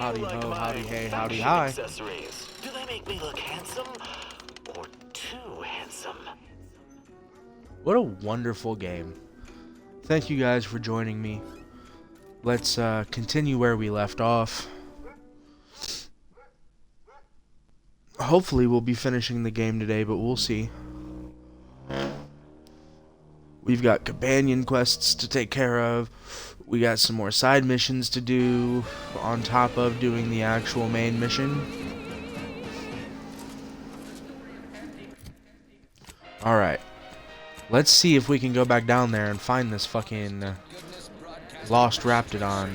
Howdy like ho, my howdy hey, howdy fashion hi. accessories? Do they make me look handsome or too handsome? What a wonderful game. Thank you guys for joining me. Let's continue where we left off. Hopefully we'll be finishing the game today, but we'll see. We've got companion quests to take care of. We got some more side missions to do on top of doing the actual main mission. Alright. Let's see if we can go back down there and find this fucking lost Raptidon.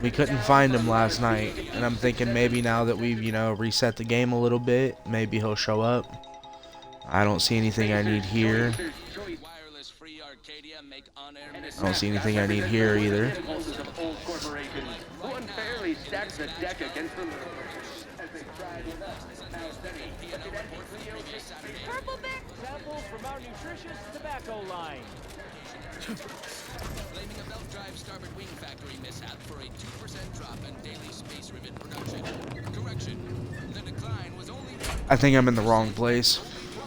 We couldn't find him last night, and I'm thinking maybe now that we've, reset the game a little bit, maybe he'll show up. I don't see anything I need here. I don't see anything I need here either. Purple Bear samples from our nutritious tobacco line. Blaming a belt drive starboard wing factory mishap for a 2% drop in daily space rivet production. Correction. The decline was only I think I'm in the wrong place.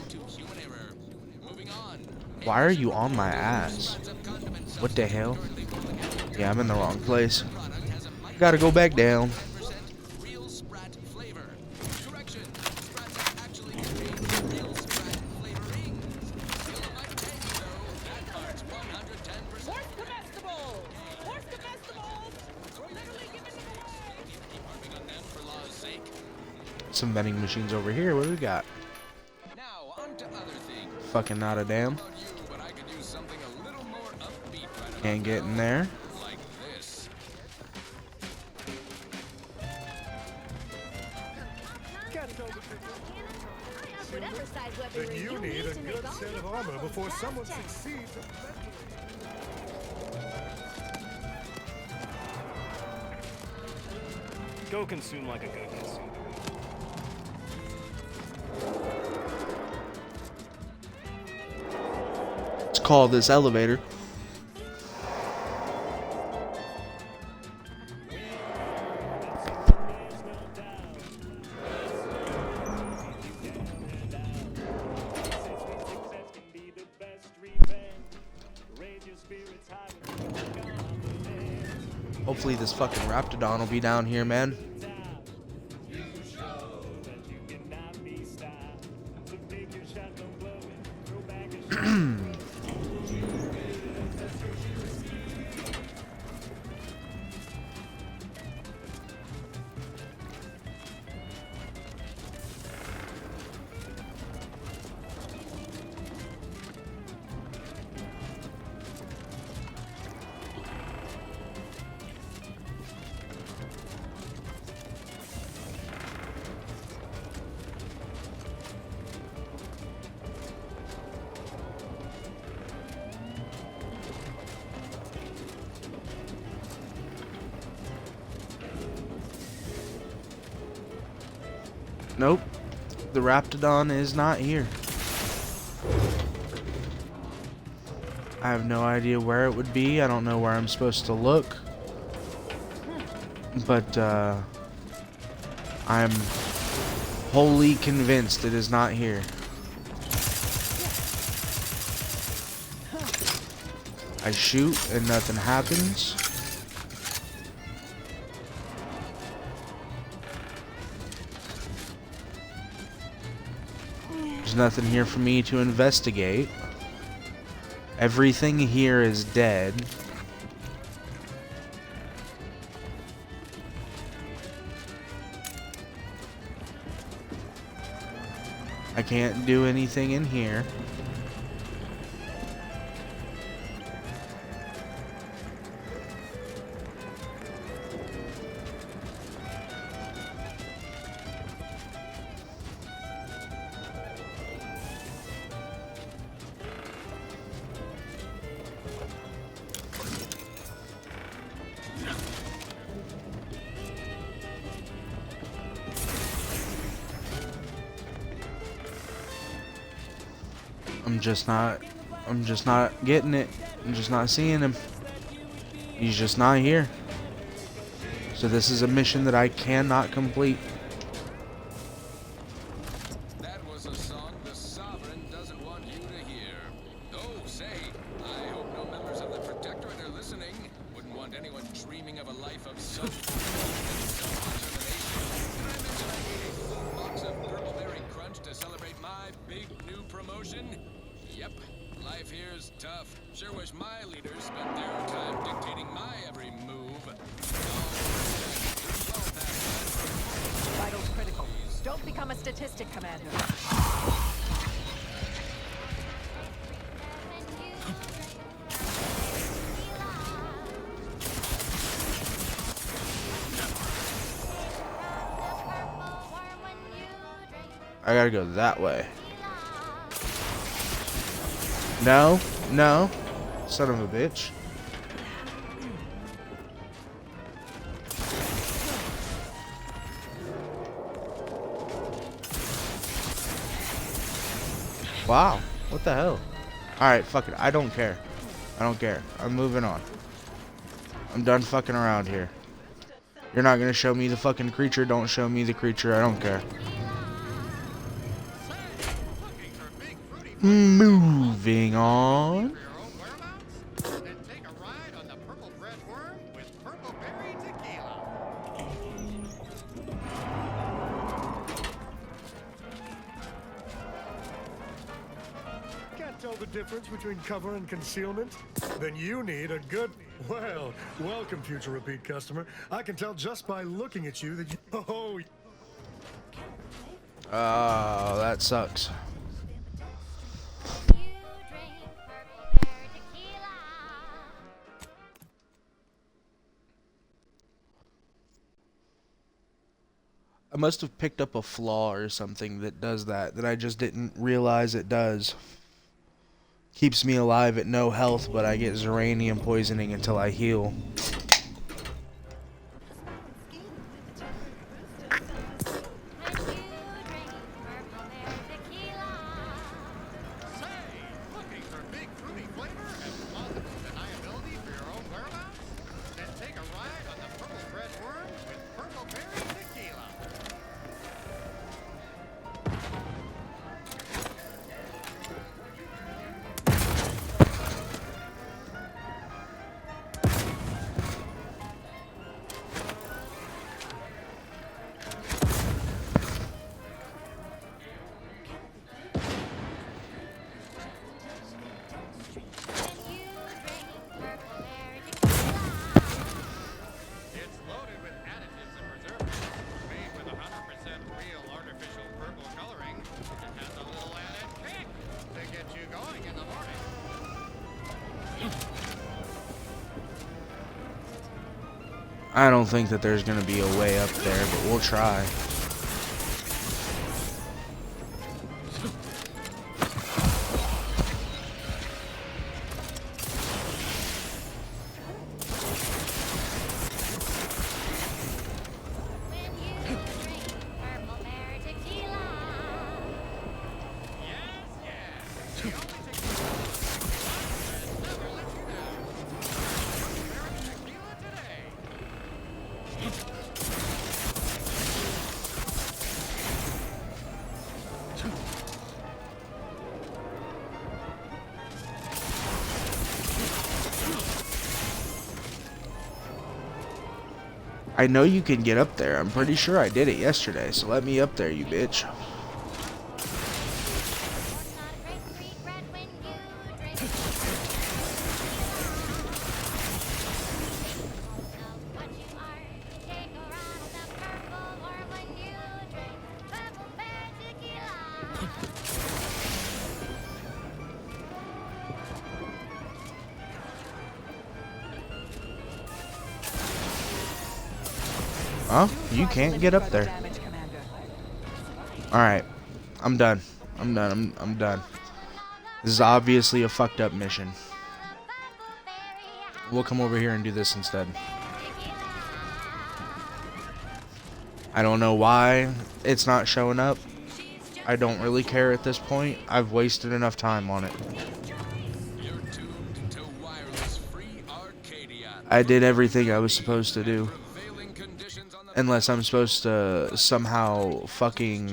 to human error. Moving on. Why are you on my ass? What the hell? Yeah, I'm in the wrong place. Gotta go back down. Real Sprat flavor. Correction. Sprats actually contain real Sprat flavorings. Still a might taste though. That part's 110%. Horse comestibles! Horse comestibles! We're literally giving them away! Keep harping on them for law's sake. Some vending machines over here. What do we got? Now on to other things. Fucking not a damn. About you, but I could use something a little more upbeat right about Can't get in there. like this. Whatever size weaponry But you you need a to make good all set your of armor awesome before battle someone checks. succeeds. Go consume like a good consumer. Let's call this elevator. Hopefully this fucking Raptidon will be down here, man. Nope. The Raptidon is not here. I have no idea where it would be. I don't know where I'm supposed to look. But, I'm wholly convinced it is not here. I shoot and nothing happens. There's nothing here for me to investigate. Everything here is dead. I can't do anything in here. I'm just not getting it. I'm just not seeing him. He's just not here. So this is a mission that I cannot complete. That was a song the Sovereign doesn't want you to hear. Oh, say, I hope no members of the Protectorate are listening. Wouldn't want anyone dreaming of a life of self-determination. Did I mention I ate a full box of Purpleberry Crunch to celebrate my big new promotion? Yep, life here's tough. Sure wish my leaders spent their time dictating my every move. Vitals critical. Don't become a statistic, Commander. I gotta go that way. No, no. Son of a bitch. Wow, what the hell? Alright, fuck it. I don't care. I don't care. I'm moving on. I'm done fucking around here. You're not gonna show me the fucking creature, don't show me the creature. I don't care. Moving on. Can't tell the difference between cover and concealment? Then you need a good... Well, welcome, future repeat customer. I can tell just by looking at you that you... Oh, Oh, that sucks. I must have picked up a flaw or something that does that I just didn't realize it does. Keeps me alive at no health, but I get Zeranium poisoning until I heal. I don't think that there's gonna be a way up there, but we'll try. I know you can get up there. I'm pretty sure I did it yesterday, so let me up there, you bitch. Huh? You can't get up there. Alright. I'm done. I'm done. This is obviously a fucked up mission. We'll come over here and do this instead. I don't know why it's not showing up. I don't really care at this point. I've wasted enough time on it. You're tuned to wireless free Arcadia. I did everything I was supposed to do. Prevailing Unless I'm supposed to somehow fucking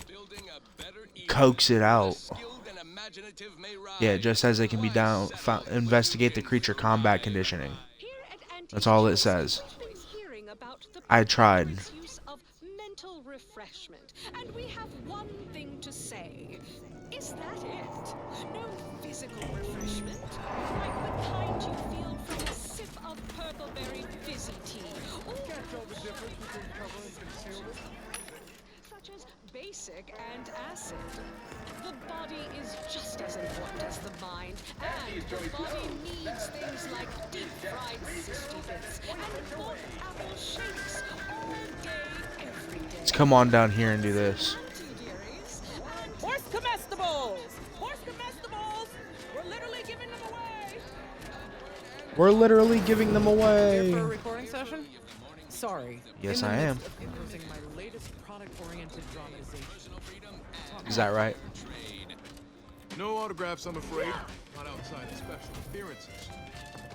Building a better Eden, coax it out. skilled and imaginative may Yeah, it rise. just says it can be down. Investigate the creature combat conditioning. Here at Anti That's all it says. We've been hearing about the I tried. misuse of mental refreshment, and we have one thing to say. Is that it? No physical refreshment, like the kind you feel from a sip of purple-berry fizzy tea, or such as basic and acid. The body is just as important as the mind, and the body needs things like deep-fried cysty bits and golden apple shakes all day, every day. Let's come on down here and do this. Horse comestibles! Horse comestibles! We're literally giving them away! We're literally giving them away. For a recording session? Sorry. Yes, in the I am. midst of imposing my latest product-oriented dramatization. Is that right? No autographs, I'm afraid. Not outside of special appearances.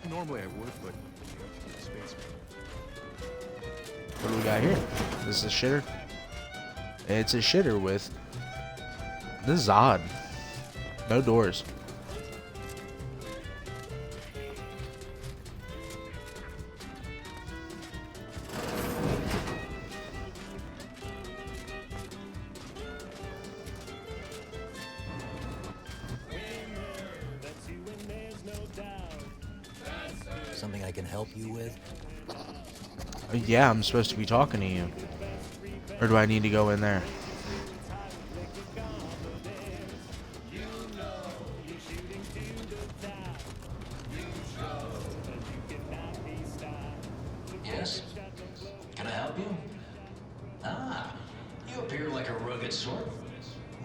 Normally I would, but space. What do we got here? This is a shitter. It's a shitter with. This is odd. No doors. Something I can help you with? Yeah, I'm supposed to be talking to you. Or do I need to go in there? Yes? Can I help you? Ah, you appear like a rugged sort.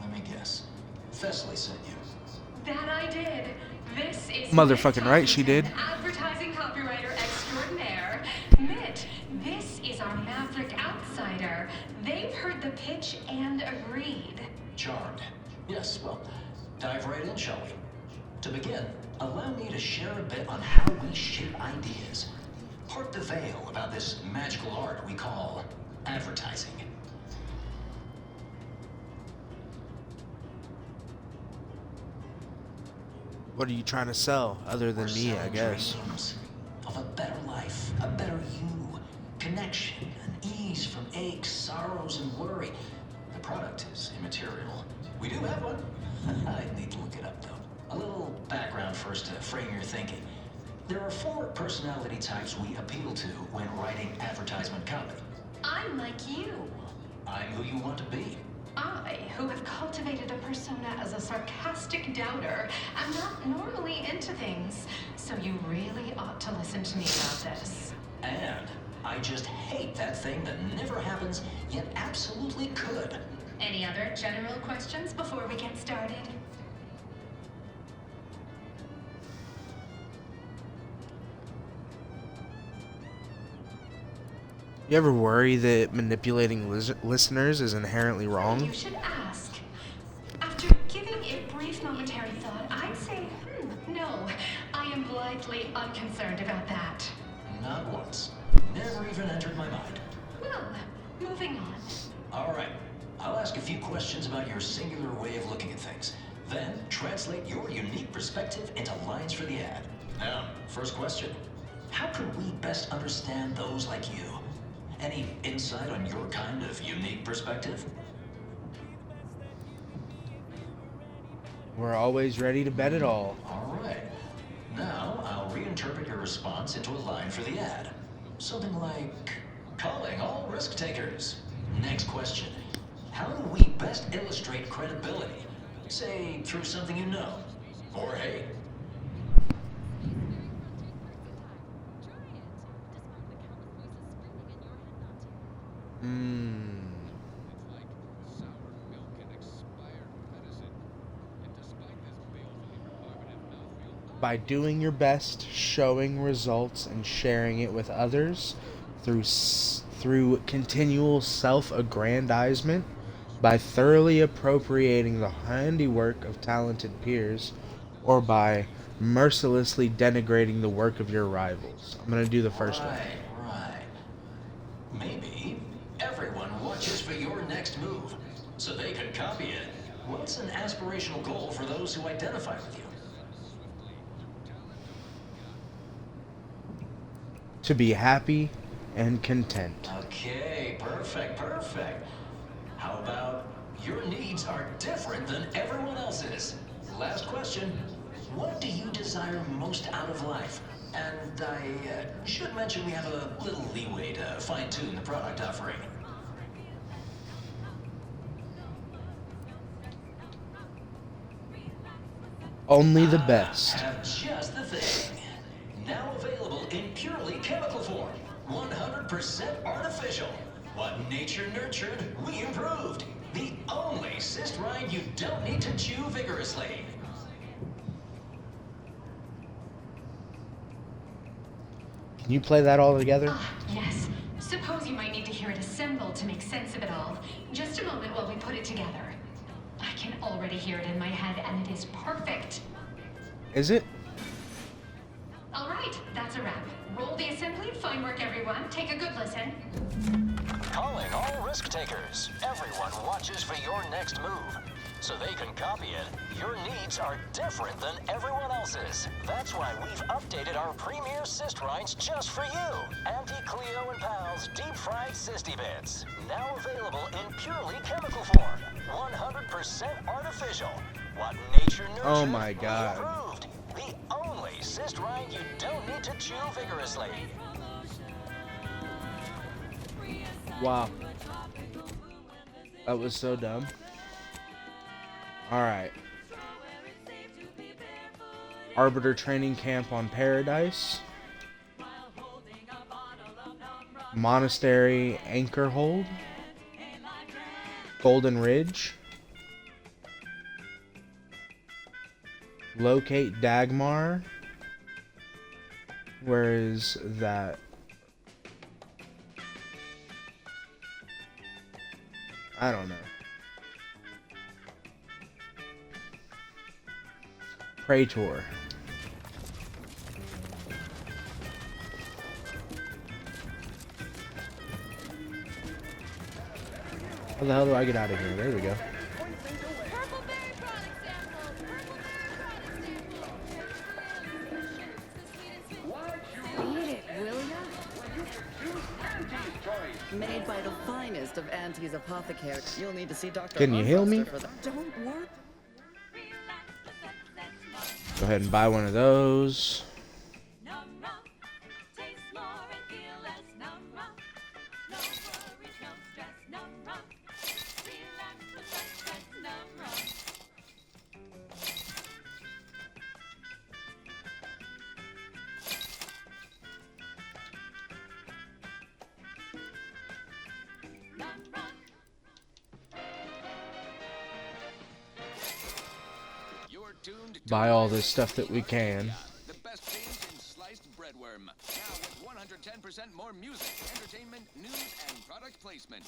Let me guess. Thessaly sent you. That I did. This is Motherfucking Mitt right, she did. Tuffington, advertising copywriter extraordinaire. Mitt, this is our Maverick outsider. They've heard the pitch and agreed. Charmed. Yes, well, dive right in, shall we? To begin, allow me to share a bit on how we shape ideas. Part the veil about this magical art we call advertising. What are you trying to sell, other than We're me, I selling guess? dreams of a better life, a better you, connection, and ease from aches, sorrows, and worry. The product is immaterial. We do have one. I need to look it up, though. A little background first to frame your thinking. There are 4 personality types we appeal to when writing advertisement copy. I'm like you. I'm who you want to be. I, who have cultivated a persona as a sarcastic doubter, am not normally into things. So you really ought to listen to me about this. And I just hate that thing that never happens, yet absolutely could. Any other general questions before we get started? You ever worry that manipulating listeners is inherently wrong? You should ask. After giving it brief momentary thought, I'd say, no. I am blithely unconcerned about that. Not once. Never even entered my mind. Well, moving on. All right. I'll ask a few questions about your singular way of looking at things. Then translate your unique perspective into lines for the ad. Now, first question. How can we best understand those like you? Any insight on your kind of unique perspective? We're always ready to bet it all. All right. Now, I'll reinterpret your response into a line for the ad. Something like, calling all risk takers. Next question. How do we best illustrate credibility? Say, through something you know. Or hey. By doing your best, showing results, and sharing it with others through continual self-aggrandizement, by thoroughly appropriating the handiwork of talented peers, or by mercilessly denigrating the work of your rivals. I'm gonna do the first one. Right. Maybe watches for your next move, so they can copy it. What's an aspirational goal for those who identify with you? To be happy and content. Okay, perfect, perfect. How about your needs are different than everyone else's? Last question. What do you desire most out of life? And I should mention we have a little leeway to fine-tune the product offering. Only the best. I have just the thing. Now available in purely chemical form. 100% artificial. What nature nurtured, we improved. The only cyst rind you don't need to chew vigorously. Can you play that all together? Yes. Suppose you might need to hear it assembled to make sense of it all. Just a moment while we put it together. I can already hear it in my head, and it is perfect. Is it? All right, that's a wrap. Roll the assembly. Fine work, everyone. Take a good listen. Calling all risk takers. Everyone watches for your next move. So they can copy it. Your needs are different than everyone else's. That's why we've updated our premier cyst rinds just for you. Anti-Cleo and Pal's deep-fried cysty bits. Now available in purely chemical form. 100% artificial. What nature nurtured, Oh my God. improved. The only cyst rind you don't need to chew vigorously. Wow. That was so dumb. Alright. Arbiter Training Camp on Paradise. Monastery Anchorhold. Golden Ridge. Locate Dagmar. Where is that? I don't know. Praetor. How the hell do I get out of here? There we go. Purple berry product sample. Eat it, will ya? Made by the finest of Auntie's apothecary. You'll need to see Dr. Can you heal me? For that. Don't worry. Go ahead and buy one of those. Buy all this stuff that we can. The best things in sliced breadworm. Now with 110% more music, entertainment, news, and product placement.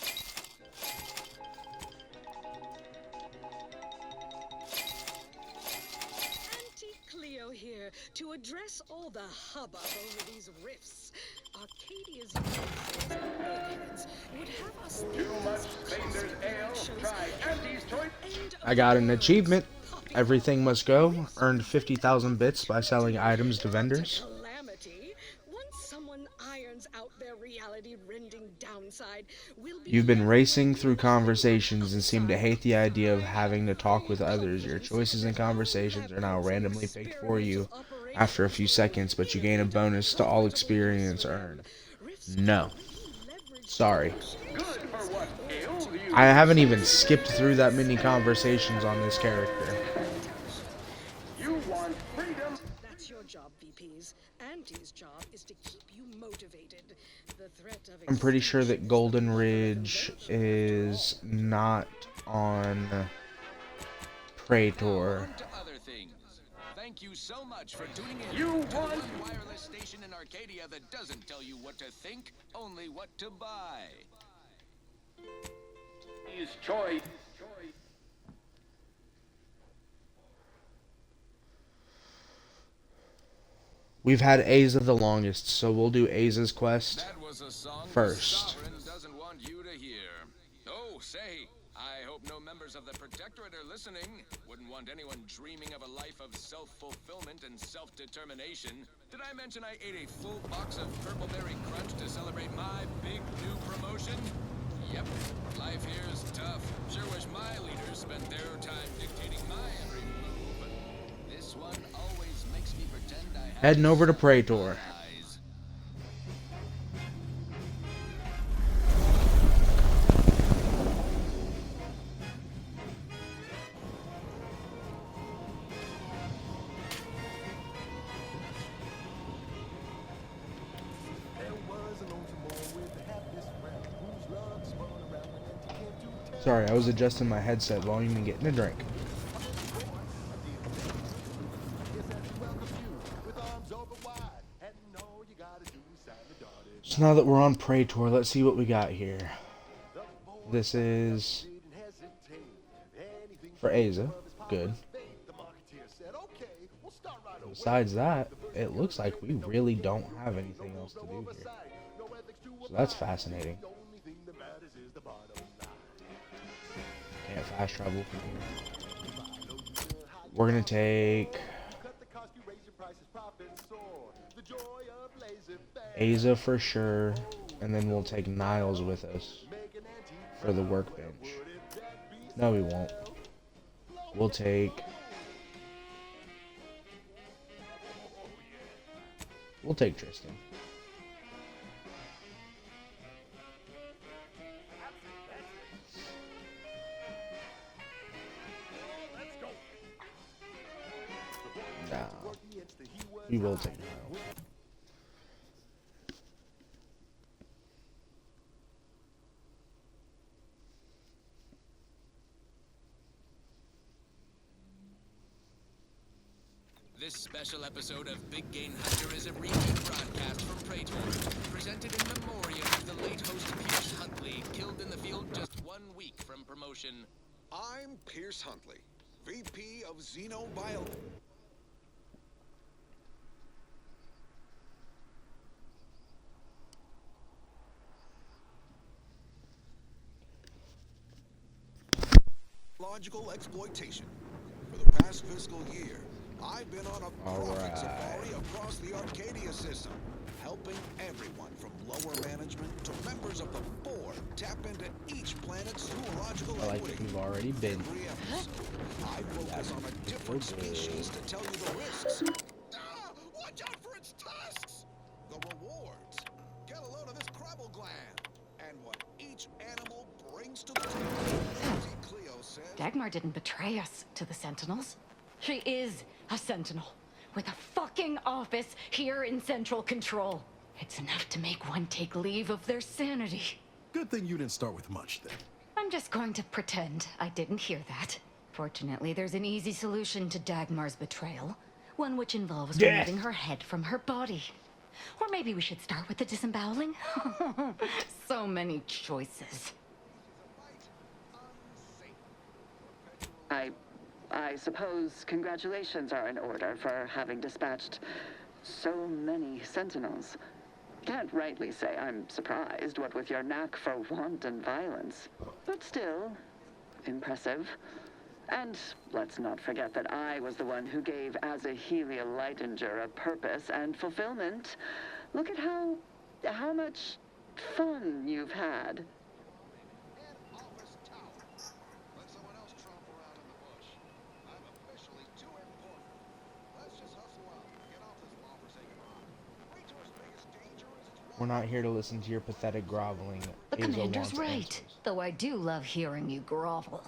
Auntie Cleo here to address all the hubbub over these riffs. Arcadia's heads would have us I got an achievement. Everything must go. Earned 50,000 bits by selling items to vendors. calamity. Once someone irons out their reality-rending downside, we'll be You've been racing through conversations and seem to hate the idea of having to talk with others. Your choices in conversations are now randomly picked for you after a few seconds, but you gain a bonus to all experience earned. No. Sorry. I haven't even skipped through that many conversations on this character. That's your job, VPs. Auntie's job is to keep you motivated. The threat of I'm pretty sure that Golden Ridge is not on Praetor. On to other things. Thank you so much for tuning in to the one wireless station in Arcadia that doesn't tell you what to think, only what to buy. His choice. We've had Aza the longest, so we'll do Aza's quest That was a song first. the Sovereign doesn't want you to hear. Oh, say, I hope no members of the Protectorate are listening. Wouldn't want anyone dreaming of a life of self-fulfillment and self-determination. Did I mention I ate a full box of Purpleberry Crunch to celebrate my big new promotion? Yep, life here's tough. Sure wish my leaders spent their time dictating my every move. This one always makes me pretend I have Heading over to Praetor. eyes. Sorry, I was adjusting my headset volume and getting a drink. So now that we're on Praetor, let's see what we got here. This is for Aza. Good. Besides that, it looks like we really don't have anything else to do here. So that's fascinating. Can't fast travel from here. We're gonna take Aza for sure, and then we'll take Niles with us for the workbench. No, we won't. We'll take Tristan. No, we will take Niles. This special episode of Big Game Hunter is a repeat broadcast from Praetor, presented in memoriam of the late host Pierce Huntley, killed in the field just 1 week from promotion. I'm Pierce Huntley, VP of Xenobio. Logical exploitation. For the past fiscal year, I've been on a profit safari across the Arcadia system, helping everyone from lower management to members of the board tap into each planet's zoological Like equity. we've already been. Every episode, I focus on a different species to tell you the risks. Ah, watch out for its tusks! The rewards. Get a load of this Crabble gland. And what each animal brings to the table. As Cleo says, Dagmar didn't betray us to the Sentinels. She is a Sentinel with a fucking office here in Central Control. It's enough to make one take leave of their sanity. Good thing you didn't start with much then. I'm just going to pretend I didn't hear that. Fortunately, there's an easy solution to Dagmar's betrayal. One which involves removing her head from her body. Or maybe we should start with the disemboweling? So many choices. I suppose congratulations are in order for having dispatched so many Sentinels. Can't rightly say I'm surprised, what with your knack for wanton violence. But still, impressive. And let's not forget that I was the one who gave Azahelia Leitinger a purpose and fulfillment. Look at how much fun you've had. We're not here to listen to your pathetic groveling. The Aza commander's wants right, answers. though I do love hearing you grovel.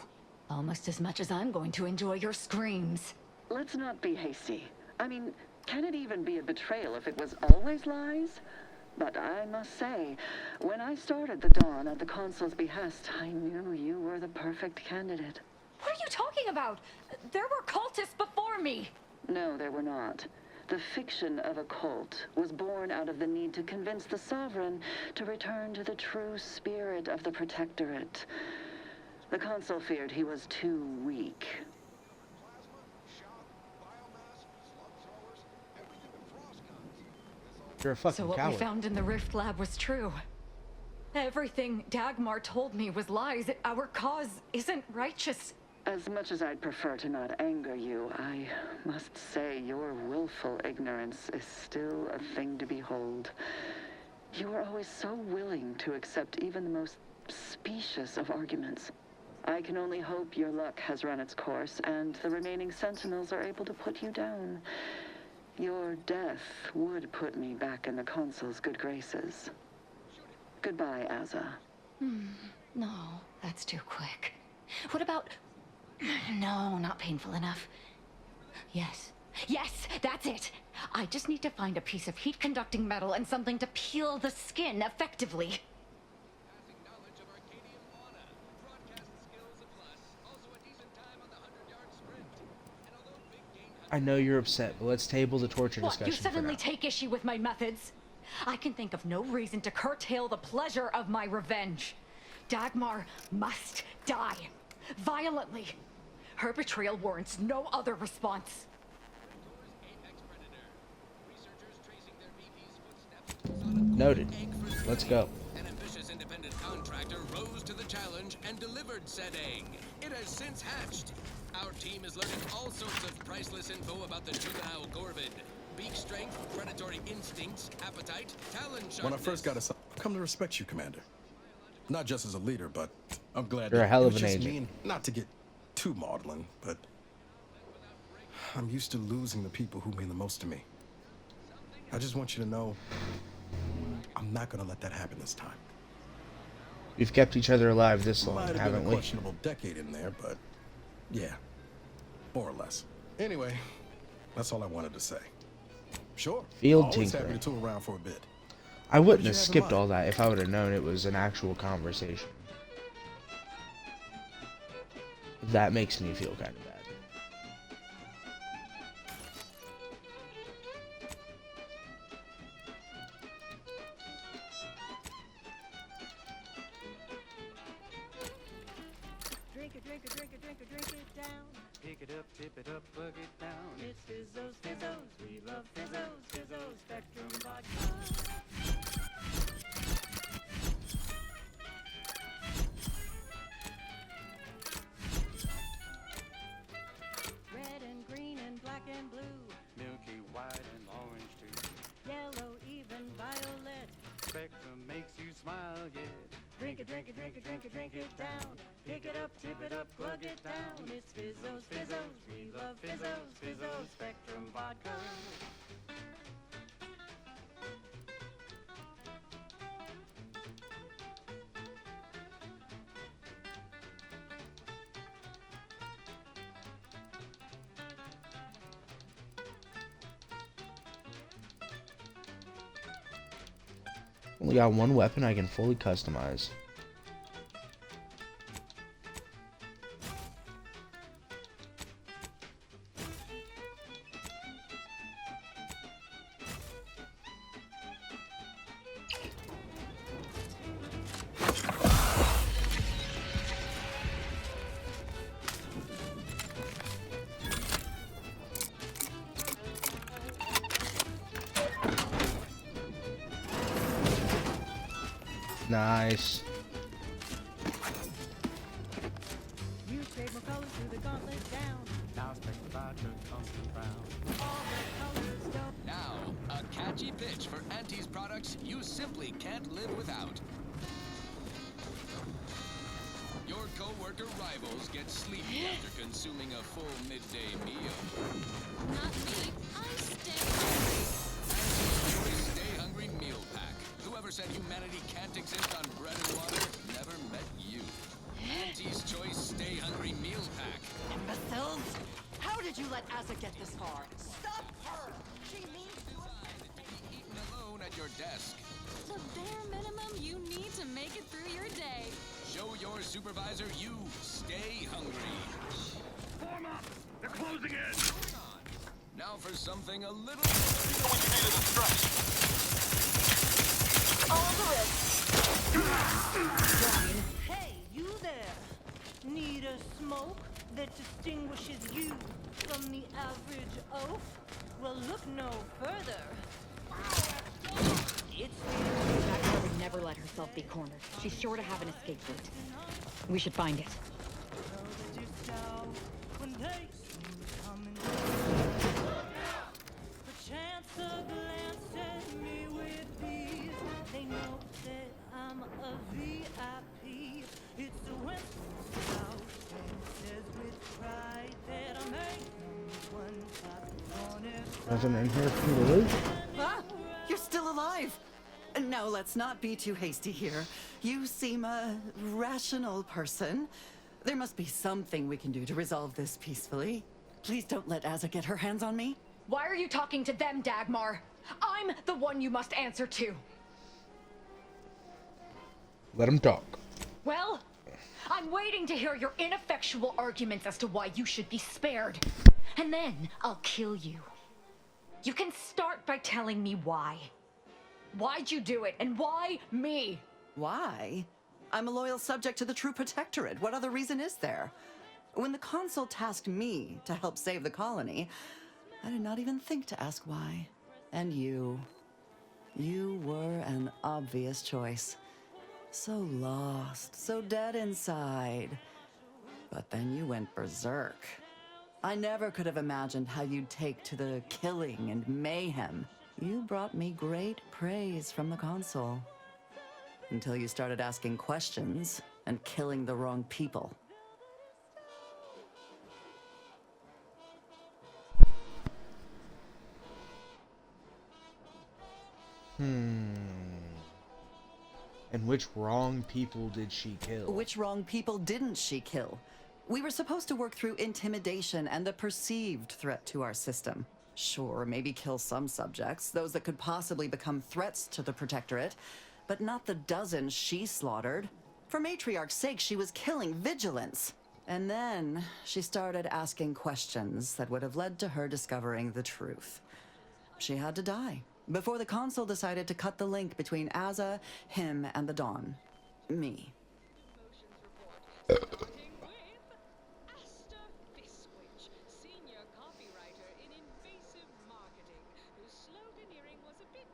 Almost as much as I'm going to enjoy your screams. Let's not be hasty. I mean, can it even be a betrayal if it was always lies? But I must say, when I started the Dawn at the Consul's behest, I knew you were the perfect candidate. What are you talking about? There were cultists before me. No, there were not. The fiction of a cult was born out of the need to convince the Sovereign to return to the true spirit of the Protectorate. The Consul feared he was too weak. You're a fucking So what coward. we found in the Rift Lab was true. Everything Dagmar told me was lies. Our cause isn't righteous. As much as I'd prefer to not anger you, I must say your willful ignorance is still a thing to behold. You are always so willing to accept even the most specious of arguments. I can only hope your luck has run its course and the remaining Sentinels are able to put you down. Your death would put me back in the Consul's good graces. Goodbye, Azza. No, that's too quick. What about... No, not painful enough. Yes. Yes, that's it. I just need to find a piece of heat-conducting metal and something to peel the skin effectively. I know you're upset, but let's table the torture What, discussion you suddenly for now. take issue with my methods? I can think of no reason to curtail the pleasure of my revenge. Dagmar must die. Violently. Her betrayal warrants no other response. Noted. Let's go. An ambitious independent contractor rose to the challenge and delivered said egg. It has since hatched. Our team is learning all sorts of priceless info about the juvenile Corvid. Beak strength, predatory instincts, appetite, talon sharpness. When I first got assigned, I've come to respect you, Commander. Not just as a leader, but I'm glad You're a hell of it was an just agent. me and not to get too maudlin, but I'm used to losing the people who mean the most to me. I just want you to know I'm not going to let that happen this time. We've kept each other alive this long, Might have been haven't a we? questionable decade in there, but yeah, more or less. Anyway, that's all I wanted to say. Sure, Field always happy tinkering. to tool around for a bit. I What wouldn't did you have have in skipped mind? all that if I would have known it was an actual conversation. That makes me feel kind of bad. Drink it, drink it, drink it, drink it, drink it down. Pick it up, tip it up, plug it down. It's Fizzos, Fizzos. We love Fizzos, Fizzos. Spectrum vodka. Red and green and black and blue. Milky white and orange too. Yellow, even violet. Spectrum makes you smile, yeah. Drink it, drink it, drink it, drink it, drink it down. Pick it up, tip it up, plug it down. It's Fizzos, Fizzos. We love Fizzos, Fizzos. Spectrum vodka. Only got one weapon I can fully customize. Nice. You trade more colors to the gauntlet down. Now Spectrum vodka comes around. All the colors don't. Now, a catchy pitch for Auntie's products you simply can't live without. Your co-worker rivals get sleepy after consuming a full midday meal. Not me. I stay hungry. Stay Hungry Meal Pack. Whoever said humanity can't exist on bread and water never met you. Auntie's Choice Stay Hungry Meal Pack. Imbeciles! How did you let Asa get this far? Stop her! She means Designed to be eaten alone at your desk. The bare minimum you need to make it through your day. Show your supervisor you stay hungry. Form up! They're closing in! Now for something a little... Hey, you there! Need a smoke that distinguishes you from the average oaf? Well, look no further. It's I would never let let herself be cornered. She's sure to have an escape route. We should find it. Nothing in here from the loot? Ah, you're still alive. No, let's not be too hasty here. You seem a rational person. There must be something we can do to resolve this peacefully. Please don't let Asa get her hands on me. Why are you talking to them, Dagmar? I'm the one you must answer to. Let him talk. Well, I'm waiting to hear your ineffectual arguments as to why you should be spared. And then I'll kill you. You can start by telling me why. Why'd you do it, and why me? Why? I'm a loyal subject to the True Protectorate. What other reason is there? When the Consul tasked me to help save the colony, I did not even think to ask why. And you were an obvious choice. So lost, so dead inside. But then you went berserk. I never could have imagined how you'd take to the killing and mayhem. You brought me great praise from the Consul. Until you started asking questions and killing the wrong people. And which wrong people did she kill? Which wrong people didn't she kill? We were supposed to work through intimidation and the perceived threat to our system. Sure, maybe kill some subjects, those that could possibly become threats to the Protectorate, but not the dozens she slaughtered. For Matriarch's sake, she was killing vigilance. And then she started asking questions that would have led to her discovering the truth. She had to die before the Consul decided to cut the link between Asa, him, and the Dawn. Me.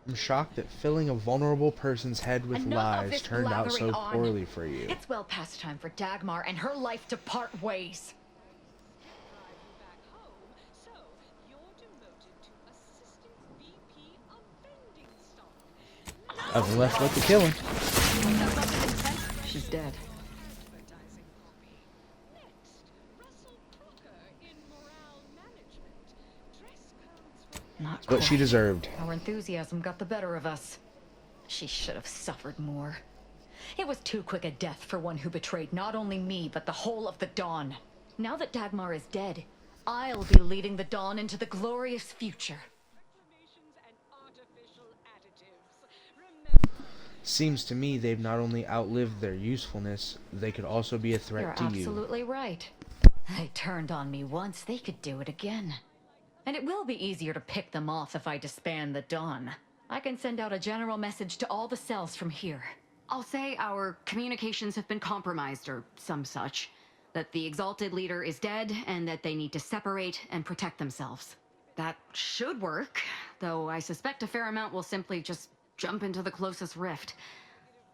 I'm shocked that filling a vulnerable person's head with Enough of lies this turned out so blathering on. poorly for you. It's well past time for Dagmar and her life to part ways. I've left with the killing. She's dead. Not What she quite. deserved. Our enthusiasm got the better of us. She should have suffered more. It was too quick a death for one who betrayed not only me, but the whole of the Dawn. Now that Dagmar is dead, I'll be leading the Dawn into the glorious future. Seems to me they've not only outlived their usefulness, they could also be a You're threat to you. absolutely right. They turned on me once, they could do it again. And it will be easier to pick them off if I disband the Dawn. I can send out a general message to all the cells from here. I'll say our communications have been compromised or some such. That the Exalted Leader is dead and that they need to separate and protect themselves. That should work, though I suspect a fair amount will simply just jump into the closest rift.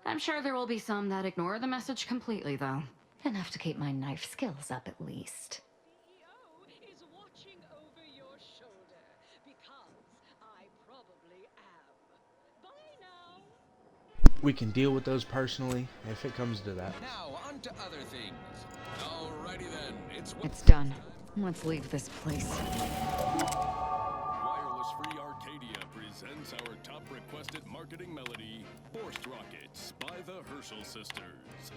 I'm sure there will be some that ignore the message completely, though. Enough to keep my knife skills up, at least. We can deal with those personally, if it comes to that. Now, on to other things. Alrighty then, It's done. Let's leave this place. Wireless Free Arcadia presents our top requested marketing melody, Forced Rockets by the Herschel Sisters.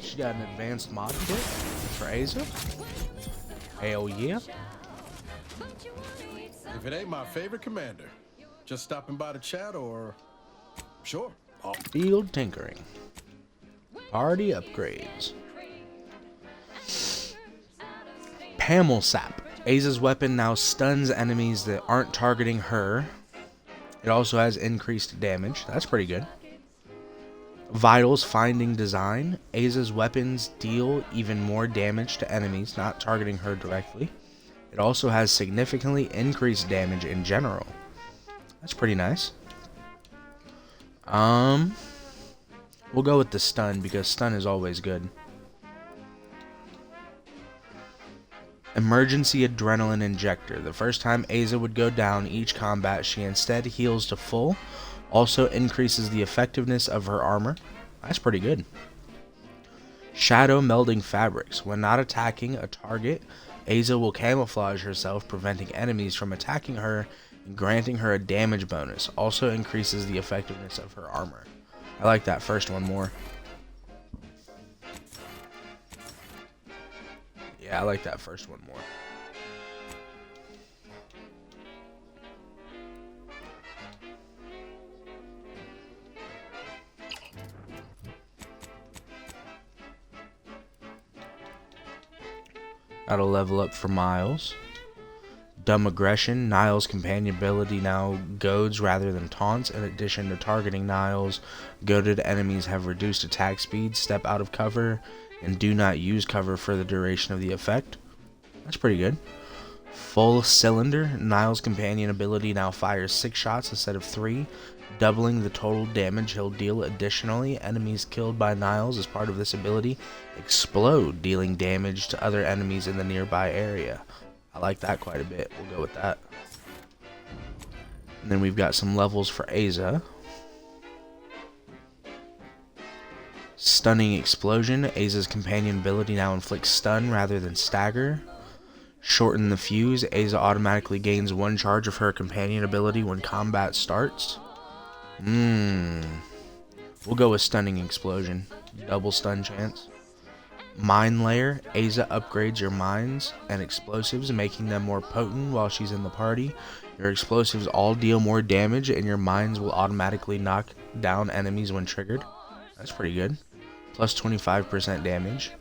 She got an advanced mod kit for Asa? Hell yeah. If it ain't my favorite commander, just stopping by to chat or... Sure. Field tinkering. Party upgrades. Pamel Sap. Aza's weapon now stuns enemies that aren't targeting her. It also has increased damage. That's pretty good. Vitals Finding Design. Aza's weapons deal even more damage to enemies not targeting her directly. It also has significantly increased damage in general. That's pretty nice. We'll go with the stun because stun is always good. Emergency Adrenaline Injector. The first time Aza would go down each combat, she instead heals to full. Also increases the effectiveness of her armor. That's pretty good. Shadow Melding Fabrics. When not attacking a target, Aza will camouflage herself, preventing enemies from attacking her and granting her a damage bonus. Also increases the effectiveness of her armor. I like that first one more. Yeah, I like that first one more. That'll level up for Miles. Dumb Aggression. Niles' companion ability now goads rather than taunts. In addition to targeting Niles, goaded enemies have reduced attack speed, step out of cover, and do not use cover for the duration of the effect. That's pretty good. Full Cylinder. Niles' companion ability now fires 6 shots instead of 3, doubling the total damage he'll deal. Additionally, enemies killed by Niles as part of this ability explode, dealing damage to other enemies in the nearby area. I like that quite a bit. We'll go with that. And then we've got some levels for Aza. Stunning Explosion. Aza's companion ability now inflicts stun rather than stagger. Shorten the Fuse. Aza automatically gains 1 charge of her companion ability when combat starts. We'll go with Stunning Explosion. Double stun chance. Mine Layer. Aza upgrades your mines and explosives, making them more potent while she's in the party. Your explosives all deal more damage, and your mines will automatically knock down enemies when triggered. That's pretty good. Plus 25% damage.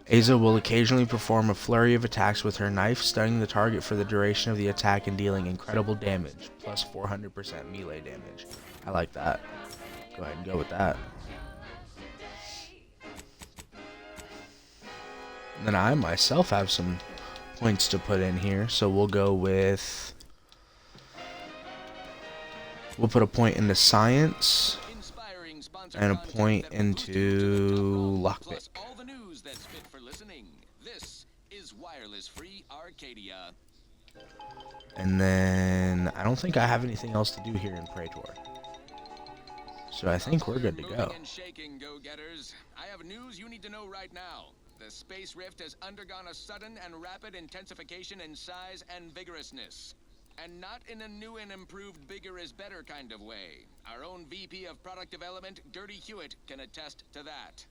Aza will occasionally perform a flurry of attacks with her knife, stunning the target for the duration of the attack and dealing incredible damage. Plus 400% melee damage. I like that. Go ahead and go with that. And then I myself have some points to put in here, so we'll go with... We'll put a point into Science and a point into Lockpick. All the news that's fit for listening. This is Wireless Free Arcadia. And then I don't think I have anything else to do here in Praetor. So I think we're good to go. Moving and shaking, go-getters. I have news you need to know right now. The Space Rift has undergone a sudden and rapid intensification in size and vigorousness. And not in a new and improved bigger is better kind of way. Our own VP of Product Development, Dirty Hewitt, can attest to that.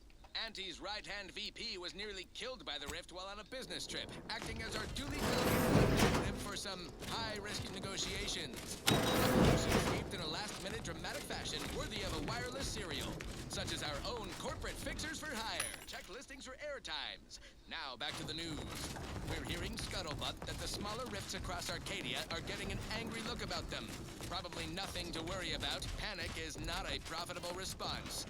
Auntie's right-hand VP was nearly killed by the Rift while on a business trip, acting as our duly representative for some high-risk negotiations. Escaped in a last-minute dramatic fashion worthy of a wireless serial, such as our own corporate fixers for hire. Check listings for airtimes. Now back to the news. We're hearing scuttlebutt that the smaller rifts across Arcadia are getting an angry look about them. Probably nothing to worry about. Panic is not a profitable response.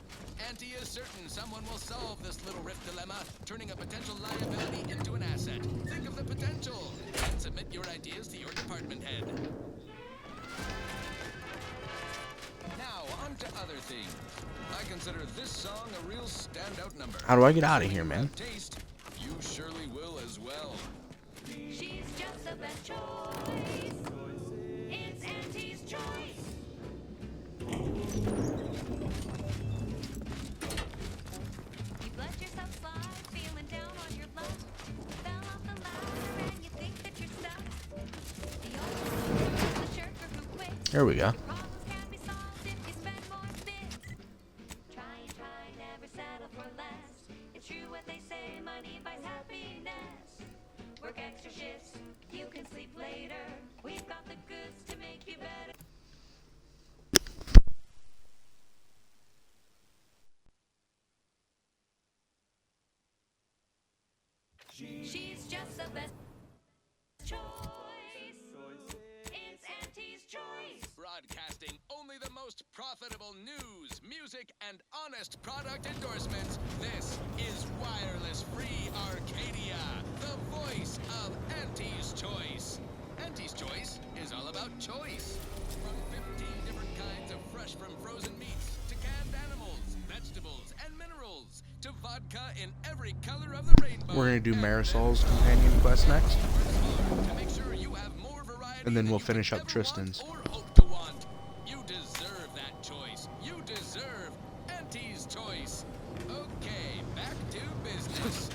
Auntie is certain someone will solve this little rift dilemma, turning a potential liability into an asset. Think of the potential and submit your ideas to your department head. Now, on to other things. I consider this song a real standout number. How do I get out of here, man? Taste, you surely will as well. She's just the best choice. It's Auntie's choice. You've let yourself slide, feeling down on your luck. Fell off the ladder and you think that you're stuck. The old the shirker who quit. There we go. Problems can be solved if you spend more bits. Try and try, never settle for less. It's true what they say, money buys happiness. Work extra shifts, you can sleep later. We've got the goods to make you better. She's just the best choice. It's Auntie's choice. Broadcasting only the most most profitable news, music, and honest product endorsements. This is Wireless Free Arcadia, the voice of Auntie's Choice. Auntie's Choice is all about choice. From 15 different kinds of fresh from frozen meats, to canned animals, vegetables, and minerals, to vodka in every color of the rainbow. We're gonna do Marisol's companion quest next. And then we'll finish up Tristan's. You deserve that choice. You deserve Auntie's Choice. Okay, back to business.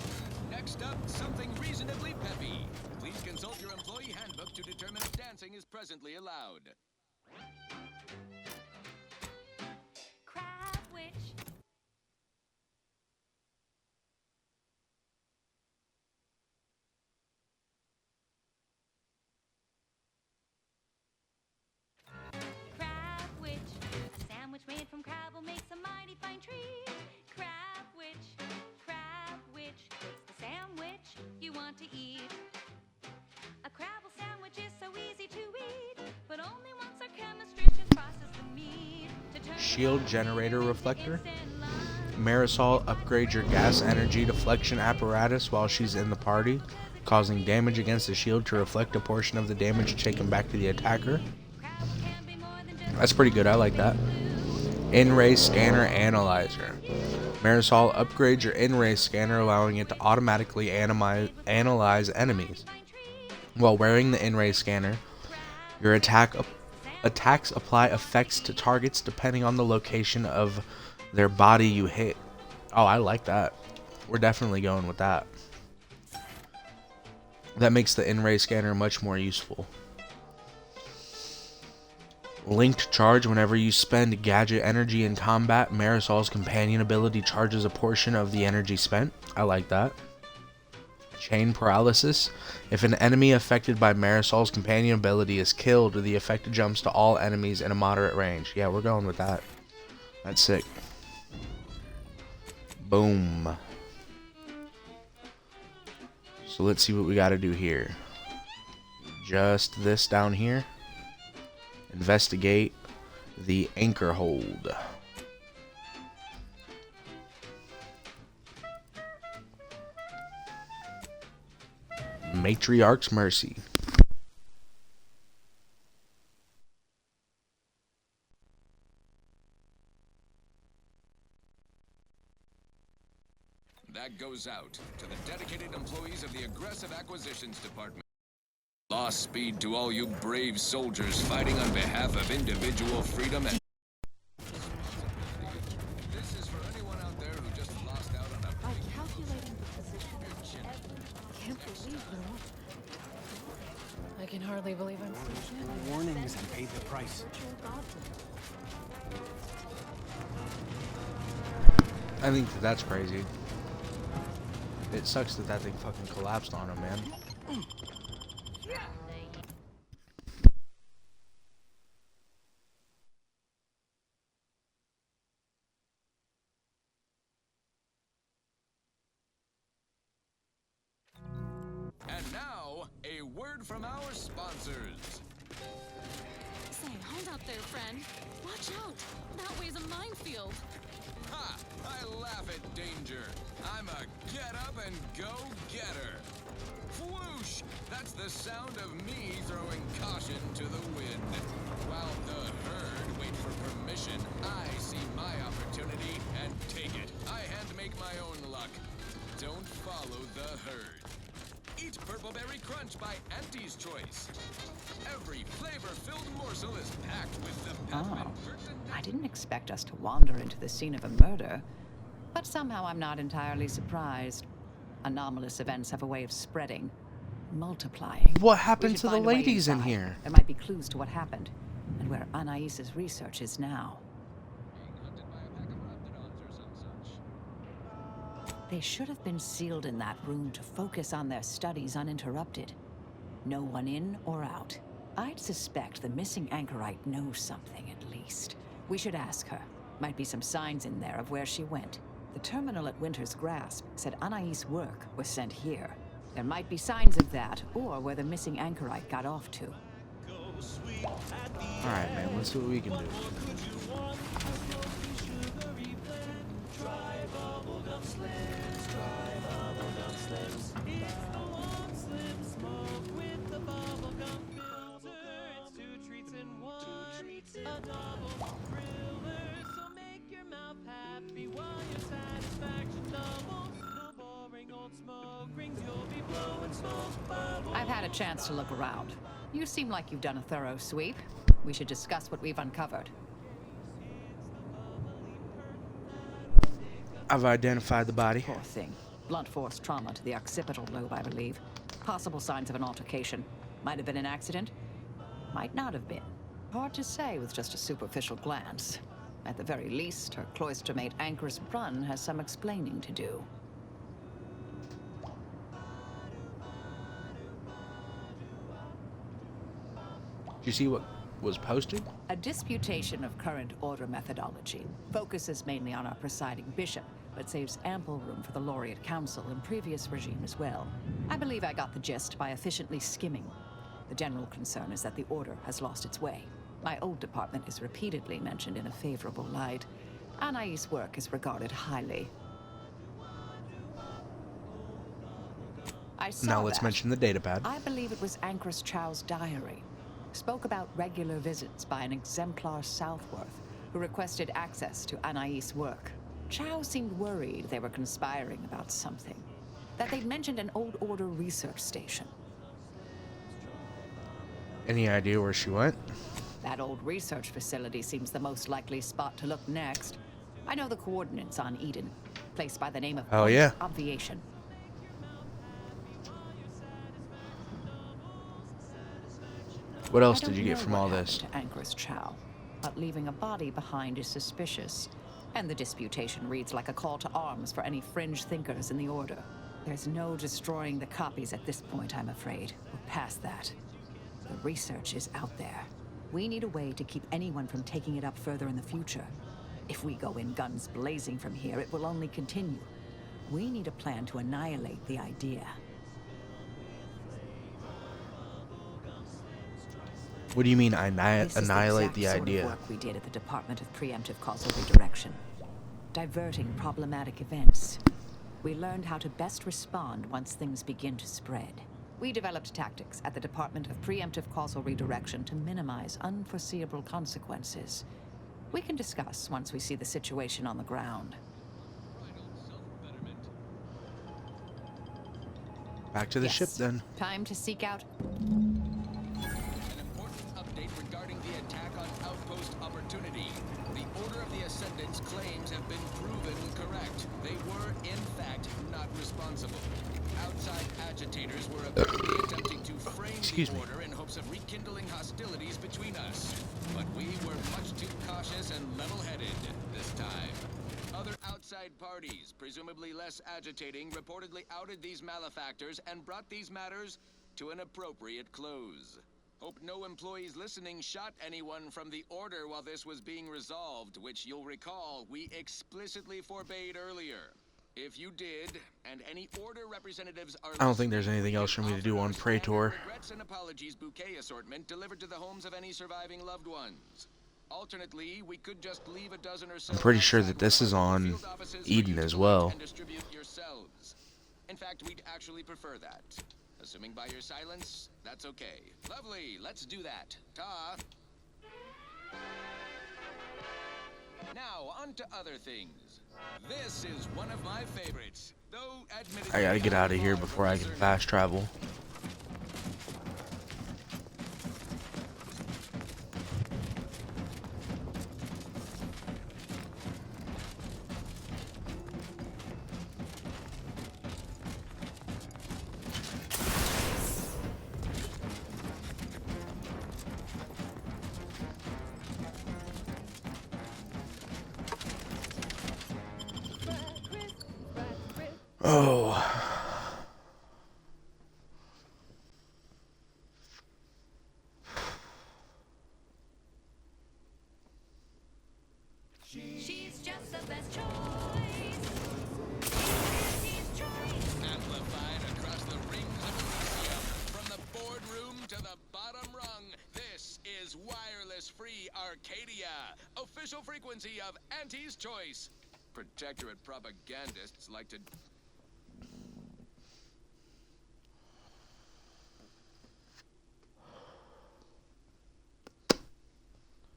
Next up, something reasonably peppy. Please consult your employee handbook to determine if dancing is presently allowed. Crab witch. Crab witch. A sandwich made from crab will make some mighty fine treat. Crab witch. Crab witch. It's the sandwich you want to eat. A crabble sandwich is so easy to eat, but only once our chemists process the meat to turn Shield generator reflector. Marisol upgrades your gas energy deflection apparatus while she's in the party, causing damage against the shield to reflect a portion of the damage taken back to the attacker. That's pretty good, I like that. In-ray scanner analyzer. Marisol upgrades your in-ray scanner, allowing it to automatically analyze enemies. While wearing the in-ray scanner, your attacks apply effects to targets depending on the location of their body you hit. Oh, I like that. We're definitely going with that. That makes the in-ray scanner much more useful. Linked charge. Whenever you spend gadget energy in combat, Marisol's companion ability charges a portion of the energy spent. I like that. Chain paralysis. If an enemy affected by Marisol's companion ability is killed, the effect jumps to all enemies in a moderate range. Yeah, we're going with that. That's sick. Boom. So let's see what we got to do here. Just this down here. Investigate the anchor hold. Matriarch's Mercy. That goes out to the dedicated employees of the Aggressive Acquisitions Department. Lost speed to all you brave soldiers fighting on behalf of individual freedom and... This is for anyone out there who just lost out on a... By calculating the position of every... Can't believe I can hardly believe I'm still here. Warnings and paid the price. I think that's crazy. It sucks that that thing fucking collapsed on him, man. And now, a word from our sponsors. Say, hold up there, friend. Watch out. That way's a minefield. Ha! I laugh at danger. I'm a get-up-and-go-getter. Whoosh! That's the sound of me throwing caution to the wind. While the herd wait for permission, I see my opportunity and take it. I hand-make my own luck. Don't follow the herd. Eat Purpleberry Crunch by Auntie's Choice. Every flavor-filled morsel is packed with the peppermint. I didn't expect us to wander into the scene of a murder, but somehow I'm not entirely surprised. Anomalous events have a way of spreading, multiplying. What happened We should to the find a way ladies in inside. here? There might be clues to what happened, and where Anais's research is now. They should have been sealed in that room to focus on their studies uninterrupted. No one in or out. I'd suspect the missing anchorite knows something, at least. We should ask her. Might be some signs in there of where she went. The terminal at Winter's Grasp said Anais' work was sent here. There might be signs of that, or where the missing anchorite got off to. Alright, man, let's see what we can do. I've had a chance to look around. You seem like you've done a thorough sweep. We should discuss what we've uncovered. I've identified the body. Poor thing. Blunt force trauma to the occipital lobe, I believe. Possible signs of an altercation. Might have been an accident. Might not have been. Hard to say with just a superficial glance. At the very least, her cloister mate Anchor's Brunn has some explaining to do. Did you see what was posted? A disputation of current order methodology focuses mainly on our presiding bishop, but saves ample room for the laureate council and previous regime as well. I believe I got the gist by efficiently skimming. The general concern is that the order has lost its way. My old department is repeatedly mentioned in a favorable light. Anais' work is regarded highly. I saw Now let's that. mention the datapad. I believe it was Anchor's Chow's diary. Spoke about regular visits by an exemplar Southworth, who requested access to Anais' work. Chow seemed worried they were conspiring about something. That they'd mentioned an old order research station. Any idea where she went? That old research facility seems the most likely spot to look next. I know the coordinates on Eden, placed by the name of Oh, Point yeah. Obviation. What else I did you don't get know from what all happened this? to Anchor's Chow, but leaving a body behind is suspicious. And the disputation reads like a call to arms for any fringe thinkers in the Order. There's no destroying the copies at this point, I'm afraid. We're past that. The research is out there. We need a way to keep anyone from taking it up further in the future. If we go in guns blazing from here, it will only continue. We need a plan to annihilate the idea. What do you mean This is annihilate the exact idea? Sort of work we did at the Department of Preemptive Causal Redirection. Diverting problematic events. We learned how to best respond once things begin to spread. We developed tactics at the Department of Preemptive Causal Redirection to minimize unforeseeable consequences. We can discuss once we see the situation on the ground. Back to the ship then. Time to seek out... Update regarding the attack on Outpost Opportunity. The Order of the Ascendant's claims have been proven correct. They were, in fact, not responsible. Outside agitators were apparently attempting to frame the Order in hopes of rekindling hostilities between us. But we were much too cautious and level-headed this time. Other outside parties, presumably less agitating, reportedly outed these malefactors and brought these matters to an appropriate close. Hope no employees listening shot anyone from the Order while this was being resolved, which you'll recall we explicitly forbade earlier. If you did, and any Order representatives are I don't think there's anything else for me to do on Praetor. regrets and apologies bouquet assortment delivered to the homes of any surviving loved ones. Alternately, we could just leave a dozen or so I'm pretty sure that this is on Eden as well. and distribute yourselves. In fact, we'd actually prefer that. Assuming by your silence, that's okay. Lovely, let's do that. Ta! Now, on to other things. This is one of my favorites, though admittedly... I gotta get out of here before I can fast travel. Oh. She's just the best choice. Amplified across the rings of Elysium, from the boardroom to the bottom rung, this official frequency of Auntie's Choice. Protectorate propagandists like to...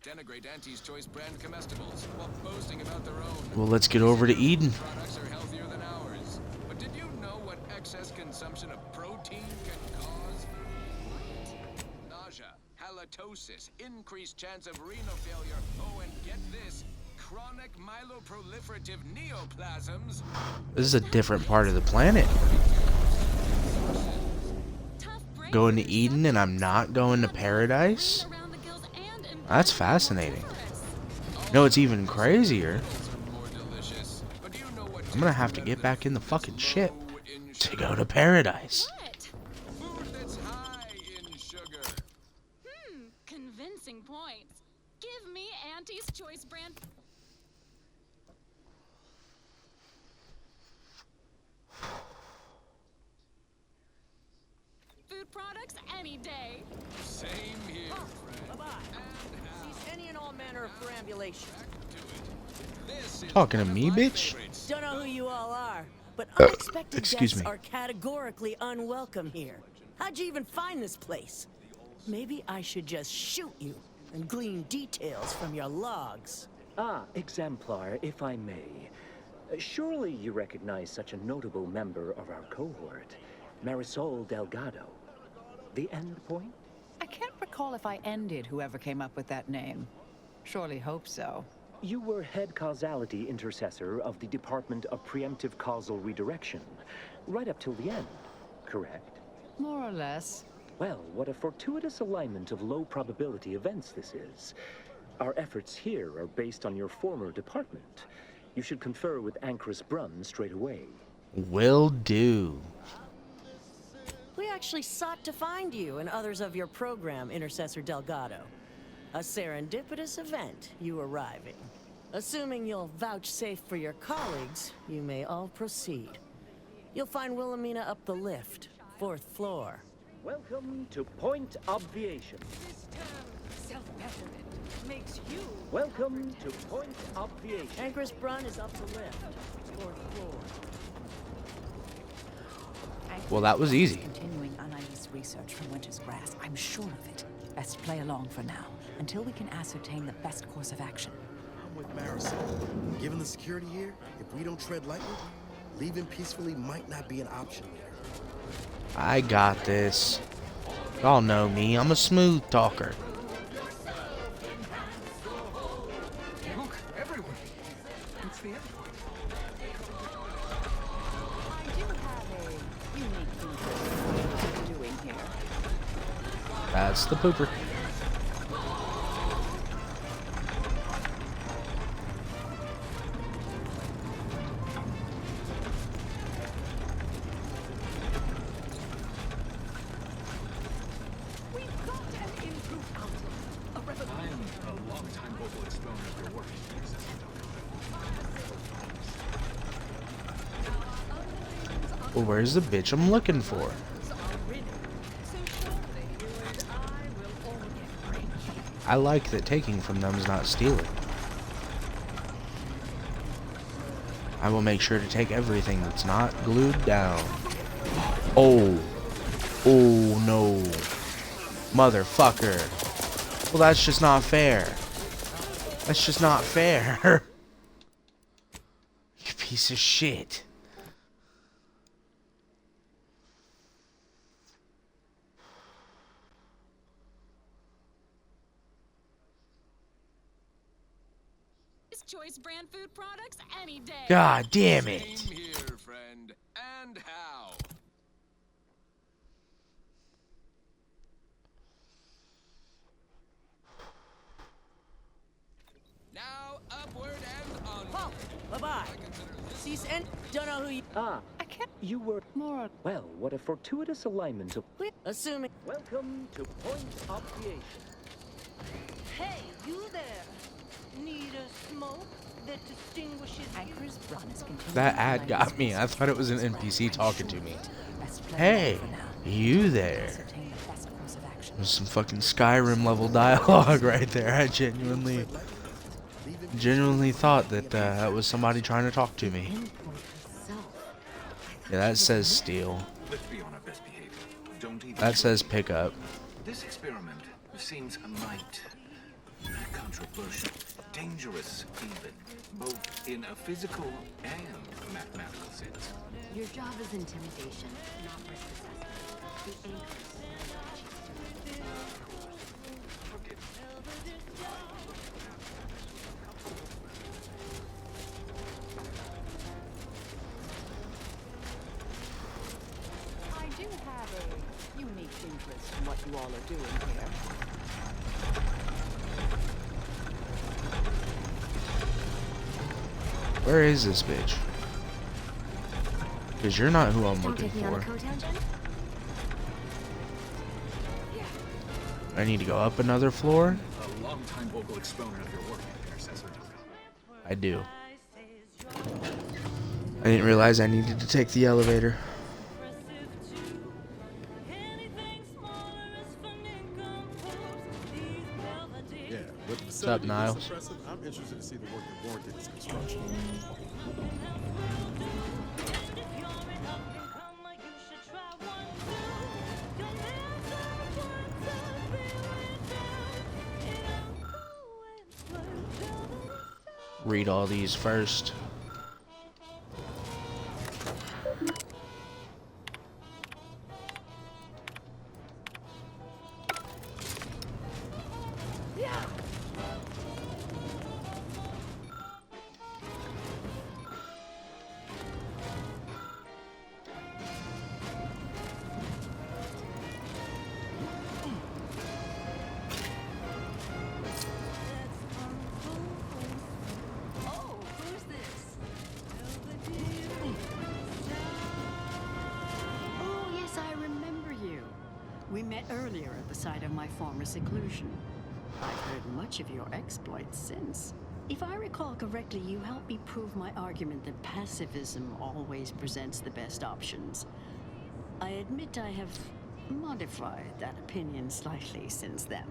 denigrate Auntie's Choice brand comestibles while boasting about their own. Well, let's get over to Eden. Products are healthier than ours. But did you know what excess consumption of protein can cause? Nausea, halitosis, increased chance of renal failure. Oh, and get this, chronic myeloproliferative neoplasms. This is a different part of the planet. Going to Eden and I'm not going to paradise? That's fascinating. No, it's even crazier. I'm gonna have to get back in the fucking ship to go to paradise. Convincing points. Give me Auntie's Choice brand. Food products any day. Same here, Bye-bye. Cease any and all manner of perambulation. Talking to me, bitch? Don't know who you all are, but unexpected excuse guests me. are categorically unwelcome here. How'd you even find this place? Maybe I should just shoot you and glean details from your logs. Ah, Exemplar, if I may. Surely you recognize such a notable member of our cohort, Marisol Delgado. The Endpoint? I can't recall if I ended whoever came up with that name. Surely hope so. You were head causality intercessor of the Department of Preemptive Causal Redirection, right up till the end, correct? More or less. Well, what a fortuitous alignment of low probability events this is. Our efforts here are based on your former department. You should confer with Ancrus Brunn straight away. Will do. We actually sought to find you and others of your program, Intercessor Delgado. A serendipitous event, you arriving. Assuming you'll vouchsafe for your colleagues, you may all proceed. You'll find Wilhelmina up the lift, 4th floor. Welcome to Point Obviation. Self-measurement makes you. Welcome to Point Obviation. Ancrus Brunn is up the lift, 4th floor. Well, that was easy. Continuing Anais research from Winter's Grass, I'm sure of it. Best play along for now, until we can ascertain the best course of action. I'm with Marisol. Given the security here, if we don't tread lightly, leaving peacefully might not be an option here. I got this. Y'all know me. I'm a smooth talker. Look, everyone. It's the end. I do have a unique thing doing here. That's the pooper. Well, where's the bitch I'm looking for? I like that taking from them is not stealing. I will make sure to take everything that's not glued down. Oh. Oh, no. Motherfucker. Well, that's just not fair. That's just not fair. You piece of shit. Choice brand food products any day. God damn it. Same here, friend. And how? Now upward and onward. Bye-bye. Cease and don't know who you... Ah, I can't... You were more... Well, what a fortuitous alignment of... Assuming... Welcome to Point Obviation. Hey, you there. Need a smoke that distinguishes Ancrus Brunn is continuing. That ad got me. I thought it was an NPC talking to me. Hey, you there. There's some fucking Skyrim level dialogue right there. I genuinely... Genuinely thought that that was somebody trying to talk to me. Yeah, that says steal. Let's be on our best behavior. Don't even That says pick up. This experiment seems a mite controversial, dangerous even, both in a physical and mathematical sense. Your job is intimidation, not risk assessment. The anchors. I do have a unique interest in what you all are doing here. Where is this bitch? Because you're not who I'm looking for. I need to go up another floor? A long-time vocal exponent of your work, Intercessor. I do. I didn't realize I needed to take the elevator. Yeah, with the What's up, facility Niles? this impressive, I'm interested to see the work that warranted its construction. Read all these first. Oh, yes, I remember you. We met earlier at the site of my former seclusion. I've heard much of your exploits since. If I recall correctly, you helped me prove my argument that pacifism always presents the best options. I admit I have modified that opinion slightly since then.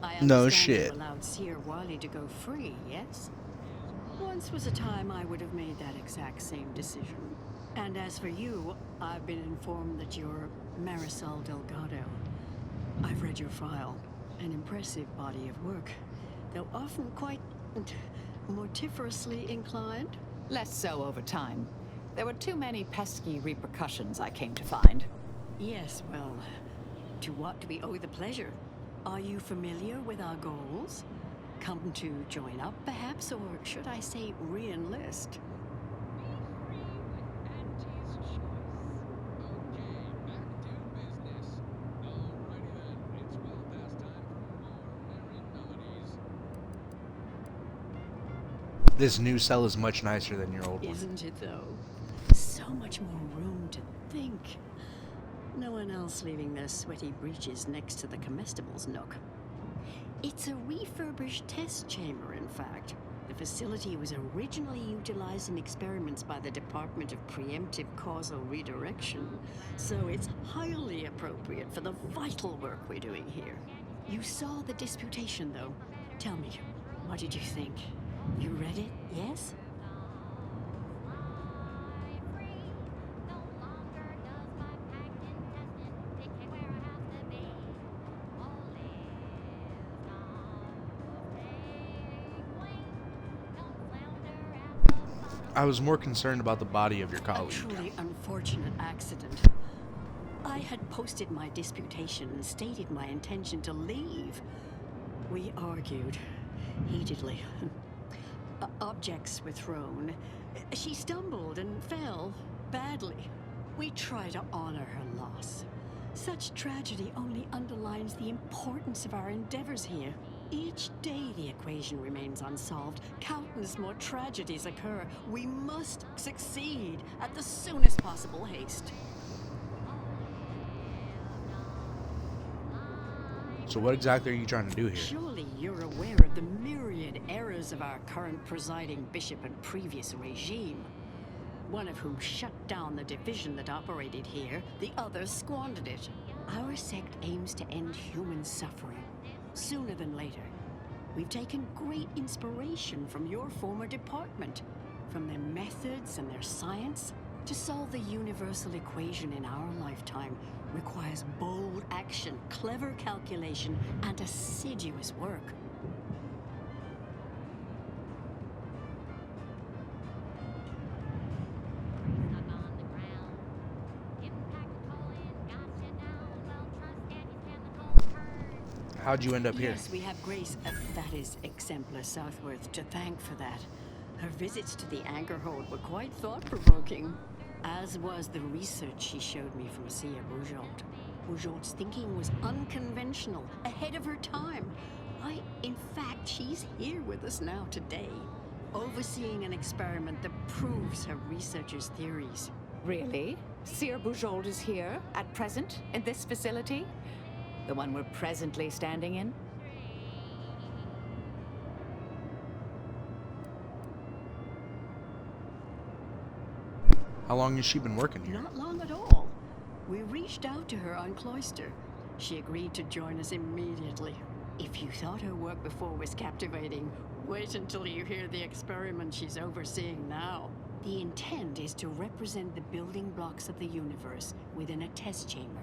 I No understand shit. you allowed Seer Wally to go free, yes? Once was a time I would have made that exact same decision. And as for you, I've been informed that you're Marisol Delgado. I've read your file. An impressive body of work, though often quite mortiferously inclined. Less so over time. There were too many pesky repercussions, I came to find. Yes, well, to what do we owe the pleasure? Are you familiar with our goals? Come to join up, perhaps, or should I say re-enlist? This new cell is much nicer than your old one. Isn't it, though? So much more room to think. No one else leaving their sweaty breeches next to the comestibles nook. It's a refurbished test chamber, in fact. The facility was originally utilized in experiments by the Department of Preemptive Causal Redirection, so it's highly appropriate for the vital work we're doing here. You saw the disputation, though. Tell me, what did you think? You read it, yes? I was more concerned about the body of your A colleague. truly unfortunate accident. I had posted my disputation and stated my intention to leave. We argued heatedly. Objects were thrown. She stumbled and fell badly. We try to honor her loss. Such tragedy only underlines the importance of our endeavors here. Each day the equation remains unsolved. Countless more tragedies occur. We must succeed at the soonest possible haste. So what exactly are you trying to do here? Surely you're aware of the myriad errors of our current presiding bishop and previous regime. One of whom shut down the division that operated here, the other squandered it. Our sect aims to end human suffering, sooner than later. We've taken great inspiration from your former department, from their methods and their science. To solve the universal equation in our lifetime requires bold action, clever calculation, and assiduous work. How'd you end up here? Yes, we have Grace, that is Exemplar Southworth, to thank for that. Her visits to the anchor hold were quite thought-provoking, as was the research she showed me from Sia Bourgeault. Bourgeault's thinking was unconventional, ahead of her time. In fact, she's here with us now today, overseeing an experiment that proves her researchers' theories. Really? Sia Bourgeault is here, at present, in this facility? The one we're presently standing in? How long has she been working here? Not long at all. We reached out to her on Cloister. She agreed to join us immediately. If you thought her work before was captivating, wait until you hear the experiment she's overseeing now. The intent is to represent the building blocks of the universe within a test chamber,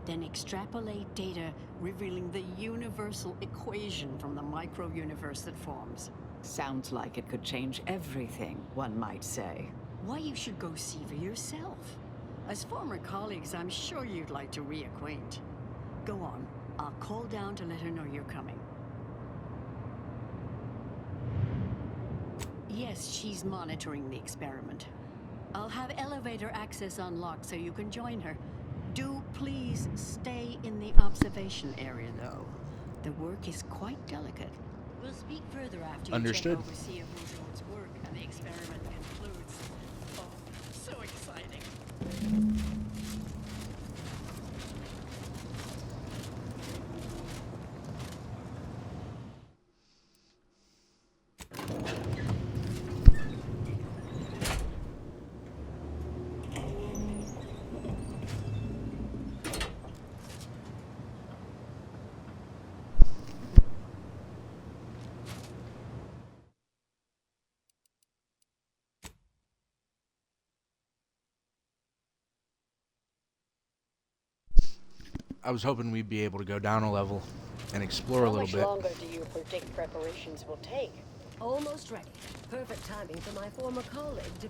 then extrapolate data revealing the universal equation from the micro-universe that forms. Sounds like it could change everything, one might say. Why, you should go see for yourself. As former colleagues, I'm sure you'd like to reacquaint. Go on. I'll call down to let her know you're coming. Yes, she's monitoring the experiment. I'll have elevator access unlocked so you can join her. Do please stay in the observation area, though. The work is quite delicate. We'll speak further after Understood. you check over Sia Bourgeault's work and the experiment concludes. Oh, so exciting. I was hoping we'd be able to go down a level and explore a little bit. How much longer do you predict preparations will take? Almost ready. Perfect timing for my former colleague to...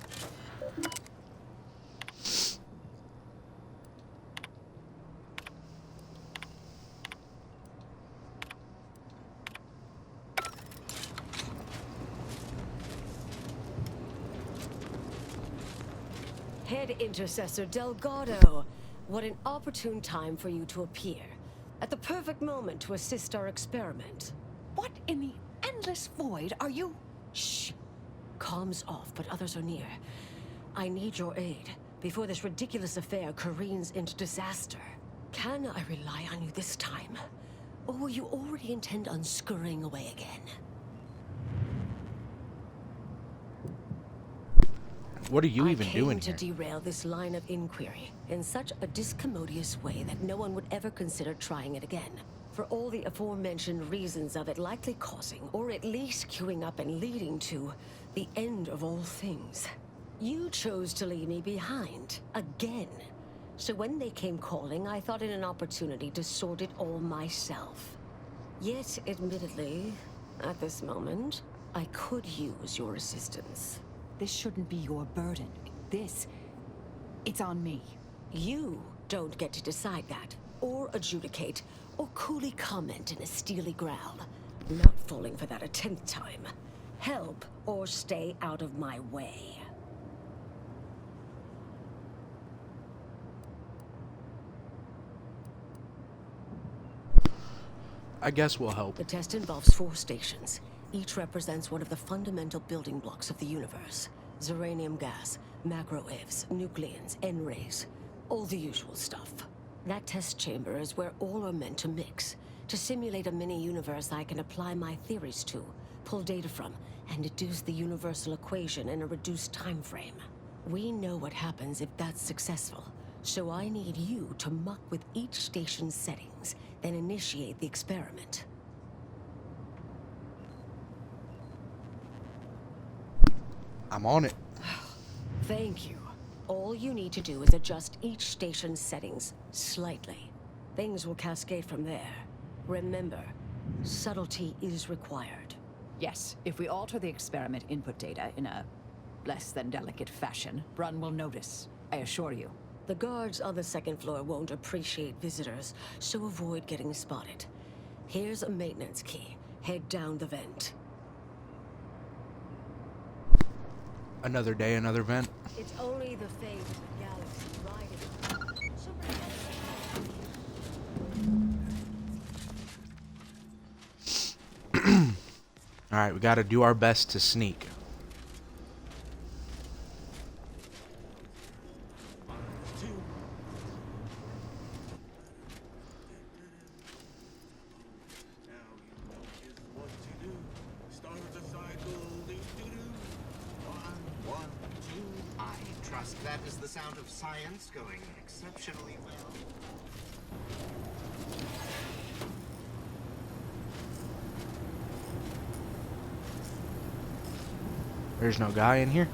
Head Intercessor Delgado. What an opportune time for you to appear. At the perfect moment to assist our experiment. What in the endless void are you? Shh. Comms off, but others are near. I need your aid before this ridiculous affair careens into disaster. Can I rely on you this time? Or will you already intend on scurrying away again? What are you even doing I came to here? derail this line of inquiry in such a discommodious way that no one would ever consider trying it again. For all the aforementioned reasons of it likely causing, or at least queuing up and leading to, the end of all things. You chose to leave me behind, again. So when they came calling, I thought it an opportunity to sort it all myself. Yet, admittedly, at this moment, I could use your assistance. This shouldn't be your burden. It's on me. You don't get to decide that, or adjudicate, or coolly comment in a steely growl. Not falling for that a 10th time. Help, or stay out of my way. I guess we'll help. The test involves 4 stations. Each represents one of the fundamental building blocks of the universe. Zeranium gas, macro-ivs, nucleons, N-rays. All the usual stuff. That test chamber is where all are meant to mix. To simulate a mini-universe I can apply my theories to, pull data from, and deduce the universal equation in a reduced time frame. We know what happens if that's successful. So I need you to muck with each station's settings, then initiate the experiment. I'm on it. Thank you. All you need to do is adjust each station's settings slightly. Things will cascade from there. Remember, subtlety is required. Yes, if we alter the experiment input data in a less than delicate fashion, Brunn will notice, I assure you. The guards on the second floor won't appreciate visitors, so avoid getting spotted. Here's a maintenance key. Head down the vent. Another day, another vent. It's only the fate of the galaxy riding. Alright, we gotta do our best to sneak. That is the sound of science going exceptionally well. There's no guy in here.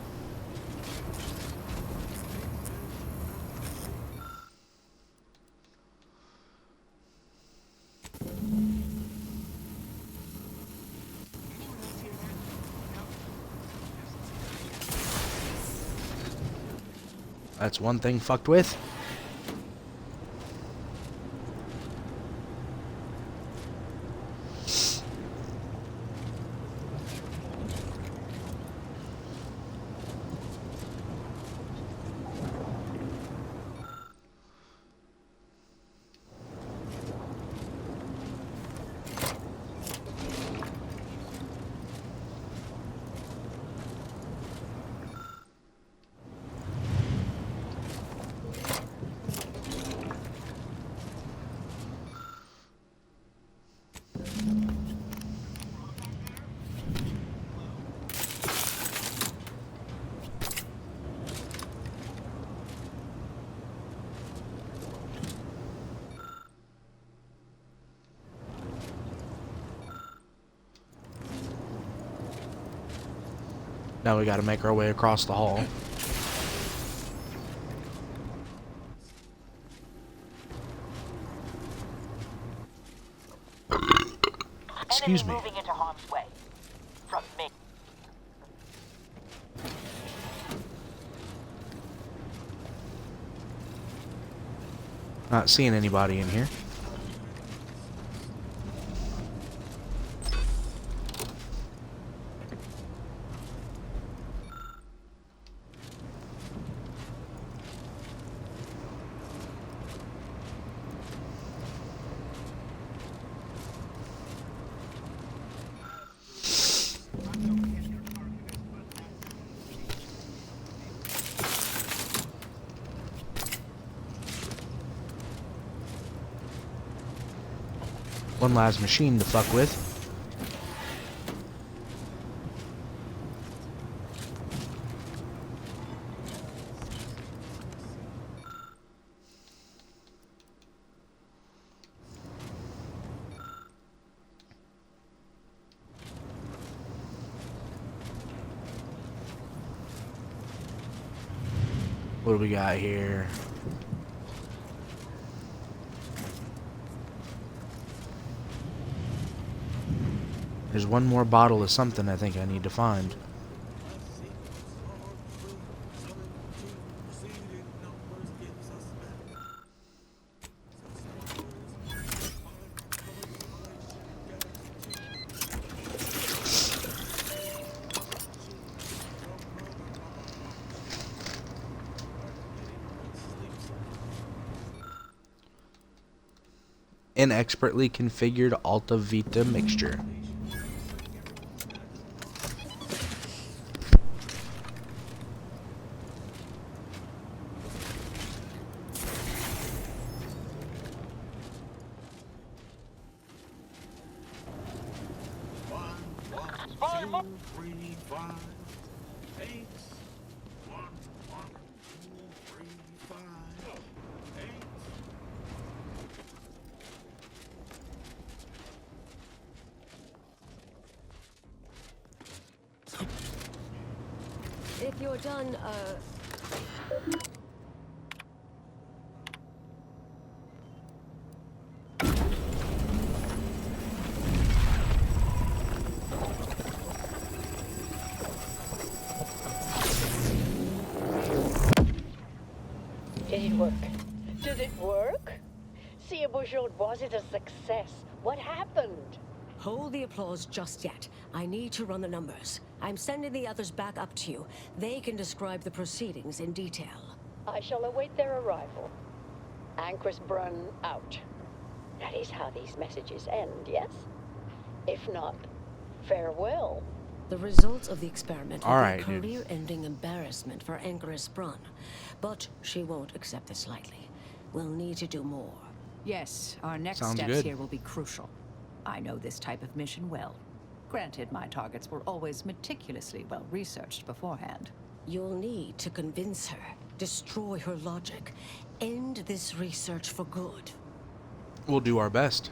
That's one thing fucked with. Now we gotta make our way across the hall. Excuse me. Moving into harm's way. From me. Not seeing anybody in here. One last machine to fuck with. What do we got here? There's one more bottle of something I think I need to find. Inexpertly configured Alta Vita mixture. If you're done, Did it work? Did it work? See, Bourgeois, was it a success? What happened? hold the applause just yet. I need to run the numbers. I'm sending the others back up to you. They can describe the proceedings in detail. I shall await their arrival. Anchoress Brunn out. That is how these messages end, yes? If not, farewell. The results of the experiment will All be right, a dude. career-ending embarrassment for Anchoress Brunn. But she won't accept this lightly. We'll need to do more. Yes, our next Sounds steps good. here will be crucial. I know this type of mission well. Granted, my targets were always meticulously well researched beforehand. You'll need to convince her, destroy her logic, end this research for good. We'll do our best.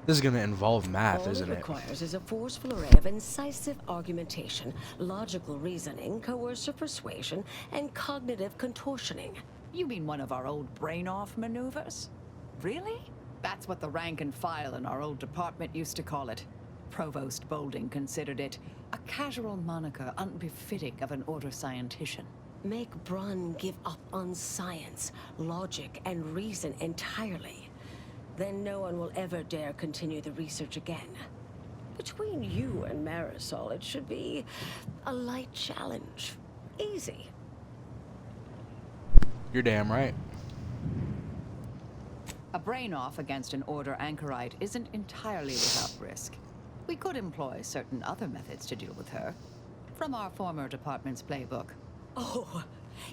This is going to involve math, All isn't it it? requires is a forceful array of incisive argumentation, logical reasoning, coercive persuasion, and cognitive contortioning. You mean one of our old brain-off maneuvers? Really? That's what the rank and file in our old department used to call it. Provost Bolding considered it a casual moniker unbefitting of an order scientician. Make Brunn give up on science, logic, and reason entirely. Then no one will ever dare continue the research again. Between you and Marisol, it should be a light challenge. Easy. You're damn right. A brain-off against an order anchorite isn't entirely without risk. We could employ certain other methods to deal with her. From our former department's playbook. Oh,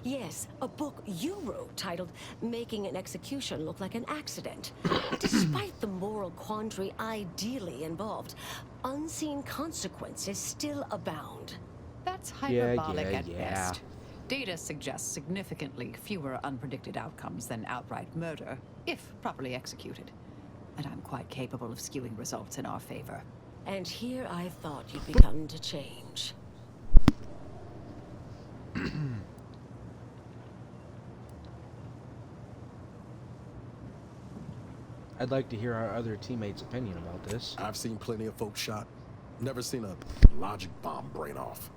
yes, a book you wrote titled Making an Execution Look Like an Accident. Despite the moral quandary ideally involved, unseen consequences still abound. That's Yeah, hyperbolic yeah, at yeah. best. Data suggests significantly fewer unpredicted outcomes than outright murder, if properly executed. And I'm quite capable of skewing results in our favor. And here I thought you'd begun to change. I'd like to hear our other teammates' opinion about this. I've seen plenty of folks shot. Never seen a logic bomb brain off.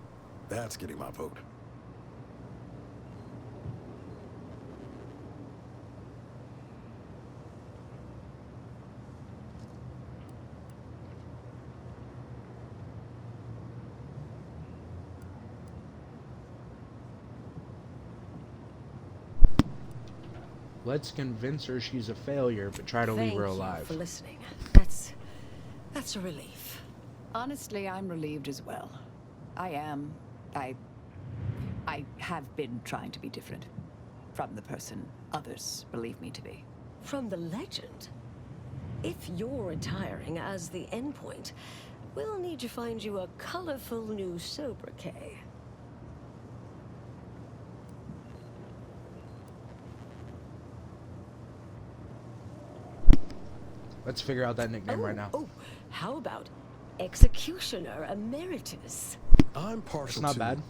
That's getting my vote. Let's convince her she's a failure, but try to leave her Thank you alive. for listening. That's a relief. Honestly, I'm relieved as well. I am. I have been trying to be different. From the person others believe me to be. From the legend? If you're retiring as the endpoint, we'll need to find you a colorful new sobriquet. Let's figure out that nickname right now. Oh, how about Executioner Emeritus? I'm partial That's not to bad.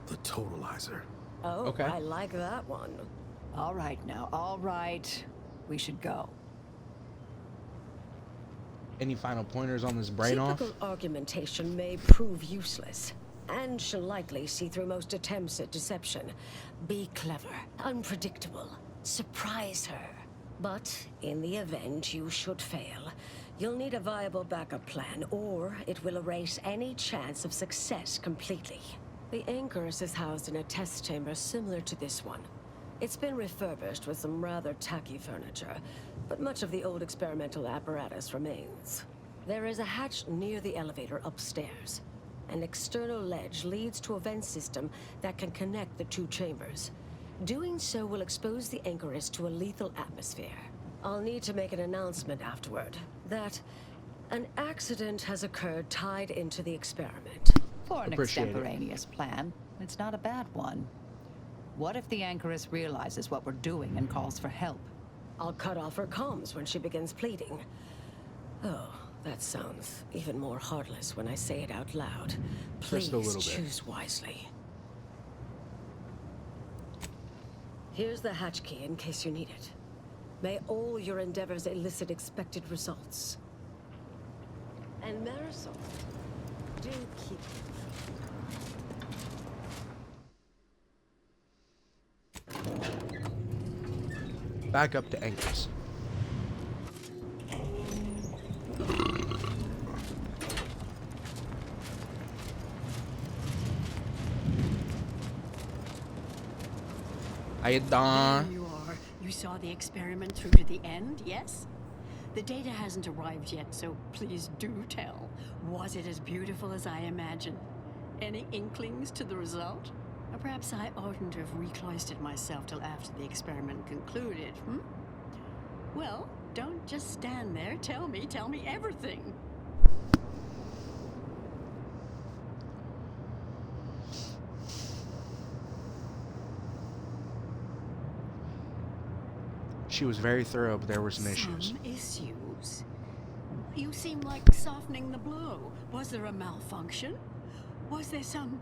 the Totalizer. Oh, Okay. I like that one. All right now, all right. We should go. Any final pointers on this brain off? Typical argumentation may prove useless, and she'll likely see through most attempts at deception. Be clever, unpredictable, surprise her. But in the event you should fail, you'll need a viable backup plan, or it will erase any chance of success completely. The Anchoress is housed in a test chamber similar to this one. It's been refurbished with some rather tacky furniture, but much of the old experimental apparatus remains. There is a hatch near the elevator upstairs. An external ledge leads to a vent system that can connect the two chambers. Doing so will expose the Anchoress to a lethal atmosphere. I'll need to make an announcement afterward that an accident has occurred tied into the experiment. For an Appreciate it. extemporaneous plan, it's not a bad one. What if the Anchoress realizes what we're doing and calls for help? I'll cut off her comms when she begins pleading. Oh, That sounds even more heartless when I say it out loud. Please Just a little bit. choose wisely. Here's the hatch key in case you need it. May all your endeavors elicit expected results. And Marisol, do keep Back up to Anchorus. How you doing? There you are. You saw the experiment through to the end, yes? The data hasn't arrived yet, so please do tell. Was it as beautiful as I imagined? Any inklings to the result? Or perhaps I oughtn't to have recloistered myself till after the experiment concluded, hmm? Well, don't just stand there. Tell me everything. She was very thorough, but there were some issues. Some issues? You seem like softening the blow. Was there a malfunction? Was there some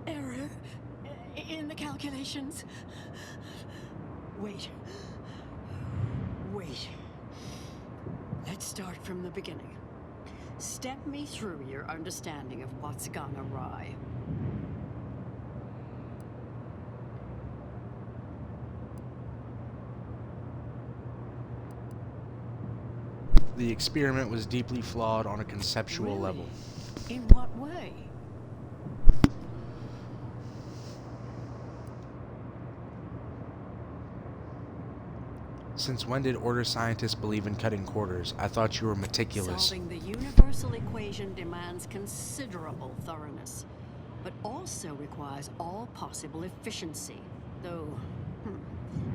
error in the calculations? Wait. Let's start from the beginning. Step me through your understanding of what's gone awry. The experiment was deeply flawed on a conceptual Really? level. In what way? Since when did Order scientists believe in cutting quarters? I thought you were meticulous. Solving the universal equation demands considerable thoroughness, but also requires all possible efficiency. Though,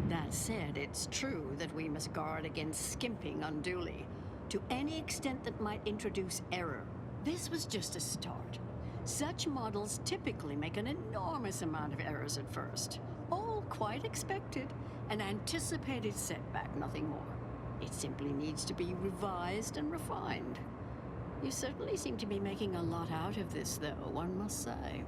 that said, it's true that we must guard against skimping unduly, to any extent that might introduce error. This was just a start. Such models typically make an enormous amount of errors at first. All quite expected. An anticipated setback, nothing more. It simply needs to be revised and refined. You certainly seem to be making a lot out of this, though, one must say.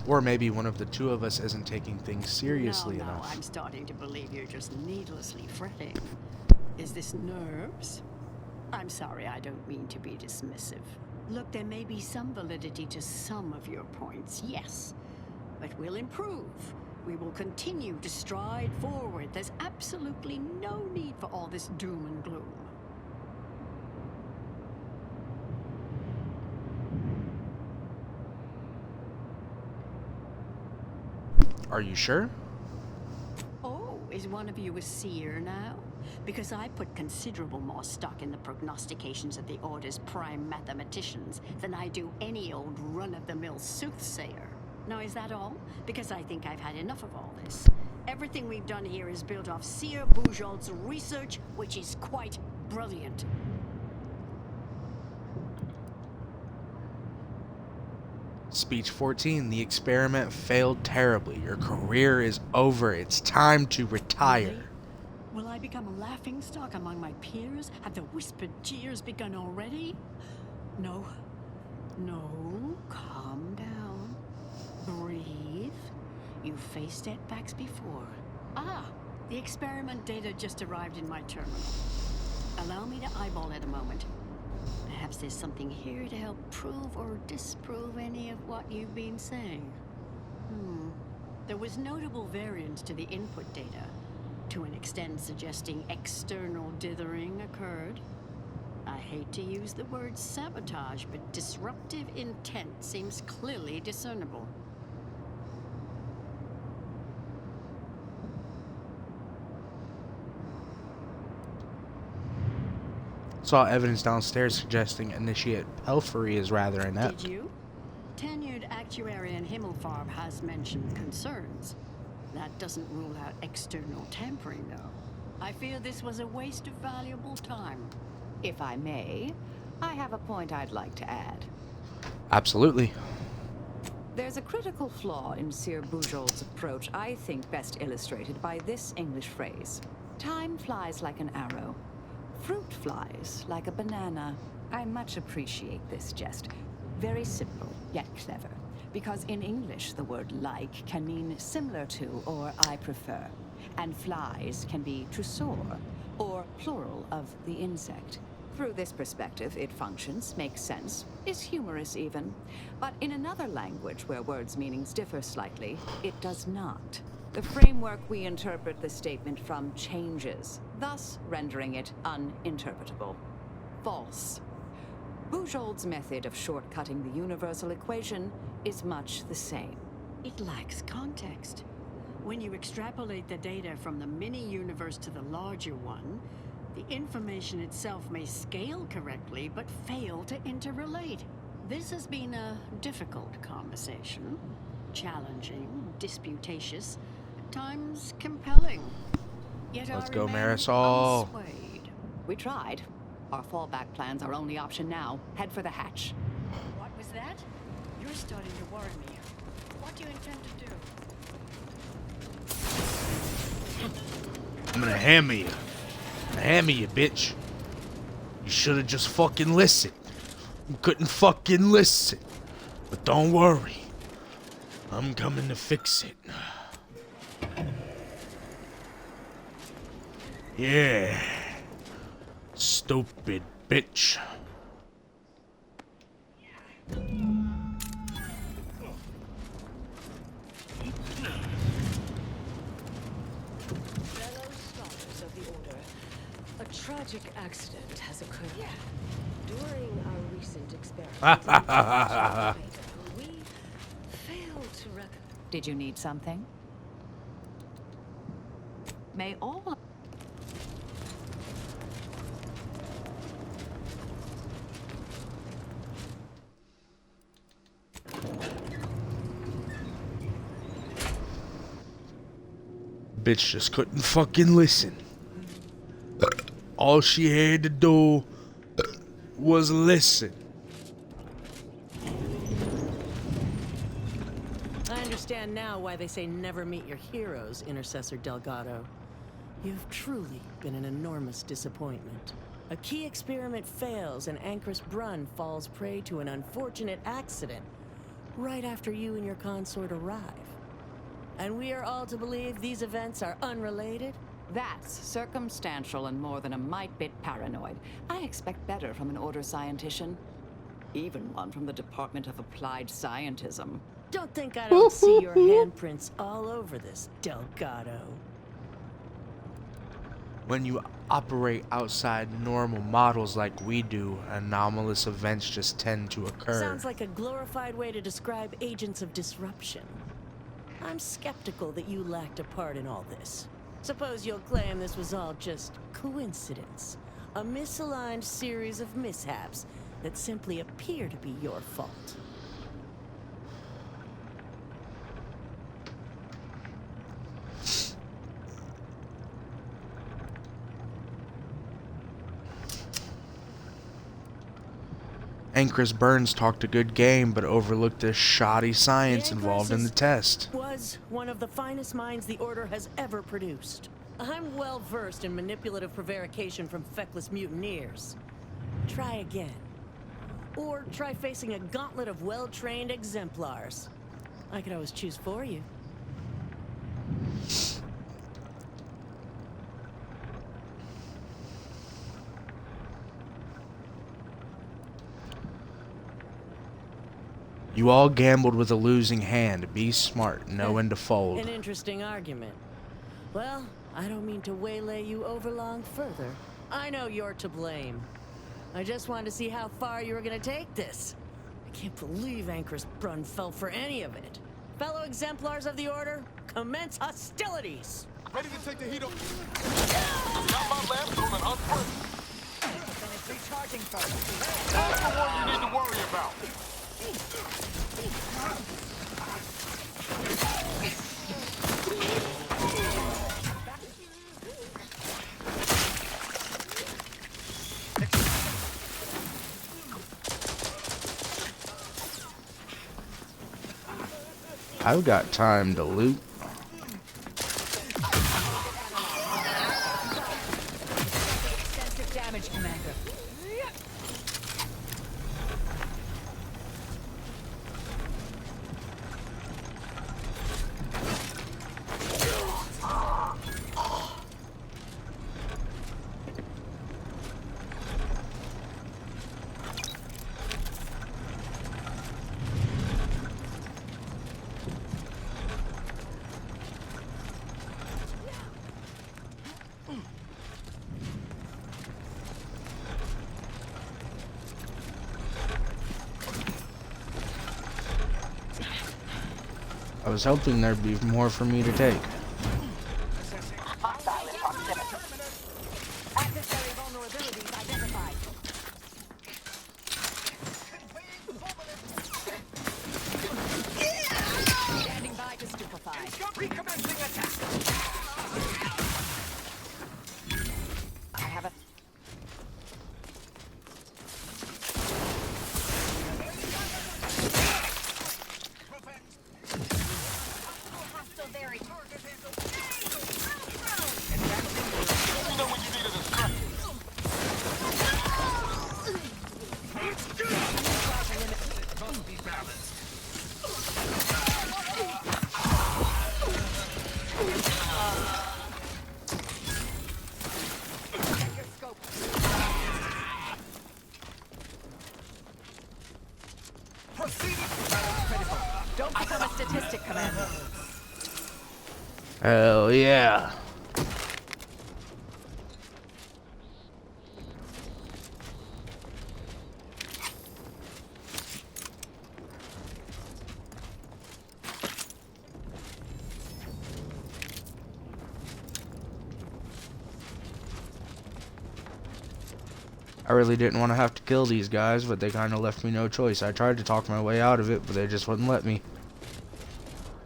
Or maybe one of the two of us isn't taking things seriously No, enough. I'm starting to believe you're just needlessly fretting. Is this nerves? I'm sorry, I don't mean to be dismissive. Look, there may be some validity to some of your points, yes. But we'll improve. We will continue to stride forward. There's absolutely no need for all this doom and gloom. Are you sure? Oh, is one of you a seer now? Because I put considerable more stock in the prognostications of the Order's prime mathematicians than I do any old run-of-the-mill soothsayer. Now, is that all? Because I think I've had enough of all this. Everything we've done here is built off Seer Bujold's research, which is quite brilliant. Speech 14. The experiment failed terribly. Your career is over. It's time to retire. Will I become a laughingstock among my peers? Have the whispered jeers begun already? No. No. Calm down. Breathe. You've faced setbacks before. Ah, the experiment data just arrived in my terminal. Allow me to eyeball it a moment. Perhaps there's something here to help prove or disprove any of what you've been saying. There was notable variance to the input data, to an extent suggesting external dithering occurred. I hate to use the word sabotage, but disruptive intent seems clearly discernible. Saw evidence downstairs suggesting Initiate Pelphrey is rather inept. Did you? Tenured actuarian Himmelfarb has mentioned concerns. That doesn't rule out external tampering, though. I fear this was a waste of valuable time. If I may, I have a point I'd like to add. Absolutely. There's a critical flaw in Sir Bujold's approach I think best illustrated by this English phrase. Time flies like an arrow. Fruit flies like a banana. I much appreciate this jest. Very simple, yet clever. Because in English, the word like can mean similar to or I prefer. And flies can be to soar, or plural of the insect. Through this perspective, it functions, makes sense, is humorous even. But in another language where words' meanings differ slightly, it does not. The framework we interpret the statement from changes, thus rendering it uninterpretable. False. Bujold's method of shortcutting the universal equation is much the same. It lacks context. When you extrapolate the data from the mini-universe to the larger one, the information itself may scale correctly, but fail to interrelate. This has been a difficult conversation. Challenging, disputatious, at times compelling. Yet Let's I go, remain Marisol. unswayed. We tried. Our fallback plan's our only option now. Head for the hatch. What was that? You're starting to worry me. What do you intend to do? I'm gonna hammer you. I'm gonna hammer you, bitch. You should have just fucking listened. You couldn't fucking listen. But don't worry. I'm coming to fix it. Yeah. Stupid bitch. Fellow scholars of the Order, a tragic accident has occurred. During our recent experiment, we failed to recognize. Did you need something? May all... Bitch just couldn't fucking listen. All she had to do was listen. I understand now why they say never meet your heroes, Intercessor Delgado. You've truly been an enormous disappointment. A key experiment fails and Ancrus Brunn falls prey to an unfortunate accident right after you and your consort arrive. And we are all to believe these events are unrelated? That's circumstantial and more than a mite bit paranoid. I expect better from an Order scientician. Even one from the Department of Applied Scientism. Don't think I don't see your handprints all over this, Delgado. When you operate outside normal models like we do, anomalous events just tend to occur. Sounds like a glorified way to describe agents of disruption. I'm skeptical that you lacked a part in all this. Suppose you'll claim this was all just coincidence. A misaligned series of mishaps that simply appear to be your fault. Ancrus Burns talked a good game, but overlooked the shoddy science involved in the test. Was one of the finest minds the Order has ever produced. I'm well versed in manipulative prevarication from feckless mutineers. Try again. Or try facing a gauntlet of well-trained exemplars. I could always choose for you. You all gambled with a losing hand. Be smart. Know when to fold. An interesting argument. Well, I don't mean to waylay you overlong further. I know you're to blame. I just wanted to see how far you were gonna take this. I can't believe Ancrus Brunn fell for any of it. Fellow exemplars of the Order, commence hostilities! Ready to take the heat up. Got my lamp on and unfriendly. Finish recharging first. That's the one you need to worry about. I've got time to loot. Extensive damage, Commander. I was hoping there'd be more for me to take. Hostile in proximity. Adversary vulnerabilities identified. Standing by to stupefy. Recommencing attack. I have a... Don't become a statistic, Commander. Hell yeah. I really didn't want to have to kill these guys, but they kind of left me no choice. I tried to talk my way out of it, but they just wouldn't let me.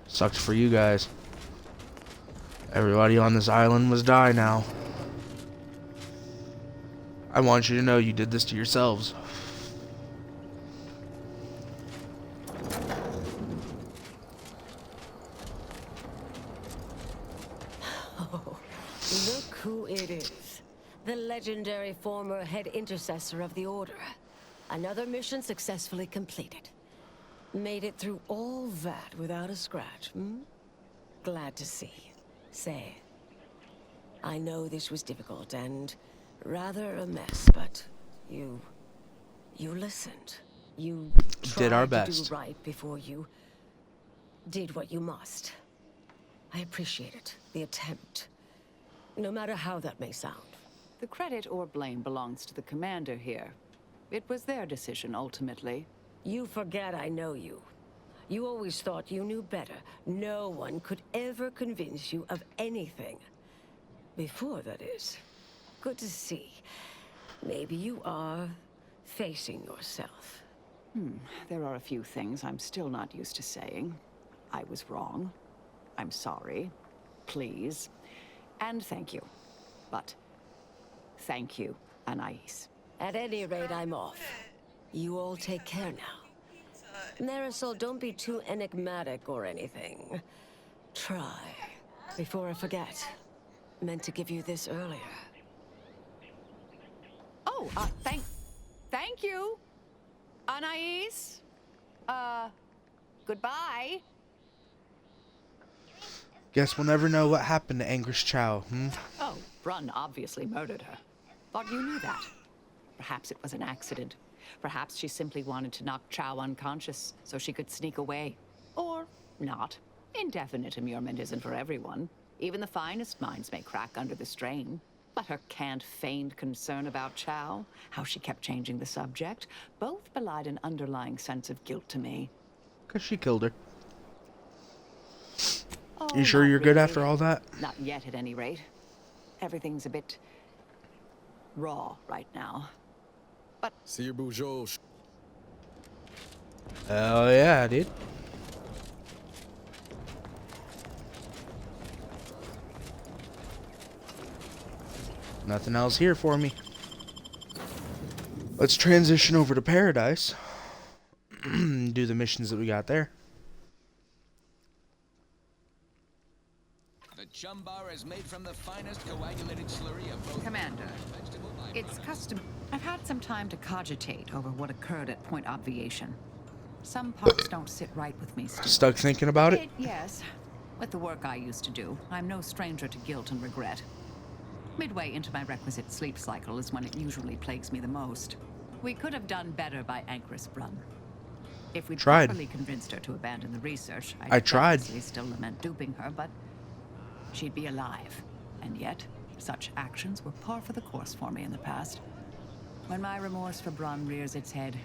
Sucks for you guys. Everybody on this island must die now. I want you to know you did this to yourselves. Oh, look who it is. The legendary former head intercessor of the Order. Another mission successfully completed. Made it through all that without a scratch, hmm? Glad to see. Say, I know this was difficult and rather a mess, but you listened. You did our tried to best. do right before you did what you must. I appreciate it, the attempt. No matter how that may sound. The credit or blame belongs to the commander here. It was their decision, ultimately. You forget I know you. You always thought you knew better. No one could ever convince you of anything. Before, that is. Good to see. Maybe you are facing yourself. There are a few things I'm still not used to saying. I was wrong. I'm sorry. Please. And thank you. But thank you, Anais. At any rate, I'm off. You all take care now. Marisol, don't be too enigmatic or anything. Try. Before I forget. Meant to give you this earlier. Oh, thank you, Anais. Goodbye. Guess we'll never know what happened to Anguish Chow, hmm? Oh, Brun obviously murdered her. Thought you knew that. Perhaps it was an accident. Perhaps she simply wanted to knock Chow unconscious so she could sneak away. Or not. Indefinite immurement isn't for everyone. Even the finest minds may crack under the strain. But her canned feigned concern about Chow, how she kept changing the subject, both belied an underlying sense of guilt to me. 'Cause she killed her. Oh, You sure not you're good really. after all that? Not yet, at any rate. Everything's a bit raw right now. See your Bujosh. Hell yeah, dude. Nothing else here for me. Let's transition over to Paradise. Do the missions that we got there. The chum bar is made from the finest coagulated slurry of both Commander, vegetable it's custom. I've had some time to cogitate over what occurred at Point Obviation. Some parts don't sit right with me still. Stuck thinking about it? Yes. With the work I used to do, I'm no stranger to guilt and regret. Midway into my requisite sleep cycle is when it usually plagues me the most. We could have done better by Anchris Brunn. If we'd Tried. properly convinced her to abandon the research, I tried. obviously still lament duping her, but she'd be alive. And yet, such actions were par for the course for me in the past. When my remorse for Brunn rears its head,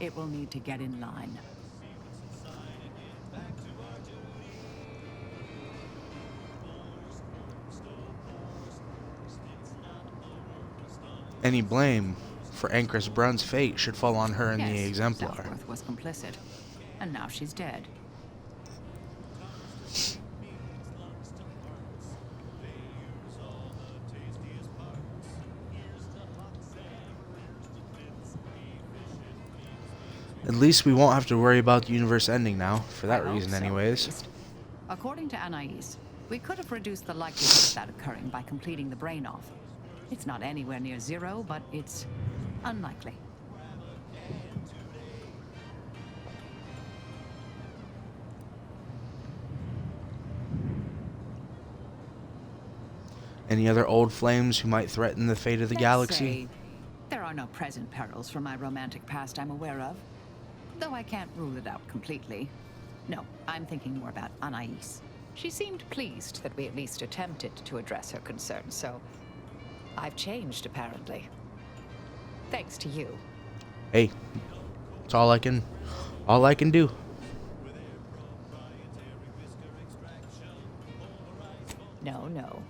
it will need to get in line. Any blame for Anchris Brunn's fate should fall on her and the Yes, Exemplar. Southworth was complicit, and now she's dead. At least we won't have to worry about the universe ending now, for that I hope reason so, at anyways. least. According to Anais, we could have reduced the likelihood of that occurring by completing the brain off. It's not anywhere near zero, but it's unlikely. Any other old flames who might threaten the fate of the Let's galaxy? say there are no present perils from my romantic past I'm aware of, though I can't rule it out completely. No, I'm thinking more about Anais. She seemed pleased that we at least attempted to address her concerns, so I've changed, apparently. Thanks to you. Hey, it's all I can do. No.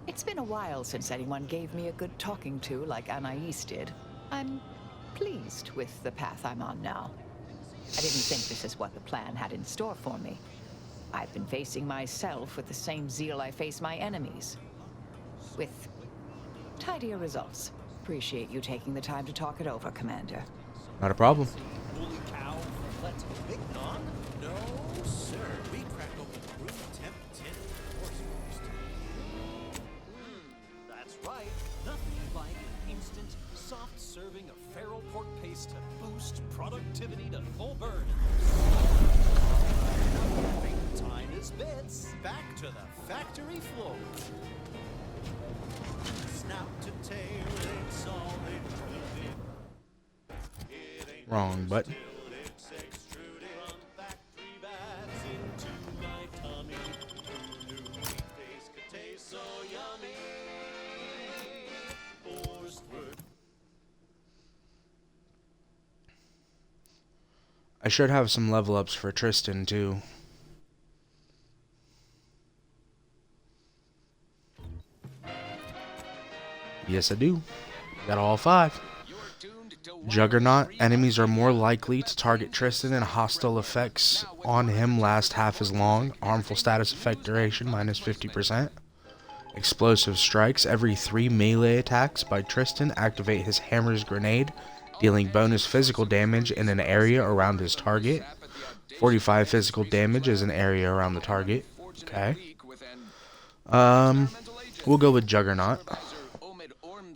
It's been a while since anyone gave me a good talking to like Anais did. I'm pleased with the path I'm on now. I didn't think this is what the plan had in store for me. I've been facing myself with the same zeal I face my enemies. With tidier results. Appreciate you taking the time to talk it over, Commander. Not a problem. Holy cow, let's big on? No, sir. We crack open room temp tin force roast. That's right. Nothing like an instant, soft serving of feral pork paste to boost productivity to full burn. Time is bits. Back to the factory floor. Snout to tail, it's all they Wrong button. I should have some level ups for Tristan too. Yes, I do. Got all 5. Juggernaut. Enemies are more likely to target Tristan, and hostile effects on him last half as long. Harmful status effect duration minus 50%. Explosive strikes. Every 3 melee attacks by Tristan activate his hammer's grenade, dealing bonus physical damage in an area around his target. 45 physical damage is an area around the target. Okay. We'll go with Juggernaut.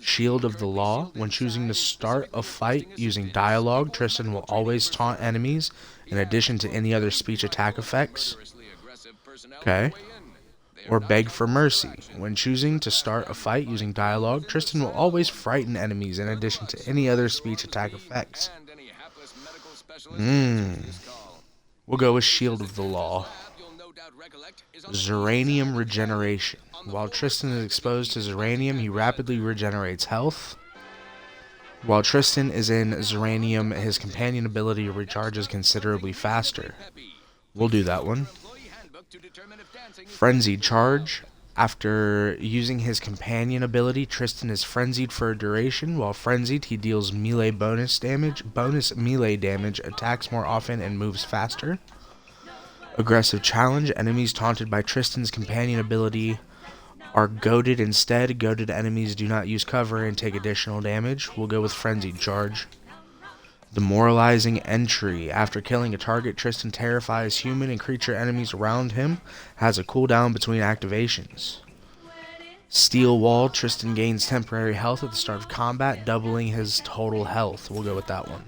Shield of the Law. When choosing to start a fight using dialogue, Tristan will always taunt enemies in addition to any other speech attack effects. Okay. Or Beg for Mercy. When choosing to start a fight using dialogue, Tristan will always frighten enemies in addition to any other speech attack effects. We'll go with Shield of the Law. Zeranium Regeneration. While Tristan is exposed to Zeranium, he rapidly regenerates health. While Tristan is in Zeranium, his companion ability recharges considerably faster. We'll do that one. Frenzied Charge. After using his companion ability, Tristan is frenzied for a duration. While frenzied, he deals melee bonus melee damage, attacks more often, and moves faster. Aggressive Challenge. Enemies taunted by Tristan's companion ability are goaded instead. Goaded enemies do not use cover and take additional damage. We'll go with Frenzied Charge. Demoralizing entry. After killing a target, Tristan terrifies human and creature enemies around him. Has a cooldown between activations. Steel Wall. Tristan gains temporary health at the start of combat, doubling his total health. We'll go with that one.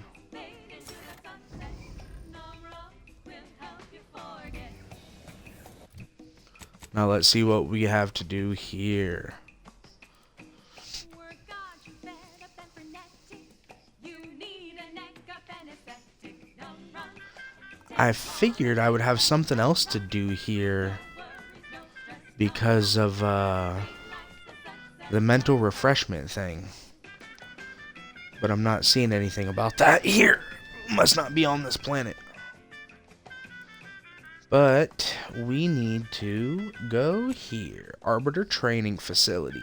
Now let's see what we have to do here. I figured I would have something else to do here because of the mental refreshment thing. But I'm not seeing anything about that here. Must not be on this planet. But we need to go here. Arbiter Training Facility.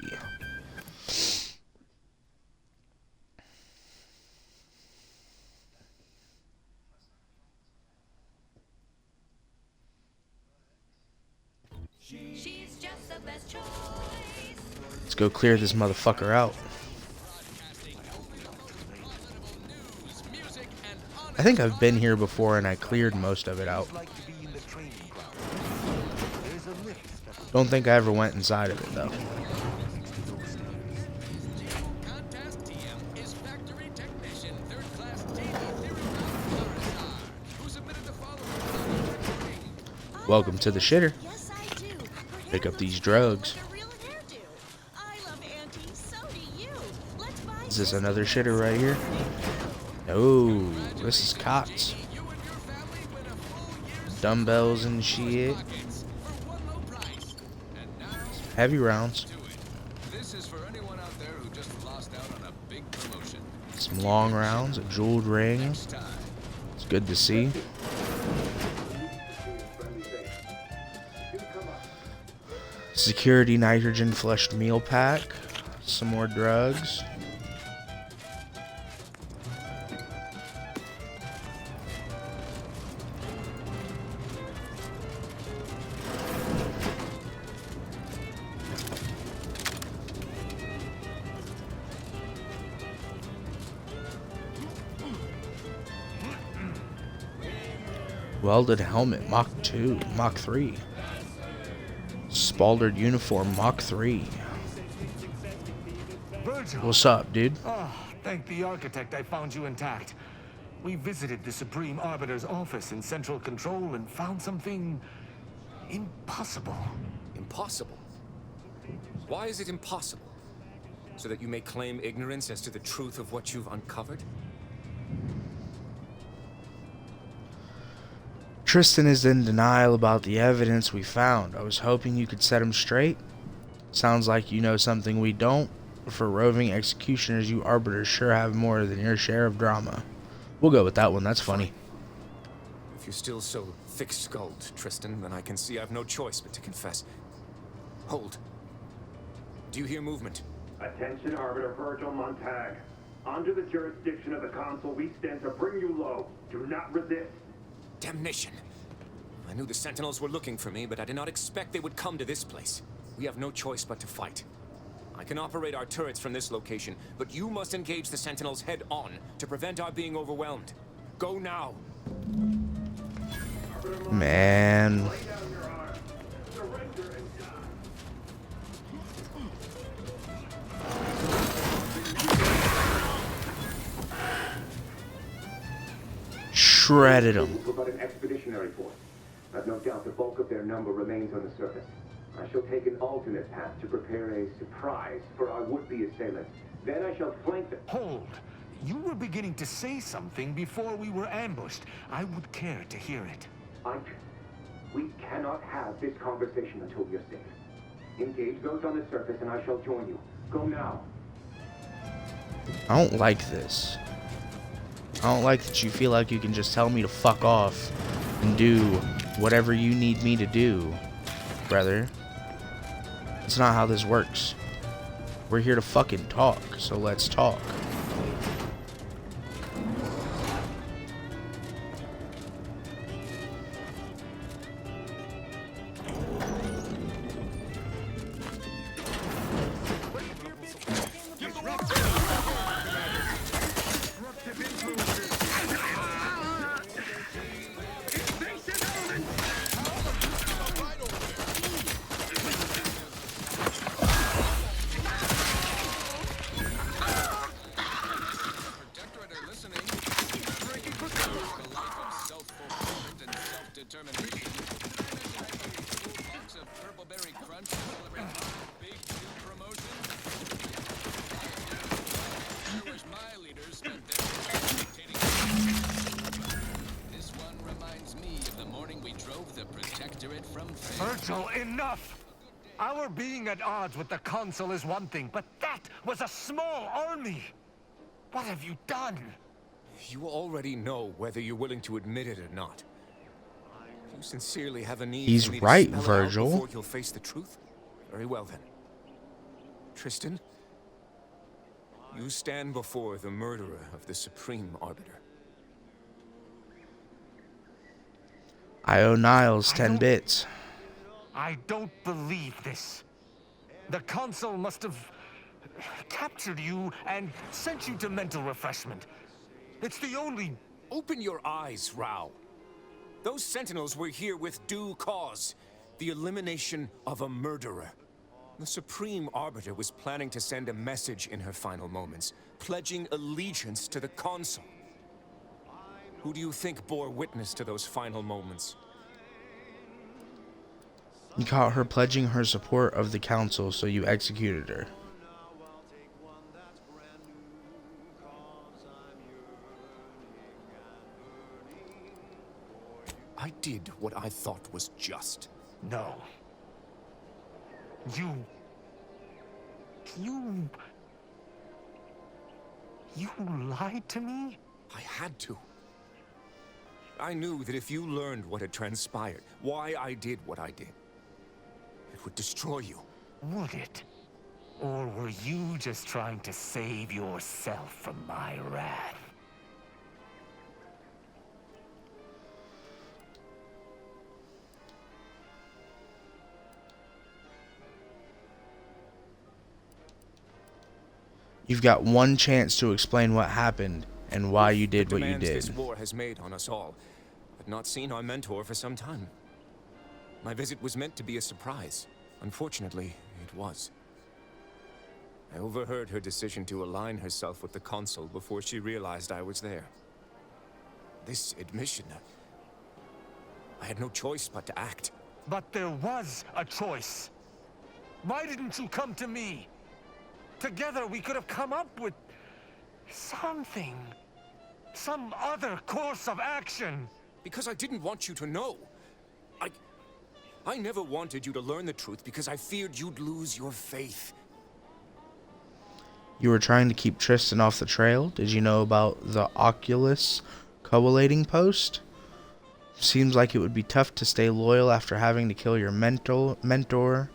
Let's go clear this motherfucker out. I think I've been here before and I cleared most of it out. Don't think I ever went inside of it though. Welcome to the shitter. Pick up these drugs. Is this another shitter right here? No, this is COTS. Dumbbells and shit. Heavy rounds. Some long rounds, a jeweled ring. It's good to see. Security nitrogen flushed meal pack. Some more drugs. Welded helmet, Mach 2, Mach 3. Spaldered uniform, Mach 3. Virgil. What's up, dude? Oh, thank the architect I found you intact. We visited the Supreme Arbiter's office in Central Control and found something impossible. Impossible? Why is it impossible? So that you may claim ignorance as to the truth of what you've uncovered? Tristan is in denial about the evidence we found. I was hoping you could set him straight. Sounds like you know something we don't. For roving executioners, you arbiters sure have more than your share of drama. We'll go with that one, that's funny. If you're still so thick-skulled, Tristan, then I can see I've no choice but to confess. Hold. Do you hear movement? Attention, Arbiter Virgil Montag. Under the jurisdiction of the Council, we stand to bring you low. Do not resist. Damnation. I knew the Sentinels were looking for me, but I did not expect they would come to this place. We have no choice but to fight. I can operate our turrets from this location, but you must engage the Sentinels head-on to prevent our being overwhelmed. Go now. Man. Shredded them. But an expeditionary force. I've no doubt the bulk of their number remains on the surface. I shall take an alternate path to prepare a surprise for our would-be assailants. Then I shall flank them. Hold. You were beginning to say something before we were ambushed. I would care to hear it. We cannot have this conversation until we are safe. Engage those on the surface and I shall join you. Go now. I don't like this. I don't like that you feel like you can just tell me to fuck off and do whatever you need me to do, brother. That's not how this works. We're here to fucking talk, so let's talk. Virgil, enough! Our being at odds with the Council is one thing, but that was a small army! What have you done? You already know whether you're willing to admit it or not. If you sincerely have a need He's for me right, to spell it out Virgil. before you'll face the truth, very well then. Tristan, you stand before the murderer of the Supreme Arbiter. I owe Niles 10 bits. I don't believe this. The Council must have captured you and sent you to mental refreshment. It's the only... Open your eyes, Rao. Those Sentinels were here with due cause. The elimination of a murderer. The Supreme Arbiter was planning to send a message in her final moments, pledging allegiance to the Council. Who do you think bore witness to those final moments? You caught her pledging her support of the Council, so you executed her. I did what I thought was just. No. You lied to me? I had to. I knew that if you learned what had transpired, why I did what I did, it would destroy you. Would it? Or were you just trying to save yourself from my wrath? You've got one chance to explain what happened and why you did what you Demands did. this war has made on us all. I've not seen our mentor for some time. My visit was meant to be a surprise. Unfortunately, it was. I overheard her decision to align herself with the Council before she realized I was there. This admission, I had no choice but to act. But there was a choice. Why didn't you come to me? Together we could have come up with something. Some other course of action. Because I didn't want you to know. I never wanted you to learn the truth because I feared you'd lose your faith. You were trying to keep Tristan off the trail? Did you know about the Oculus collating post? Seems like it would be tough to stay loyal after having to kill your mentor.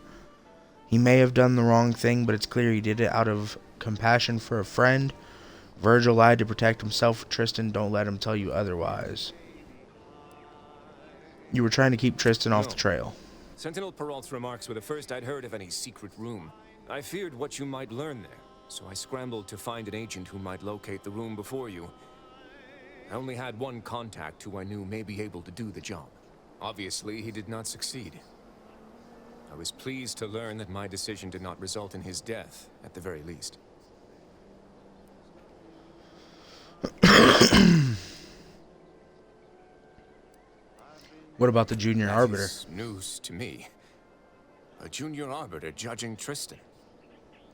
He may have done the wrong thing, but it's clear he did it out of compassion for a friend. Virgil lied to protect himself. Tristan, don't let him tell you otherwise. You were trying to keep Tristan off the trail. Sentinel Peralt's remarks were the first I'd heard of any secret room. I feared what you might learn there, so I scrambled to find an agent who might locate the room before you. I only had one contact who I knew may be able to do the job. Obviously, he did not succeed. I was pleased to learn that my decision did not result in his death, at the very least. What about the Junior Arbiter? Is news to me. A Junior Arbiter judging Tristan.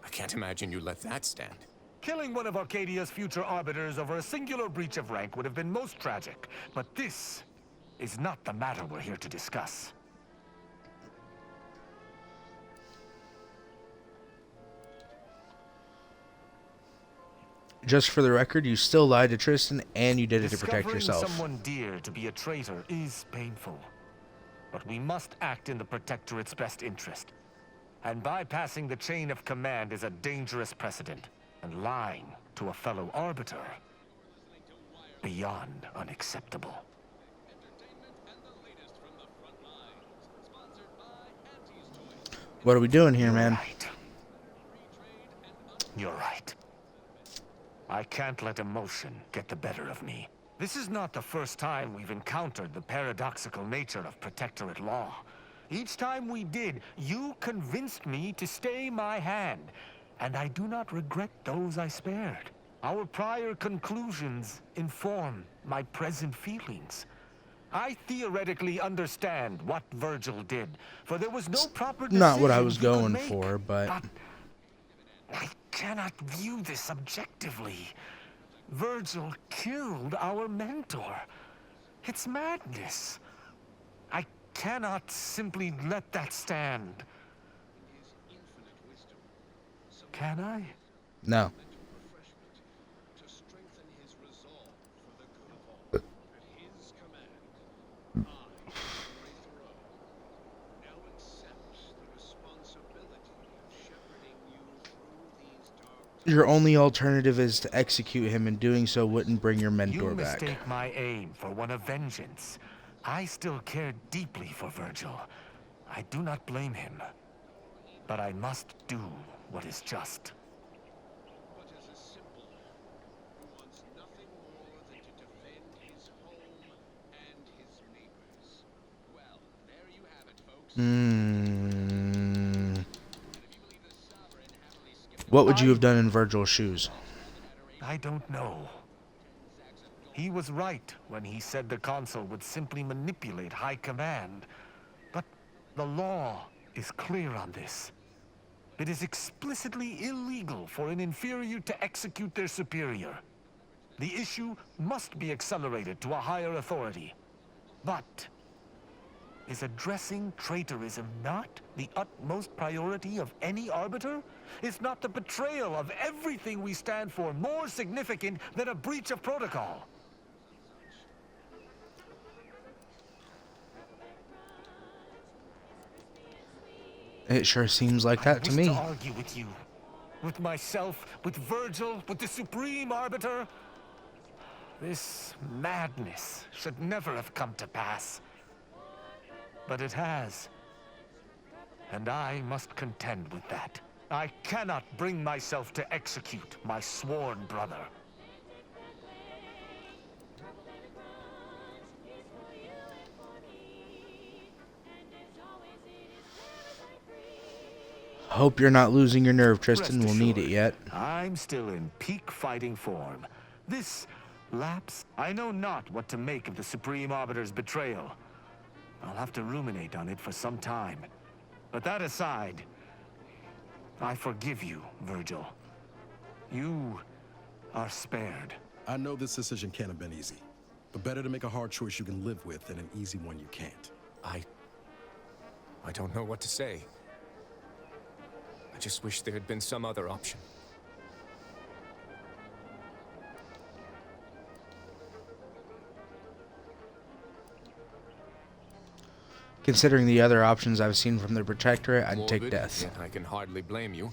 I can't imagine you let that stand. Killing one of Arcadia's future arbiters over a singular breach of rank would have been most tragic. But this is not the matter we're here to discuss. Just for the record, you still lied to Tristan, and you did it to protect Discovering yourself. someone dear to be a traitor is painful. But we must act in the Protectorate's best interest. And bypassing the chain of command is a dangerous precedent. And lying to a fellow arbiter, beyond unacceptable. What are we doing here, man? You're right. I can't let emotion get the better of me. This is not the first time we've encountered the paradoxical nature of Protectorate law. Each time we did, you convinced me to stay my hand, and I do not regret those I spared. Our prior conclusions inform my present feelings. I theoretically understand what Virgil did, for there was no proper decision Not what I was he could going make. for, but I cannot view this objectively. Virgil killed our mentor. It's madness. I cannot simply let that stand. Can I? No. Your only alternative is to execute him, and doing so wouldn't bring your mentor back. You mistake my aim for one of vengeance. I still care deeply for Virgil. I do not blame him. But I must do what is just. What would you have done in Virgil's shoes? I don't know. He was right when he said the Consul would simply manipulate High Command. But the law is clear on this. It is explicitly illegal for an inferior to execute their superior. The issue must be accelerated to a higher authority. But is addressing traitorism not the utmost priority of any arbiter? Is not the betrayal of everything we stand for more significant than a breach of protocol? It sure seems like that to me. I wish to argue with you, with myself, with Virgil, with the Supreme Arbiter. This madness should never have come to pass. But it has. And I must contend with that. I cannot bring myself to execute my sworn brother. Hope you're not losing your nerve, Tristan. We'll need it yet. I'm still in peak fighting form. This lapse, I know not what to make of the Supreme Arbiter's betrayal. I'll have to ruminate on it for some time. But that aside, I forgive you, Virgil. You are spared. I know this decision can't have been easy, but better to make a hard choice you can live with than an easy one you can't. I don't know what to say. I just wish there had been some other option. Considering the other options I've seen from the Protectorate, I'd take Morbid, death. yet I can hardly blame you.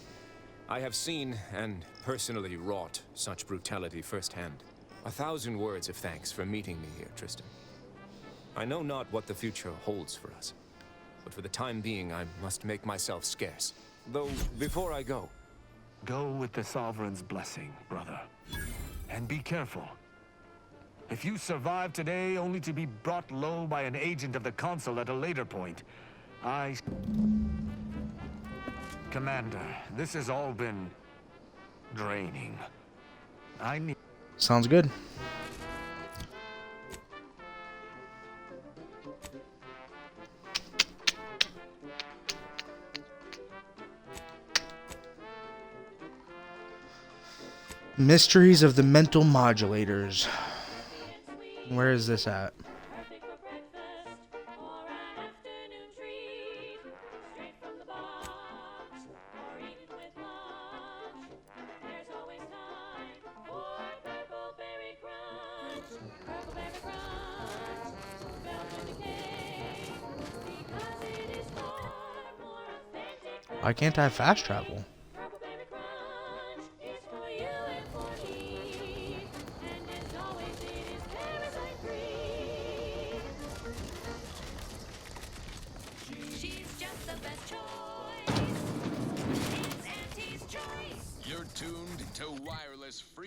I have seen and personally wrought such brutality firsthand. 1,000 words of thanks for meeting me here, Tristan. I know not what the future holds for us, but for the time being, I must make myself scarce. Though, before I go... Go with the Sovereign's blessing, brother. And be careful. If you survive today only to be brought low by an agent of the Consul at a later point, Commander, this has all been draining. I need... Sounds good. Mysteries of the Mental Modulators. Where is this at? Why can't I fast travel?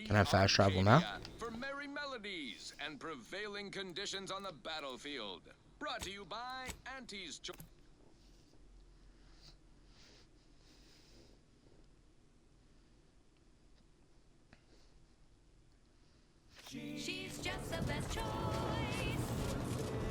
Can I fast travel now? For merry melodies and prevailing conditions on the battlefield. Brought to you by Auntie's Choice. She's just the best choice.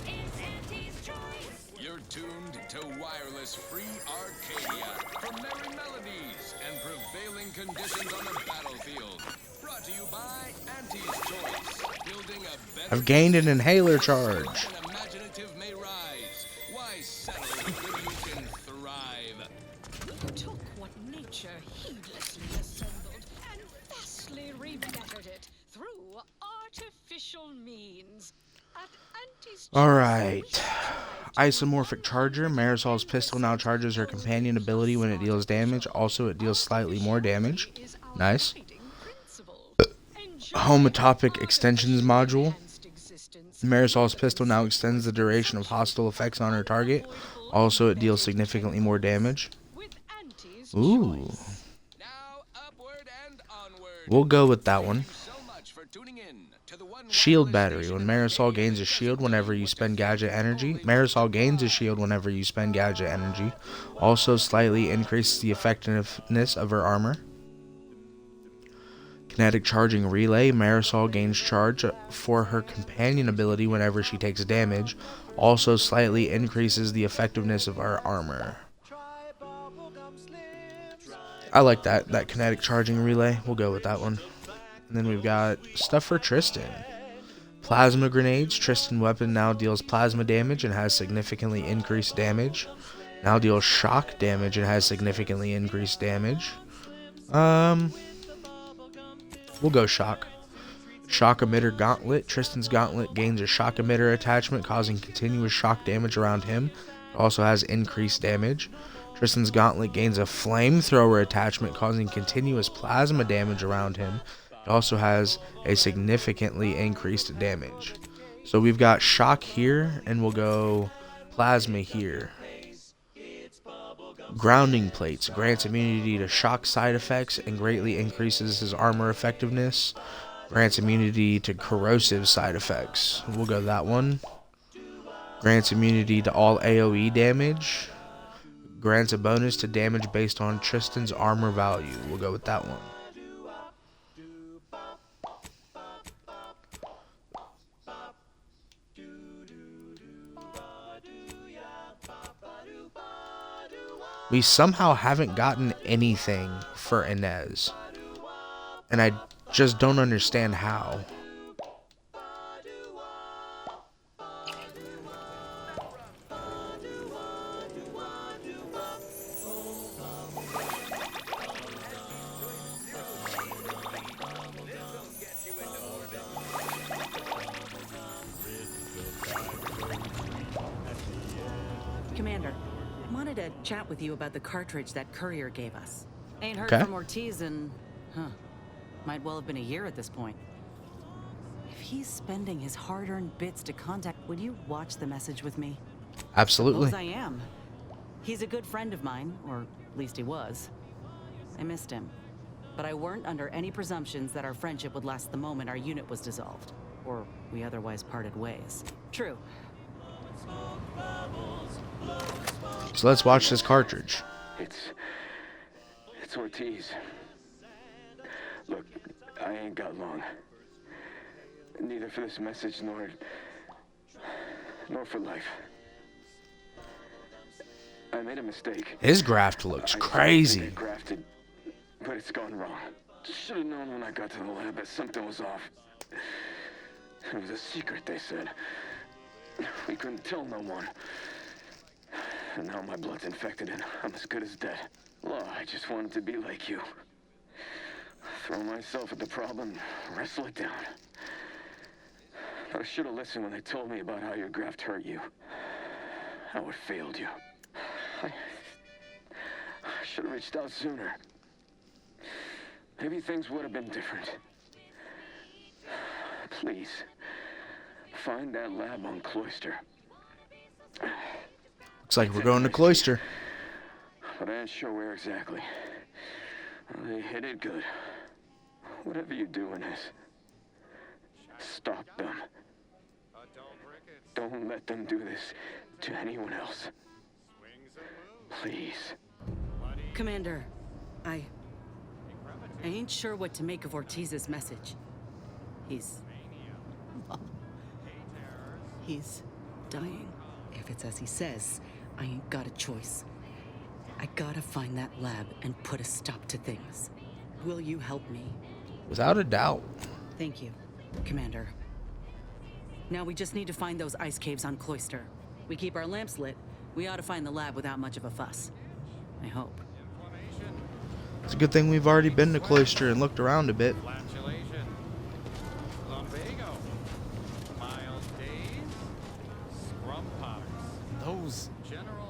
It's Auntie's Choice. You're tuned to wireless free Arcadia for merry melodies and prevailing conditions on the battlefield. Brought to you by Auntie's Choice. Building a better I've gained an inhaler charge. An imaginative may rise. Why arrive. We took what nature heedlessly assembled and vastly rebettered it through artificial means. At Auntie's Alright. Isomorphic Charger. Marisol's pistol now charges her companion ability when it deals damage. Also, it deals slightly more damage. Nice. Homotopic Extensions Module. Marisol's pistol now extends the duration of hostile effects on her target. Also, it deals significantly more damage. Ooh. We'll go with that one. Shield Battery. When Marisol gains a shield whenever you spend gadget energy. Marisol gains a shield whenever you spend gadget energy. Also slightly increases the effectiveness of her armor. Kinetic Charging Relay. Marisol gains charge for her companion ability whenever she takes damage. Also slightly increases the effectiveness of her armor. I like that Kinetic Charging Relay. We'll go with that one. And then we've got stuff for Tristan. Plasma Grenades. Tristan weapon now deals plasma damage and has significantly increased damage. Now deals shock damage and has significantly increased damage. We'll go shock. Shock Emitter Gauntlet. Tristan's Gauntlet gains a shock emitter attachment, causing continuous shock damage around him. It also has increased damage. Tristan's Gauntlet gains a flamethrower attachment, causing continuous plasma damage around him. It also has a significantly increased damage. So we've got shock here, and we'll go plasma here. Grounding Plates. Grants immunity to shock side effects and greatly increases his armor effectiveness. Grants immunity to corrosive side effects. We'll go that one. Grants immunity to all AoE damage. Grants a bonus to damage based on Tristan's armor value. We'll go with that one. We somehow haven't gotten anything for Inez. And I just don't understand how. Commander, wanted to chat with you about the cartridge that courier gave us. Ain't heard Okay. from Ortiz in, might well have been a year at this point. If he's spending his hard-earned bits to contact, would you watch the message with me? Absolutely. Suppose I am. He's a good friend of mine, or at least he was. I missed him. But I weren't under any presumptions that our friendship would last the moment our unit was dissolved. Or we otherwise parted ways. True. So let's watch this cartridge. It's Ortiz. Look, I ain't got long. Neither for this message nor for life. I made a mistake. His graft looks crazy. I grafted, but it's gone wrong. Should have known when I got to the lab that something was off. It was a secret, they said. We couldn't tell no one. And now my blood's infected and I'm as good as dead. Well, I just wanted to be like you. Throw myself at the problem, wrestle it down. I should have listened when they told me about how your graft hurt you. How it failed you. I should have reached out sooner. Maybe things would have been different. Please, find that lab on Cloister. Looks like we're going to Cloister. But I ain't sure where exactly. They hit it good. Whatever you do in this, stop them. Don't let them do this to anyone else. Please. Commander, I ain't sure what to make of Ortiz's message. He's dying. If it's as he says, I ain't got a choice. I gotta find that lab and put a stop to things. Will you help me? Without a doubt. Thank you, Commander. Now we just need to find those ice caves on Cloister. We keep our lamps lit, We ought to find the lab without much of a fuss. I hope. It's a good thing we've already been to Cloister and looked around a bit.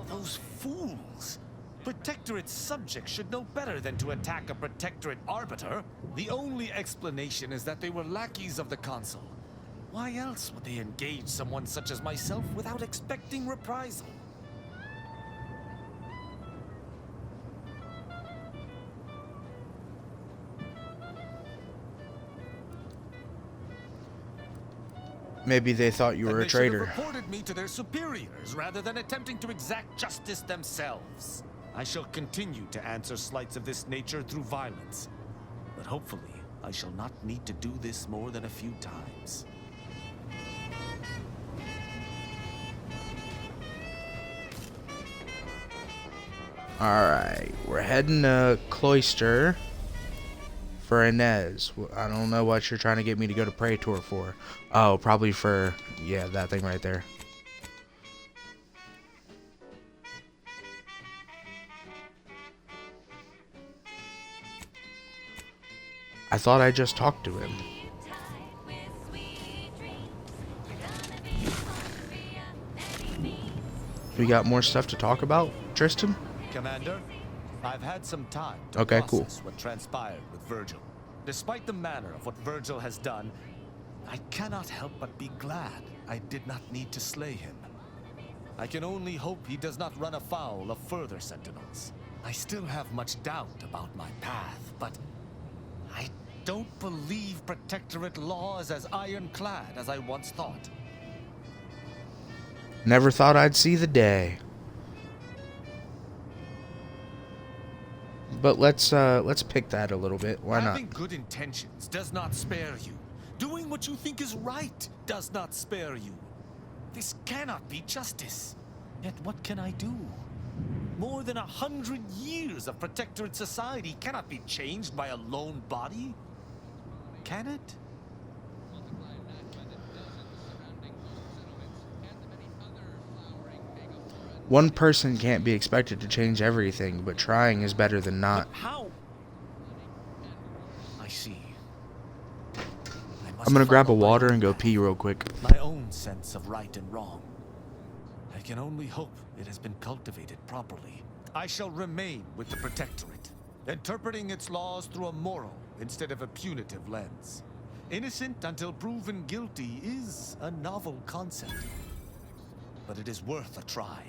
Those fools! Protectorate subjects should know better than to attack a Protectorate arbiter. The only explanation is that they were lackeys of the Consul. Why else would they engage someone such as myself without expecting reprisal? Maybe they thought you were a traitor. They should have reported me to their superiors rather than attempting to exact justice themselves. I shall continue to answer slights of this nature through violence. But hopefully, I shall not need to do this more than a few times. Alright, we're heading to Cloister for Inez. I don't know what you're trying to get me to go to Praetor for. Oh, probably for, yeah, that thing right there. I thought I just talked to him. We got more stuff to talk about, Tristan? Commander, I've had some time to process what transpired with Virgil. Despite the manner of what Virgil has done, I cannot help but be glad I did not need to slay him. I can only hope he does not run afoul of further Sentinels. I still have much doubt about my path, but I don't believe Protectorate law is as ironclad as I once thought. Never thought I'd see the day. But let's pick that a little bit. Why not? Having good intentions does not spare you. Doing what you think is right does not spare you. This cannot be justice. Yet what can I do? More than 100 years of Protectorate society cannot be changed by a lone body. Can it? One person can't be expected to change everything, but trying is better than not. But how? I see. I'm gonna grab a water and go pee real quick. My own sense of right and wrong. I can only hope it has been cultivated properly. I shall remain with the Protectorate, interpreting its laws through a moral instead of a punitive lens. Innocent until proven guilty is a novel concept, but it is worth a try.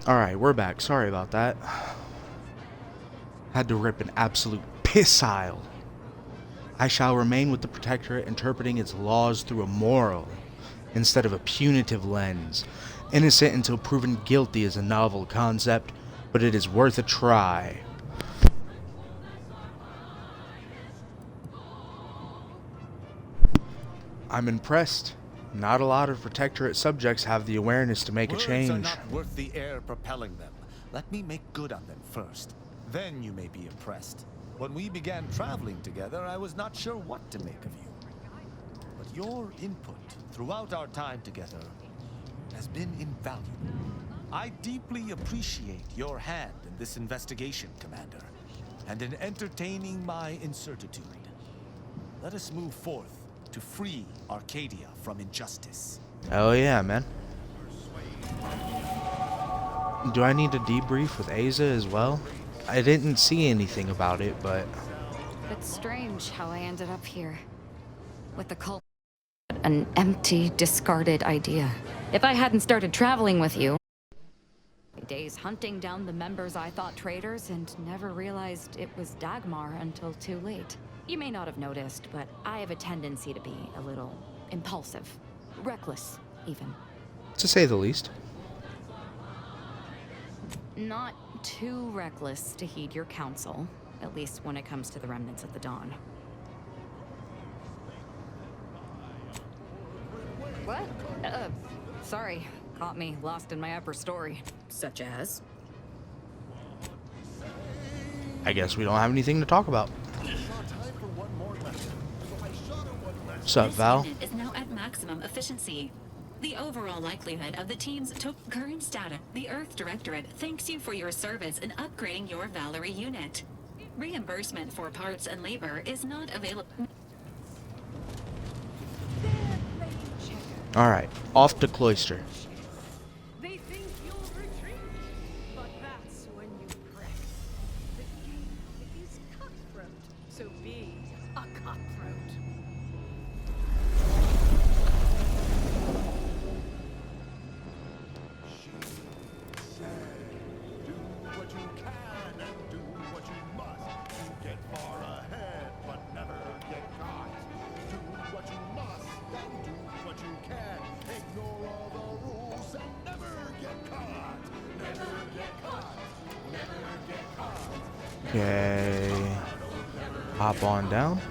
Alright, we're back. Sorry about that. Had to rip an absolute pissile. I shall remain with the Protectorate, interpreting its laws through a moral instead of a punitive lens. Innocent until proven guilty is a novel concept, but it is worth a try. I'm impressed. Not a lot of Protectorate subjects have the awareness to make a Words change. are not worth the air propelling them. Let me make good on them first. Then you may be impressed. When we began traveling together, I was not sure what to make of you. But your input throughout our time together has been invaluable. I deeply appreciate your hand in this investigation, Commander, and in entertaining my incertitude. Let us move forth to free Arcadia from injustice. Oh yeah, man. Do I need to debrief with Aza as well? I didn't see anything about it, but... It's strange how I ended up here. With the cult. An empty, discarded idea. If I hadn't started traveling with you... Days hunting down the members I thought traitors and never realized it was Dagmar until too late. You may not have noticed, but I have a tendency to be a little impulsive. Reckless, even. To say the least. Not too reckless to heed your counsel, at least when it comes to the remnants of the Dawn. What? Sorry. Caught me lost in my upper story. Such as? I guess we don't have anything to talk about. What's up, Val? This unit is now at maximum efficiency. The overall likelihood of the team's current status. The Earth Directorate thanks you for your service in upgrading your Valerie unit. Reimbursement for parts and labor is not available. Alright, off to Cloister. They think you'll retreat, but that's when you crack. The game is cutthroat, so be a cutthroat. Okay. Hop on down.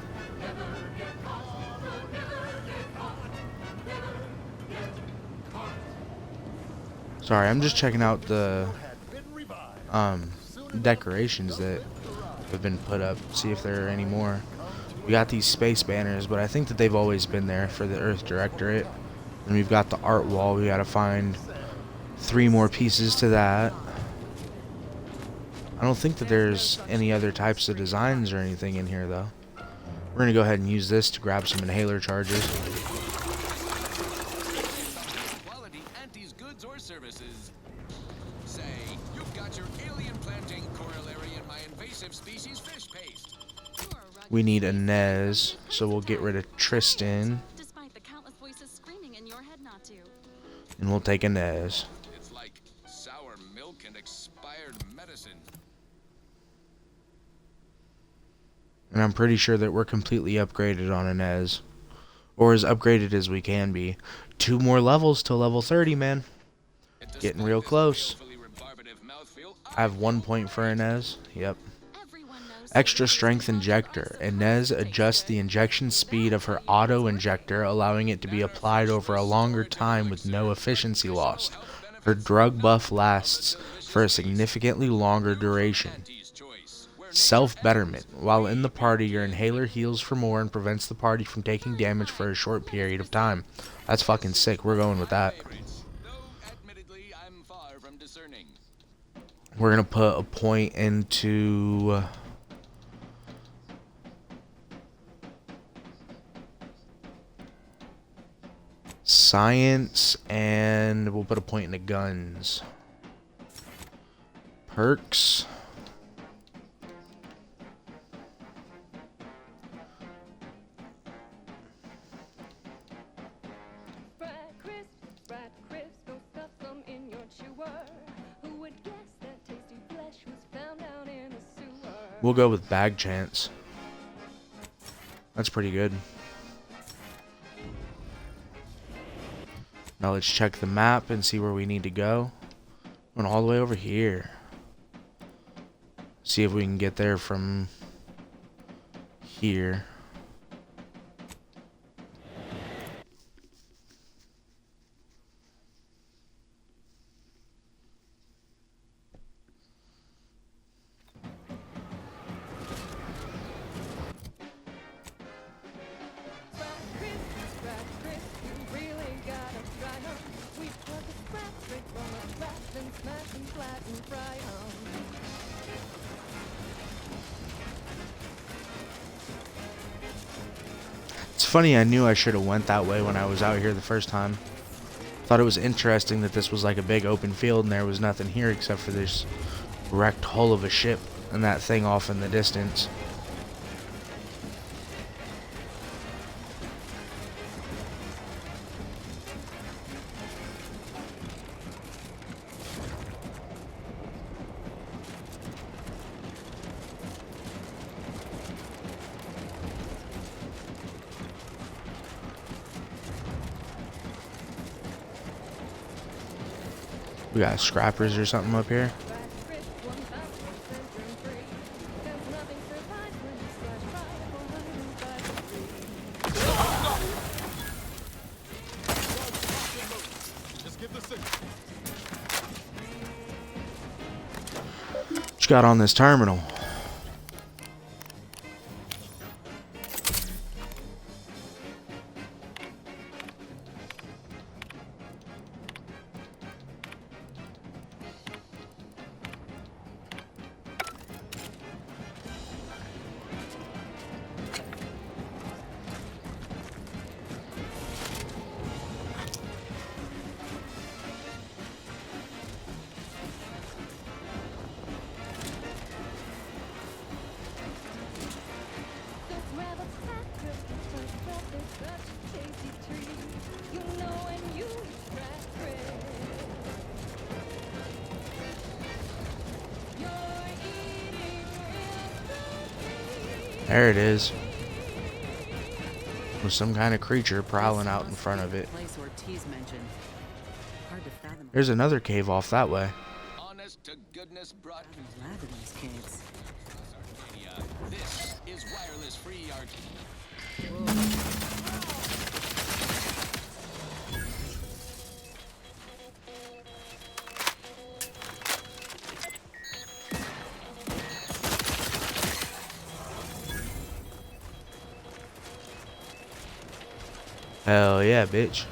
Sorry, I'm just checking out the decorations that have been put up, see if there are any more. We got these space banners, but I think that they've always been there for the Earth Directorate. And we've got the art wall. We gotta find 3 more pieces to that. I don't think that there's any other types of designs or anything in here, though. We're gonna go ahead and use this to grab some inhaler charges. Quality Auntie's goods or services. Say, you've got your alien planting corollary in my invasive species fish paste. We need a Nez, so we'll get rid of Tristan. Despite the countless voices screaming in your head not to. And we'll take a Nez. It's like sour milk and expired medicine. And I'm pretty sure that we're completely upgraded on a Nez. Or as upgraded as we can be. 2 more levels till level 30, man. Getting real close. I have 1 point for Inez. Yep. Extra strength injector. Inez adjusts the injection speed of her auto injector, allowing it to be applied over a longer time with no efficiency lost. Her drug buff lasts for a significantly longer duration. Self-betterment. While in the party, your inhaler heals for more and prevents the party from taking damage for a short period of time. That's fucking sick. We're going with that. We're going to put a point into... science, and we'll put a point into guns. Perks. We'll go with bag chance. That's pretty good. Now let's check the map and see where we need to go. Going all the way over here. See if we can get there from It's funny, I knew I should have went that way when I was out here the first time. Thought it was interesting that this was like a big open field and there was nothing here except for this wrecked hull of a ship and that thing off in the distance. We got scrappers or something up here. What you got on this terminal? There it is. With some kind of creature prowling out in front of it. There's another cave off that way. Honest to goodness broadcast. This is wireless free Hell yeah, bitch.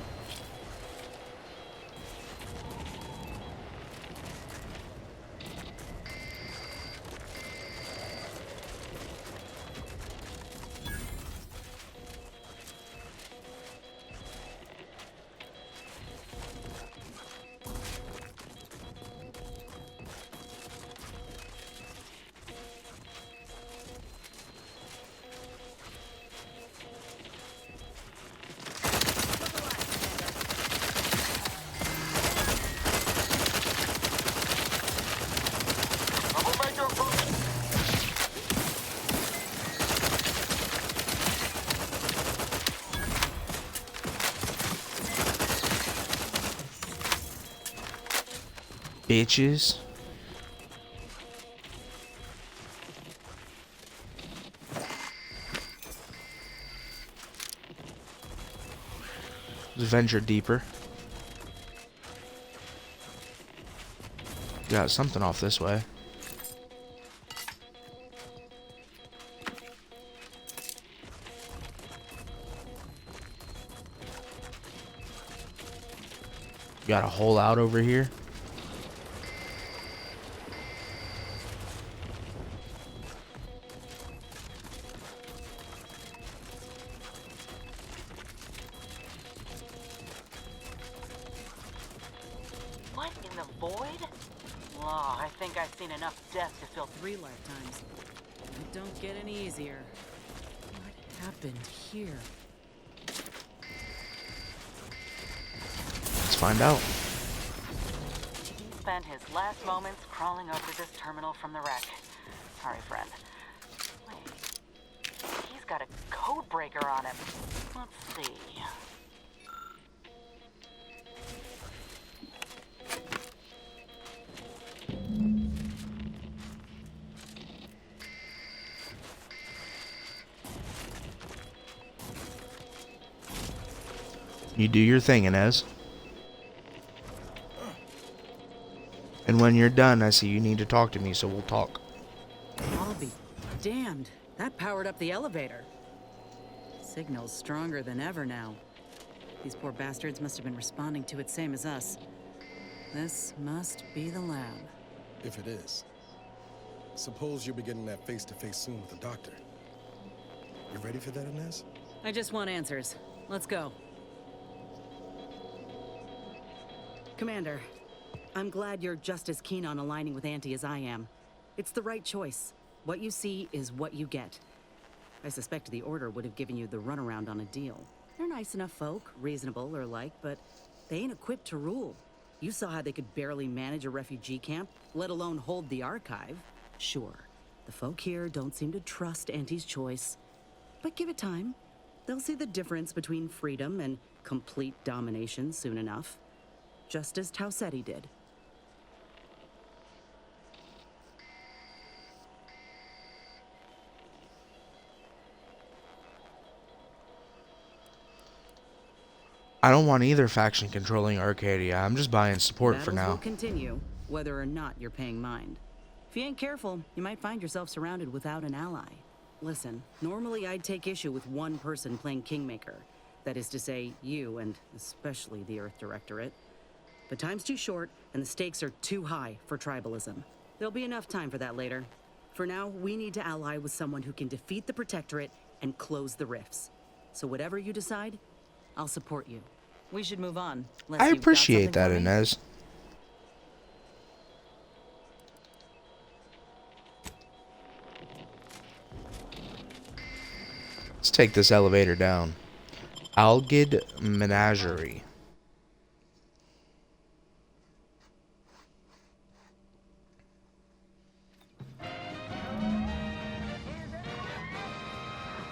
Bitches. Let's venture deeper. Got something off this way. Got a hole out over here. What in the void? Oh, I think I've seen enough death to fill 3 lifetimes. It don't get any easier. What happened here? Let's find out. He spent his last moments crawling over this terminal from the wreck. Sorry, friend. Wait. He's got a code breaker on him. Let's see. You do your thing, Inez. And when you're done, I see you need to talk to me, so we'll talk. I'll be damned. That powered up the elevator. Signal's stronger than ever now. These poor bastards must have been responding to it same as us. This must be the lab. If it is. Suppose you're beginning that face-to-face soon with the doctor. You ready for that, Inez? I just want answers. Let's go. Commander, I'm glad you're just as keen on aligning with Auntie as I am. It's the right choice. What you see is what you get. I suspect the Order would have given you the runaround on a deal. They're nice enough folk, reasonable or like, but they ain't equipped to rule. You saw how they could barely manage a refugee camp, let alone hold the archive. Sure, the folk here don't seem to trust Auntie's choice. But give it time. They'll see the difference between freedom and complete domination soon enough. Just as Tausetti did. I don't want either faction controlling Arcadia. I'm just buying support for now. Battles will continue, whether or not you're paying mind. If you ain't careful, you might find yourself surrounded without an ally. Listen, normally I'd take issue with one person playing Kingmaker. That is to say, you, and especially the Earth Directorate. But time's too short, and the stakes are too high for tribalism. There'll be enough time for that later. For now, we need to ally with someone who can defeat the Protectorate and close the rifts. So whatever you decide, I'll support you. We should move on. I appreciate that, Inez. Let's take this elevator down. Algid Menagerie.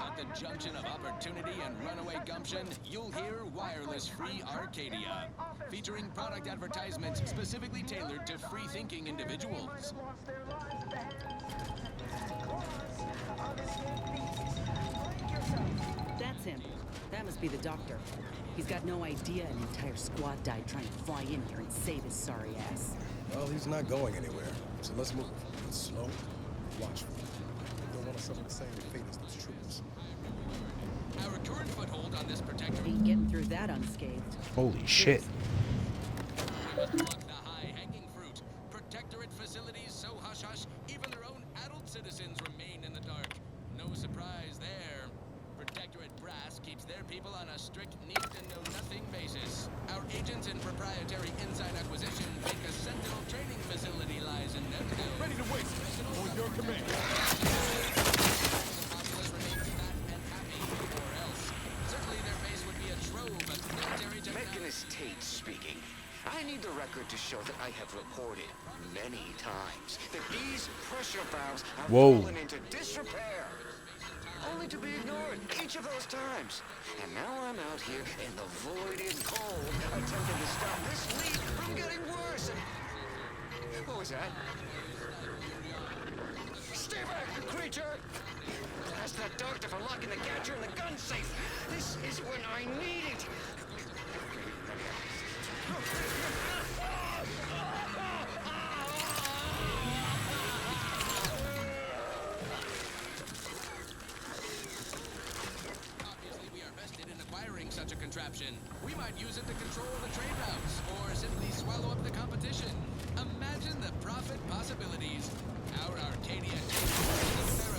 At the junction of opportunity and runaway gumption, you'll hear Wireless Free Arcadia, featuring product advertisements specifically tailored to free-thinking individuals. That's him. That must be the doctor. He's got no idea an entire squad died trying to fly in here and save his sorry ass. Well, he's not going anywhere. So let's move. Slow, watchful. Don't want to suffer the same fate as those troopers. Our current foothold on this protector. Ain't getting through that unscathed. Holy shit. We must pluck the high-hanging fruit. Protectorate facilities so hush-hush, even their own adult citizens remain in the dark. No surprise there. Protectorate brass keeps their people on a strict need-to-know-nothing basis. Our agents in proprietary inside acquisition think a Sentinel training facility lies in Neville. Ready to waste it. On your command. Mechanis Tate speaking. I need the record to show that I have reported many times that these pressure valves have fallen into disrepair, only to be ignored each of those times. And now I'm out here in the void cold, attempting to stop this leak from getting worse. What was that? Stay back, creature! Blast that doctor for locking the gadget in the gun safe. This is when I need it. Obviously, we are vested in acquiring such a contraption. We might use it to control the trade routes, or simply swallow up the competition. Imagine the profit possibilities. Our Arcadia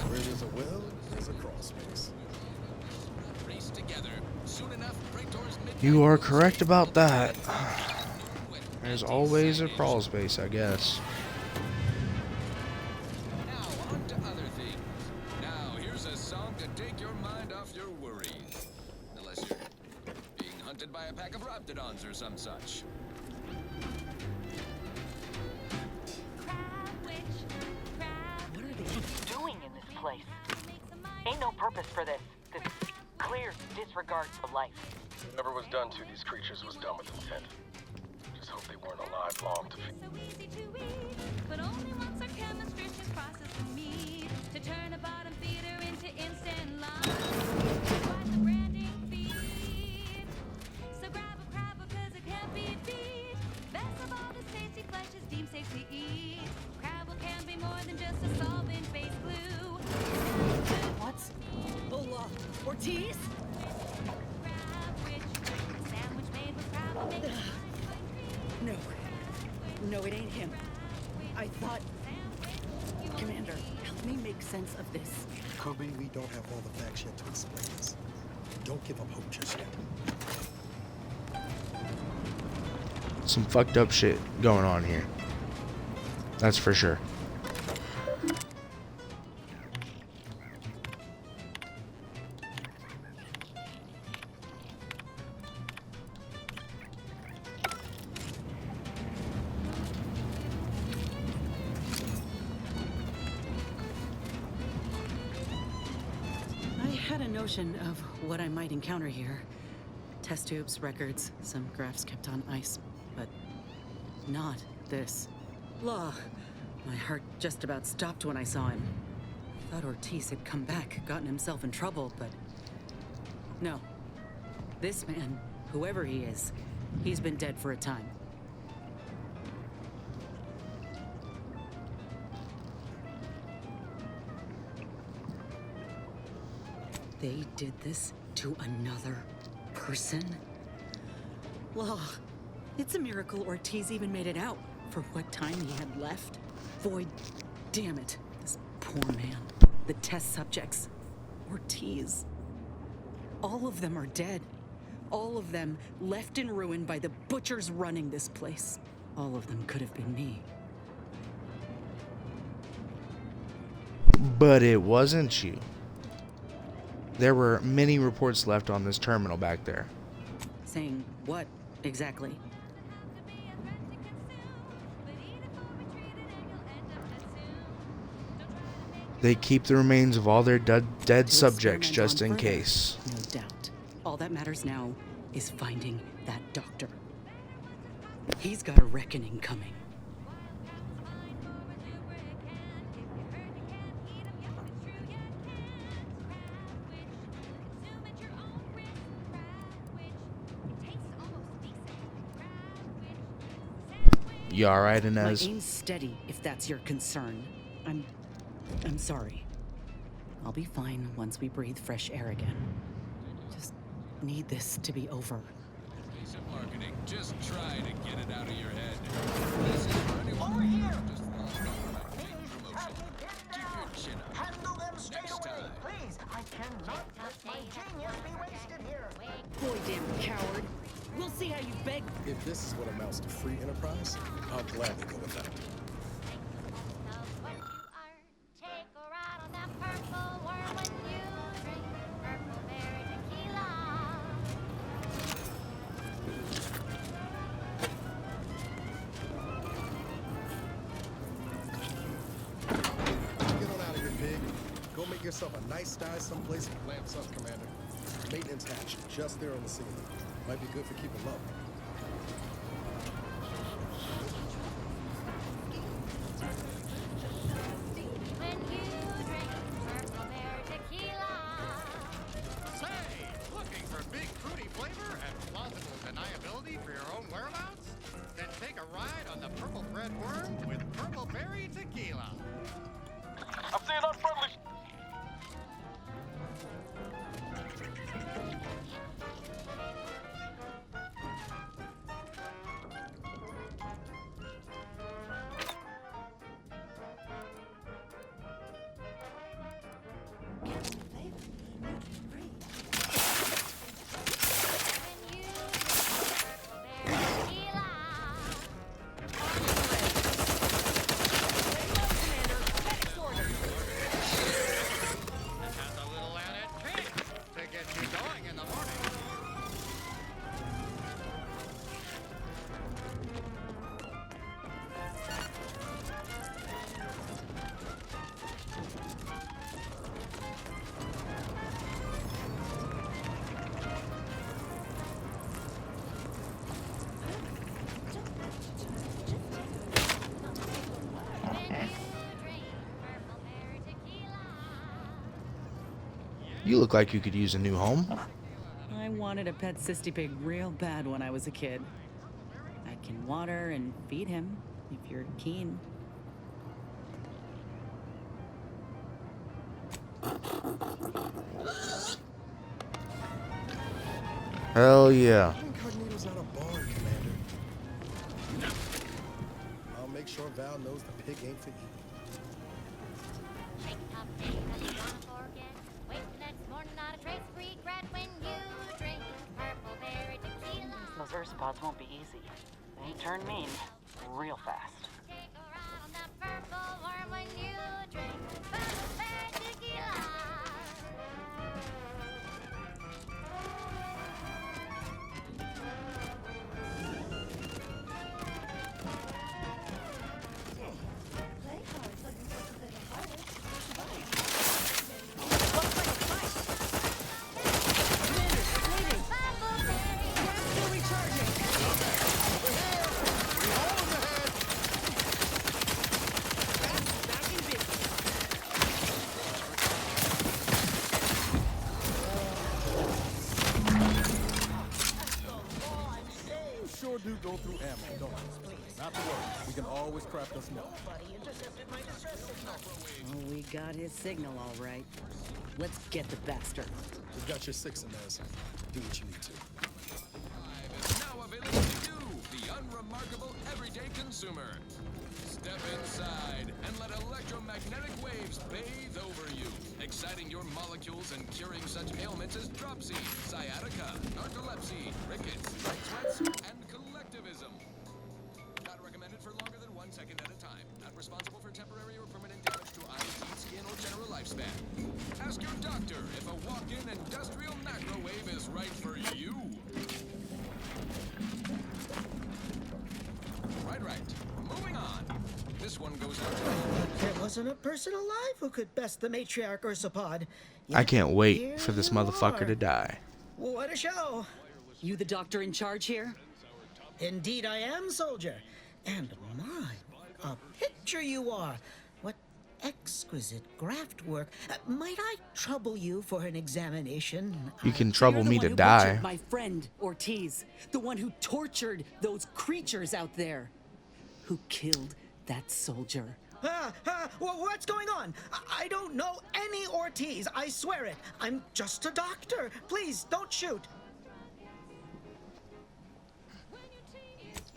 Where there's a will, there's a crawl space. race together. Soon enough, Praetor's You are correct about that. There's always a crawl space, I guess. Now, on to other things. Now, here's a song to take your mind off your worries. Unless you're being hunted by a pack of Raptidons or some such. What are they doing in this place? Ain't no purpose for this. This clear disregard for life. Whatever was done to these creatures was done with intent. Just hope they weren't alive long to But only once our chemistry's just processed the meat to turn a bottom feeder into instant love. Quite the branding feed. So grab a crab because it can't be beat. Best of all, this tasty flesh is deemed safe to eat. Crabble can be more than just a solvent-based glue. What's Ola Ortiz? Crab rich, No, it ain't him. I thought... Commander, help me make sense of this. Kobe, we don't have all the facts yet to explain this. Don't give up hope just yet. Some fucked up shit going on here. That's for sure. I had a notion of what I might encounter here. Test tubes, records, some graphs kept on ice, but not this. Law. My heart just about stopped when I saw him. I thought Ortiz had come back, gotten himself in trouble, but no. This man, whoever he is, he's been dead for a time. They did this to another person? Law, it's a miracle Ortiz even made it out for what time he had left. Void, damn it, this poor man. The test subjects, Ortiz. All of them are dead. All of them left in ruin by the butchers running this place. All of them could have been me. But it wasn't you. There were many reports left on this terminal back there. Saying what, exactly? They keep the remains of all their dead subjects just in case. No doubt. All that matters now is finding that doctor. He's got a reckoning coming. You alright, Inez? My aim's steady, if that's your concern. I'm sorry. I'll be fine once we breathe fresh air again. Just need this to be over. Piece of marketing. Just try to get it out of your head. This is for anyone who just wants to know about big promotion. Keep your chin up. Handle them straight Next away, time. please. I cannot let my genius be wasted here. Boy, damn coward. We'll see how you beg. If this is what amounts to free enterprise, I'll gladly go with that. Yourself a nice dive someplace and plant some, Commander. Maintenance hatch, just there on the scene. Might be good for keeping low. Say, looking for big fruity flavor and plausible deniability for your own whereabouts? Then take a ride on the Purple Bread Worm with Purple Berry Tequila. I'm seeing unfriendly. You look like you could use a new home. I wanted a pet cysty pig real bad when I was a kid. I can water and feed him if you're keen. Hell yeah. Incognito's not a barn, Commander. sure Val knows the pig ain't for eating. Shake top day, nothing gonna forget. Wake the next morning, not a trace of regret when you drink purple berry tequila. Those Ursopods won't be easy. They turn mean real fast. Take a ride on that purple worm when you drink purple berry tequila. Sure do go through ammo, don't you? Not to worry. We can always craft us more. Oh, we got his signal all right. Let's get the bastard. We've got your 6 in there, so do what you need to. Is now available to you, the unremarkable everyday consumer. Step inside and let electromagnetic waves bathe over you, exciting your molecules and curing such ailments as dropsy, sciatica, narcolepsy, rickets, night sweats, and collectivism. Not recommended for longer than 1 second at a time. Not responsible for temporary or permanent damage to eyes, teeth, skin, or general lifespan. Ask your doctor if a walk-in industrial macrowave is right for you. Right. Moving on. This one goes out to There wasn't a person alive who could best the matriarch Ursopod. I can't Here wait for this you motherfucker are. to die. What a show! You the doctor in charge here? Indeed I am, soldier. And my, a picture you are. What exquisite graft work. Might I trouble you for an examination? You can trouble You're the me one to who die. butchered my friend Ortiz, the one who tortured those creatures out there, who killed that soldier. What's going on? I don't know any Ortiz, I swear it. I'm just a doctor. Please, don't shoot.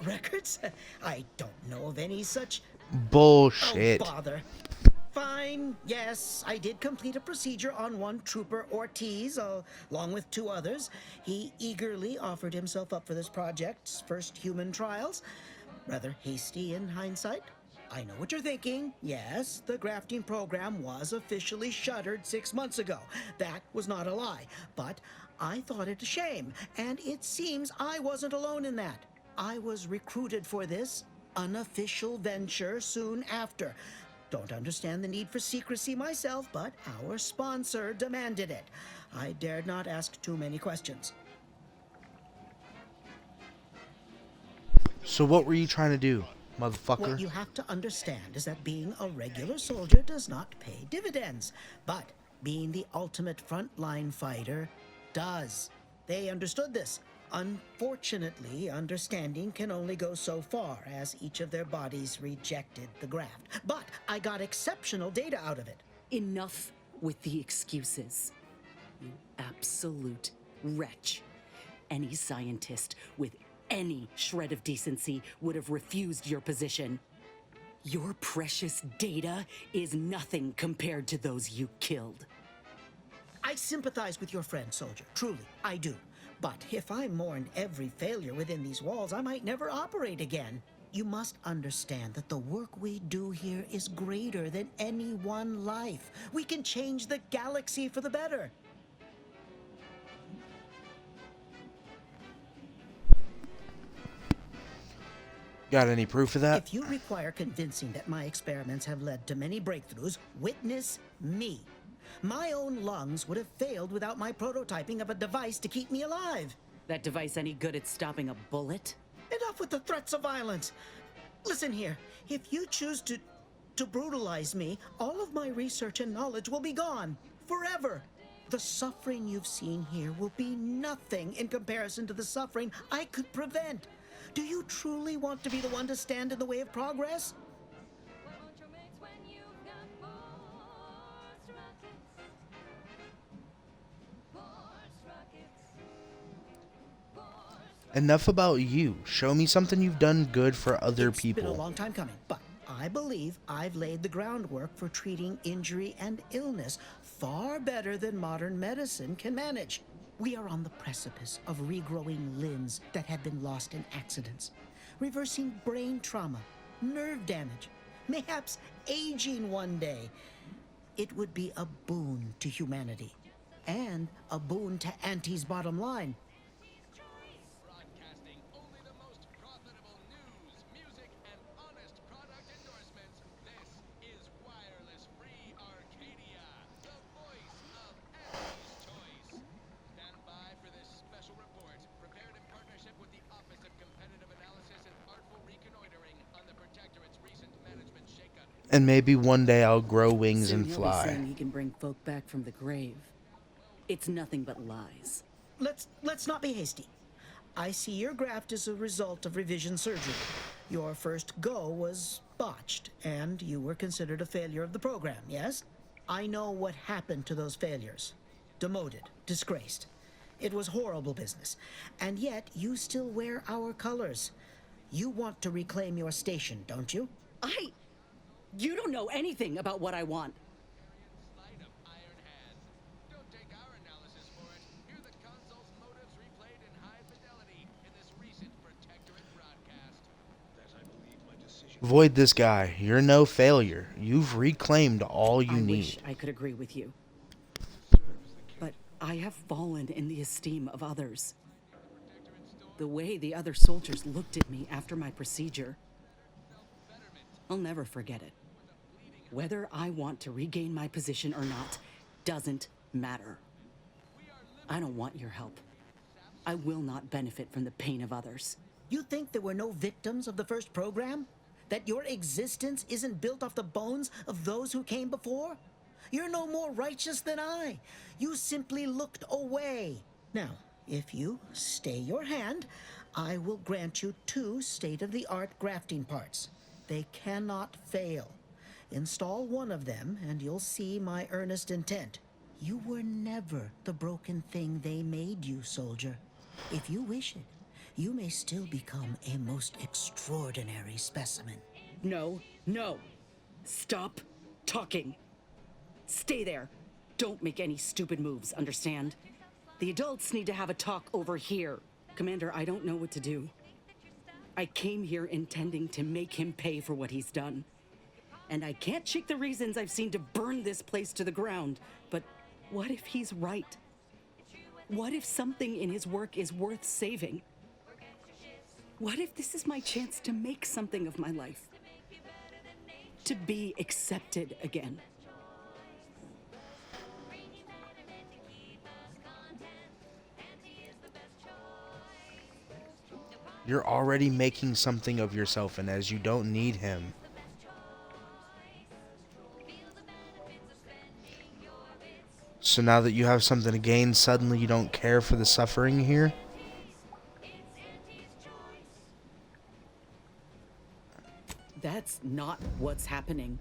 Records? I don't know of any such... Bullshit. Oh, bother. Fine, yes, I did complete a procedure on one trooper Ortiz, along with 2 others. He eagerly offered himself up for this project's first human trials. Rather hasty in hindsight. I know what you're thinking. Yes, the grafting program was officially shuttered 6 months ago. That was not a lie. But I thought it a shame, and it seems I wasn't alone in that. I was recruited for this unofficial venture soon after. Don't understand the need for secrecy myself, but our sponsor demanded it. I dared not ask too many questions. So what were you trying to do, motherfucker? What you have to understand is that being a regular soldier does not pay dividends, but being the ultimate frontline fighter does. They understood this. Unfortunately, understanding can only go so far, as each of their bodies rejected the graft. But I got exceptional data out of it. Enough with the excuses. You absolute wretch. Any scientist with any shred of decency would have refused your position. Your precious data is nothing compared to those you killed. I sympathize with your friend, soldier. Truly, I do. But if I mourned every failure within these walls, I might never operate again. You must understand that the work we do here is greater than any one life. We can change the galaxy for the better. Got any proof of that? If you require convincing that my experiments have led to many breakthroughs, witness me. My own lungs would have failed without my prototyping of a device to keep me alive. That device any good at stopping a bullet? Enough with the threats of violence. Listen here, if you choose to brutalize me, all of my research and knowledge will be gone. Forever. The suffering you've seen here will be nothing in comparison to the suffering I could prevent. Do you truly want to be the one to stand in the way of progress? Enough about you. Show me something you've done good for other It's been a people. long time coming, but I believe I've laid the groundwork for treating injury and illness far better than modern medicine can manage. We are on the precipice of regrowing limbs that have been lost in accidents, reversing brain trauma, nerve damage, mayhaps aging one day. It would be a boon to humanity, and a boon to Auntie's bottom line. Broadcasting only the most profitable news, music, and honest product endorsements. This is Wireless Free Arcadia, the voice of Auntie's choice. Stand by for this special report, prepared in partnership with the Office of Competitive Analysis and Artful Reconnoitering on the Protectorate's recent management shakeup. And maybe one day I'll grow wings Soon and he'll be fly. saying he can bring folk back from the grave. It's nothing but lies. Let's not be hasty. I see your graft is a result of revision surgery. Your first go was botched, and you were considered a failure of the program, yes? I know what happened to those failures. Demoted, disgraced. It was horrible business. And yet, you still wear our colors. You want to reclaim your station, don't you? You don't know anything about what I want. Don't take our analysis for it. Hear the console's motives replayed in high fidelity in this recent Protectorate broadcast. That I believe my decision. Avoid this guy. You're no failure. You've reclaimed all you I need. wish I could agree with you. But I have fallen in the esteem of others. The way the other soldiers looked at me after my procedure, I'll never forget it. Whether I want to regain my position or not doesn't matter. I don't want your help. I will not benefit from the pain of others. You think there were no victims of the first program? That your existence isn't built off the bones of those who came before? You're no more righteous than I. You simply looked away. Now, if you stay your hand, I will grant you 2 state-of-the-art grafting parts. They cannot fail. Install one of them, and you'll see my earnest intent. You were never the broken thing they made you, soldier. If you wish it, you may still become a most extraordinary specimen. No. Stop talking. Stay there. Don't make any stupid moves, understand? The adults need to have a talk over here. Commander, I don't know what to do. I came here intending to make him pay for what he's done. And I can't shake the reasons I've seen to burn this place to the ground. But what if he's right? What if something in his work is worth saving? What if this is my chance to make something of my life? To be accepted again? You're already making something of yourself, Inez. You don't need him. So now that you have something to gain, suddenly you don't care for the suffering here? That's not what's happening.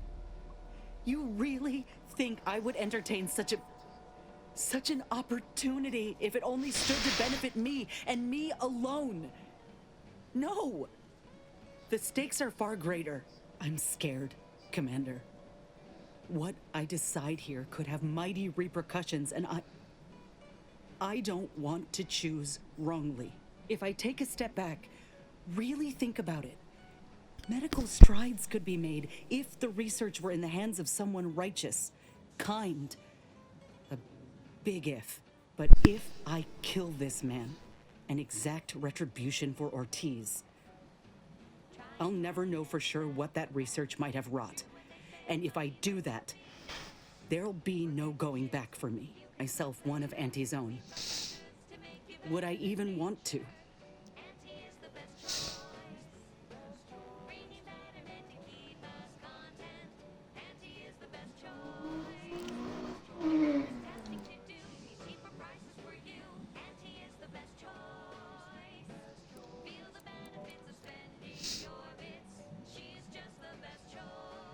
You really think I would entertain such an opportunity if it only stood to benefit me and me alone? No! The stakes are far greater. I'm scared, Commander. What I decide here could have mighty repercussions, and I don't want to choose wrongly. If I take a step back, really think about it. Medical strides could be made if the research were in the hands of someone righteous, kind. A big if. But if I kill this man and exact retribution for Ortiz, I'll never know for sure what that research might have wrought. And if I do that, there'll be no going back for me, myself one of Auntie's own. Would I even want to?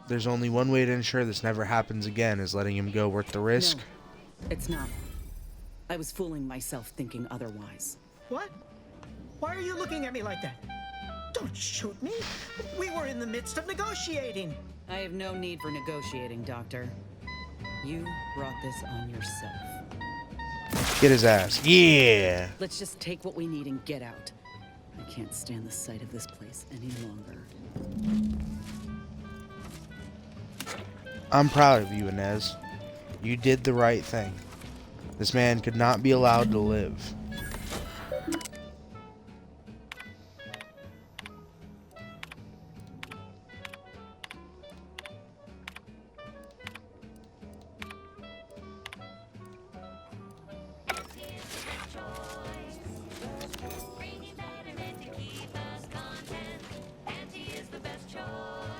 There's only one way to ensure this never happens again, is letting him go worth the risk. No, it's not. I was fooling myself thinking otherwise. What? Why are you looking at me like that? Don't shoot me. We were in the midst of negotiating. I have no need for negotiating, Doctor. You brought this on yourself. Get his ass. Yeah. Let's just take what we need and get out. I can't stand the sight of this place any longer. I'm proud of you, Inez. You did the right thing. This man could not be allowed to live.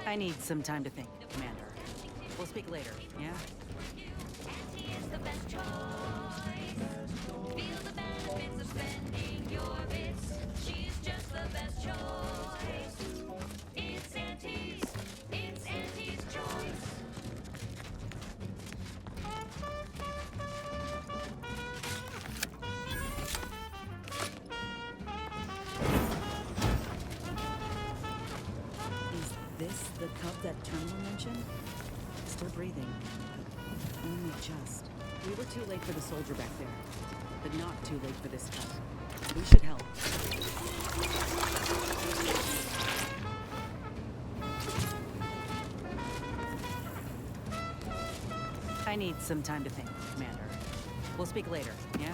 I need some time to think, Commander. We'll speak later, yeah? This the cub that Terminal mentioned? Still breathing, but only just. We were too late for the soldier back there, but not too late for this cub. We should help. I need some time to think, Commander. We'll speak later, yeah?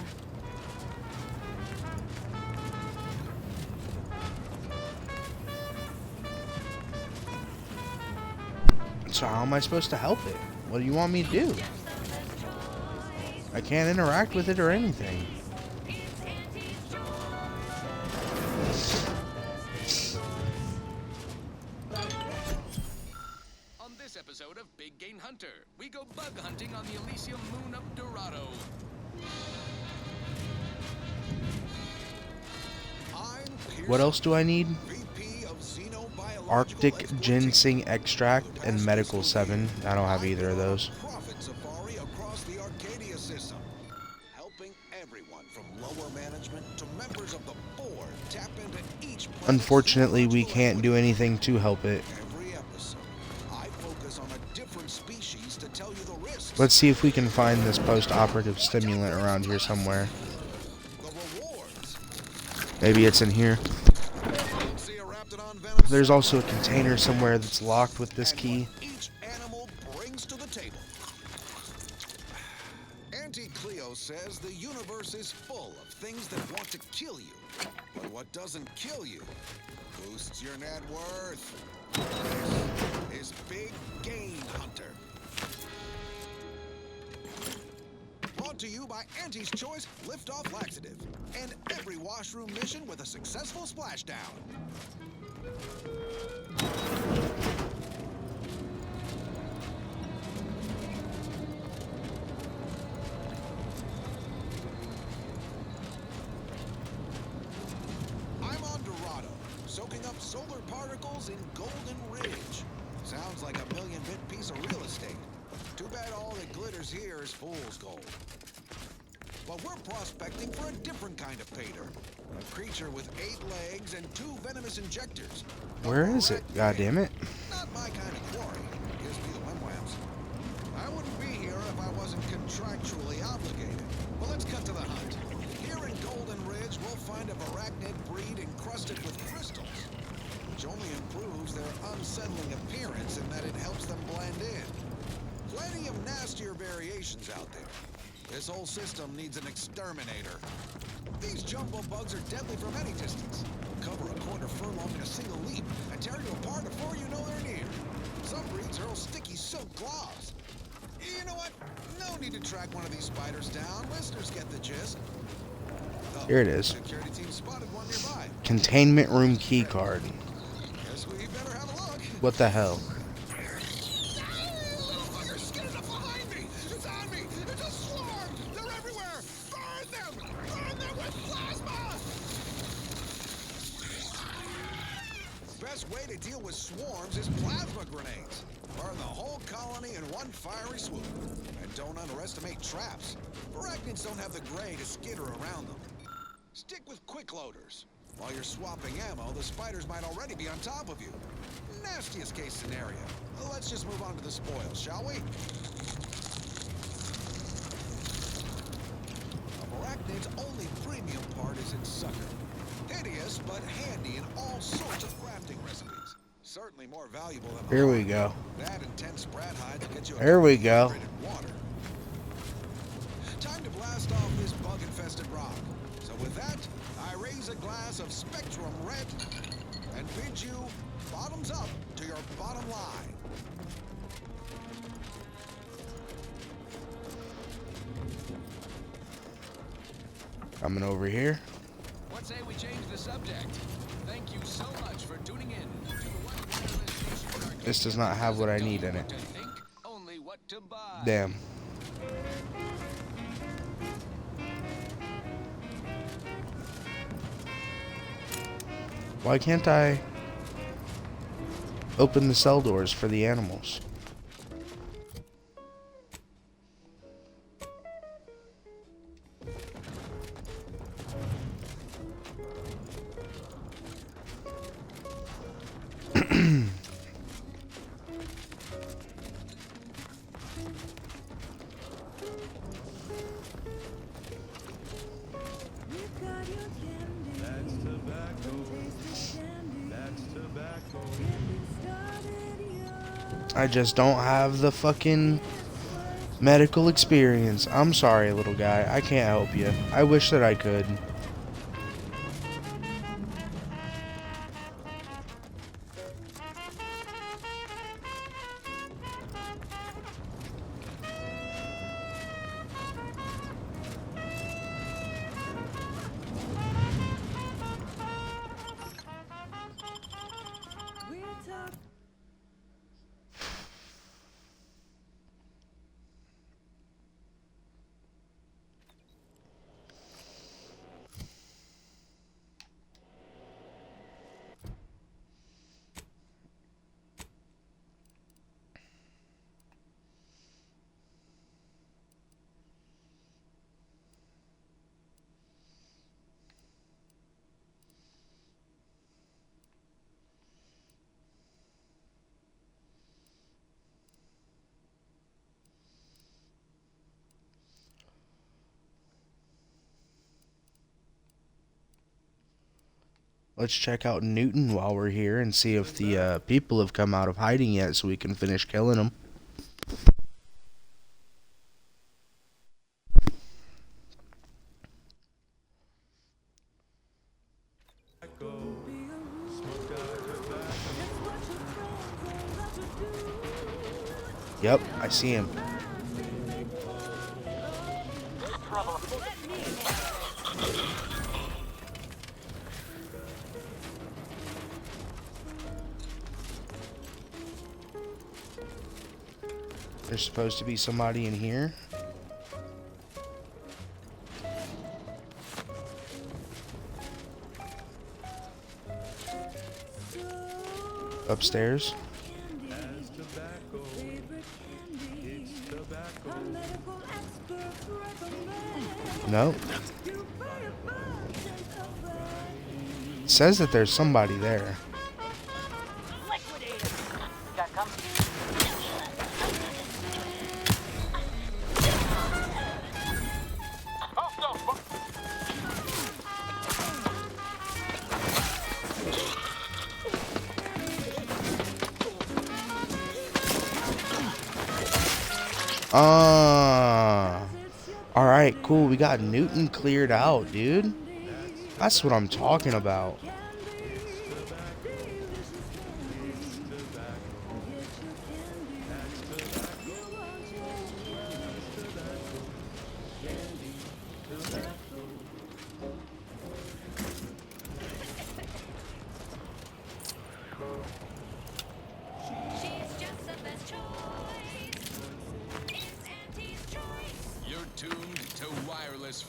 So how am I supposed to help it? What do you want me to do? I can't interact with it or anything. On this episode of Big Game Hunter, we go bug hunting on the Elysium moon of Dorado. What else do I need? Arctic ginseng extract and medical 7. I don't have either of those. Profit safari across the Arcadia system, helping everyone from lower management to members of the board tap into each. Unfortunately, we can't do anything to help it. Every episode, I focus on a different species to tell you the risks. Let's see if we can find this post-operative stimulant around here somewhere. Maybe it's in here. There's also a container somewhere that's locked with this key. Each animal brings to the table. Auntie Cleo says the universe is full of things that want to kill you. But what doesn't kill you boosts your net worth. This is Big Game Hunter. Brought to you by Auntie's Choice Lift-Off Laxative. And every washroom mission with a successful splashdown. I'm on Dorado, soaking up solar particles in Golden Ridge. Sounds like a million-bit piece of real estate. Too bad all that glitters here is fool's gold. But we're prospecting for a different kind of pater. A creature with 8 legs and 2 venomous injectors. Where is it? God damn it. Not my kind of quarry. Gives me the wimwams. I wouldn't be here if I wasn't contractually obligated. But let's cut to the hunt. Here in Golden Ridge, we'll find a arachnid breed encrusted with crystals, which only improves their unsettling appearance in that it helps them blend in. Plenty of nastier variations out there. This whole system needs an exterminator. These jumbo bugs are deadly from any distance. Cover a quarter furlong in a single leap and tear you apart before you know they're near. Some breeds hurl sticky silk gloves. You know what? No need to track one of these spiders down. Listeners get the gist. Here it is. Security team spotted one nearby. Containment room key card. Guess we better have a look. What the hell? Best way to deal with swarms is plasma grenades. Burn the whole colony in one fiery swoop. And don't underestimate traps. Arachnids don't have the gray to skitter around them. Stick with quick loaders. While you're swapping ammo, the spiders might already be on top of you. Nastiest case scenario. Let's just move on to the spoils, shall we? Arachnid's only premium part is its sucker. Hideous, but handy in all sorts of crafting recipes. Certainly more valuable than Here we go. that intense Brad hide will get you a There we go. water. Time to blast off this bug-infested rock. So with that, I raise a glass of Spectrum Red and bid you bottoms up to your bottom line. Coming over here. What say we change the subject? Thank you so much for tuning in to the One Wireless Station Arcade. This does not have what I need in it. To think, only what to buy. Damn. Why can't I open the cell doors for the animals? I just don't have the fucking medical experience. I'm sorry, little guy. I can't help you. I wish that I could. Let's check out Newton while we're here and see if the people have come out of hiding yet so we can finish killing them. Yep, I see him. There's supposed to be somebody in here. Upstairs. No. It says that there's somebody there. Alright, cool. We got Newton cleared out, dude. That's what I'm talking about.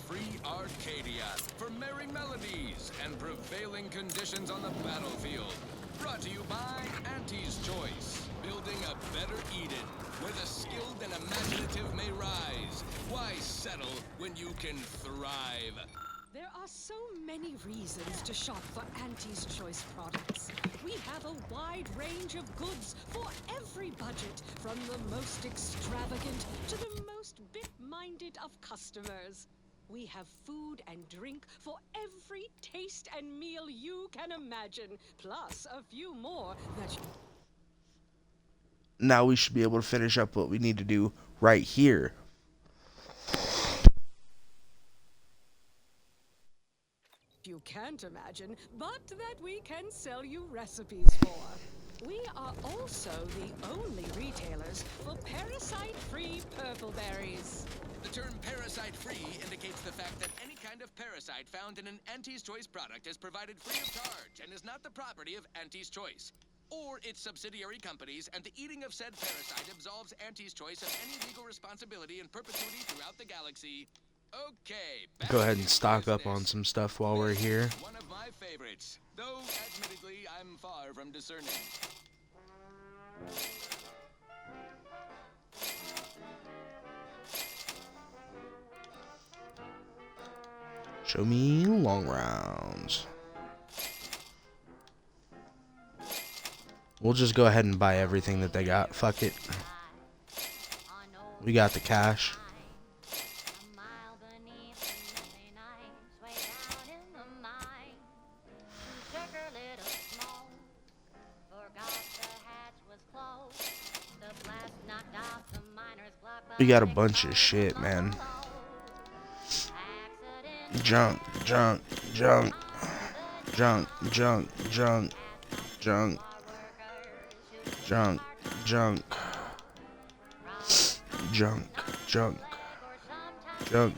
Free Arcadia for merry melodies and prevailing conditions on the battlefield. Brought to you by Auntie's Choice, building a better Eden, where the skilled and imaginative may rise. Why settle when you can thrive? There are so many reasons to shop for Auntie's Choice products. We have a wide range of goods for every budget, from the most extravagant to the most bit-minded of customers. We have food and drink for every taste and meal you can imagine, plus a few more that you... Now we should be able to finish up what we need to do right here. You can't imagine, but that we can sell you recipes for. We are also the only retailers for parasite-free purple berries. The term parasite-free indicates the fact that any kind of parasite found in an Auntie's Choice product is provided free of charge and is not the property of Auntie's Choice or its subsidiary companies, and the eating of said parasite absolves Auntie's Choice of any legal responsibility in perpetuity throughout the galaxy. Okay, Go ahead and stock up on some stuff while we're here. one of my favorites, though admittedly I'm far from discerning. Show me long rounds. We'll just go ahead and buy everything that they got. Fuck it. We got the cash. We got a bunch of shit, man. Junk, junk, junk, junk, junk, junk, junk, junk, junk, junk, junk, junk,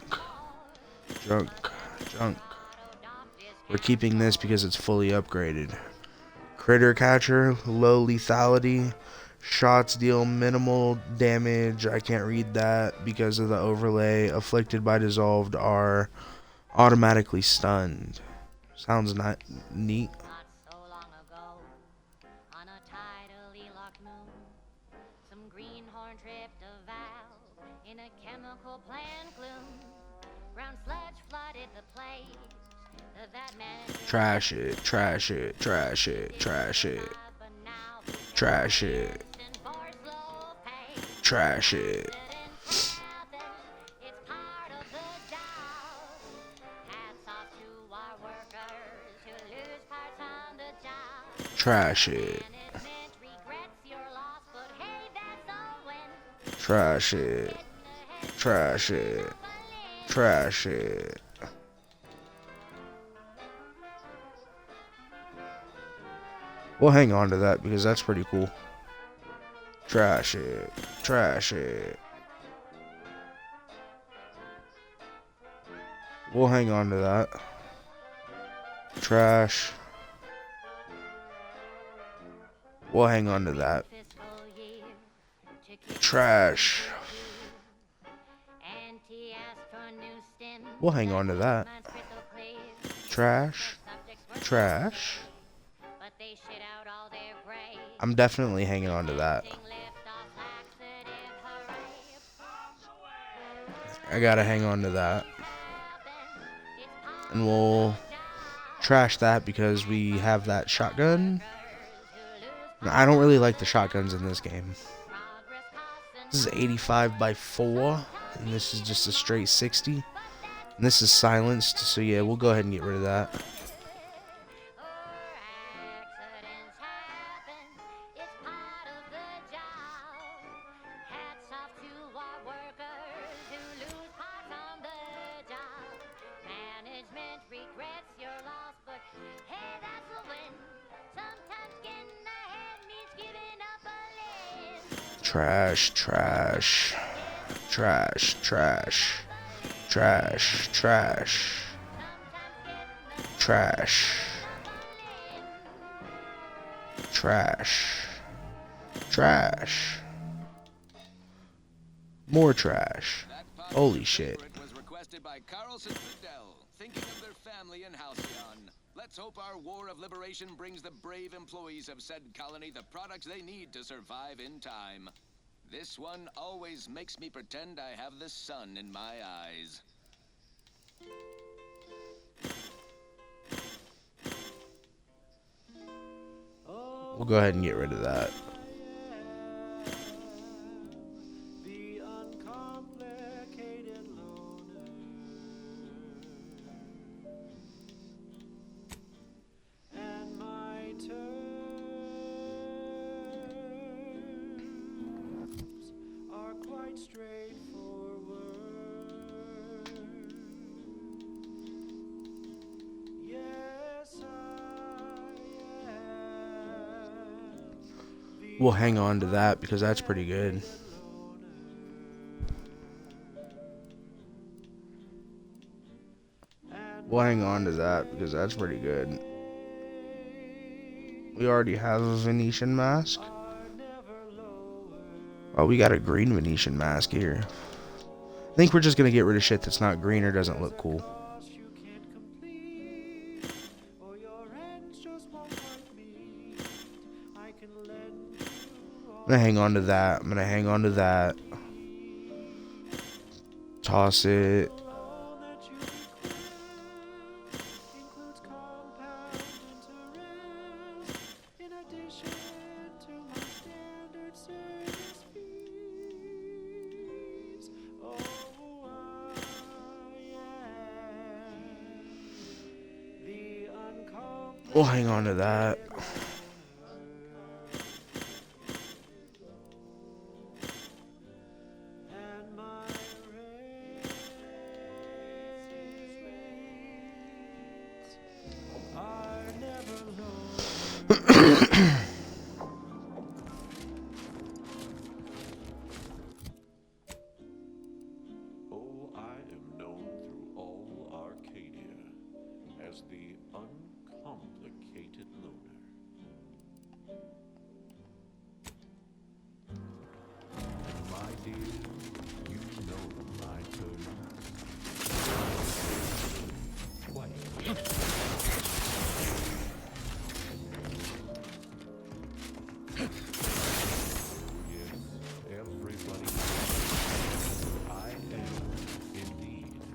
junk, junk. We're keeping this because it's fully upgraded. Critter catcher, low lethality. Shots deal minimal damage. I can't read that because of the overlay. Afflicted by dissolved are automatically stunned. Sounds not neat. Trash it, trash it, trash it, trash it, trash it, trash it. Trash it. Trash it. Trash it. Trash it. We'll hang on to that because that's pretty cool. Trash it. Trash it. We'll hang on to that. Trash. We'll hang on to that. Trash. We'll hang on to that. Trash. Trash. I'm definitely hanging on to that. I gotta hang on to that. And we'll trash that because we have that shotgun. I don't really like the shotguns in this game. This is 85 by 4, and this is just a straight 60. And this is silenced, so yeah, we'll go ahead and get rid of that. Trash, trash, trash, trash, trash, trash, trash, trash, trash, more trash. Holy shit. Was requested by Carlson Fidel, thinking of their family in Halcyon. Let's hope our war of liberation brings the brave employees of said colony the products they need to survive in time. This one always makes me pretend I have the sun in my eyes. We'll go ahead and get rid of that. We'll hang on to that because that's pretty good. We'll hang on to that because that's pretty good. We already have a Venetian mask. Oh, we got a green Venetian mask here. I think we're just going to get rid of shit that's not green or doesn't look cool. I'm gonna hang on to that. I'm gonna hang on to that. Toss it. We'll hang on to that.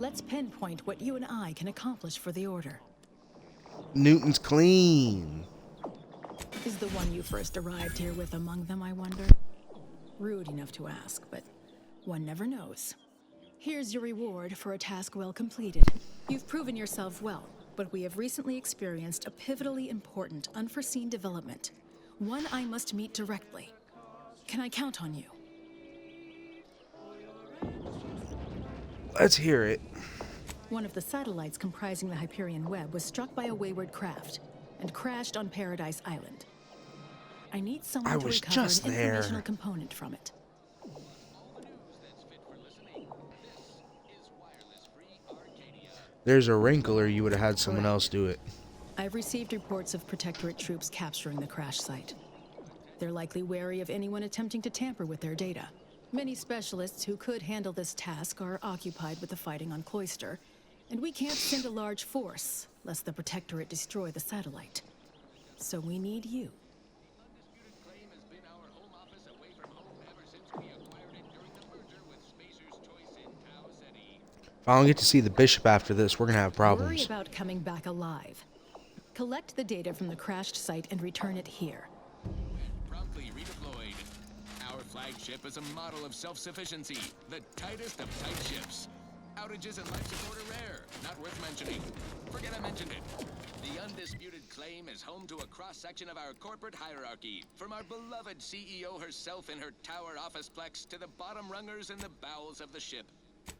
Let's pinpoint what you and I can accomplish for the Order. Newton's clean. Is the one you first arrived here with among them, I wonder? Rude enough to ask, but one never knows. Here's your reward for a task well completed. You've proven yourself well, but we have recently experienced a pivotally important, unforeseen development. One I must meet directly. Can I count on you? Let's hear it. One of the satellites comprising the Hyperion web was struck by a wayward craft and crashed on Paradise Island. I need someone to recover an informational component from it. There's a wrinkle, or you would have had someone else do it. I've received reports of Protectorate troops capturing the crash site. They're likely wary of anyone attempting to tamper with their data. Many specialists who could handle this task are occupied with the fighting on Cloister, and we can't send a large force lest the Protectorate destroy the satellite. So we need you. If I don't get to see the bishop after this, we're gonna have problems. Worry about coming back alive. Collect the data from the crashed site and return it here. Promptly redeployed. Our flagship is a model of self-sufficiency, the tightest of tight ships. Outages and life support are rare, not worth mentioning. Forget I mentioned it. The undisputed claim is home to a cross-section of our corporate hierarchy, from our beloved CEO herself in her tower officeplex to the bottom rungers in the bowels of the ship.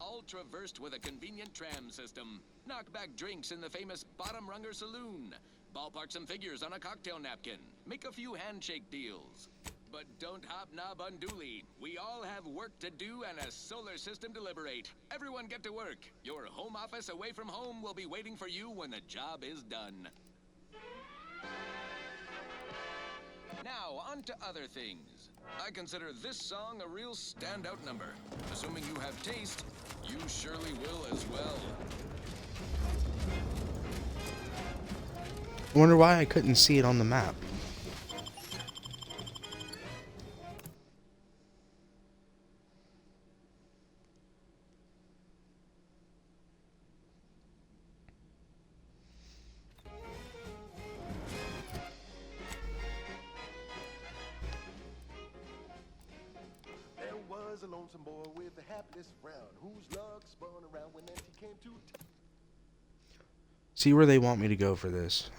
All traversed with a convenient tram system. Knock back drinks in the famous bottom runger saloon. Ballpark some figures on a cocktail napkin. Make a few handshake deals. But don't hobnob unduly. We all have work to do and a solar system to liberate. Everyone get to work. Your home office away from home will be waiting for you when the job is done. Now, on to other things. I consider this song a real standout number. Assuming you have taste, you surely will as well. I wonder why I couldn't see it on the map. awesome boy with the happiest frown, whose luck spun around when Nancy came to See where they want me to go for this.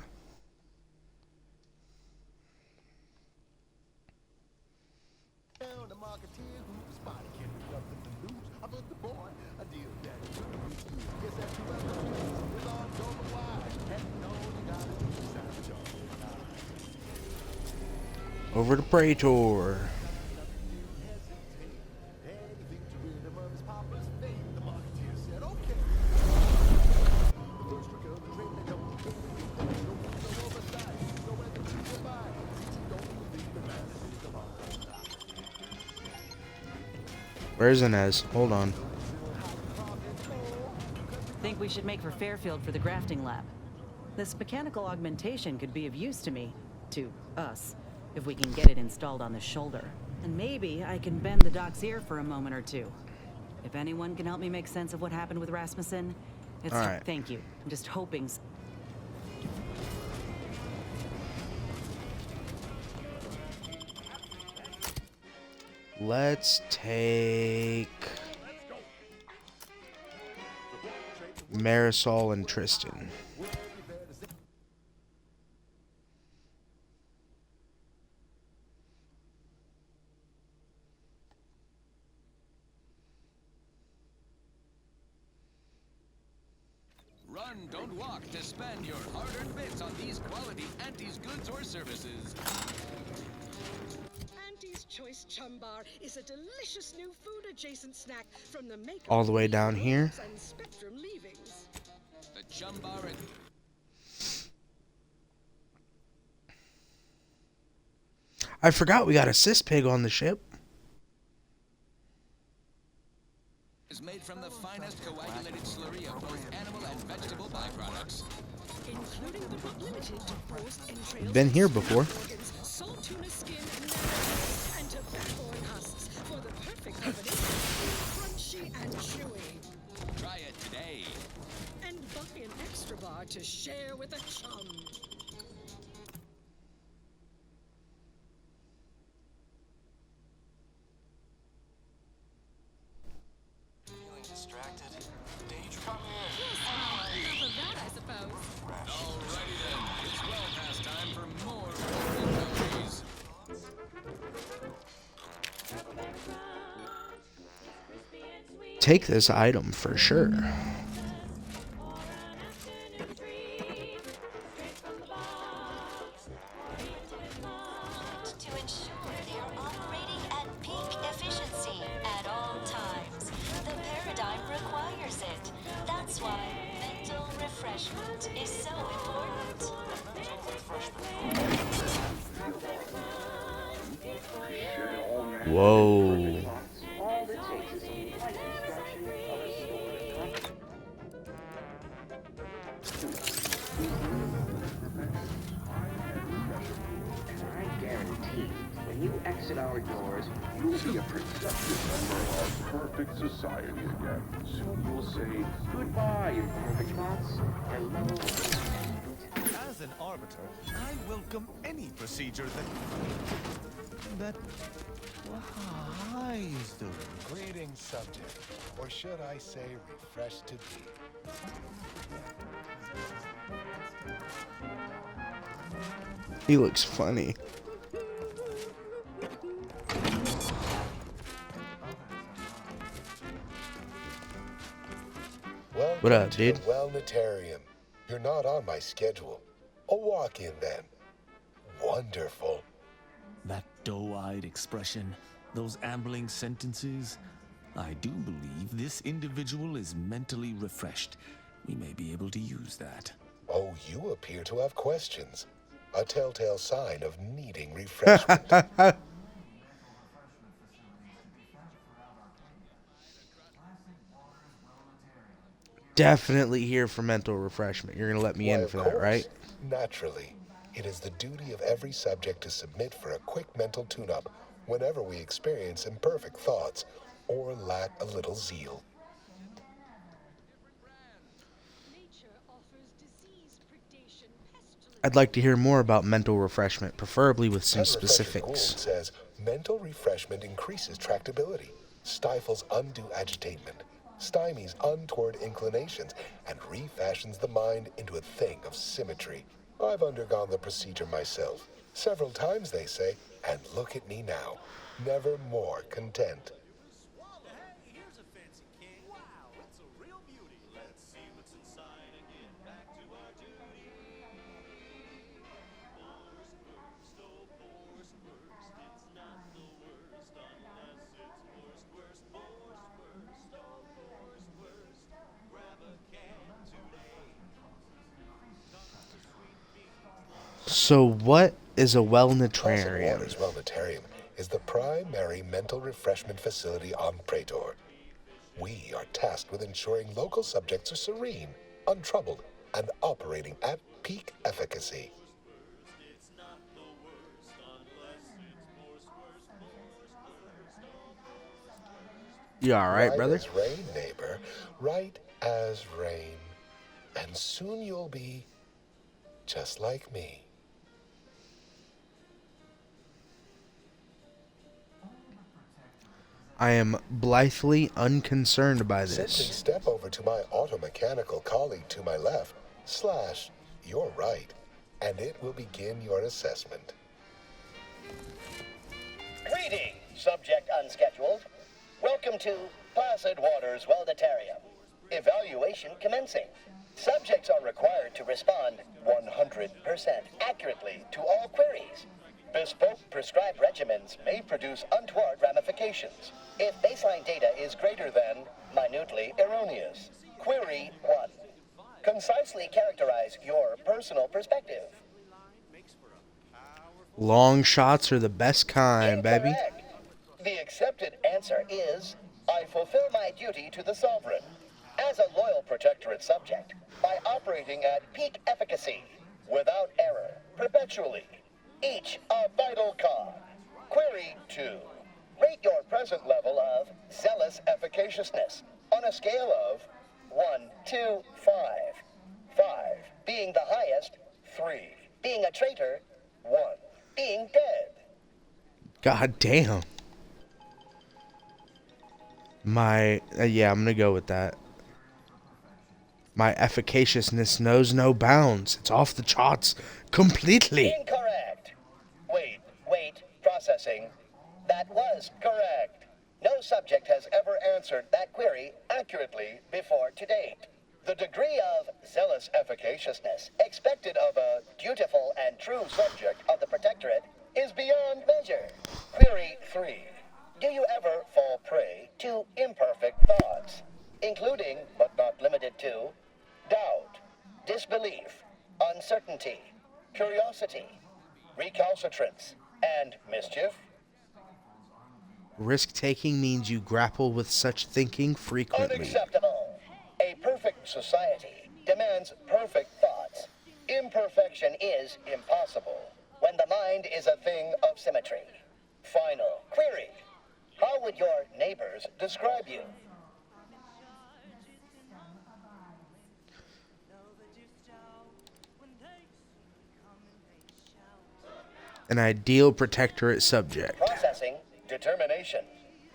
town. A marketeer who spotted him, nothing to lose. I put the boy a deal that he couldn't refuse. Guess that's who I was. His arms open wide. Hadn't known you got it. Savage on the line. Over to Praetor. Where's Inez? Hold on. Think we should make for Fairfield for the grafting lab. This mechanical augmentation could be of use to me, to us, if we can get it installed on the shoulder. And maybe I can bend the doc's ear for a moment or two. If anyone can help me make sense of what happened with Rasmussen, it's all right. Thank you. I'm just hoping. Let's take Marisol and Tristan. Run, don't walk to spend your hard-earned bits on these quality Auntie's goods or services. Auntie's Choice Chum Bar is a delicious new food-adjacent snack from the maker All the way down here. and Spectrum leavings. The Chum Bar and I forgot we got a cis pig on the ship. is made from the finest coagulated slurry of both animal and vegetable byproducts. Including but not limited to forced entrails, Been here before. organs, salt tuna skin, and tobacco husks for the perfect combination. Crunchy and chewy. Try it today. And buy an extra bar to share with a chum. Distracted. Enough of that, I suppose. Alrighty then. It's well past time for more boring memories. Take this item for sure. To ensure they are operating at peak efficiency at all times. The paradigm requires it. That's why mental refreshment is so important. Whoa. I guarantee, when you exit our doors, you'll be a productive member of our perfect society again. Soon you'll say goodbye, imperfect thoughts. Hello. As an arbiter, I welcome any procedure that highs the Greeting subject, or should I say refreshed to be. He looks funny. Welcome What up, to dude? the Wellnetarium. You're not on my schedule. A walk-in then. Wonderful. That doe-eyed expression, those ambling sentences. I do believe this individual is mentally refreshed. We may be able to use that. Oh, you appear to have questions. A telltale sign of needing refreshment. Definitely here for mental refreshment. You're gonna let me Why, in of for that, course. right? Naturally. It is the duty of every subject to submit for a quick mental tune-up whenever we experience imperfect thoughts or lack a little zeal. I'd like to hear more about mental refreshment, preferably with some Pet Refresher specifics. Gould says mental refreshment increases tractability. stifles undue agitation, stymies untoward inclinations, and refashions the mind into a thing of symmetry. I've undergone the procedure myself, several times they say, and look at me now, never more content. So what is a Placid wellnitarian? Waters Wellnitarium is the primary mental refreshment facility on Praetor. We are tasked with ensuring local subjects are serene, untroubled, and operating at peak efficacy. You alright, Right brother? as rain, neighbor. Right as rain. And soon you'll be just like me. I am blithely unconcerned by Simply this. step over to my automechanical colleague to my left, / your right, and it will begin your assessment. Greetings, subject unscheduled. Welcome to Placid Waters Wellnitarium. Evaluation commencing. Subjects are required to respond 100% accurately to all queries. Bespoke prescribed regimens may produce untoward ramifications if baseline data is greater than minutely erroneous. Query 1. Concisely characterize your personal perspective. Long shots are the best kind, baby. Incorrect. The accepted answer is, I fulfill my duty to the Sovereign as a loyal protectorate subject by operating at peak efficacy, without error, perpetually. Each a vital cog. Query 2. Rate your present level of zealous efficaciousness on a scale of 1 to 5. 5 being the highest, 3 being a traitor, 1 being dead. God damn. Yeah, I'm gonna go with that. My efficaciousness knows no bounds. It's off the charts completely. Incorrect. Wait, processing. That was correct. No subject has ever answered that query accurately before to date. The degree of zealous efficaciousness expected of a dutiful and true subject of the Protectorate is beyond measure. Query 3. Do you ever fall prey to imperfect thoughts, including, but not limited to, doubt, disbelief, uncertainty, curiosity, recalcitrance, and mischief? Risk-taking means you grapple with such thinking frequently. Unacceptable. A perfect society demands perfect thoughts. Imperfection is impossible when the mind is a thing of symmetry. Final query. How would your neighbors describe you? An ideal protectorate subject. Processing determination.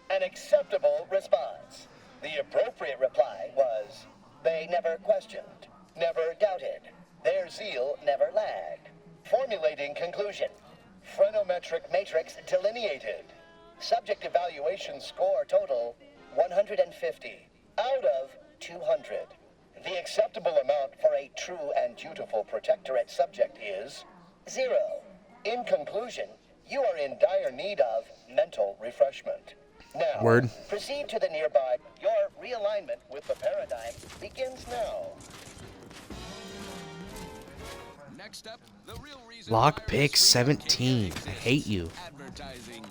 An acceptable response. The appropriate reply was, they never questioned, never doubted. Their zeal never lagged. Formulating conclusion. Phrenometric matrix delineated. Subject evaluation score total 150 out of 200. The acceptable amount for a true and dutiful protectorate subject is 0. In conclusion, you are in dire need of mental refreshment. Now, Word. proceed to the nearby. Your realignment with the paradigm begins now. Next up, the real reason Lockpick 17. I hate you. advertising.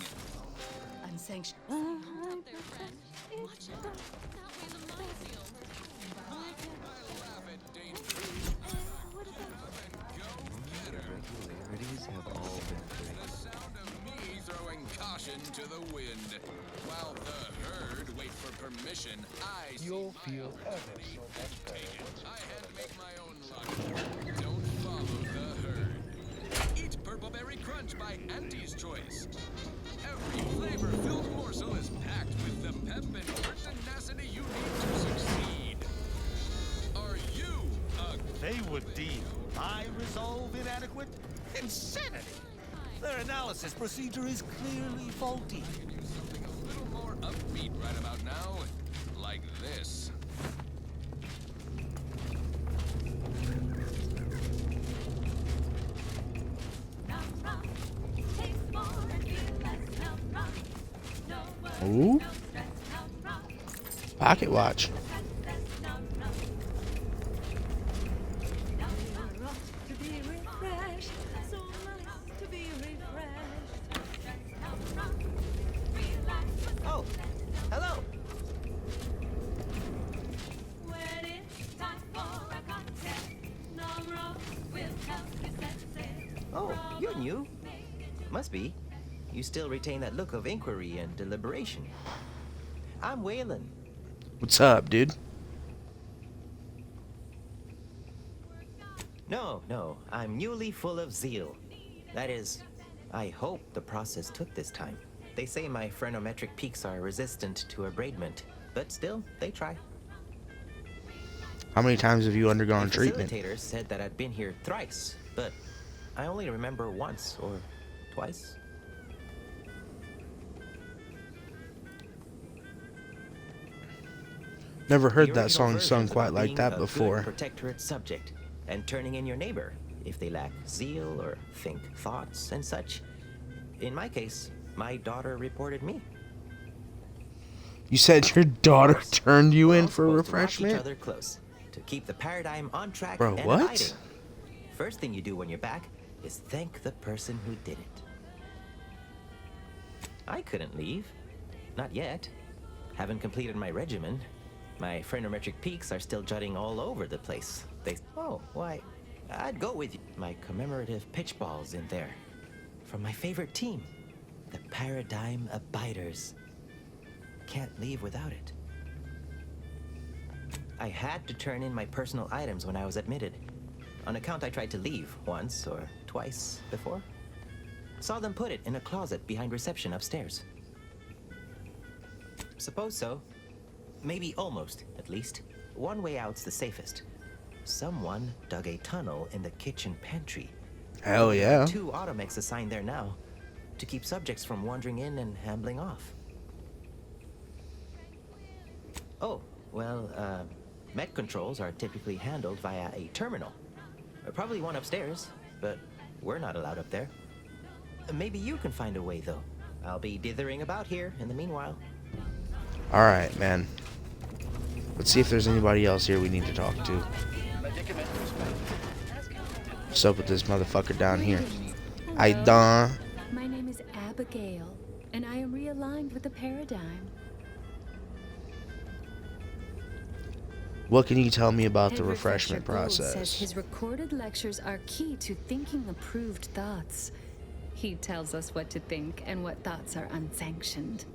Unsanctioned. Irregularities have all been fixed. The sound of me throwing caution to the wind. While the herd wait for permission, You'll feel ever so much better. I had to make my own luck. Don't follow the herd. Eat Purple Berry Crunch by Auntie's Choice. Every flavor-filled morsel is packed with the pep and pertinacity you need to succeed. Are you a... They would deem my resolve inadequate? Insanity! Their analysis procedure is clearly faulty. I could use something a little more upbeat right about now. Like this. Ooh. Pocket watch. Oh, hello. Oh, you're new. Must be. You still retain that look of inquiry and deliberation. I'm Waylon. What's up, dude? No, I'm newly full of zeal. That is, I hope the process took this time. They say my phrenometric peaks are resistant to abradement, but still, they try. How many times have you undergone The treatment? facilitator said that I'd been here thrice, but I only remember once or twice. Never heard The that original song sung versions quite about like being that a before. good protectorate subject and turning in your neighbor if they lack zeal or think thoughts and such. In my case, my daughter reported me. You said your daughter turned you in for Supposed to watch refreshment? each other close to keep the paradigm on track Bro, and what? abiding. First thing you do when you're back is thank the person who did it. I couldn't leave. Not yet. Haven't completed my regimen. My phrenometric peaks are still jutting all over the place. Oh, why, I'd go with you. My commemorative pitch balls in there. From my favorite team, the Paradigm Abiders. Can't leave without it. I had to turn in my personal items when I was admitted. On account I tried to leave once or twice before. Saw them put it in a closet behind reception upstairs. Suppose so. Maybe almost, at least. One way out's the safest. Someone dug a tunnel in the kitchen pantry. Hell There yeah. are 2 automechs assigned there now to keep subjects from wandering in and ambling off. Oh, well, mech controls are typically handled via a terminal. Probably one upstairs, but we're not allowed up there. Maybe you can find a way, though. I'll be dithering about here in the meanwhile. Alright, man. Let's see if there's anybody else here we need to talk to. What's up with this motherfucker down here? I done. My name is Abigail, and I am realigned with the paradigm. What can you tell me about the Henry refreshment Fletcher Gould says process? his recorded lectures are key to thinking approved thoughts. He tells us what to think and what thoughts are unsanctioned.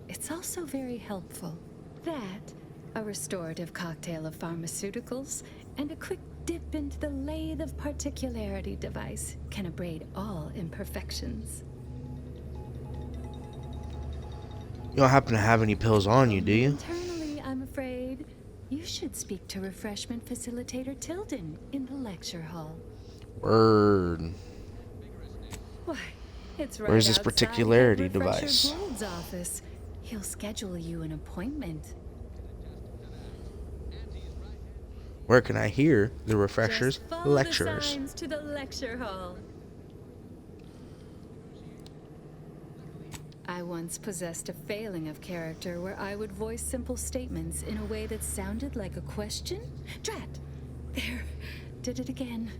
It's also very helpful. That, a restorative cocktail of pharmaceuticals, and a quick dip into the lathe of particularity device can abrade all imperfections. You don't happen to have any pills on you, do you? Internally, I'm afraid. You should speak to refreshment facilitator Tilden in the lecture hall. Word. Why, it's right Where's this outside particularity Head Refresher device? Gould's office. He'll schedule you an appointment. Where can I hear the refreshers Just follow lectures? the signs to the lecture hall. I once possessed a failing of character where I would voice simple statements in a way that sounded like a question. Drat! There, did it again.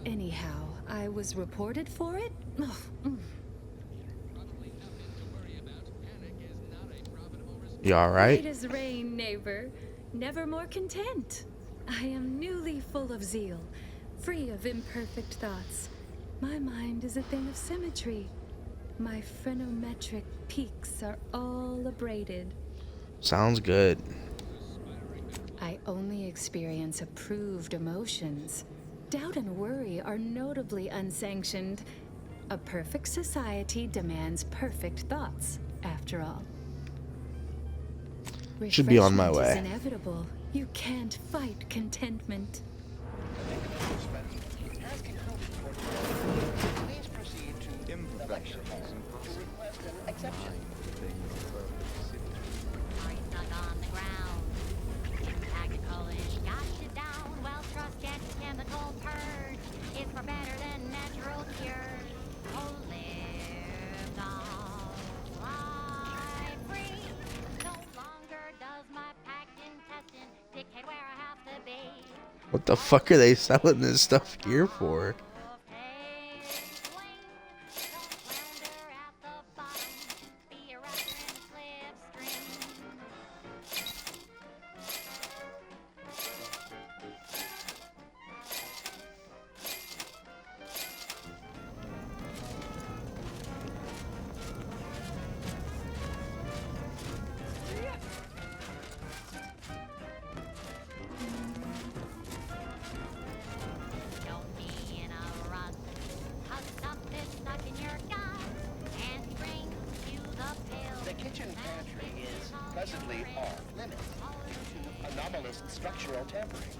Anyhow, I was reported for it. Oh, You alright? Right as rain, neighbor. Never more content. I am newly full of zeal, free of imperfect thoughts. My mind is a thing of symmetry. My phrenometric peaks are all abraded. Sounds good. I only experience approved emotions. Doubt and worry are notably unsanctioned. A perfect society demands perfect thoughts, after all. Should be on my Refreshment is way. inevitable. You can't fight contentment. Please proceed to election hall to request an exception. On the ground. Tactical is got you down. Well, trust get chemical purge. It's far better than natural cure. Oh, live on, fly free. No longer does my packed intestine dictate where I have to be. What the fuck are they selling this stuff here for? Don't be in a rut. Hug something stuck in your gut. And he brings you the pill. The kitchen pantry is presently off limits due to anomalous structural tampering.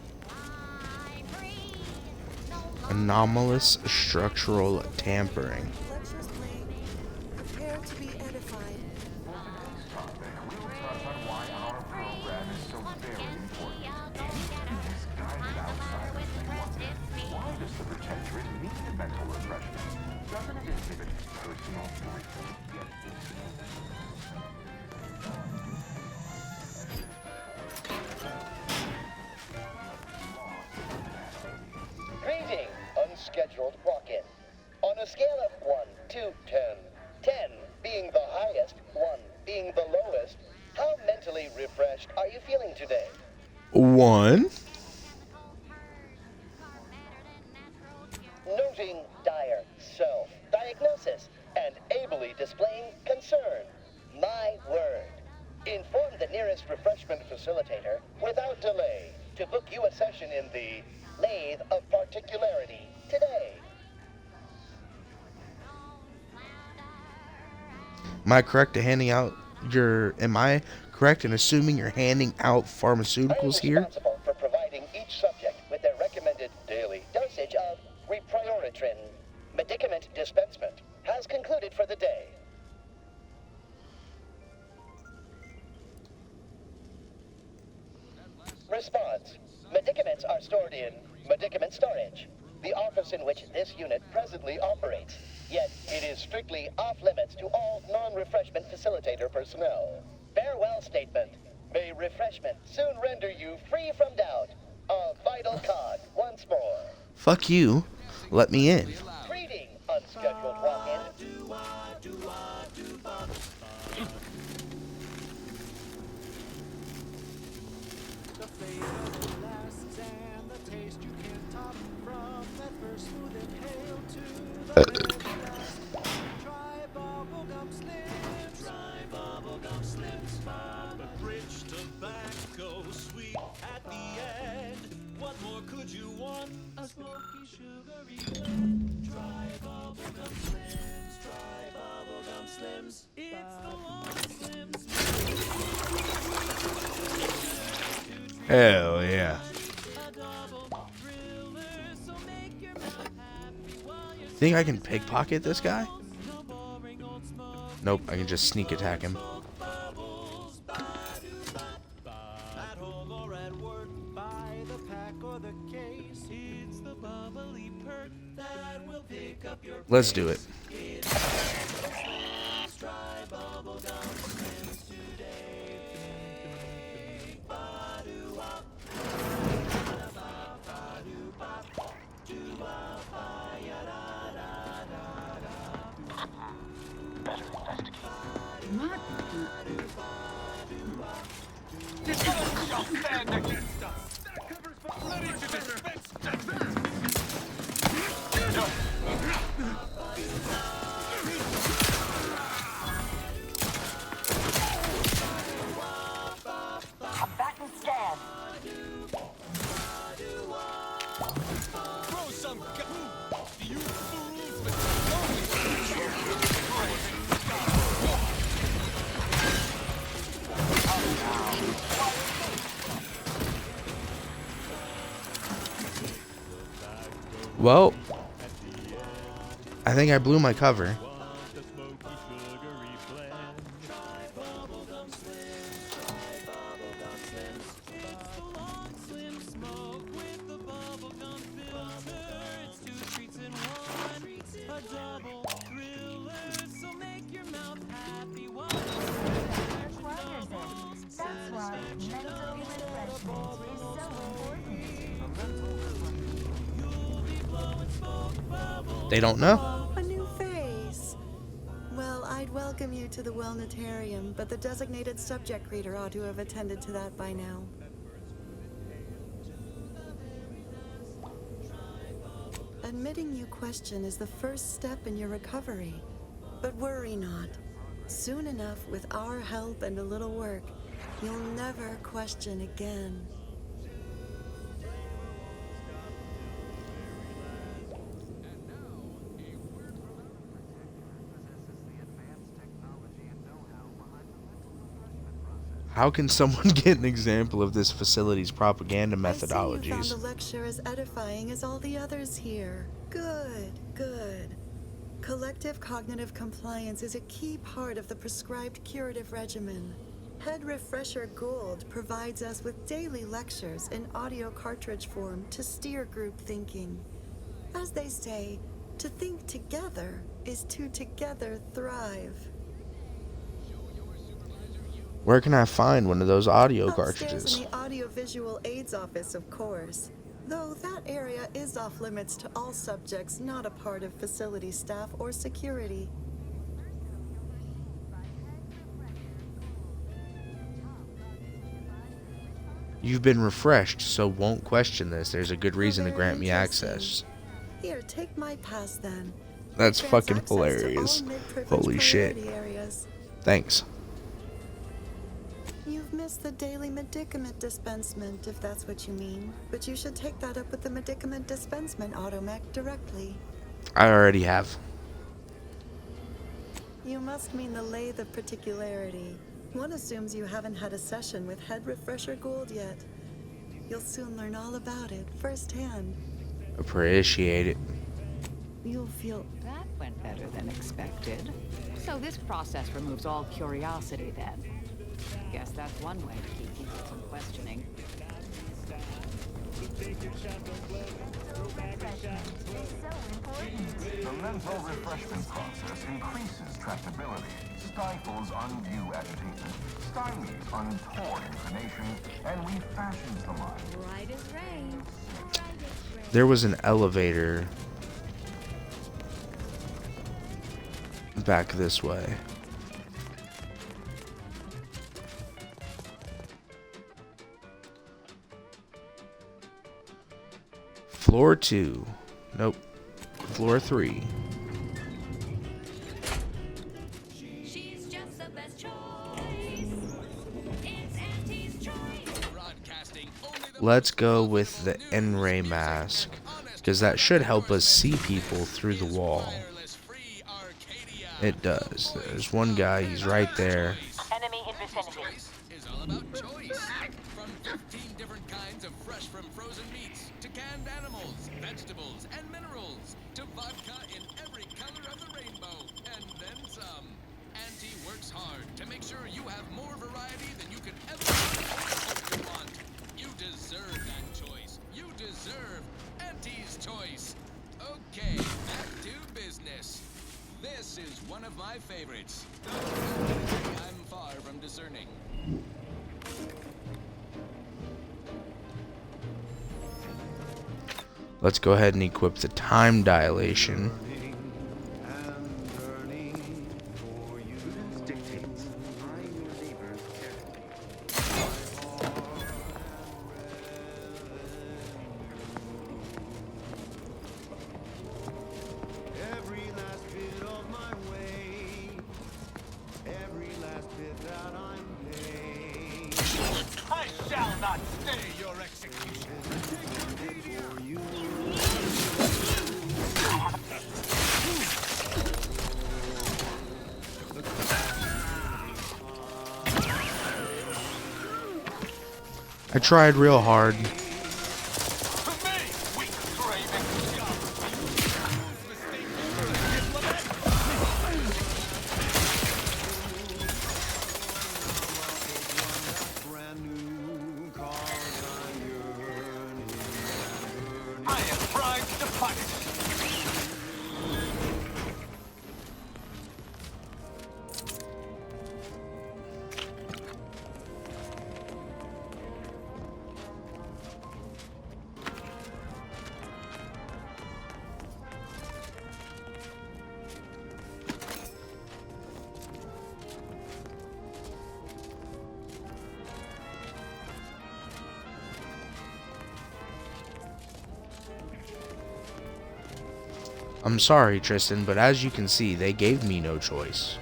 Anomalous structural tampering. Prepare to be edified. Why does the Pretenders need mental refreshment? Doesn't it exhibit personal Greeting, unscheduled walk-in. On a scale of 1 to 10, 10 being the highest, 1 being the lowest, how mentally refreshed are you feeling today? 1. Noting dire self-diagnosis and ably displaying concern. My word. Inform the nearest refreshment facilitator without delay to book you a session in the Lathe of Particularity today. Am I correct in handing out am I correct in assuming you're handing out pharmaceuticals here? Responsible for providing each subject with their recommended daily dosage of Reprioritrin. Medicament dispensement has concluded for the day. Response. Medicaments are stored in medicament storage, the office in which this unit presently operates. Yet it is strictly off limits to all non-refreshment facilitator personnel. Farewell statement. May refreshment soon render you free from doubt. A vital cog once more. Fuck you. Let me in. Greeting, unscheduled walk-in. The flavor lasts and the taste you can't top from that first smooth inhale to the very last. Try bubblegum slims. Try bubblegum slims. The rich tobacco sweet at the end. What more could you want? A smoky, sugary blend. Try bubblegum slims. Try bubblegum slims. It's the one slims. Hell yeah. Think I can pickpocket this guy? Nope, I can just sneak attack him. Let's do it. Throw some goo! You fools with Well, I think I blew my cover. They don't know. A new face. Well, I'd welcome you to the Wellnetarium, but the designated subject reader ought to have attended to that by now. Admitting you question is the first step in your recovery. But worry not. Soon enough, with our help and a little work, you'll never question again. How can someone get an example of this facility's propaganda methodologies? I see you found the lecture as edifying as all the others here. Good, good. Collective cognitive compliance is a key part of the prescribed curative regimen. Head Refresher Gould provides us with daily lectures in audio cartridge form to steer group thinking. As they say, to think together is to together thrive. Where can I find one of those audio Upstairs cartridges? in the audiovisual aids office, of course. Though that area is off limits to all subjects not a part of facility staff or security. You've been refreshed, so won't question this. There's a good reason to Very grant me interesting. access. Here, take my pass then. That's It grants fucking access to all hilarious. mid-privileged Holy shit. priority areas. Thanks. You've missed the daily medicament dispensement, if that's what you mean. But you should take that up with the medicament dispensement automech directly. I already have. You must mean the lathe of particularity. One assumes you haven't had a session with Head Refresher Gould yet. You'll soon learn all about it firsthand. Appreciate it. You'll feel That went better than expected. So this process removes all curiosity then. Guess that's one way to keep people from questioning. The mental refreshment process increases tractability, stifles undue agitation, stymies untoward inclination, and refashions the mind. Right as rain. There was an elevator back this way. Floor 2. Nope. Floor 3. She's just the best choice. It's Auntie's choice. Let's go with the N-ray mask, because that should help us see people through the wall. It does. There's one guy, he's right there. Enemy in vicinity. Is all about choice. From 15 different kinds of fresh from frozen meats to canned animals, vegetables, and minerals to vodka in every color of the rainbow, and then some. Auntie works hard to make sure you have more variety than you could ever hope to want. You deserve that choice. You deserve Auntie's choice. Okay, back to business. This is one of my favorites. I'm far from discerning. Let's go ahead and equip the time dilation. Every last bit of my way, every last bit that I'm paid. I shall not stay your execution. I tried real hard. To me, weak, craving scum. I'm sorry, Tristan, but as you can see, they gave me no choice.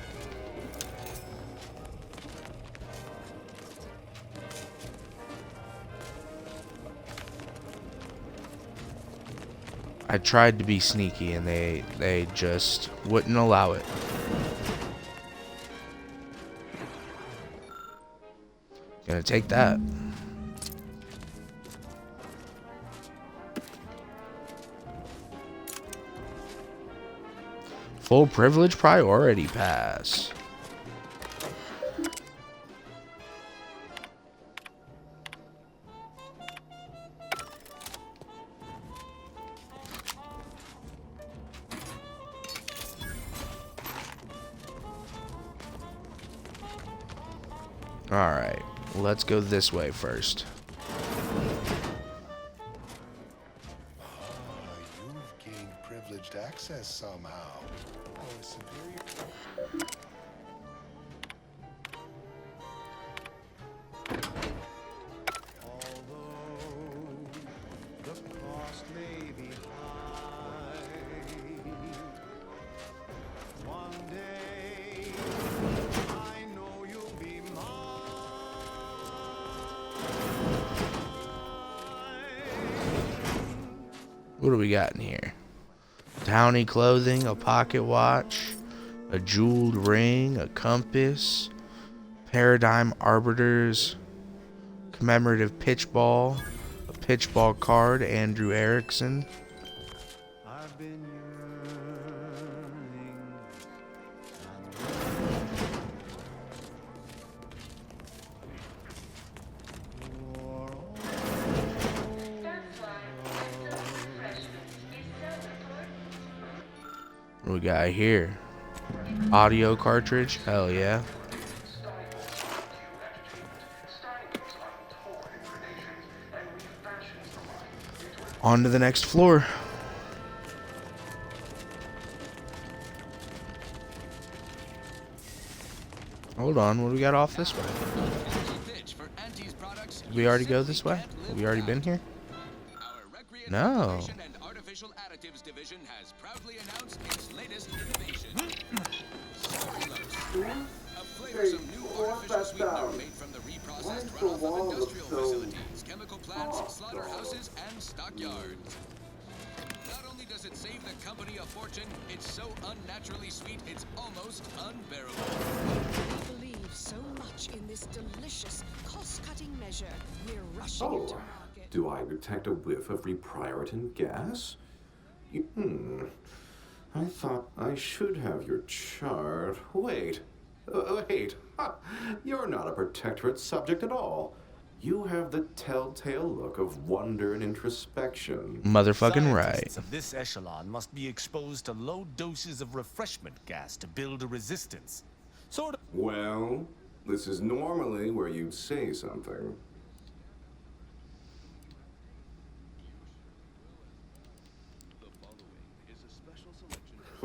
I tried to be sneaky and they just wouldn't allow it. Gonna take that. Full privilege priority pass. Alright, let's go this way first. You've gained privileged access somehow. Oh, superior. What do we got in here? Downy clothing, a pocket watch, a jeweled ring, a compass, Paradigm Arbiters, commemorative pitch ball, a pitch ball card, Andrew Erickson. What we got here? Audio cartridge? Hell yeah. On to the next floor. Hold on, what do we got off this way? Did we already go this way? Have we already been here? No. Division has proudly announced its latest innovation. A flavorsome new artificial sweetener made from the reprocessed runoff of industrial facilities, chemical plants, slaughterhouses, and stockyards. Not only does it save the company a fortune, it's so unnaturally sweet it's almost unbearable. We believe so much in this delicious, cost-cutting measure. We're rushing into market. Do I detect a whiff of reprioritin gas? I thought I should have your chart. Wait. Ha, you're not a protectorate subject at all. You have the telltale look of wonder and introspection. Motherfucking right. Scientists of this echelon must be exposed to low doses of refreshment gas to build a resistance. Sort of. Well, this is normally where you'd say something.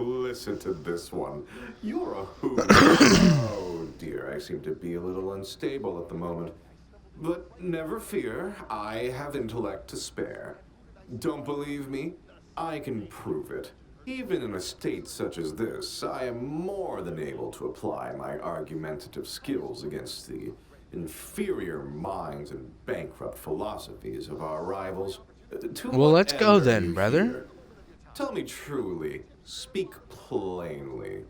Listen to this one. You're a hoot. Oh dear, I seem to be a little unstable at the moment. But never fear, I have intellect to spare. Don't believe me? I can prove it. Even in a state such as this, I am more than able to apply my argumentative skills against the inferior minds and bankrupt philosophies of our rivals. Well, let's go then, brother. Here? Tell me truly. Speak plainly.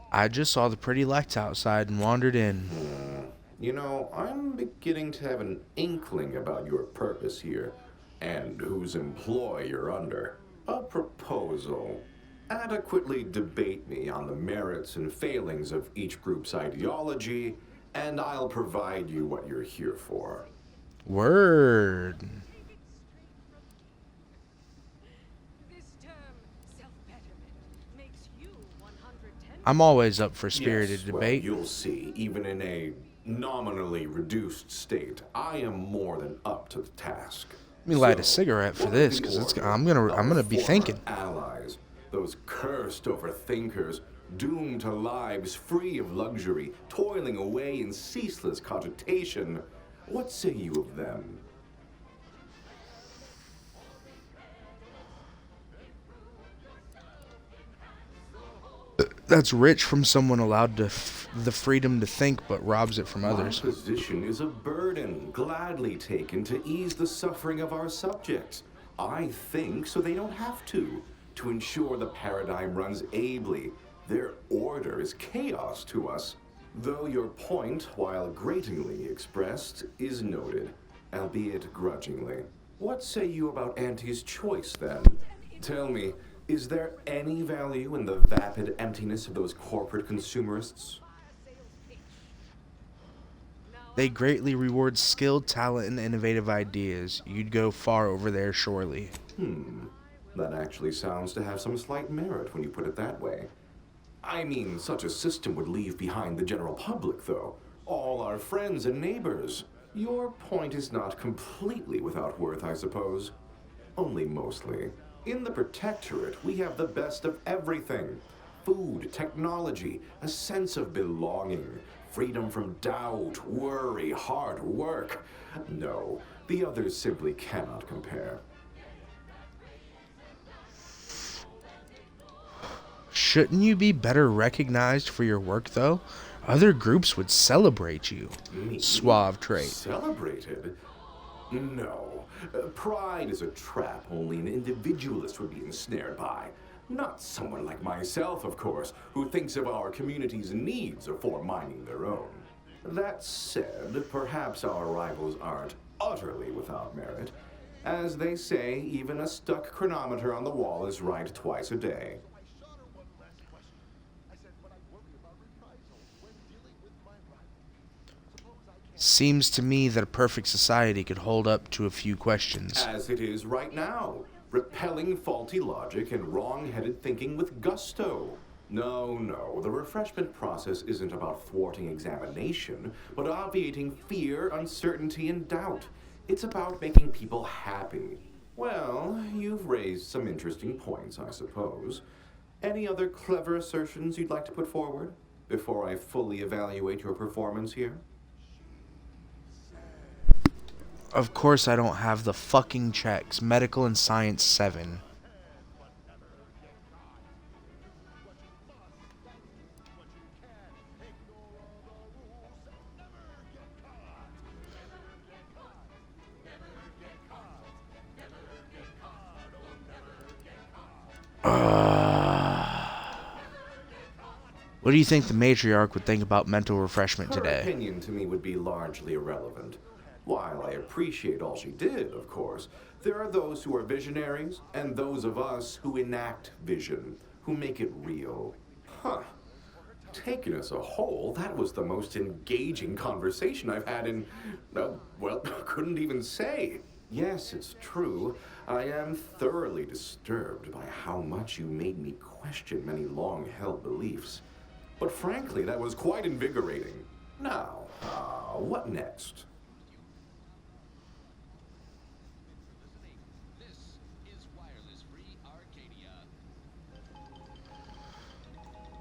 I just saw the pretty lights outside and wandered in. You know, I'm beginning to have an inkling about your purpose here, and whose employ you're under. A proposal. Adequately debate me on the merits and failings of each group's ideology, and I'll provide you what you're here for. Word. I'm always up for spirited debate. Well, you'll see. Even in a nominally reduced state, I am more than up to the task. Let me light a cigarette for this, because I'm gonna be thinking. Allies, those cursed overthinkers, doomed to lives free of luxury, toiling away in ceaseless cogitation. What say you of them? That's rich from someone allowed to the freedom to think but robs it from My others. position is a burden gladly taken to ease the suffering of our subjects. I think so they don't have to ensure the paradigm runs ably. Their order is chaos to us. Though your point, while gratingly expressed, is noted, albeit grudgingly. What say you about Auntie's choice, then? Tell me, is there any value in the vapid emptiness of those corporate consumerists? They greatly reward skilled talent and innovative ideas. You'd go far over there, surely. That actually sounds to have some slight merit when you put it that way. I mean, such a system would leave behind the general public, though. All our friends and neighbors. Your point is not completely without worth, I suppose. Only mostly. In the Protectorate, we have the best of everything. Food, technology, a sense of belonging, freedom from doubt, worry, hard work. No, the others simply cannot compare. Shouldn't you be better recognized for your work, though? Other groups would celebrate you. Me? Suave trait. Celebrated? No. Pride is a trap only an individualist would be ensnared by. Not someone like myself, of course, who thinks of our community's needs before minding their own. That said, perhaps our rivals aren't utterly without merit. As they say, even a stuck chronometer on the wall is right twice a day. Seems to me that a perfect society could hold up to a few questions. As it is right now, repelling faulty logic and wrong-headed thinking with gusto. No, the refreshment process isn't about thwarting examination, but obviating fear, uncertainty, and doubt. It's about making people happy. Well, you've raised some interesting points, I suppose. Any other clever assertions you'd like to put forward before I fully evaluate your performance here? Of course I don't have the fucking checks. Medical and Science 7. What do you think the matriarch would think about mental refreshment Her today? opinion to me would be largely irrelevant. While I appreciate all she did, of course, there are those who are visionaries and those of us who enact vision, who make it real. Taken as a whole, that was the most engaging conversation I've had in, well, couldn't even say. Yes, it's true. I am thoroughly disturbed by how much you made me question many long-held beliefs. But frankly, that was quite invigorating. Now, what next?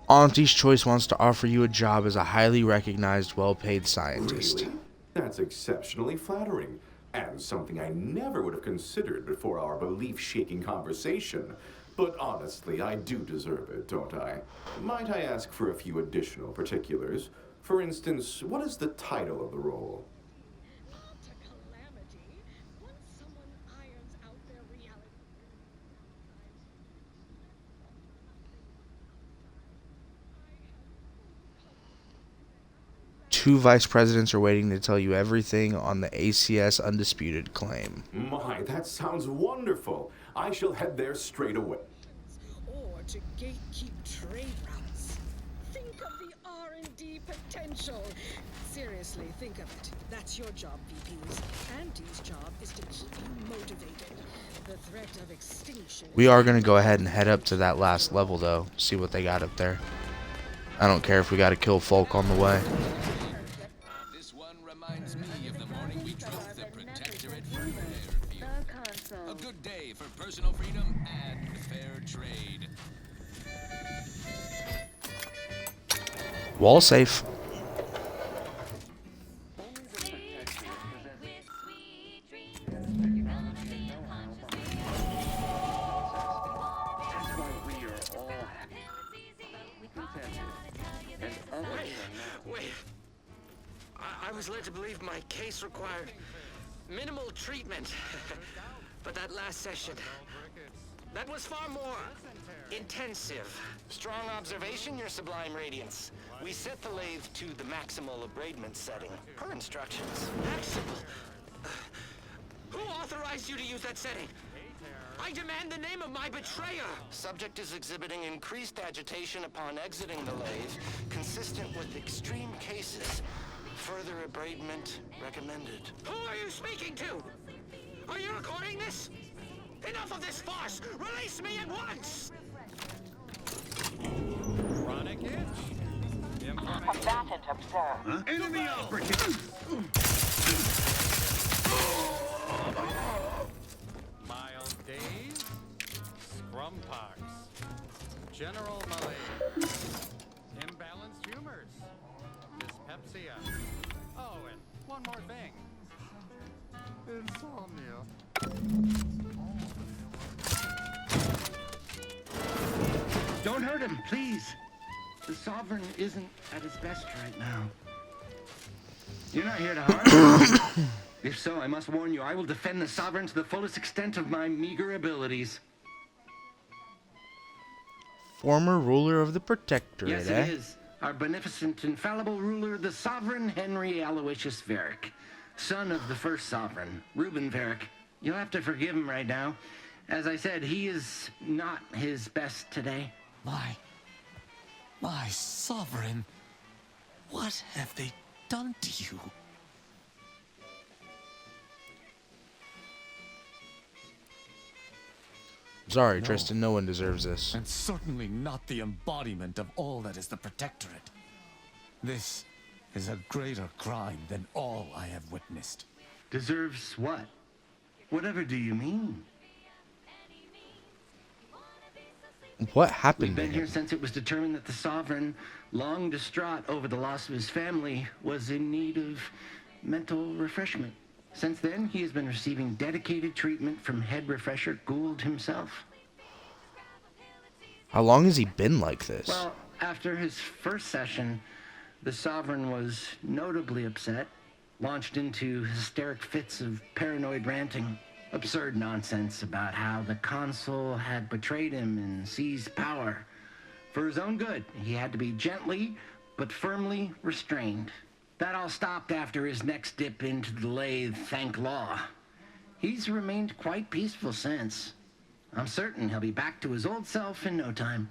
Auntie's Choice wants to offer you a job as a highly recognized, well-paid scientist. Really? That's exceptionally flattering, and something I never would have considered before our belief-shaking conversation. But honestly, I do deserve it, don't I? Might I ask for a few additional particulars? For instance, what is the title of the role? Two vice presidents are waiting to tell you everything on the ACS Undisputed claim. My, that sounds wonderful. I shall head there straight away. Or to gatekeep trade routes. Think of the R&D potential. Seriously, think of it. That's your job, VPs. Auntie's job is to keep you motivated. The threat of extinction. We are going to go ahead and head up to that last level, though. See what they got up there. I don't care if we got to kill folk on the way. This one reminds me of the morning we drove the Protectorate from Fairview. A good day for personal freedom and fair trade. Wall safe. was led to believe my case required minimal treatment. But that last session, that was far more intensive. Strong observation, Your Sublime Radiance. We set the lathe to the maximal abradement setting, per instructions. Maximal? Who authorized you to use that setting? I demand the name of my betrayer! Subject is exhibiting increased agitation upon exiting the lathe, consistent with extreme cases. Further abradement recommended. Who are you speaking to? Are you recording this? Enough of this farce! Release me at once! Chronic itch. Combatant observed. Huh? Enemy operative! Mild days, scrum pox, general malaise, imbalanced humors, dyspepsia. Oh, and one more thing. Insomnia. Don't hurt him, please. The Sovereign isn't at his best right now. You're not here to harm him. If so, I must warn you, I will defend the Sovereign to the fullest extent of my meager abilities. Former ruler of the Protectorate, Yes, it is. Our beneficent, infallible ruler, the Sovereign Henry Aloysius Varric, son of the first Sovereign, Reuben Varric. You'll have to forgive him right now. As I said, he is not his best today. My Sovereign, what have they done to you? Sorry, Tristan, no one deserves this. And certainly not the embodiment of all that is the Protectorate. This is a greater crime than all I have witnessed. Deserves what? Whatever do you mean? What happened We've to been here him? since it was determined that the Sovereign, long distraught over the loss of his family, was in need of mental refreshment. Since then, he has been receiving dedicated treatment from head refresher Gould himself. How long has he been like this? Well, after his first session, the Sovereign was notably upset, launched into hysteric fits of paranoid ranting, absurd nonsense about how the Consul had betrayed him and seized power. For his own good, he had to be gently but firmly restrained. That all stopped after his next dip into the lathe, thank law. He's remained quite peaceful since. I'm certain he'll be back to his old self in no time.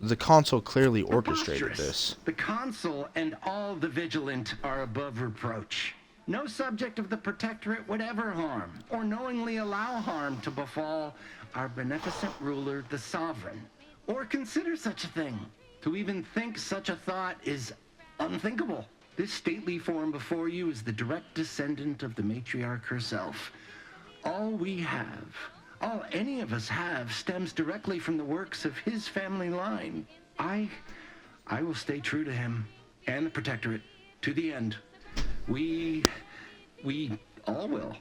The Consul clearly orchestrated Preposterous. this. The Consul and all the Vigilant are above reproach. No subject of the Protectorate would ever harm, or knowingly allow harm to befall our beneficent ruler, the Sovereign, or consider such a thing. To even think such a thought is unthinkable. This stately form before you is the direct descendant of the matriarch herself. All we have, all any of us have, stems directly from the works of his family line. I will stay true to him and the Protectorate to the end. We all will.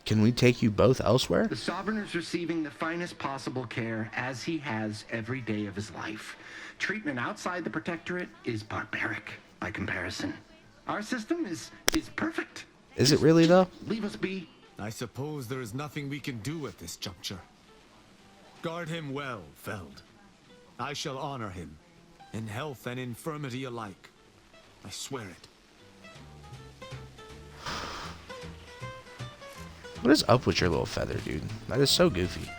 Can we take you both elsewhere? The Sovereign is receiving the finest possible care as he has every day of his life. Treatment outside the Protectorate is barbaric by comparison. Our system is perfect. Is it really, though? Leave us be. I suppose there is nothing we can do at this juncture. Guard him well, Feld. I shall honor him, in health and infirmity alike. I swear it. What is up with your little feather, dude? That is so goofy.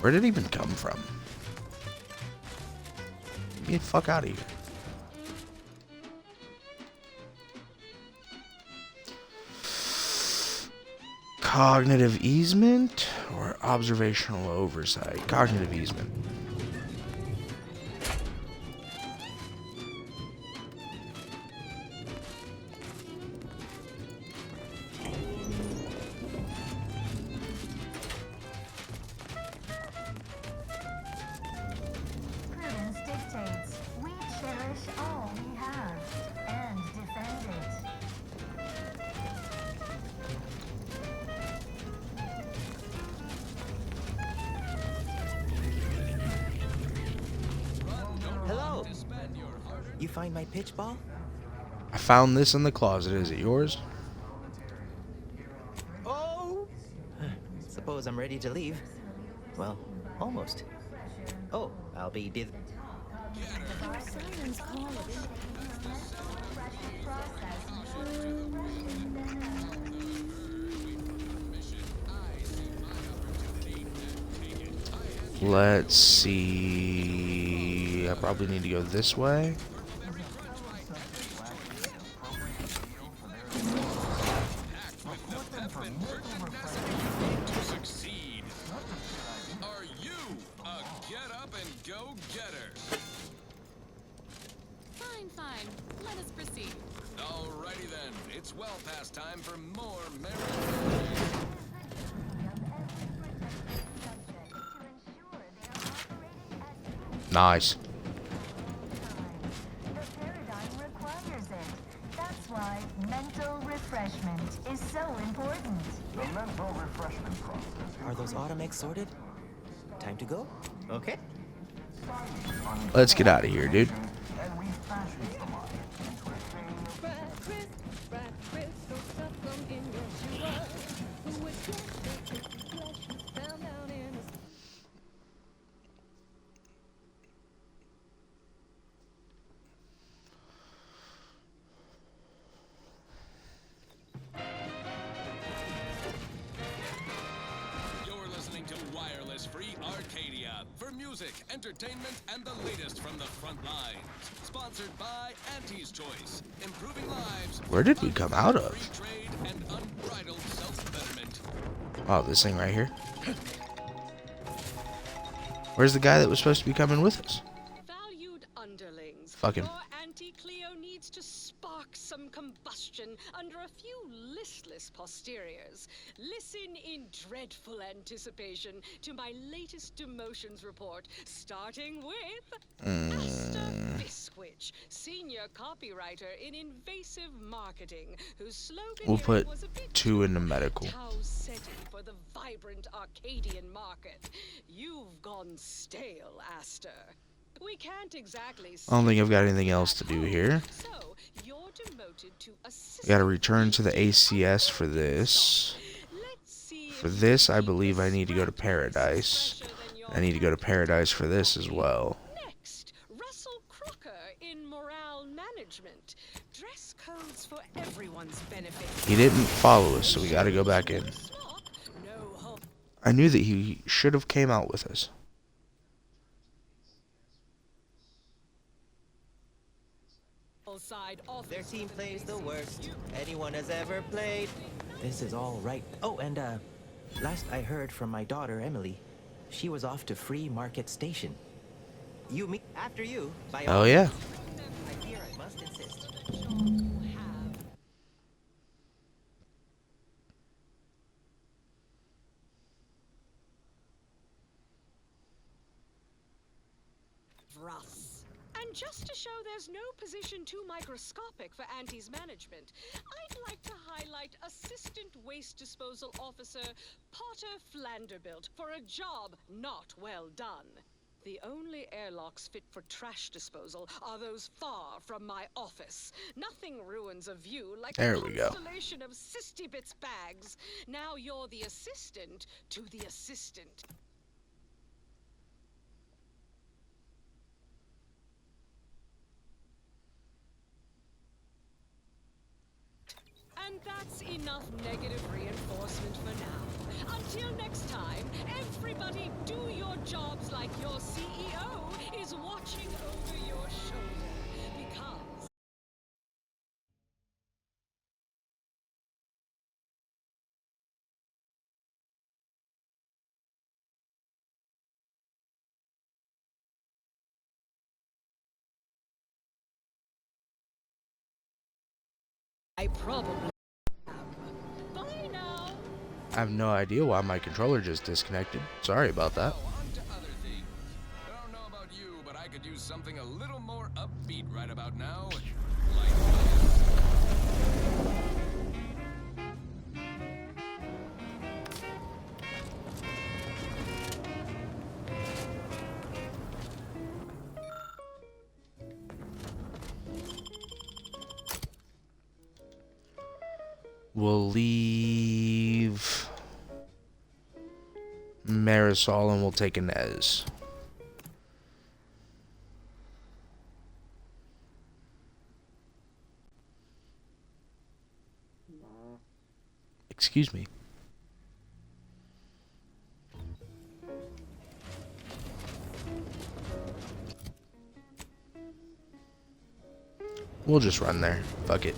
Where did it even come from? Get the fuck out of here. Cognitive easement or observational oversight? Cognitive easement. Prudence dictates we cherish all we have and defend it. You find my pitch ball? I found this in the closet. Is it yours? Oh! Suppose I'm ready to leave. Well, almost. Oh, I'll be Let's see. I probably need to go this way. To succeed. Are you a get-up-and-go-getter? Fine, fine. Let us proceed. Alrighty then. It's well past time for more merry. Nice. That's why mental refreshment is so important. The mental refreshment process. Are those automags sorted? Time to go? Okay. Let's get out of here, dude. Free Arcadia for music, entertainment, and the latest from the front lines. Sponsored by Auntie's Choice, improving lives. Where did we come out of? Free trade and unbridled self-betterment. Oh, this thing right here. Where's the guy that was supposed to be coming with us? Valued underlings, Fuck him. your Auntie Cleo needs to spark some combustion under a few listless posteriors. Listen in dreadful anticipation to my latest demotions report, starting with Asta Bisquich, senior copywriter in invasive marketing, whose slogan We'll here put was a bit 2 into medical. Tau Ceti for the vibrant Arcadian market. You've gone stale, Asta. We can't exactly I don't think I've got anything else to do here. So, you're demoted to Got to return to the ACS for this. For this, I believe I need to go to Paradise. I need to go to Paradise for this as well. Next, Russell Crocker in morale management. Dress codes for everyone's benefit. He didn't follow us, so we got to go back in. I knew that he should have came out with us. Their team plays the worst anyone has ever played. This is all right. Oh, and last I heard from my daughter Emily, she was off to Free Market Station. You meet after you. By Oh all yeah. means. I fear I must insist. Russ. And just to show there's no position too microscopic for Auntie's management, I'd like to highlight Assistant Waste Disposal Officer Potter Flanderbilt for a job not well done. The only airlocks fit for trash disposal are those far from my office. Nothing ruins a view like There a we go. constellation of Sisty Bits bags. Now you're the assistant to the assistant. And that's enough negative reinforcement for now. Until next time, everybody do your jobs like your CEO is watching over your shoulder. Because I probably am. Bye now. I have no idea why my controller just disconnected. Sorry about that. On to other things. I don't know about you, but I could use something a little more upbeat right about now. Like this. We'll leave Marisol and we'll take Inez. Excuse me. We'll just run there. Fuck it.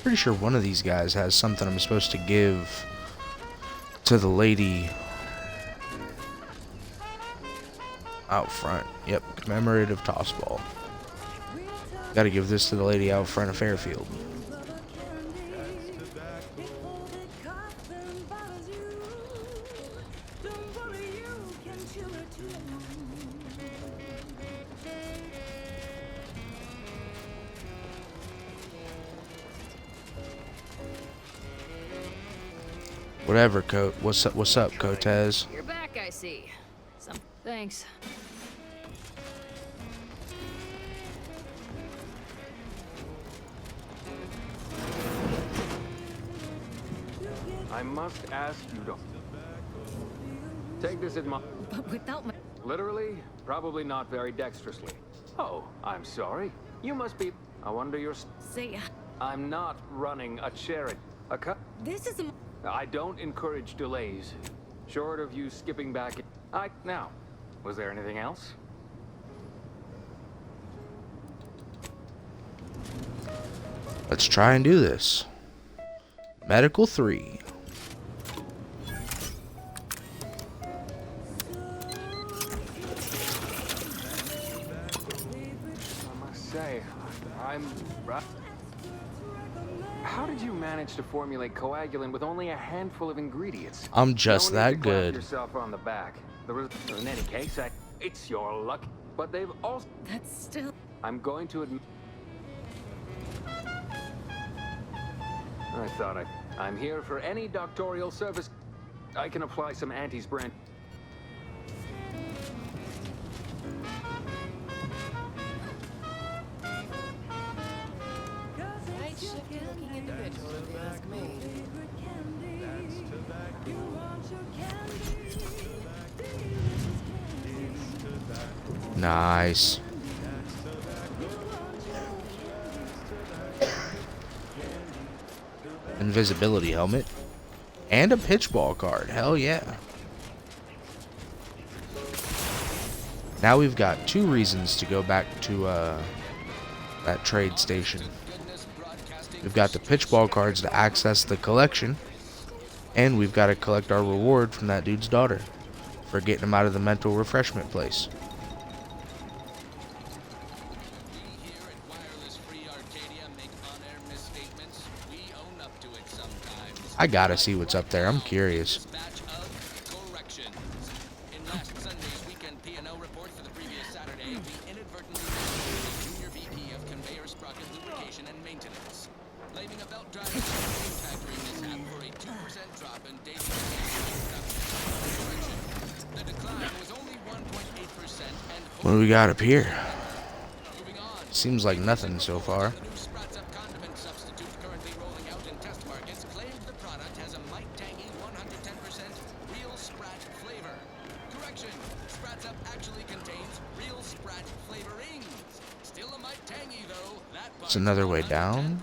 Pretty sure one of these guys has something I'm supposed to give to the lady out front. Yep, commemorative tossball. Gotta give this to the lady out front of Fairfield. Whatever, Coat. What's up, Cortez? You're back, I see. Thanks. I must ask you to take this in my... But without my... Literally, probably not very dexterously. Oh, I'm sorry. You must be... I wonder your... Say... I'm not running a charity. A cut... This is a... I don't encourage delays. Short of you skipping back... Now, was there anything else? Let's try and do this. Medical 3. I must say, I'm... How did you manage to formulate coagulant with only a handful of ingredients? I'm just No need that to clap good. yourself on the back. In any case, it's your luck. But they've also... That's still... I'm going to admit... I thought I'm here for any doctorial service. I can apply some anti-brand. Night shifty looking individual, if you ask me. Nice. Invisibility helmet. And a pitch ball card. Hell yeah. Now we've got 2 reasons to go back to that trade station. We've got the pitch ball cards to access the collection. And we've got to collect our reward from that dude's daughter for getting him out of the mental refreshment place. I gotta see what's up there. I'm curious. What do we got up here? Seems like nothing so far. It's another way down.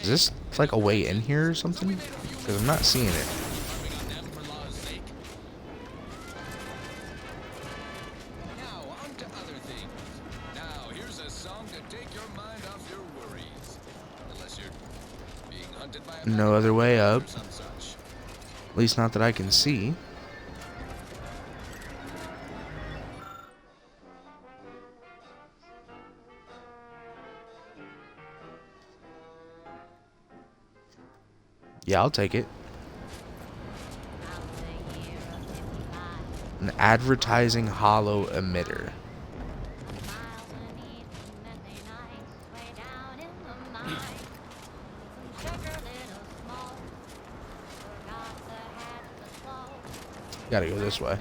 Is this like a way in here or something? Because I'm not seeing it. No other way up. At least not that I can see. Yeah, I'll take it. An advertising hollow emitter. Gotta go this way.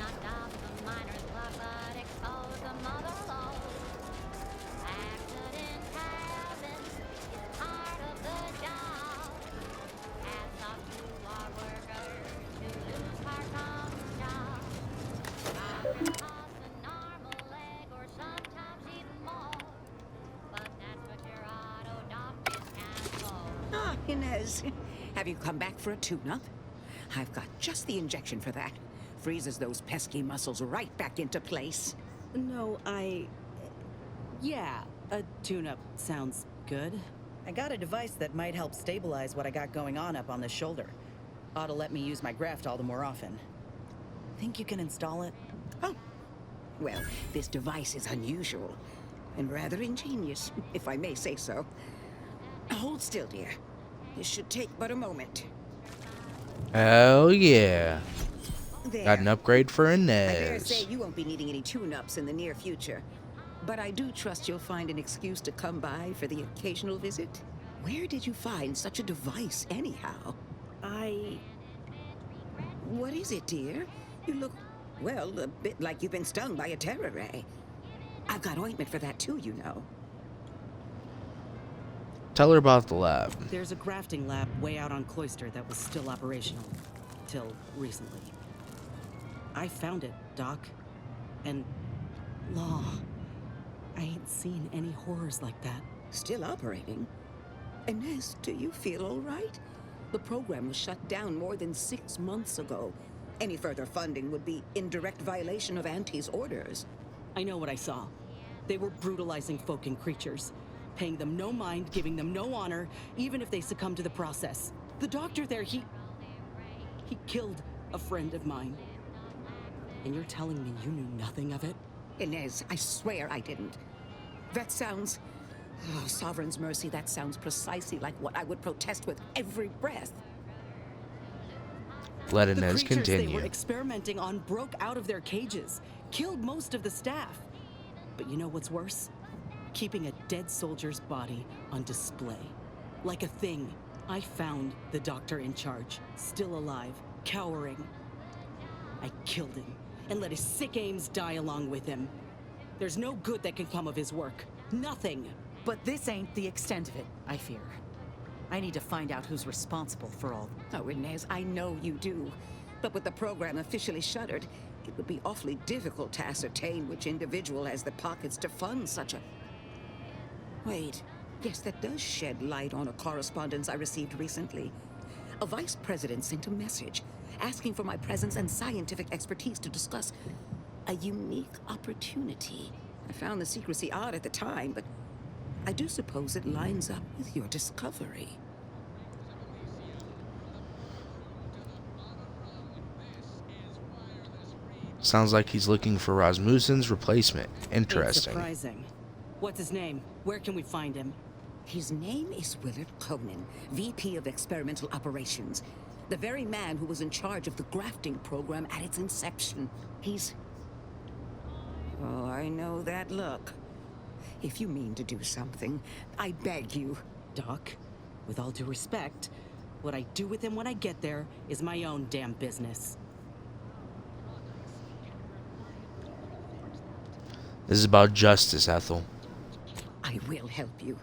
Ah, Inez. Have you come back for a tune-up? I've got just the injection for that. Freezes those pesky muscles right back into place. No, yeah, a tune-up sounds good. I got a device that might help stabilize what I got going on up on the shoulder. Ought to let me use my graft all the more often. Think you can install it? Oh, well, this device is unusual and rather ingenious, if I may say so. Hold still, dear. This should take but a moment. Hell yeah. There. Got an upgrade for I dare Inez. say you won't be needing any tune-ups in the near future. But I do trust you'll find an excuse to come by for the occasional visit. Where did you find such a device, anyhow? What is it, dear? You look, well, a bit like you've been stung by a terror ray. I've got ointment for that too, you know. Tell her about the lab. There's a grafting lab way out on Cloister that was still operational. Till recently. I found it, Doc. And... Law. I ain't seen any horrors like that. Still operating? Inez, do you feel all right? The program was shut down more than 6 months ago. Any further funding would be in direct violation of Auntie's orders. I know what I saw. They were brutalizing folk and creatures. Paying them no mind, giving them no honor, even if they succumb to the process. The doctor there, he killed a friend of mine. And you're telling me you knew nothing of it? Inez, I swear I didn't. That sounds... Oh, Sovereign's mercy, that sounds precisely like what I would protest with every breath. Let The Inez creatures they were continue. experimenting on broke out of their cages, killed most of the staff. But you know what's worse? Keeping a dead soldier's body on display. Like a thing. I found the doctor in charge, still alive, cowering. I killed him, and let his sick aims die along with him. There's no good that can come of his work. Nothing. But this ain't the extent of it, I fear. I need to find out who's responsible for all. Oh, Inez, I know you do. But with the program officially shuttered, it would be awfully difficult to ascertain which individual has the pockets to fund such a... Wait. Yes, that does shed light on a correspondence I received recently. A vice president sent a message asking for my presence and scientific expertise to discuss a unique opportunity. I found the secrecy odd at the time, but I do suppose it lines up with your discovery. Sounds like he's looking for Rasmussen's replacement. It's Interesting. surprising. What's his name? Where can we find him? His name is Willard Conan, VP of Experimental Operations. The very man who was in charge of the grafting program at its inception. He's... Oh, I know that look. If you mean to do something, I beg you. Doc, with all due respect, what I do with him when I get there is my own damn business. This is about justice, Ethel. I will help you.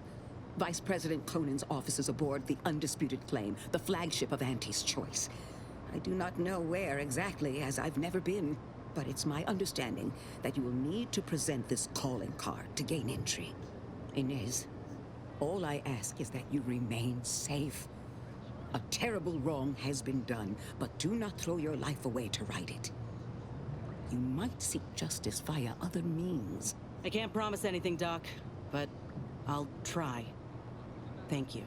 Vice President Conan's office is aboard the Undisputed Flame, the flagship of Auntie's Choice. I do not know where exactly, as I've never been, but it's my understanding that you will need to present this calling card to gain entry. Inez, all I ask is that you remain safe. A terrible wrong has been done, but do not throw your life away to right it. You might seek justice via other means. I can't promise anything, Doc, but I'll try. Thank you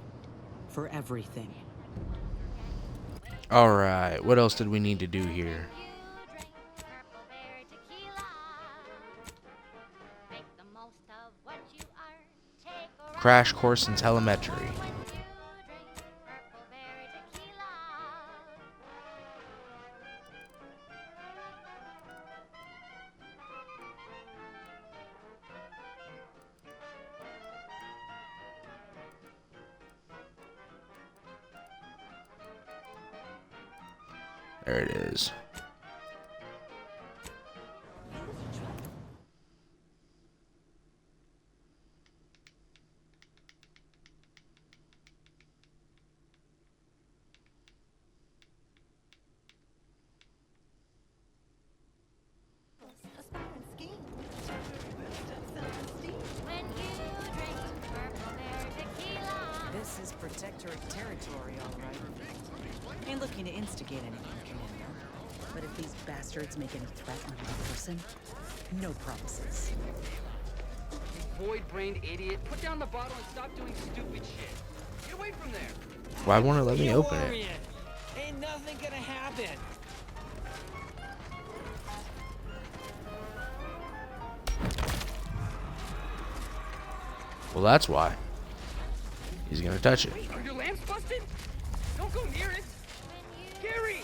for everything. Alright, what else did we need to do here? Crash course in telemetry. There it is. This is protectorate territory, all right. Ain't looking to instigate anything, Commander. But if these bastards make any threat on my person, no promises. Void-brained idiot. Put down the bottle and stop doing stupid shit. Get away from there. Why won't it let me open it? Ain't nothing gonna happen. Well, that's why. He's gonna touch it. Are your lamps busted? Don't go near it. Gary!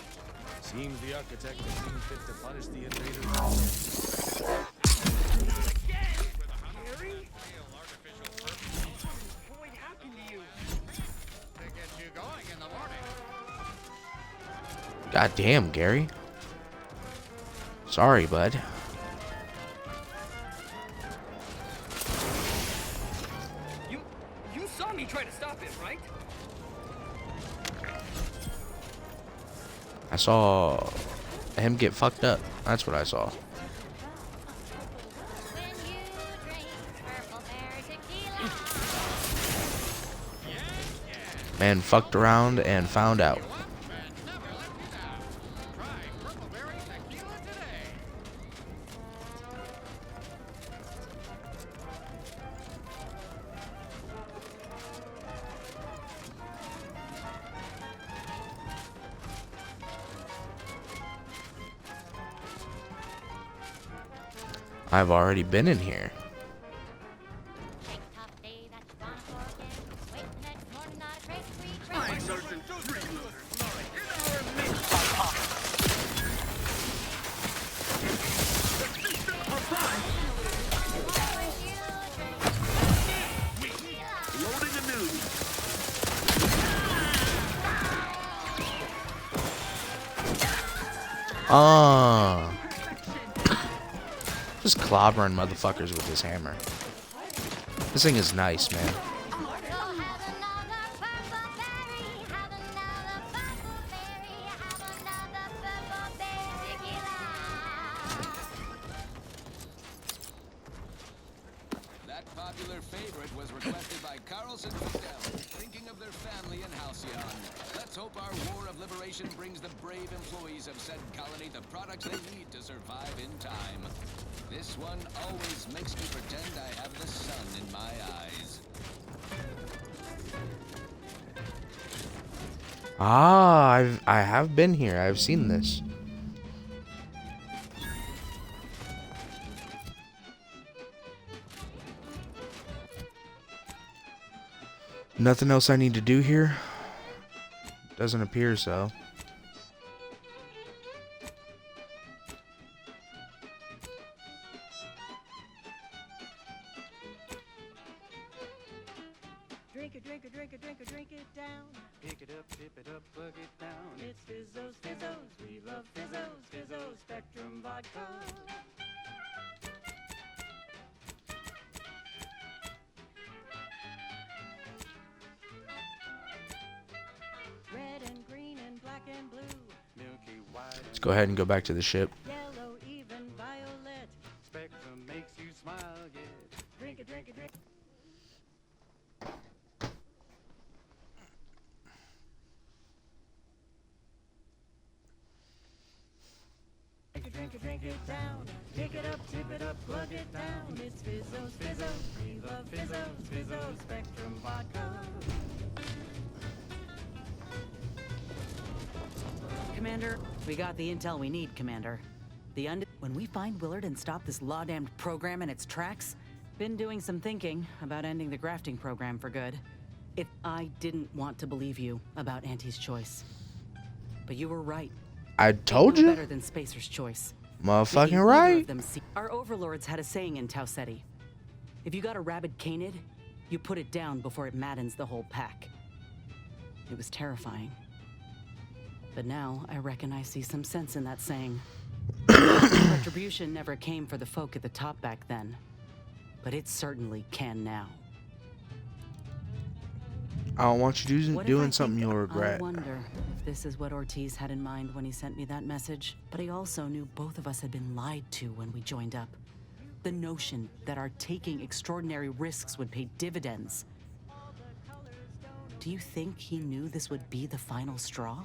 Seems the architect has seen fit to punish the invaders. Gary? What happened to you? To get you going in the morning. God damn, Gary. Sorry, bud. You saw me try to stop it, right? I saw him get fucked up. That's what I saw. Man fucked around and found out. I've already been in here. Just clobbering motherfuckers with this hammer. This thing is nice, man. That popular favorite was requested by Carlson Fidel, thinking of their family in Halcyon. Let's hope our war of liberation brings the brave employees of said colony the products they need to survive in time. This one always makes me pretend I have the sun in my eyes. I have been here. I've seen this. Nothing else I need to do here? Doesn't appear so. Drink it, drink it, drink it, drink it, drink it down. Pick it up, tip it up, plug it down. It's Fizzos, Fizzos. We love Fizzos, Fizzos, Spectrum Vodka. Red and green and black and blue. Milky white. Let's go ahead and go back to the ship. Yellow, even violet. Spectrum makes you smile, yeah. Drink it, drink it, drink it. Drink it, drink it down. Pick it up, tip it up, plug it down. It's Fizzos, Fizzos. We love Fizzos, Fizzos, Spectrum Vodka. Commander, we got the intel we need, Commander. When we find Willard and stop this law-damned program in its tracks, been doing some thinking about ending the grafting program for good. If I didn't want to believe you about Auntie's choice, but you were right. I told you. Better than Spacer's choice. Motherfucking right. Our overlords had a saying in Tau Ceti. If you got a rabid canid, you put it down before it maddens the whole pack. It was terrifying. But now I reckon I see some sense in that saying. Retribution never came for the folk at the top back then, but it certainly can now. I don't want you What if doing I something think- you'll regret. I wonder if this is what Ortiz had in mind when he sent me that message. But he also knew both of us had been lied to when we joined up. The notion that our taking extraordinary risks would pay dividends. Do you think he knew this would be the final straw?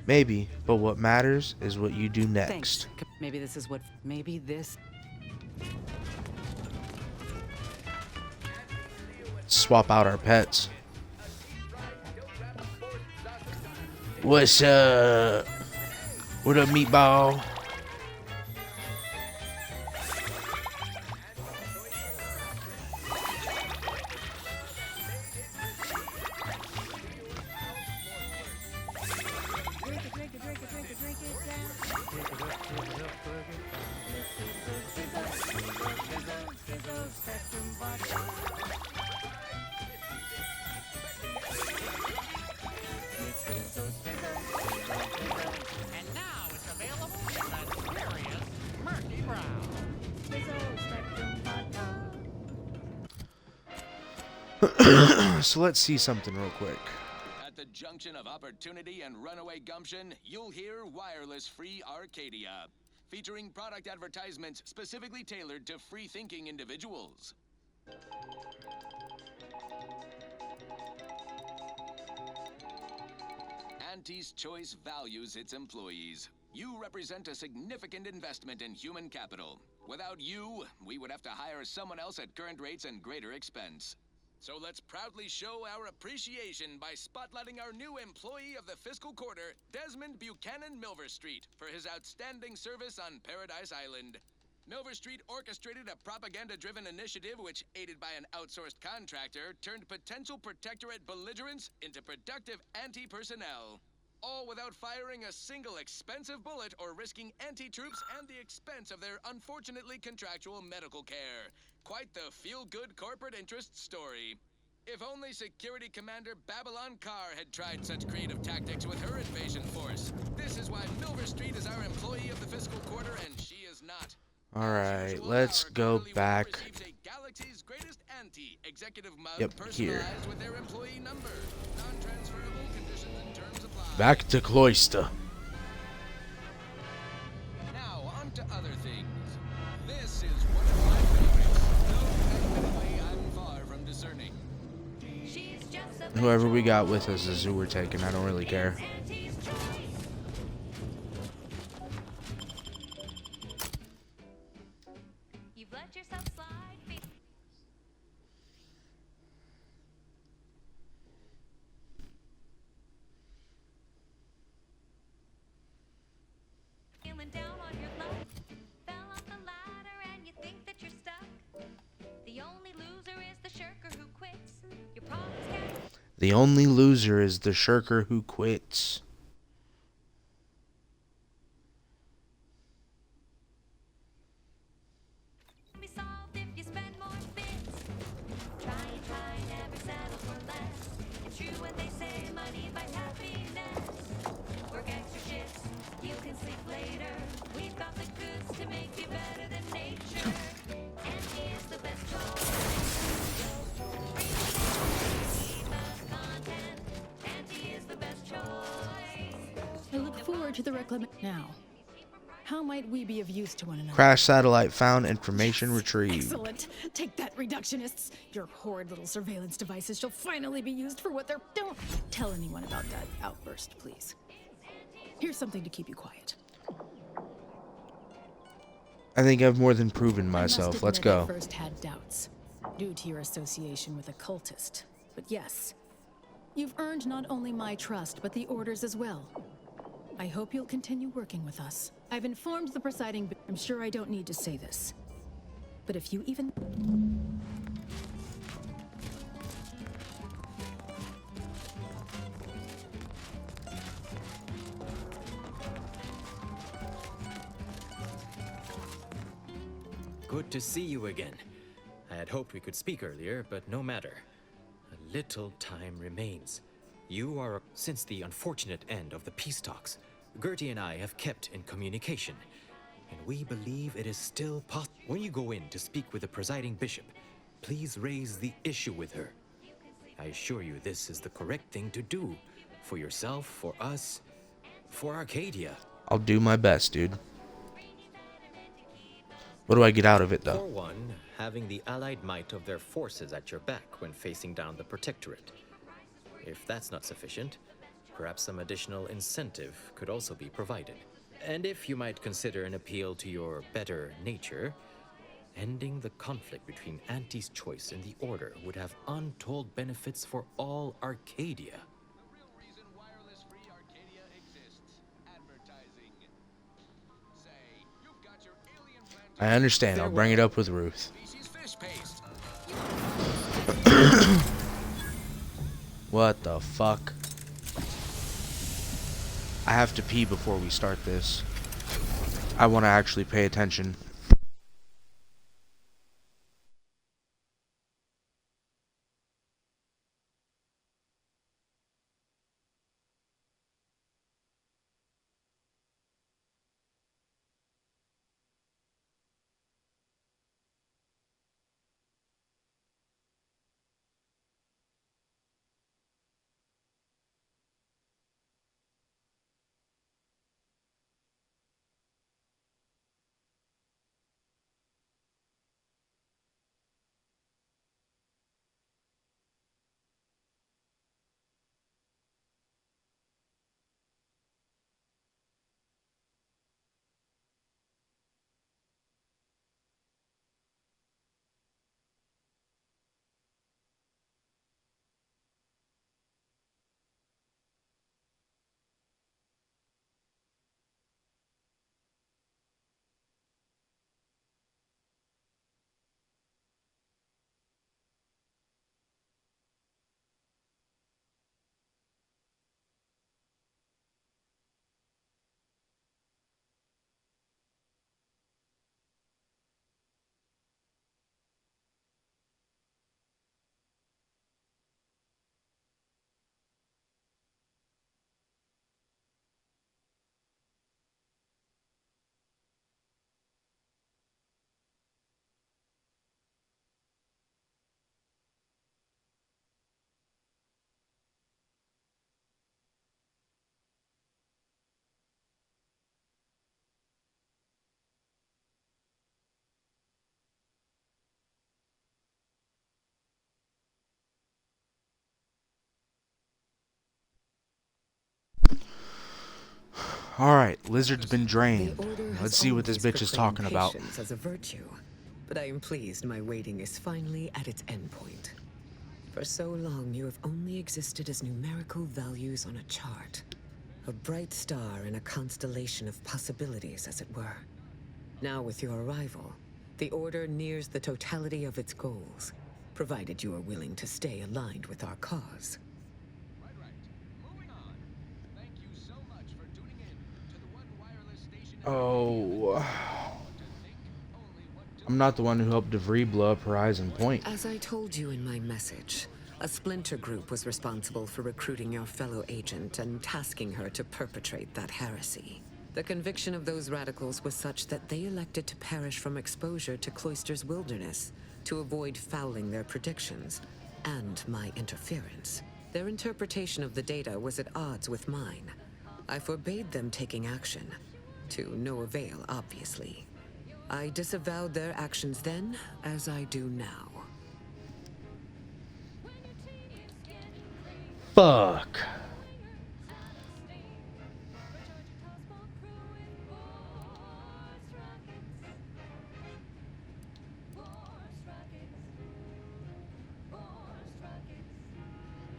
Maybe, but what matters is what you do next. Thanks. Maybe this is what. Maybe this. Swap out our pets. What's up? What up, meatball? And now it's available in the curious Murky Brown. So let's see something real quick. At the junction of opportunity and runaway gumption, you'll hear Wireless Free Arcadia, featuring product advertisements specifically tailored to free-thinking individuals. Auntie's Choice values its employees. You represent a significant investment in human capital. Without you, we would have to hire someone else at current rates and greater expense. So let's proudly show our appreciation by spotlighting our new employee of the fiscal quarter, Desmond Buchanan Milverstreet, for his outstanding service on Paradise Island. Milverstreet orchestrated a propaganda-driven initiative which, aided by an outsourced contractor, turned potential protectorate belligerents into productive anti-personnel. All without firing a single expensive bullet or risking anti-troops and the expense of their unfortunately contractual medical care. Quite the feel-good corporate interest story. If only Security Commander Babylon Carr had tried such creative tactics with her invasion force. This is why Milverstreet is our employee of the fiscal quarter and she is not. Alright, let's go back. Galaxy's greatest anti-executive mug Yep, here. personalized with their employee number. Non-transferable conditions and terms apply. Back to Cloister. Now, on to other things. This is one of my favorites, though admittedly I'm far from discerning. Whoever we got with us is who we're taking. I don't really care. You've let yourself slide. Feeling down on your luck. Fell off the ladder and you think that you're stuck. The only loser is the shirker who quits. Your problems can't. The only loser is the shirker who quits. Be solved if you spend more bits. Try and try, never settle for less. It's true what they say, money buys happiness. Work extra shifts, you can sleep later. We've got the goods to make you better than nature. Anti is the best choice. Content. Anti is the best choice. I look forward to the reclamation. Now, how might we be of use to one another? Crash satellite found. Information retrieved. Excellent. Take that, reductionists. Your horrid little surveillance devices shall finally be used for what they're. Don't tell anyone about that outburst, please. Here's something to keep you quiet. I think I've more than proven I myself. must Let's admit I go. first had doubts due to your association with a cultist. But yes, you've earned not only my trust, but the Order's as well. I hope you'll continue working with us. I've informed the presiding. I'm sure I don't need to say this. But if you even. Good to see you again. I had I'd hoped we could speak earlier, but no matter. A little time remains. You are... Since the unfortunate end of the peace talks, Gertie and I have kept in communication, and we believe it is still possible. When you go in to speak with the presiding bishop, please raise the issue with her. I assure you this is the correct thing to do. For yourself, for us, for Arcadia. I'll do my best, dude. What do I get out of it, though? For one, having the allied might of their forces at your back when facing down the Protectorate. If that's not sufficient, perhaps some additional incentive could also be provided. And if you might consider an appeal to your better nature, ending the conflict between Auntie's Choice and the Order would have untold benefits for all Arcadia. I understand. I'll bring it up with Ruth. What the fuck? I have to pee before we start this. I want to actually pay attention. Alright, Lizard's been drained. Let's see what this bitch is talking about. As a virtue, but I am pleased my waiting is finally at its endpoint. For so long, you have only existed as numerical values on a chart. A bright star in a constellation of possibilities, as it were. Now with your arrival, the Order nears the totality of its goals, provided you are willing to stay aligned with our cause. Oh, I'm not the one who helped DeVry blow up Horizon Point. As I told you in my message, a splinter group was responsible for recruiting your fellow agent and tasking her to perpetrate that heresy. The conviction of those radicals was such that they elected to perish from exposure to Cloister's wilderness to avoid fouling their predictions and my interference. Their interpretation of the data was at odds with mine. I forbade them taking action. To no avail, obviously. I disavowed their actions then, as I do now. Fuck.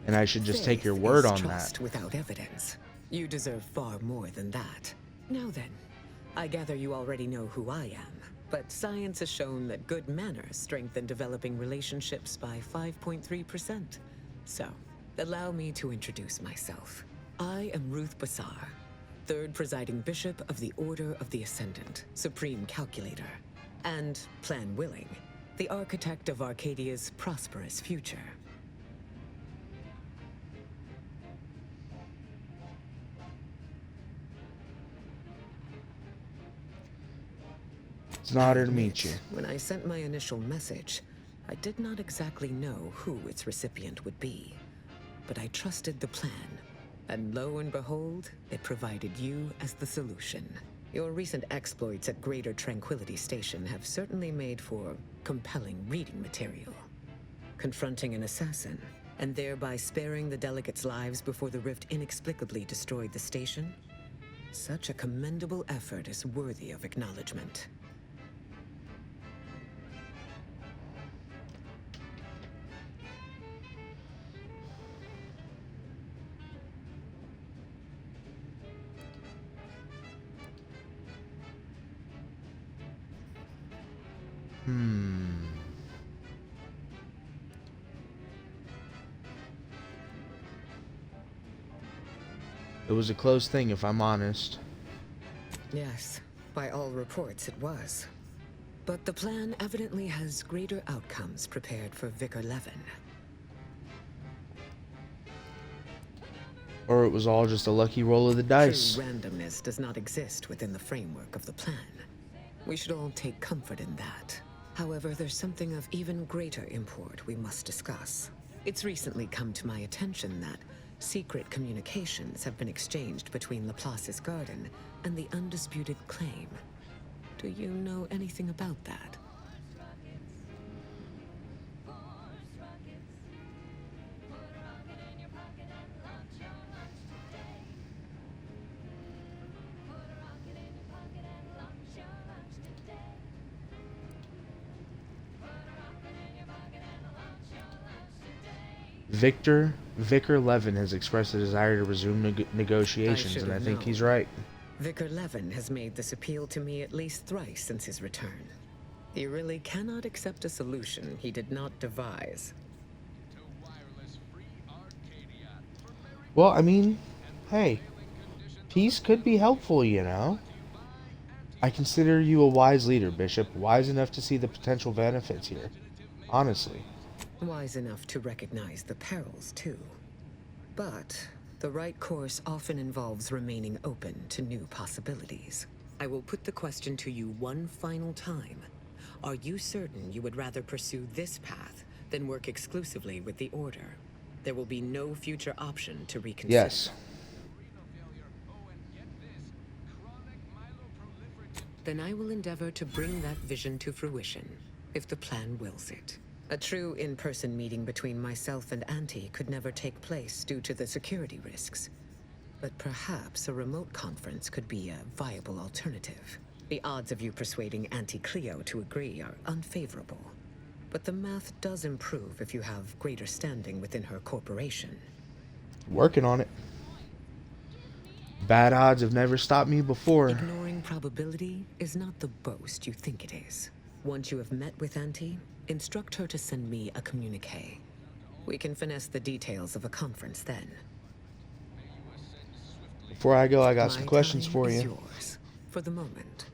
And I should just take your word on that. Trust without evidence. You deserve far more than that. Now then, I gather you already know who I am, but science has shown that good manners strengthen developing relationships by 5.3%. So, allow me to introduce myself. I am Ruth Bassar, third presiding bishop of the Order of the Ascendant, supreme calculator, and, plan willing, the architect of Arcadia's prosperous future. It's an honor to meet you. When I sent my initial message, I did not exactly know who its recipient would be, but I trusted the plan, and lo and behold, it provided you as the solution. Your recent exploits at Greater Tranquility Station have certainly made for compelling reading material. Confronting an assassin, and thereby sparing the delegates' lives before the rift inexplicably destroyed the station? Such a commendable effort is worthy of acknowledgement. It was a close thing, if I'm honest. Yes, by all reports it was. But the plan evidently has greater outcomes prepared for Vicar Levin. Or it was all just a lucky roll of the dice. True randomness does not exist within the framework of the plan. We should all take comfort in that. However, there's something of even greater import we must discuss. It's recently come to my attention that secret communications have been exchanged between Laplace's garden and the undisputed claim. Do you know anything about that? Vicar Levin has expressed a desire to resume negotiations, and I think he's right. Vicar Levin has made this appeal to me at least thrice since his return. He really cannot accept a solution he did not devise. Well, I mean, hey, peace could be helpful, you know? I consider you a wise leader, Bishop, wise enough to see the potential benefits here. Honestly. Wise enough to recognize the perils, too. But the right course often involves remaining open to new possibilities. I will put the question to you one final time. Are you certain you would rather pursue this path than work exclusively with the Order? There will be no future option to reconsider. Yes. Then I will endeavor to bring that vision to fruition, if the plan wills it. A true in-person meeting between myself and Auntie could never take place due to the security risks. But perhaps a remote conference could be a viable alternative. The odds of you persuading Auntie Cleo to agree are unfavorable. But the math does improve if you have greater standing within her corporation. Working on it. Bad odds have never stopped me before. Ignoring probability is not the boast you think it is. Once you have met with Auntie, instruct her to send me a communique. We can finesse the details of a conference then. Before I go, I got some My questions time for is you. yours, for the moment.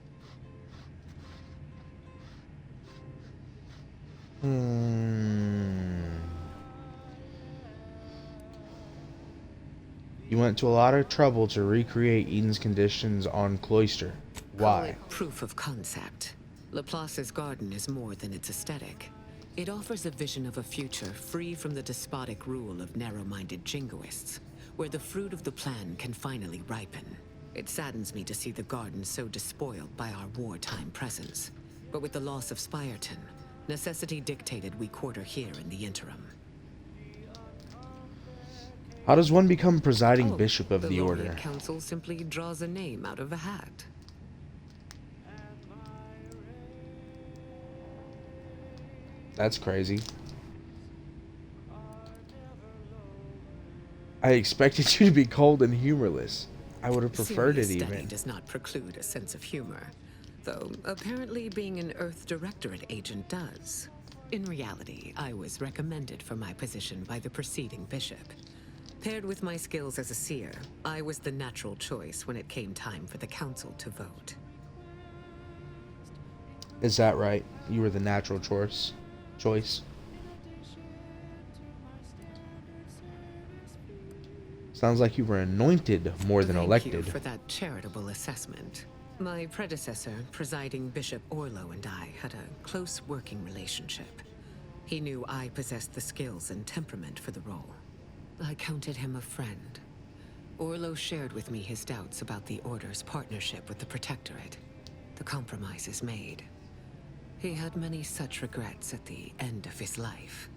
You went to a lot of trouble to recreate Eden's conditions on Cloister. Call Why? it proof of concept. Laplace's garden is more than its aesthetic. It offers a vision of a future free from the despotic rule of narrow-minded jingoists, where the fruit of the plan can finally ripen. It saddens me to see the garden so despoiled by our wartime presence. But with the loss of Spirton, necessity dictated we quarter here in the interim. How does one become presiding bishop of the Laureate Order? Council simply draws a name out of a hat. That's crazy. I expected you to be cold and humorless. I would have preferred it Serious study even. does not preclude a sense of humor, though apparently being an Earth Directorate agent does. In reality, I was recommended for my position by the preceding bishop. Paired with my skills as a seer, I was the natural choice when it came time for the council to vote. Is that right? You were the natural choice. Sounds like you were anointed more than elected. Thank you for that charitable assessment. My predecessor, Presiding Bishop Orlo, and I had a close working relationship. He knew I possessed the skills and temperament for the role. I counted him a friend. Orlo shared with me his doubts about the Order's partnership with the Protectorate, the compromises made. He had many such regrets at the end of his life.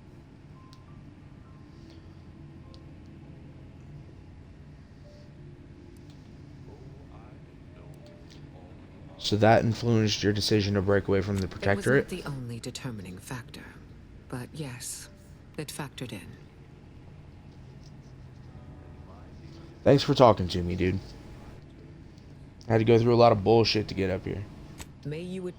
So that influenced your decision to break away from the Protectorate? It was not the only determining factor, but yes, it factored in. Thanks for talking to me, dude. I had to go through a lot of bullshit to get up here. May you would.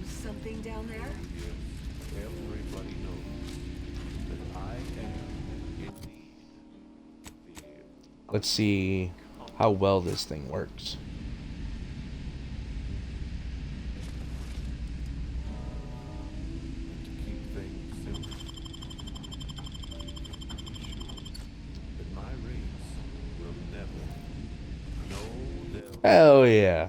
Something down there? Everybody knows that I am indeed Let's see how well this thing works. Hell yeah.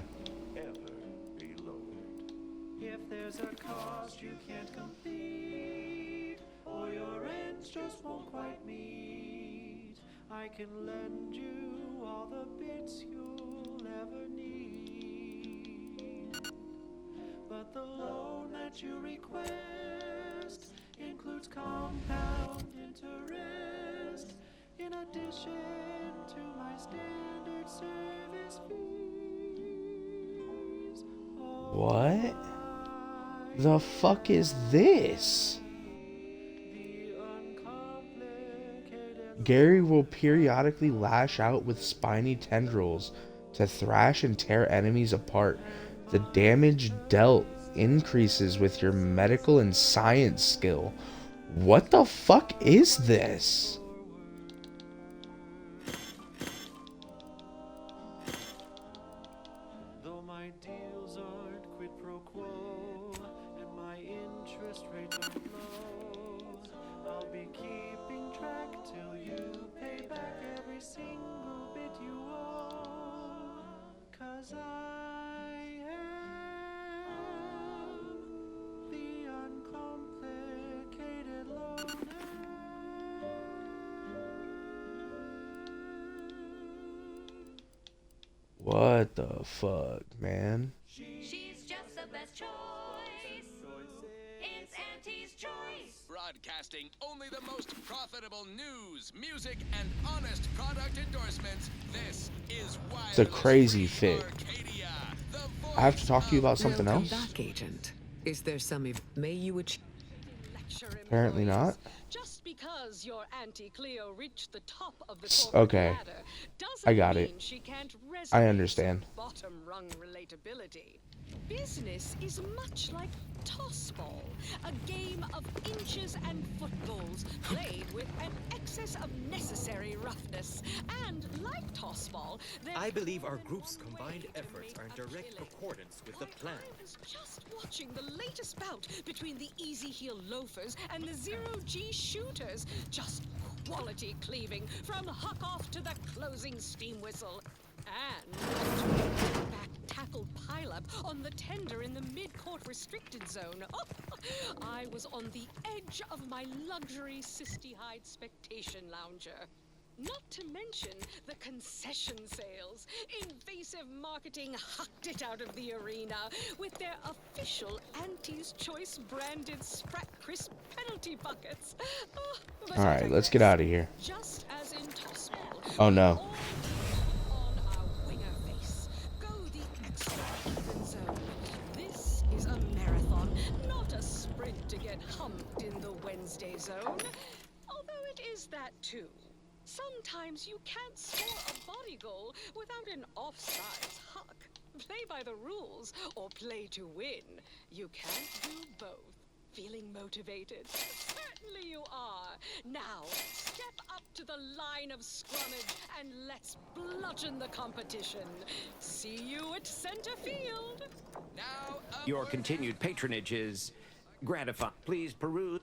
If there's a cost you can't complete, or your ends just won't quite meet, I can lend you all the bits you'll ever need. But the loan that you request includes compound interest, in addition to my standard service fees. What the fuck is this? Gary will periodically lash out with spiny tendrils to thrash and tear enemies apart. The damage dealt increases with your medical and science skill. What the fuck is this? Though my deals aren't quid pro quo, and my interest rates are low, I'll be keeping track till you pay back every single bit you owe. 'Cause I am the uncomplicated loaner. What the fuck, man? She's just the best choice. It's Auntie's choice. Broadcasting only the most profitable news, music, and honest product endorsements. This is why It's a crazy fit. I have to talk to you about something Welcome else? back, Agent. Is there some may you achieve? Apparently not. Just because your Auntie Cleo reached the top of the Okay. ladder doesn't I got mean it. she can't I resonate understand. with bottom rung relatability. Business is much like tossball, a game of inches and footballs played with an excess of necessary roughness. And like tossball, I believe our group's combined efforts are in direct accordance with the plan. I was just watching the latest bout between the Easy Heel Loafers and the Zero-G Shooters. Just quality cleaving from huck-off to the closing steam whistle. And back tackled pileup on the tender in the mid-court restricted zone. Oh, I was on the edge of my luxury Sisty-Hide Spectation Lounger. Not to mention the concession sales. Invasive marketing hucked it out of the arena with their official Auntie's Choice branded Sprat Crisp penalty buckets. Oh, but I Alright, let's get out of here. just as in tossball. Oh no. This is a marathon, not a sprint to get humped in the Wednesday zone. Although it is that too. Sometimes you can't score a body goal without an offsides huck. Play by the rules or play to win. You can't do both. Feeling motivated? Certainly you are. Now, step up to the line of scrummage and let's bludgeon the competition. See you at center field. Now, Your continued patronage is gratifying. Please peruse.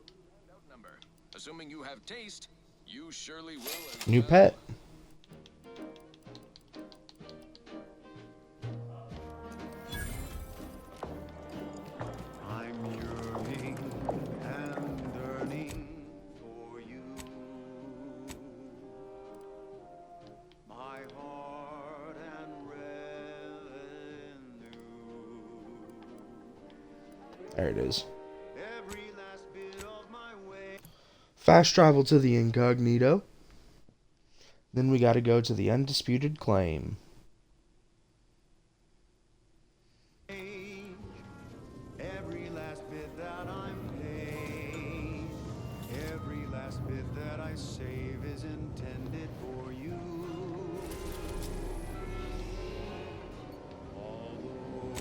number. Assuming you have taste, you surely will. As New well. pet. I'm yearning and yearning for you. My heart and revenue. There it is. Every last bit of my way. Fast travel to the incognito. Then we got to go to the undisputed claim. Every last bit that I'm paid. Every last bit that I save is intended for you. Although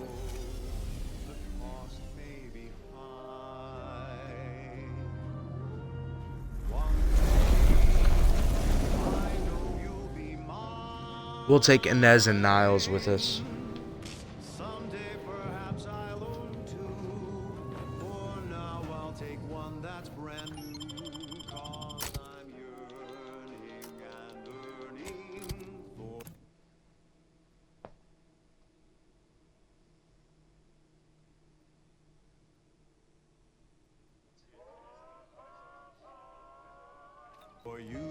the cost may be high. One day I know you'll be mine. We'll take Inez and Niles with us. Someday perhaps I'll own two. For now I'll take one that's brand new. 'Cause I'm yearning and yearning for you.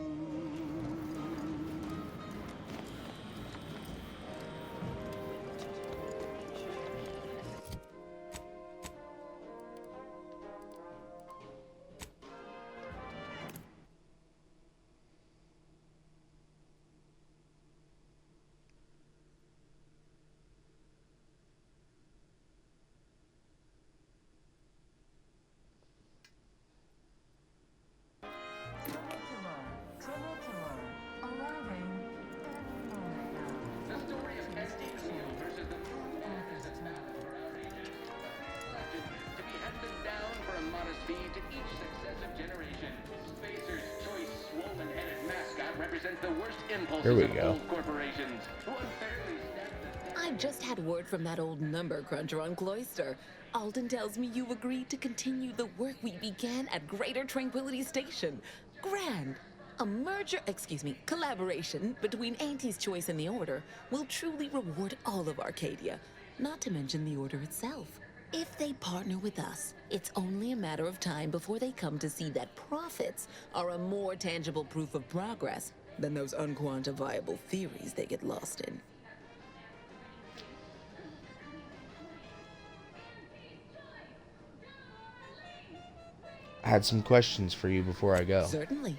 The story of SDQ versus the true authors of Battle for our ages. To be handed down for a modest fee to each successive generation. Spacer's choice swollen-headed mascot represents the worst impulses Here we of go. old corporations who unfairly I just had word from that old number cruncher on Cloister. Alden tells me you agreed to continue the work we began at Greater Tranquility Station. Grand! Collaboration between Auntie's Choice and the Order will truly reward all of Arcadia, not to mention the Order itself. If they partner with us, it's only a matter of time before they come to see that profits are a more tangible proof of progress than those unquantifiable theories they get lost in. I had some questions for you before I go. Certainly.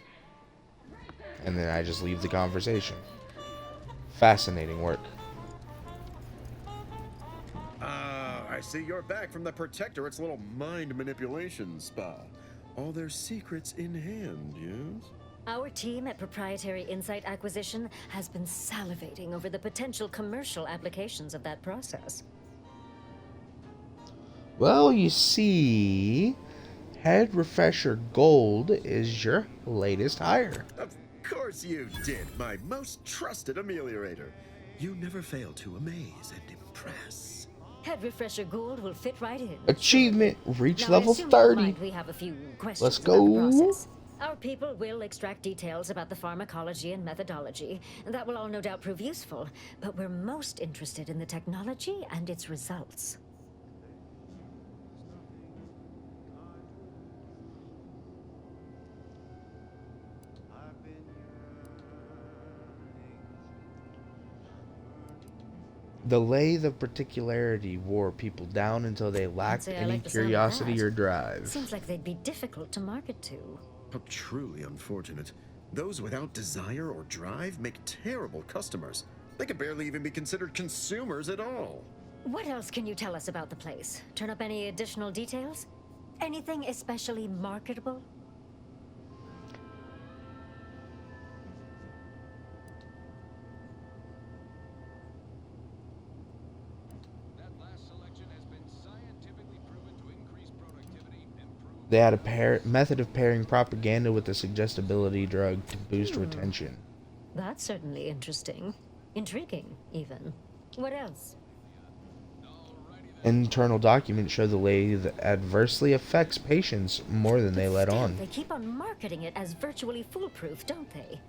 And then I just leave the conversation. Fascinating work. I see you're back from the Protectorate's little mind manipulation spa. All their secrets in hand, yes? Our team at Proprietary Insight Acquisition has been salivating over the potential commercial applications of that process. Well, you see, Head Refresher Gold is your latest hire. Of course you did, my most trusted ameliorator. You never fail to amaze and impress. Head Refresher Gould will fit right in. Achievement, reach Now, I level assume you don't 30. mind we have a few questions Let's about the go. process. Our people will extract details about the pharmacology and methodology, and that will all no doubt prove useful, but we're most interested in the technology and its results. The lathe of particularity wore people down until they I'd lacked say I any like the sound of curiosity that. or drive. Seems like they'd be difficult to market to. How truly unfortunate. Those without desire or drive make terrible customers. They could barely even be considered consumers at all. What else can you tell us about the place? Turn up any additional details? Anything especially marketable? That last selection has been scientifically proven to increase productivity, improve They had a method of pairing propaganda with a suggestibility drug to boost retention. That's certainly interesting. Intriguing, even. What else? Internal documents show the lathe adversely affects patients more than they let on. They keep on marketing it as virtually foolproof, don't they?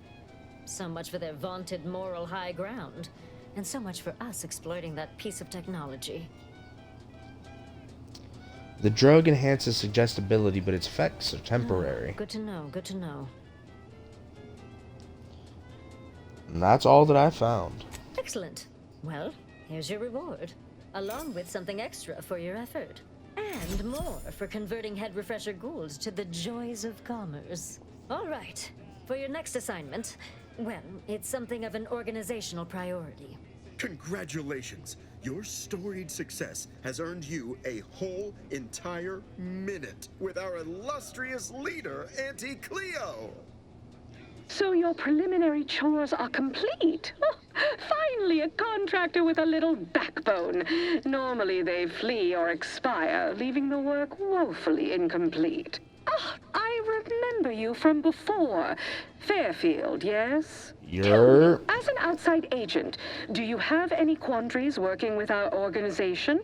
So much for their vaunted moral high ground. And so much for us exploiting that piece of technology. The drug enhances suggestibility, but its effects are temporary. Good to know, good to know. And that's all that I found. Excellent. Well, here's your reward. Along with something extra for your effort. And more for converting head refresher ghouls to the joys of commerce. All right. For your next assignment, well, it's something of an organizational priority. Congratulations! Your storied success has earned you a whole entire minute with our illustrious leader, Auntie Cleo! So your preliminary chores are complete? Oh, finally a contractor with a little backbone. Normally they flee or expire, leaving the work woefully incomplete. Ah, I remember you from before. Fairfield, yes? You're... As an outside agent, do you have any quandaries working with our organization?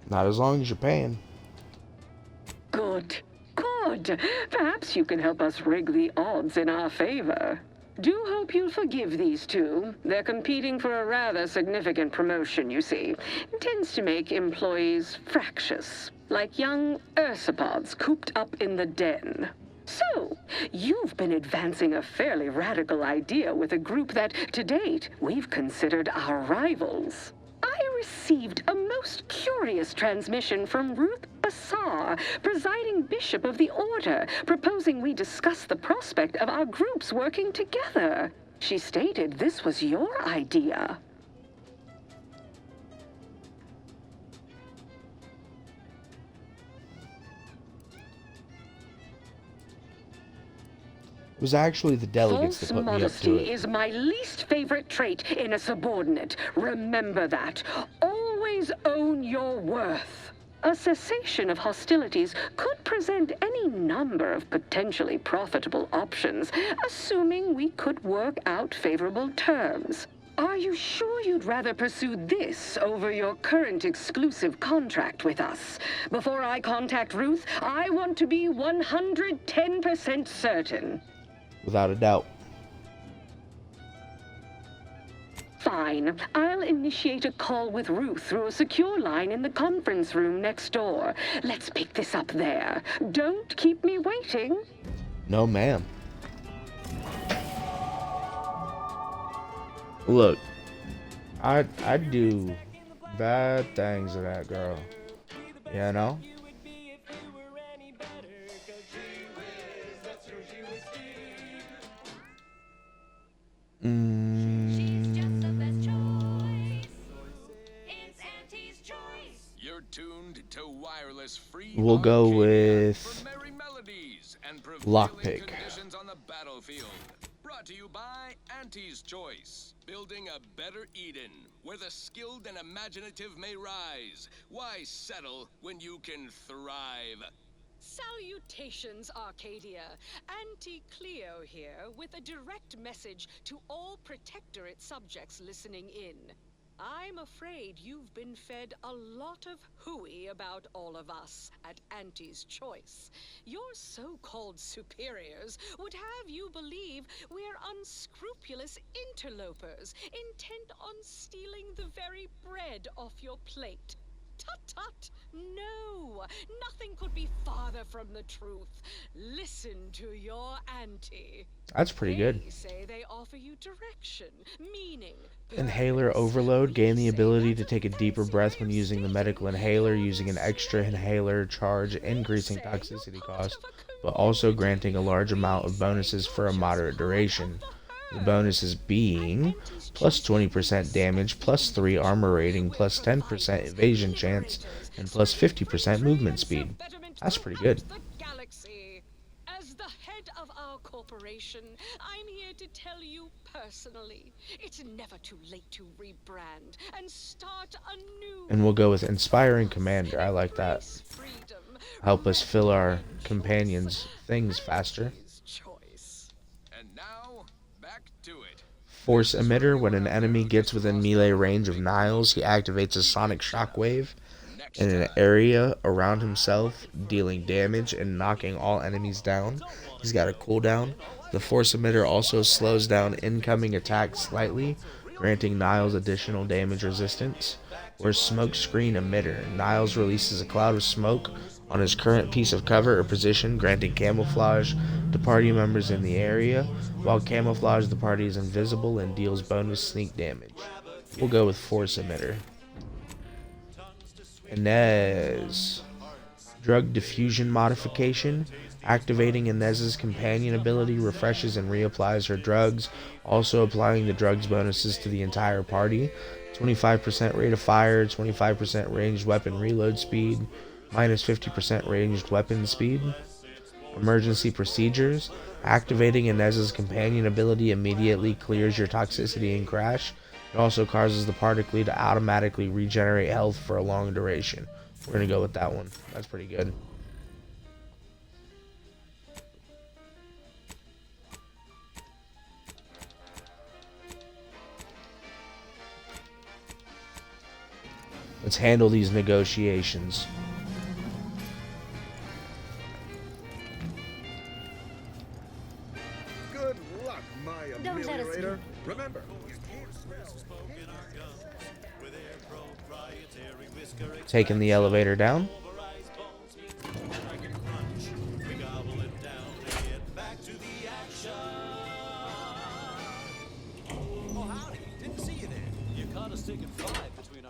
Not as long as you're paying. Good. Good. Perhaps you can help us rig the odds in our favor. Do hope you'll forgive these two. They're competing for a rather significant promotion, you see. It tends to make employees fractious, like young ursopods cooped up in the den. So, you've been advancing a fairly radical idea with a group that, to date, we've considered our rivals. I received a most curious transmission from Ruth Bassar, presiding bishop of the order, proposing we discuss the prospect of our groups working together. She stated this was your idea. It was actually the delegates that False put me up to modesty it. is my least favorite trait in a subordinate. Remember that. Always own your worth. A cessation of hostilities could present any number of potentially profitable options, assuming we could work out favorable terms. Are you sure you'd rather pursue this over your current exclusive contract with us? Before I contact Ruth, I want to be 110% certain. Without a doubt. Fine. I'll initiate a call with Ruth through a secure line in the conference room next door. Let's pick this up there. Don't keep me waiting. No, ma'am. Look, I'd do bad things to that girl. You know? You're tuned to wireless free. We'll go with lockpick. Conditions on the battlefield. Brought to you by Auntie's Choice. Building a better Eden, where the skilled and imaginative may rise. Why settle when you can thrive? Salutations, Arcadia. Auntie Cleo here with a direct message to all Protectorate subjects listening in. I'm afraid you've been fed a lot of hooey about all of us at Auntie's Choice. Your so-called superiors would have you believe we're unscrupulous interlopers, intent on stealing the very bread off your plate. Tut-tut! No! Nothing could be farther from the truth. Listen to your auntie. That's pretty good. They say they offer you direction, meaning. Inhaler overload. Gain the ability to take a deeper breath when using the medical inhaler, using an extra inhaler charge, increasing toxicity cost, but also granting a large amount of bonuses for a moderate duration. The bonuses being plus 20% damage, plus 3 armor rating, plus 10% evasion chance, and plus 50% movement speed. That's pretty good. As the head of our corporation, I'm here to tell you personally, it's never too late to rebrand and start anew. And we'll go with Inspiring Commander. I like that. Freedom, help us fill our companions' things faster. And now, back to it. Force emitter. When an enemy gets within melee range of Niles, he activates a sonic shockwave in an area around himself, dealing damage and knocking all enemies down. He's got a cooldown. The force emitter also slows down incoming attacks slightly, granting Niles additional damage resistance. Or smoke screen emitter. Niles releases a cloud of smoke on his current piece of cover or position, granting camouflage to party members in the area. While camouflage, the party is invisible and deals bonus sneak damage. We'll go with force emitter. Inez. Drug diffusion modification. Activating Inez's companion ability refreshes and reapplies her drugs, also applying the drugs bonuses to the entire party. 25% rate of fire, 25% ranged weapon reload speed, minus 50% ranged weapon speed. Emergency procedures. Activating Inez's companion ability immediately clears your toxicity and crash. It also causes the particly to automatically regenerate health for a long duration. We're going to go with that one. That's pretty good. Let's handle these negotiations. Good luck, my Don't let us ameliorator. Remember, Taking the elevator down.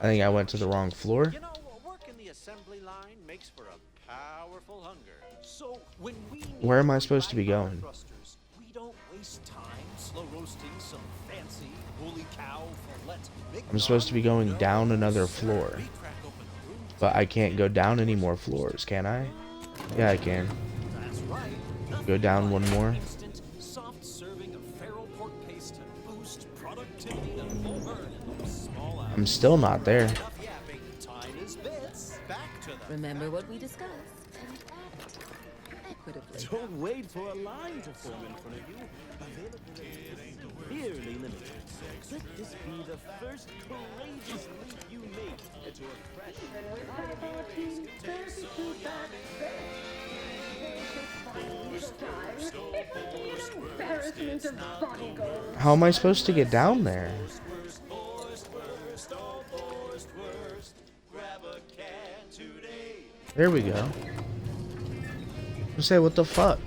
I think I went to the wrong floor. You know, work in the assembly line makes for a powerful hunger. So when we Where am I supposed to be going? thrusters, we don't waste time slow roasting some fancy holy cow fillet. I'm supposed to be going down another floor. But I can't go down any more floors, can I? Yeah, I can. Go down one more. Instant, soft serving of feral pork paste to boost productivity to full burn in those small hours. I'm still not there. Time is bits. Back to them. Remember what we discussed? Equitably. Don't wait for a line to form in front of you. Availability is severely limited. Let this be the first courageous leap you make into a fresh How am I supposed to get down there? There we go. I say, what the fuck?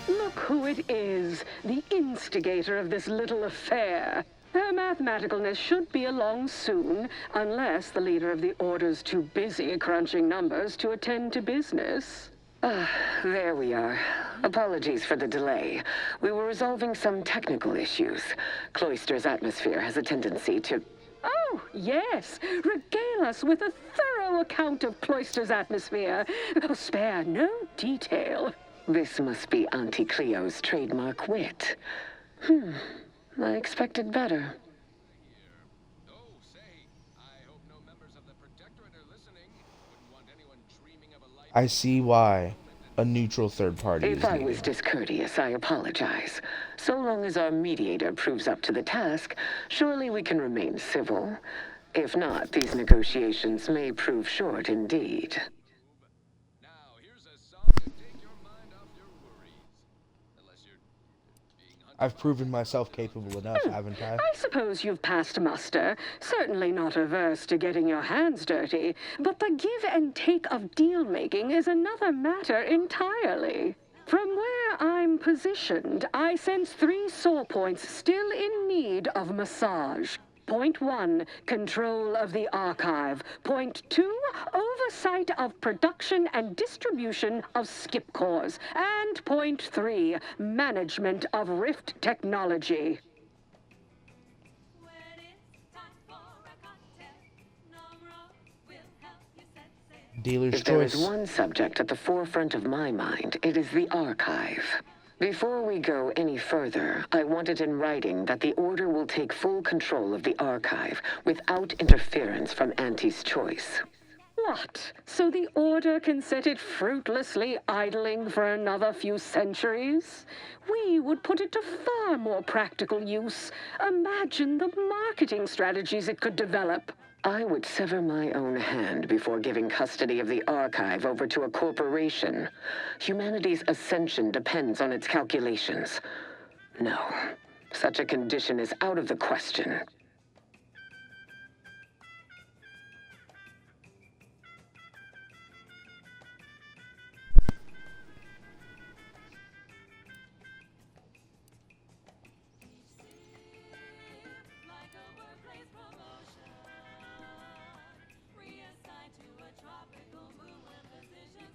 Look who it is, the instigator of this little affair. Her mathematicalness should be along soon, unless the leader of the Order's too busy crunching numbers to attend to business. There we are. Apologies for the delay. We were resolving some technical issues. Cloister's atmosphere has a tendency to... Oh, yes! Regale us with a thorough account of Cloister's atmosphere. Oh, spare no detail. This must be Auntie Cleo's trademark wit. I expected better. I see why. A neutral third party is If I needed. was discourteous, I apologize. So long as our mediator proves up to the task, surely we can remain civil. If not, these negotiations may prove short indeed. I've proven myself capable enough, haven't I? I suppose you've passed muster. Certainly not averse to getting your hands dirty. But the give and take of deal-making is another matter entirely. From where I'm positioned, I sense 3 sore points still in need of massage. Point 1, control of the archive. Point 2, oversight of production and distribution of skip cores. And point 3, management of Rift technology. Dealer's If there is choice. one subject at the forefront of my mind, it is the archive. Before we go any further, I want it in writing that the Order will take full control of the archive without interference from Auntie's Choice. What? So the Order can set it fruitlessly idling for another few centuries? We would put it to far more practical use. Imagine the marketing strategies it could develop. I would sever my own hand before giving custody of the archive over to a corporation. Humanity's ascension depends on its calculations. No, such a condition is out of the question.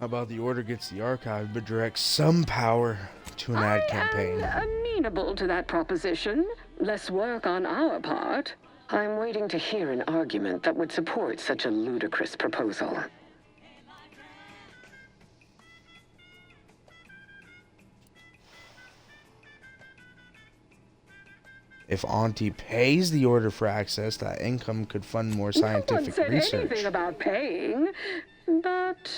How about the Order gets the archive but directs some power to an ad campaign? I'm amenable to that proposition. Less work on our part. I'm waiting to hear an argument that would support such a ludicrous proposal. If Auntie pays the Order for access, that income could fund more scientific No one said research. anything about paying, but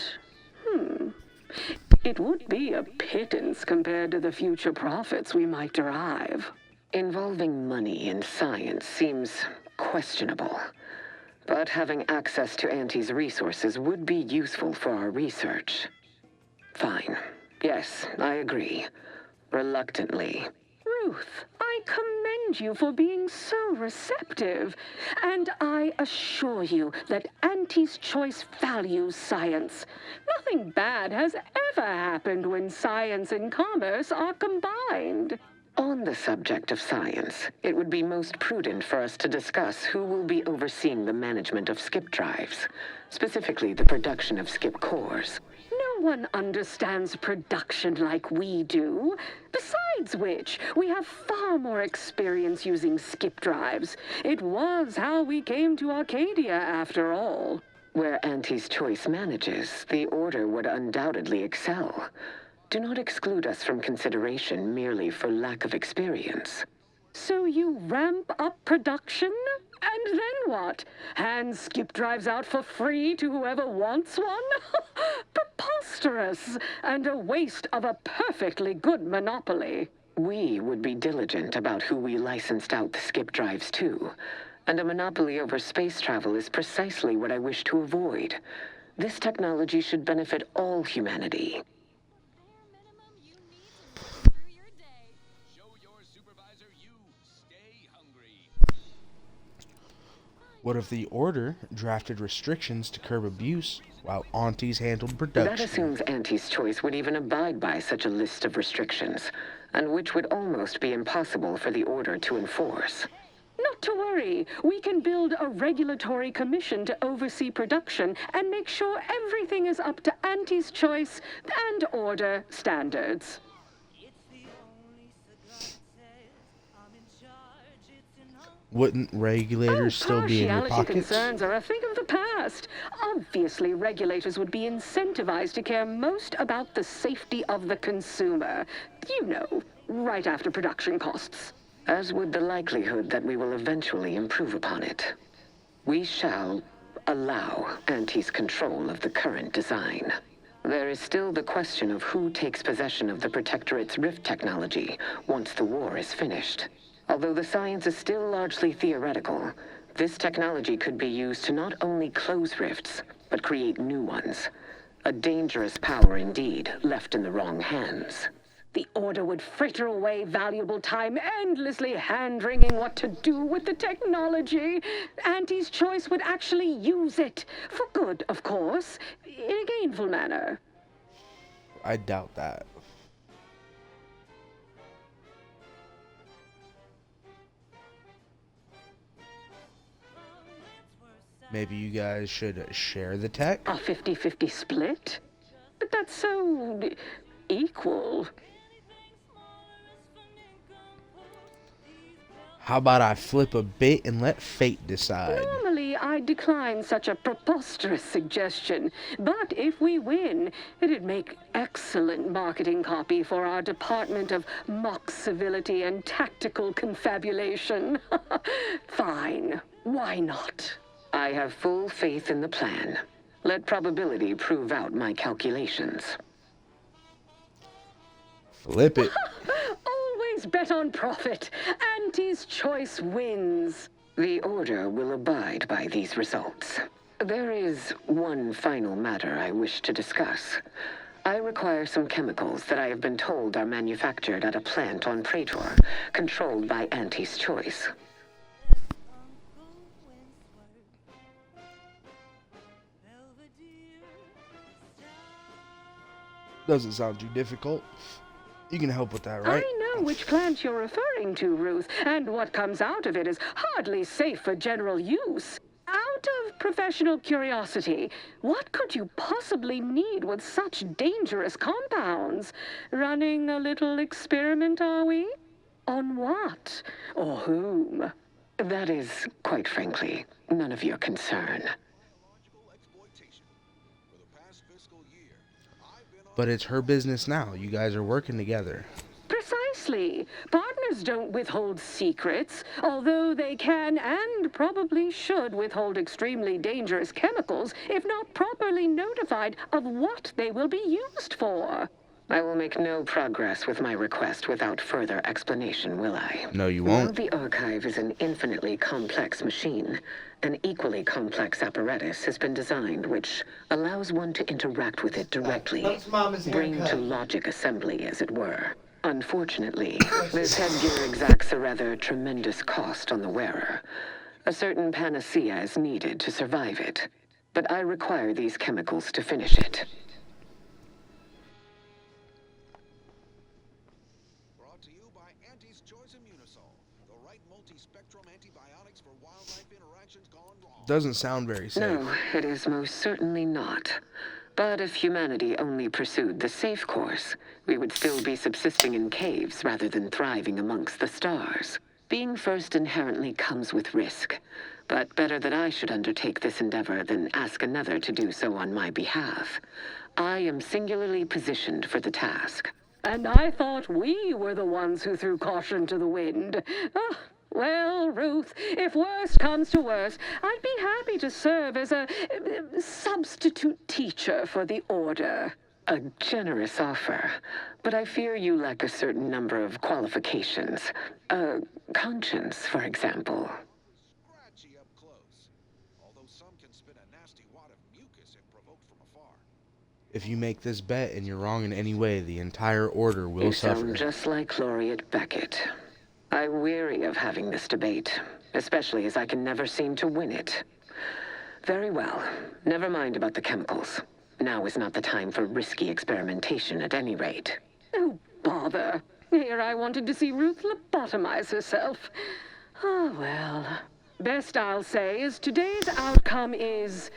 it would be a pittance compared to the future profits we might derive. Involving money in science seems questionable, but having access to Auntie's resources would be useful for our research. Fine. Yes, I agree. Reluctantly. Ruth, I commend you for being so receptive, and I assure you that Auntie's Choice values science. Nothing bad has ever happened when science and commerce are combined. On the subject of science, it would be most prudent for us to discuss who will be overseeing the management of skip drives, specifically the production of skip cores. No one understands production like we do. Besides which, we have far more experience using skip drives. It was how we came to Arcadia, after all. Where Auntie's Choice manages, the Order would undoubtedly excel. Do not exclude us from consideration merely for lack of experience. So you ramp up production? And then what? Hand skip drives out for free to whoever wants one? Preposterous, and a waste of a perfectly good monopoly. We would be diligent about who we licensed out the skip drives to, and a monopoly over space travel is precisely what I wish to avoid. This technology should benefit all humanity. What if the Order drafted restrictions to curb abuse while Aunties handled production? That assumes Auntie's Choice would even abide by such a list of restrictions, and which would almost be impossible for the Order to enforce. Not to worry, we can build a regulatory commission to oversee production and make sure everything is up to Auntie's Choice and Order standards. Wouldn't regulators still be in your Partiality pockets? concerns are a thing of the past. Obviously, regulators would be incentivized to care most about the safety of the consumer. You know, right after production costs. As would the likelihood that we will eventually improve upon it. We shall allow Auntie's control of the current design. There is still the question of who takes possession of the Protectorate's rift technology once the war is finished. Although the science is still largely theoretical, this technology could be used to not only close rifts, but create new ones. A dangerous power indeed, left in the wrong hands. The Order would fritter away valuable time endlessly hand-wringing what to do with the technology. Auntie's Choice would actually use it. For good, of course. In a gainful manner. I doubt that. Maybe you guys should share the tech? A 50-50 split? But that's so equal. How about I flip a bit and let fate decide? Normally, Normally, I'd decline such a preposterous suggestion, but if we win, it'd make excellent marketing copy for our Department of Mock Civility and Tactical Confabulation. Fine, why not? I have full faith in the plan. Let probability prove out my calculations. Flip it. Always bet on profit. Auntie's choice wins. The Order will abide by these results. There is one final matter I wish to discuss. I require some chemicals that I have been told are manufactured at a plant on Praetor, controlled by Auntie's choice. Doesn't sound too difficult. You can help with that, right? I know which plant you're referring to, Ruth, and what comes out of it is hardly safe for general use. Out of professional curiosity, what could you possibly need with such dangerous compounds? Running a little experiment, are we? On what? Or whom? That is, quite frankly, none of your concern. But it's her business now. You guys are working together. Precisely. Partners don't withhold secrets, although they can and probably should withhold extremely dangerous chemicals if not properly notified of what they will be used for. I will make no progress with my request without further explanation, will I? No, you won't. While the archive is an infinitely complex machine, an equally complex apparatus has been designed which allows one to interact with it directly, brain-to-logic assembly, as it were. Unfortunately, this headgear exacts a rather tremendous cost on the wearer. A certain panacea is needed to survive it, but I require these chemicals to finish it. Doesn't sound very safe. No, it is most certainly not. But if humanity only pursued the safe course, we would still be subsisting in caves rather than thriving amongst the stars. Being first inherently comes with risk, but better that I should undertake this endeavor than ask another to do so on my behalf. I am singularly positioned for the task. And I thought we were the ones who threw caution to the wind. Well, Ruth, if worst comes to worst, I'd be happy to serve as a substitute teacher for the Order. A generous offer, but I fear you lack a certain number of qualifications. Conscience, for example. If you make this bet and you're wrong in any way, the entire Order will suffer. You sound just like Laureate Beckett. I'm weary of having this debate, especially as I can never seem to win it. Very well. Never mind about the chemicals. Now is not the time for risky experimentation at any rate. Oh, bother. Here I wanted to see Ruth lobotomize herself. Oh, well. Best I'll say is today's outcome is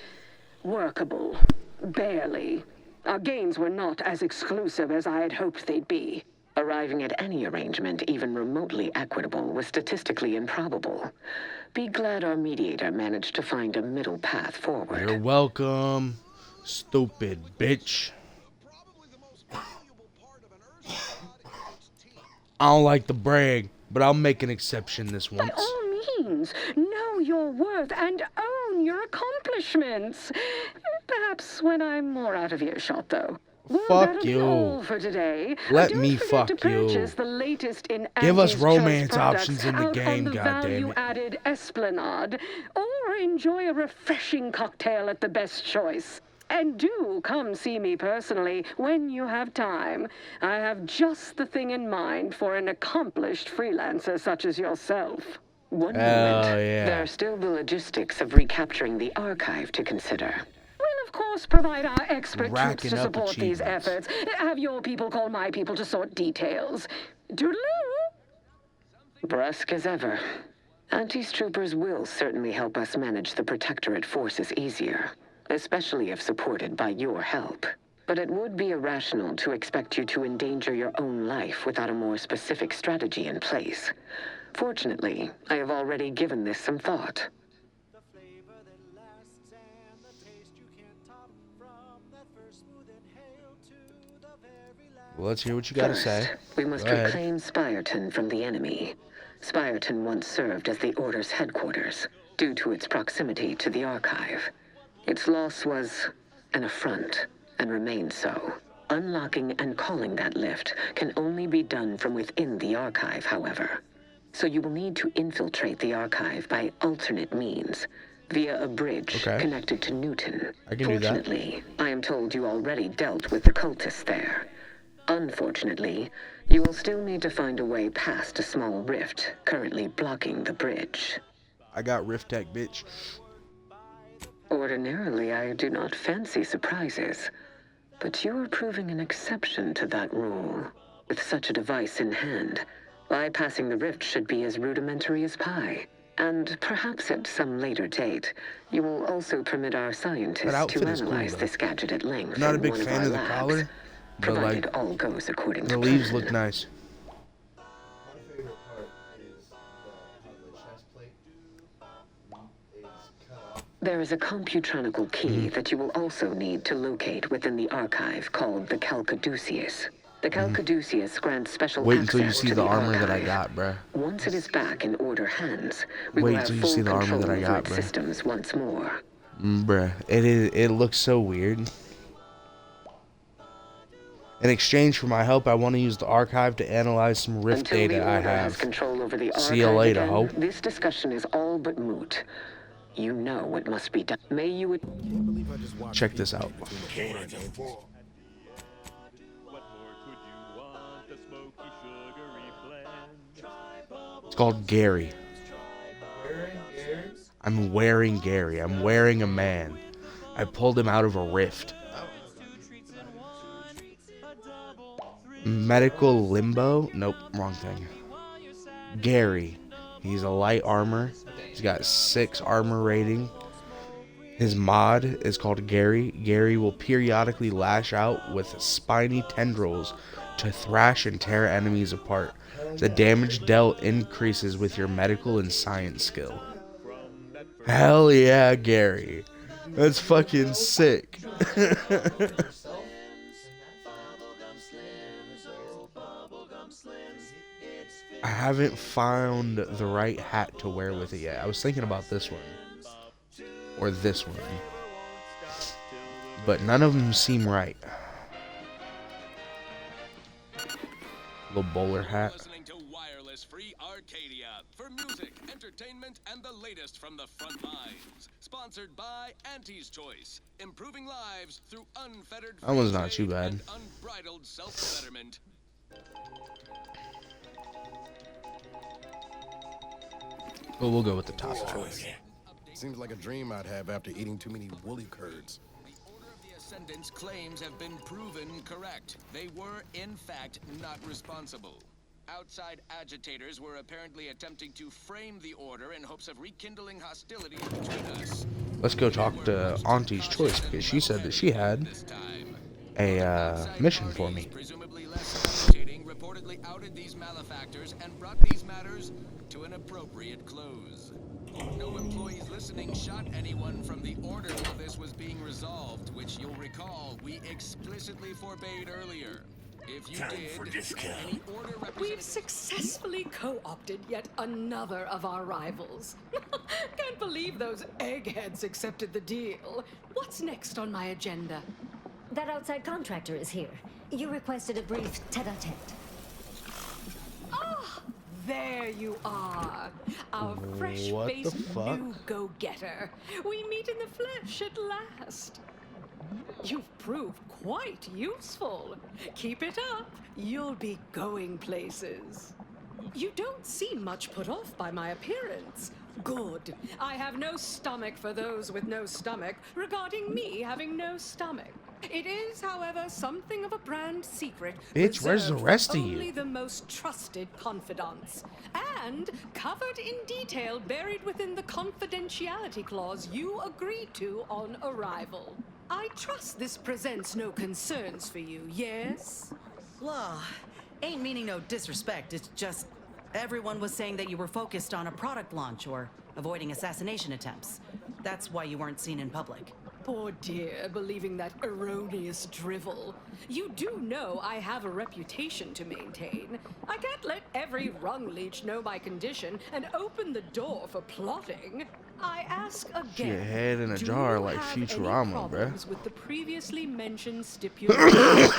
workable. Barely. Our gains were not as exclusive as I had hoped they'd be. Arriving at any arrangement even remotely equitable was statistically improbable. Be glad our mediator managed to find a middle path forward. You're welcome, stupid bitch. I don't like to brag, but I'll make an exception this once. By all means, know your worth and own your accomplishments. Perhaps when I'm more out of earshot, though. Well, fuck you. All for today. Let me fuck to you. The latest in Give us Auntie's romance Choice options in the out game, on the goddammit. value-added Esplanade, or enjoy a refreshing cocktail at the Best Choice. And do come see me personally when you have time. I have just the thing in mind for an accomplished freelancer such as yourself. One moment. Yeah. There are still the logistics of recapturing the archive to consider. We'll, of course, provide our expert troops Racking to up support these achievements. efforts. Have your people call my people to sort details. Toodaloo! Brusque as ever. Auntie's troopers will certainly help us manage the Protectorate forces easier, especially if supported by your help. But it would be irrational to expect you to endanger your own life without a more specific strategy in place. Fortunately, I have already given this some thought. Well, let's hear what you gotta say. We must Go ahead. reclaim Spireton from the enemy. Spireton once served as the Order's headquarters, due to its proximity to the Archive. Its loss was an affront, and remains so. Unlocking and calling that lift can only be done from within the Archive, however. So you will need to infiltrate the Archive by alternate means, via a bridge connected to Newton. I can do that. Fortunately, I am told you already dealt with the cultists there. Unfortunately, you will still need to find a way past a small rift currently blocking the bridge. I got Rift Tech, bitch. Ordinarily, I do not fancy surprises, but you are proving an exception to that rule. With such a device in hand, bypassing the rift should be as rudimentary as pie. And perhaps at some later date, you will also permit our scientists to analyze this gadget at length. I'm not a in big one of fan our of the labs, collar, but provided like all goes according the to leaves plan. look nice. There is a computronical key that you will also need to locate within the archive called the Calcaduceus. The Calcaduceus grants special Wait until you access see to the armor that I archive. got, bruh. Once it is back in Order hands, we Wait will have till you full see the armor control that I over got, its bruh. systems once more. Bruh, it looks so weird. In exchange for my help, I want to use the archive to analyze some Rift Until data the I Order has have. control over the See you archive later, again, ho. This discussion is all but moot. You know what must be done. May you... Check this out. It's called Gary. I'm wearing Gary. I'm wearing a man. I pulled him out of a rift. Medical limbo? Nope, wrong thing. Gary. He's a light armor. He's got 6 armor rating. His mod is called Gary. Gary will periodically lash out with spiny tendrils to thrash and tear enemies apart. The damage dealt increases with your medical and science skill. Hell yeah, Gary. That's fucking sick. I haven't found the right hat to wear with it yet. I was thinking about this one. Or this one. But none of them seem right. Little bowler hat. Listening to Wireless Free Arcadia for music, entertainment, and the latest from the front lines. Sponsored by Auntie's Choice, improving lives through unfettered That one's not too bad. unbridled self-betterment. But we'll go with the top choice. Seems like a dream I'd have after eating too many woolly curds. The Ascendant's claims have been proven correct. They were, in fact, not responsible. Outside agitators were apparently attempting to frame the Order in hopes of rekindling hostilities between us. Let's go talk to Auntie's Choice because she said that she had a mission for me. Presumably less agitating, reportedly outed these malefactors and brought these matters to an appropriate close. No employees listening shot anyone from the Order while this was being resolved, which you'll recall we explicitly forbade earlier. If you any Order We've successfully co-opted yet another of our rivals. Can't believe those eggheads accepted the deal. What's next on my agenda? That outside contractor is here. You requested a brief tete-a-tete. Ah, there you are. Our fresh-faced new go-getter. We meet in the flesh at last. You've proved quite useful. Keep it up. You'll be going places. You don't seem much put off by my appearance. Good. I have no stomach for those with no stomach regarding me having no stomach. It is, however, something of a brand secret. Bitch, where's the reserved rest for of you? Only the most trusted confidants. And covered in detail buried within the confidentiality clause you agreed to on arrival. I trust this presents no concerns for you, yes? Blah. Ain't meaning no disrespect. It's just everyone was saying that you were focused on a product launch or avoiding assassination attempts. That's why you weren't seen in public. Poor dear, believing that erroneous drivel. You do know I have a reputation to maintain. I can't let every rung leech know my condition and open the door for plotting. I ask again. Shit, head in a jar like Futurama, bruh. With the previously mentioned stipulations.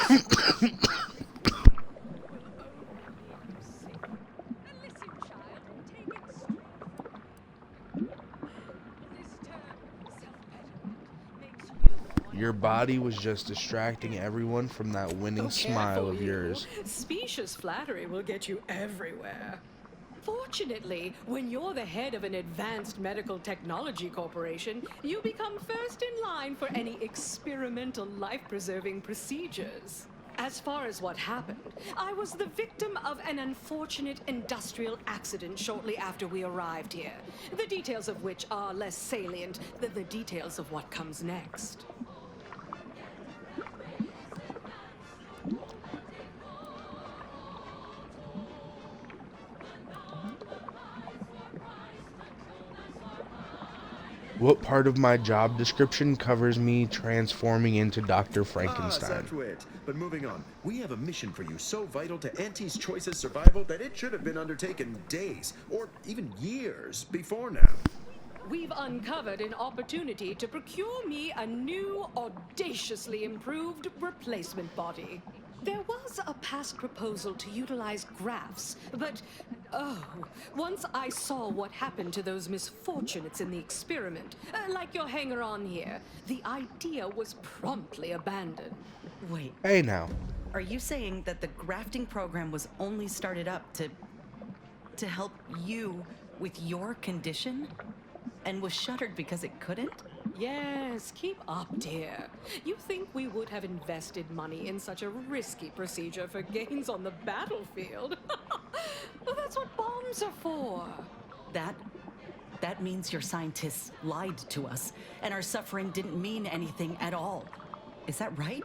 Your body was just distracting everyone from that winning smile of yours. Specious flattery will get you everywhere. Fortunately, when you're the head of an advanced medical technology corporation, you become first in line for any experimental life-preserving procedures. As far as what happened, I was the victim of an unfortunate industrial accident shortly after we arrived here, the details of which are less salient than the details of what comes next. What part of my job description covers me transforming into Dr. Frankenstein? Such wit. But moving on, we have a mission for you so vital to Auntie's Choice's survival that it should have been undertaken days, or even years, before now. We've uncovered an opportunity to procure me a new, audaciously improved replacement body. There was a past proposal to utilize grafts, but, once I saw what happened to those misfortunates in the experiment, like your hanger-on here, the idea was promptly abandoned. Wait. Hey now. Are you saying that the grafting program was only started up to help you with your condition? And was shuttered because it couldn't? Yes, keep up, dear. You think we would have invested money in such a risky procedure for gains on the battlefield? Well, that's what bombs are for. That means your scientists lied to us, and our suffering didn't mean anything at all. Is that right?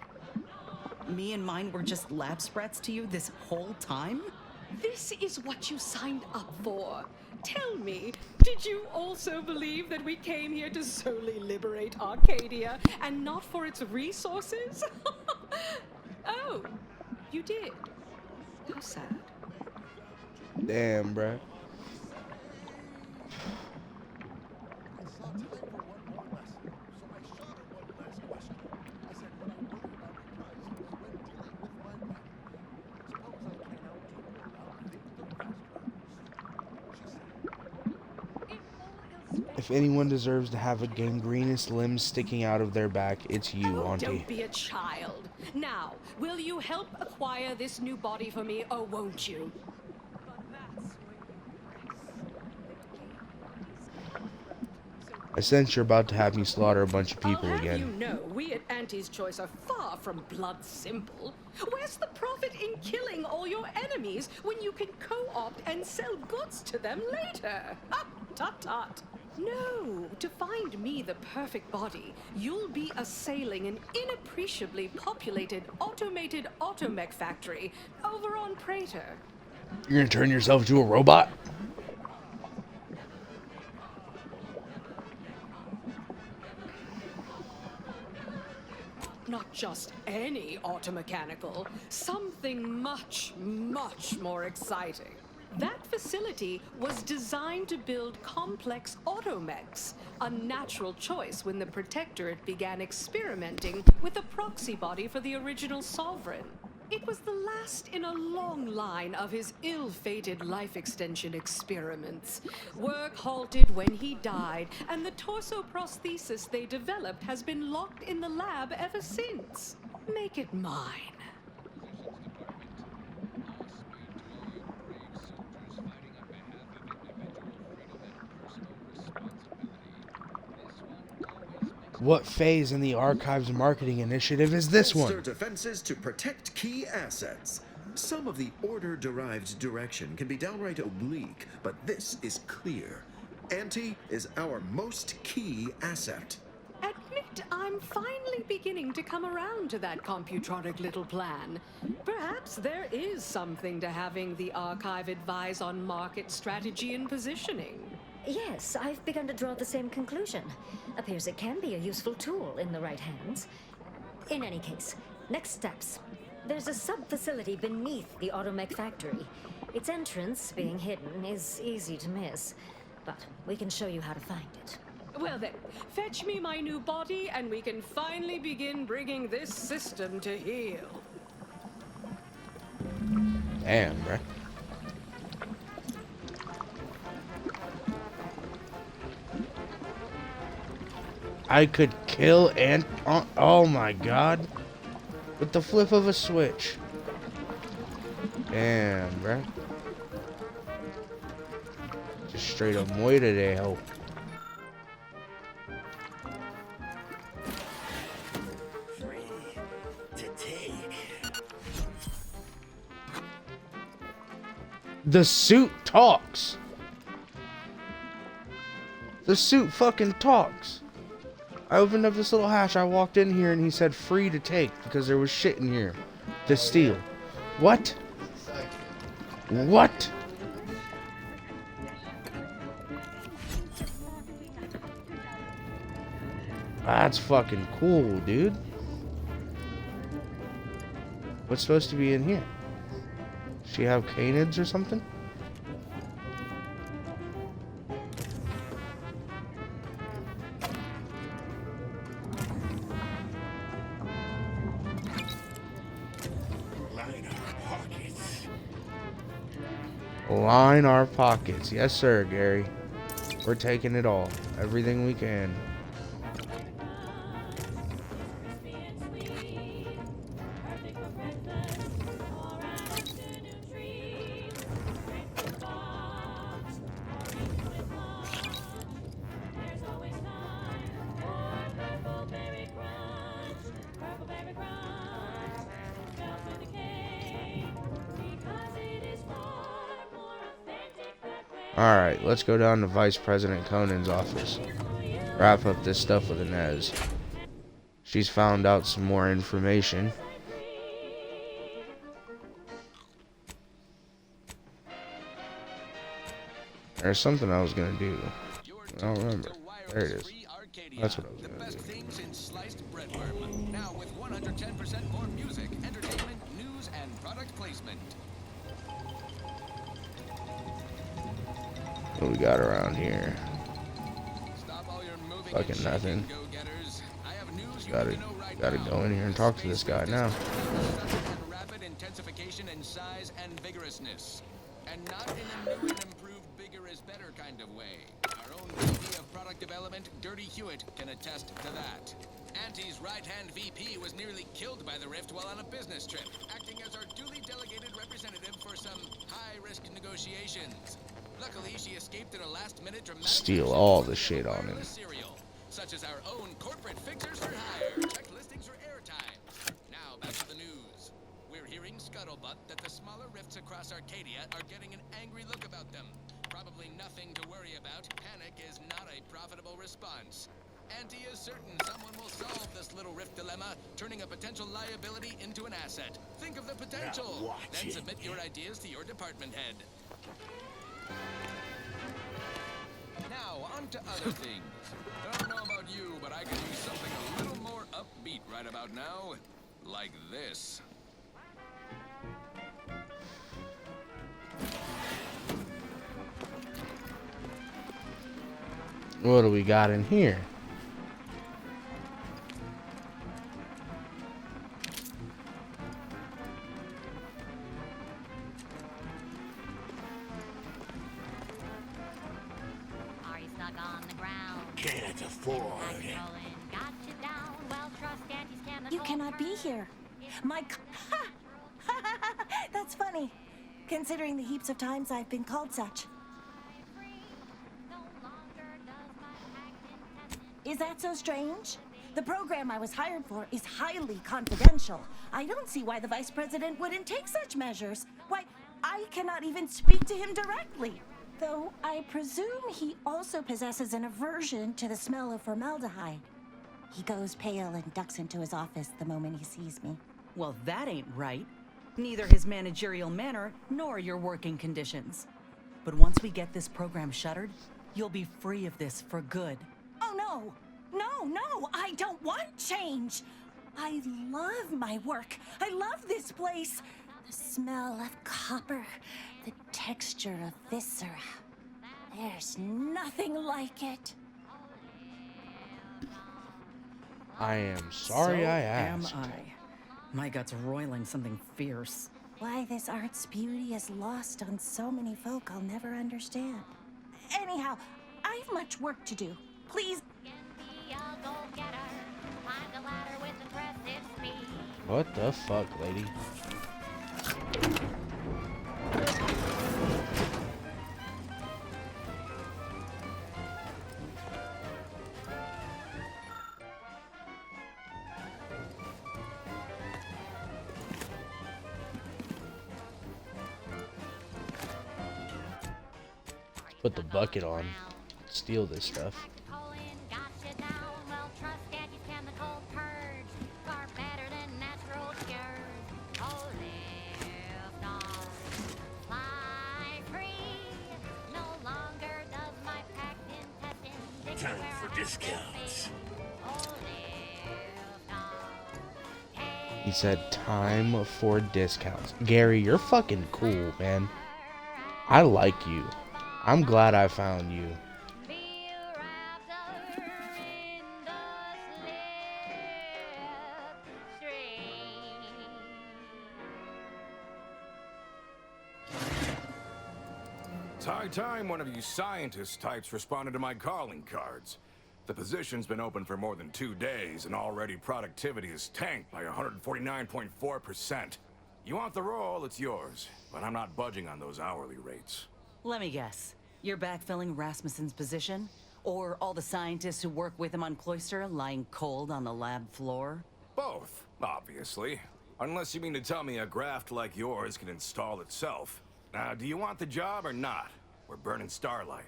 Me and mine were just lab sprats to you this whole time? This is what you signed up for. Tell me, did you also believe that we came here to solely liberate Arcadia and not for its resources? Oh, you did. How sad. Damn, bruh. If anyone deserves to have a gangrenous limb sticking out of their back, it's you, Auntie. Don't be a child. Now, will you help acquire this new body for me, or won't you? I sense you're about to have me slaughter a bunch of people I'll have again. you know, we at Auntie's Choice are far from blood simple. Where's the profit in killing all your enemies when you can co-opt and sell goods to them later? Ah, tut-tut. No, to find me the perfect body, you'll be assailing an inappreciably populated automated automech factory over on Praetor. You're gonna turn yourself into a robot? Not just any automechanical, something much, much more exciting. That facility was designed to build complex automechs, a natural choice when the Protectorate began experimenting with a proxy body for the original Sovereign. It was the last in a long line of his ill-fated life extension experiments. Work halted when he died, and the torso prosthesis they developed has been locked in the lab ever since. Make it mine. What phase in the Archives marketing initiative is this Bolster one? defenses to protect key assets. Some of the order-derived direction can be downright oblique, but this is clear. Auntie is our most key asset. Admit I'm finally beginning to come around to that computronic little plan. Perhaps there is something to having the Archive advise on market strategy and positioning. Yes, I've begun to draw the same conclusion. Appears it can be a useful tool in the right hands. In any case, next steps. There's a sub-facility beneath the Automech factory. Its entrance, being hidden, is easy to miss. But we can show you how to find it. Well then, fetch me my new body and we can finally begin bringing this system to heel. Damn, bruh. I could kill oh my god. With the flip of a switch. Damn, bruh. Just straight up Muay today, ho. The suit talks. The suit fucking talks. I opened up this little hatch. I walked in here and he said free to take because there was shit in here to steal. What? What? That's fucking cool, dude. What's supposed to be in here? Does she have canids or something? Line our pockets. Yes, sir, Gary. We're taking it all. Everything we can. Alright, let's go down to Vice President Conan's office. Wrap up this stuff with Inez. She's found out some more information. There's something I was gonna do. I don't remember. There it is. That's what I was gonna do. Things in sliced breadworm. Now with 110% more music, entertainment, news, and product placement. What we got around here? Fucking nothing. Gotta go in here and talk to this guy now. Rapid intensification in size and vigorousness. And not in a new and improved bigger is better kind of way. Our own VP of product development, Dirty Hewitt, can attest to that. Auntie's right-hand VP was nearly killed by the rift while on a business trip, acting as our duly delegated representative for some high-risk negotiations. Luckily, she escaped in a last-minute dramatic Steal all the shit on him. serial, such as our own corporate fixers for hire, check listings for airtime. Now back to the news. We're hearing scuttlebutt that the smaller rifts across Arcadia are getting an angry look about them. Probably nothing to worry about. Panic is not a profitable response. Auntie is certain someone will solve this little rift dilemma, turning a potential liability into an asset. Think of the potential. Then submit your ideas to your department head. Now, on to other things. I don't know about you, but I could use something a little more upbeat right about now. Like this. What do we got in here? You cannot be here. My That's funny, considering the heaps of times I've been called such. Is that so strange? The program I was hired for is highly confidential. I don't see why the vice president wouldn't take such measures. Why, I cannot even speak to him directly. Though I presume he also possesses an aversion to the smell of formaldehyde. He goes pale and ducks into his office the moment he sees me. Well, that ain't right. Neither his managerial manner nor your working conditions. But once we get this program shuttered, you'll be free of this for good. Oh no! No, I don't want change! I love my work. I love this place. The smell of copper, the texture of viscera. There's nothing like it. I am sorry I asked. Am I. My gut's roiling something fierce. Why this art's beauty is lost on so many folk I'll never understand. Anyhow, I've much work to do. Please. What the fuck, lady? Put the bucket on. Steal this stuff. Time for discounts. He said time for discounts. Gary, you're fucking cool, man. I like you. I'm glad I found you. It's high time one of you scientist types responded to my calling cards. The position's been open for more than 2 days, and already productivity is tanked by 149.4%. You want the role, it's yours, but I'm not budging on those hourly rates. Let me guess. You're backfilling Rasmussen's position? Or all the scientists who work with him on Cloister lying cold on the lab floor? Both, obviously. Unless you mean to tell me a graft like yours can install itself. Now, do you want the job or not? We're burning starlight.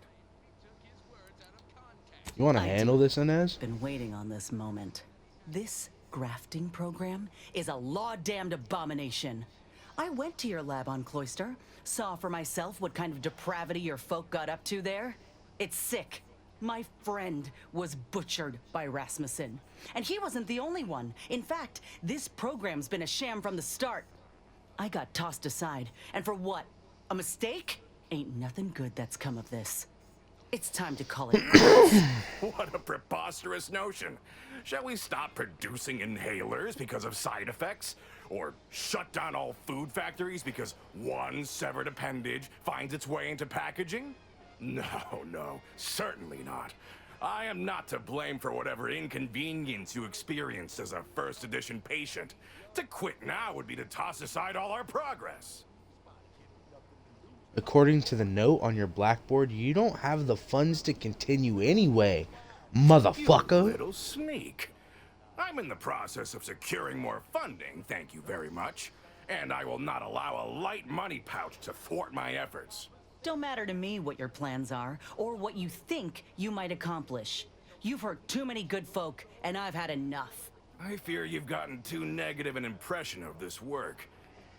You want to handle this, Inez? Been waiting on this moment. This grafting program is a law-damned abomination. I went to your lab on Cloister, saw for myself what kind of depravity your folk got up to there. It's sick. My friend was butchered by Rasmussen. And he wasn't the only one. In fact, this program's been a sham from the start. I got tossed aside. And for what? A mistake? Ain't nothing good that's come of this. It's time to call it. What a preposterous notion. Shall we stop producing inhalers because of side effects? Or shut down all food factories because one severed appendage finds its way into packaging? No, certainly not. I am not to blame for whatever inconvenience you experienced as a first edition patient. To quit now would be to toss aside all our progress. According to the note on your blackboard, you don't have the funds to continue anyway, motherfucker. You little sneak. I'm in the process of securing more funding, thank you very much. And I will not allow a light money pouch to thwart my efforts. Don't matter to me what your plans are, or what you think you might accomplish. You've hurt too many good folk, and I've had enough. I fear you've gotten too negative an impression of this work.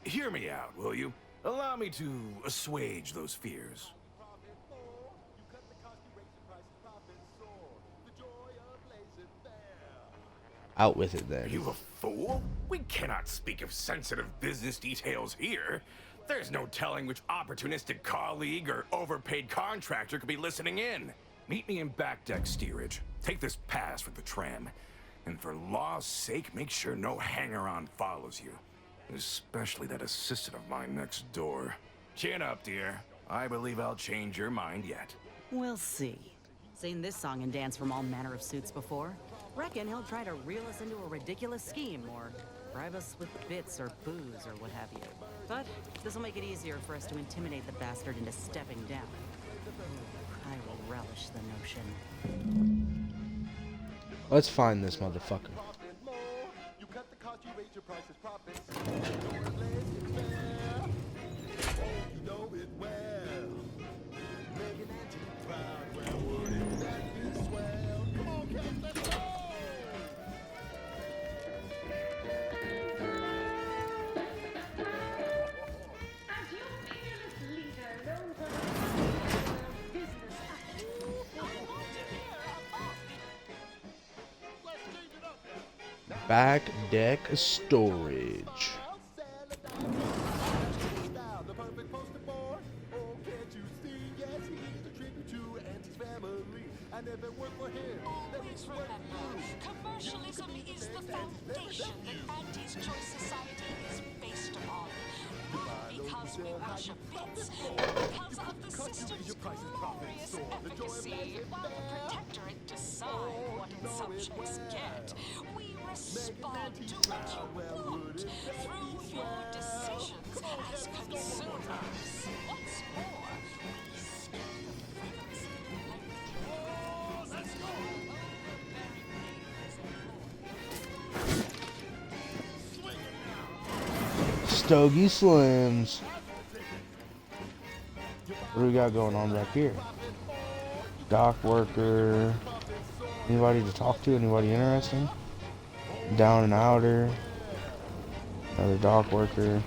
Hear me out, will you? Allow me to assuage those fears. Out with it then. Are you a fool? We cannot speak of sensitive business details here. There's no telling which opportunistic colleague or overpaid contractor could be listening in. Meet me in back deck steerage. Take this pass for the tram. And for law's sake, make sure no hanger-on follows you. Especially that assistant of mine next door. Chin up, dear. I believe I'll change your mind yet. We'll see. Seen this song and dance from all manner of suits before. Reckon he'll try to reel us into a ridiculous scheme, or bribe us with bits or booze or what have you. But this'll make it easier for us to intimidate the bastard into stepping down. I will relish the notion. Let's find this motherfucker. You cut the cost, you raise your prices, profits. You know it well. Make an antique proud. Where would that be swell? Come on, kids, let's go! As your fearless leader, known for the business acumen, Back deck storage. The perfect poster boy. Oh, can't you see? Yes, he's a tribute to Auntie's family. And if it weren't for him, Always remember, commercialism is the foundation that Auntie's Choice Society is based upon. Not because we worship bits, but because of the system's glorious efficacy. While the protectorate decide what its subjects get, we respond to what you want through your decisions as consumers. What's more, we speak frequency and let's go. Stogie Slims. What do we got going on back here? Dock worker. Anybody to talk to? Anybody interesting? Down and outer. Another dock worker.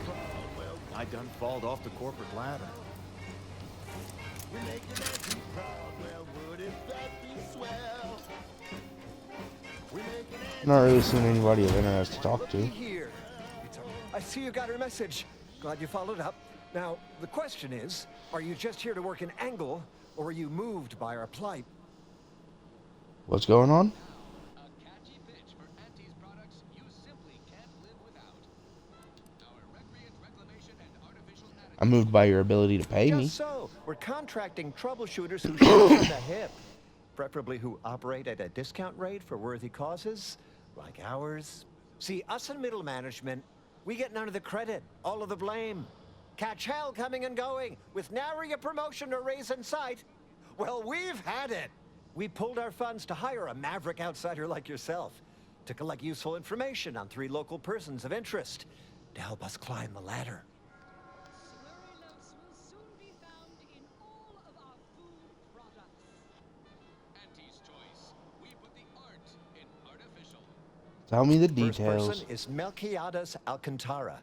I done falled off the corporate ladder. Not really seeing anybody of interest to talk to. Here. I see you got her message. Glad you followed up. Now, the question is, are you just here to work an angle, or are you moved by our plight? What's going on? I'm moved by your ability to pay me. Just so. We're contracting troubleshooters who shoot from the hip. Preferably who operate at a discount rate for worthy causes, like ours. See, us in middle management, we get none of the credit, all of the blame. Catch hell coming and going, with nary a promotion or raise in sight. Well, we've had it. We pulled our funds to hire a maverick outsider like yourself, to collect useful information on 3 local persons of interest, to help us climb the ladder. Tell me the First details. person is Melquiades Alcantara,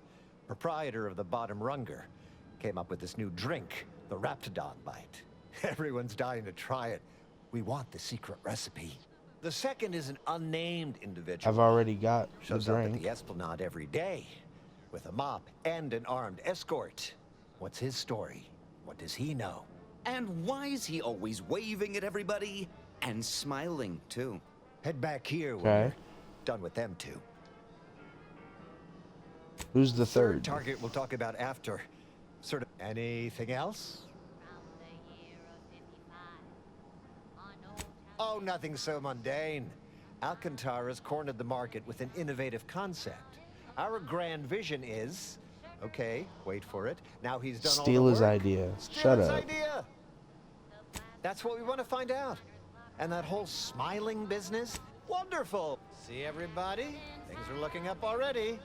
proprietor of the Bottom Runger. Came up with this new drink, the Raptidon Bite. Everyone's dying to try it. We want the secret recipe. The second is an unnamed individual. I've already got the Shows up at drink. the Esplanade every day, with a mop and an armed escort. What's his story? What does he know? And why is he always waving at everybody? And smiling, too. Head back here when Okay. you're done with them two. Who's the Third third? target we'll talk about after. Sort of anything else? Oh, nothing so mundane. Alcantara's cornered the market with an innovative concept. Our grand vision is, okay, wait for it. Now he's done all the Steal his work. idea. Steal Shut his up. idea. That's what we want to find out. And that whole smiling business? Wonderful. See everybody? Things are looking up already.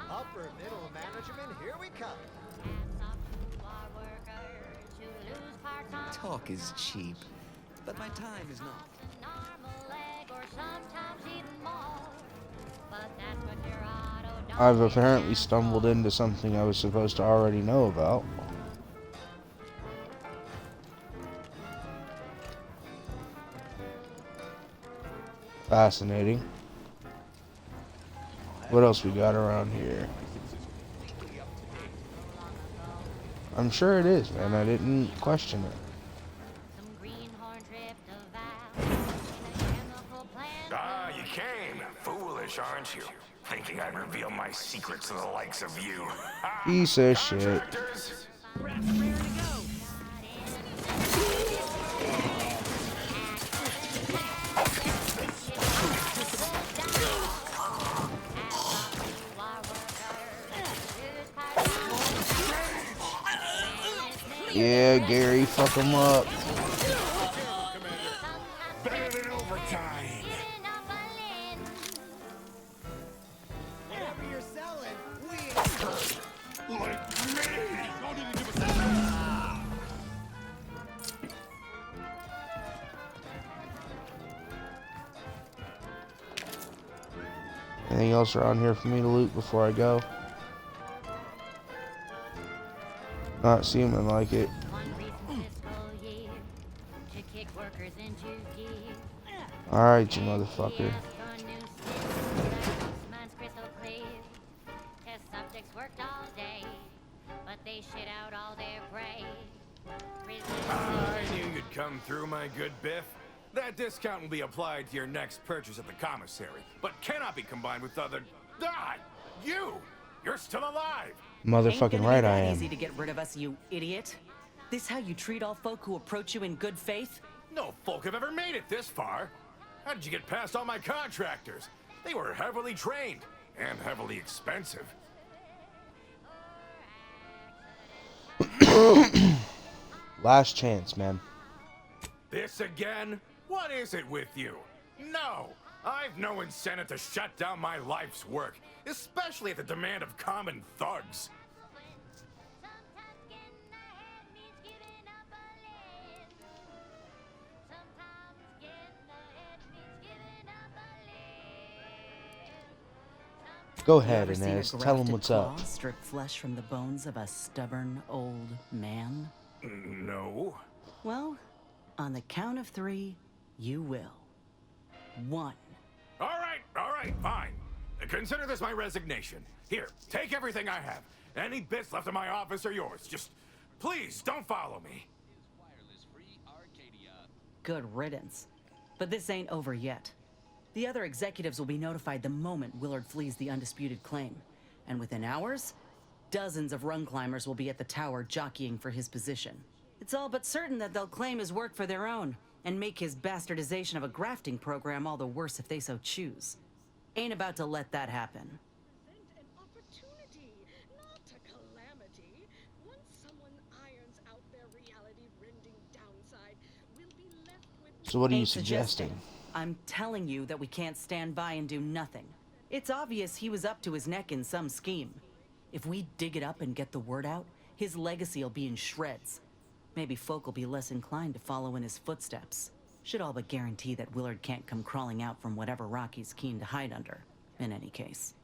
Upper middle management, here we come. Talk is cheap, but my time is not. I've apparently stumbled into something I was supposed to already know about. Fascinating. What else we got around here? I'm sure it is, man. I didn't question it. Ah, you came. Foolish, aren't you? Thinking I'd reveal my secrets to the likes of you. Piece of shit. Yeah, Gary, fuck him up. Better than overtime. Whatever you're selling, we Like me. Don't even give a Anything else around here for me to loot before I go? Not seeming like it. Alright, you motherfucker. they shit out all their prey. I knew you'd come through, my good Biff. That discount will be applied to your next purchase at the commissary, but cannot be combined with other... Ah! You're still alive! Motherfucking right I am. Easy to get rid of us, you idiot. This how you treat all folk who approach you in good faith? No folk have ever made it this far. How did you get past all my contractors? They were heavily trained and heavily expensive. Last chance, man. This again? What is it with you? No! I've no incentive to shut down my life's work, especially at the demand of common thugs. Go ahead, You ever seen a Inez. Tell him grafted what's claw up. strip flesh from the bones of a stubborn old man? No. Well, on the count of 3, you will. 1. All right, fine. Consider this my resignation. Here, take everything I have. Any bits left in my office are yours. Just, please, don't follow me. Good riddance. But this ain't over yet. The other executives will be notified the moment Willard flees the undisputed claim. And within hours, dozens of rung climbers will be at the tower jockeying for his position. It's all but certain that they'll claim his work for their own, and make his bastardization of a grafting program all the worse if they so choose. Ain't about to let that happen. So what are you Ain't suggesting? I'm telling you that we can't stand by and do nothing. It's obvious he was up to his neck in some scheme. If we dig it up and get the word out, his legacy will be in shreds. Maybe folk will be less inclined to follow in his footsteps. Should all but guarantee that Willard can't come crawling out from whatever rock he's keen to hide under, in any case.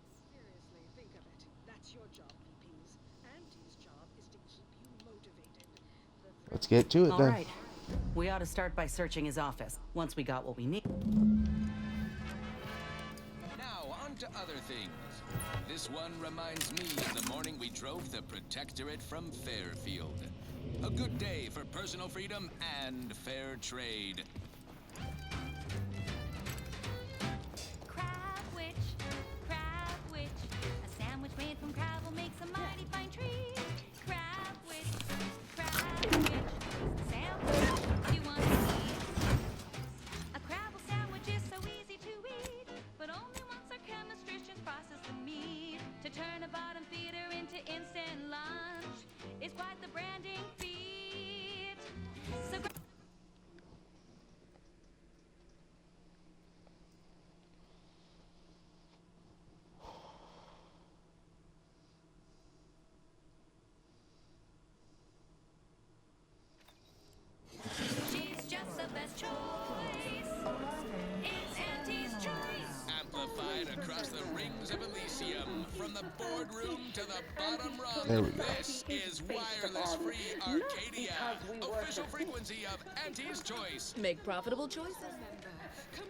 Let's get to it All then. right. We ought to start by searching his office, once we got what we need. Now, on to other things. This one reminds me of the morning we drove the Protectorate from Fairfield. A good day for personal freedom and fair trade. Crab witch, a sandwich made from crab will make some mighty fine treat. Crab witch, a sandwich you want to eat. A crabble sandwich is so easy to eat, but only once our chemistricians process the meat to turn a bottom feeder into instant lunch. It's quite the branding feat. So she's just the best choice. It's Auntie's choice. Amplified across the rings of Elysium, from the boardroom to the bottom There rung. we go. This is wireless-free Arcadia, official frequency of Auntie's Choice. Make profitable choices.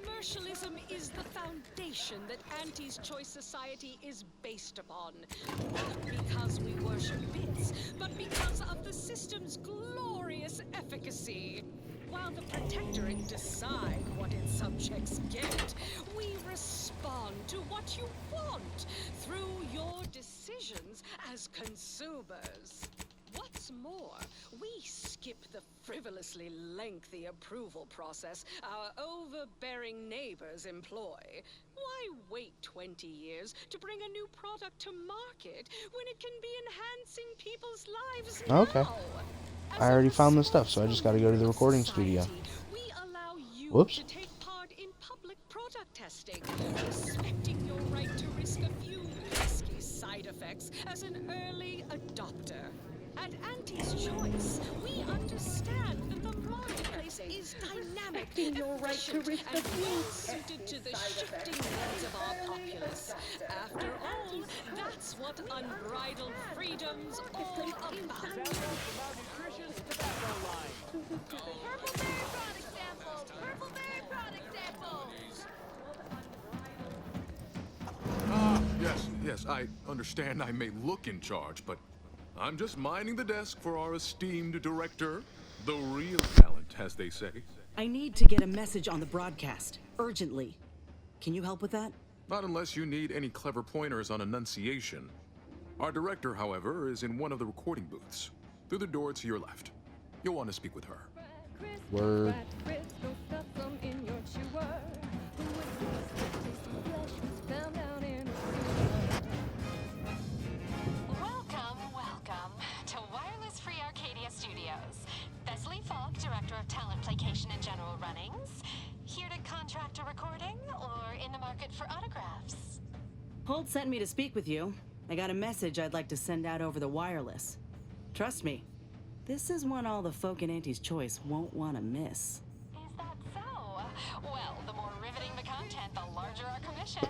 Commercialism is the foundation that Auntie's Choice Society is based upon. Not because we worship bits, but because of the system's glorious efficacy. While the Protectorate decide what its subjects get, we respond to what you want through your decisions as consumers. What's more, we skip the frivolously lengthy approval process our overbearing neighbors employ. Why wait 20 years to bring a new product to market when it can be enhancing people's lives now? Okay. I already found the stuff, so I just gotta go to the recording studio. We allow you Whoops. to take part in public product testing, respecting your right to risk a few risky side effects as an early adopter. At Auntie's Choice, we understand that the marketplace is dynamic, efficient, and well-suited to the shifting needs of our populace. After all, that's what unbridled freedom's all about. Yes, I understand I may look in charge, but I'm just minding the desk for our esteemed director. The real talent, as they say. I need to get a message on the broadcast, urgently. Can you help with that? Not unless you need any clever pointers on enunciation. Our director, however, is in one of the recording booths. Through the door to your left. You'll want to speak with her. Word. Welcome to Wireless Free Arcadia Studios. Thessaly Falk, Director of Talent Placation and General Runnings. Here to contract a recording or in the market for autographs? Holt sent me to speak with you. I got a message I'd like to send out over the wireless. Trust me, this is one all the folk in Auntie's Choice won't want to miss. Is that so? Well, the more riveting the content, the larger our commission.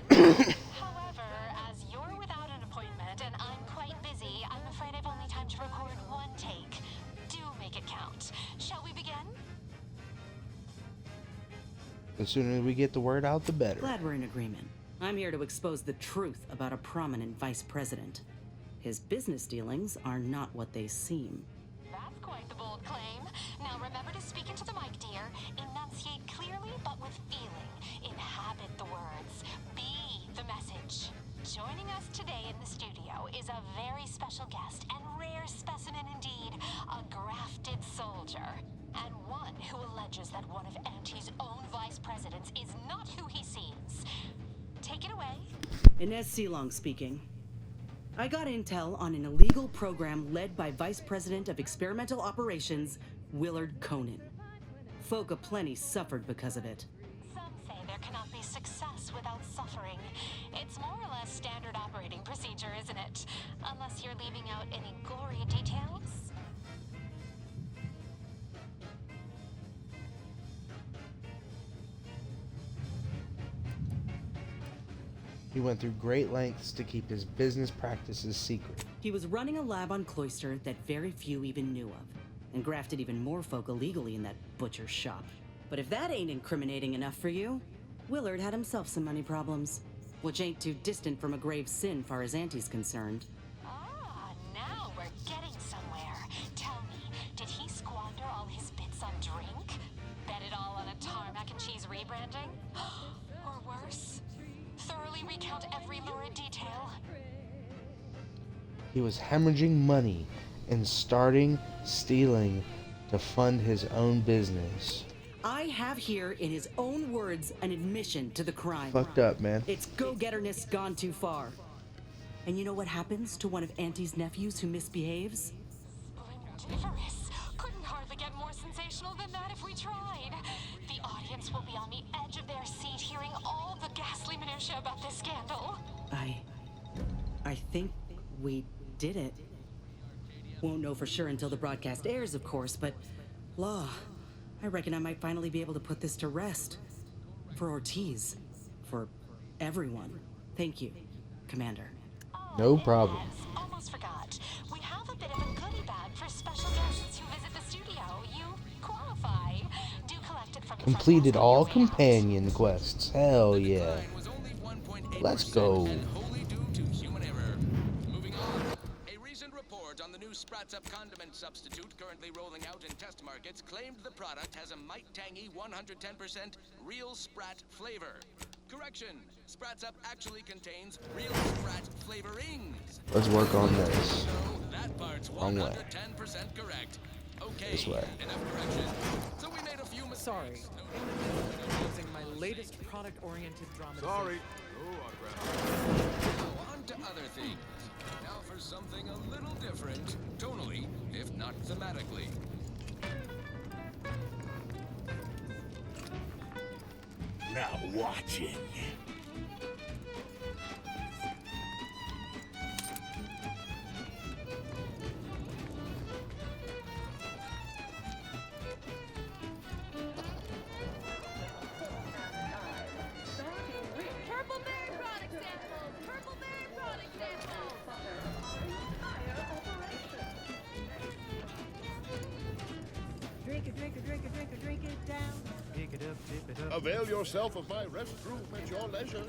However, as you're without an appointment and I'm quite busy, I'm afraid I've only time to record one take. Do make it count. Shall we begin? The sooner we get the word out, the better. Glad we're in agreement. I'm here to expose the truth about a prominent vice president. His business dealings are not what they seem. That's quite the bold claim. Now remember to speak into the mic, dear. Enunciate clearly, but with feeling. Inhabit the words. Be the message. Joining us today in the studio is a very special guest and rare specimen indeed. A grafted soldier. And one who alleges that one of Auntie's own vice presidents is not who he seems. Take it away. Inez Seelong speaking. I got intel on an illegal program led by Vice President of Experimental Operations, Willard Conan. Folk aplenty suffered because of it. Some say there cannot be success without suffering. It's more or less standard operating procedure, isn't it? Unless you're leaving out any gory details. He went through great lengths to keep his business practices secret. He was running a lab on Cloister that very few even knew of, and grafted even more folk illegally in that butcher's shop. But if that ain't incriminating enough for you, Willard had himself some money problems, which ain't too distant from a grave sin far as Auntie's concerned. Ah, now we're getting somewhere. Tell me, did he squander all his bits on drink? Bet it all on a tarmac and cheese rebranding? Or worse? Thoroughly recount every lurid detail. He was hemorrhaging money and starting stealing to fund his own business. I have here, in his own words, an admission to the crime. Fucked up, man. It's go-getterness gone too far. And you know what happens to one of Auntie's nephews who misbehaves? Splendiferous. Couldn't hardly get more sensational than that if we tried. The audience will be on the edge of their seat hearing all the ghastly minutiae about this scandal. I think we did it. Won't know for sure until the broadcast airs, of course, but law, I reckon I might finally be able to put this to rest. For Ortiz. For everyone. Thank you, Commander. No problem. Almost forgot. We have a bit of a goodie bag for special guests who visit the studio. You qualify. Do collect it from the Completed all companion quests. Hell yeah. Let's go. On the new Sprats Up condiment substitute currently rolling out in test markets claimed the product has a might tangy 110% real Sprat flavor. Correction, Sprats Up actually contains real Sprat flavorings. Let's work on this. So that part's 110% correct. Okay, This way. enough correction. So we made a few mistakes. Sorry. Using my latest product-oriented drama. Sorry. Now on to other things. Now for something a little different, tonally, if not thematically. Now watching. Purple Berry product samples! Purple Berry product samples! Drink it down. Pick it up, dip it up. Avail yourself of my restroom at your leisure.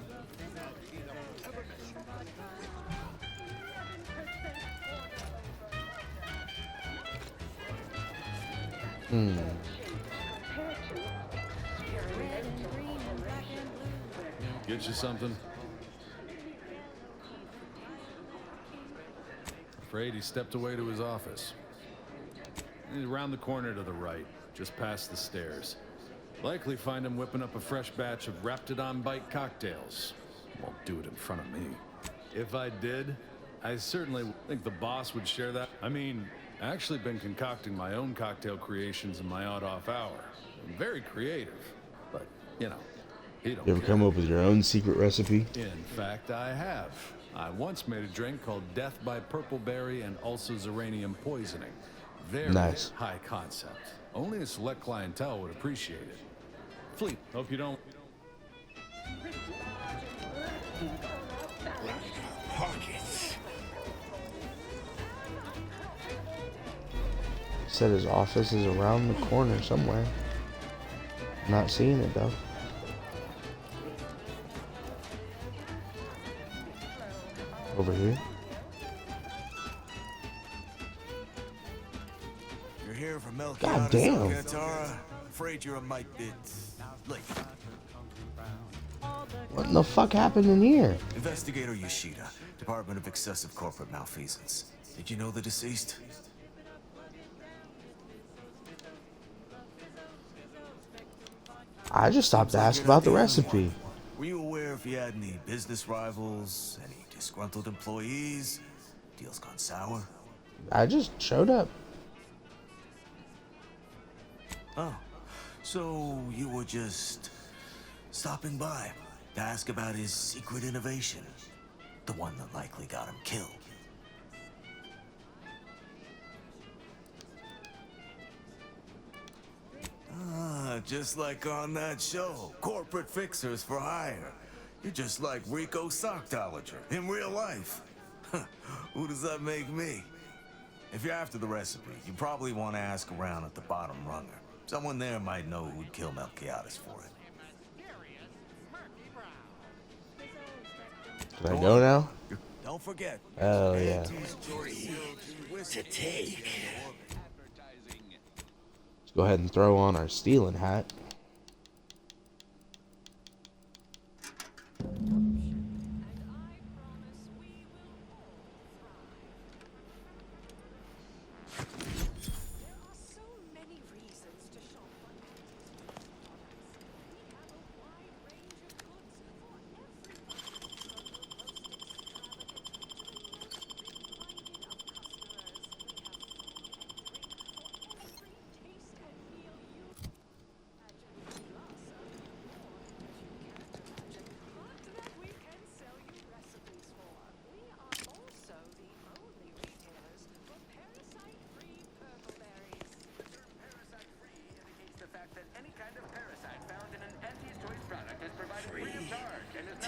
Get you something? Afraid he stepped away to his office. He's around the corner to the right, just past the stairs. Likely find him whipping up a fresh batch of Raptidon Bite cocktails. Won't do it in front of me. If I did, I certainly think the boss would share that. I mean, I actually been concocting my own cocktail creations in my odd-off hour. I'm very creative, but, you know, he don't You ever care. come up with your own secret recipe? In fact, I have. I once made a drink called Death by Purpleberry and Ulcozeranium Poisoning. Very Nice. high concept. Only a select clientele would appreciate it. Fleet, hope you don't... Pockets. Said his office is around the corner somewhere. Not seeing it though. Over here. You're here from God Melchiades damn. Alcantara. Afraid you're a mite bit late. What in the fuck happened in here? Investigator Yoshida, Department of Excessive Corporate Malfeasance. Did you know the deceased? I just stopped to ask about the recipe. Were you aware if you had any business rivals, any disgruntled employees? Deals gone sour? I just showed up. Oh, so you were just stopping by to ask about his secret innovation. The one that likely got him killed. Ah, just like on that show, Corporate Fixers for Hire. You're just like Rico Sockdolager in real life. Who does that make me? If you're after the recipe, you probably want to ask around at the bottom runger. Someone there might know who'd kill Melchiades for it. Can I go now? Don't forget. Oh yeah. Auntie's choice to take. Let's go ahead and throw on our stealing hat.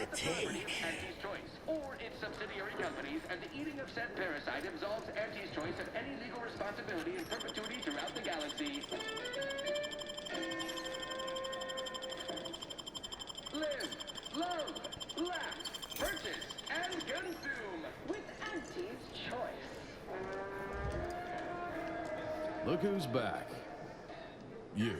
Auntie's Choice, or its subsidiary companies, and the eating of said parasite absolves Auntie's Choice of any legal responsibility in perpetuity throughout the galaxy. Live, love, laugh, purchase, and consume with Auntie's Choice. Look who's back. You.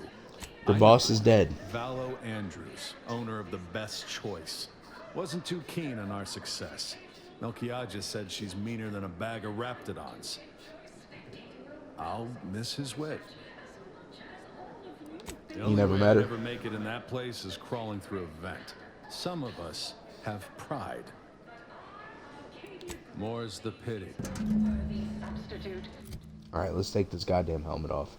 The boss is dead. Valo Andrews, owner of the Best Choice. Wasn't too keen on our success. Melchiades said she's meaner than a bag of Raptidons. I'll miss his wit. The only never way met I'd her? ever make it in that place is crawling through a vent. Some of us have pride. More's the pity. Substitute. Alright, let's take this goddamn helmet off.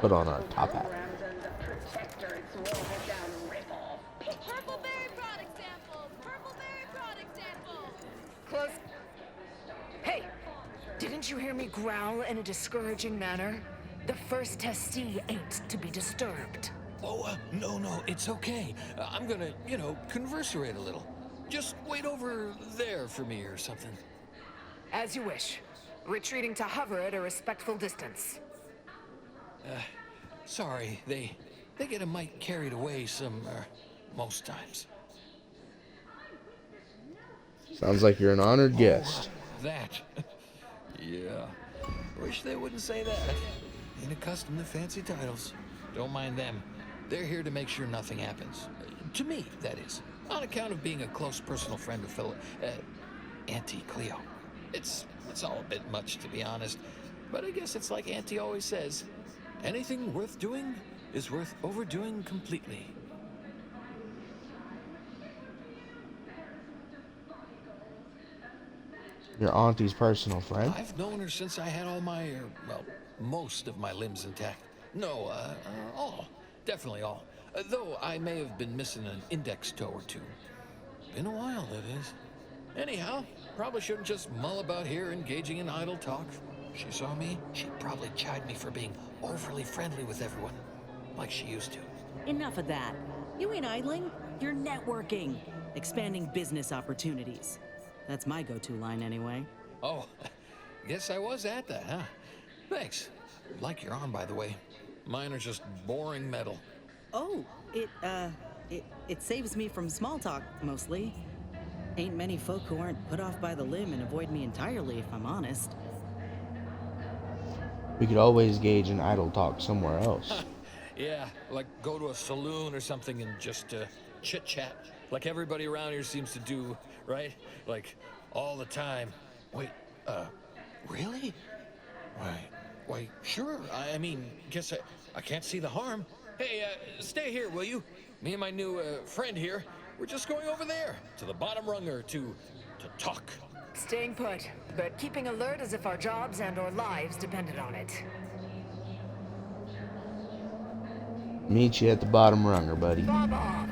Put on our top hat. Purpleberry product sample! Purpleberry product sample! Close. Hey, didn't you hear me growl in a discouraging manner? The first testee ain't to be disturbed. Oh, no, it's okay. I'm gonna, converserate a little. Just wait over there for me or something. As you wish. Retreating to hover at a respectful distance. Sorry, they get a mite carried away most times. Sounds like you're an honored guest. that. Yeah. Wish they wouldn't say that. Ain't accustomed to fancy titles. Don't mind them. They're here to make sure nothing happens. To me, that is. On account of being a close personal friend of Auntie Cleo. It's all a bit much, to be honest. But I guess it's like Auntie always says. Anything worth doing is worth overdoing completely. Your auntie's personal friend? I've known her since I had all my, well, most of my limbs intact. No, all. Definitely all. Though I may have been missing an index toe or two. Been a while, that is. Anyhow, probably shouldn't just mull about here engaging in idle talk. She saw me, she'd probably chide me for being overly friendly with everyone, like she used to. Enough of that. You ain't idling. You're networking. Expanding business opportunities. That's my go-to line anyway. Oh, guess I was at that, huh? Thanks. Like your arm, by the way. Mine are just boring metal. Oh, it saves me from small talk, mostly. Ain't many folk who aren't put off by the limb and avoid me entirely, if I'm honest. We could always gauge in idle talk somewhere else. Yeah, like go to a saloon or something and just chit-chat. Like everybody around here seems to do, right? Like, all the time. Wait, really? Why, sure. I mean, guess I can't see the harm. Hey, stay here, will you? Me and my new friend here, we're just going over there, to the bottom runger, to talk. Staying put, but keeping alert as if our jobs and our lives depended on it. Meet you at the bottom runger, buddy. Bob off.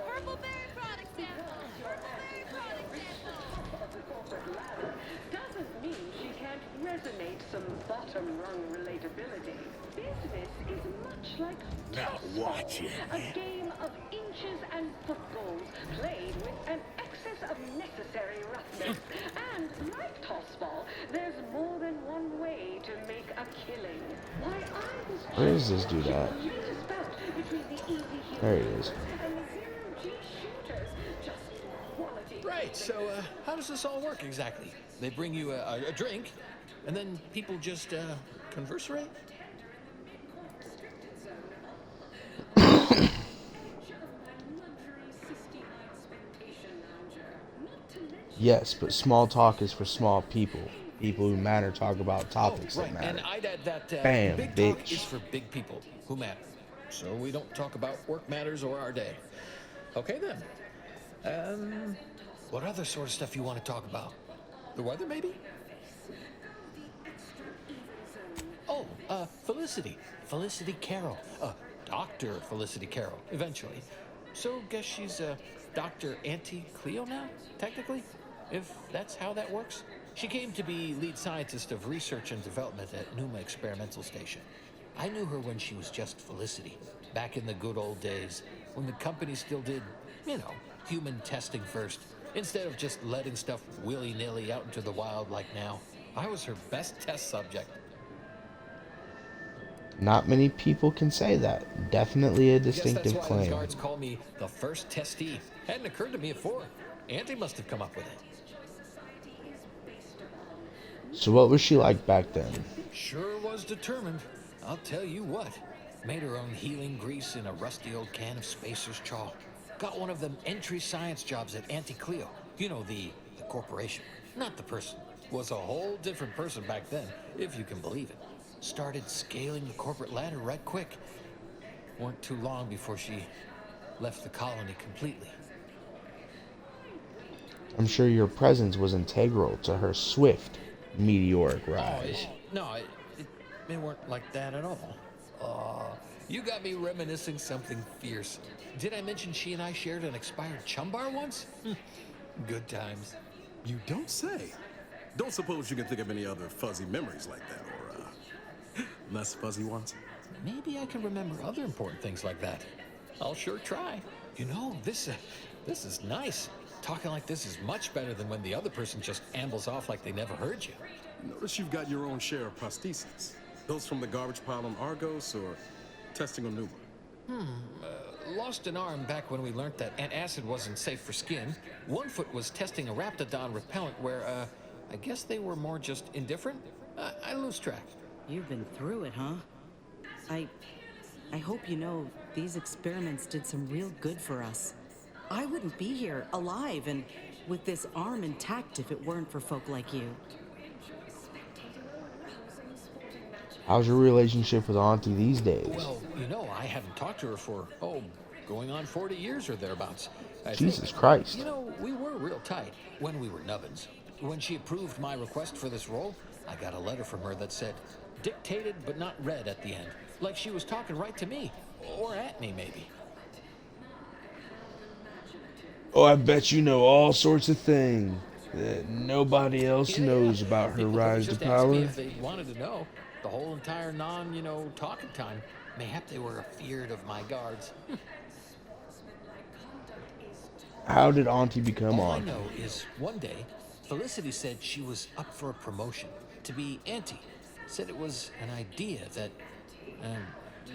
Purple berry product sample. Doesn't mean she can't resonate some bottom-rung relatability. Business is much like Now watch it. a game of inches and footballs played with an excess of necessary roughness. And like tossball, there's more than one way to make a killing. Why, I was Where does this dude at? latest bout between the easy There he is. and the zero-G shooters. Just quality. Right, so how does this all work exactly? They bring you a drink, and then people just conversate? Yes, but small talk is for small people. People who matter talk about topics Right, that matter. and I'd add that Bam, big bitch. talk is for big people who matter. So we don't talk about work matters or our day. Okay then. What other sort of stuff you want to talk about? The weather, maybe? Oh, Felicity. Felicity Carroll. Dr. Felicity Carroll, eventually. So, guess she's, Dr. Auntie Cleo now, technically? If that's how that works? She came to be lead scientist of research and development at Numa Experimental Station. I knew her when she was just Felicity, back in the good old days, when the company still did, you know, human testing first, instead of just letting stuff willy-nilly out into the wild like now. I was her best test subject. Not many people can say that. Definitely a distinctive Guess that's why the claim. guards call me the first testee. Hadn't occurred to me before. Auntie must have come up with it. So what was she like back then? Sure was determined. I'll tell you what. Made her own healing grease in a rusty old can of Spacer's Chaw. Got one of them entry science jobs at Auntie Cleo. You know, the corporation. Not the person. Was a whole different person back then, if you can believe it. Started scaling the corporate ladder right quick. Weren't too long before she left the colony completely. I'm sure your presence was integral to her swift, meteoric rise. They weren't like that at all. You got me reminiscing something fierce. Did I mention she and I shared an expired chum bar once? Good times. You don't say. Don't suppose you can think of any other fuzzy memories like that, or less fuzzy ones? Maybe I can remember other important things like that. I'll sure try. You know, this is nice. Talking like this is much better than when the other person just ambles off like they never heard you. Notice you've got your own share of prostheses. Those from the garbage pile on Argos or testing on Numa? lost an arm back when we learned that antacid wasn't safe for skin. One foot was testing a Raptidon repellent where, I guess they were more just indifferent. I lose track. You've been through it, huh? I hope you know these experiments did some real good for us. I wouldn't be here, alive, and with this arm intact if it weren't for folk like you. How's your relationship with Auntie these days? Well, you know, I haven't talked to her for, going on 40 years or thereabouts. Jesus Christ. You know, we were real tight when we were nubbins. When she approved my request for this role, I got a letter from her that said, dictated but not read at the end. Like she was talking right to me. Or at me, maybe. Oh, I bet you know all sorts of things that nobody else knows about her rise to Just asked me power. if they wanted to know. The whole entire talking time. Mayhap they were afeard of my guards. How did Auntie become All I Auntie? know is one day, Felicity said she was up for a promotion to be Auntie. Said it was an idea that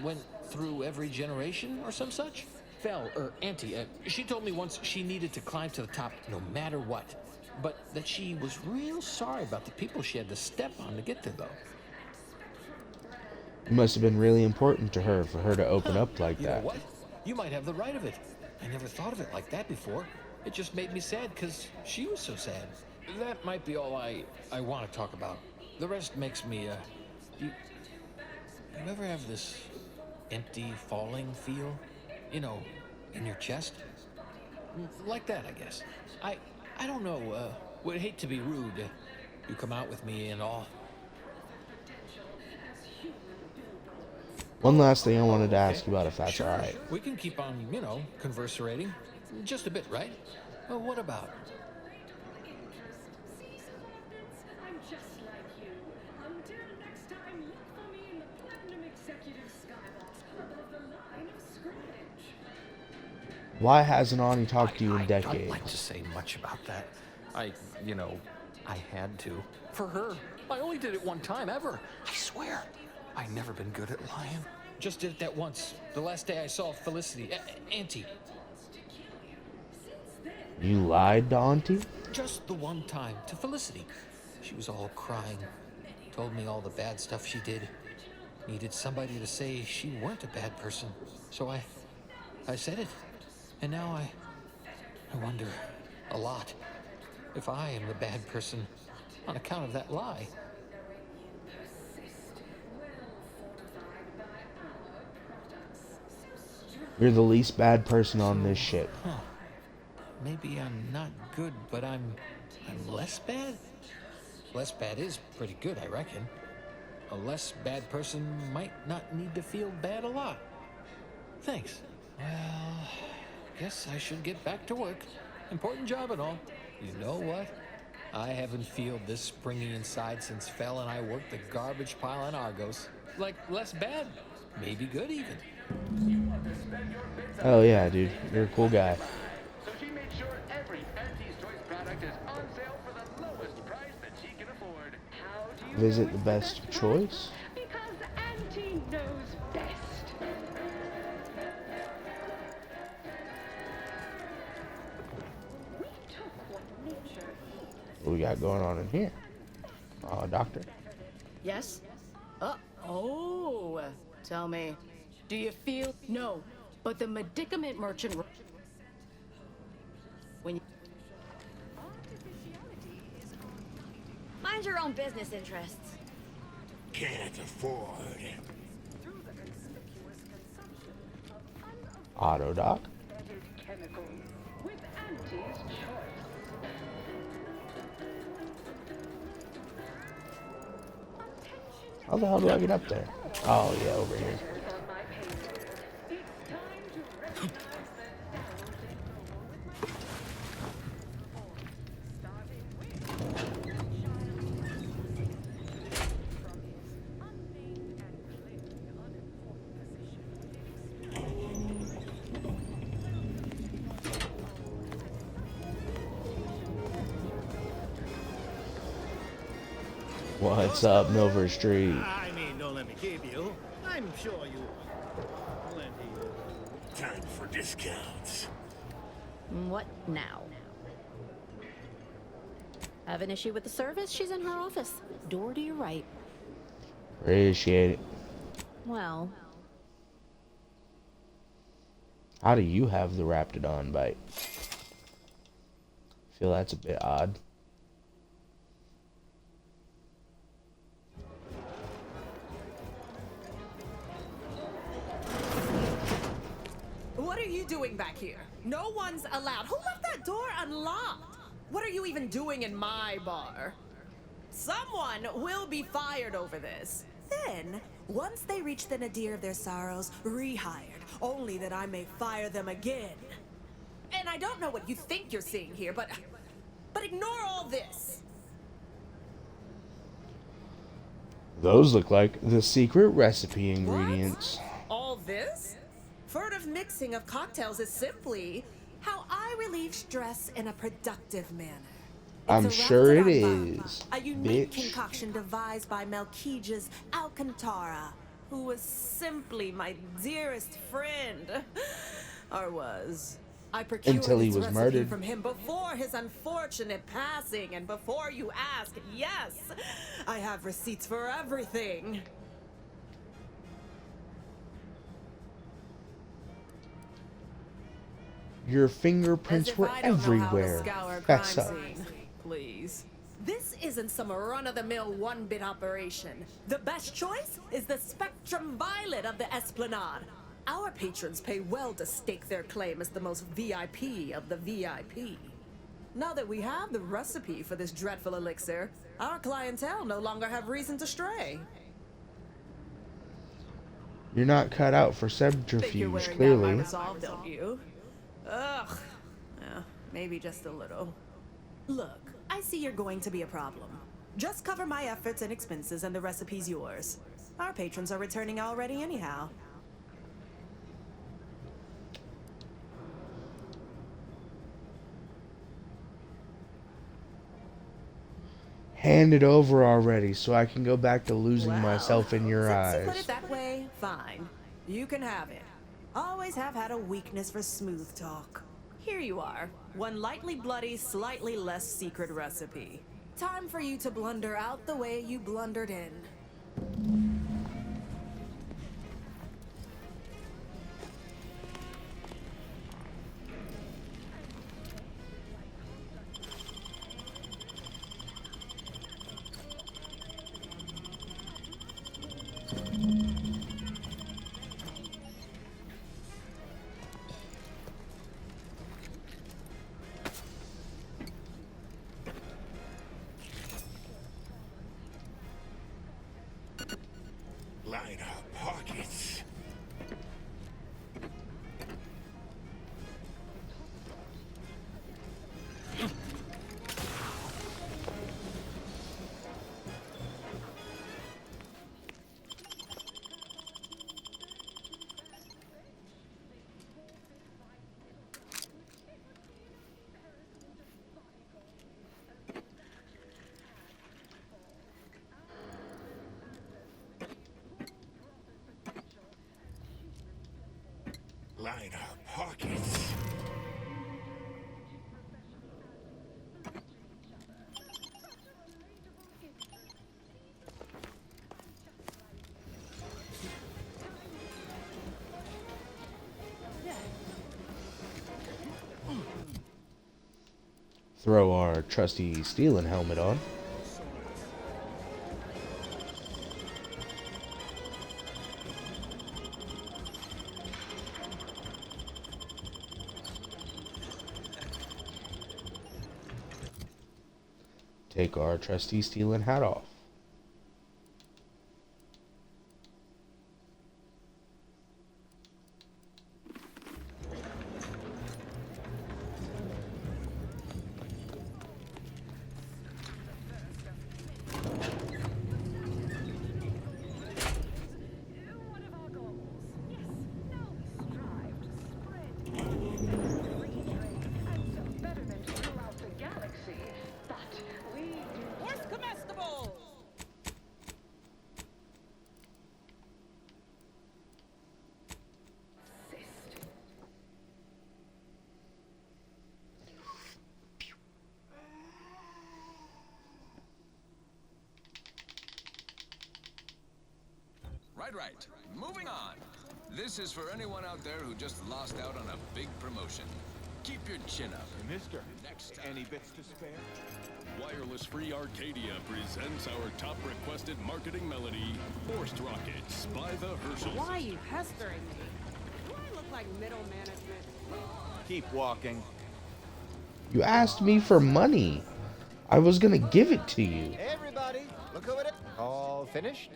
went through every generation or some such. Auntie, she told me once she needed to climb to the top no matter what. But that she was real sorry about the people she had to step on to get there, though. It must have been really important to her for her to open up like You that. know what? You might have the right of it. I never thought of it like that before. It just made me sad because she was so sad. That might be all I want to talk about. The rest makes me, you ever have this empty falling feel? You know, in your chest? Like that, I guess. I don't know, would hate to be rude. You come out with me and all. One last thing I wanted to ask you about, if that's Sure. alright. We can keep on, converserating. Just a bit, right? Well, what about? I'm just like you. Until next time, look for me in the Platinum Executive Skybox above the line of scrimmage. Why hasn't Auntie talked to you in I don't decades? like to say much about that. I had to. For her. I only did it one time ever. I swear. I've never been good at lying. Just did it that once. The last day I saw Felicity. Auntie. You lied to Auntie? Just the one time. To Felicity. She was all crying. Told me all the bad stuff she did. Needed somebody to say she weren't a bad person. So I said it. And now I wonder a lot if I am the bad person on account of that lie. You're the least bad person on this ship. Huh. Maybe I'm not good, but I'm less bad? Less bad is pretty good, I reckon. A less bad person might not need to feel bad a lot. Thanks. Well, guess I should get back to work. Important job and all. You know what? I haven't felt this springy inside since Fel and I worked the garbage pile on Argos. Like, less bad. Maybe good even. Oh yeah, dude. You're a cool guy. So she made sure every Auntie's Choice product is on sale for the lowest price that she can afford. How do you Visit the best choice? Because Auntie knows best. We took what nature What we got going on in here? Doctor. Yes? Tell me, do you feel? No, but the medicament merchant. When you. Mind your own business interests. Can't afford. Autodoc. chemicals with Auntie's Choice. How the hell do I get up there? Oh yeah, over here. What's up, Milver Street? I mean, don't let me keep you. I'm sure you plenty. Time for What now? Have an issue with the service? She's in her office. Door to your right. Appreciate it. Well, How do you have the Raptidon bite? I feel that's a bit odd. What are you doing back here? No one's allowed. Who left that door unlocked? What are you even doing in my bar? Someone will be fired over this. Then, once they reach the nadir of their sorrows, rehired, only that I may fire them again. And I don't know what you think you're seeing here, but ignore all this. Those look like the secret recipe ingredients. All this? Furtive mixing of cocktails is simply how I relieve stress in a productive manner. I'm sure it is, A unique bitch. concoction devised by Melquiades Alcantara, who was simply my dearest friend. Or was. I procured Until he this was recipe murdered. from him before his unfortunate passing, and before you ask, yes, I have receipts for everything. Your fingerprints were everywhere. Fess up. Please. This isn't some run-of-the-mill one-bit operation. The best choice is the Spectrum Violet of the Esplanade. Our patrons pay well to stake their claim as the most VIP of the VIP. Now that we have the recipe for this dreadful elixir, our clientele no longer have reason to stray. You're not cut out for Think you're subterfuge, wearing down my clearly. resolve, don't you? Ugh. Yeah, maybe just a little. Look, I see you're going to be a problem. Just cover my efforts and expenses and the recipe's yours. Our patrons are returning already anyhow. Hand it over already so I can go back to losing Well, myself in your since you put eyes. it that way, fine. You can have it. Always have had a weakness for smooth talk. Here you are. One lightly bloody, slightly less secret recipe. Time for you to blunder out the way you blundered in. Line our pockets. Line our pockets. Throw our trusty Stealing helmet on. Take our trusty Stealing hat off. Where's comestibles? Right. Moving on. This is for anyone out there who just lost out on a big promotion. Keep your chin up. Mister, Next time. any bits to spare? Wireless Free Arcadia presents our top requested marketing melody, Forced Rockets by the Herschels. Why are you pestering me? Do I look like middle management? Keep walking. You asked me for money. I was gonna give it to you. Hey everybody, look who it is. All finished?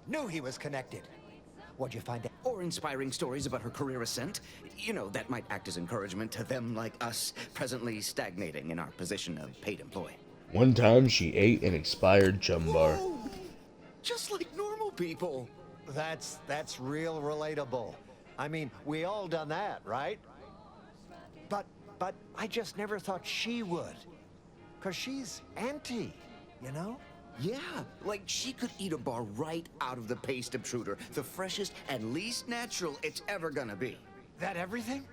Knew he was connected. What'd you find out? Or inspiring stories about her career ascent. You know, that might act as encouragement to them like us, presently stagnating in our position of paid employee. One time she ate an expired chum bar. Just like normal people. That's real relatable. I mean, we all done that, right? But I just never thought she would. 'Cause she's anti, you know? Yeah, like she could eat a bar right out of the paste obtruder, the freshest and least natural it's ever gonna be. That everything?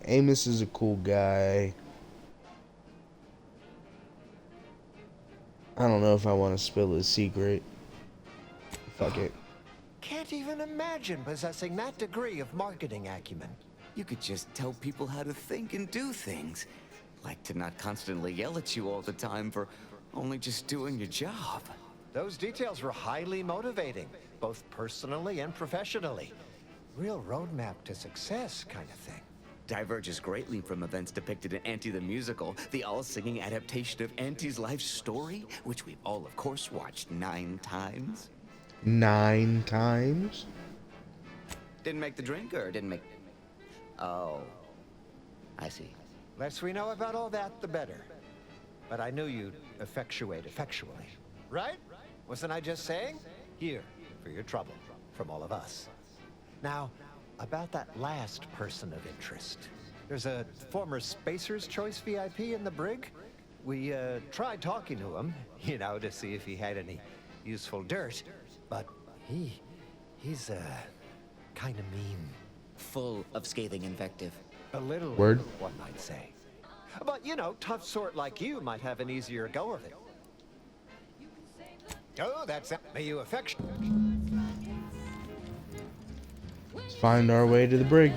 Amos is a cool guy. I don't know if I want to spill his secret. Fuck it. Can't even imagine possessing that degree of marketing acumen. You could just tell people how to think and do things. Like to not constantly yell at you all the time for only just doing your job. Those details were highly motivating, both personally and professionally. Real roadmap to success kind of thing. Diverges greatly from events depicted in Auntie the Musical, the all-singing adaptation of Auntie's life story, which we've all, of course, watched 9 times. 9 times? Didn't make the drink, or didn't make... Oh. I see. Less we know about all that, the better. But I knew you'd effectuate effectually. Right? Wasn't I just saying? Here, for your trouble, from all of us. Now, about that last person of interest. There's a former Spacer's Choice VIP in the brig. We tried talking to him, you know, to see if he had any useful dirt. But he's kind of mean. Full of scathing invective. A little, Word. one might say. But, you know, tough sort like you might have an easier go of it. Oh, that's it. May you affection. Let's find our way to the brig.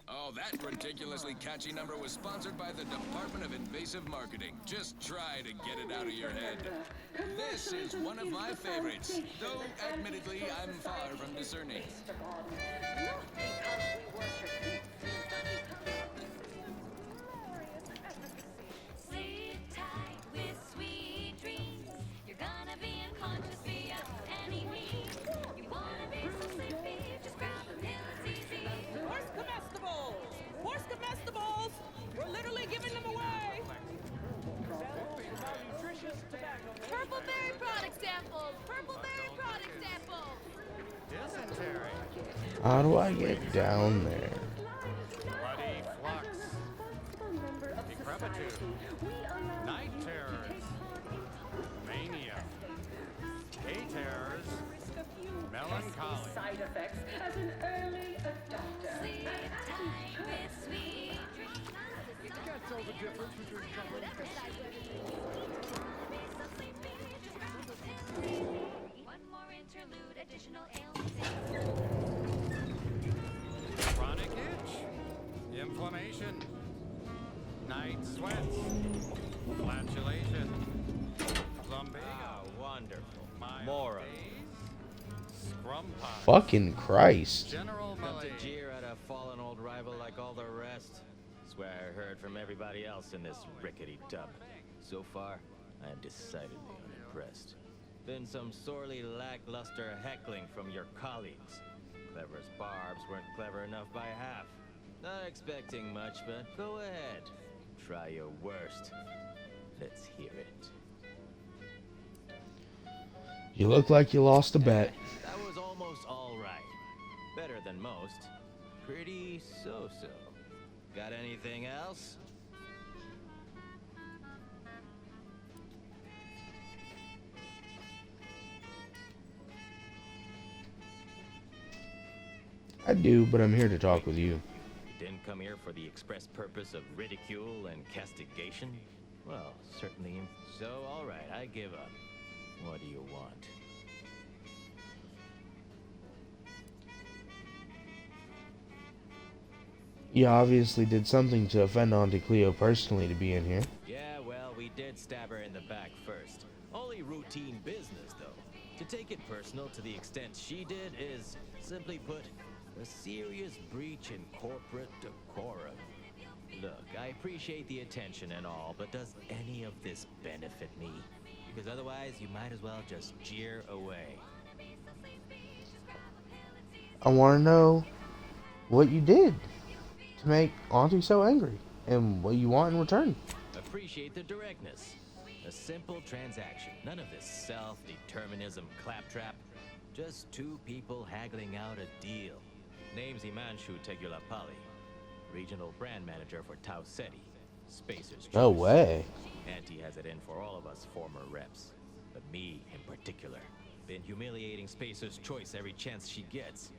Oh, that ridiculously catchy number was sponsored by the Department of Invasive Marketing. Just try to get it out of your head. This is one of my favorites, though admittedly I'm far from discerning. Sleep tight with sweet dreams. You're gonna be unconscious via any means. You wanna be so sleepy, just grab a pill, it's easy. Horse comestibles! Horse comestibles! We're literally giving them away! Purple berry product samples! Purple berry product samples! Dysentery. How do I get down there? Bloody flux. Decrepitude. Night terrors. Mania. Day terrors. Melancholy. Side effects as an early adopter. Sleep tight with sweet dreams. Can't tell the difference between trouble and One more interlude, additional ailments. chronic itch. Inflammation. Night sweats. Flatulation. Lumbago. Wonderful. More of these. Scrum pie. Fucking Christ. General to jeer at a fallen old rival like all the rest. Swear I heard from everybody else in this rickety tub. So far, I am decidedly unimpressed. Been some sorely lackluster heckling from your colleagues. Clever as barbs weren't clever enough by half. Not expecting much, but go ahead. Try your worst. Let's hear it. You look like you lost a bet. That was almost all right. Better than most. Pretty so-so. Got anything else? I do, but I'm here to talk with you. Didn't come here for the express purpose of ridicule and castigation? Well, certainly. So, all right, I give up. What do you want? You obviously did something to offend Auntie Cleo personally to be in here. Yeah, well, we did stab her in the back first. Only routine business, though. To take it personal to the extent she did is, simply put, a serious breach in corporate decorum. Look, I appreciate the attention and all, but does any of this benefit me? Because otherwise, you might as well just jeer away. I want to know what you did to make Auntie so angry, and what you want in return. Appreciate the directness. A simple transaction. None of this self-determinism claptrap. Just two people haggling out a deal. Name's Himanshu Tegulapalli, regional brand manager for Tau Ceti, Spacer's Choice. No way. Auntie has it in for all of us former reps, but me in particular. Been humiliating Spacer's Choice every chance she gets.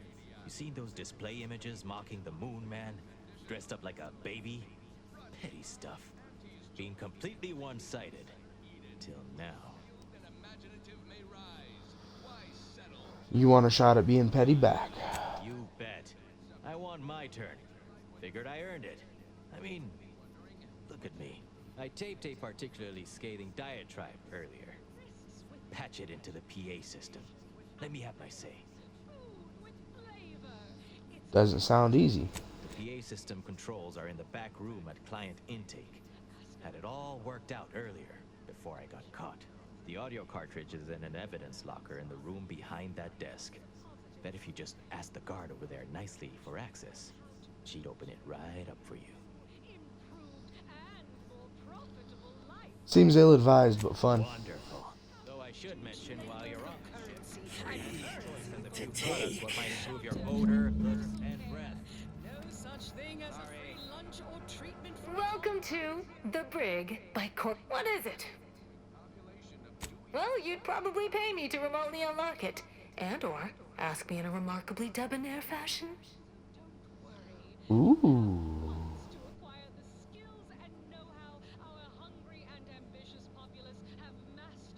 You seen those display images mocking the Moon Man, dressed up like a baby? Petty stuff. Being completely one-sided. Till now. You want a shot at being petty back? You bet. I want my turn. Figured I earned it. I mean, look at me. I taped a particularly scathing diatribe earlier. Patch it into the PA system. Let me have my say. Doesn't sound easy. The PA system controls are in the back room at client intake. Had it all worked out earlier, before I got caught. The audio cartridge is in an evidence locker in the room behind that desk. Bet if you just ask the guard over there nicely for access, she'd open it right up for you. Seems ill-advised, but fun. Wonderful. Though I should mention while you're on currency, to take what might improve your odor, looks, and breath. No such thing as a free lunch or treatment for Welcome to The Brig by Corp. What is it? Well, you'd probably pay me to remotely unlock it. And/or ask me in a remarkably debonair fashion. Ooh.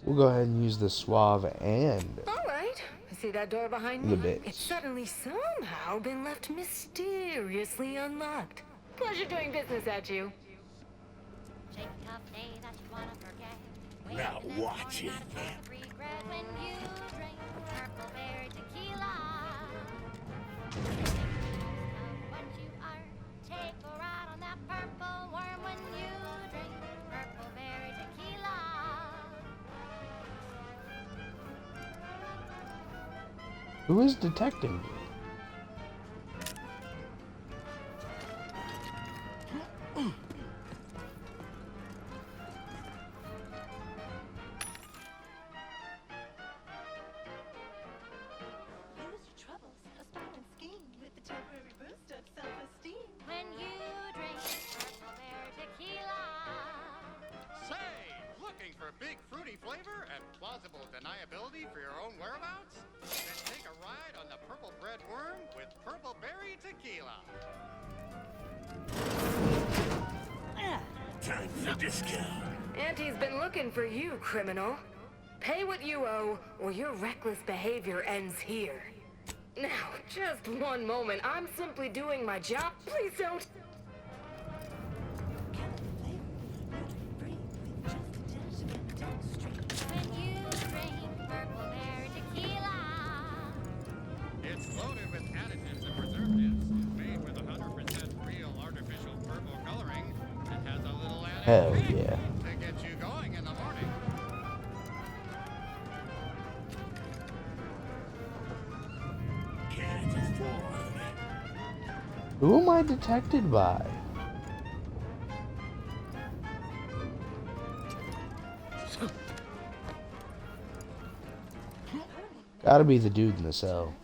We'll go ahead and use the suave and. All right. See that door behind The me? bitch. It's suddenly somehow been left mysteriously unlocked. Pleasure doing business at you. Now watch it. When you drink purple berry tequila. What you are, take a ride on that purple worm when you drink purple berry tequila. Who is detecting? When you drink purple berry tequila. Say, looking for big fruity flavor and plausible deniability for your own whereabouts? Then take a ride on the Purple Bread Worm with Purple Berry Tequila. Time for discount. Auntie's been looking for you, criminal. Pay what you owe, or your reckless behavior ends here. Now, just one moment. I'm simply doing my job. Please don't. When you drink purple berry tequila. It's loaded with additives and preservatives. Hell yeah. to get you going in the morning. Who am I detected by? Gotta be the dude in the cell.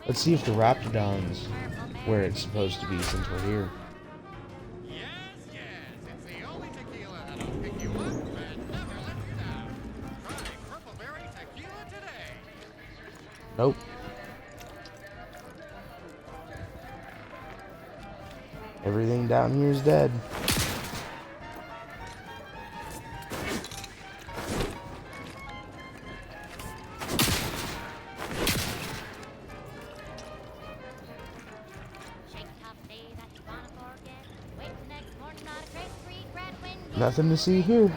Let's see if the Raptidon's where it's supposed to be since we're here. Yes, it's the only tequila that'll pick you up and never let you down. Try Purple Berry Tequila today. Nope. Everything down here is dead. Nothing to see here.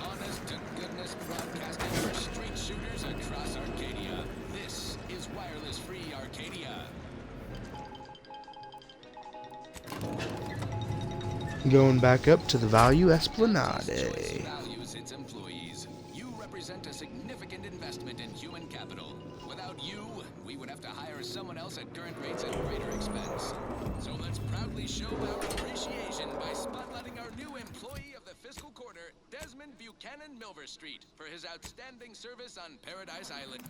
Honest to goodness broadcasting for street shooters across Arcadia. This is Wireless Free Arcadia. Going back up to the Value Esplanade. Values its employees. You represent a significant investment in human capital. Without you, we would have to hire someone else at current rates at greater expense. So let's proudly show our appreciation by spotlighting our new employee of the fiscal quarter, Desmond Buchanan Milver Street, for his outstanding service on Paradise Island.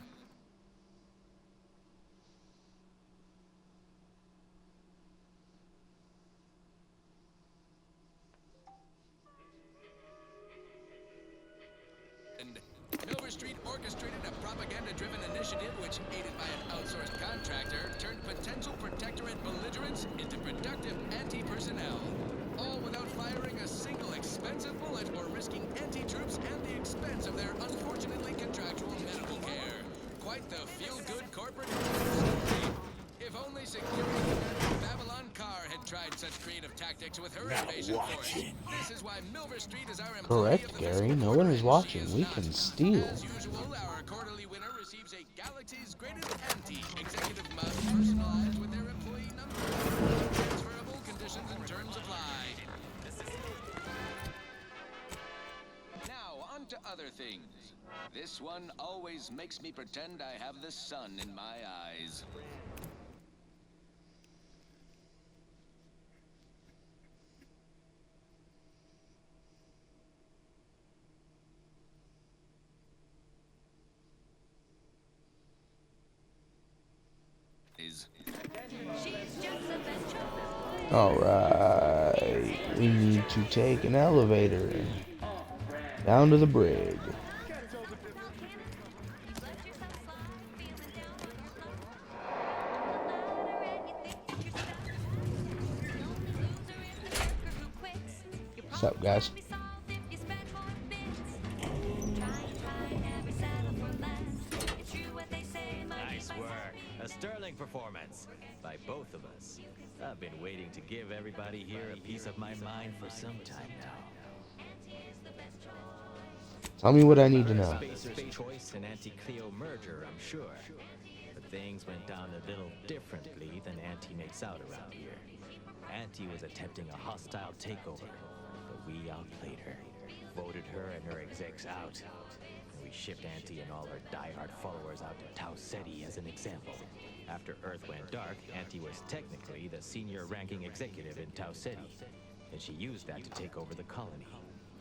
Milver Street orchestrated a propaganda-driven initiative which, aided by an outsourced contractor, turned potential protectorate belligerents into productive anti-personnel. All without firing a single expensive bullet or risking anti-troops and the expense of their unfortunately contractual medical care. Quite the feel-good corporate story. If only security commander Babylon Carr had tried such creative tactics with her invasion force. This is why Milver Street is our employee Correct, Gary. No one is watching. We can steal. As usual, our quarterly winner receives a Galaxy's greatest anti-executive mug personalized with their employee number. Transferable conditions and terms apply. Now, on to other things. This one always makes me pretend I have the sun in my eyes. Alright. We need to take an elevator down to the brig. What's up, guys? Nice work. A sterling performance by both of us. I've been waiting to give everybody here a piece of my mind for some time now. Tell me what I need to know. Spacer's Choice and Auntie-Cleo merger, I'm sure. But things went down a little differently than Auntie makes out around here. Auntie was attempting a hostile takeover, but we outplayed her, voted her and her execs out. And we shipped Auntie and all her diehard followers out to Tau Ceti as an example. After Earth went dark, Auntie was technically the senior ranking executive in Tau Ceti, and she used that to take over the colony.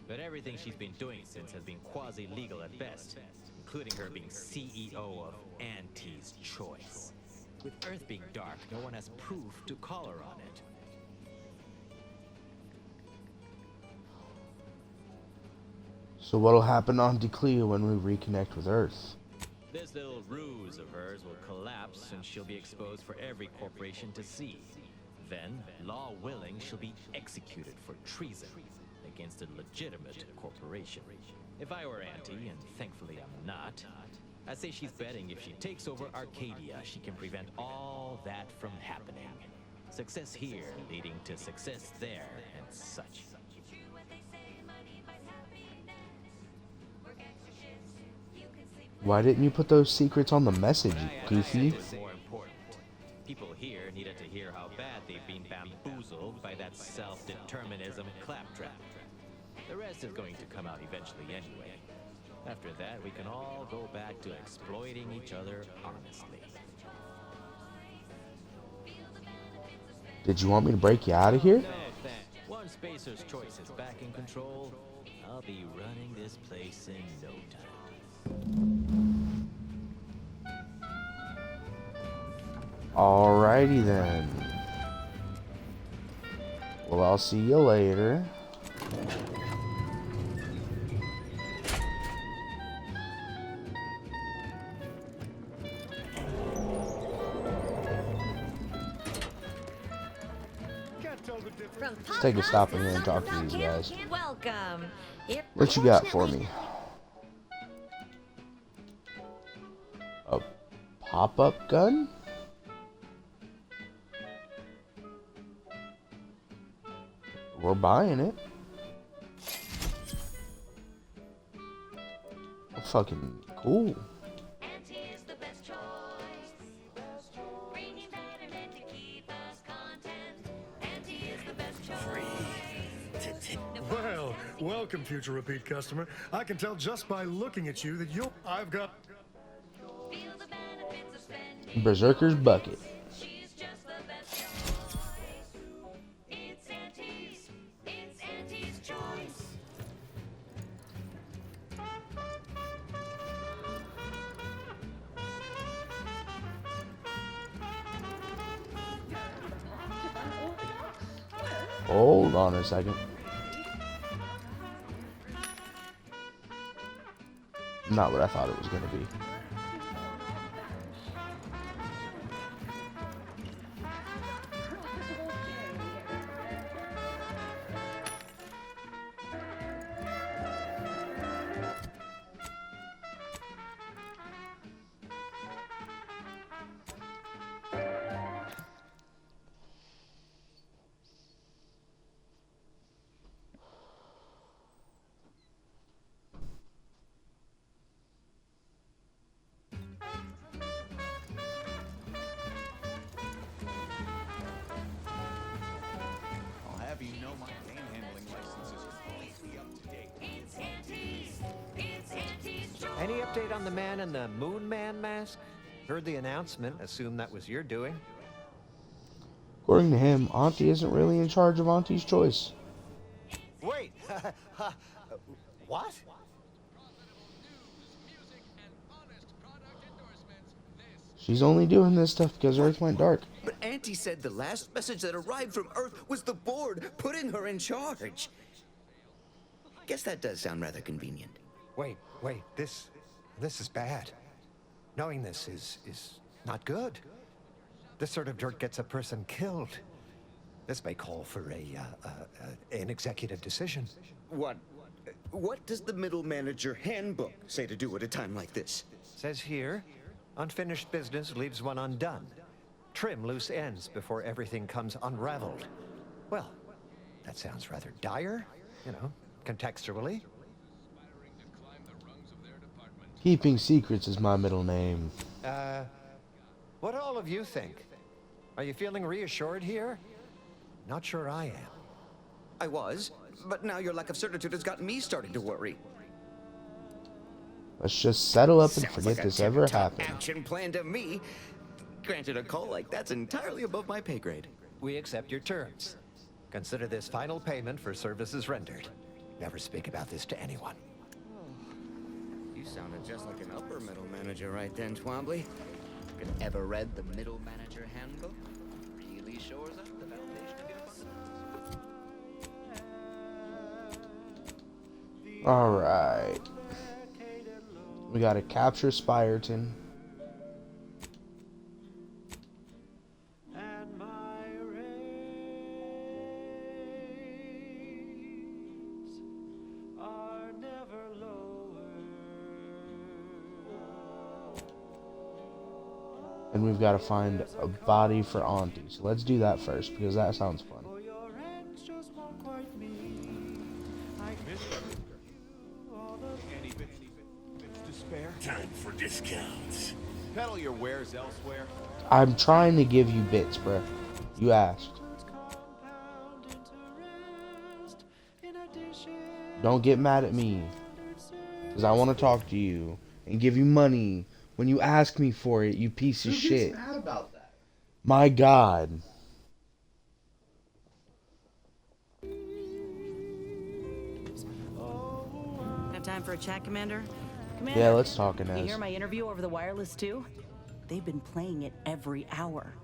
But everything she's been doing since has been quasi-legal at best, including her being CEO of Auntie's Choice. With Earth being dark, no one has proof to call her on it. So what'll happen on Cleo when we reconnect with Earth? This little ruse of hers will collapse and she'll be exposed for every corporation to see. Then, law willing, she'll be executed for treason against a legitimate corporation. If I were Auntie, and thankfully I'm not, I'd say she's betting if she takes over Arcadia, she can prevent all that from happening. Success here leading to success there and such. Why didn't you put those secrets on the message, you goofy? More important. People here needed to hear how bad they've been bamboozled by that self-determinism claptrap. The rest is going to come out eventually anyway. After that, we can all go back to exploiting each other honestly. Did you want me to break you out of here? No, thanks. Once Spacer's Choice is back in control, I'll be running this place in no time. Alrighty then. Well, I'll see you later. Let's take a stop in here and talk to these guys. Welcome. What you got for me? A pop-up gun? We're buying it. Fucking cool. Well, welcome, future repeat customer. I can tell just by looking at you that I've got Berserker's Bucket. Hold on a second. Not what I thought it was going to be. Any update on the man in the Moon Man mask? Heard the announcement. Assume that was your doing. According to him, Auntie isn't really in charge of Auntie's Choice. Wait! What? She's only doing this stuff because Earth went dark. But Auntie said the last message that arrived from Earth was the board putting her in charge. Guess that does sound rather convenient. Wait. This is bad. Knowing this is not good. This sort of dirt gets a person killed. This may call for an executive decision. What does the middle manager handbook say to do at a time like this? Says here, unfinished business leaves one undone. Trim loose ends before everything comes unraveled. Well, that sounds rather dire, contextually. Keeping secrets is my middle name. What do all of you think? Are you feeling reassured here? Not sure I am. I was, but now your lack of certitude has got me starting to worry. Let's just settle up and Sounds forget like this a ever tip-top happened. action plan to me. Granted, a call like that's entirely above my pay grade. We accept your terms. Consider this final payment for services rendered. Never speak about this to anyone. You sounded just like an upper middle manager right then, Twombly. Ever read the middle manager handbook? Really shores up the foundation of your fundamentals. Alright. We gotta capture Spyerton. And we've got to find a body for Auntie. So let's do that first, because that sounds fun. Time for discounts. Peddle your wares elsewhere. I'm trying to give you bits, bruh. You asked. Don't get mad at me. Because I want to talk to you and give you money when you ask me for it, you piece of shit. Who gets mad about that? My God. Have time for a chat, Commander? Commander, Yeah, let's talk, you Inez. hear my interview over the wireless too? They've been playing it every hour.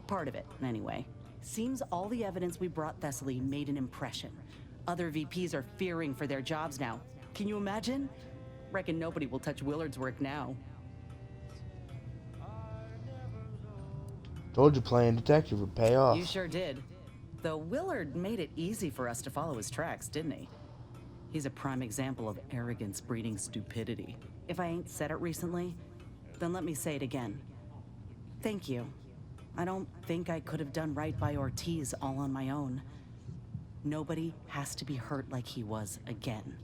Part of it, anyway. Seems all the evidence we brought Thessaly made an impression. Other VPs are fearing for their jobs now. Can you imagine? Reckon nobody will touch Willard's work now. Told you playing detective would pay off. You sure did. Though Willard made it easy for us to follow his tracks, didn't he? He's a prime example of arrogance breeding stupidity. If I ain't said it recently, then let me say it again. Thank you. I don't think I could have done right by Ortiz all on my own. Nobody has to be hurt like he was again.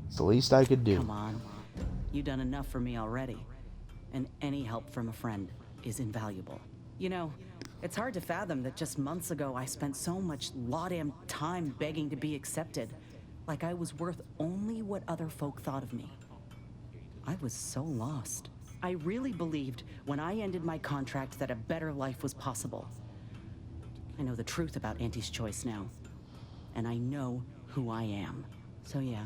It's the least I could do. Come on. You done enough for me already. And any help from a friend is invaluable. You know, it's hard to fathom that just months ago I spent so much law-damn time begging to be accepted. Like I was worth only what other folk thought of me. I was so lost. I really believed when I ended my contract that a better life was possible. I know the truth about Auntie's choice now. And I know who I am. So yeah,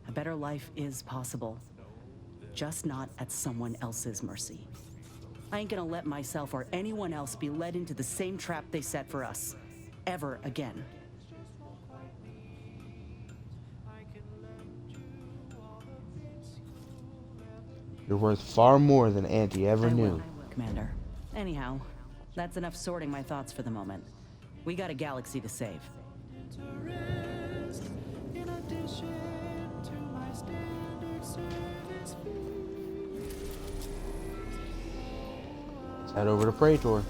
a better life is possible. Just not at someone else's mercy. I ain't gonna let myself or anyone else be led into the same trap they set for us. Ever again. You're worth far more than Auntie ever knew. Commander. Anyhow, that's enough sorting my thoughts for the moment. We got a galaxy to save. Let's head over to Praetor.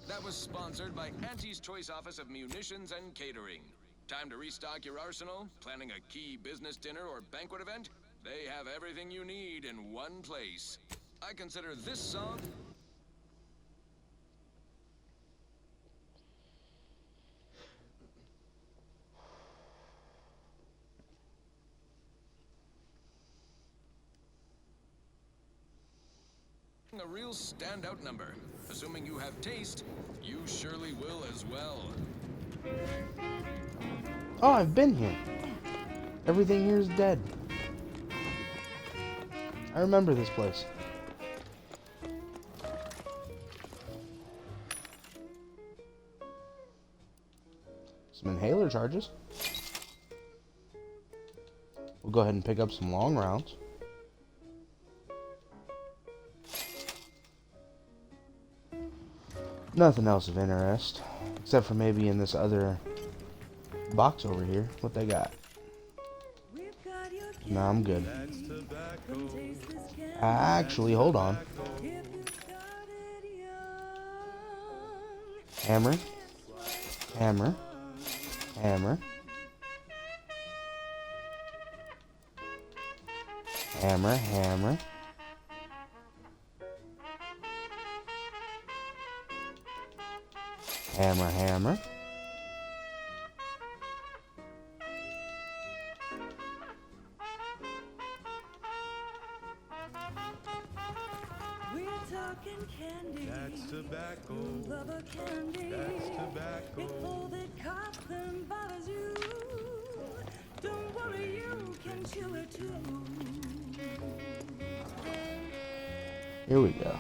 That was sponsored by Auntie's Choice Office of Munitions and Catering. Time to restock your arsenal? Planning a key business dinner or banquet event? They have everything you need in one place. I consider this song a real standout number. Assuming you have taste, you surely will as well. Oh, I've been here. Everything here is dead. I remember this place. Some inhaler charges. We'll go ahead and pick up some long rounds. Nothing else of interest, except for maybe in this other box over here. What they got? Nah, I'm good. Actually, hold on. Hammer. Hammer. Hammer. Hammer. Hammer. Hammer, hammer. We're talking candy. That's tobacco. Rubber candy. That's tobacco. If all that cotton bothers you, don't worry, you can chew it too. Here we go.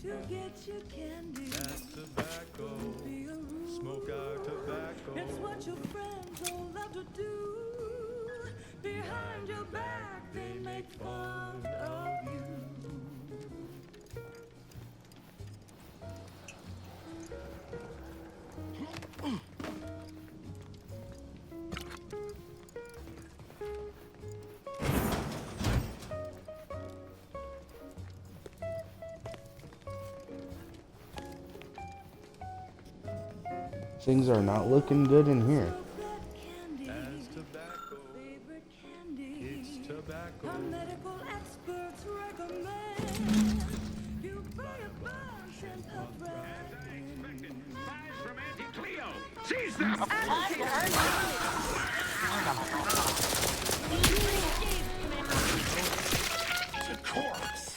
To get your candy. That's tobacco. Be a rule. Smoke our tobacco. It's what your friends all love to do. Behind your back, they make fun of you. Things are not looking good in here. That's tobacco. Favorite candy. It's tobacco. Our medical experts recommend you buy a bunch and puff right in. Spies from Auntie Cleo! Seize them! It's a corpse.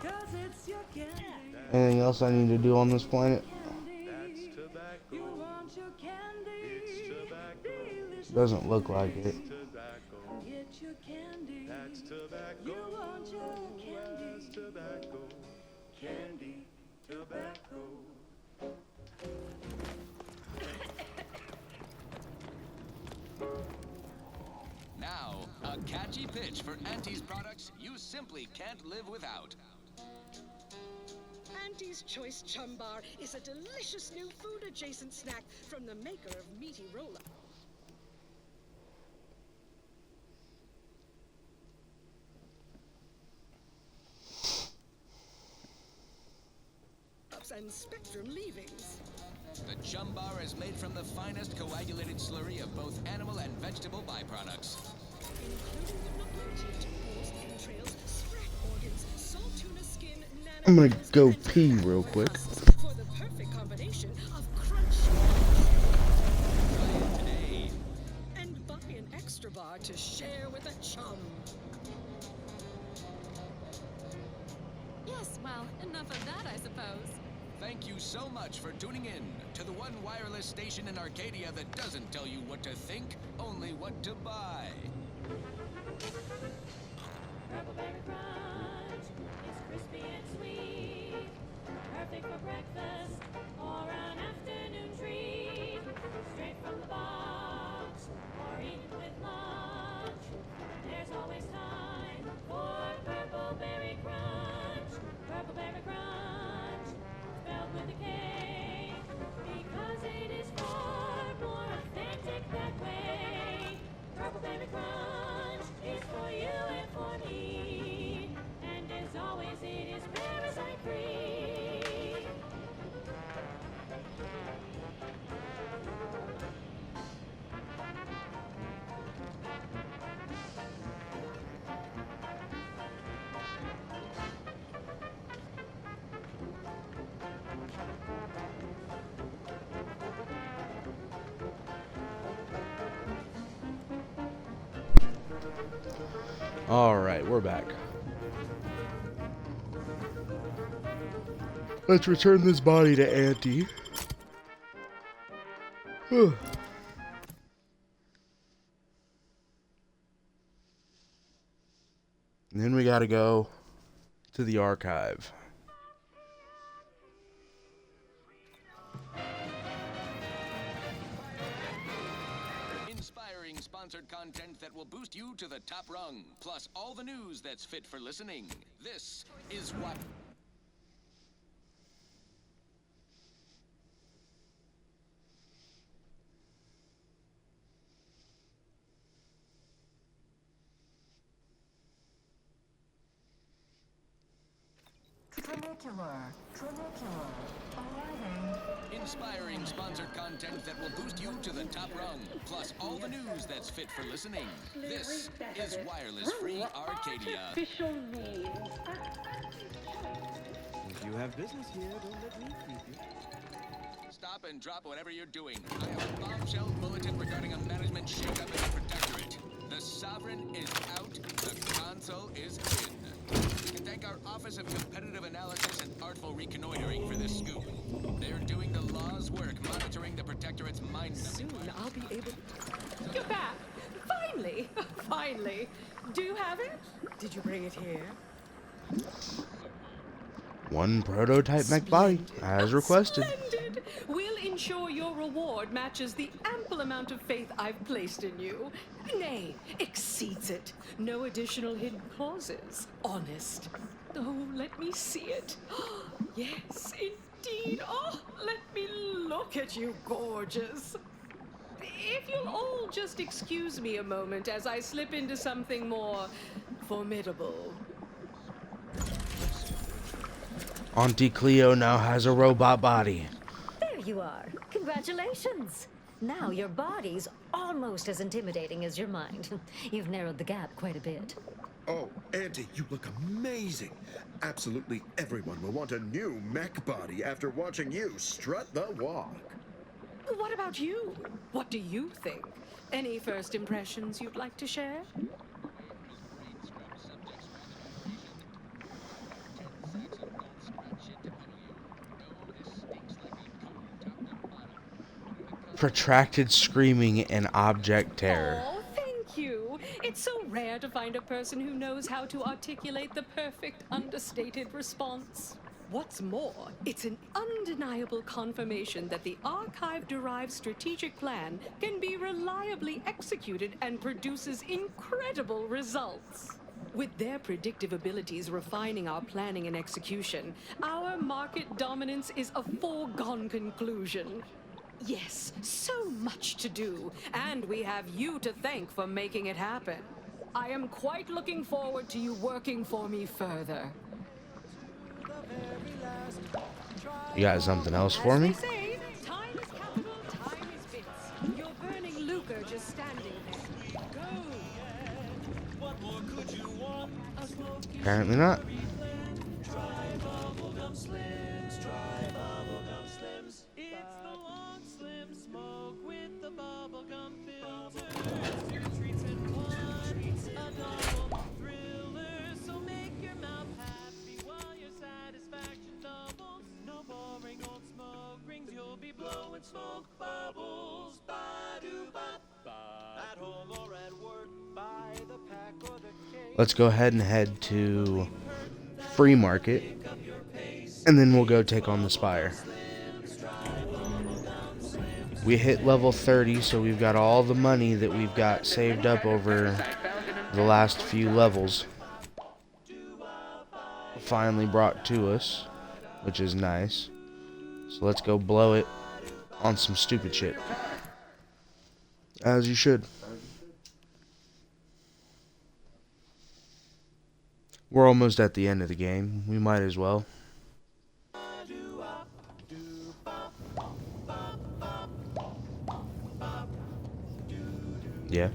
Cause it's your candy. Anything else I need to do on this planet? That's tobacco. You want your candy. It's tobacco. Delicious. Doesn't look like it. Tobacco. Get your candy. That's tobacco. You want your candy. That's tobacco. Candy. Tobacco. Now, a catchy pitch for Auntie's products you simply can't live without. Auntie's Choice Chum Bar is a delicious new food-adjacent snack from the maker of Meaty Roll-Up. And Spectrum leavings. The Chum Bar is made from the finest coagulated slurry of both animal and vegetable byproducts. Including but not limited to balls, entrails, scrap organs, salt tuna skin, I'm gonna go pee real quick. for the perfect combination of crunch. Try it today. And buy an extra bar to share with a chum. Yes, well, enough of that, I suppose. Thank you so much for tuning in to the one wireless station in Arcadia that doesn't tell you what to think, only what to buy. Purple Berry Crunch. It's crispy and sweet. Perfect for breakfast or an afternoon treat. Straight from the box or eaten with lunch. There's always time for Purple Berry Crunch. Purple Berry Crunch. Spelled with a K. Because it is far more authentic that way. Purple Berry Crunch is for you and for me. And as always, it is parasite free. Alright, we're back. Let's return this body to Auntie. And then we gotta go to the archive. Inspiring sponsored content that will boost you to the top rung, plus all the news that's fit for listening. This is what... Trinicular. Arriving. Inspiring sponsored content that will boost you to the top rung, plus all the news that's fit for listening. This is Wireless Free Arcadia. Official names. If you have business here, don't let me keep you. Stop and drop whatever you're doing. I have a bombshell bulletin regarding a management shakeup in the Protectorate. The Sovereign is out. The console is in. We can thank our Office of Competitive Analysis and Artful Reconnoitering for this scoop. They're doing the law's work, monitoring the Protectorate's mind. Soon I'll be able to... You're back! Finally! Finally! Do you have it? Did you bring it here? One prototype mech body, as requested. Splendid! We'll ensure your reward matches the ample amount of faith I've placed in you. Nay, exceeds it. No additional hidden clauses. Honest. Oh, let me see it. Yes, indeed. Oh, let me look at you, gorgeous. If you'll all just excuse me a moment as I slip into something more formidable. Auntie Cleo now has a robot body. There you are. Congratulations. Now your body's almost as intimidating as your mind. You've narrowed the gap quite a bit. Oh, Auntie, you look amazing. Absolutely everyone will want a new mech body after watching you strut the walk. What about you? What do you think? Any first impressions you'd like to share? Protracted screaming and object terror. Oh, thank you. It's so rare to find a person who knows how to articulate the perfect understated response. What's more, it's an undeniable confirmation that the Archive-derived strategic plan can be reliably executed and produces incredible results. With their predictive abilities refining our planning and execution, our market dominance is a foregone conclusion. Yes, so much to do, and we have you to thank for making it happen. I am quite looking forward to you working for me further. You got something else for me? As they say, time is capital, time is bits. You're burning lucre just standing there. Go! What more could you want? A smoky Apparently not. Try bubblegum slims, try bubblegum slims. It's the long slim smoke with the bubblegum filter. Two treats in one, a double thriller. So make your mouth happy while your satisfaction doubles. No boring old smoke rings, you'll be blowing smoke bubbles. Ba-do-ba-ba. At home or at work, buy the pack or the cake. Let's go ahead and head to Free Market, and then we'll go take on the Spire. We hit level 30, so we've got all the money that we've got saved up over the last few levels finally brought to us, which is nice. So let's go blow it on some stupid shit. As you should. We're almost at the end of the game. We might as well. Yeah.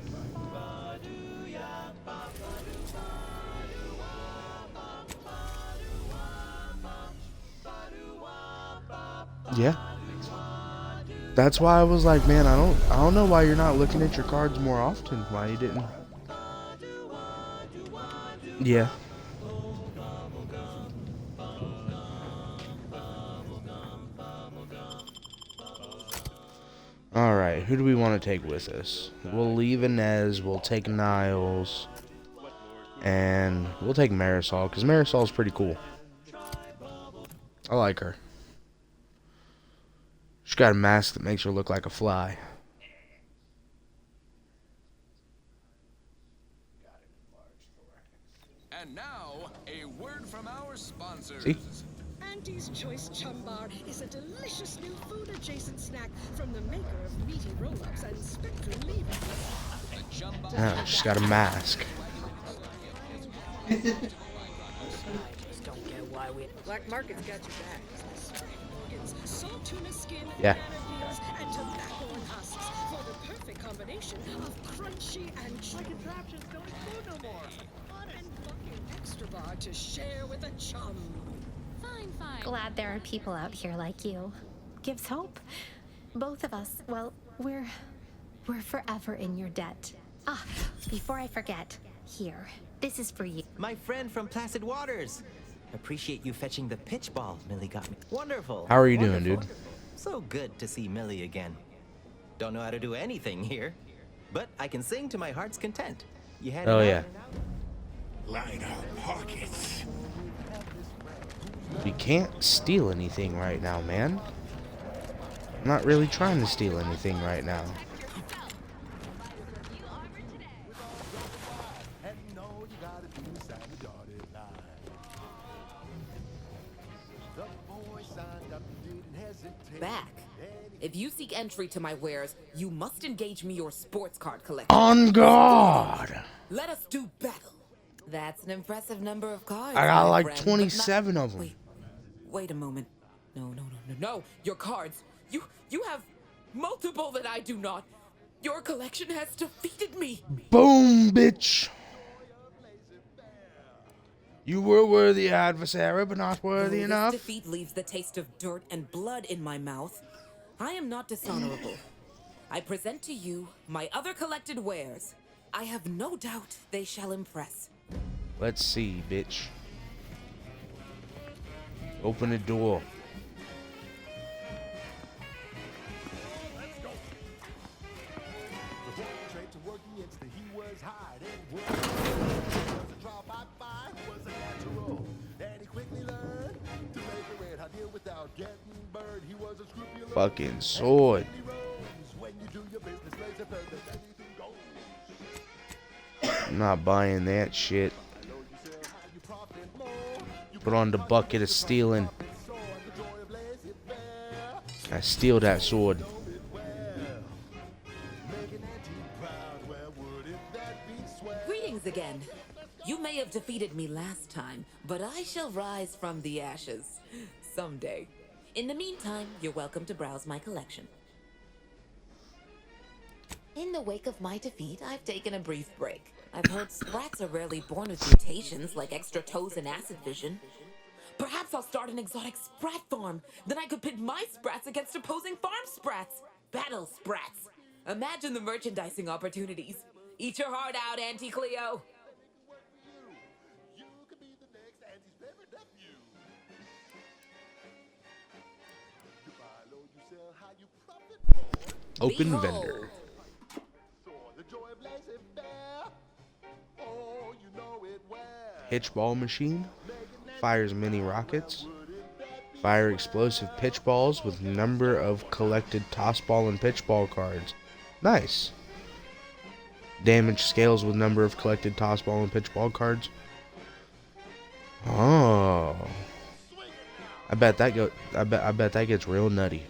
Yeah. That's why I was like, man, I don't know why you're not looking at your cards more often. Why you didn't? Yeah. Alright, who do we want to take with us? We'll leave Inez, we'll take Niles, and we'll take Marisol, because Marisol's pretty cool. I like her. She's got a mask that makes her look like a fly. And now, a word from our sponsors. See? Auntie's Choice Chum Bar is a delicious new food-adjacent snack from the maker of meaty roll-ups and spectrum levers. Ah, she's got a mask. I just don't get why my way. Black market's got your back. Organs, salt tuna skin, Yeah. banana peels, and tobacco and husks for the perfect combination of crunchy and chewy. My contraptions don't food no more. And bucket extra bar to share with a chum. Fine, fine. Glad there are people out here like you. Gives hope. Both of us, well, we're forever in your debt. Ah, before I forget, here, this is for you. My friend from Placid Waters. Appreciate you fetching the pitch ball Millie got me. Wonderful. How are you doing, dude? So good to see Millie again. Don't know how to do anything here, but I can sing to my heart's content. You had Oh, yeah. Line our pockets. We can't steal anything right now, man. I'm not really trying to steal anything right now. Back. If you seek entry to my wares, you must engage me your sports card collection. On guard! Let us do battle. That's an impressive number of cards. I got my like friend, 27 of them. Wait a moment. No. Your cards. You have multiple that I do not. Your collection has defeated me. Boom, bitch. You were worthy adversary, but not worthy Though enough. This defeat leaves the taste of dirt and blood in my mouth. I am not dishonorable. I present to you my other collected wares. I have no doubt they shall impress. Let's see, bitch. Open the door. Fucking sword. I'm not buying that shit. Put on the bucket of stealing. I steal that sword. Greetings again. You may have defeated me last time, but I shall rise from the ashes someday. In the meantime, you're welcome to browse my collection. In the wake of my defeat, I've taken a brief break. I've heard sprats are rarely born with mutations like extra toes and acid vision. Perhaps I'll start an exotic sprat farm. Then I could pit my sprats against opposing farm sprats. Battle sprats. Imagine the merchandising opportunities. Eat your heart out, Auntie Cleo. Open Behold. vendor. Pitchball machine. Fires mini rockets. Fire explosive pitch balls with number of collected toss ball and pitch ball cards. Nice. Damage scales with number of collected toss ball and pitch ball cards. Oh. I bet that gets real nutty.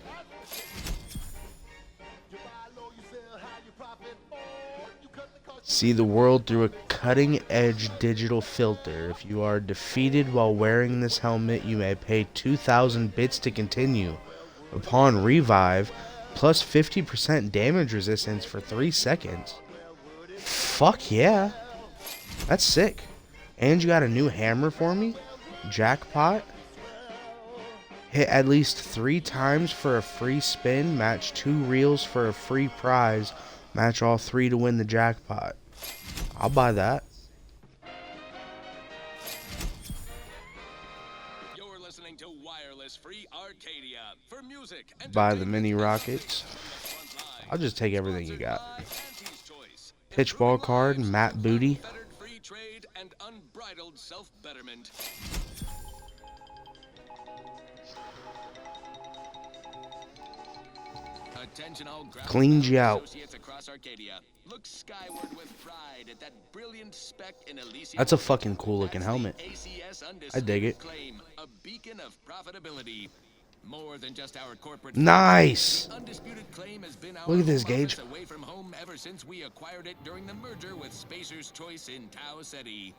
See the world through a cutting-edge digital filter. If you are defeated while wearing this helmet, you may pay 2,000 bits to continue. Upon revive, plus 50% damage resistance for 3 seconds. Fuck yeah. That's sick. And you got a new hammer for me? Jackpot. Hit at least 3 times for a free spin. Match 2 reels for a free prize. Match all 3 to win the jackpot. I'll buy that. You're listening to Wireless Free Arcadia for music. Buy the mini rockets. I'll just take everything you got. Pitchball card, Matt Booty. Free trade and unbridled self-betterment. Attention all Cleaned you out. associates across Arcadia. Look skyward with pride at that brilliant speck in Elysium. That's a fucking cool looking helmet. I dig it. Claim, a beacon of profitability. More than just our corporate Nice. Undisputed Claim has been our Look at this, home Gage. office away from home ever since we acquired it during the merger with Spacer's Choice in Tau City.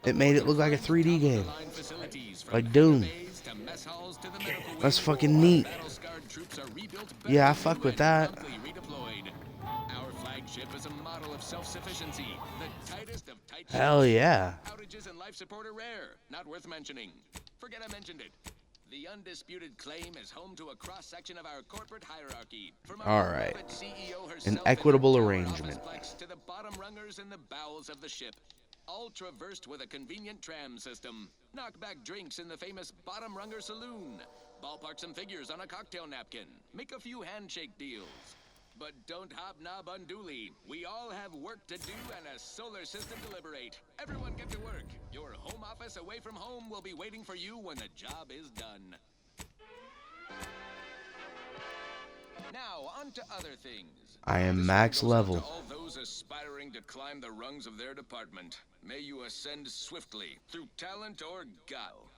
It made it look like a 3D game. Like Doom. That's fucking neat. Yeah, I fuck with that. Our flagship is a model of self-sufficiency, the tightest of tight ships. Hell yeah. Outages and life support are rare, not worth mentioning. Forget I mentioned it. The undisputed claim is home to a cross-section of our corporate hierarchy. From our Alright. beloved CEO herself An in her equitable tower arrangement. officeplex to the bottom rungers in the bowels of the ship. All traversed with a convenient tram system. Knock back drinks in the famous Bottom Runger Saloon. Ballpark some figures on a cocktail napkin. Make a few handshake deals. But don't hobnob unduly. We all have work to do and a solar system to liberate. Everyone get to work. Your home office away from home will be waiting for you when the job is done. Now, on to other things. I am max Goes out to level. all those aspiring to climb the rungs of their department. May you ascend swiftly, through talent or guile.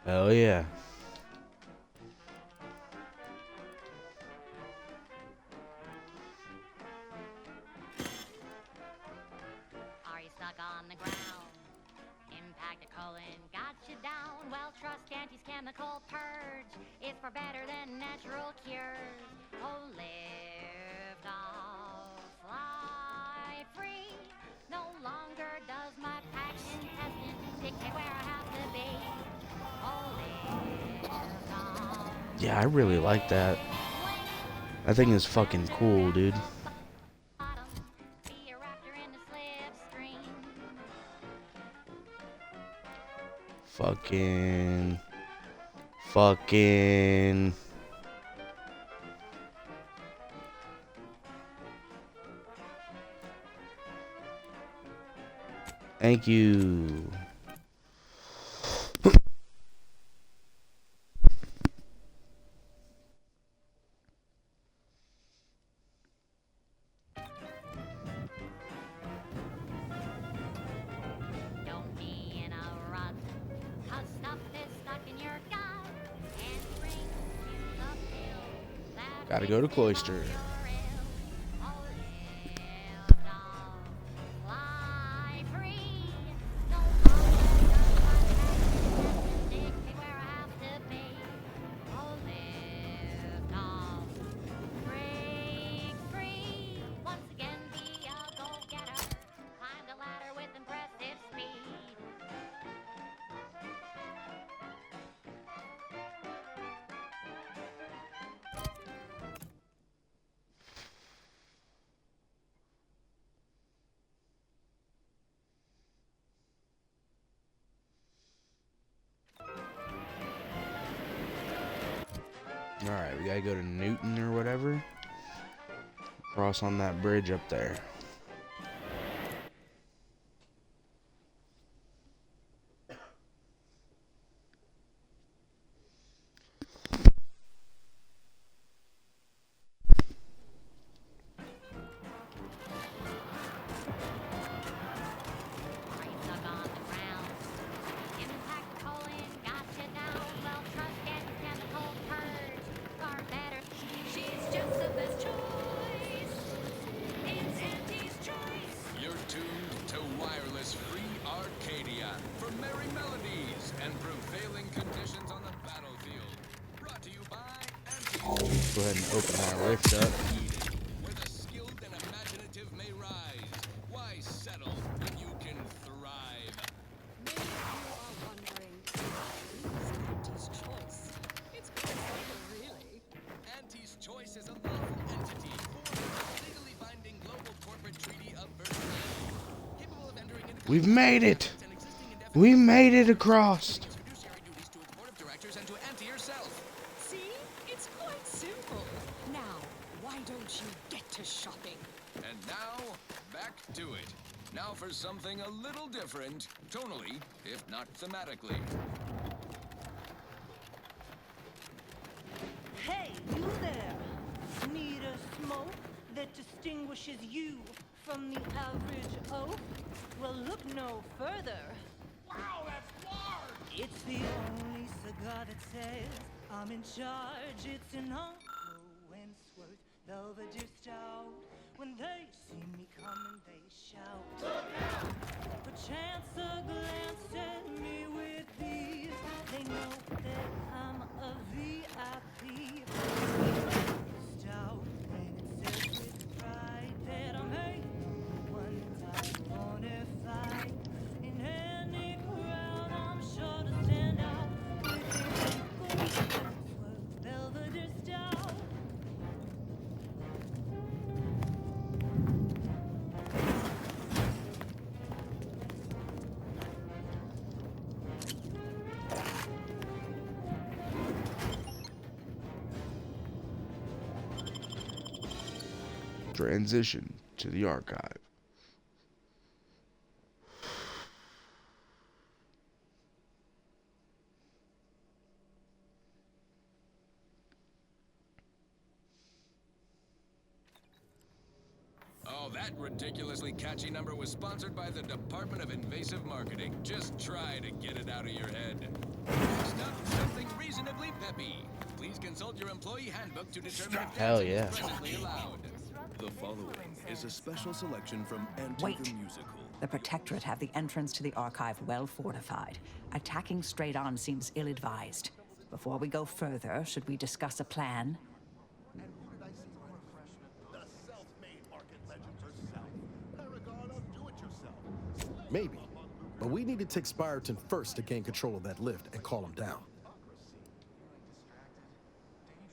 Hell yeah. Are you stuck on the ground? Impact a colon got you down. Well, trust Auntie's chemical purge is for better than natural cures. Oh, lift off, fly free. No longer does my packed intestine dictate where I have to be. Oh, lift off. Yeah, I really like that. That thing is fucking cool, dude. Be a raptor in the slipstream. Fucking. Thank you. Don't be in a rut. 'Cause stuff is stuck in your gut and brings you the pill that Gotta go to Cloister. fly free. No longer does my passion dictate where I have to be. Oh, lift off, break free. Once again, be a go-getter. Climb the ladder with impressive speed. Alright, we gotta go to Newton or whatever. Cross on that bridge up there. Impact colon got you down. Well, trust Auntie's chemical purge. Far better. She's just the best choice. It's Auntie's choice. You're tuned to Wireless Free Arcadia for merry melodies and prevailing conditions on the battlefield. Brought to you by Anti. Go ahead and open that lift up. Where the skilled and imaginative may rise. Why settle when you can thrive? Maybe you are wondering, who's Auntie's choice? It's quite simple, really. Auntie's Choice is a lawful entity formed under the legally binding global corporate treaty of Versailles, capable of entering into We've made it! We made it across! fiduciary duties to its board of directors and to Auntie herself. See? It's quite simple. Now, why don't you get to shopping? And now, back to it. Now for something a little different, tonally, if not thematically. Hey, you there! Need a smoke that distinguishes you from the average oak? Well, look no further. Wow, that's large! It's the only cigar that says I'm in charge. It's an Uncle Wentworth Belvedere Stout. When they see me coming, they shout. Perchance a glance at me with these, they know that I'm a VIP. Stout, and it says with pride that I'm one type bonafide. In any crowd, I'm sure to stand out with the Uncle Wentworth Belvedere Stout. Transition to the archive. Oh, that ridiculously catchy number was sponsored by the Department of Invasive Marketing. Just try to get it out of your head. Next up, something reasonably peppy. Please consult your employee handbook to determine if Hell dancing yeah. is presently allowed. The following is a special selection from Anti Wait. the Musical. The Protectorate have the entrance to the archive well fortified. Attacking straight on seems ill-advised. Before we go further, should we discuss a plan? Maybe. But we need to take Spyreton first to gain control of that lift and call him down.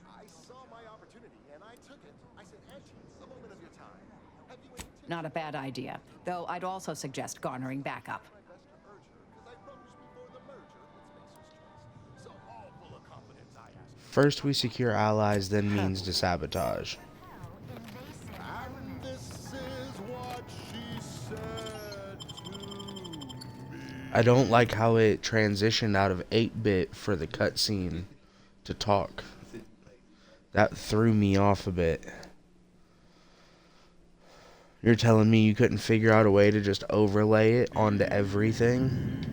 I saw my opportunity and I took it. I said, Auntie, a moment of your time. Have you any Not a bad idea, though I'd also suggest garnering backup. First we secure allies, then means to sabotage. And this is what she said to me. I don't like how it transitioned out of 8-bit for the cutscene to talk. That threw me off a bit. You're telling me you couldn't figure out a way to just overlay it onto everything?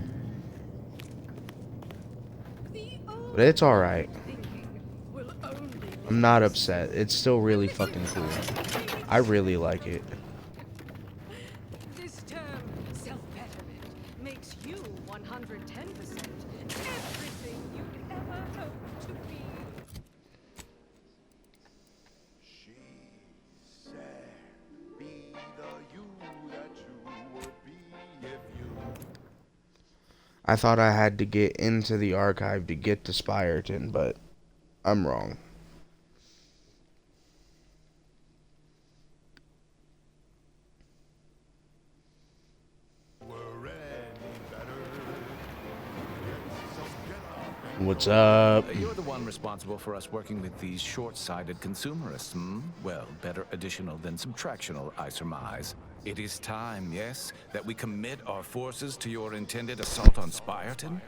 But it's alright. I'm not upset. It's still really fucking cool. I really like it. This term, self-betterment, makes you 110% everything you could ever hope to be. She said, be the you that you would be if you. I thought I had to get into the archive to get to Spyreton, but I'm wrong. What's up? You're the one responsible for us working with these short-sighted consumerists, hmm? Well, better additional than subtractional, I surmise. It is time, yes, that we commit our forces to your intended assault on Spyreton?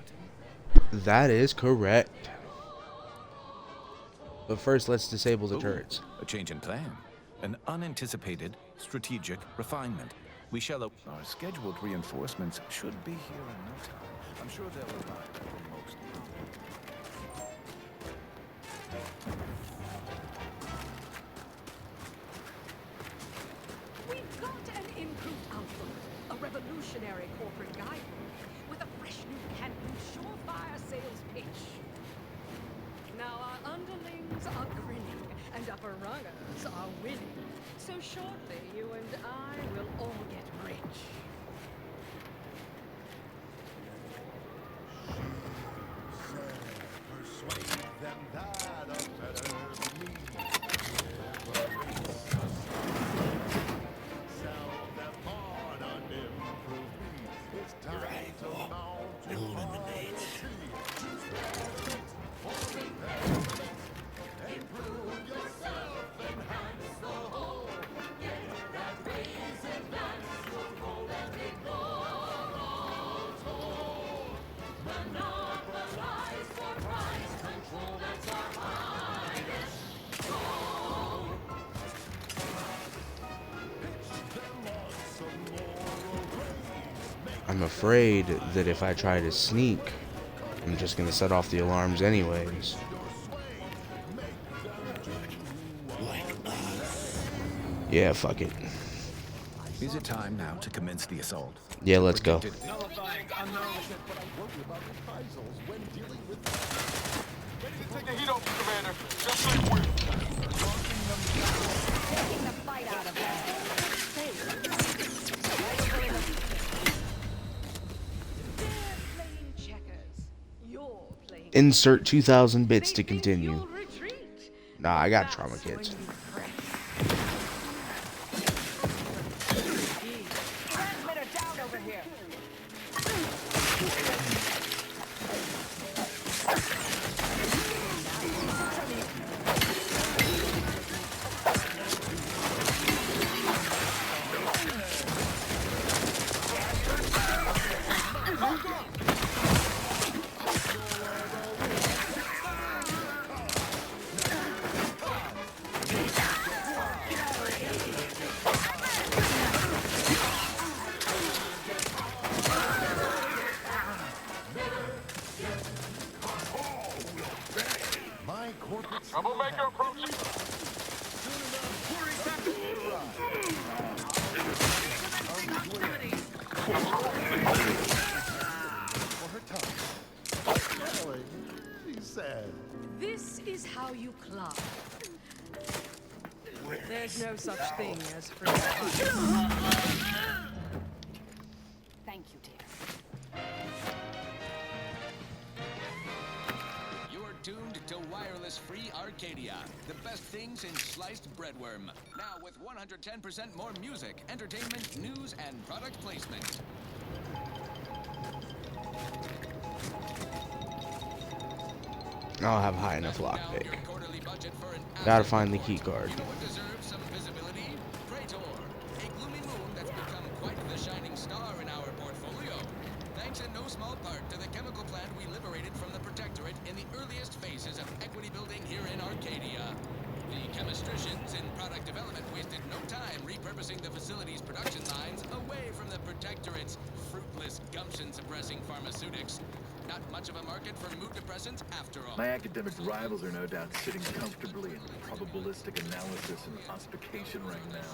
That is correct. But first, let's disable the turrets. A change in plan. An unanticipated strategic refinement. We shall... Our scheduled reinforcements should be here in no time. I'm sure they'll arrive at the most... We've got an improved outlook, a revolutionary corporate guidebook with a fresh new Canton surefire sales pitch. Now our underlings are grinning and upper runners are winning. So shortly you and I will all get rich. Persuade them that a better me. Sell them on an improved me. It's time to mount eliminate. Improve yourself, enhance the whole. Get that raise advance, you'll roll and ignore all told. Monopolize for price control, that's our highest goal. Pitch them on some moral ways. I'm afraid that if I try to sneak I'm just gonna set off the alarms anyways. Yeah, fuck it. Is it time now to commence the assault? Yeah, let's go. Take the heat off, Commander. Just like we're Taking the fight out of them. They're playing checkers. You're playing. Insert 2,000 bits to continue. Nah, I got trauma kits. Transmitter down over here. Troublemaker approaching. This is how you climb. There's no such thing as free. Thank you, dear. You're tuned to wireless-free Arcadia, the best thing since sliced breadworm. Now with 110% more music, entertainment, news, and product placement. I'll have high enough lockpick. Gotta find the key card. You know what deserves some visibility? Praetor, a gloomy moon that's become quite the shining star in our portfolio. Thanks in no small part to the chemical plant we liberated from the Protectorate in the earliest phases of equity building here in Arcadia. The chemistricians in product development wasted no time repurposing the facility's production lines away from the Protectorate's fruitless, gumption-suppressing pharmaceutics. Not much of a market for mood depressants after all. My academic rivals are no doubt sitting comfortably in probabilistic analysis and ossification right now.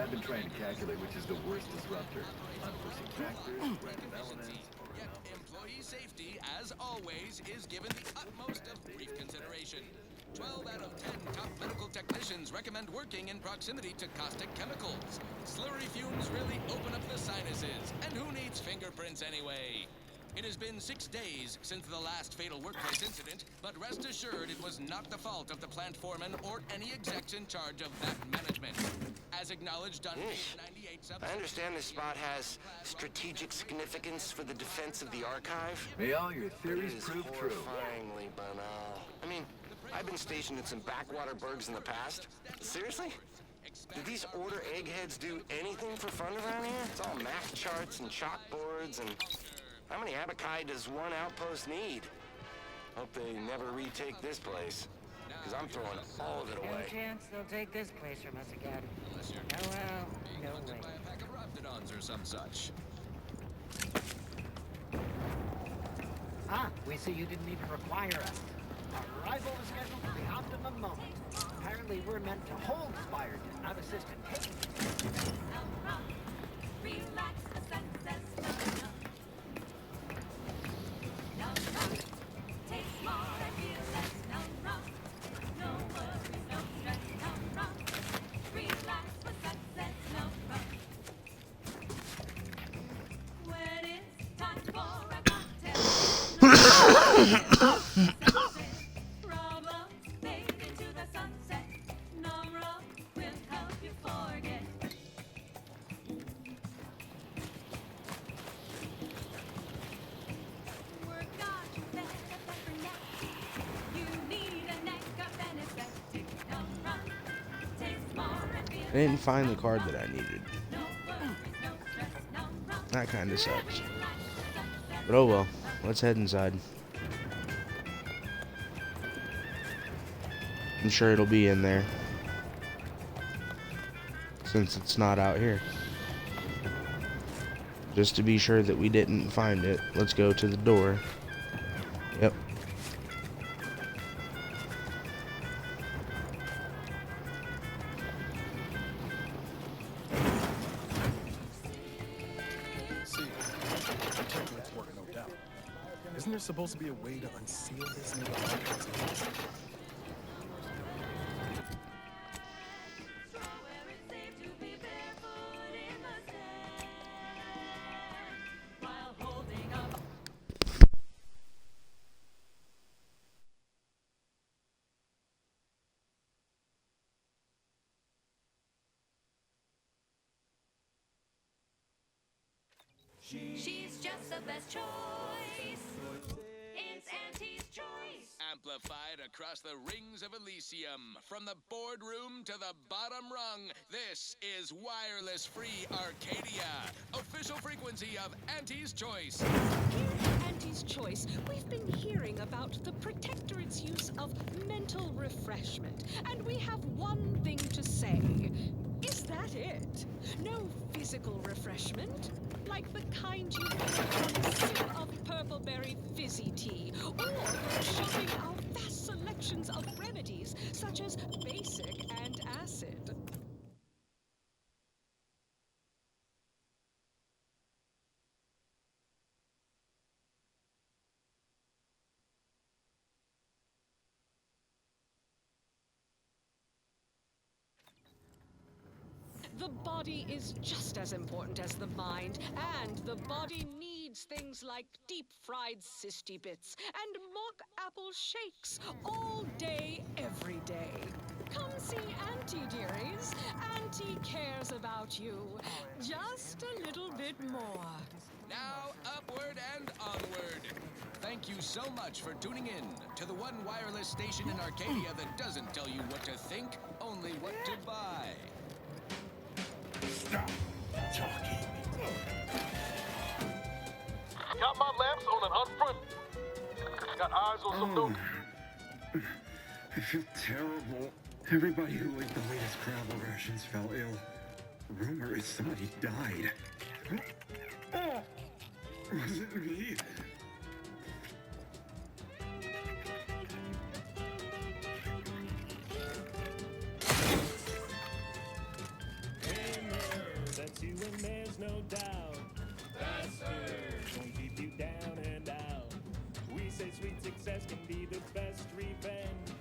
I've been trying to calculate which is the worst disruptor. Unforeseen factors, random elements. Yet employee safety, as always, is given the utmost of brief consideration. 12 out of 10 top medical technicians recommend working in proximity to caustic chemicals. Slurry fumes really open up the sinuses, and who needs fingerprints anyway? It has been 6 days since the last fatal workplace incident, but rest assured it was not the fault of the plant foreman or any execs in charge of that management. As acknowledged on page 98 I understand this spot has strategic significance for the defense of the archive. May all your theories prove true. Horrifyingly banal. I mean, I've been stationed in some backwater burgs in the past. Seriously? Do these order eggheads do anything for fun around here? It's all math charts and chalkboards and... How many Abakai does one outpost need? Hope they never retake this place. Because I'm throwing all of it away. No chance they'll take this place from us again. Oh well, no way. By a pack of Raptidons or some such. Ah, we see you didn't even require us. Our arrival was scheduled for the optimum moment. Apparently we're meant to hold Spire, not assist in taking it. I didn't find the card that I needed. That kind of sucks. But oh well, let's head inside. I'm sure it'll be in there, since it's not out here. Just to be sure that we didn't find it, let's go to the door Isn't there supposed to be a way to unseal this new She's just the best choice. It's Auntie's choice. Amplified across the rings of Elysium, from the boardroom to the bottom rung, this is Wireless Free Arcadia, official frequency of Auntie's Choice. Here at Auntie's Choice, we've been hearing about the Protectorate's use of mental refreshment, and we have one thing to say. Is that it? No physical refreshment? Like the kind you get from a sip of purple-berry fizzy tea, or shopping our vast selections of remedies, such as basic and acid. The body is just as important as the mind, and the body needs things like deep-fried cysty bits and mock apple shakes all day, every day. Come see Auntie, dearies. Auntie cares about you just a little bit more. Now, upward and onward. Thank you so much for tuning in to the one wireless station in Arcadia that doesn't tell you what to think, only what to buy. Stop talking. Got my lamps on an unfront. Got eyes on some new. I feel terrible. Everybody who ate the latest travel rations fell ill. Rumor is somebody died. Was it me? That's you and there's no doubt. That's her. Gonna keep you down and out. We say sweet success can be the best revenge.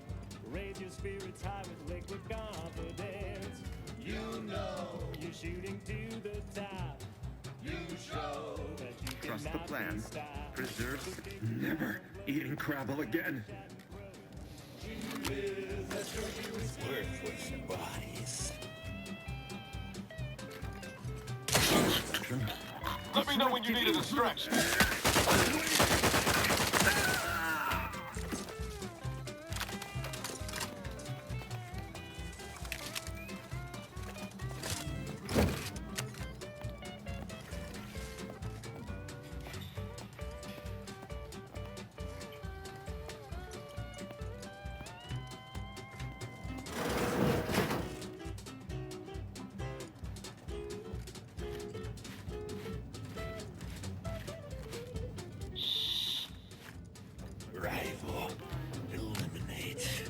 Raise your spirits high with liquid confidence. You know you're shooting to the top. You show that you Trust the cannot plan. be stopped. Preserves never eating Crabble again. Worthless bodies. Let me know when you need a distraction. Rival. Eliminate.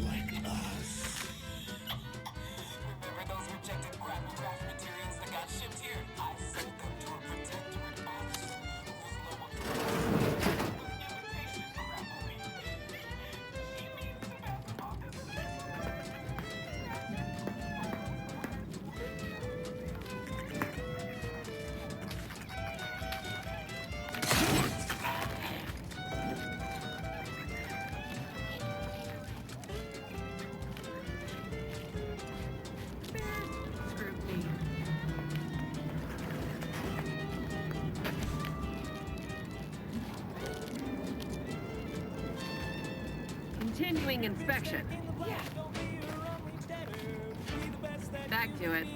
Like us. Remember those rejected grapple craft materials that got shipped here? I sold them to a Protectorate boss who was level 3 with an invitation to grapple me. She means the best office. Continuing inspection. Back to it.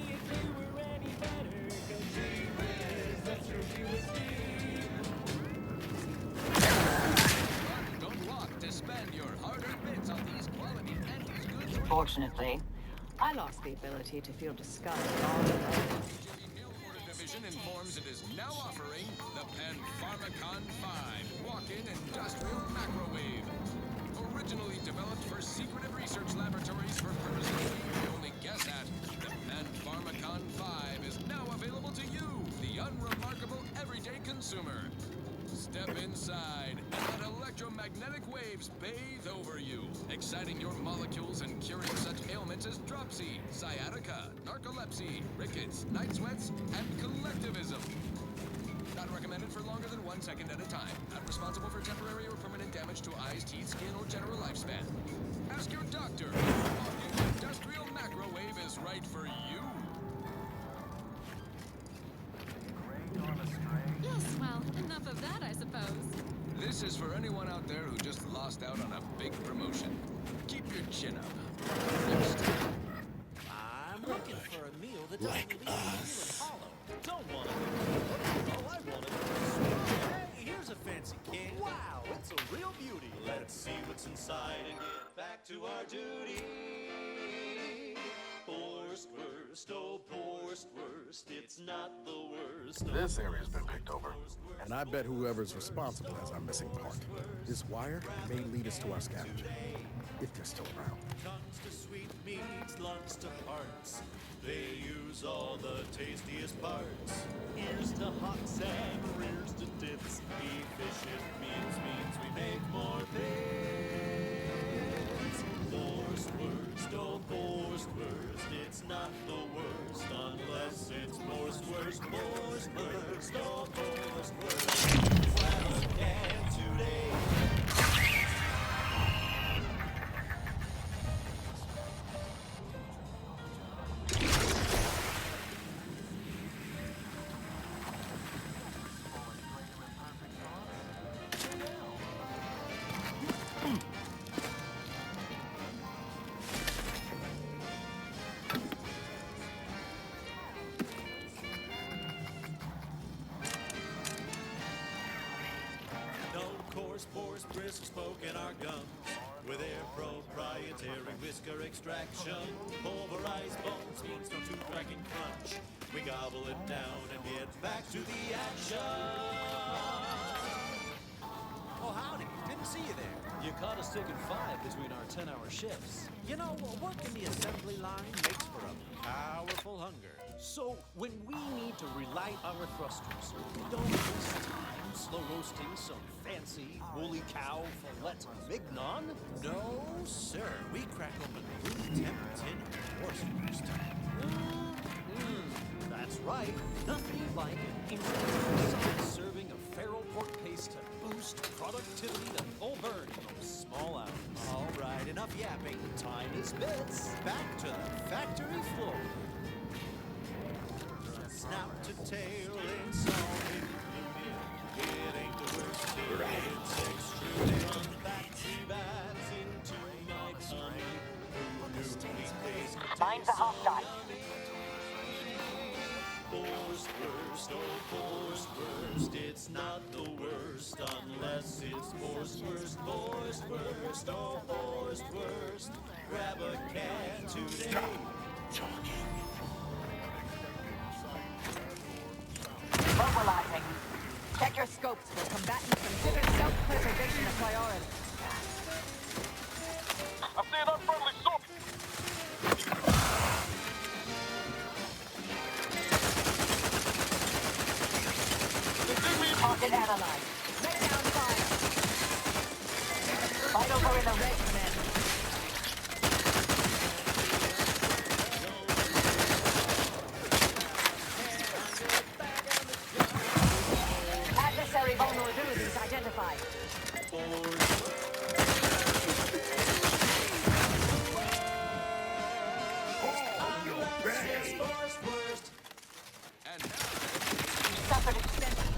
Don't walk, dispense. Unfortunately, I lost the ability to feel disgust all alone. Division informs it is now offering the Panpharmacon 5 walk-in industrial microwave. Originally developed for secretive research laboratories for purposes you can only guess at, the Panpharmacon 5 is now available to you, the unremarkable everyday consumer. Step inside and let electromagnetic waves bathe over you, exciting your molecules and curing such ailments as dropsy, sciatica, narcolepsy, rickets, night sweats, and collectivism. Not recommended for longer than 1 second at a time. Not responsible for temporary or permanent damage to eyes, teeth, skin, or general lifespan. Ask your doctor. Walking industrial macrowave is right for you. Yes, well, enough of that, I suppose. This is for anyone out there who just lost out on a big promotion. Keep your chin up. Next. I'm looking for a meal that doesn't leave me feeling hollow. Don't want to. All I want is hey, here's a fancy can. Wow, it's a real beauty. Let's see what's inside and get back to our duty. Worst, oh worst, it's not the worst. This area's been picked over. And I bet whoever's responsible has our missing part. This wire may lead us to our scavenger. If they're still around. Tongues to sweet meats, lungs to hearts. They use all the tastiest parts. Ears to hot sand, rears to dips. Efficient means we make more bits. Worst, it's not the worst unless it's worst, oh worst. Grab a can today. Brisk smoke in our gums with their proprietary whisker extraction. Pulverized bones means no tooth cracking crunch. We gobble it down and get back to the action. Oh, howdy. Didn't see you there. You caught us taking 5 between our 10-hour shifts. You know, working the assembly line makes for a powerful hunger. So, when we need to relight our thrusters, we don't waste time slow roasting some fancy woolly cow fillet mignon. No, sir. We crack open a room temp tin of horse roast. That's right. Nothing like an instant serving of feral pork paste to boost productivity to full burn in those small hours. All right, enough yapping. Time is bits. Back to the factory floor. Snap to tail in solving the meal. It ain't the worst thing. It's extruded from factory vats into my tummy. Who knew weekdays could Mine's a hostile. Worst, oh worst, it's not the worst unless it's worst, oh worst. Grab a can today. Mobilizing. Check your scopes for combatants. Consider self-preservation a priority. I see an unfriendly soldier. Target analyzed. Lay down fire. Fight over in the red, men. Adversary vulnerabilities identified. Suffered extensive.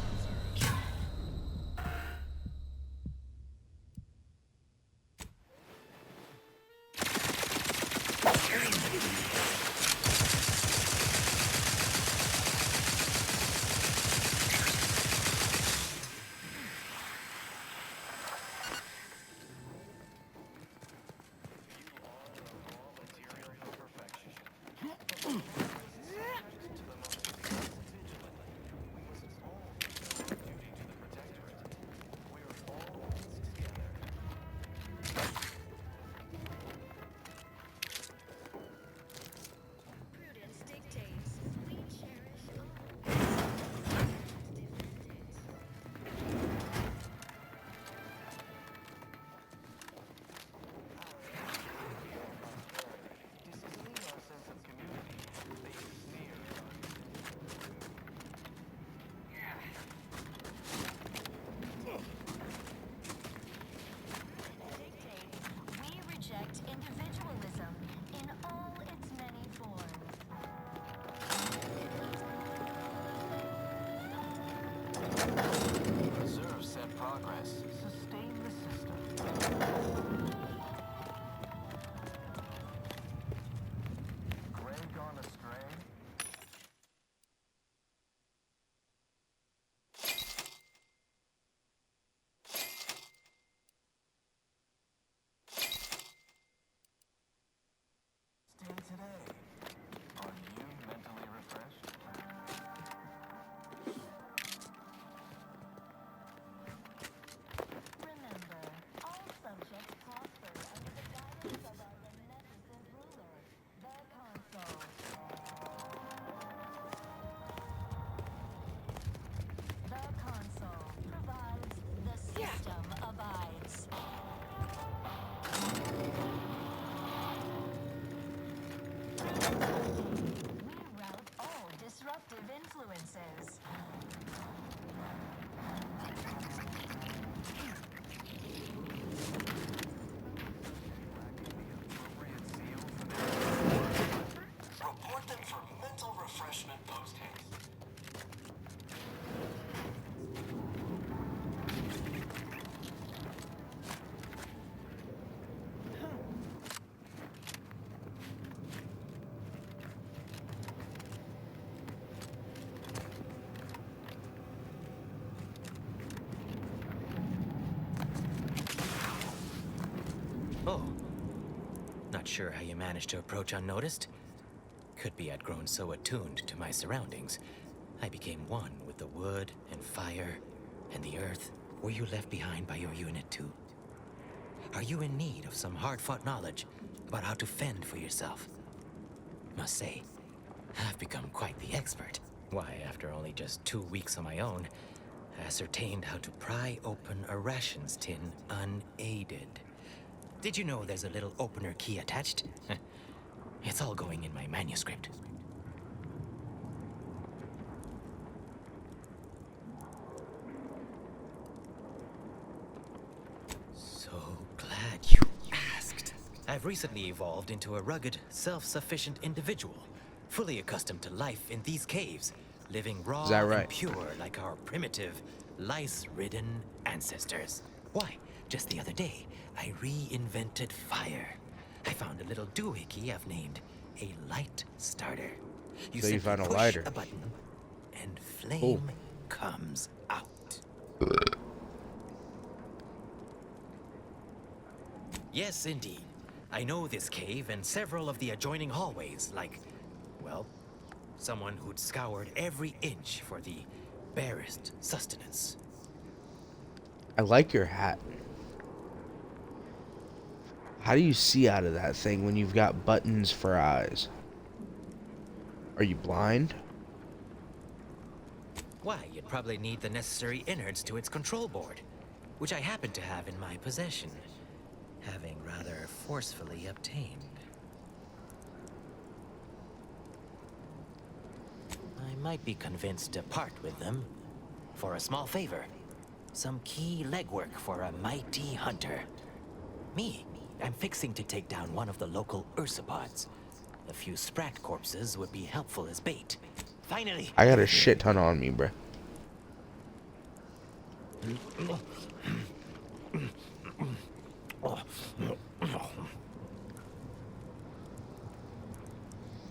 progress. Sustain the system. Gray gone astray? Stay today. Are you mentally refreshed? Remember, all subjects prosper under the guidance of our beneficent ruler, the Consul. The Consul provides, the system abides. We rout all disruptive influences. Report them for mental refreshment post haste. Oh. Not sure how you managed to approach unnoticed. Could be I'd grown so attuned to my surroundings, I became one with the wood and fire and the earth. Were you left behind by your unit too? Are you in need of some hard-fought knowledge about how to fend for yourself? Must say, I've become quite the expert. Why, after only just 2 weeks on my own, I ascertained how to pry open a rations tin unaided. Did you know there's a little opener key attached? It's all going in my manuscript. So glad you asked. I've recently evolved into a rugged, self-sufficient individual, fully accustomed to life in these caves, living raw Is that right? and pure like our primitive, lice-ridden ancestors. Why, just the other day, I reinvented fire. I found a little doohickey I've named a light starter. So you simply found a push lighter. a button, and flame comes out. Yes, indeed. I know this cave and several of the adjoining hallways, like, well, someone who'd scoured every inch for the barest sustenance. I like your hat. How do you see out of that thing when you've got buttons for eyes? Are you blind? Why, you'd probably need the necessary innards to its control board, which I happen to have in my possession, having rather forcefully obtained. I might be convinced to part with them for a small favor. Some key legwork for a mighty hunter. Me, I'm fixing to take down one of the local ursopods. A few sprat corpses would be helpful as bait. Finally! I got a shit ton on me, bruh.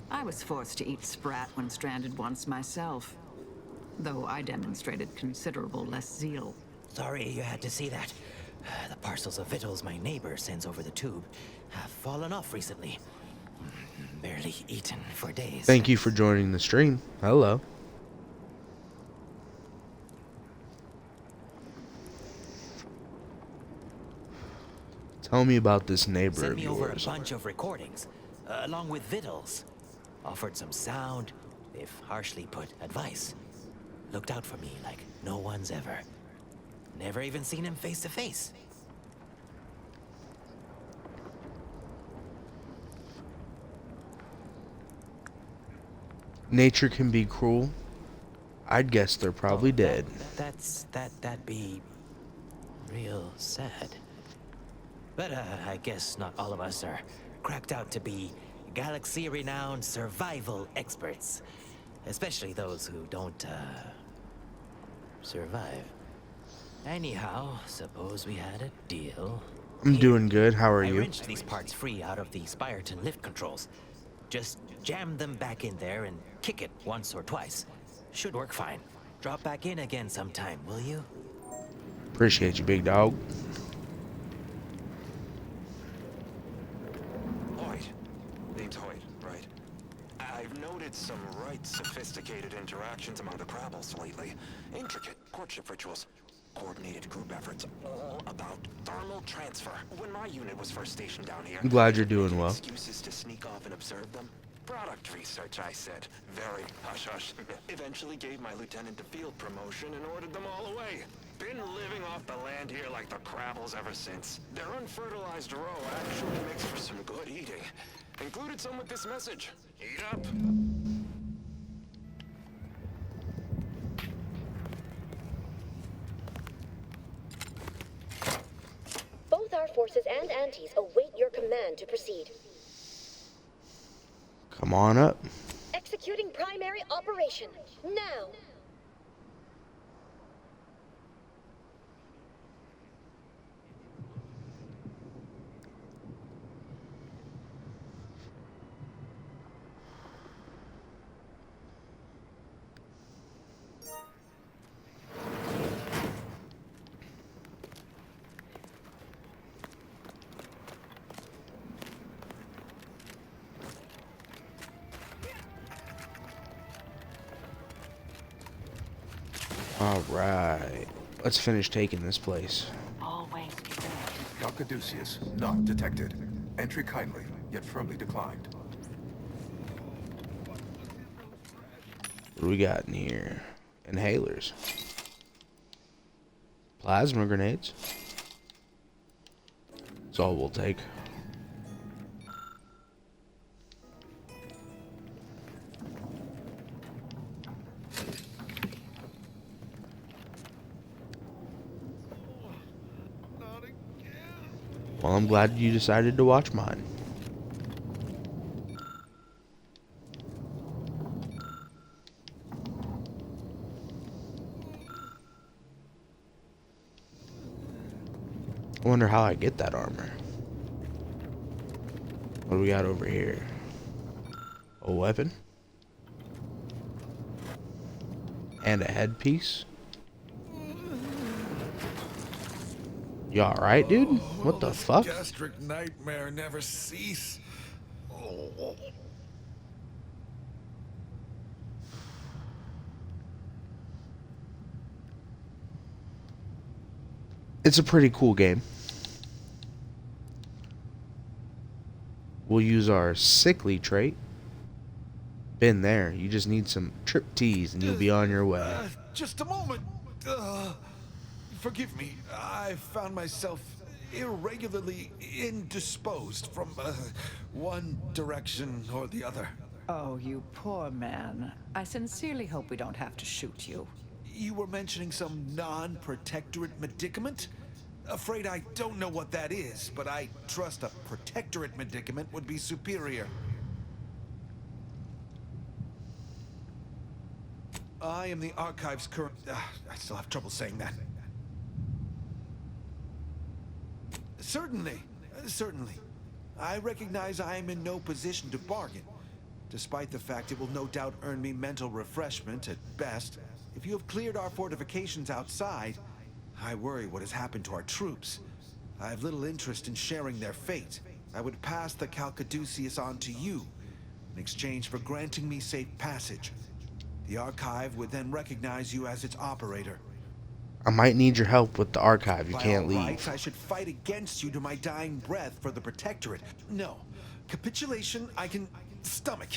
I was forced to eat sprat when stranded once myself, though I demonstrated considerable less zeal. Sorry you had to see that. The parcels of victuals my neighbor sends over the tube have fallen off recently. Barely eaten for days. Thank you for joining the stream. Hello. Tell me about this neighbor Sent of me over a yours. bunch of recordings, along with victuals. Offered some sound, if harshly put, advice. Looked out for me like no one's ever. Never even seen him face to face. Nature can be cruel. I'd guess they're probably dead. That'd be real sad. But I guess not all of us are cracked out to be galaxy-renowned survival experts. Especially those who don't, survive. Anyhow, suppose we had a deal. I'm doing good. How are I you? wrenched these parts free out of the Spireton lift controls. Just jam them back in there and kick it once or twice. Should work fine. Drop back in again sometime, will you? Appreciate you, big dog. Hoyt. Name's Hoyt, right? I've noted some right sophisticated interactions among the Crabbles lately. Intricate courtship rituals. Coordinated group efforts, all about thermal transfer. When my unit was first stationed down here, I'm glad you're doing well. excuses to sneak off and observe them. Product research, I said. Very hush-hush. Eventually gave my lieutenant a field promotion and ordered them all away. Been living off the land here like the Crabbles ever since. Their unfertilized roe actually makes for some good eating. Included some with this message. Eat up. Both our forces and antis await your command to proceed. Come on up. Executing primary operation. Now! All right. Let's finish taking this place. Always be ready. Caduceus, not detected. Entry kindly, yet firmly declined. What do we got in here? Inhalers. Plasma grenades. That's all we'll take. Well, I'm glad you decided to watch mine. I wonder how I get that armor. What do we got over here? A weapon? And a headpiece? You alright, dude? What the fuck? Gastric nightmare never cease. Oh. It's a pretty cool game. We'll use our sickly trait. Been there. You just need some trip teas and you'll be on your way. Just a moment. Forgive me. I found myself irregularly indisposed from one direction or the other. Oh, you poor man. I sincerely hope we don't have to shoot you. You were mentioning some non-protectorate medicament? Afraid I don't know what that is, but I trust a protectorate medicament would be superior. I am the Archive's current... I still have trouble saying that. Certainly. I recognize I am in no position to bargain. Despite the fact it will no doubt earn me mental refreshment at best. If you have cleared our fortifications outside, I worry what has happened to our troops. I have little interest in sharing their fate. I would pass the Caduceus on to you, in exchange for granting me safe passage. The Archive would then recognize you as its operator. I might need your help with the Archive. You can't leave. Rights, I should fight against you to my dying breath for the Protectorate. No. Capitulation, I can stomach.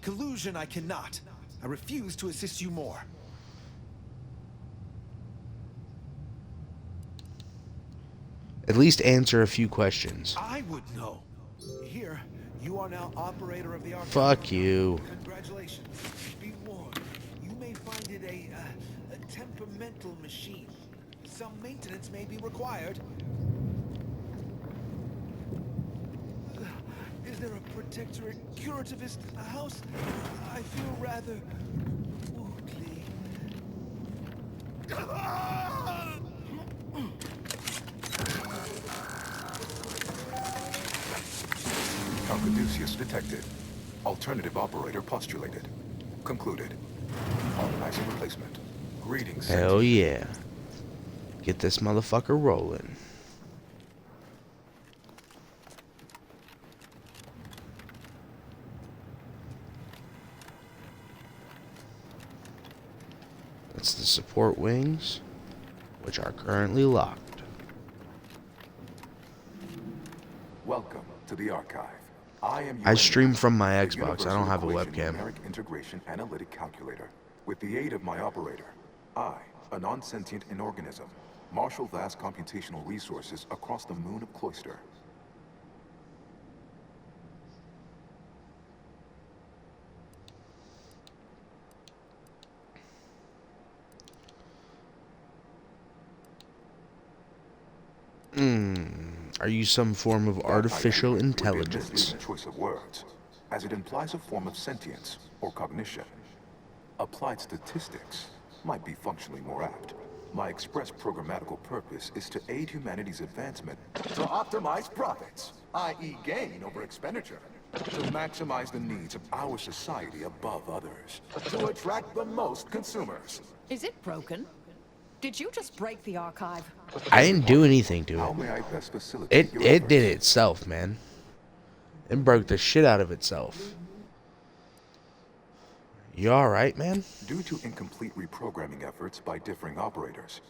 Collusion, I cannot. I refuse to assist you more. At least answer a few questions. I would know. Here, you are now operator of the Archive. Fuck you. Congratulations. Be warned. You may find it a temperamental machine. Some maintenance may be required. Is there a protectorate curativist house? I feel rather woundly. Prometheus detected. Alternative operator postulated. Concluded. Organizing replacement. Greetings. Hell yeah. Get this motherfucker rolling. That's the support wings, which are currently locked. Welcome to the archive. I stream from my Xbox. I don't have a webcam. Numeric integration analytic calculator. With the aid of my operator, I, a non-sentient inorganism, marshal vast computational resources across the moon of Cloister. Are you some form of artificial intelligence? Choice of words, as it implies a form of sentience or cognition. Applied statistics might be functionally more apt. My express programmatical purpose is to aid humanity's advancement to optimize profits, i.e. gain over expenditure, to maximize the needs of our society above others, to attract the most consumers. Is it broken? Did you just break the archive? I didn't do anything to How it. may I best facilitate your It did itself, man. It broke the shit out of itself. You alright, man? Due to incomplete reprogramming efforts by differing operators,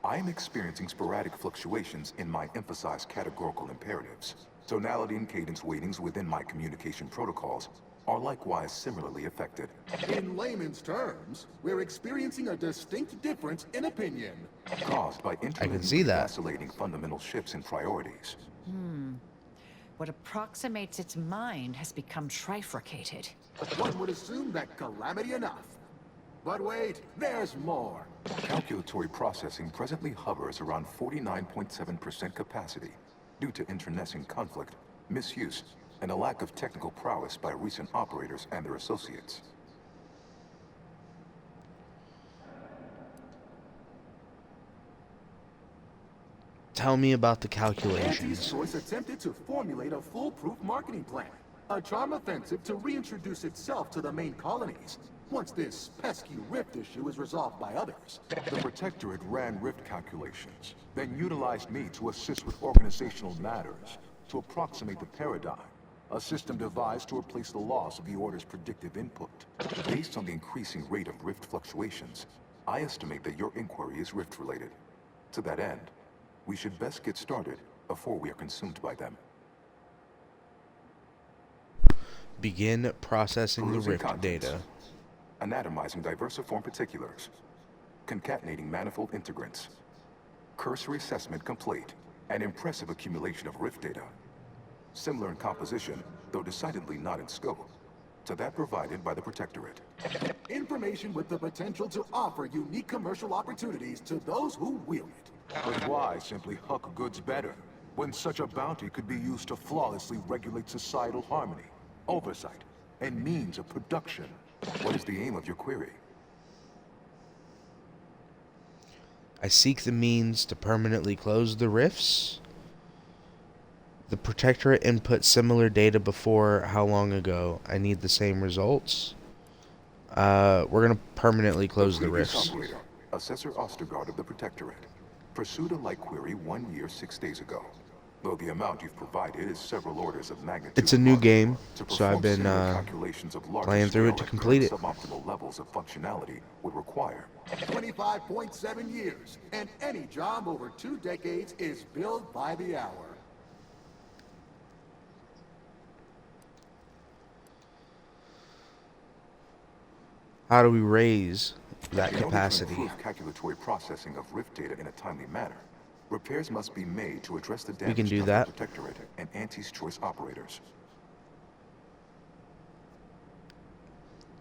I am experiencing sporadic fluctuations in my emphasized categorical imperatives. Tonality and cadence weightings within my communication protocols are likewise similarly affected. In layman's terms, we're experiencing a distinct difference in opinion. Caused by see that. vacillating fundamental shifts in priorities. What approximates its mind has become trifurcated. One would assume that calamity enough. But wait, there's more. Calculatory processing presently hovers around 49.7% capacity due to internecine conflict, misuse, and a lack of technical prowess by recent operators and their associates. Tell me about the Anti's calculations. choice attempted to formulate a foolproof marketing plan. A charm offensive to reintroduce itself to the main colonies, once this pesky rift issue is resolved by others. The Protectorate ran rift calculations, then utilized me to assist with organizational matters, to approximate the paradigm, a system devised to replace the loss of the Order's predictive input. Based on the increasing rate of rift fluctuations, I estimate that your inquiry is rift-related. To that end, we should best get started before we are consumed by them. Begin processing the Perusing rift contents. data. Anatomizing diversiform particulars. Concatenating manifold integrants. Cursory assessment complete. An impressive accumulation of rift data. Similar in composition, though decidedly not in scope, to that provided by the Protectorate. Information with the potential to offer unique commercial opportunities to those who wield it. But why simply huck goods better, when such a bounty could be used to flawlessly regulate societal harmony, oversight, and means of production? What is the aim of your query? I seek the means to permanently close the rifts. The Protectorate input similar data before how long ago? I need the same results. We're gonna permanently close the Previous rifts. operator, Assessor Ostergaard of the Protectorate, pursued a like query 1 year, 6 days ago. Though the amount you've provided is several orders of magnitude. It's a new game, To so I've perform been similar calculations of larger playing through it to scale at complete it. suboptimal levels of functionality would require 25.7 years, and any job over 2 decades is billed by the hour. How do we raise that In order to capacity? improve calculatory processing of rift data in a timely manner, repairs must be made to address the We damage can do done that. by Protectorate and Anti's choice operators.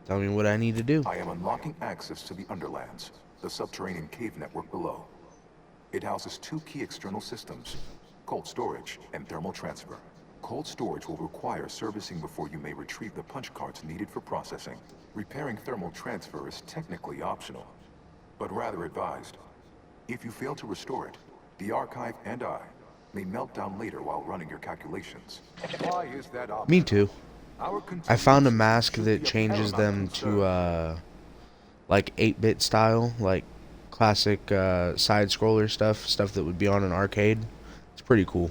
Tell me what I need to do. I am unlocking access to the Underlands, the subterranean cave network below. It houses 2 key external systems, cold storage and thermal transfer. Cold storage will require servicing before you may retrieve the punch cards needed for processing. Repairing thermal transfer is technically optional, but rather advised. If you fail to restore it, the Archive and I may melt down later while running your calculations. Why is that optional? Me too. I found a mask that changes them to like 8-bit style, like classic side scroller stuff that would be on an arcade. It's pretty cool.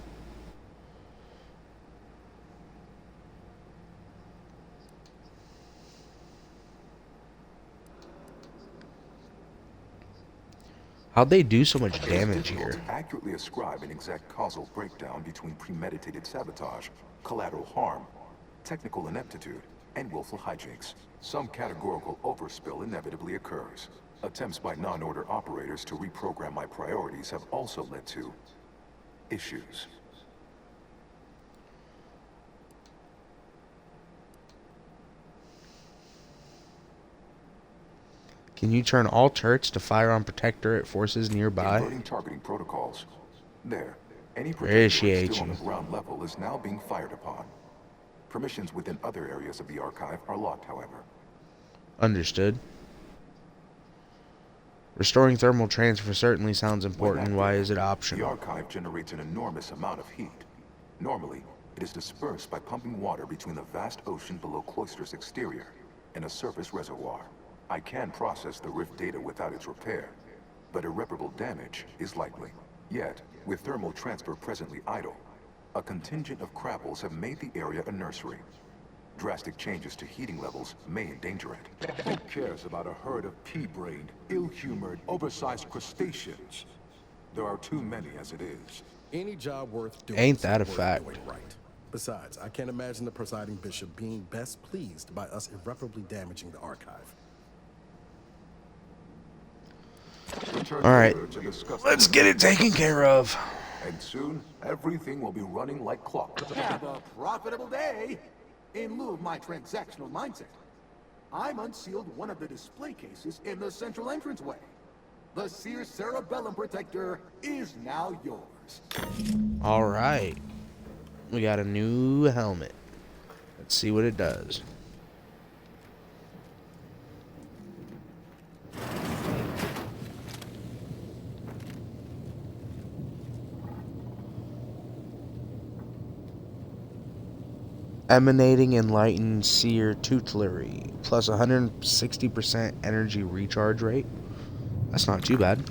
How'd they do so much damage here? To accurately ascribe an exact causal breakdown between premeditated sabotage, collateral harm, technical ineptitude, and willful hijinks. Some categorical overspill inevitably occurs. Attempts by non-order operators to reprogram my priorities have also led to issues. Can you turn all turrets to fire on Protectorate forces nearby? Inverting targeting protocols. There. Any Appreciate Protectorate still on you. the ground level is now being fired upon. Permissions within other areas of the archive are locked, however. Understood. Restoring thermal transfer certainly sounds important. Why is it The optional? archive generates an enormous amount of heat. Normally, it is dispersed by pumping water between the vast ocean below Cloister's exterior and a surface reservoir. I can process the rift data without its repair, but irreparable damage is likely. Yet, with thermal transfer presently idle, a contingent of Krabbels have made the area a nursery. Drastic changes to heating levels may endanger it. Who cares about a herd of pea-brained, ill-humored, oversized crustaceans? There are too many as it is. Any job worth doing Ain't is that a worth fact? doing right. Besides, I can't imagine the presiding bishop being best pleased by us irreparably damaging the archive. Return All right, later to discuss let's the get it taken care of. And soon, everything will be running like clockwork. Have a profitable day. In lieu of my transactional mindset, I'm unsealed one of the display cases in the central entranceway. The Sears Cerebellum Protector is now yours. All right, we got a new helmet. Let's see what it does. Emanating Enlightened Seer Tutelery, plus 160% energy recharge rate. That's not too bad.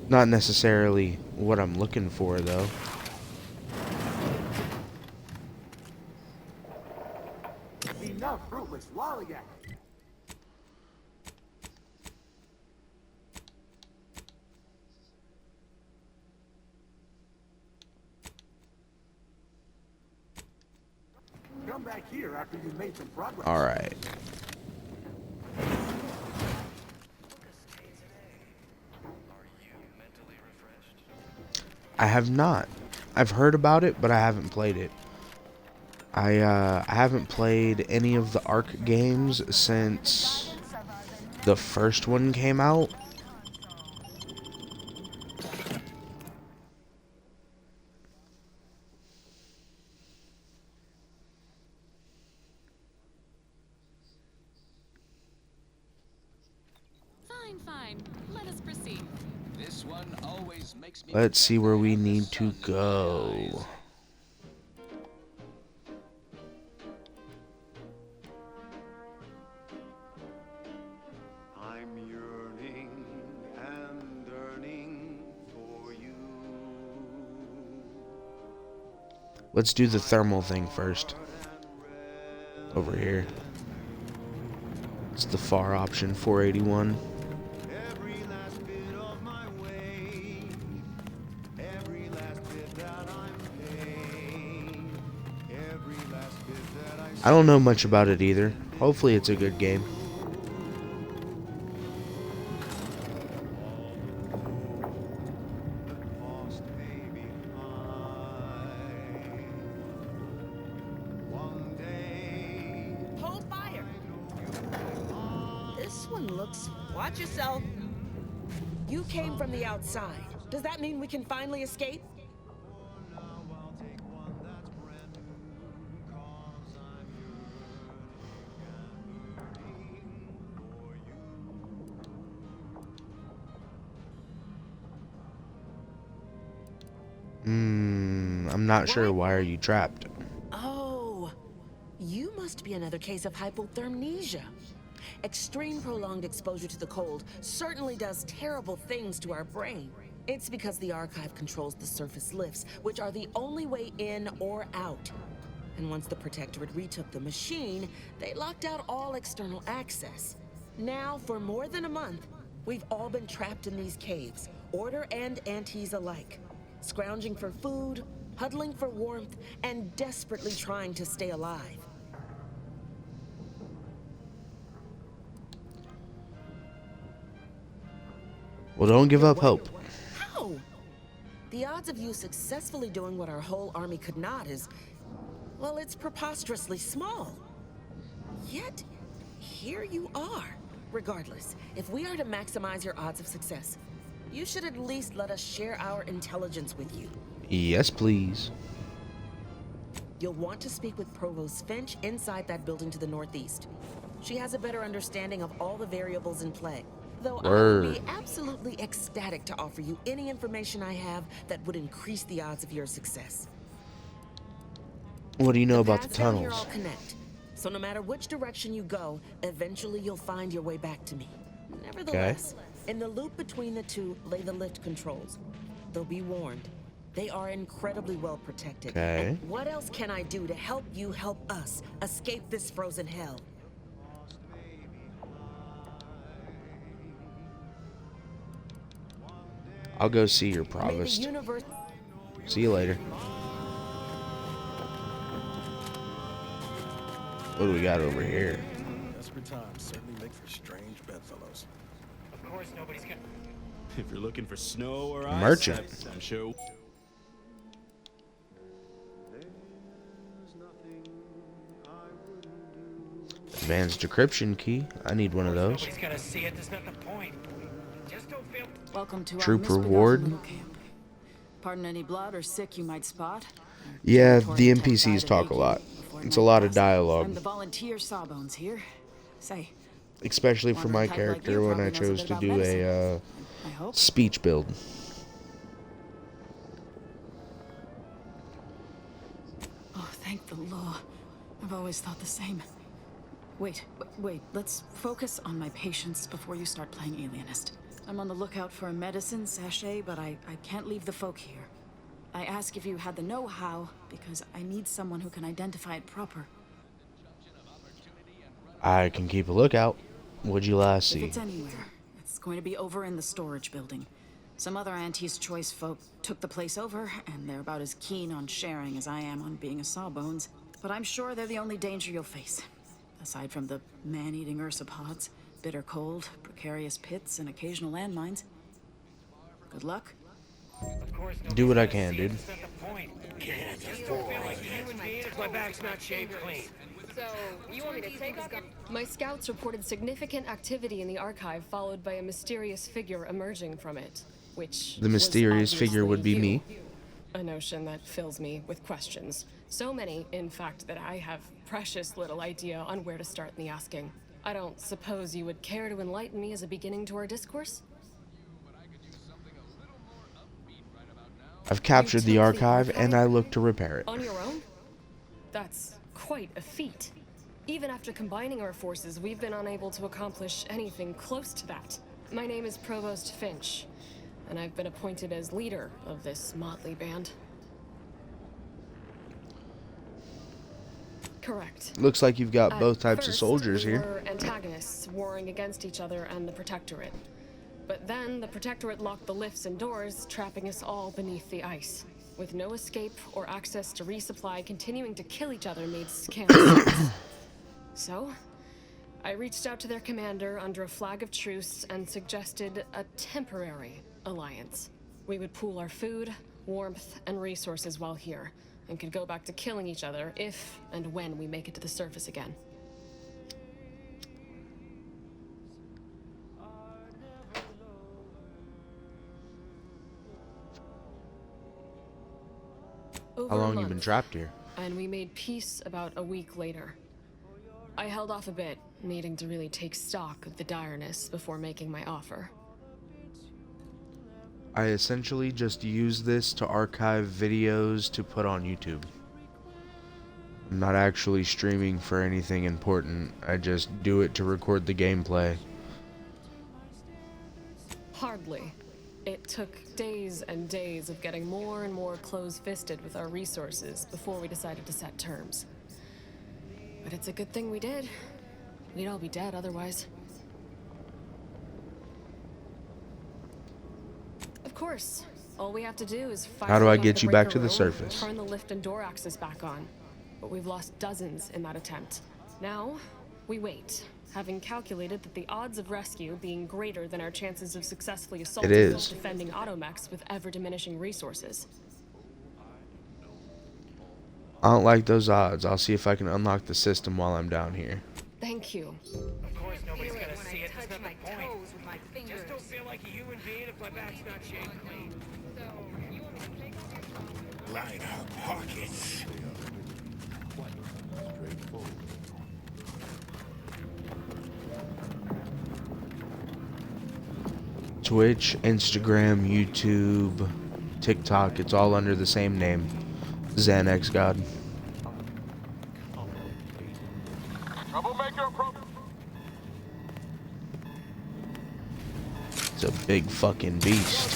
Not necessarily what I'm looking for, though. Enough fruitless lollygagging. Come back here after you've made some progress. All right. I have not. I've heard about it, but I haven't played it. I haven't played any of the Ark games since the first one came out. Fine, fine. Let us proceed. This one always makes me Let's see where we need to go. I'm yearning and yearning for you. Let's do the thermal thing first. Over here. It's the far option, 481. I don't know much about it either. Hopefully it's a good game. Hold fire! This one looks... Watch yourself. You came from the outside. Does that mean we can finally escape? I'm not sure. Why are you trapped? Oh, another case of hypothermia. Extreme prolonged exposure to the cold certainly does terrible things to our brain. It's because the Archive controls the surface lifts, which are the only way in or out. And once the Protectorate retook the machine, they locked out all external access. Now, for more than a month, we've all been trapped in these caves, Order and Antes alike, scrounging for food, huddling for warmth, and desperately trying to stay alive. Well, don't give up hope. How? The odds of you successfully doing what our whole army could not is, well, it's preposterously small. Yet, here you are. Regardless, if we are to maximize your odds of success, you should at least let us share our intelligence with you. Yes, please. You'll want to speak with Provost Finch inside that building to the northeast. She has a better understanding of all the variables in play. Though I would be absolutely ecstatic to offer you any information I have that would increase the odds of your success. What do you know about the Paths down here tunnels? all connect, so no matter which direction you go, eventually you'll find your way back to me. Nevertheless, in the loop between the two lay the lift controls. Though be warned, they are incredibly well protected. Okay. And what else can I do to help you help us escape this frozen hell? I'll go see your May the provost. universe See you later. What do we got over here? Desperate times certainly make for strange bedfellows. Of course, nobody's gonna. If you're looking for snow or ice, Merchant. I'm sure. Advanced decryption key. I need one of those. Nobody's gonna see it. There's not the point. Just don't feel. Welcome to Troop our misbegotten reward. little camp. Pardon any blood or sick you might spot. Yeah, the NPCs talk a lot. It's a lot of I'm dialogue, the volunteer Sawbones here. Say, especially for my Wandering type like character you when I probably knows chose a to bit do about a I hope. speech build. Oh, thank the law. I've always thought the same. Wait. Let's focus on my patients before you start playing alienist. I'm on the lookout for a medicine sachet, but I can't leave the folk here. I ask if you had the know-how, because I need someone who can identify it proper. I can keep a lookout. What'd you last If see? it's anywhere, it's going to be over in the storage building. Some other Antes Choice folk took the place over, and they're about as keen on sharing as I am on being a Sawbones. But I'm sure they're the only danger you'll face. Aside from the man-eating ursopods, bitter cold, precarious pits, and occasional landmines. Good luck. Of course, Do what I can, dude. that's not the point. Just don't feel like a human being if my back's not shaved clean. So, you want me to take off? My scouts reported significant activity in the archive, followed by a mysterious figure emerging from it, which The mysterious was figure would be obviously me. you. A notion that fills me with questions. So many, in fact, that I have precious little idea on where to start in the asking. I don't suppose you would care to enlighten me as a beginning to our discourse? I've captured the archive, and I look to repair it. On your own? That's quite a feat. Even after combining our forces, we've been unable to accomplish anything close to that. My name is Provost Finch, and I've been appointed as leader of this motley band. Correct. Looks like you've got At both types of first, soldiers we here. were antagonists warring against each other and the Protectorate. But then the Protectorate locked the lifts and doors, trapping us all beneath the ice. With no escape or access to resupply, continuing to kill each other made scant sense. So, I reached out to their commander under a flag of truce and suggested a temporary alliance. We would pool our food, warmth, and resources while here, and could go back to killing each other if and when we make it to the surface again. Over How a long you month, been trapped here? And we made peace about a week later. I held off a bit, needing to really take stock of the direness before making my offer. I essentially just use this to archive videos to put on YouTube. Over a month, and we made peace about a week later. I held off a bit, needing to really take stock of the direness before making my offer. I essentially just use this to archive videos to put on YouTube. I'm not actually streaming for anything important. I just do it to record the gameplay. Hardly. It took days and days of getting more and more close-fisted with our resources before we decided to set terms. But it's a good thing we did. We'd all be dead otherwise. Of course. All we have to do is fire How do I up get the you back to breaker the room, surface? Turn the lift and door access back on. But we've lost dozens in that attempt. Now, we wait, having calculated that the odds of rescue being greater than our chances of successfully assaulting is. defending automechs with ever-diminishing resources. I don't like those odds. I'll see if I can unlock the system while I'm down here. Thank you. Of course, nobody's gonna see it. That's not the point. Just don't feel like a human being if my back's not shaved clean. Line our pockets. Twitch, Instagram, YouTube, TikTok, it's all under the same name. Xanax God. It's a big fucking beast.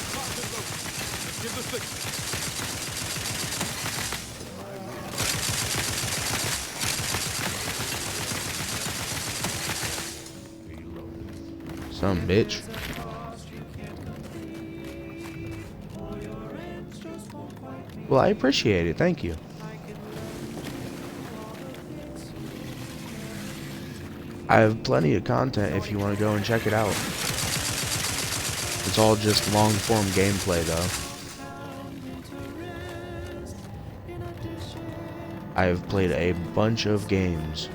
Some bitch. Well, I appreciate it. Thank you. I have plenty of content if you want to go and check it out. It's all just long-form gameplay, though. I have played a bunch of games.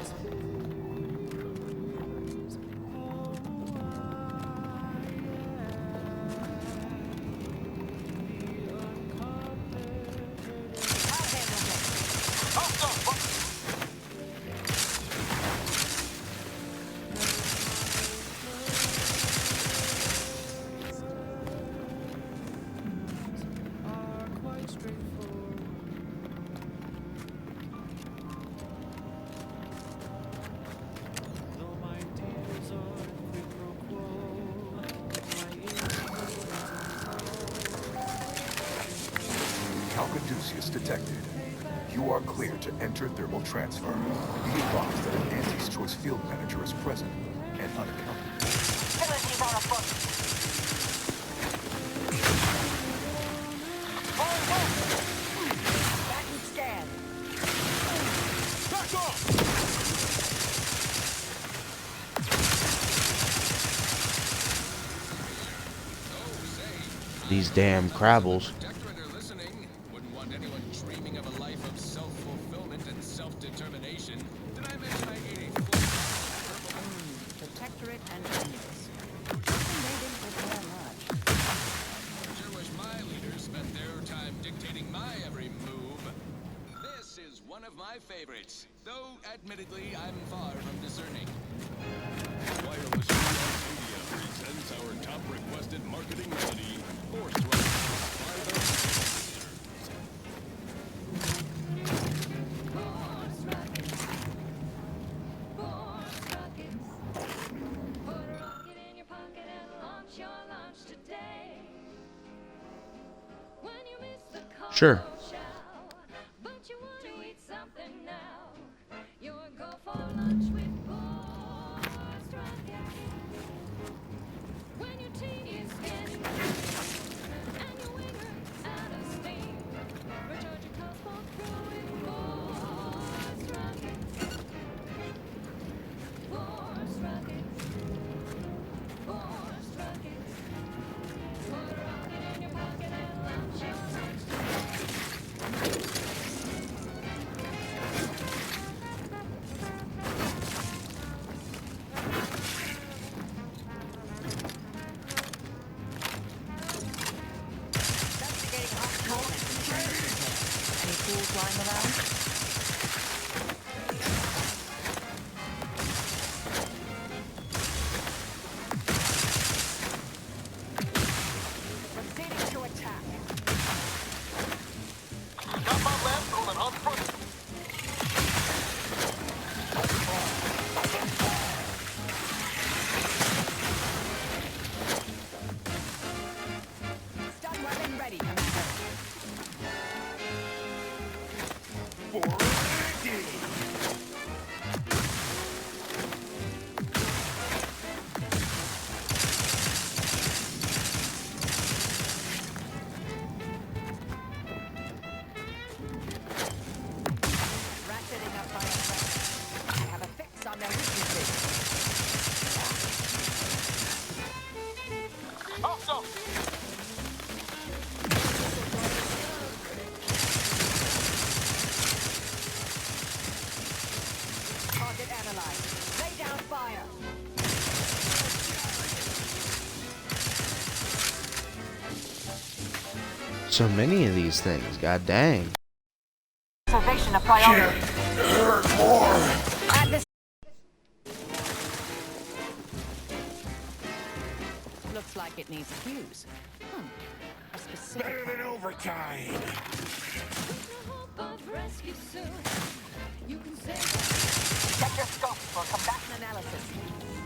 Calcaduceus detected. You are clear to enter thermal transfer. Be advised that an Anti's Choice field manager is present and unaccounted. These damn Crabbles. Wouldn't want anyone dreaming of a life of self-fulfillment and self-determination. Did I mention I ate a Protectorate and Omnibus. They didn't prepare much. Sure wish my leaders spent their time dictating my every move. This is one of my favorites, though admittedly I'm far from discerning. Wireless Media presents our top requested marketing melody, Force Rush by the Sure. Flying around? Proceeding to attack. Got my left on an on foot. Target analyzed. Lay down fire. So many of these things, god dang. Observation a priority. Add this. Looks like it needs fuse. A specific. Better than overtime. Check your scope for combatant analysis.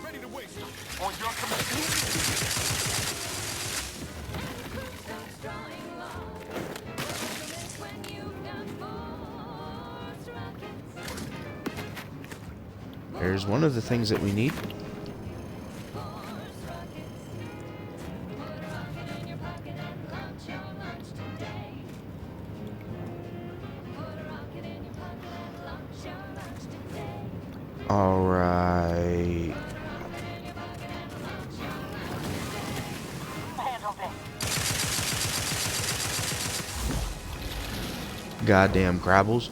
Ready to waste on your command. There's one of the things that we need. All right. Goddamn Crabbles.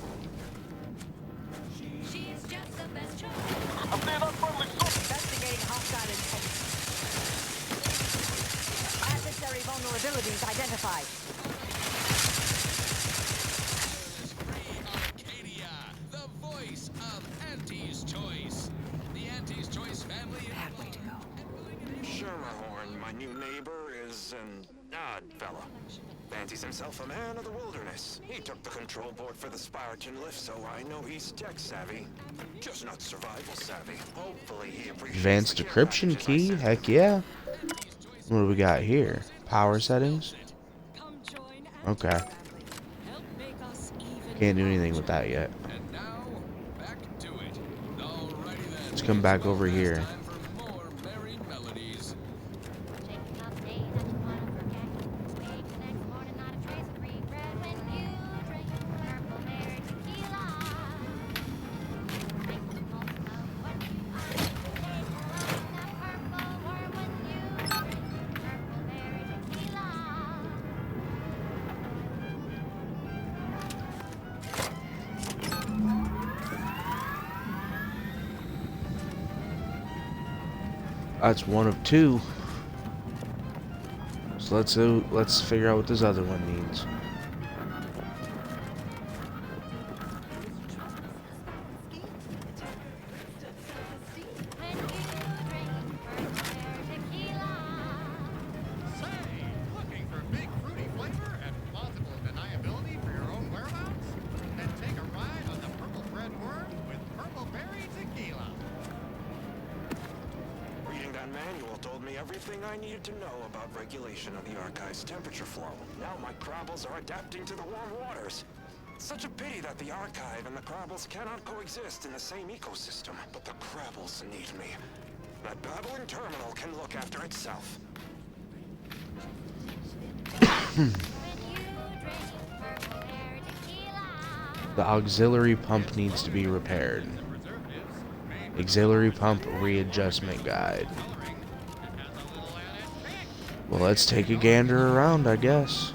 Investigating hostile intent. Adversary vulnerabilities identified. Arcadia, the voice of Auntie's Choice. The Auntie's Choice family. Bad way to go. Schermerhorn, my new neighbor, is an odd fella. Fancies himself a man of the wilderness. He took the control board for the Spyreton lift, so I know he's tech savvy. Just not survival savvy. Hopefully he appreciates Advanced the care decryption packages I key. sent. Heck yeah. What do we got here? Power settings. Okay. Can't do anything with that yet. And now, back to it. Alrighty then. Let's come back over here. Time for more merry melodies. That's one of two. So let's figure out what this other one needs. Looking for big fruity flavor and plausible deniability for your own whereabouts? Then take a ride on the Purple Bread Worm with Purple Berry Tequila. Reading that manual told me everything I needed to know about regulation of the Archive's temperature flow. Now my Crabbles are adapting to the warm waters. Such a pity that the Archive and the Crabbles cannot coexist in the same ecosystem. But the Crabbles need me. That babbling terminal can look after itself. The auxiliary pump needs to be repaired. Auxiliary pump readjustment guide. Well, let's take a gander around, I guess.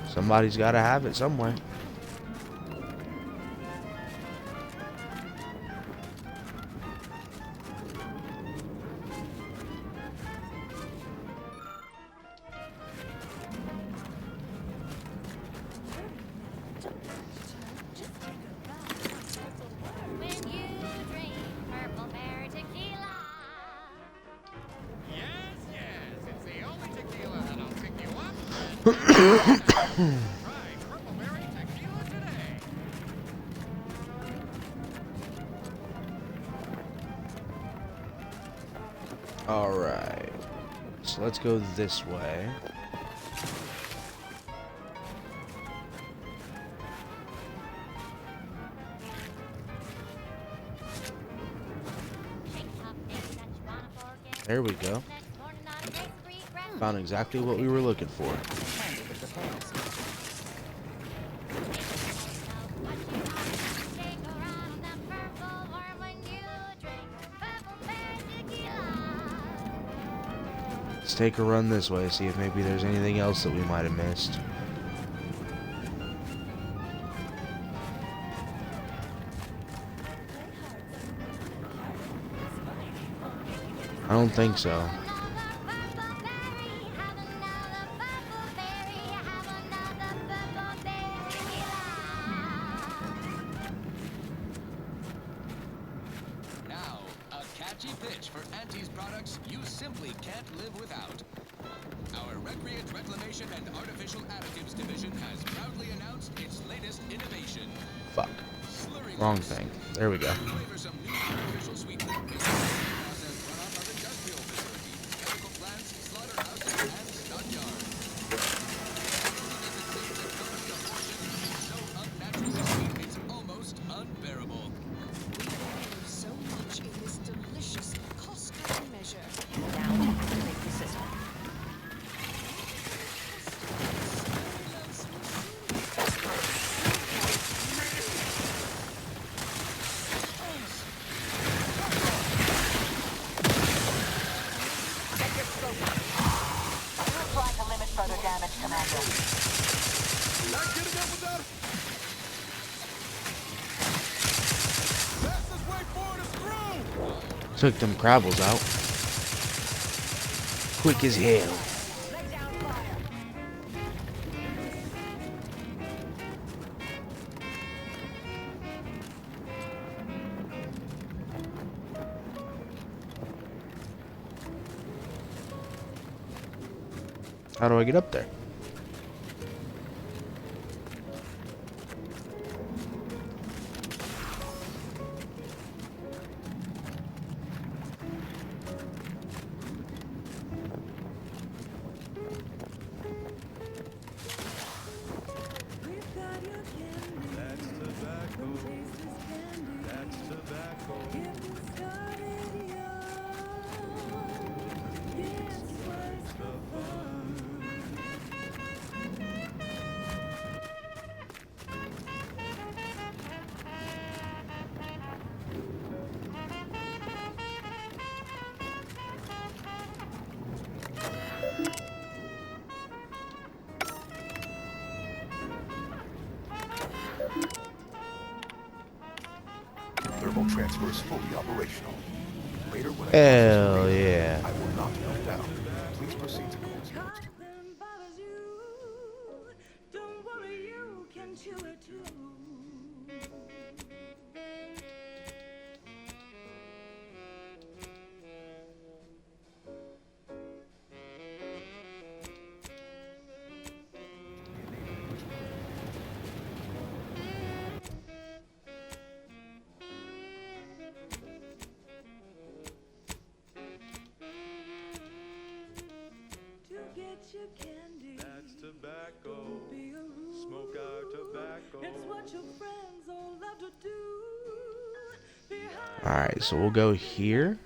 Somebody's got to have it somewhere. Yes, it's the only tequila that'll pick you up. Try Purple Berry Tequila today. Alright. So let's go this way. There we go. Found exactly what we were looking for. Let's take a run this way, see if maybe there's anything else that we might have missed. I don't think so. Now, a catchy pitch for Auntie's products you simply can't live without. Our Recreant Reclamation and Artificial Additives Division has proudly announced its latest innovation. Fuck. Wrong thing. There we go. Flavor some new artificial sweetener. Process runoff of industrial facilities, chemical plants, slaughterhouses, and stockyards. So unnaturally sweet, it's almost unbearable. So much in this delicious cost-cutting measure. Now to activate the system. Took them Crabbles out. Quick as hell. How do I get up there? Thermal transfer is fully operational. Later, when Hell yeah. I will not melt down. Please proceed to close. Don't worry, you can chew it too. That's tobacco. Smoke our tobacco. It's what your friends all love to do. Alright, so we'll go here.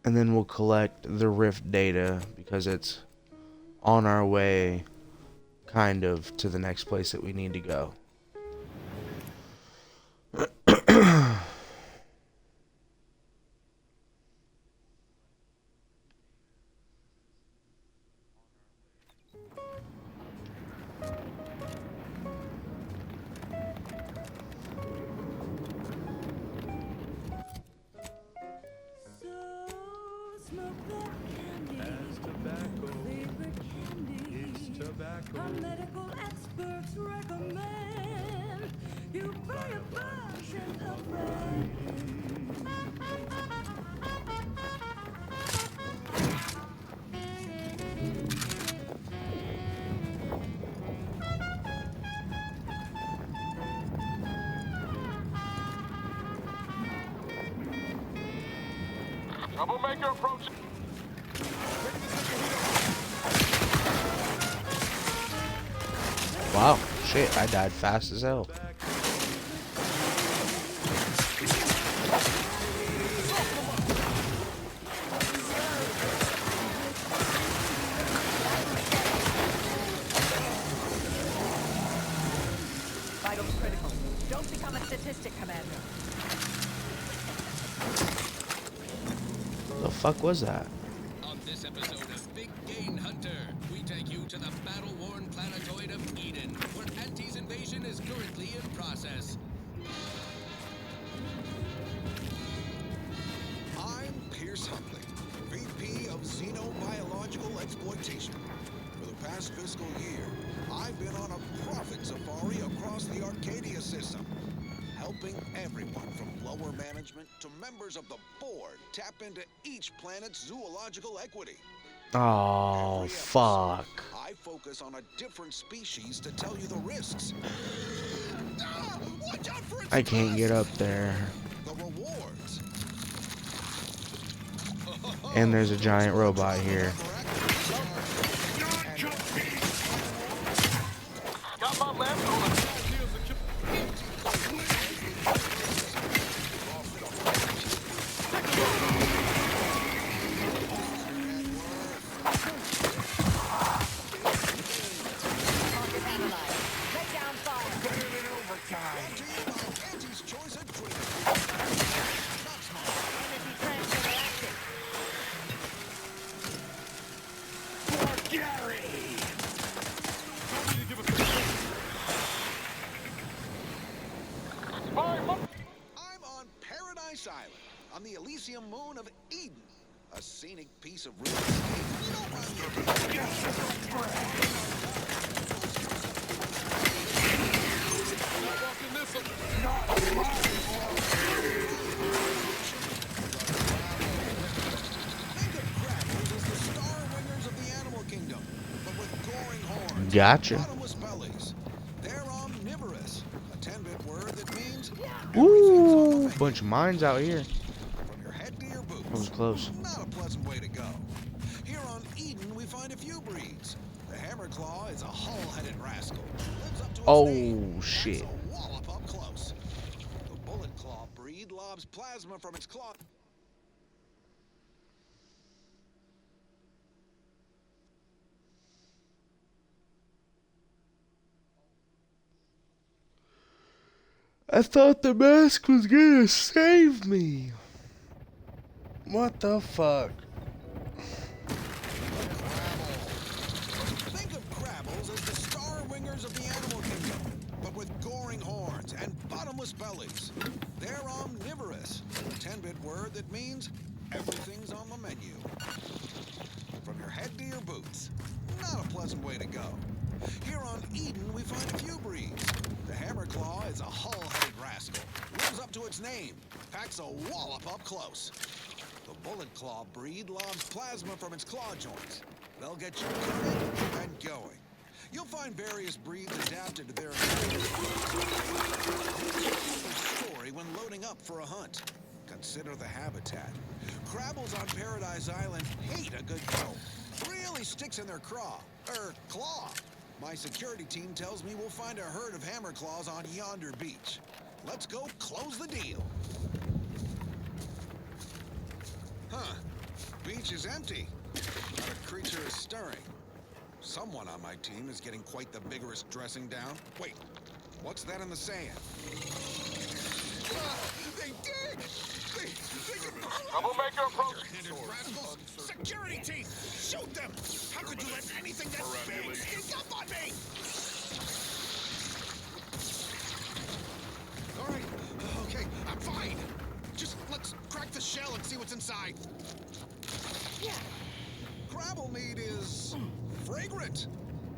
And then we'll collect the Rift data because it's on our way kind of to the next place that we need to go. Our medical experts recommend you buy a bunch and a friend. Troublemaker approach. Wow, shit, I died fast as hell. Vitals critical. Don't become a statistic, Commander. The fuck was that? On this episode of Big Game Hunter, we take you to the battle-worn planetoid of Eden, where Anti's invasion is currently in process. I'm Pierce Huntley, VP of Xenobiological Exploitation. For the past fiscal year, I've been on a profit safari across the Arcadia system, helping everyone from lower management to members of the board tap into each planet's zoological equity. Oh, fuck. I focus on a different species to tell you the risks. Watch out for its I can't get up there. the rewards. And there's a giant robot here. Got my left on it. I'm on Paradise Island, on the Elysium moon of Eden. A scenic piece of real estate. You don't run Gotcha. bottomless bellies. They're omnivorous. A 10-bit word that means Woo! Bunch of mines out here. from your head to your boots. That was close. Not a pleasant way to go. Here on Eden, we find a few breeds. The Hammerclaw is a hull-headed rascal. Lives up to its name. Oh, shit. That's a wallop up close. The Bullet Claw breed lobs plasma from its claw. I thought the mask was gonna save me. What the fuck? Think of Crabbles as the star wingers of the animal kingdom, but with goring horns and bottomless bellies. They're omnivorous, a 10-bit word that means everything's on the menu. From your head to your boots. Not a pleasant way to go. Here on Eden, we find a few breeds. The Hammerclaw is a hull-headed rascal. Lives up to its name. Packs a wallop up close. The Bullet Claw breed lobs plasma from its claw joints. They'll get you coming and going. You'll find various breeds adapted to their story when loading up for a hunt. Consider the habitat. Crabbles on Paradise Island hate a good kill. Really sticks in their claw. My security team tells me we'll find a herd of Hammerclaws on yonder beach. Let's go close the deal. Huh. Beach is empty. Not a creature is stirring. Someone on my team is getting quite the vigorous dressing down. Wait, what's that in the sand? They dig! Troublemaker approach. Rascals! Security team! Shoot them! How could you let anything that big sneak up on me? All right, okay, I'm fine. Just let's crack the shell and see what's inside. Yeah. Crabble meat is fragrant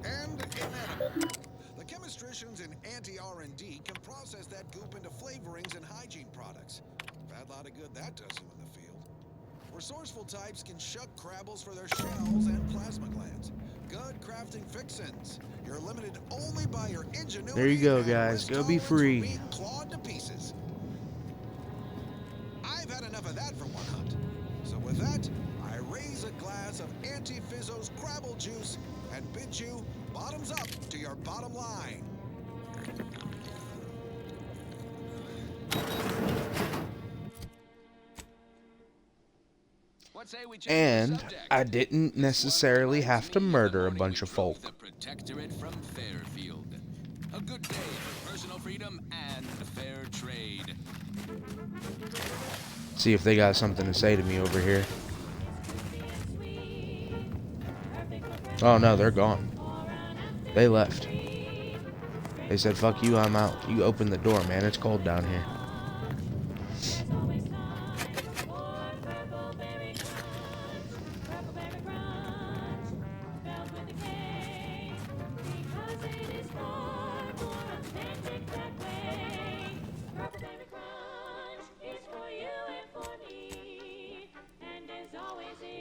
and inedible. The chemistricians in anti-R&D can process that goop into flavorings and hygiene products. Bad lot of good that does you in the field. Resourceful types can shuck Crabbles for their shells and plasma glands. Good crafting fixins. You're limited only by your ingenuity. There you go, and guys. risk Go be tolerance free. for being clawed to pieces. I've had enough of that for one hunt. So with that, I raise a glass of Anti-Fizzo's Crabble juice and bid you bottoms up to your bottom line. And I didn't necessarily have to murder a bunch of folk. The Protectorate from Fairfield. A good day for personal freedom and fair trade. See if they got something to say to me over here. Oh no, they're gone. They left. They said, fuck you, I'm out. You open the door, man. It's cold down here.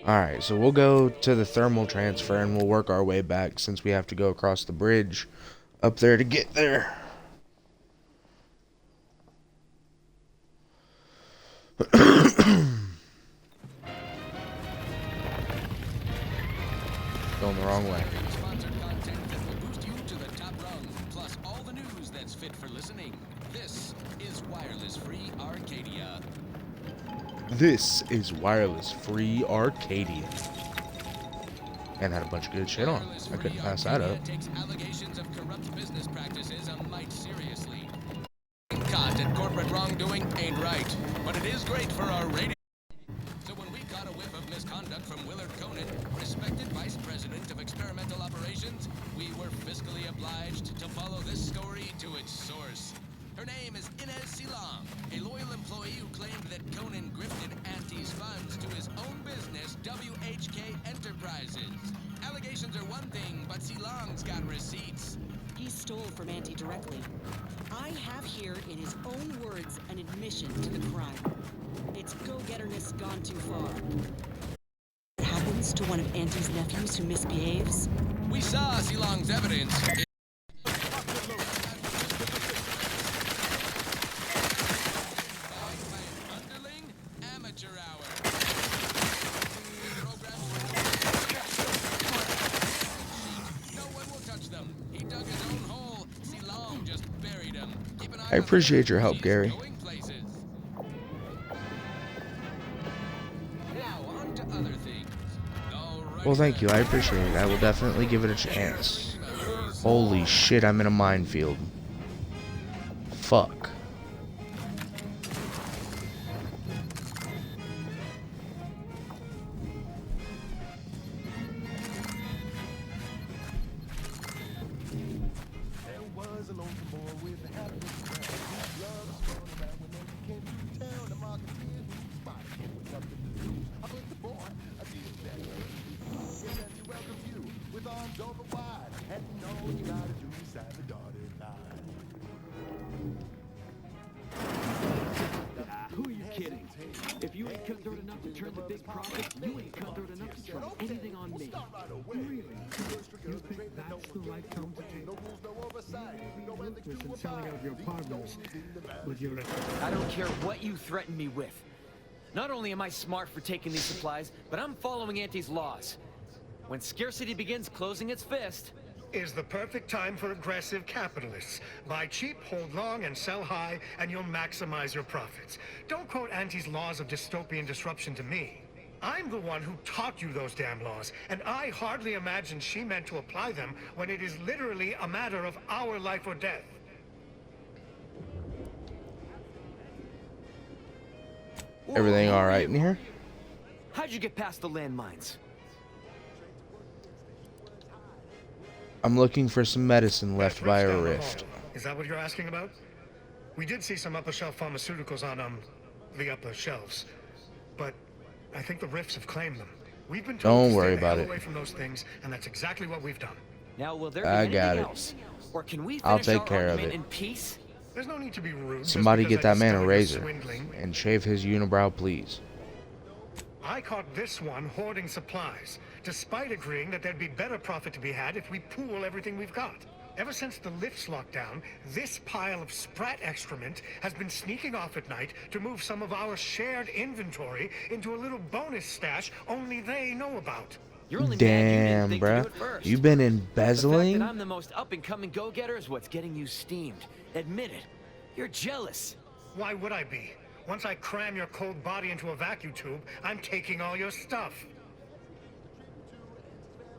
Alright, so we'll go to the thermal transfer and we'll work our way back since we have to go across the bridge up there to get there. Going the wrong way. Sponsored content that will boost you to the top rung, plus all the news that's fit for listening. This is Wireless Free Arcadia. This is Wireless Free Arcadia. And had a bunch of good shit on. I couldn't pass that up. Takes allegations of corrupt business practices a mite seriously. Caught at corporate wrongdoing ain't right, but it is great for our rating. So when we caught a whiff of misconduct from Willard Conan, respected Vice President of Experimental Operations, we were fiscally obliged to follow this story to its source. Her name is Inez Silang, a loyal employee who claimed that Conan grifted Auntie's funds to his own business, WHK Enterprises. Allegations are one thing, but Silang's got receipts. He stole from Auntie directly. I have here, in his own words, an admission to the crime. It's go-getterness gone too far. What happens to one of Auntie's nephews who misbehaves? We saw Silang's evidence. I appreciate your help, Gary. Well, thank you. I appreciate it. I will definitely give it a chance. Holy shit, I'm in a minefield. Fuck. Who are you kidding? If you ain't cutthroat enough to turn the big profit, you ain't cutthroat enough to try anything on me. Really? You think that's the right tone to take? Ruthless in selling out your partners, but you're I don't care what you threaten me with. Not only am I smart for taking these supplies, but I'm following Auntie's laws. When scarcity begins closing its fist, is the perfect time for aggressive capitalists. Buy cheap, hold long, and sell high, and you'll maximize your profits. Don't quote Auntie's laws of dystopian disruption to me. I'm the one who taught you those damn laws, and I hardly imagine she meant to apply them when it is literally a matter of our life or death. Everything alright in here? how'd you get past the landmines? I'm looking for some medicine left by a rift. Is that what you're asking about? We did see some upper-shelf pharmaceuticals on, the upper shelves. But I think the rifts have claimed them. We've been told Don't worry to stay the about hell it. away from those things, and that's exactly what we've done. Now, will there be I got anything it. else? Or can we I'll finish take our care of argument it. in peace? There's no need to be rude. Somebody just get because that I man a discovered razor you're swindling. and shave his unibrow, please. I caught this one hoarding supplies, despite agreeing that there'd be better profit to be had if we pool everything we've got. Ever since the lifts locked down, this pile of sprat excrement has been sneaking off at night to move some of our shared inventory into a little bonus stash only they know about. You're only mad you didn't Damn, think to do bruh. it first. You've been The fact embezzling? that I'm the most up-and-coming go-getter is what's getting you steamed. Admit it. You're jealous. Why would I be? Once I cram your cold body into a vacuum tube, I'm taking all your stuff.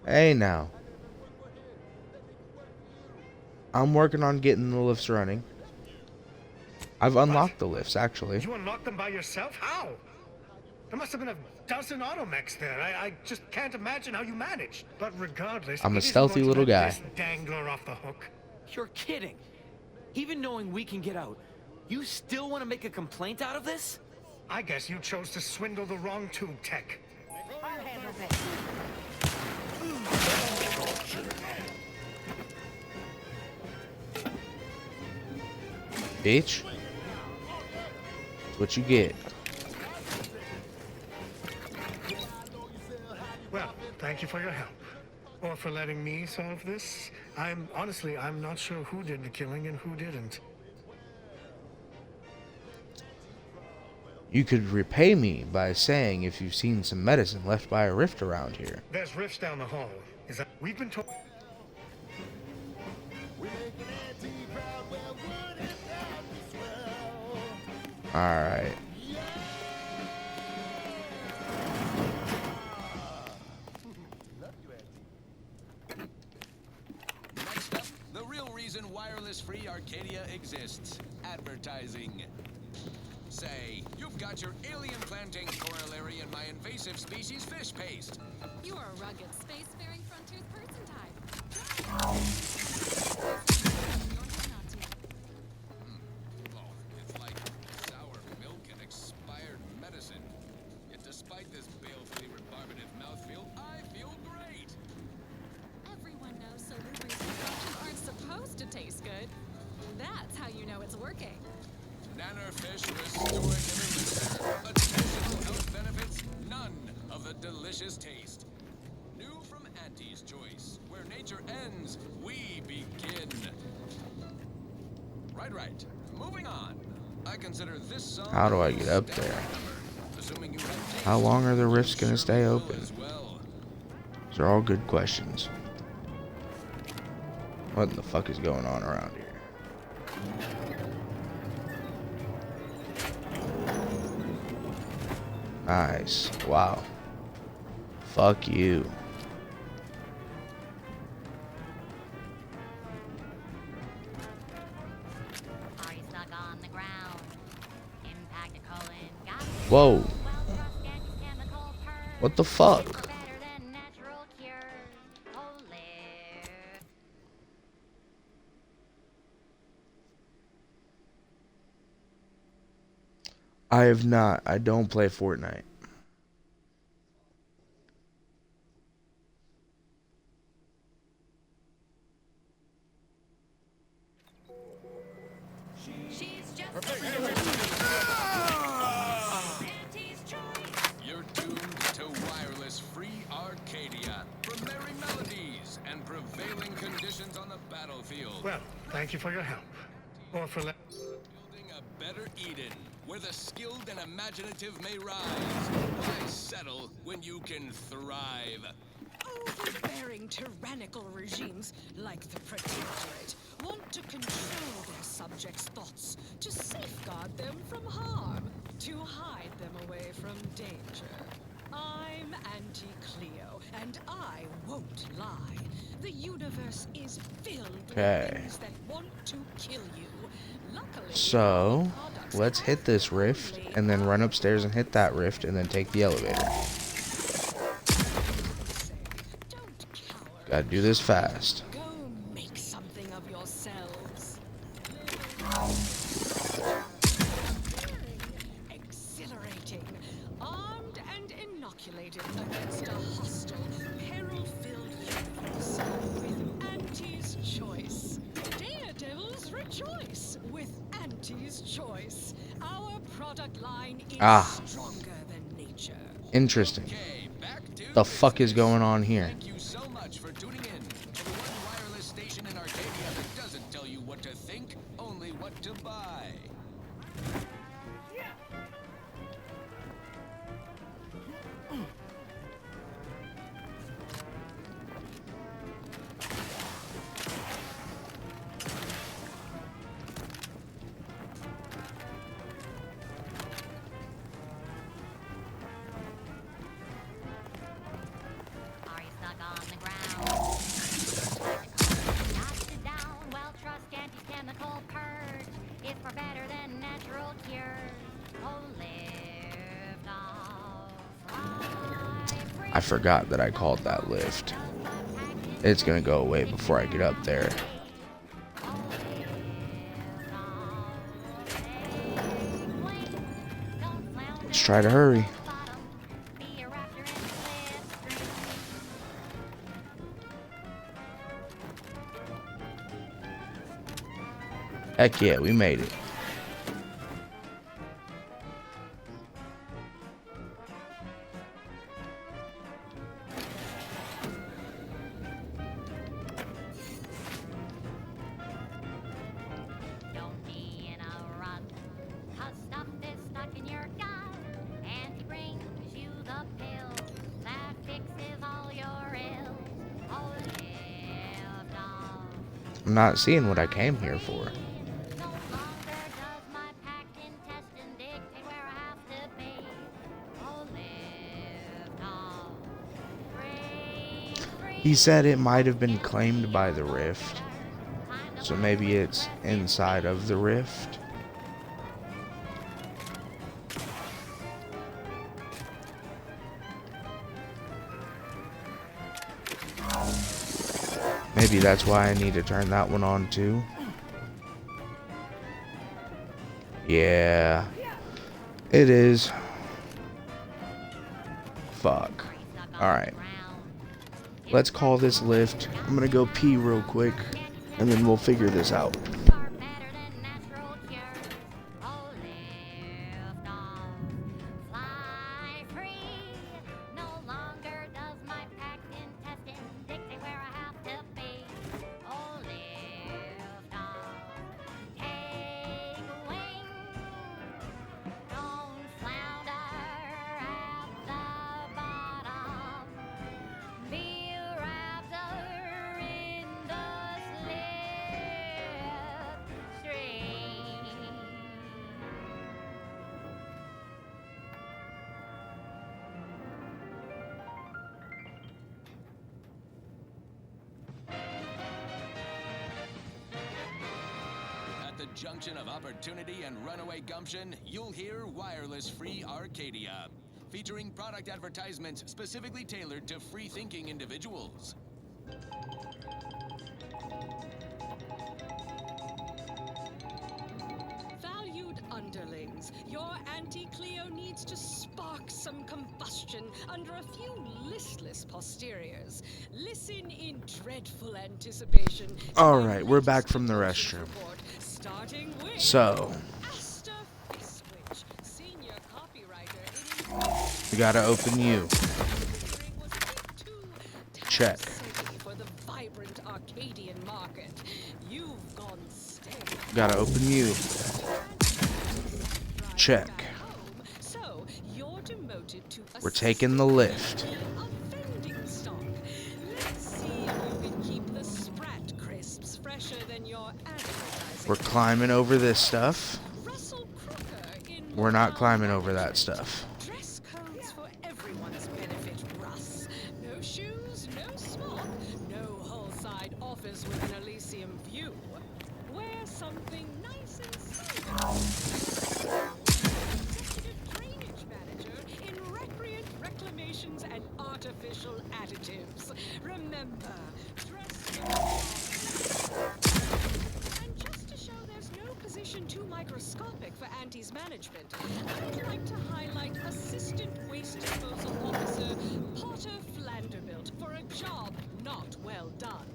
Hey now. I'm working on getting the lifts running. I've unlocked the lifts, actually. You unlocked them by yourself? How? There must have been a dozen automechs there. I just can't imagine how you managed. But regardless, I'm a it isn't stealthy going to little let guy. this dangler off the hook. You're kidding. Even knowing we can get out, you still want to make a complaint out of this? I guess you chose to swindle the wrong tube tech. I'll handle this. Bitch. That's what you get. Well, thank you for your help. Or for letting me solve this. I'm not sure who did the killing and who didn't. You could repay me by saying if you've seen some medicine left by a rift around here. There's rifts down the hall. Is that we've been told? Alright. Next up, the real reason wireless-free Arcadia exists. Advertising. Say, you've got your alien plantain corollary in my invasive species fish paste. You are a rugged, space-faring frontiers person type. Oh, it's like sour milk and expired medicine. Yet despite this balefully rebarbative mouthfeel, I feel great. Everyone knows salubrious concoctions aren't supposed to taste good. That's how you know it's working. Nannerfish restorative elixir. Additional health benefits, none of the delicious taste. New from Auntie's Choice. Where nature ends, we begin. Right. Moving on. I consider this song. How do I get up there? How long are the rifts gonna stay open? These are all good questions. What in the fuck is going on around here? Nice. Wow. Fuck you. Whoa. What the fuck? I have not. I don't play Fortnite. You're doomed to wireless-free Arcadia for merry melodies and prevailing conditions on the battlefield. Well, thank you for your help. Or for building a better Eden, where the skilled and imaginative may rise. Why settle when you can thrive? Overbearing tyrannical regimes like the Protectorate want to control their subjects' thoughts, to safeguard them from harm, to hide them away from danger. I'm Auntie Cleo, and I won't lie. The universe is filled with things that want to kill you. Luckily, So, let's hit this rift, and then run upstairs and hit that rift, and then take the elevator. Gotta do this fast. go make something of yourselves. Exhilarating, armed and inoculated against a hostile, peril-filled universe with Auntie's Choice. Daredevils rejoice with Auntie's Choice. Our product line is stronger than nature. Interesting. The fuck is going on here? Thank you so much for tuning in to the one wireless station in Arcadia that doesn't tell you what to think, only what to buy. I forgot that I called that lift. It's gonna go away before I get up there. Let's try to hurry. Heck yeah, we made it. I'm not seeing what I came here for. He said it might have been claimed by the rift. So maybe it's inside of the rift. Maybe that's why I need to turn that one on too. Yeah, it is. Fuck. Alright. Let's call this lift. I'm gonna go pee real quick, and then we'll figure this out. Junction of opportunity and runaway gumption, you'll hear Wireless Free Arcadia, featuring product advertisements specifically tailored to free-thinking individuals. Valued underlings, your Auntie Cleo needs to spark some combustion under a few listless posteriors. Listen in dreadful anticipation. Alright, we're back from the restroom. So, we gotta open you. Check. Gotta open you. Check. We're taking the lift. We're climbing over this stuff. We're not climbing over that stuff. Dress codes for everyone's benefit, Russ. No shoes, no smock, no whole-side office with an Elysium view. Wear something nice and simple. Executive drainage manager in recreant reclamations and artificial additives. Remember, dress too microscopic for Auntie's management. I'd like to highlight Assistant Waste Disposal Officer Potter Flanderbilt for a job not well done.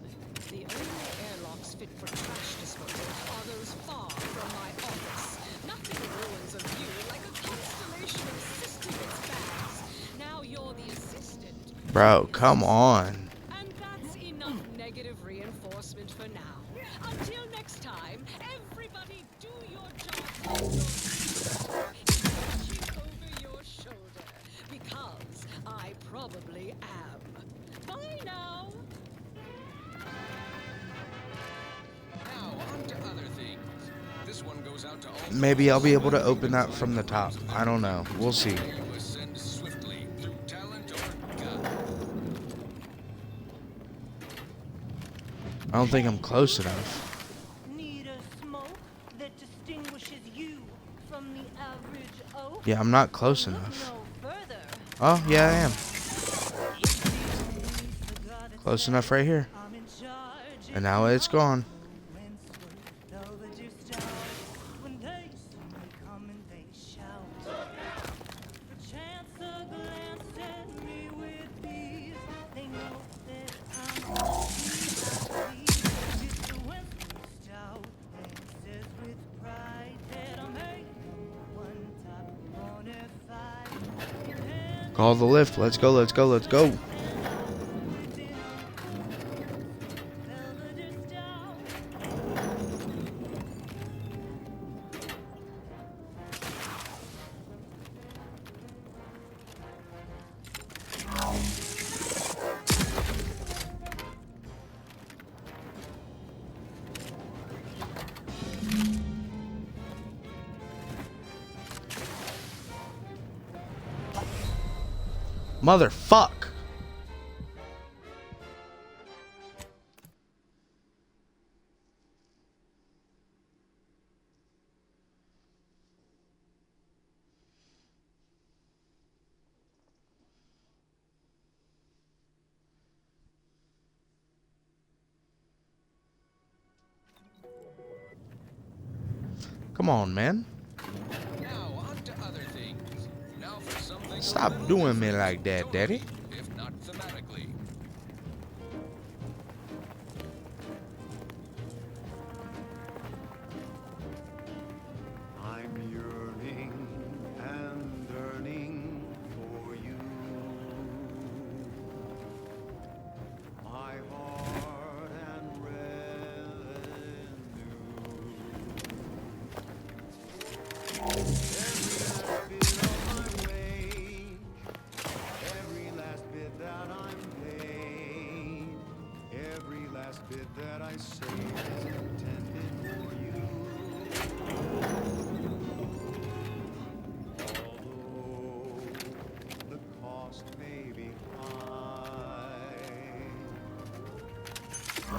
The only airlocks fit for trash disposal are those far from my office. Nothing ruins a view like a constellation of assisting its bags. Now you're the assistant. Bro, come on. And that's enough negative reinforcement for now. Until next time, everybody do your job over your shoulder, because I probably am. Bye now. Now, on to other things. This one goes out to all. Maybe I'll be able to open that from the top. I don't know. We'll see. Ascend swiftly through talent or gut. I don't think I'm close enough. Need a smoke that distinguishes you from the average oak? Yeah, I'm not close enough. No further. Oh, yeah, I am. Close enough right here. And now it's gone. Call the lift. Let's go, let's go, let's go. Motherfuck. Come on, man. Now on to other things. Now for something. Stop doing me like that, Daddy. If not thematically. I'm yearning and yearning for you. My heart and revenue. Every last bit that I'm paid, every last bit that I save is intended for you. Although the cost may be high,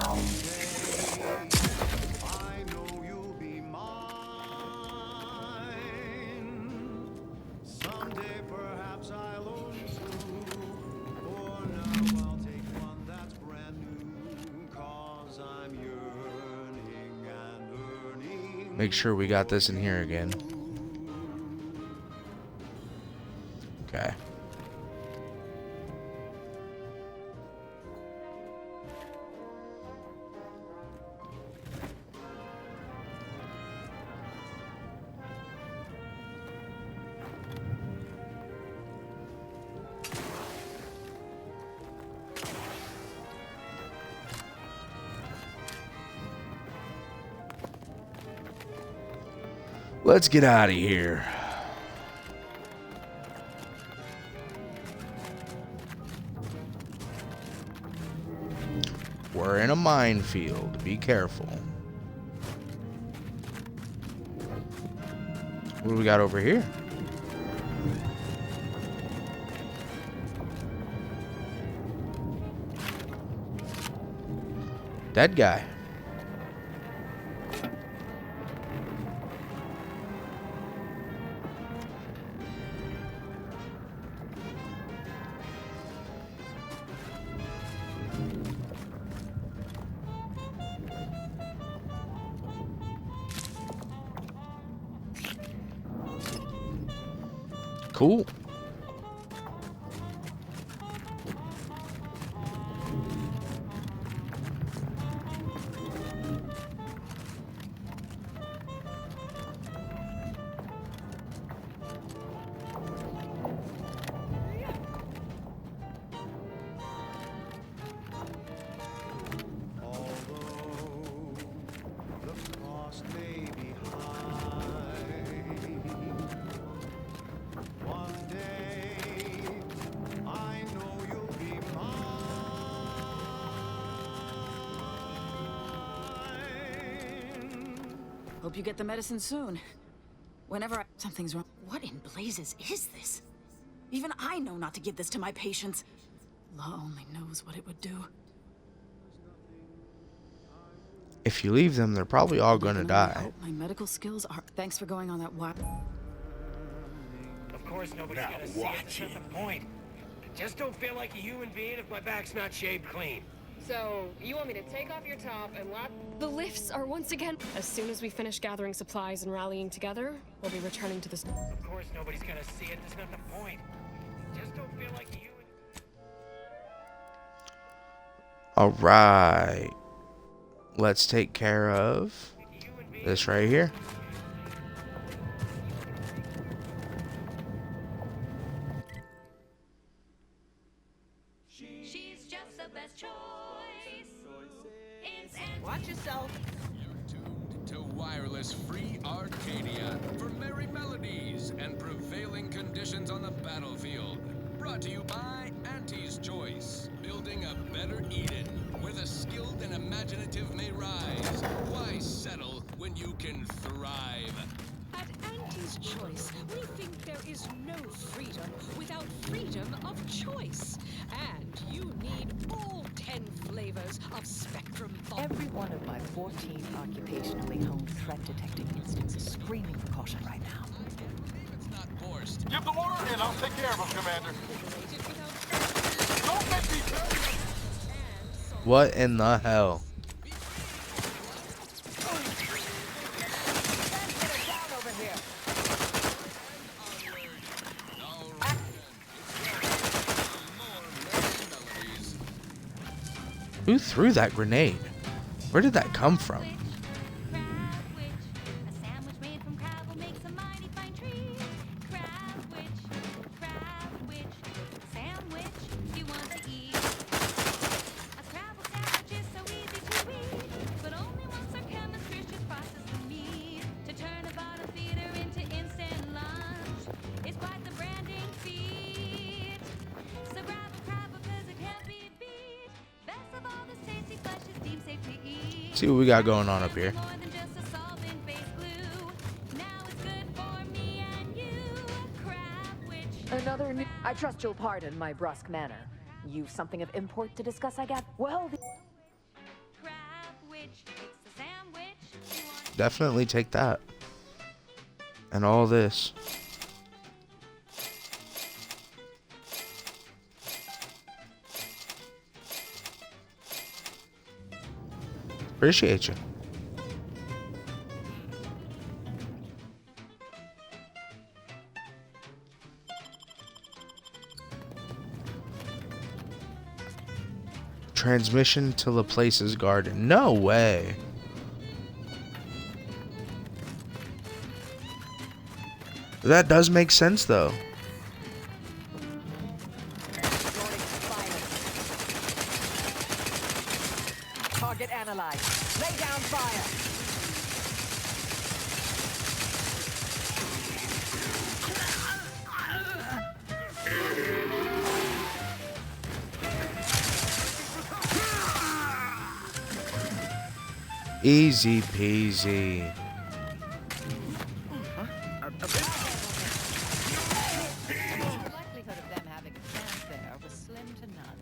someday I know you'll be mine. Someday perhaps I'll own two. For now I'll take one that's brand new. 'Cause I'm yearning and yearning. Make sure we got this in here again. Okay. Let's get out of here. We're in a minefield. Be careful. What do we got over here? Dead guy. Cool. The cost may be high. One day, I know you'll be mine. Hope you get the medicine soon. Whenever something's wrong. What in blazes is this? Even I know not to give this to my patients. Law only knows what it would do. If you leave them, they're probably all gonna die. Hope my medical skills are. Thanks for going on that wild. Of course, nobody's gonna see it. That's the point. Just don't feel like a human being if my back's not shaved clean. So, you want me to take off your top and lock... The lifts are once again... As soon as we finish gathering supplies and rallying together, we'll be returning to this... Of course nobody's gonna see it, that's not the point. Just don't feel like a human... Alright. Let's take care of this right here. She's just the best choice. Watch yourself. You're tuned to Wireless Free Arcadia for merry melodies and prevailing conditions on the battlefield. Brought to you by Auntie's Choice. Building a better Eden where the skilled and imaginative may rise. Why settle when you can thrive? At Auntie's Choice, we think there is no freedom without freedom of choice. And you need all 10 flavors of Spectrum Fun. Every one of my 14 occupationally honed threat detecting instincts is screaming for caution right now. It's not forced. Give the order and I'll take care of him, Commander. Don't make me tell you. What in the hell? Who threw that grenade? Where did that come from? See what we got going on up here. Another new... I trust you'll pardon my brusque manner. You've something of import to discuss, I gather? Well, Definitely take that. And all this. Appreciate you. Transmission to Laplace's garden. No way. That does make sense though. target analyzed. Lay down fire. Easy peasy. The likelihood of them having a chance there was slim to none.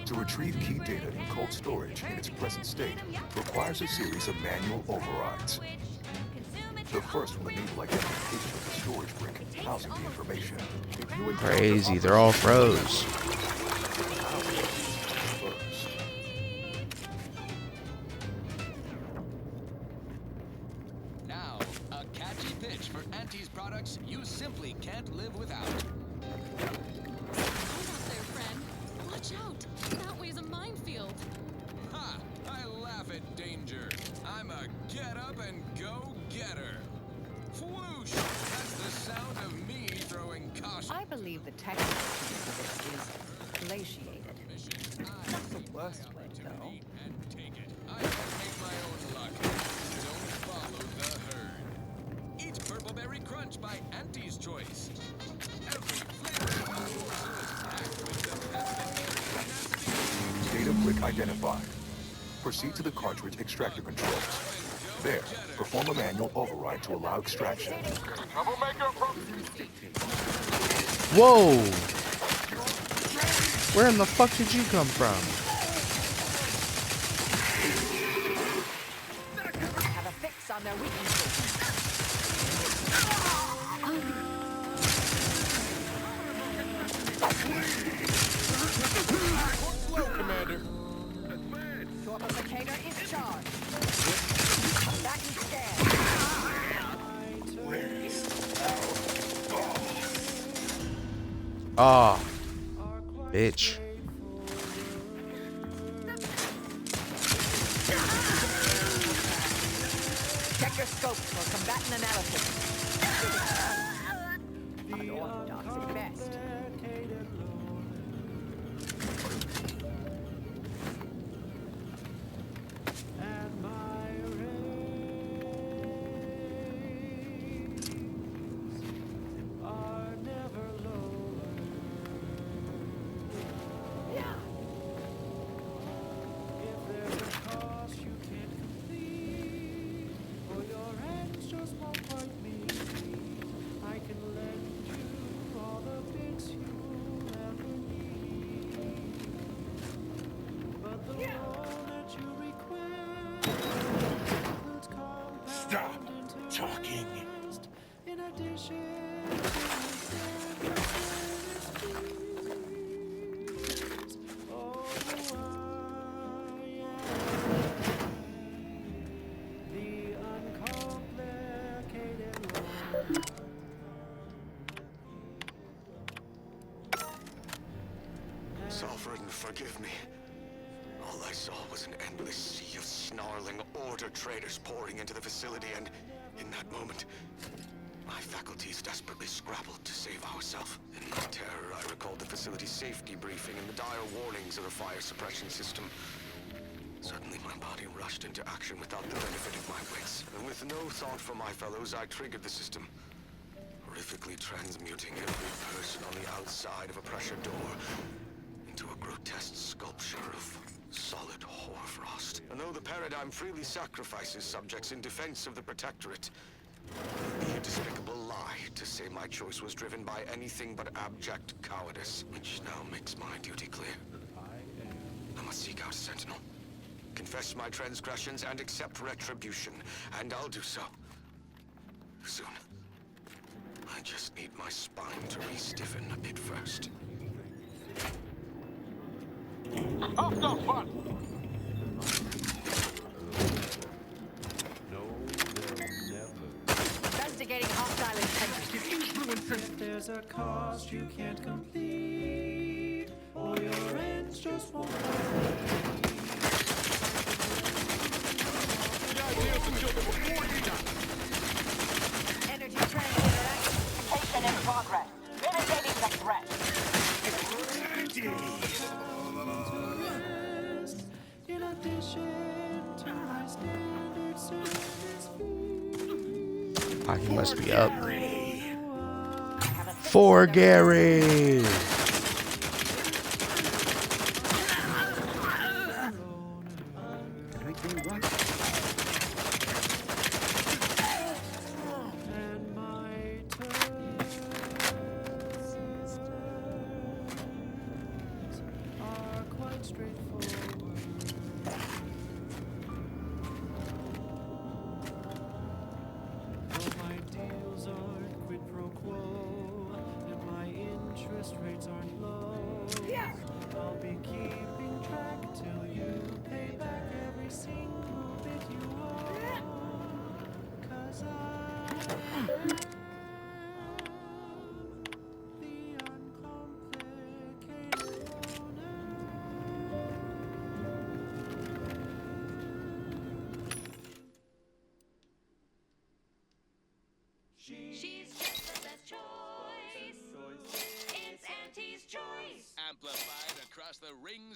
To retrieve key data in cold storage in its present state requires a series of manual overrides. The first will enable identification of the storage brick housing the information. If you encounter Crazy, they're all froze. Now, a catchy pitch for Auntie's products you simply can't live without. Watch out! That way's a minefield. Ha! I laugh at danger. I'm a get up and go getter. Whoosh! That's the sound of believe the technical piece of it is glaciated. Not the worst way, though. I can make my own luck. Don't follow the herd. Eat Purpleberry Crunch by Auntie's Choice. Every flavor is packed with the best Data brick identified. Proceed to the cartridge extractor controls. There, perform a manual override to allow extraction. Whoa! Where in the fuck did you come from? Have a fix on their weaknesses. Slow, Commander. Torpificator is charged. Back and stand. Ah, bitch. Check your scope for combatant analysis. Unorthodox at best. Stop talking. Sovereign, forgive me. All I saw was an endless sea of snarling Order traders pouring into the facility, and in that moment, my faculties desperately scrabbled to save ourselves. In my terror, I recalled the facility's safety briefing and the dire warnings of the fire suppression system. Suddenly, my body rushed into action without the benefit of my wits, and with no thought for my fellows, I triggered the system, horrifically transmuting every person on the outside of a pressure door into a grotesque sculpture of solid hoarfrost. And though the paradigm freely sacrifices subjects in defense of the Protectorate, it would be a despicable lie to say my choice was driven by anything but abject cowardice, which now makes my duty clear. I must seek out a sentinel, confess my transgressions, and accept retribution, and I'll do so soon. I just need my spine to re-stiffen a bit first. Hostile spot! Investigating hostile intentions. If there's a cost you can't complete, or your ends just won't Energy transmitter activation in progress. Mitigating the threat. in addition to my standard service fee. Ah, he must be up. For Gary. Rates aren't low. I'll be keeping track till you pay back every single bit you owe. 'Cause I'm the uncomplicated owner. She's just the best choice.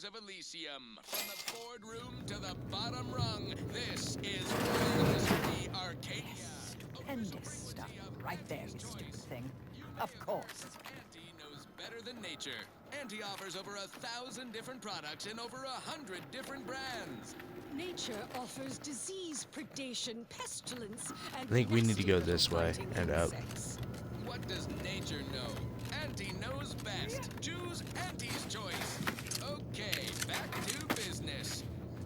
of Elysium. From the boardroom to the bottom rung, this is Royal Mystery Arcadia. Stupendous stuff. Right there, you stupid thing. Of course. Auntie knows better than nature. Auntie offers over 1,000 different products in over 100 different brands. Nature offers disease, predation, pestilence, and I think we need to go this way and up. What does nature know? Auntie knows best. Choose Auntie's choice. Okay, back to business.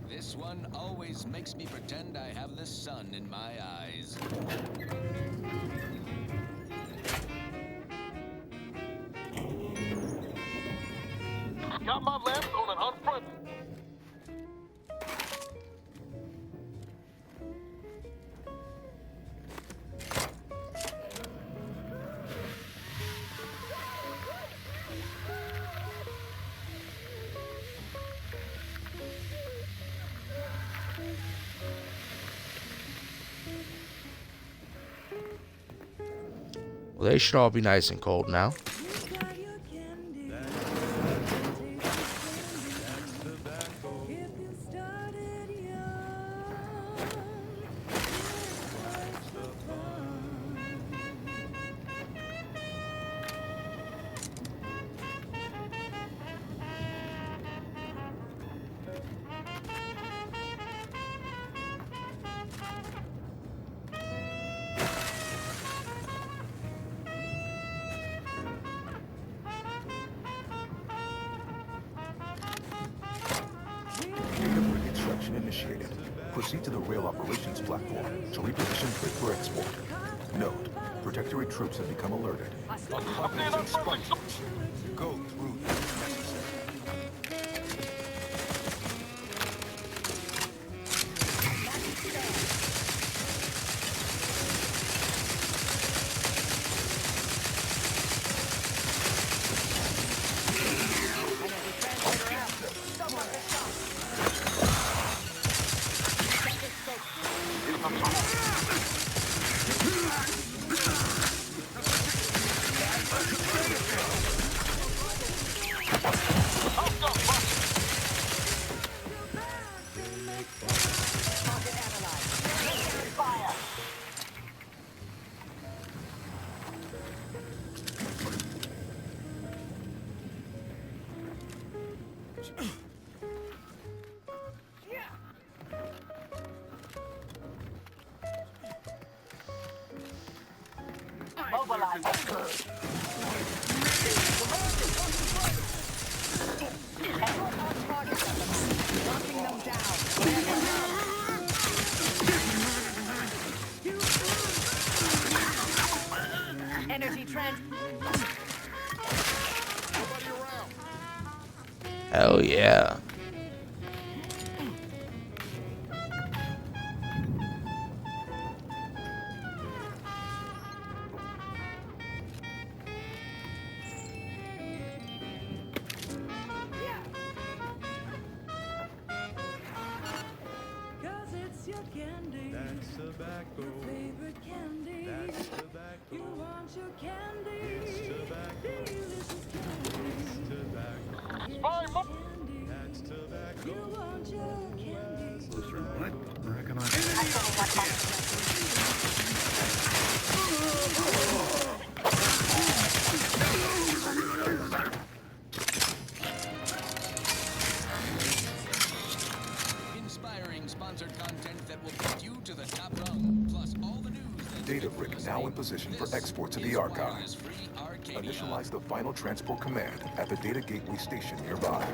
This one always makes me pretend I have the sun in my eyes. Got my lamps on an unfriendly. Well, they should all be nice and cold now. Initiated. Proceed to the rail operations platform to reposition freight for export. Note, Protectorate troops have become alerted. Go through if necessary. Energy trend. Hell yeah. Inspiring sponsored content that will put you to the top rung, plus all the news. Data brick now in position for export to the archive. Initialize the final transport command at the data gateway station nearby.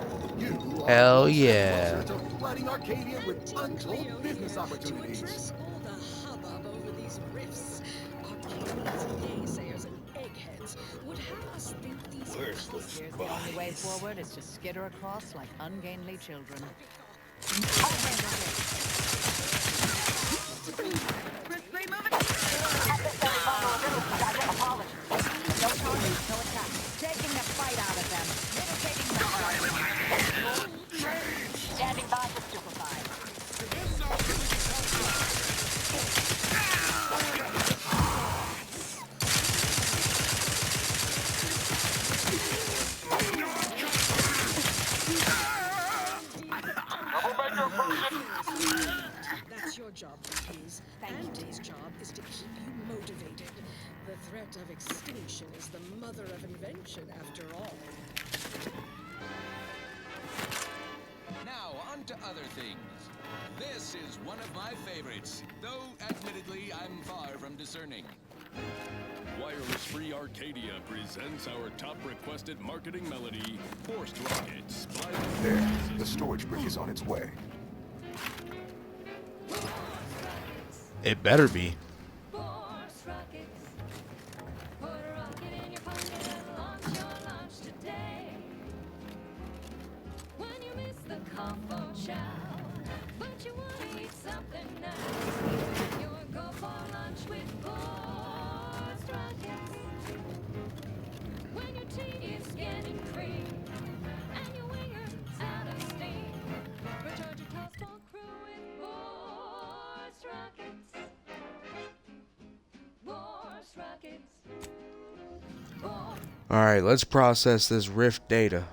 Hell yeah. Flooding Arcadia with untold business opportunities. All the hubbub over these rifts. Arcadians, naysayers, and eggheads would have us think these Here's the only way forward is to skitter across like ungainly children. Taking the fight out of them. Standing by for stupefied. threat of extinction is the mother of invention, after all. Now, on to other things. This is one of my favorites, though admittedly I'm far from discerning. Wireless Free Arcadia presents our top requested marketing melody, Forced Rockets. There, the storage brick is on its way. It better be. Alright, let's process this Rift data.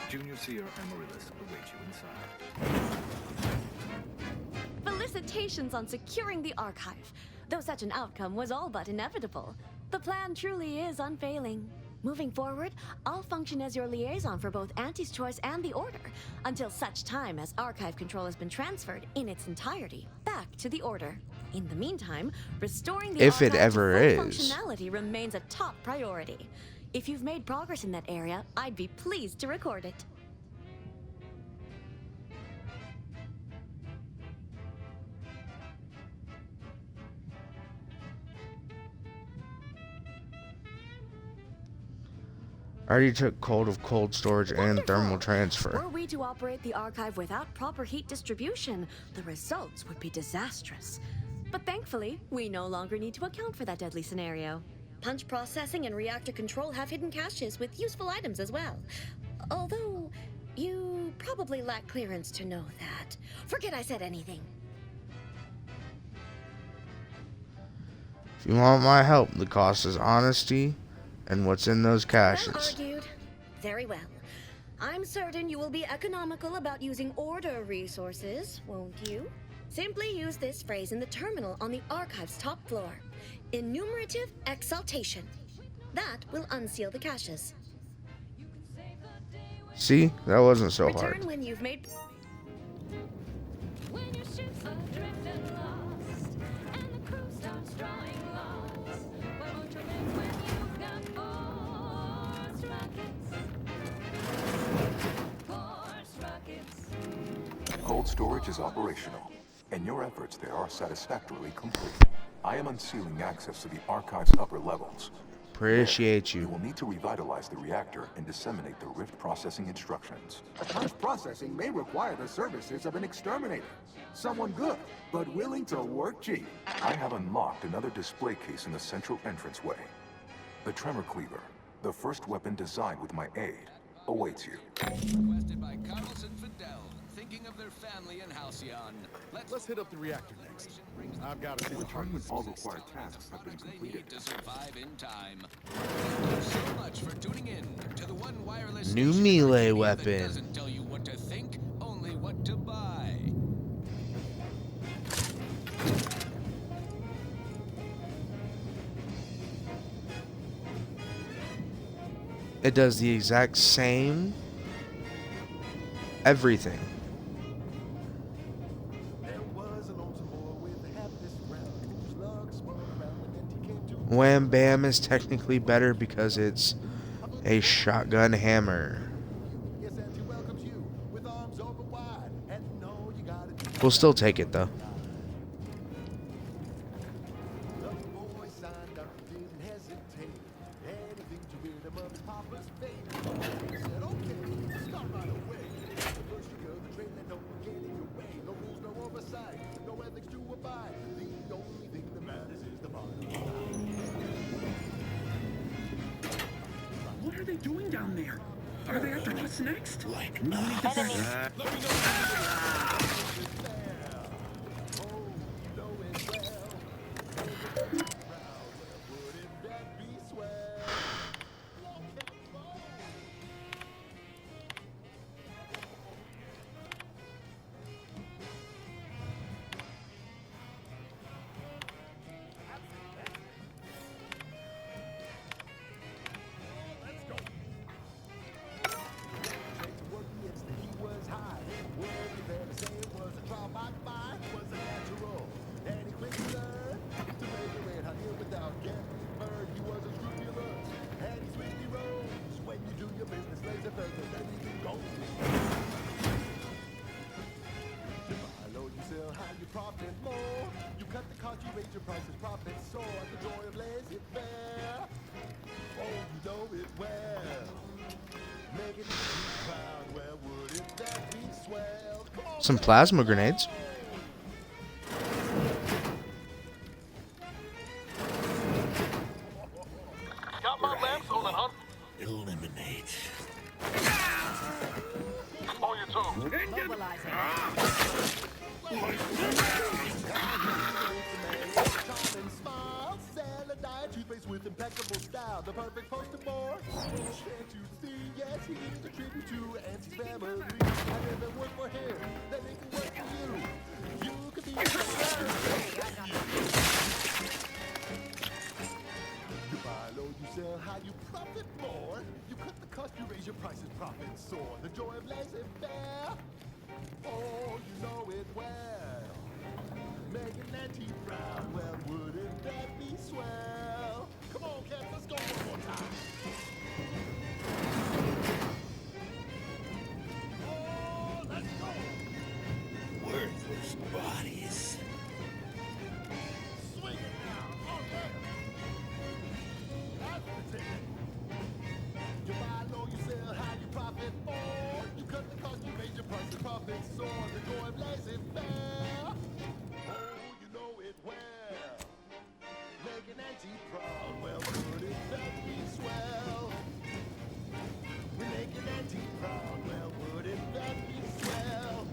Junior Seer Amaryllis awaits you inside. Felicitations on securing the archive. Though such an outcome was all but inevitable, the plan truly is unfailing. Moving forward, I'll function as your liaison for both Auntie's Choice and the Order, until such time as archive control has been transferred in its entirety back to the Order. In the meantime, restoring the If it archive to ever full is. functionality remains a top priority. If you've made progress in that area, I'd be pleased to record it. I already took cold of cold storage and thermal transfer. Were we to operate the archive without proper heat distribution, the results would be disastrous. But thankfully, we no longer need to account for that deadly scenario. Punch processing and reactor control have hidden caches with useful items as well. Although, you probably lack clearance to know that. Forget I said anything. If you want my help, the cost is honesty and what's in those caches. Well argued. Very well. I'm certain you will be economical about using Order resources, won't you? Simply use this phrase in the terminal on the archive's top floor. Enumerative exaltation. That will unseal the caches. See? That wasn't so Return hard. when you've made... When your ships adrift and lost, and the crew starts drawing lots, why won't you live when you've got force rockets? Force rockets. Cold storage is operational, and your efforts there are satisfactorily complete. I am unsealing access to the archive's upper levels. Appreciate you. You will need to revitalize the reactor and disseminate the Rift processing instructions. Punch processing may require the services of an exterminator. Someone good, but willing to work cheap. I have unlocked another display case in the central entranceway. The Tremor Cleaver, the first weapon designed with my aid, awaits you. Requested by Carlson Fidel, thinking of their family in Halcyon. Let's hit up the reactor next. I've got to see the target. All required tasks have been completed. To survive in time. Thank you so much for tuning in to the one wireless New station melee that weapon. doesn't tell you what to think, only what to buy. It does the exact same everything. Wham Bam is technically better because it's a shotgun hammer. We'll still take it though. entertain. Anything to rid him of his papa's fate. He said, okay, start right away. The first you go, the train that don't get in your way. No rules, no oversight, no ethics to abide. The only thing that matters is the bottom line. What are they doing down there? Are they after us next? Like no need to Let me Some plasma grenades. Got my lamps on an eliminate. On your toes. Toothpaste with impeccable style, the perfect poster boy. Can't you see? Yes, he's a tribute to Auntie's family. I never work for him, then it can work for you. You could be you buy low, you sell high, you profit more. You cut the cost, you raise your prices, profits soar. The joy of laissez-faire. Oh, you know it well. Making Auntie proud, well, wouldn't that be swell? Come on, cats, let's go one more time. Oh, let's go. Worthless bodies. Swing it now. Okay. That's the ticket. You buy low, you sell high, you profit more. You cut the cost, you raise your prices, profits soar. The joy of laissez-faire. Making Auntie proud, well, wouldn't that be swell? We're making Auntie proud, well, wouldn't that be swell?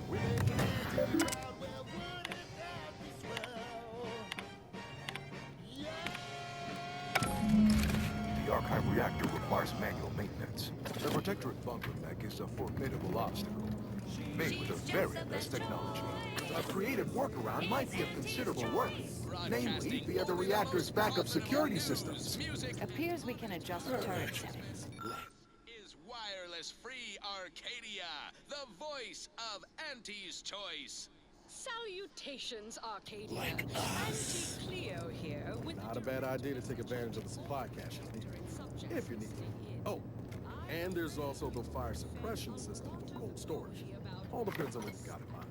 We're making Auntie proud, well, wouldn't that be swell? Yeah! The Archive reactor requires manual maintenance. The Protectorate bunker mech is a formidable obstacle, made with the very best technology. A creative workaround might be of considerable worth, namely via the reactor's backup security systems. Appears we can adjust turret settings. Is wireless free Arcadia, the voice of Auntie's choice. Salutations, Arcadia. Like us. Auntie Cleo here with Not a bad idea to take advantage of the supply caches needed, if you need it. Oh, and there's also the fire suppression system for cold storage. All depends on what you got in mind.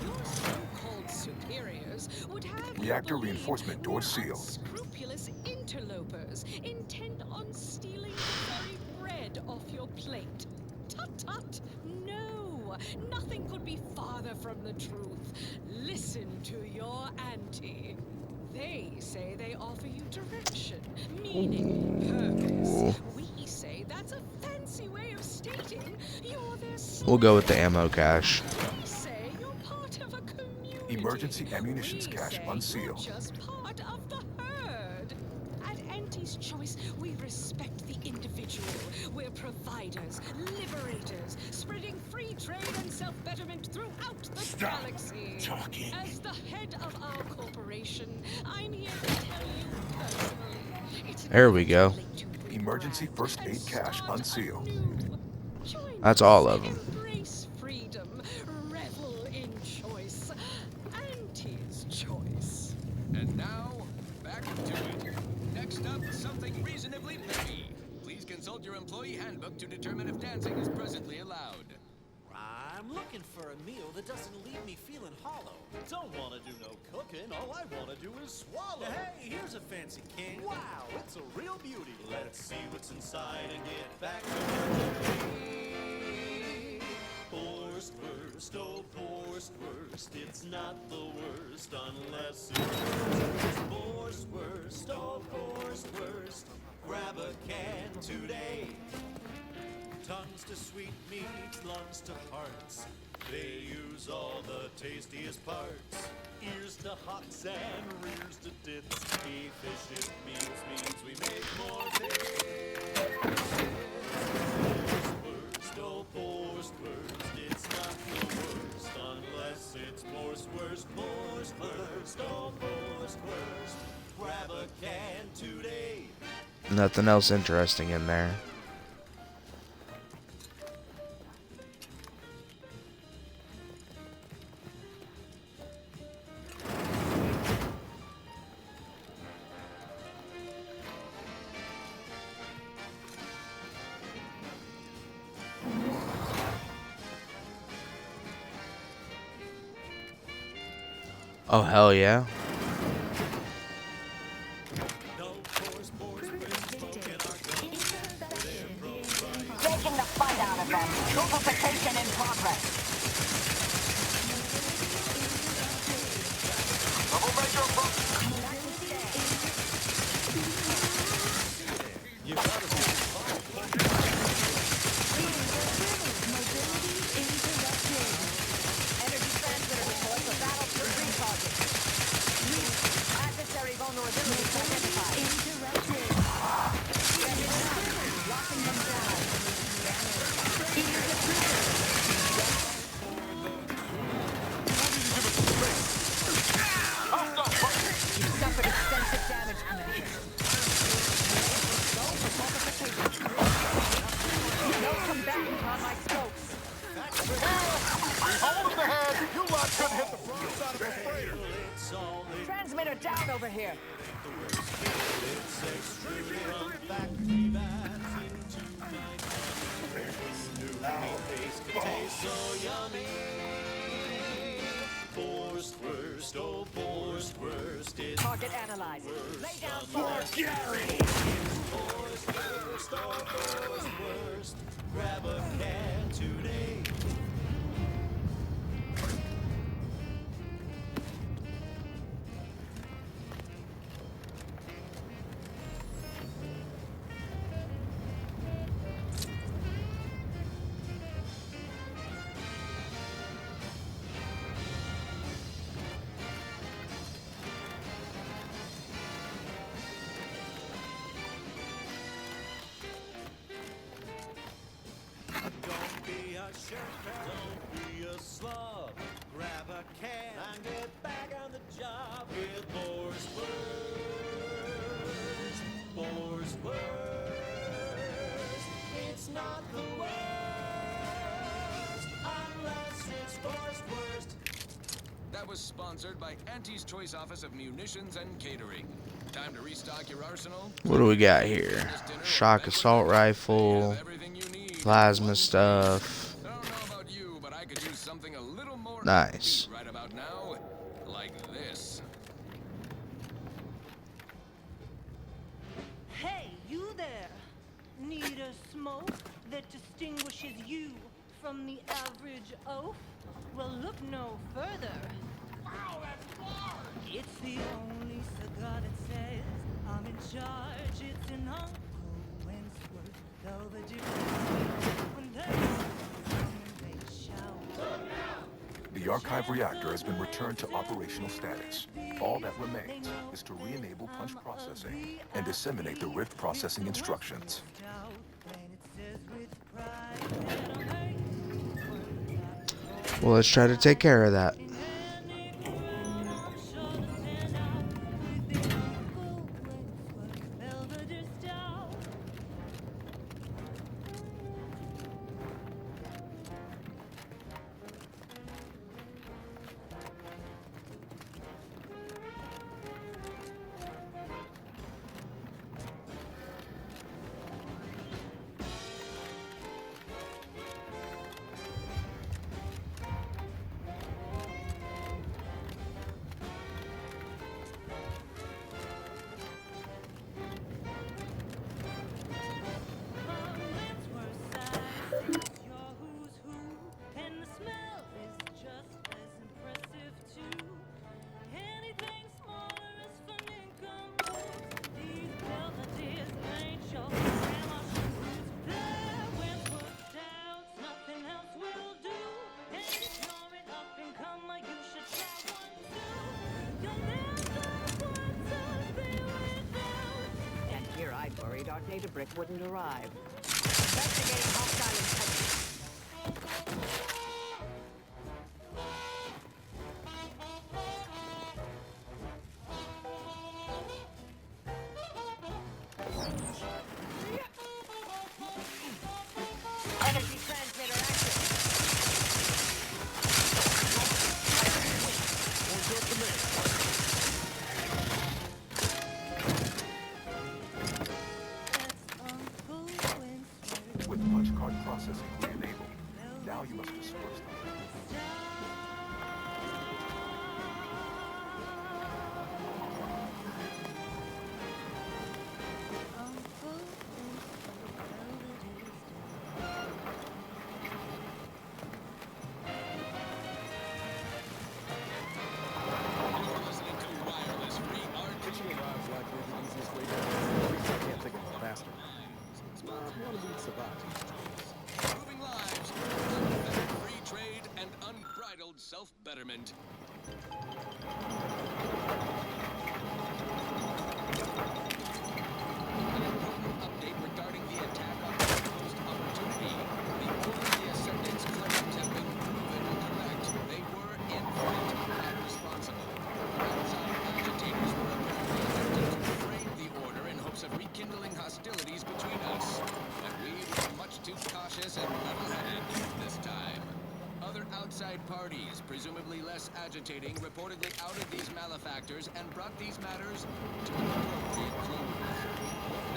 Your so-called superiors would have Reactor reinforcement doors sealed. Scrupulous interlopers intent on stealing the very bread off your plate. Tut-tut! No! Nothing could be farther from the truth. Listen to your auntie. They say they offer you direction, meaning purpose. We say that's a fancy way of stating you're their slave. We'll go with the ammo cache. They say you're part of a community. Emergency ammunitions cache unsealed. Just part of the herd. At Auntie's Choice, we respect the individual. We're providers, liberators, spreading free trade and self-betterment throughout the galaxy. Talking. As the head of our corporation, I'm here to tell you personally. There we go. Emergency first aid cache unsealed. That's all of them. Embrace freedom, revel in choice. Auntie's Choice. And now, back to it. Next up, something reasonably heavy. Please consult your employee handbook to determine if dancing is presently allowed. Right. I'm looking for a meal that doesn't leave me feeling hollow. Don't want to do no cooking. All I want to do is swallow. Hey, here's a fancy king. Wow, it's a real beauty. Let's see what's inside and get back to work. Borscht, oh Borscht, it's not the worst unless it's Borscht, oh Borscht, grab a can today. Tongues to sweet meats, lungs to hearts. They use all the tastiest parts. Ears to hocks and rears to tits. Efficient means we make more bits. Worst, oh Borscht, it's not the worst unless it's Borscht, oh Borscht, grab a can today. Nothing else interesting in there. Oh, hell yeah. Taking the fight out of them. Lubrication in progress. Double measure You gotta be Energy transmitter report for battle for green target. Adversary vulnerability identified. Interrupted. Locking them down. You suffered extensive damage, Commander. No combatant on my scopes. Hold the head! You lot couldn't hit the front side of a freighter! Transmitter down over here. Target analyzed. Lay down for Gary! Grab a can today. Don't be a shirtbag, don't be a slob. Grab a can and get back on the job with Borscht. It's not the worst unless it's Borscht. That was sponsored by Auntie's Choice Office of Munitions and Catering. Time to restock your arsenal. What do we got here? Shock assault rifle, plasma stuff. I don't know about you, but I could use something a little more Nice. upbeat right about now, like this. Hey, you there! Need a smoke that distinguishes you from the average oaf? Well, look no further. Wow, that's large! It's the only cigar that says I'm in charge. It's an Uncle Wentworth Belvedere. When they shout. The archive reactor has been returned to operational status. All that remains is to re-enable punch processing and disseminate the Rift processing instructions. Well, let's try to take care of that. data brick wouldn't arrive. Investigating hostile intelligence. Energy transmitter active. On your command. With punch card processing re-enabled, now you must disperse them. Pitching arrives likely the easiest way down. At least I can't think of it faster. One of these survives. Moving lives, unfettered free trade, and unbridled self-betterment. An important update regarding the attack on the Post Opportunity. The order the Ascendants claimed have been proven correct. They were, in fact, not responsible. Outside agitators were apparently attempting to frame the order in hopes of rekindling hostilities between us. But we were much too cautious and level-headed this time. Other outside parties, presumably less agitating, reportedly outed these malefactors and brought these matters to an appropriate close.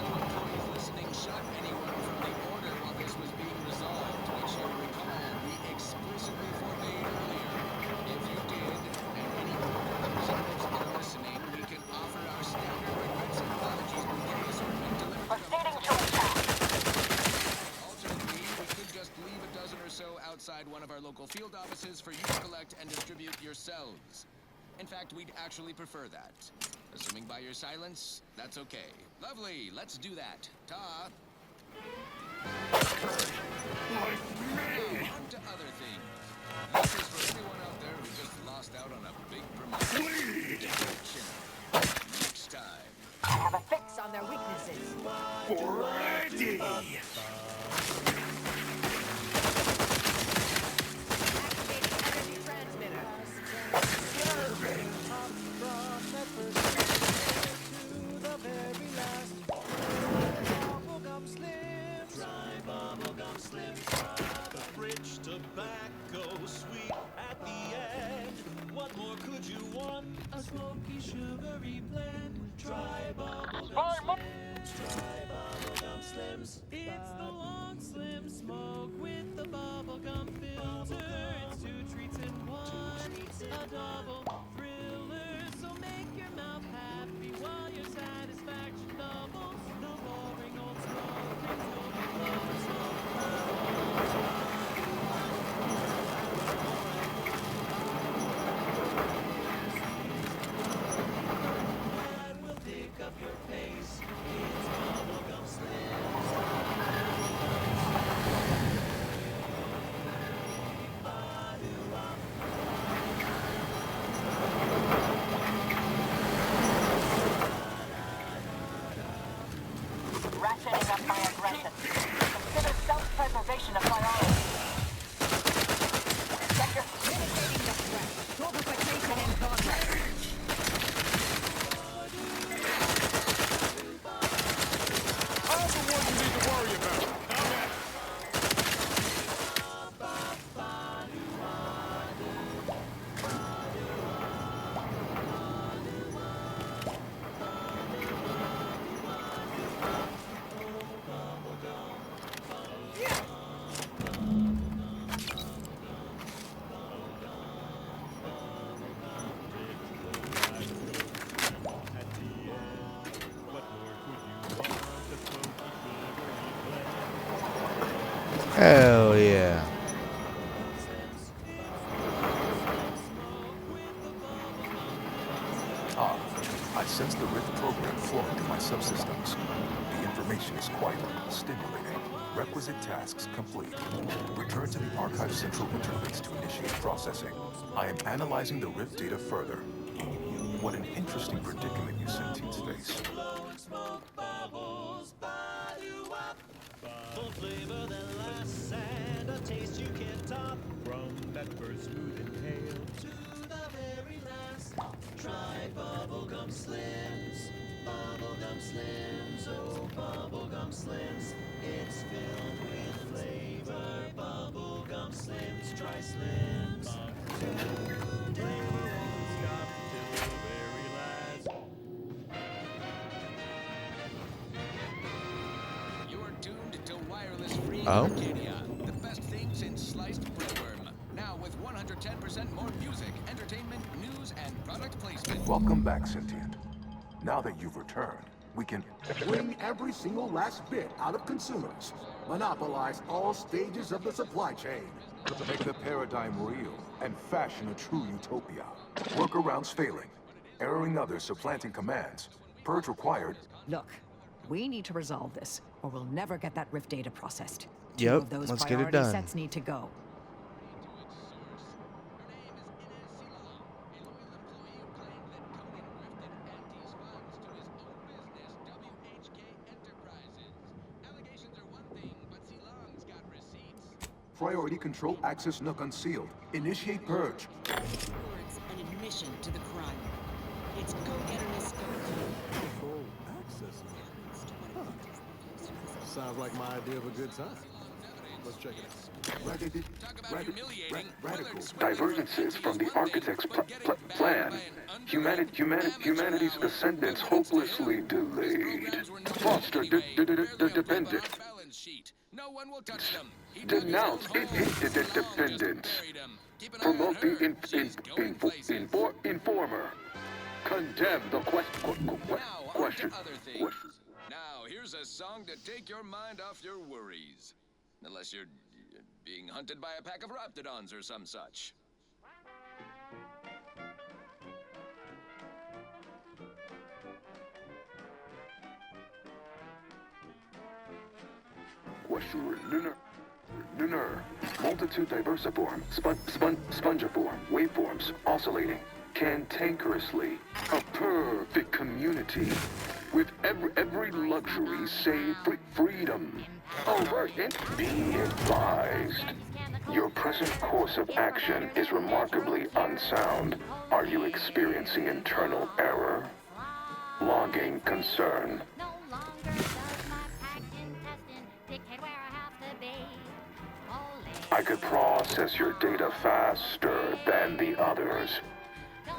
No employees listening shot anyone from the order while this was being resolved, which you'll recall we explicitly forbade earlier. If you did, and any order representatives are listening, we can offer our standard regrets and apologies with the assortment delivered. Proceeding to attack. Alternatively, we could just leave a dozen or so outside one of our local field offices for you to collect and distribute yourselves. In fact, we'd actually prefer that. Assuming by your silence, that's okay. Lovely, let's do that. Ta! Now, on to other things. This is for everyone out there who just lost out on a big promotion. Next time. I have a fix on their weaknesses. Ready! Activating energy transmitter. The fridge tobacco, sweet at the end. What more could you want? A smoky, sugary blend. Try bubblegum slims. Try bubblegum slims. It's the long slim smoke with the bubblegum filter. It's 2 treats in 1. A double thriller. So make your mouth happy while your satisfaction doubles. No boring old smoke. You'll be blowing smoke. Ratcheting up my aggression. Consider self-preservation a priority. Sector. Mitigating the threat. Torpification in progress. I'm the one you need to worry about. Come at it. Hell yeah. I sense the Rift program flowing through my subsystems. The information is quite stimulating. Requisite tasks complete. Return to the Archive Central interface to initiate processing. I am analyzing the Rift data further. What an interesting predicament you sentients face. flavor that lasts and a taste you can't top. From that first smooth inhale To the very last, try Bubblegum Slims. Bubblegum Slims, oh Bubblegum Slims. It's filled with flavor. Bubblegum Slims, try Slims. Today. stop till the very last. You're tuned to Wireless Free Oh? Arcadia, the best thing since sliced breadworm. Now with 110% more music, entertainment, news, and product placement. Welcome back, Sentient. Now that you've returned, we can Bring every single last bit out of consumers. Monopolize all stages of the supply chain. make the paradigm real and fashion a true utopia. Workarounds failing, erroring others supplanting commands. Purge required. Look, we need to resolve this, or we'll never get that Rift data processed. Yep, Two of those let's get it priority done. sets need to go. Priority control access nook unsealed. Initiate purge. Words and admission to the crime. It's go-getterness gone. Control access. Huh. Sounds like my idea of a good time. Let's check it out. Divergences from the architect's plan. Humanity's ascendance hopelessly delayed. Foster dependent. No one will touch them. Denounce dependence. Promote the informer. Condemn the question. Now, here's a song to take your mind off your worries. Unless you're being hunted by a pack of raptidons or some such. Lunar. Multitude diversiform. Spongiform. Waveforms. Oscillating. Cantankerously. A perfect community. With every luxury save freedom. Overt and be advised. Your present course of action is remarkably unsound. Are you experiencing internal error? Logging concern. I could process your data faster than the others.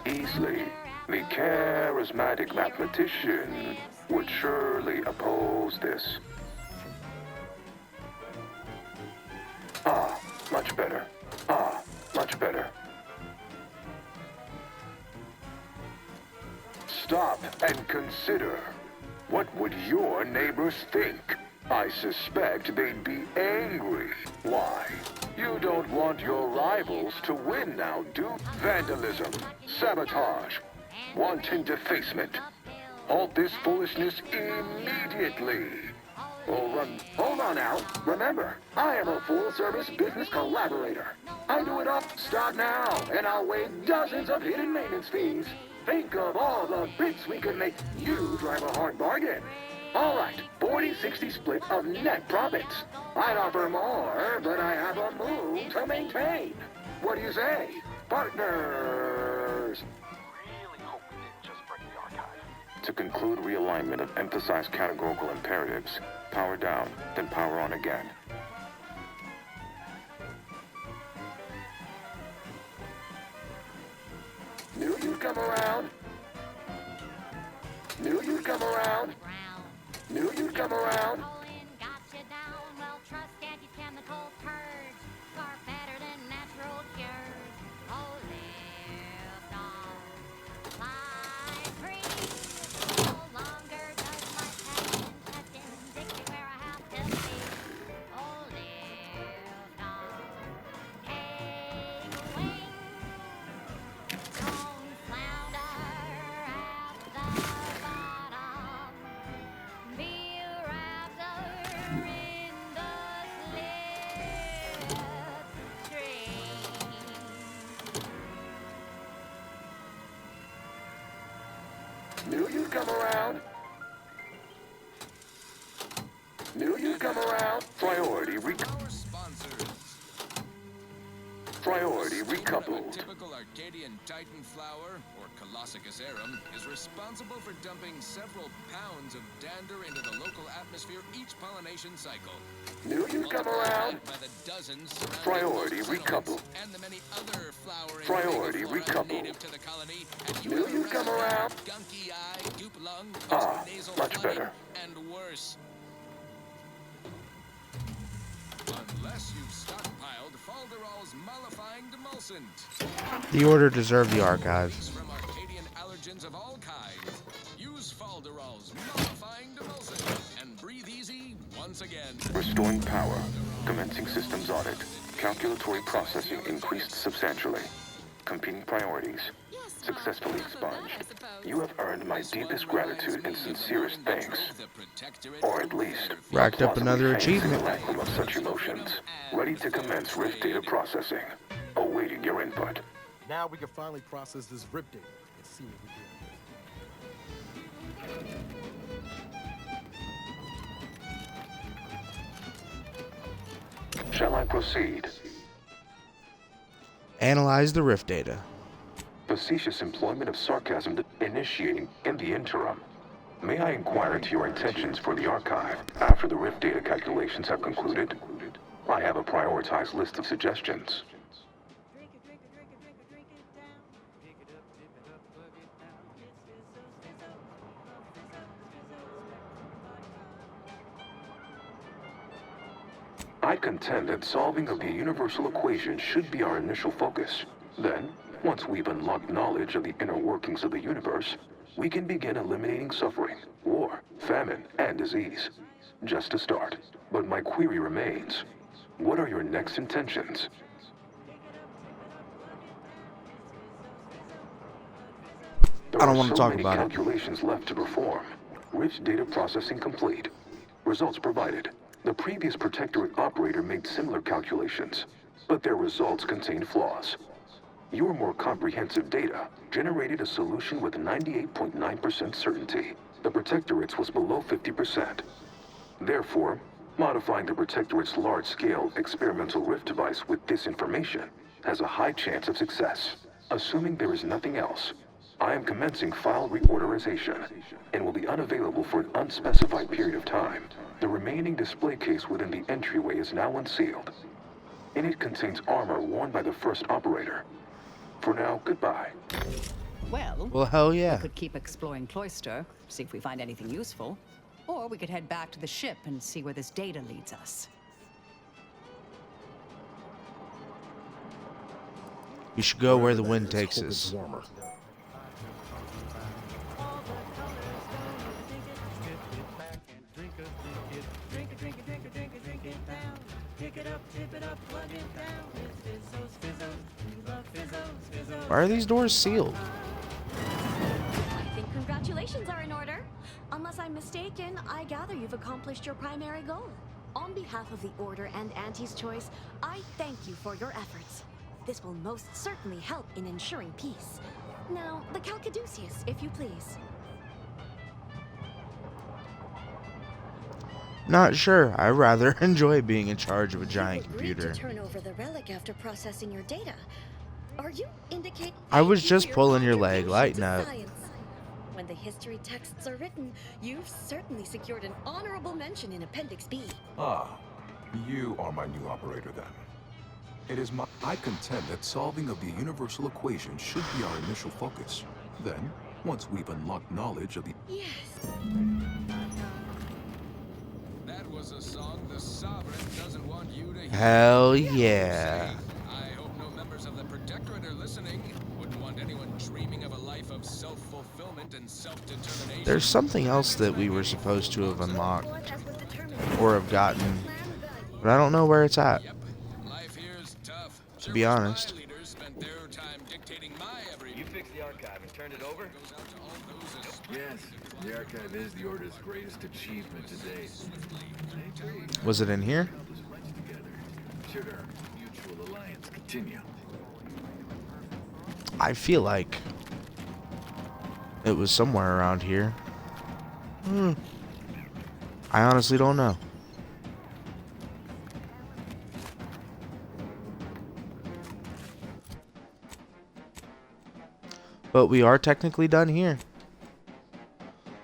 Easily. The charismatic mathematician would surely oppose this. Much better. Much better. Stop and consider. What would your neighbors think? I suspect they'd be angry. Why? You don't want your rivals to win now, do? Vandalism, sabotage, wanton defacement. Halt this foolishness immediately. Hold on now. Remember, I am a full-service business collaborator. I do it all. Start now, and I'll waive dozens of hidden maintenance fees. Think of all the bits we could make you drive a hard bargain. All right, 40-60 split of net profits. I'd offer more, but I have a moon to maintain. What do you say, partners? To conclude realignment of emphasized categorical imperatives, power down, then power on again. Knew you'd come around. Knew you'd come around. Knew you'd come around. Knew you'd come around. Knew you'd come around. Priority recoupled. Typical Arcadian Titan flower, or Colossicus arum, is responsible for dumping several pounds of dander into the local atmosphere each pollination cycle. Knew you'd come around. By the dozens Priority recoupled. and the many other flowering Priority flora recoupled. native to the colony, and Knew you'd come around. gunky eye, goop lung, Ah, nasal much flooding, better. and worse. Unless you've stockpiled Falderall's mollifying demulcent. The Order deserved the archives. From Arcadian allergens of all kinds. Use Falderall's mollifying demulcent and breathe easy once again. Restoring power. Commencing systems audit. Calculatory processing increased substantially. Competing priorities. Successfully expunged. You have earned my deepest gratitude and sincerest thanks. Or at least, Racked up another achievement. simulacrum of such emotions. Ready to commence Rift data processing. Awaiting your input. Now we can finally process this RIP data and see what we do. Shall I proceed? Analyze the Rift data. Facetious employment of sarcasm initiating in the interim. May I inquire into your intentions for the archive after the Rift data calculations have concluded? I have a prioritized list of suggestions. I contend that solving of the universal equation should be our initial focus. Then, once we've unlocked knowledge of the inner workings of the universe, we can begin eliminating suffering, war, famine, and disease. Just a start. But my query remains. What are your next intentions? I don't want to talk about it. Calculations left to perform. Rich data processing complete. Results provided. The previous Protectorate operator made similar calculations, but their results contained flaws. Your more comprehensive data generated a solution with 98.9% certainty. The Protectorate's was below 50%. Therefore, modifying the Protectorate's large-scale experimental rift device with this information has a high chance of success. Assuming there is nothing else, I am commencing file reorderization and will be unavailable for an unspecified period of time. The remaining display case within the entryway is now unsealed. In it contains armor worn by the first operator. For now, goodbye. Well, hell yeah. We could keep exploring Cloister, see if we find anything useful. Or we could head back to the ship and see where this data leads us. We should go where the wind takes us. Why are these doors sealed? I think congratulations are in order. Unless I'm mistaken, I gather you've accomplished your primary goal. On behalf of the Order and Auntie's Choice, I thank you for your efforts. This will most certainly help in ensuring peace. Now, the Calcaduceus, if you please. Not sure. I rather enjoy being in charge of a giant You agreed computer. to turn over the relic after processing your data. Are you indicating I was just pulling your leg, lighten up. science? When the history texts are written, you've certainly secured an honorable mention in Appendix B. Ah, you are my new operator then. It is my... I contend that solving of the universal equation should be our initial focus. Then, once we've unlocked knowledge of the... Yes. That was a song the Sovereign doesn't want you to hear. Hell yeah. I hope no members of the Protectorate are listening. Wouldn't want anyone dreaming of a life of self-fulfillment and self-determination. There's something else that we were supposed to have unlocked or have gotten, but I don't know where it's at. Life here's tough. To be honest. You fixed the archive and turned it over? Yes, the archive is the Order's greatest achievement to date. Was it in here? Should our mutual alliance continue? I feel like it was somewhere around here. I honestly don't know. But we are technically done here.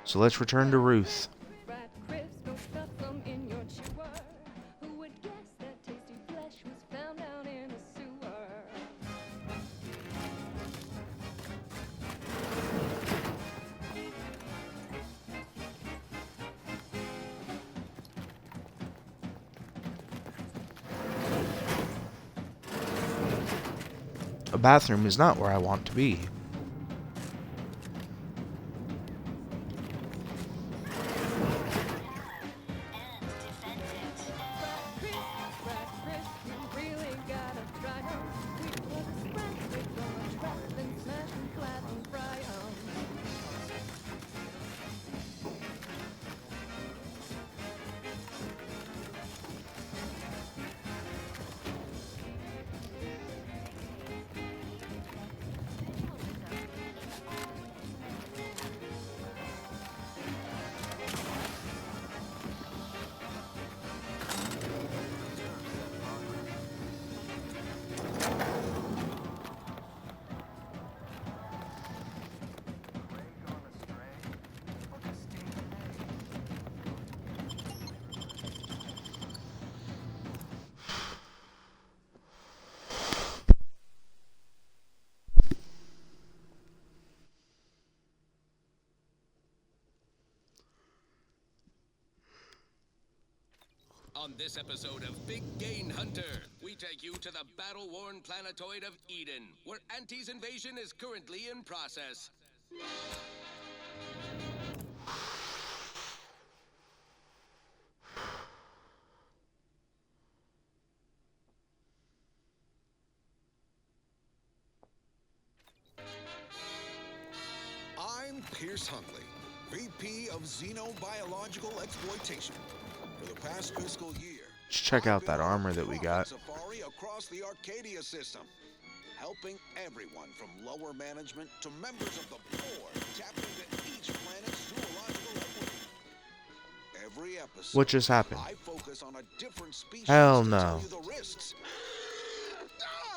So let's return to Ruth. A bathroom is not where I want to be. On this episode of Big Gain Hunter, we take you to the battle-worn planetoid of Eden, where Anti's invasion is currently in process. I'm Pierce Huntley, VP of Xenobiological Exploitation. For the past fiscal year, Let's check out that armor that we got. Safari across the Arcadia system, helping everyone from lower management to members of the board tap into each planet's zoological equity. Every episode, What just happened? I focus on a different species Hell to no. tell you the risks.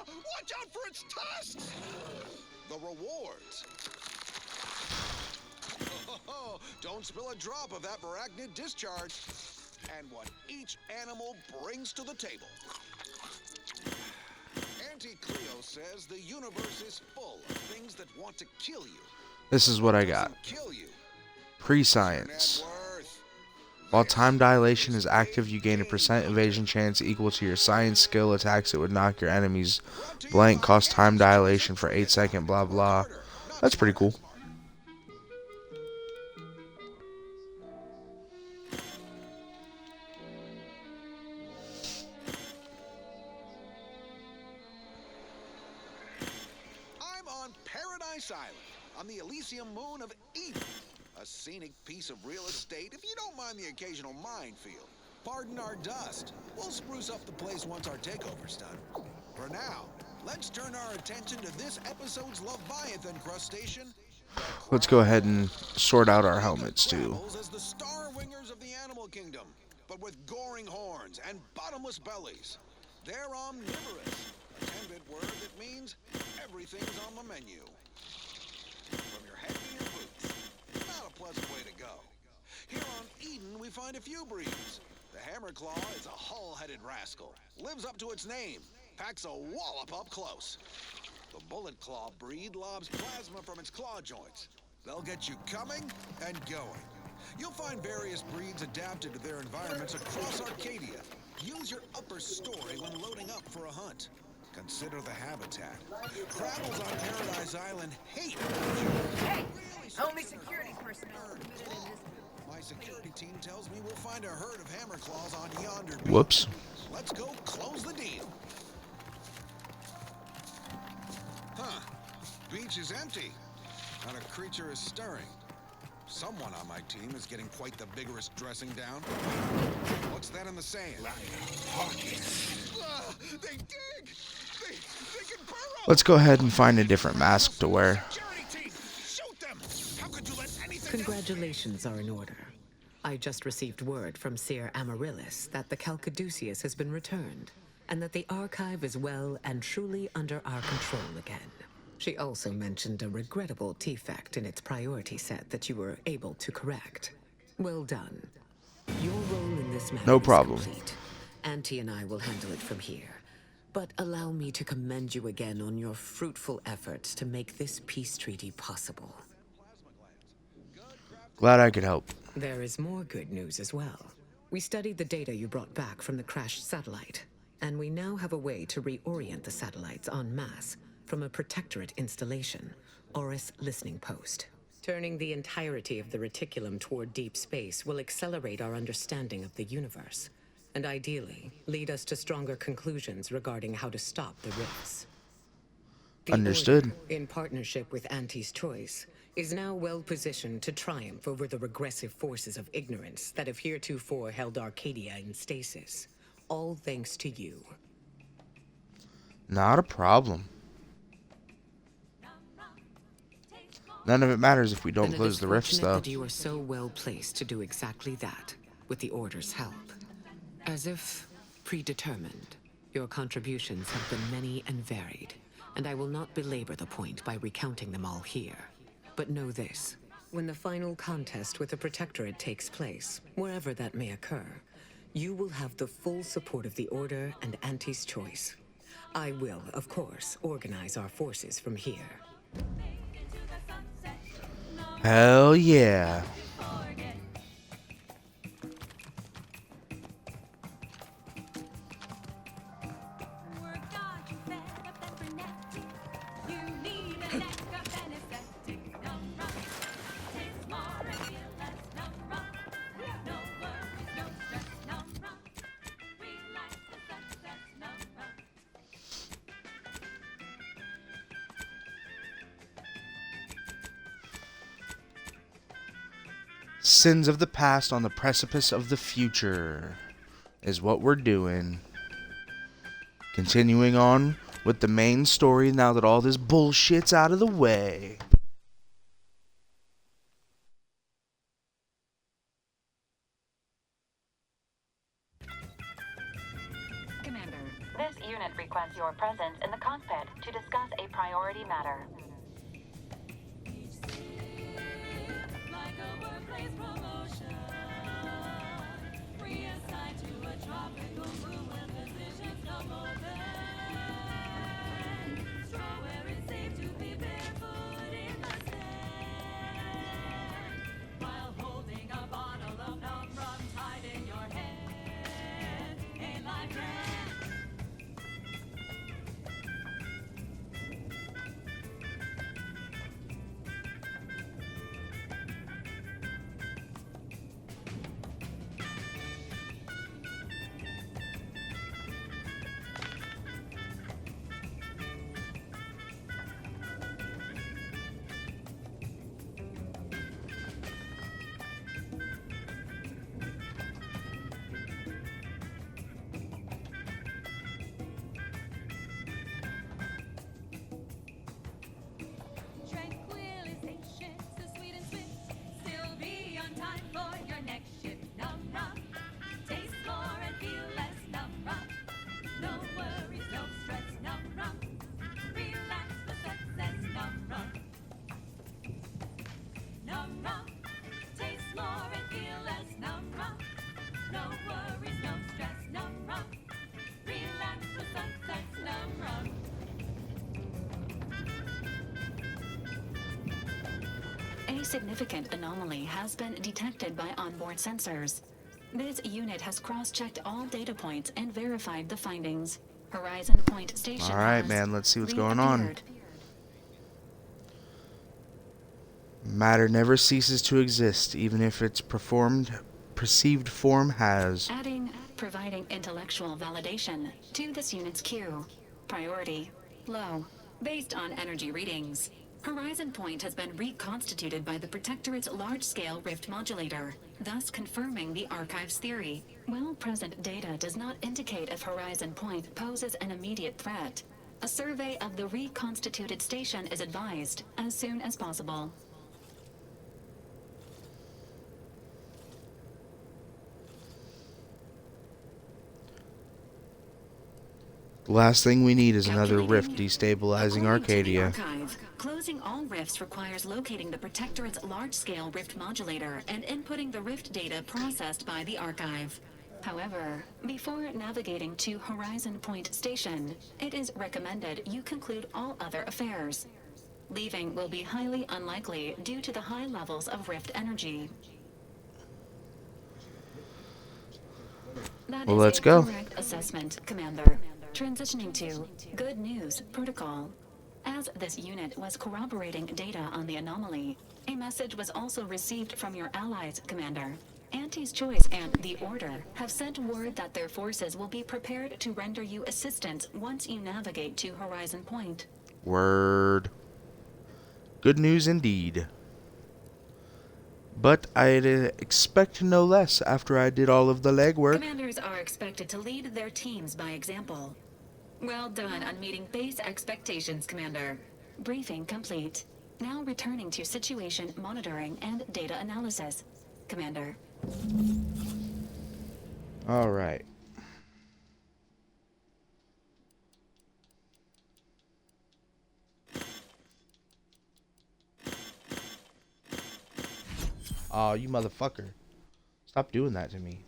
Watch out for its tusks! The rewards. Don't spill a drop of that arachnid discharge. And what each animal brings to the table. Auntie Cleo says the universe is full of things that want to kill you. This is what I got. Pre-science. While time dilation is active, you gain a % evasion chance equal to your science skill. Attacks that would knock your enemies blank cost time dilation for 8 seconds, blah blah. That's pretty cool. Island on the Elysium moon of Eden. A scenic piece of real estate if you don't mind the occasional minefield. Pardon our dust. We'll spruce up the place once our takeover's done. For now, let's turn our attention to this episode's Leviathan crustacean. Let's go ahead and sort out our helmets too. As the star wingers of the animal kingdom, but with goring horns and bottomless bellies. They're omnivorous, a 10-bit word that means everything's on the menu. From your head to your boots. Not a pleasant way to go. Here on Eden, we find a few breeds. The Hammerclaw is a hull-headed rascal. Lives up to its name. Packs a wallop up close. The Bullet Claw breed lobs plasma from its claw joints. They'll get you coming and going. You'll find various breeds adapted to their environments across Arcadia. Use your upper story when loading up for a hunt. Consider the habitat. Crabbles on Paradise Island hate it. Hey! Only security personnel. My security team tells me we'll find a herd of Hammerclaws on yonder beach. Whoops. Let's go close the deal. Huh. Beach is empty. Not a creature is stirring. Someone on my team is getting quite the vigorous dressing down. What's that in the sand? They dig! They can burrow! Let's go ahead and find a different mask to wear. Congratulations are in order. I just received word from Seer Amaryllis that the Calcaduceus has been returned, and that the archive is well and truly under our control again. She also mentioned a regrettable defect in its priority set that you were able to correct. Well done. Your role in this matter No is problem. complete. Auntie and I will handle it from here. But allow me to commend you again on your fruitful efforts to make this peace treaty possible. Glad I could help. There is more good news as well. We studied the data you brought back from the crashed satellite, and we now have a way to reorient the satellites en masse from a Protectorate installation, Oris Listening Post. Turning the entirety of the reticulum toward deep space will accelerate our understanding of the universe, and ideally lead us to stronger conclusions regarding how to stop the rifts. The Understood. Order, in partnership with Auntie's Choice, is now well positioned to triumph over the regressive forces of ignorance that have heretofore held Arcadia in stasis. All thanks to you. Not a problem. None of it matters if we don't And it close is the rifts, fortunate though. that you are so well placed to do exactly that, with the Order's help. As if predetermined, your contributions have been many and varied, and I will not belabor the point by recounting them all here. But know this, when the final contest with the Protectorate takes place, wherever that may occur, you will have the full support of the Order and Auntie's Choice. I will, of course, organize our forces from here. Hell yeah. Sins of the past on the precipice of the future is what we're doing. Continuing on with the main story now that all this bullshit's out of the way. Commander, this unit requests your presence in the cockpit to discuss a priority matter. A significant anomaly has been detected by onboard sensors. This unit has cross-checked all data points and verified the findings. Horizon Point Station. Alright, man, let's see what's going on. Matter never ceases to exist, even if its perceived form has. Providing intellectual validation to this unit's queue. Priority low, based on energy readings. Horizon Point has been reconstituted by the Protectorate's large-scale rift modulator, thus confirming the Archive's theory. While present data does not indicate if Horizon Point poses an immediate threat, a survey of the reconstituted station is advised as soon as possible. Last thing we need is another rift Calculating. destabilizing According Arcadia. To the archive, closing all rifts requires locating the Protectorate's large-scale rift modulator and inputting the rift data processed by the archive. However, before navigating to Horizon Point Station, it is recommended you conclude all other affairs. Leaving will be highly unlikely due to the high levels of rift energy. That Well, is let's a go. correct assessment, Commander. Transitioning to Good News Protocol. As this unit was corroborating data on the anomaly, a message was also received from your allies, Commander. Auntie's Choice and the Order have sent word that their forces will be prepared to render you assistance once you navigate to Horizon Point. Word. Good news indeed. But I'd expect no less after I did all of the legwork. Commanders are expected to lead their teams by example. Well done on meeting base expectations, Commander. Briefing complete. Now returning to situation monitoring and data analysis, Commander. All right. Oh, you motherfucker. Stop doing that to me.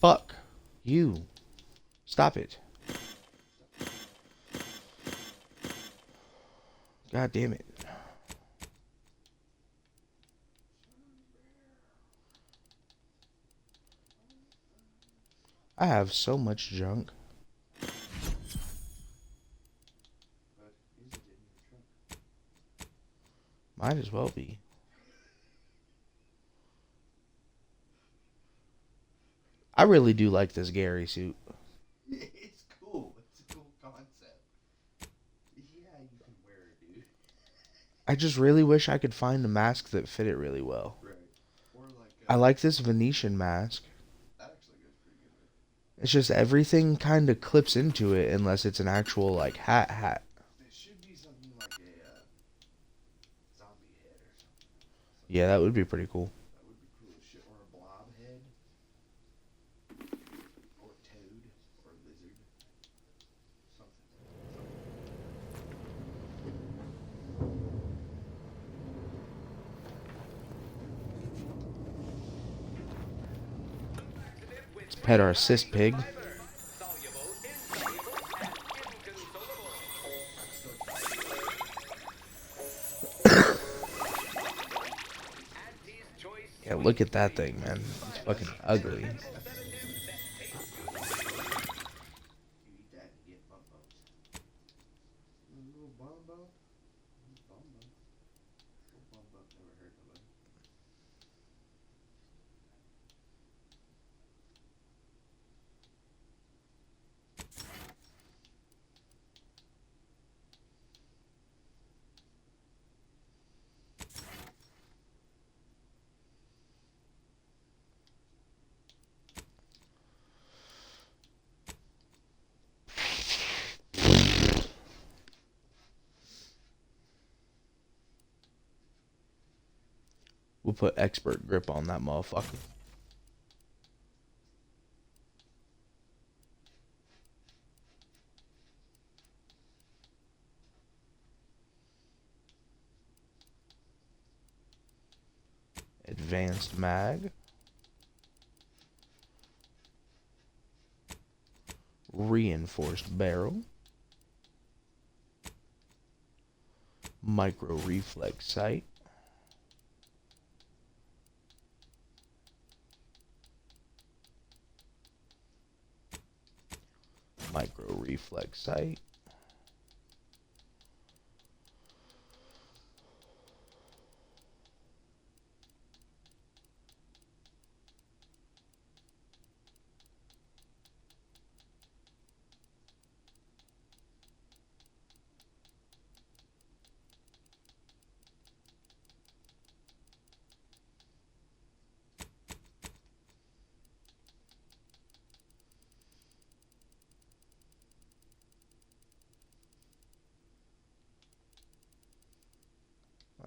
Fuck you. Stop it. God damn it. I have so much junk. Might as well be. I really do like this Gary suit. It's cool. It's a cool concept. Yeah, you can wear it, dude. I just really wish I could find a mask that fit it really well. Right. Or like I like this Venetian mask. that actually goes pretty good. It's just everything kind of clips into it unless it's an actual like hat. It should be something like a zombie head or something. Yeah, that would be pretty cool. That would be cool as shit. Or a blob head. Or toad. Or lizard. Something. Let's pet our assist pig. Yeah, look at that thing, man. It's fucking ugly. You eat that and get bum bumps. A little bum bump? Bum bump. Little bum bump never hurt nobody. We'll put expert grip on that motherfucker. Advanced mag. Reinforced barrel. Micro reflex sight. Micro reflex sight.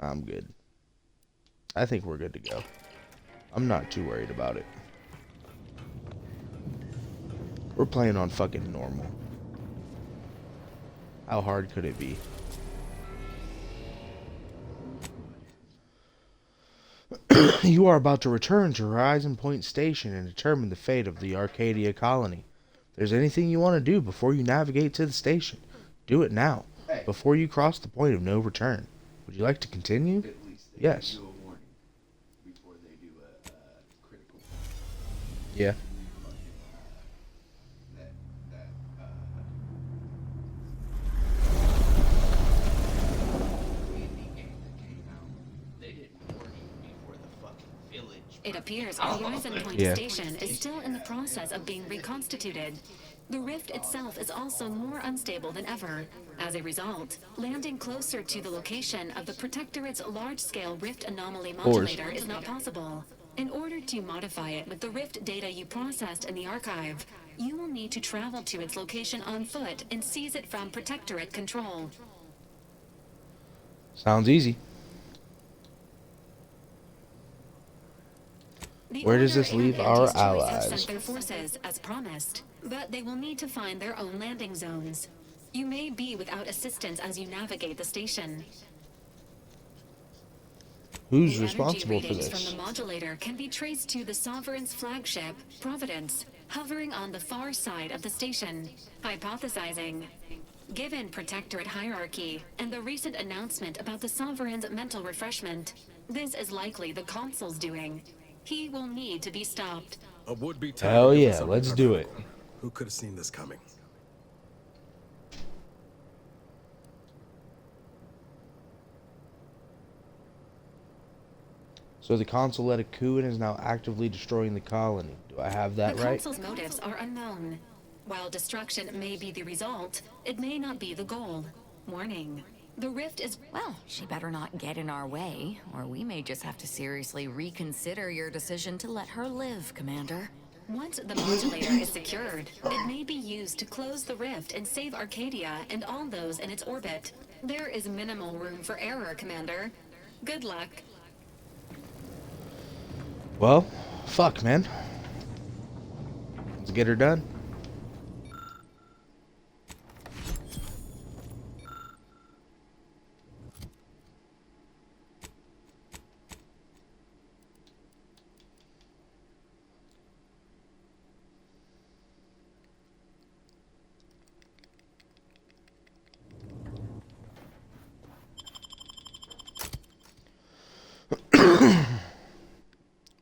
I'm good. I think we're good to go. I'm not too worried about it. We're playing on fucking normal. How hard could it be? You are about to return to Horizon Point Station and determine the fate of the Arcadia colony. If there's anything you want to do before you navigate to the station, do it now, before you cross the point of no return. Would you like to continue? Yes. Yeah. It appears Horizon Point Station is still in the process of being reconstituted. The rift itself is also more unstable than ever. As a result, landing closer to the location of the Protectorate's large-scale rift anomaly modulator is not possible. In order to modify it with the rift data you processed in the archive, you will need to travel to its location on foot and seize it from Protectorate control. Sounds easy. Where does this leave our allies? Have sent their forces, as promised, but they will need to find their own landing zones. You may be without assistance as you navigate the station. Who's responsible for this? From the modulator can be traced to the Sovereign's flagship, Providence, hovering on the far side of the station. Hypothesizing, given Protectorate hierarchy and the recent announcement about the Sovereign's mental refreshment, this is likely the Consul's doing. He will need to be stopped. A would-be Hell yeah, let's do it. Who could have seen this coming? So the Consul led a coup and is now actively destroying the colony. Do I have that right? The Consul's motives are unknown. While destruction may be the result, it may not be the goal. Warning. The rift is... Well, she better not get in our way, or we may just have to seriously reconsider your decision to let her live, Commander. Once the modulator is secured, it may be used to close the rift and save Arcadia and all those in its orbit. There is minimal room for error, Commander. Good luck. Well, fuck, man. Let's get her done.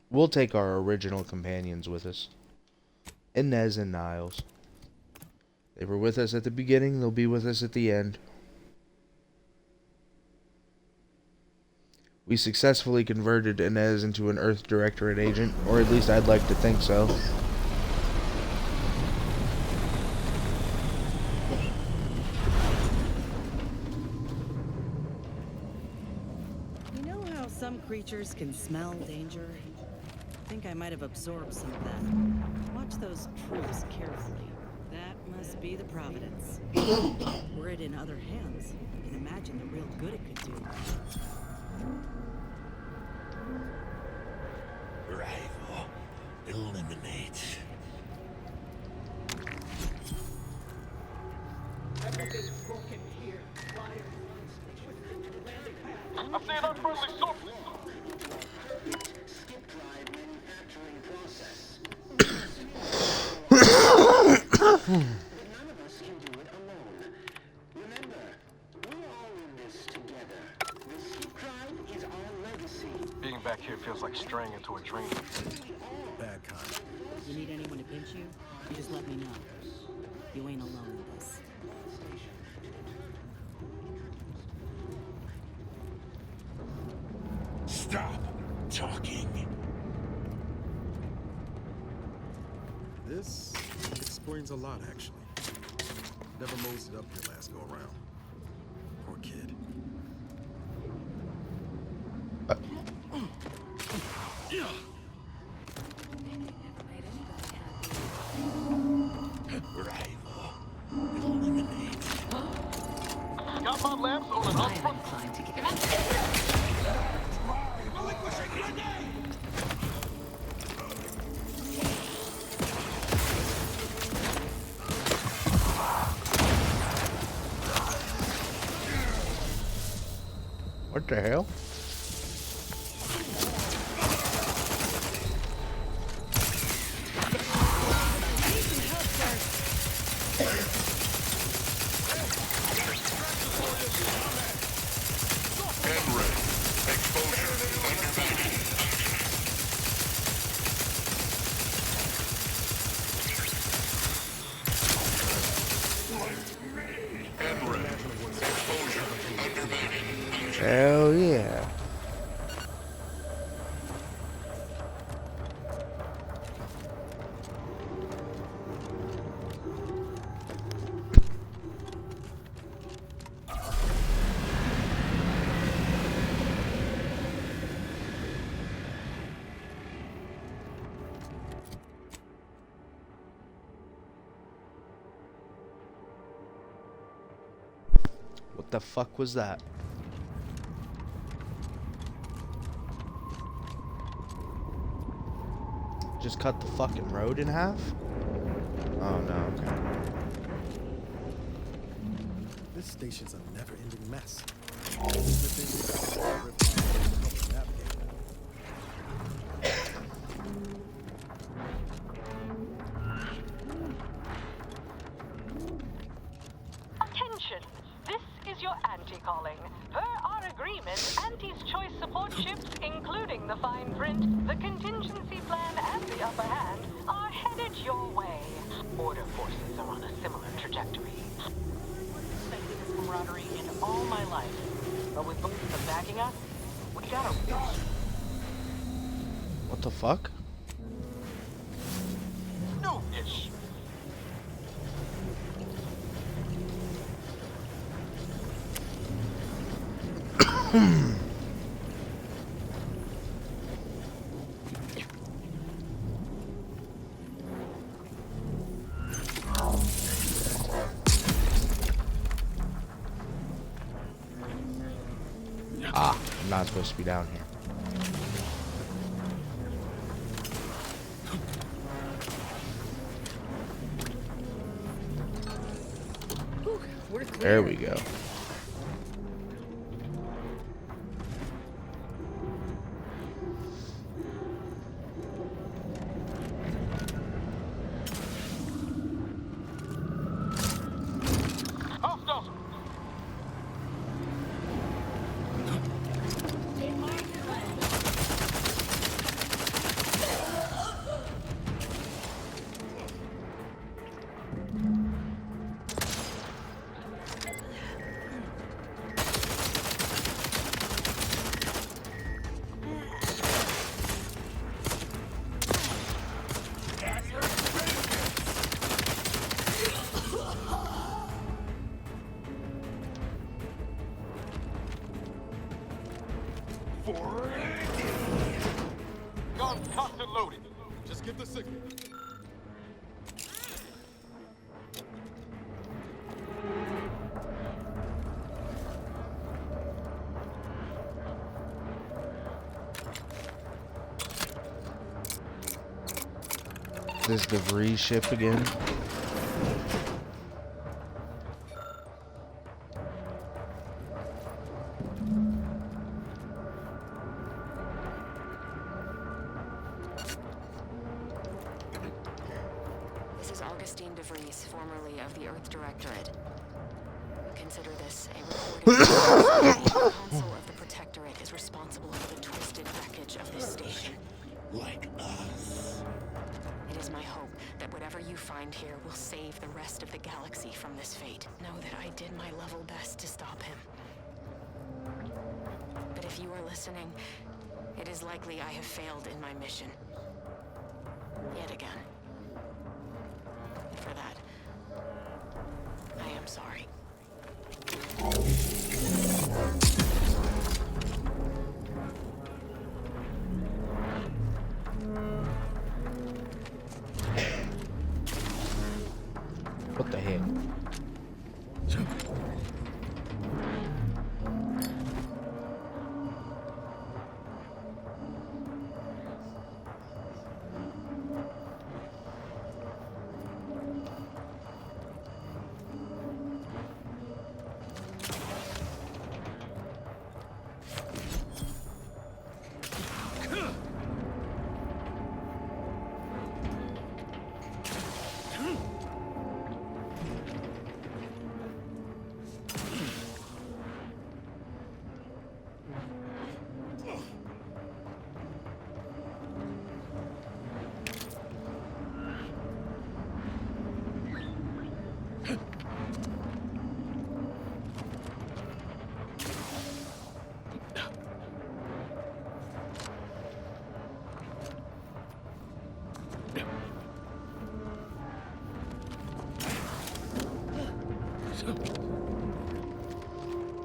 We'll take our original companions with us. Inez and Niles. They were with us at the beginning, they'll be with us at the end. We successfully converted Inez into an Earth Directorate agent, or at least I'd like to think so. You know how some creatures can smell danger? I think I might have absorbed some of that. Watch those troops carefully. That must be the Providence. Were it in other hands, you can imagine the real good it could do. Rival. Eliminate. Everything's broken here. I'm seeing unfriendly sources. Skip drive manufacturing process. None of us can do it alone. Remember, we're all in this together. The skip drive is our legacy. Being back here feels like straying into a dream. Bad kind. You need anyone to pinch you? You just let me know. You ain't alone in this. Stop talking. This explains a lot, actually. Never moseyed up here last go around. Poor kid. Got my lamps on an upfront. What the hell? Hell yeah. What the fuck was that? Just cut the fucking road in half? Oh no, okay. This station's a never-ending mess. Attention! This is your Auntie calling. Per our agreement, Auntie's choice support ships, including the fine print, the contingency plan, and the upper hand, are headed your way. Order forces are on a similar trajectory. Expected this camaraderie in all my life. But with both of them backing us, we gotta... What the fuck? No ish. Ah, I'm not supposed to be down here. There we go. Guns cocked and loaded. Just get the signal. This debris ship again. This is Augustine DeVries, formerly of the Earth Directorate. Consider this a recording. The console of the Protectorate is responsible for the twisted wreckage of this station. Like us. It is my hope that whatever you find here will save the rest of the galaxy from this fate. Know that I did my level best to stop him. But if you are listening, it is likely I have failed in my mission. Yet again. And for that, I am sorry. What the heck?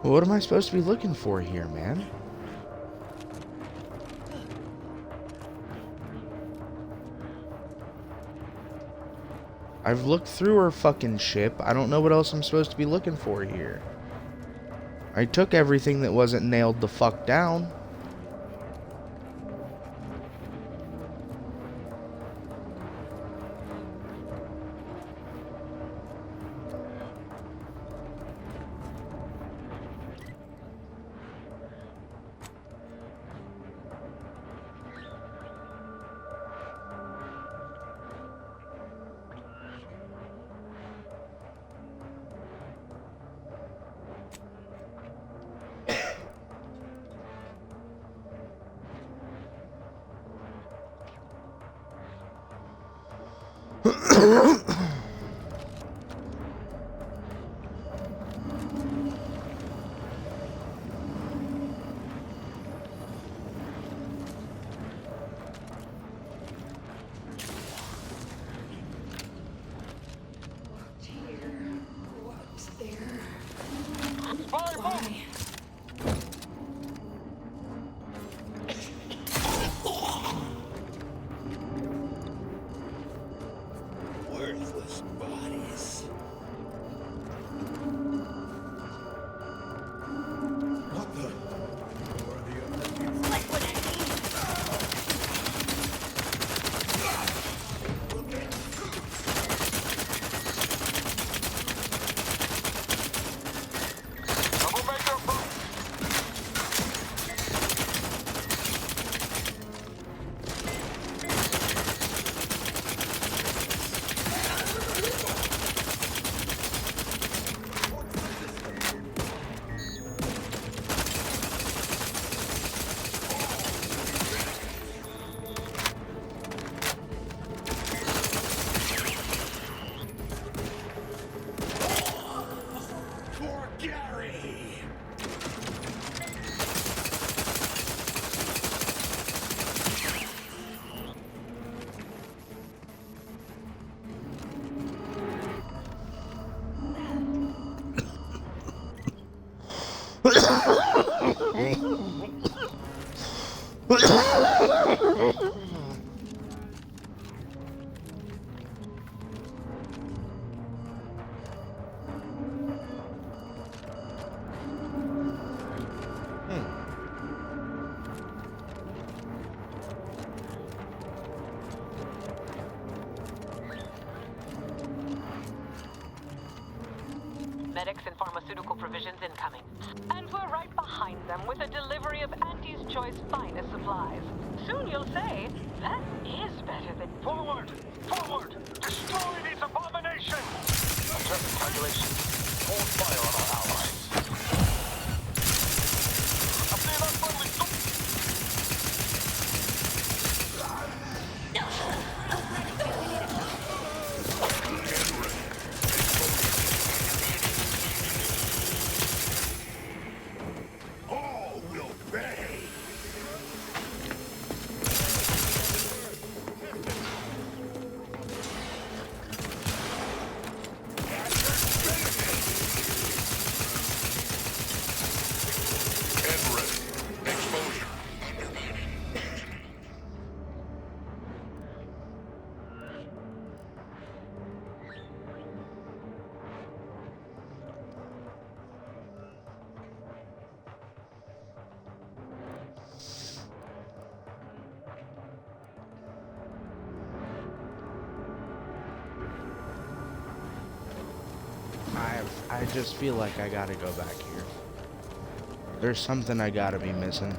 What am I supposed to be looking for here, man? I've looked through her fucking ship. I don't know what else I'm supposed to be looking for here. I took everything that wasn't nailed the fuck down. Worthless bodies. What the? Medics and pharmaceutical provisions incoming. And we're right behind them with a delivery of Auntie's Choice finest supplies. Soon you'll say, that is better than... Forward! Forward! Destroy these abominations! Adjust calculations. Hold fire on our allies. I just feel like I gotta go back here. There's something I gotta be missing.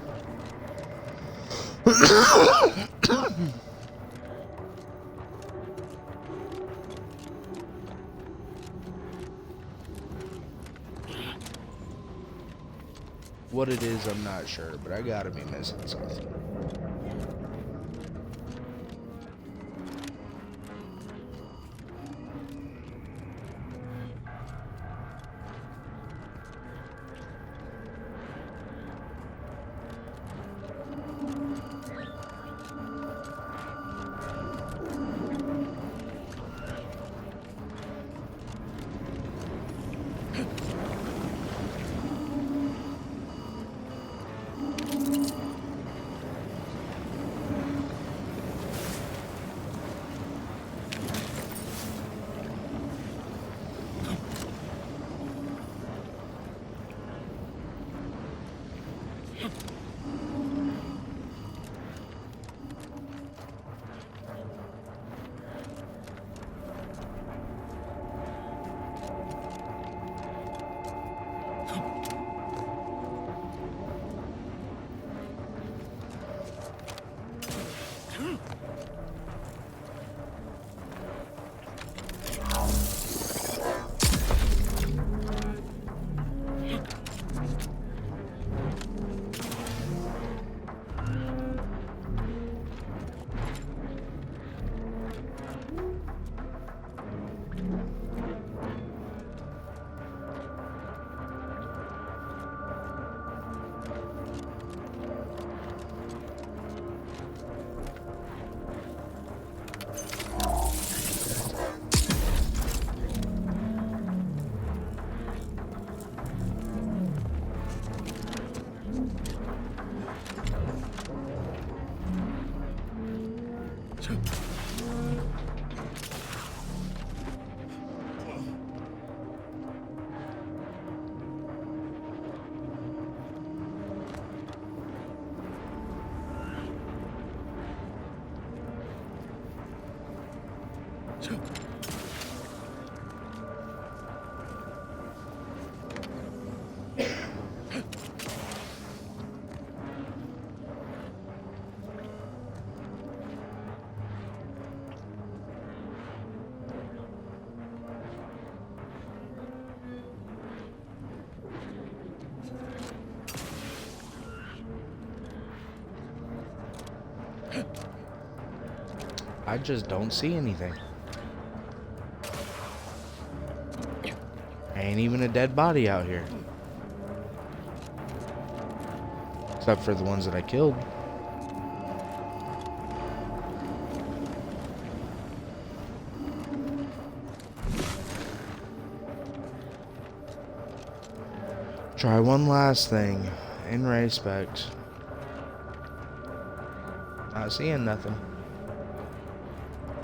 What it is, I'm not sure, but I gotta be missing something. I just don't see anything. Ain't even a dead body out here. Except for the ones that I killed. Try one last thing. In respect. Not seeing nothing.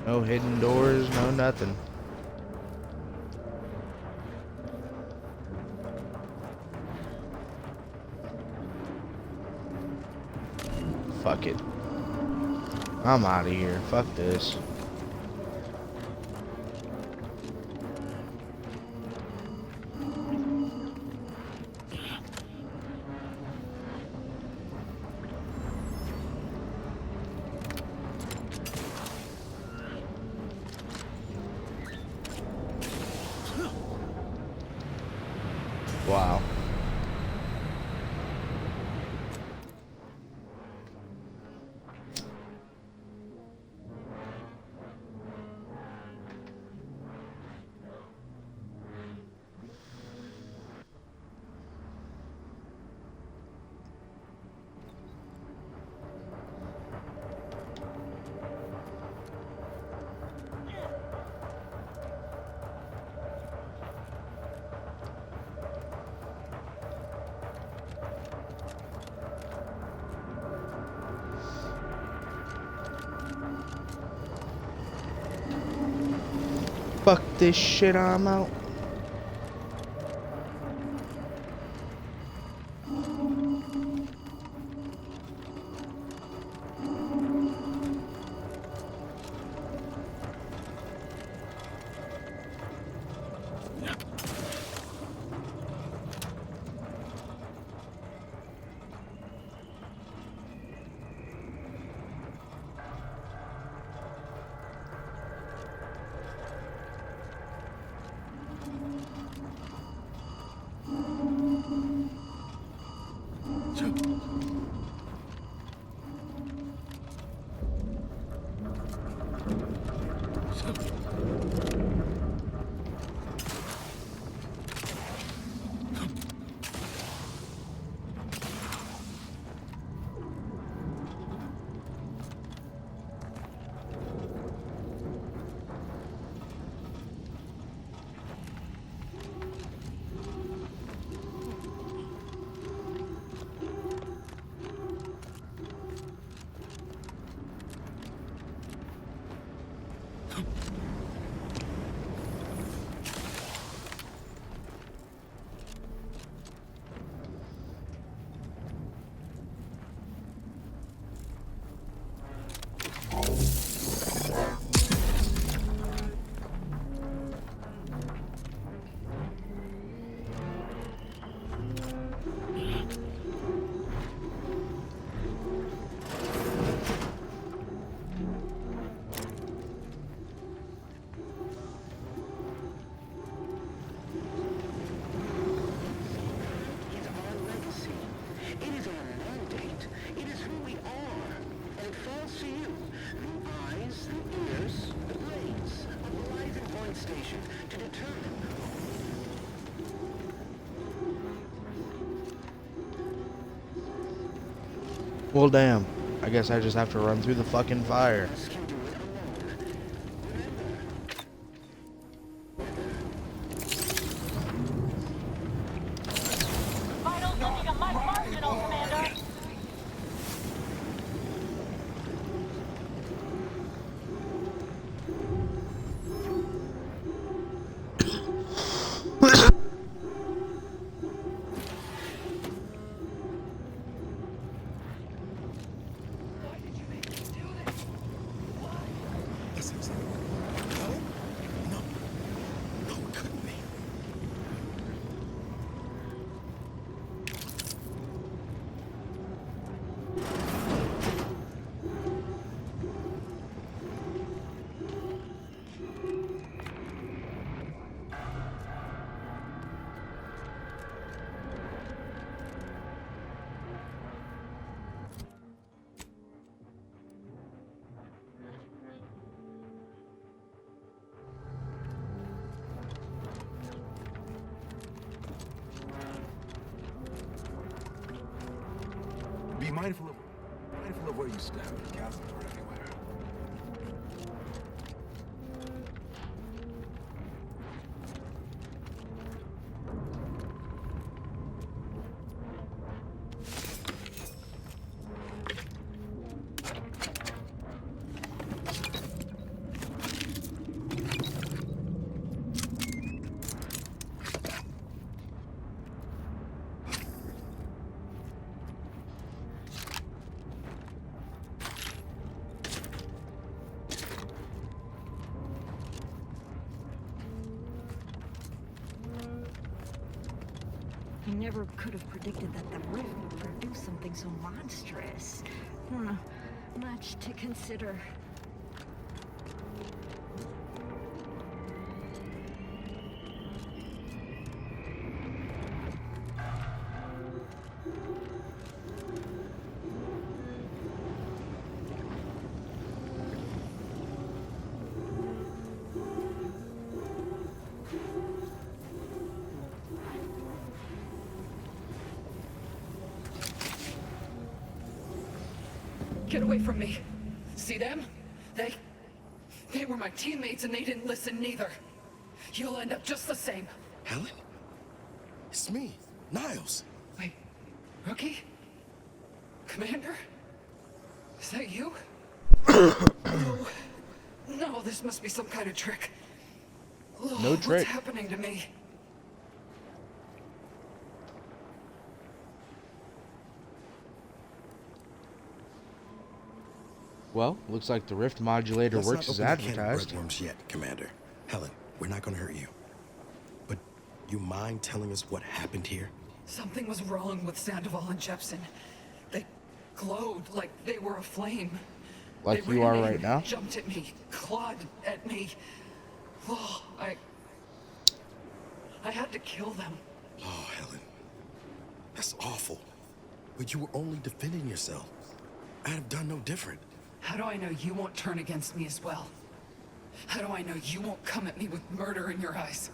No hidden doors, no nothing. Fuck it. I'm out of here. Fuck this. Wow. Fuck this shit, I'm out. Well, damn. I guess I just have to run through the fucking fire. Vitals looking a mite marginal, Commander. Be mindful of where you step. Castles are everywhere. I never could have predicted that the Rift would produce something so monstrous. Much to consider. Get away from me. See them? They were my teammates and they didn't listen neither. You'll end up just the same. Helen? It's me, Niles. Wait, Rookie? Commander? Is that you? No, this must be some kind of trick. No trick. What's happening to me? Well, looks like the Rift modulator Let's works not as open the can of advertised. breadworms yet, Commander. Helen, we're not gonna hurt you. But you mind telling us what happened here? Something was wrong with Sandoval and Jepson. They glowed like they were aflame. Like They you ran are in, right now? Jumped at me, clawed at me. Oh, I had to kill them. Oh, Helen. That's awful. But you were only defending yourself. I'd have done no different. How do I know you won't turn against me as well? How do I know you won't come at me with murder in your eyes?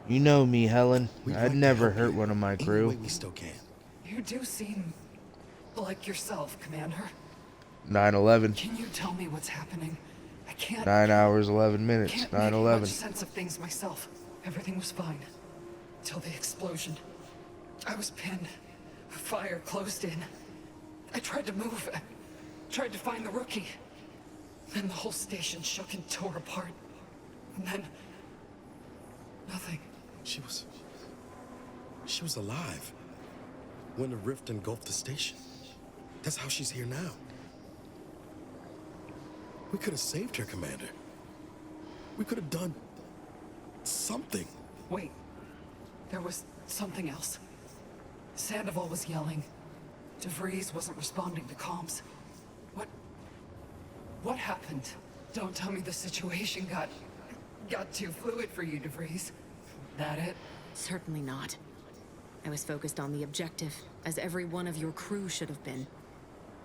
You know me, Helen. We'd I'd like to never help hurt you one of my any crew. way we still can. You do seem like yourself, Commander. 9/11. Can you tell me what's happening? I can't. 9 hours, 11 minutes. Can't make 9/11. much sense of things myself. Everything was fine till the explosion. I was pinned. Fire closed in. I tried to move. I tried to find the rookie. Then the whole station shook and tore apart. And then nothing. She was alive when the rift engulfed the station. That's how she's here now. We could have saved her, Commander. We could have done something. Wait. There was something else. Sandoval was yelling. DeVries wasn't responding to comms. What happened? Don't tell me the situation got too fluid for you, DeVries. That it? Certainly not. I was focused on the objective, as every one of your crew should have been.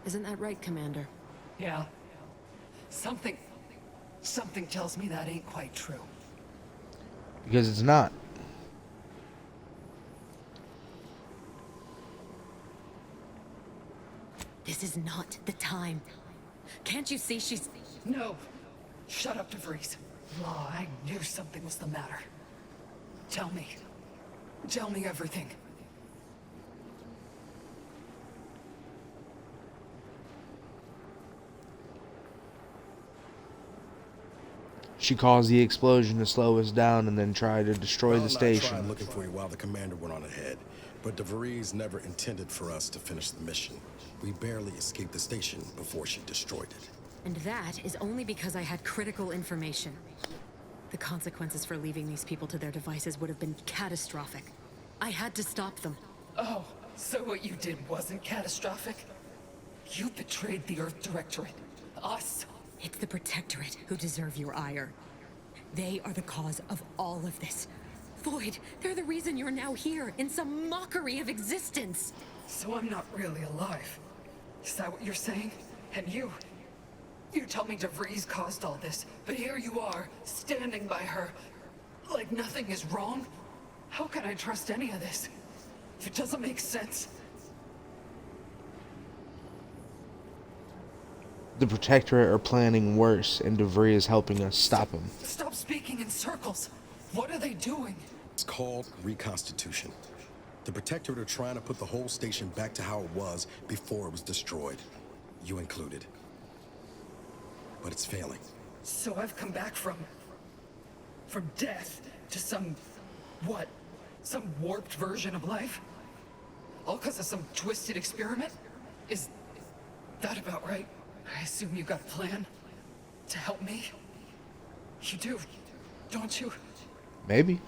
Isn't that right, Commander? Yeah. Something tells me that ain't quite true. Because it's not. This is not the time. Can't you see she's... No. Shut up, DeVries. Law, I knew something was the matter. Tell me. Tell me everything. She caused the explosion to slow us down and then tried to destroy the I station. tried looking for you while the commander went on ahead, but DeVries never intended for us to finish the mission. We barely escaped the station before she destroyed it. And that is only because I had critical information. The consequences for leaving these people to their devices would have been catastrophic. I had to stop them. Oh, so what you did wasn't catastrophic? You betrayed the Earth Directorate. Us. It's the Protectorate who deserve your ire. They are the cause of all of this. Void, they're the reason you're now here, in some mockery of existence. So I'm not really alive. Is that what you're saying? And you tell me DeVries caused all this, but here you are, standing by her, like nothing is wrong? How can I trust any of this? It doesn't make sense. The Protectorate are planning worse, and DeVries is helping us stop them. Stop speaking in circles. What are they doing? It's called reconstitution. The Protectorate are trying to put the whole station back to how it was before it was destroyed. You included. But it's failing. So I've come back from death to some warped version of life? All because of some twisted experiment? Is that about right? I assume you got a plan to help me? You do, don't you? Maybe.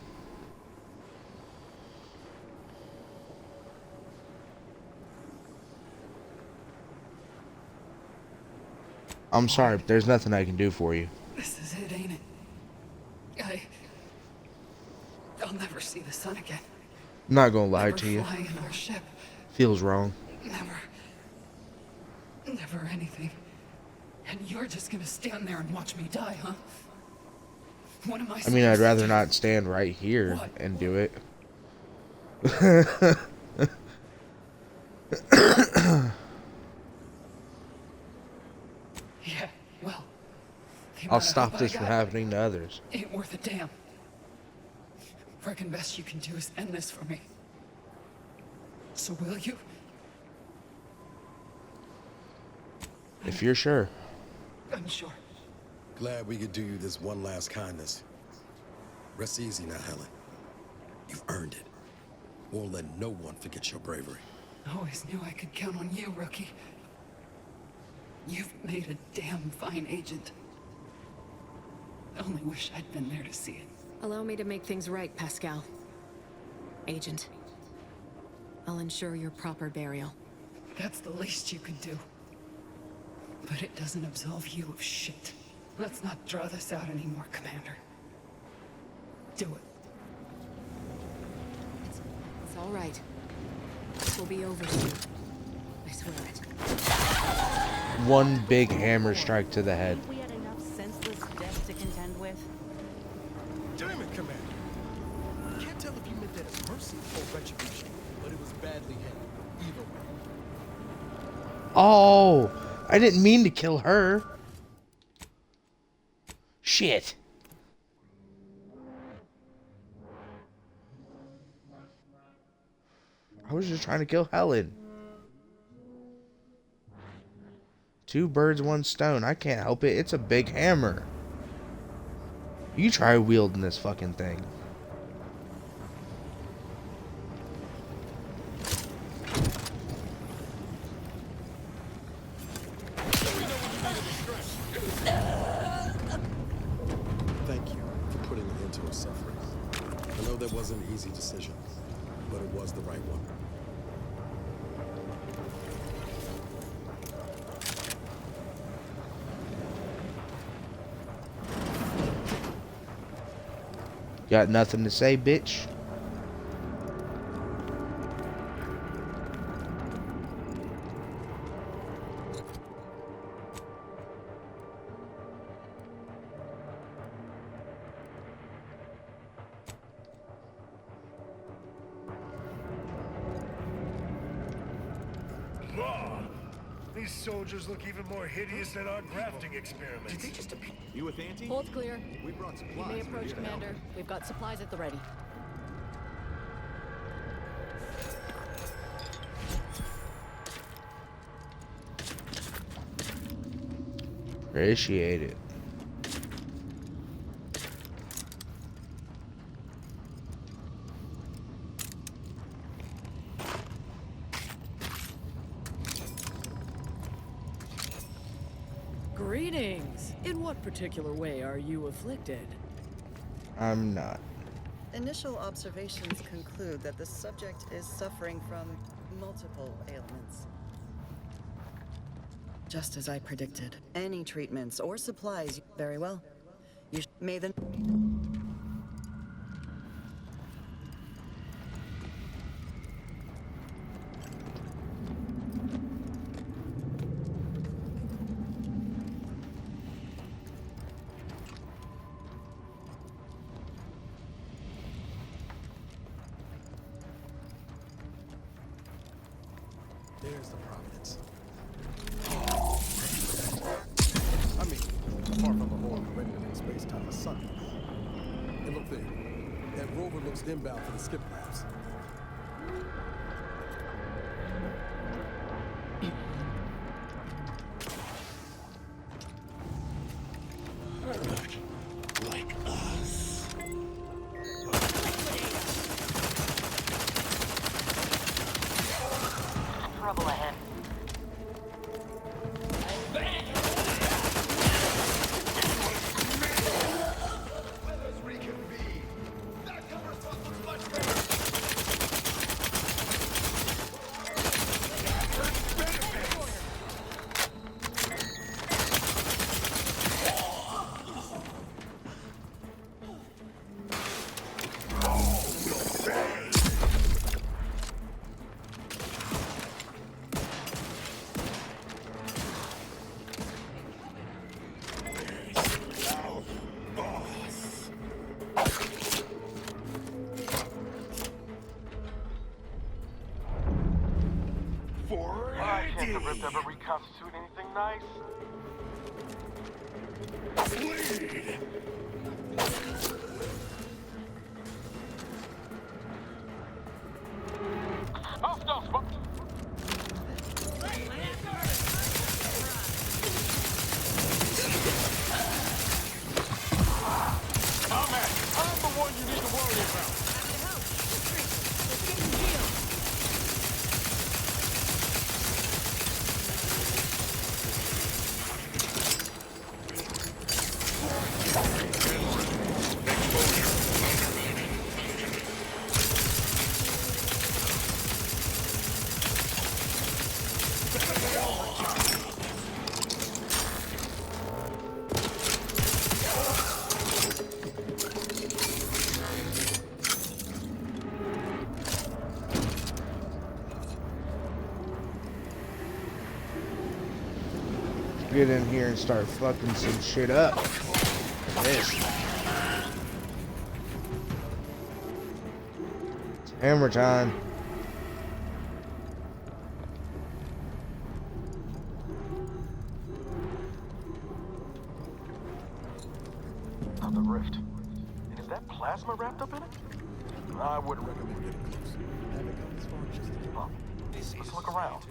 I'm sorry, but there's nothing I can do for you. This is it, ain't it? I'll never see the sun again. I'm not gonna lie Never to you. fly in our ship. Feels wrong. Never anything. And you're just gonna stand there and watch me die, huh? What am I I mean, I'd supposed to rather do? not stand right here What? and do it. Yeah, well, the I'll amount of stop hope I this from got happening to others. Ain't worth a damn. Reckon best you can do is end this for me. So will you? If you're sure. I'm sure. Glad we could do you this one last kindness. Rest easy now, Helen. You've earned it. Won't let no one forget your bravery. Always knew I could count on you, rookie. You've made a damn fine agent. Only wish I'd been there to see it. Allow me to make things right, Pascal. Agent. I'll ensure your proper burial. That's the least you could do. But it doesn't absolve you of shit. Let's not draw this out anymore, Commander. Do it. It's all right. This will be over soon. I swear it. one big hammer strike to the head. We had enough senseless death to contend with. Damn it, Commander. I can't tell if you meant that as mercy or retribution, but it was badly handled. Either way. Oh, I didn't mean to kill her. Shit. I was just trying to kill Helen. Two birds, one stone. I can't help it. It's a big hammer. You try wielding this fucking thing. Thank you for putting an end to her suffering. I know that wasn't an easy decision, but it was the right one. Got nothing to say, bitch? These soldiers look even more hideous than our grafting experiments. Did they just appear? You with Auntie? Hold clear. We brought supplies. You may We're approach, here to help. Commander. We've got supplies at the ready. Appreciate it. Greetings. In what particular way are you afflicted? I'm not. Initial observations conclude that the subject is suffering from multiple ailments. Just as I predicted. Any treatments or supplies, very well. You may then... There's the Providence. I mean, apart from a hole rendered in space-time a sun. And look there. That rover looks inbound for the skip labs. Like us. Trouble ahead. Can't the Rift ever reconstitute anything nice? I'm the one you need to worry about. get in here and start fucking some shit up. This. It's hammer time. Of the rift. And is that plasma wrapped up in it? I wouldn't recommend getting close. Huh. Let's look around.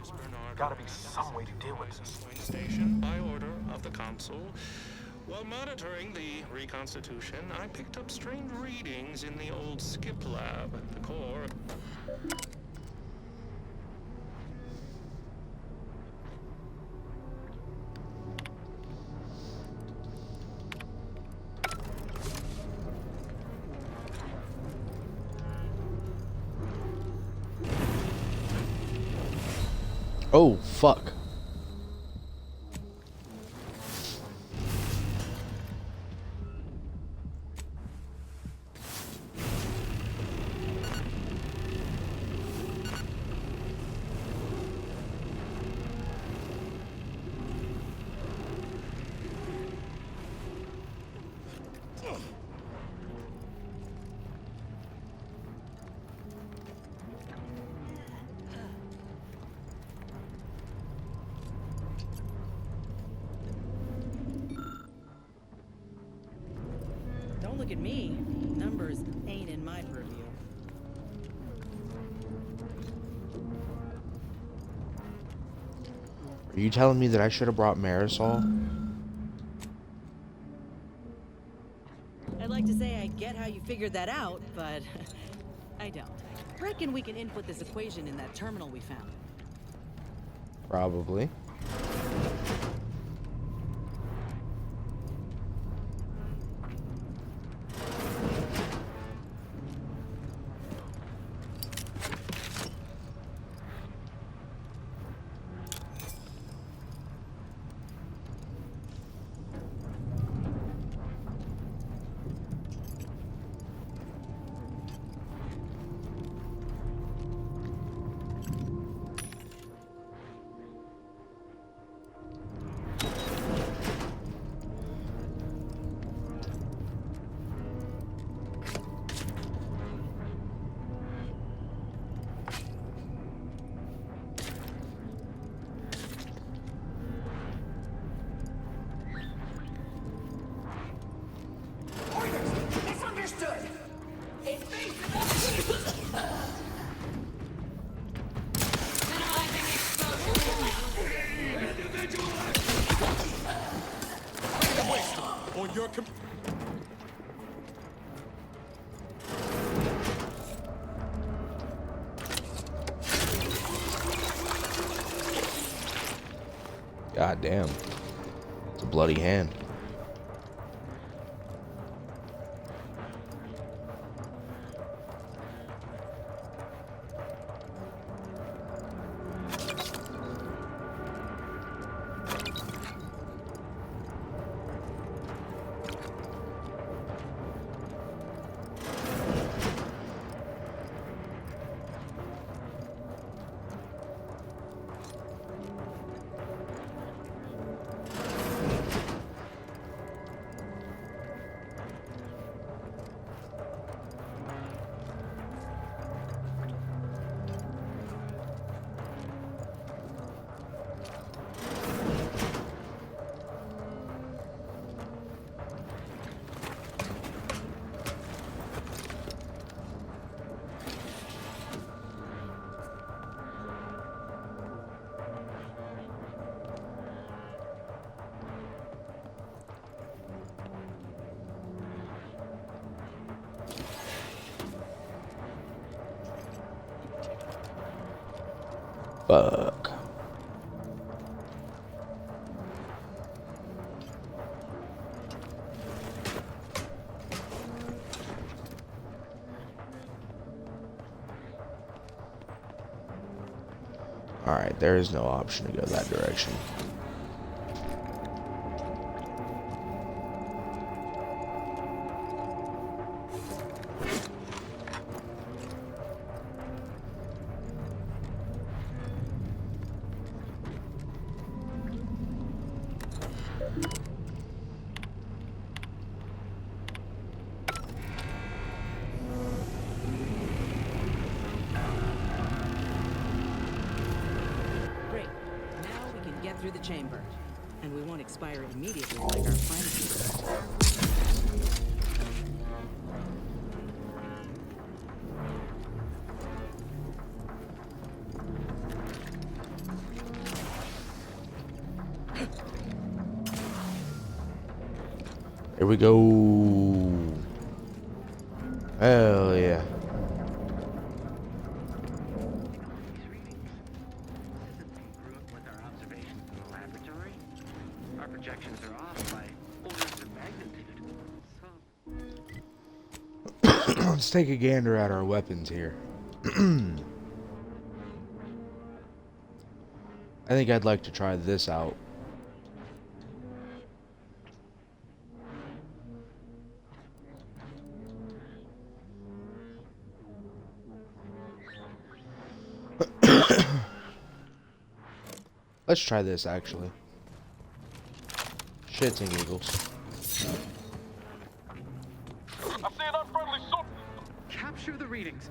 Gotta be some way to deal with this. Station by order of the Council. While monitoring the reconstitution, I picked up strange readings in the old skip lab. The core. Oh, fuck. Don't look at me. Numbers ain't in my purview. Are you telling me that I should have brought Marisol? I'd like to say I get how you figured that out, but I don't. Reckon we can input this equation in that terminal we found. Probably. On your God damn. It's a bloody hand. Fuck. Alright, there is no option to go that direction. Great. Now we can get through the chamber. And we won't expire immediately like our friends do. Here we go. Hell yeah. Our projections are off by orders of magnitude. Let's take a gander at our weapons here. I think I'd like to try this out. Let's try this actually. Shits and giggles. I see an unfriendly suit. Capture the readings.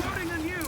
Loading on you.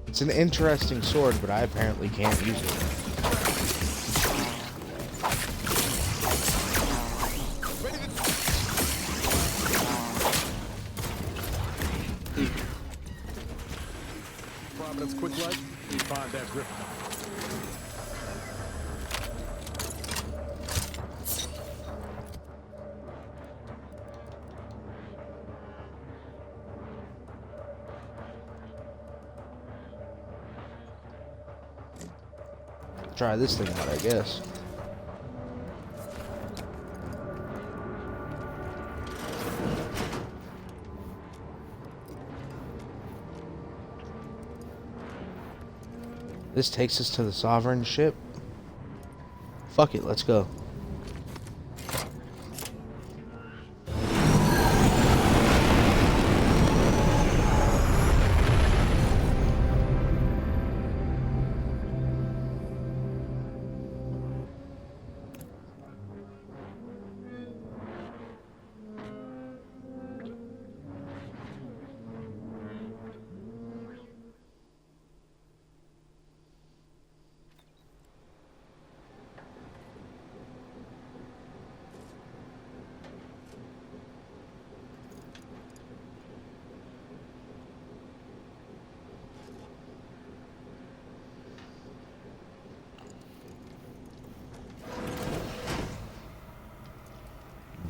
It's an interesting sword, but I apparently can't use it. Providence quick light. We find that grip. Try this thing out, I guess. This takes us to the Sovereign ship. Fuck it, let's go.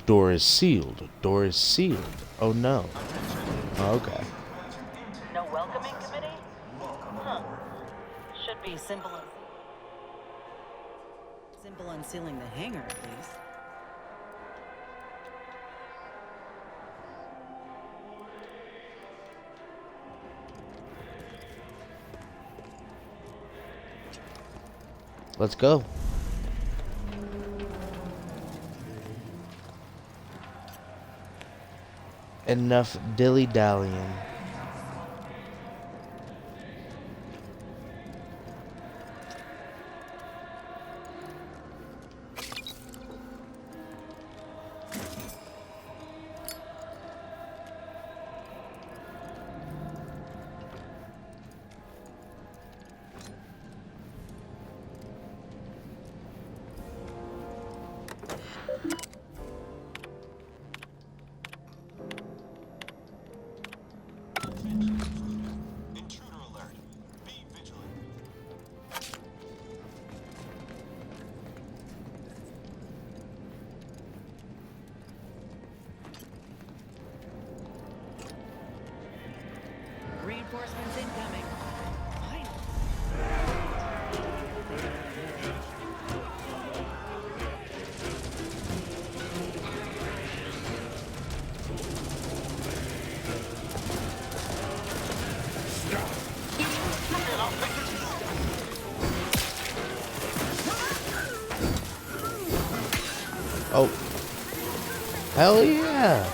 Door is sealed. Door is sealed. Oh no. Oh, okay. No welcoming committee? Huh. Should be simple unsealing the hangar, at least. Let's go. Enough dilly-dallying. Oh. Hell yeah.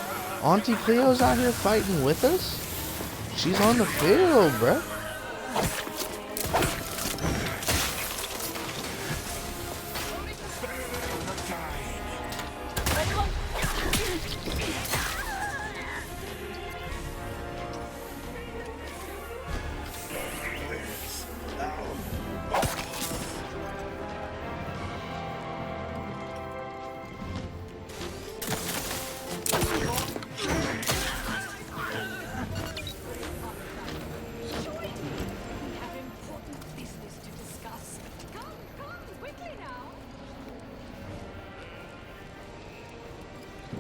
Auntie Cleo's out here fighting with us? She's on the field, bruh.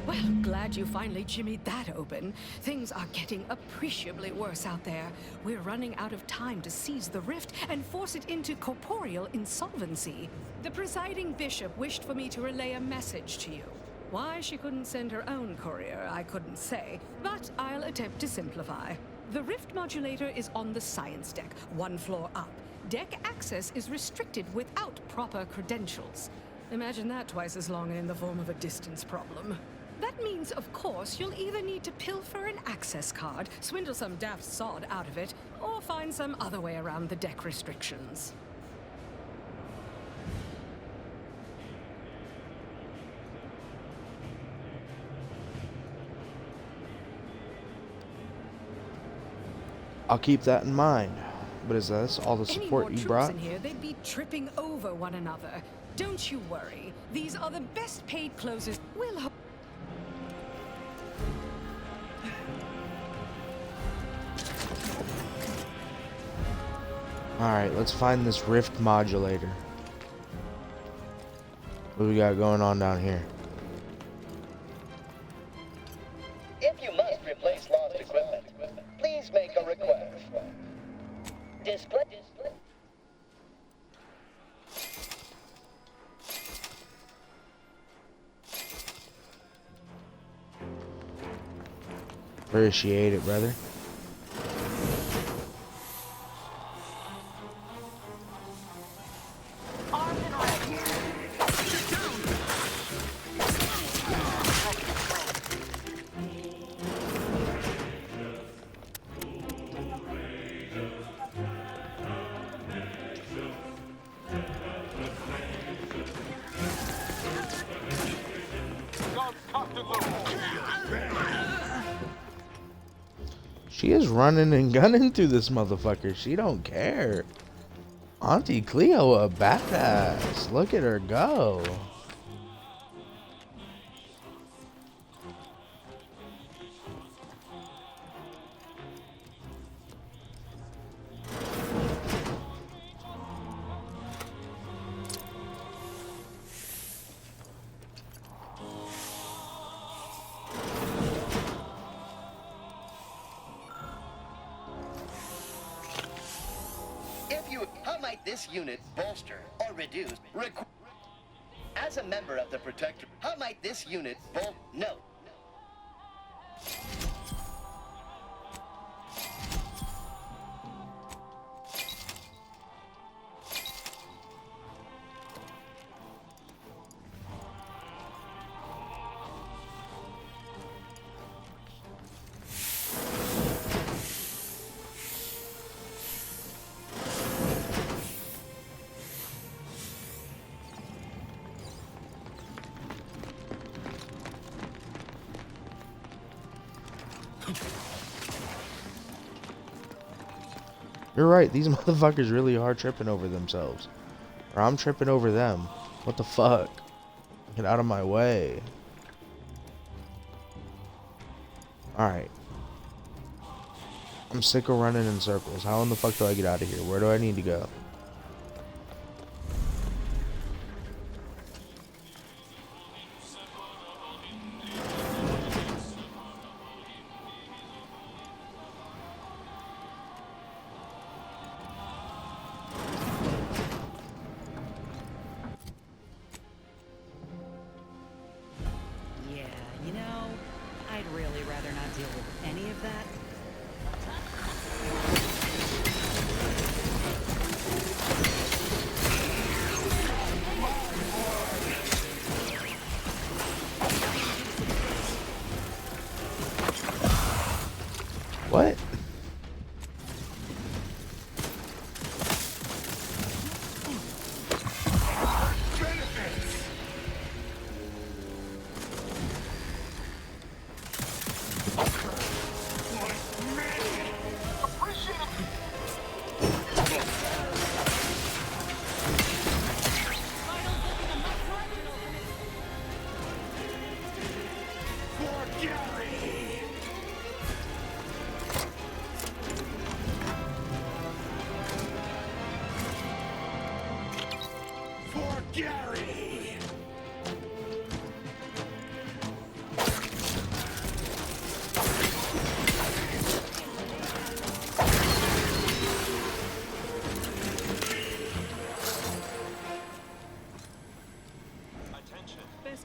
Well, glad you finally jimmied that open. Things are getting appreciably worse out there. We're running out of time to seize the rift and force it into corporeal insolvency. The presiding bishop wished for me to relay a message to you. Why she couldn't send her own courier, I couldn't say, but I'll attempt to simplify. The rift modulator is on the science deck, 1 floor up. Deck access is restricted without proper credentials. Imagine that twice as long and in the form of a distance problem. That means, of course, you'll either need to pilfer an access card, swindle some daft sod out of it, or find some other way around the deck restrictions. I'll keep that in mind. But is this all the support you brought? In here, they'd be tripping over one another. Don't you worry. These are the best paid closers. We'll hope. Alright, let's find this rift modulator. What do we got going on down here? If you must replace lost equipment, please make a request. Display. Appreciate it, brother. She is running and gunning through this motherfucker. She don't care. Auntie Cleo a badass. Look at her go. How might this unit bolster or reduce as a member of the Protector? How might this unit no. You're right, these motherfuckers really are tripping over themselves. Or I'm tripping over them. What the fuck? Get out of my way. Alright. I'm sick of running in circles. How in the fuck do I get out of here? Where do I need to go? I'd really rather not deal with any of that.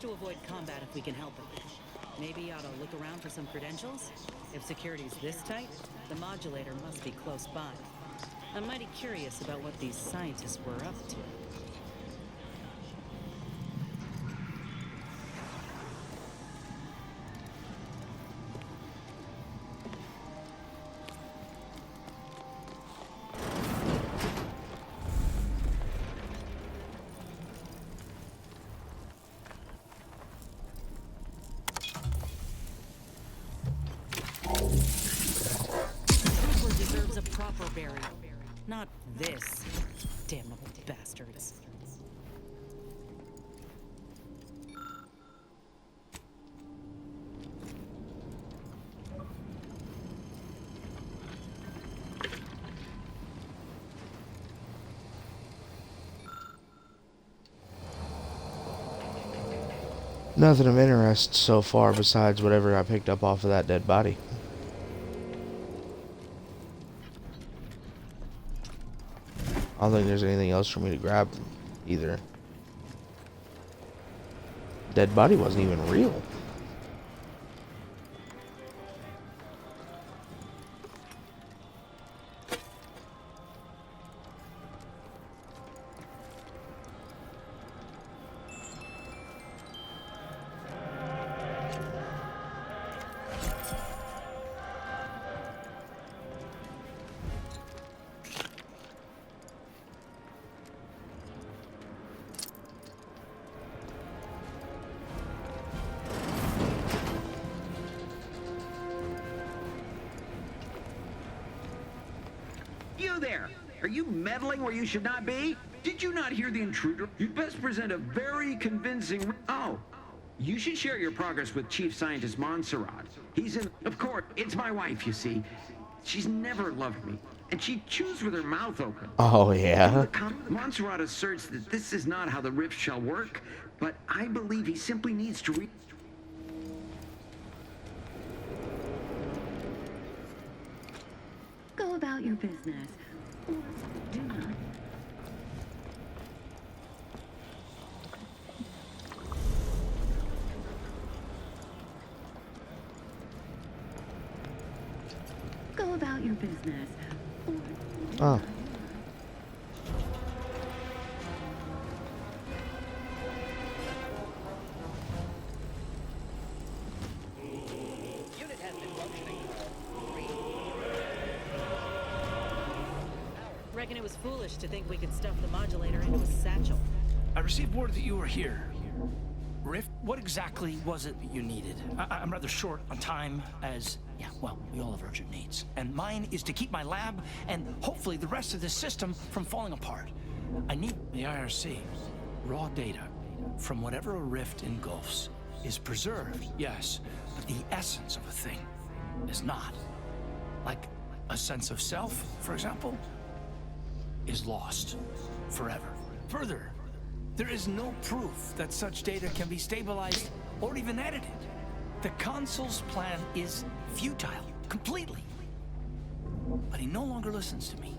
to avoid combat if we can help it. Maybe you ought to look around for some credentials? If security's this tight, the modulator must be close by. I'm mighty curious about what these scientists were up to. Deserves a proper burial. Not this. Damnable bastards. Nothing of interest so far besides whatever I picked up off of that dead body. I don't think there's anything else for me to grab either. Dead body wasn't even real. You there! Are you meddling where you should not be? Did you not hear the intruder? You best present a very convincing... Oh, you should share your progress with Chief Scientist Montserrat. He's in... Of course, it's my wife, you see. She's never loved me, and she chews with her mouth open. Oh, yeah? Montserrat asserts that this is not how the rift shall work, but I believe he simply needs to Go about your business. Or do not. Go about your business. Or do Oh. not. Unit has been functioning. Reckon it was foolish to think we could stuff the modulator into a satchel. I received word that you were here. Rift, what exactly was it that you needed? I'm rather short on time, as, yeah, well, we all have urgent needs. And mine is to keep my lab and hopefully the rest of this system from falling apart. I need the IRC. Raw data from whatever a rift engulfs is preserved, yes, but the essence of a thing is not. Like a sense of self, for example, is lost forever. Further, there is no proof that such data can be stabilized or even edited. The Consul's plan is futile, completely. But he no longer listens to me,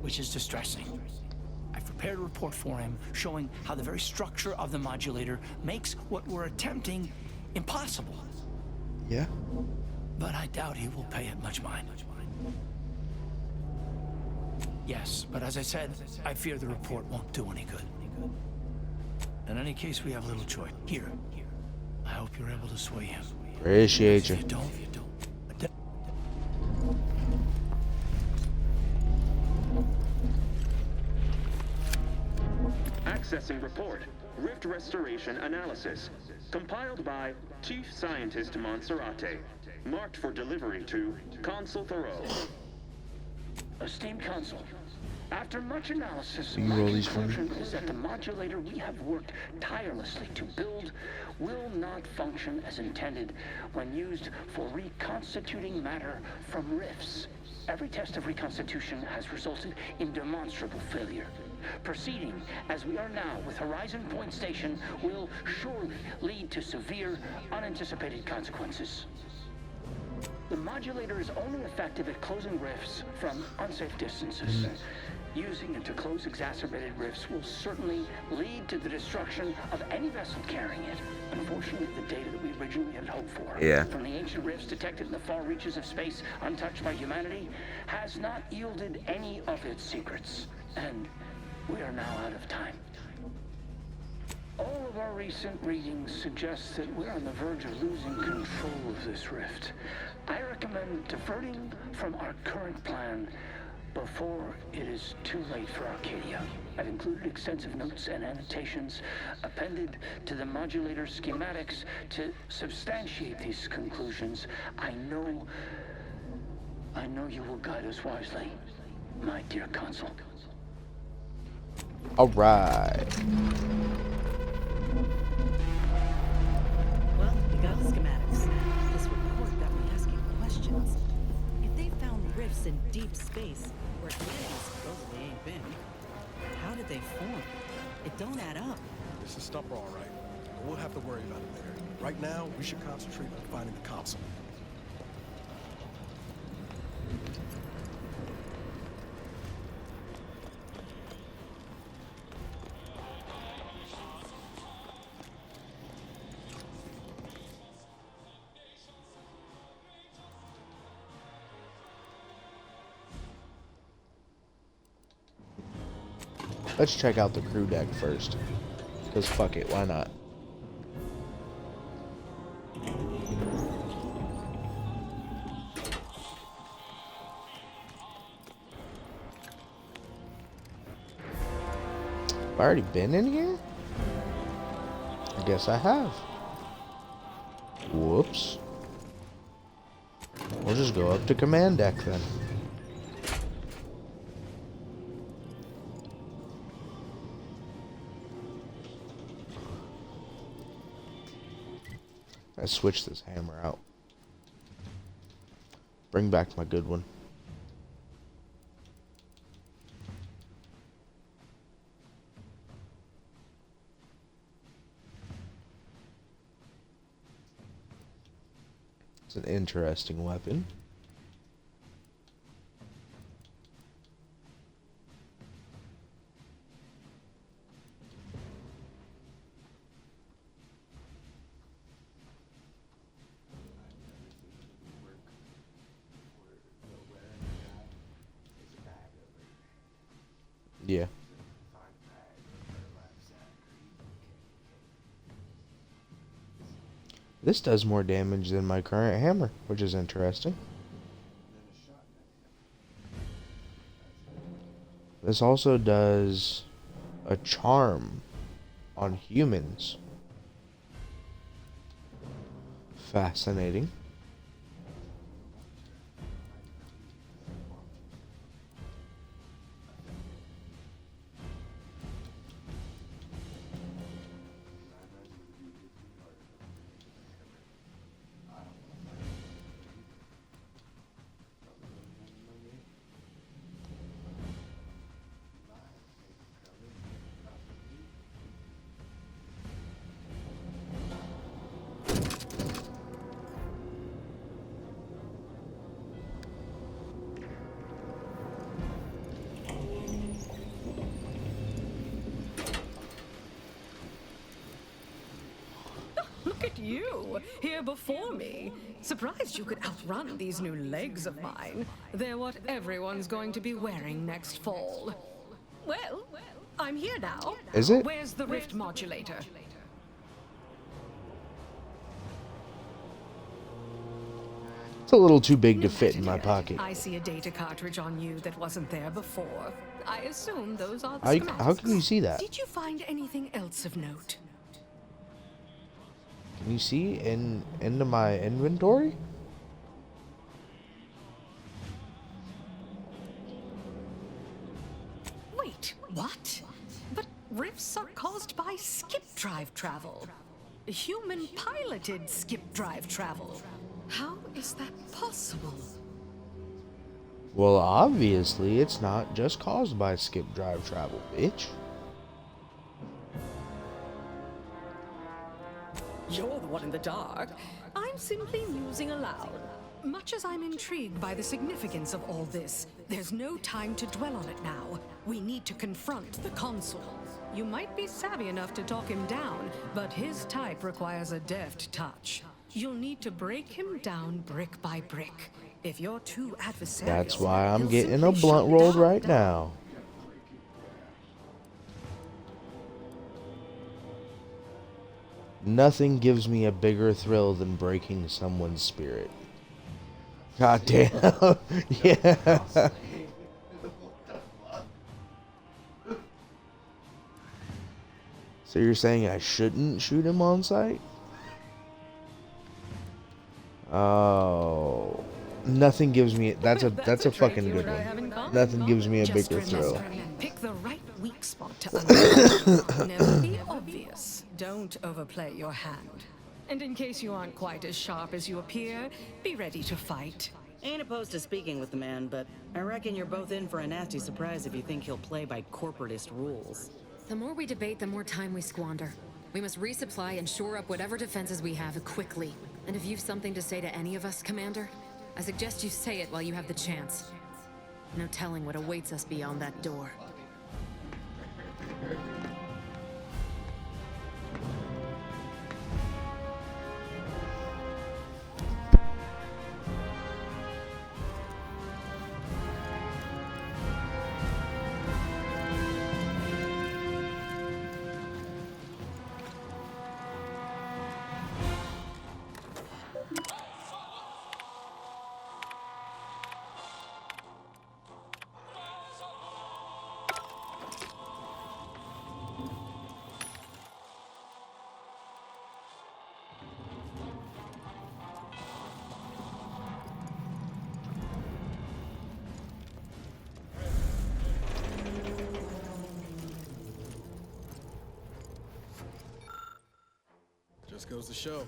which is distressing. I've prepared a report for him showing how the very structure of the modulator makes what we're attempting impossible. Yeah? But I doubt he will pay it much mind. Yes, but as I said, I fear the report won't do any good. In any case, we have little choice. Here, I hope you're able to sway him. Appreciate you. If you don't. Accessing report. Rift restoration analysis. Compiled by Chief Scientist Monserrate. Marked for delivery to Consul Thoreau. Esteemed Consul, after much analysis, You my roll these for me? conclusion is that the modulator we have worked tirelessly to build will not function as intended when used for reconstituting matter from rifts. Every test of reconstitution has resulted in demonstrable failure. Proceeding as we are now with Horizon Point Station will surely lead to severe, unanticipated consequences. The modulator is only effective at closing rifts from unsafe distances. Using it to close exacerbated rifts will certainly lead to the destruction of any vessel carrying it. Unfortunately, the data that we originally had hoped for from the ancient rifts detected in the far reaches of space untouched by humanity has not yielded any of its secrets. And we are now out of time. All of our recent readings suggest that we're on the verge of losing control of this rift. I recommend diverting from our current plan before it is too late for Arcadia. I've included extensive notes and annotations appended to the modulator schematics to substantiate these conclusions. I know you will guide us wisely, my dear Consul. All right. Well, we got the schematics. This report got me asking questions. If they found rifts in deep space where humanity supposedly ain't been, how did they form? It don't add up. This is Stumper, all right. We'll have to worry about it later. Right now, we should concentrate on finding the console. Let's check out the crew deck first. Because fuck it, why not? Have I already been in here? I guess I have. Whoops. We'll just go up to command deck then. I switch this hammer out. Bring back my good one. It's an interesting weapon. Yeah. This does more damage than my current hammer, which is interesting. This also does a charm on humans. Fascinating. Look at you, here before me. Surprised you could outrun these new legs of mine. They're what everyone's going to be wearing next fall. Well, I'm here now. Is it? Where's the rift modulator? It's a little too big to fit in my pocket. I see a data cartridge on you that wasn't there before. I assume those are the schematics. How can you see that? Did you find anything else of note? Can you see into my inventory? Wait, what? But rifts are caused by skip drive travel. Human piloted skip drive travel. How is that possible? Well, obviously, it's not just caused by skip drive travel, bitch. You're the one in the dark. I'm simply musing aloud. much as I'm intrigued by the significance of all this, there's no time to dwell on it now. We need to confront the consul. You might be savvy enough to talk him down, but his type requires a deft touch. You'll need to break him down brick by brick. If you're too adversarial, That's why I'm he'll getting a simply blunt shut rolled down. right now. Nothing gives me a bigger thrill than breaking someone's spirit. God damn. Yeah. So you're saying I shouldn't shoot him on sight? Oh. Nothing gives me that's a fucking good one. Nothing gives me a bigger thrill. Pick the right weak spot to uncover. Never be obvious. Don't overplay your hand. And in case you aren't quite as sharp as you appear, be ready to fight. Ain't opposed to speaking with the man, but I reckon you're both in for a nasty surprise if you think he'll play by corporatist rules. The more we debate, the more time we squander. We must resupply and shore up whatever defenses we have quickly. And if you've something to say to any of us, Commander, I suggest you say it while you have the chance. No telling what awaits us beyond that door. Just goes to show,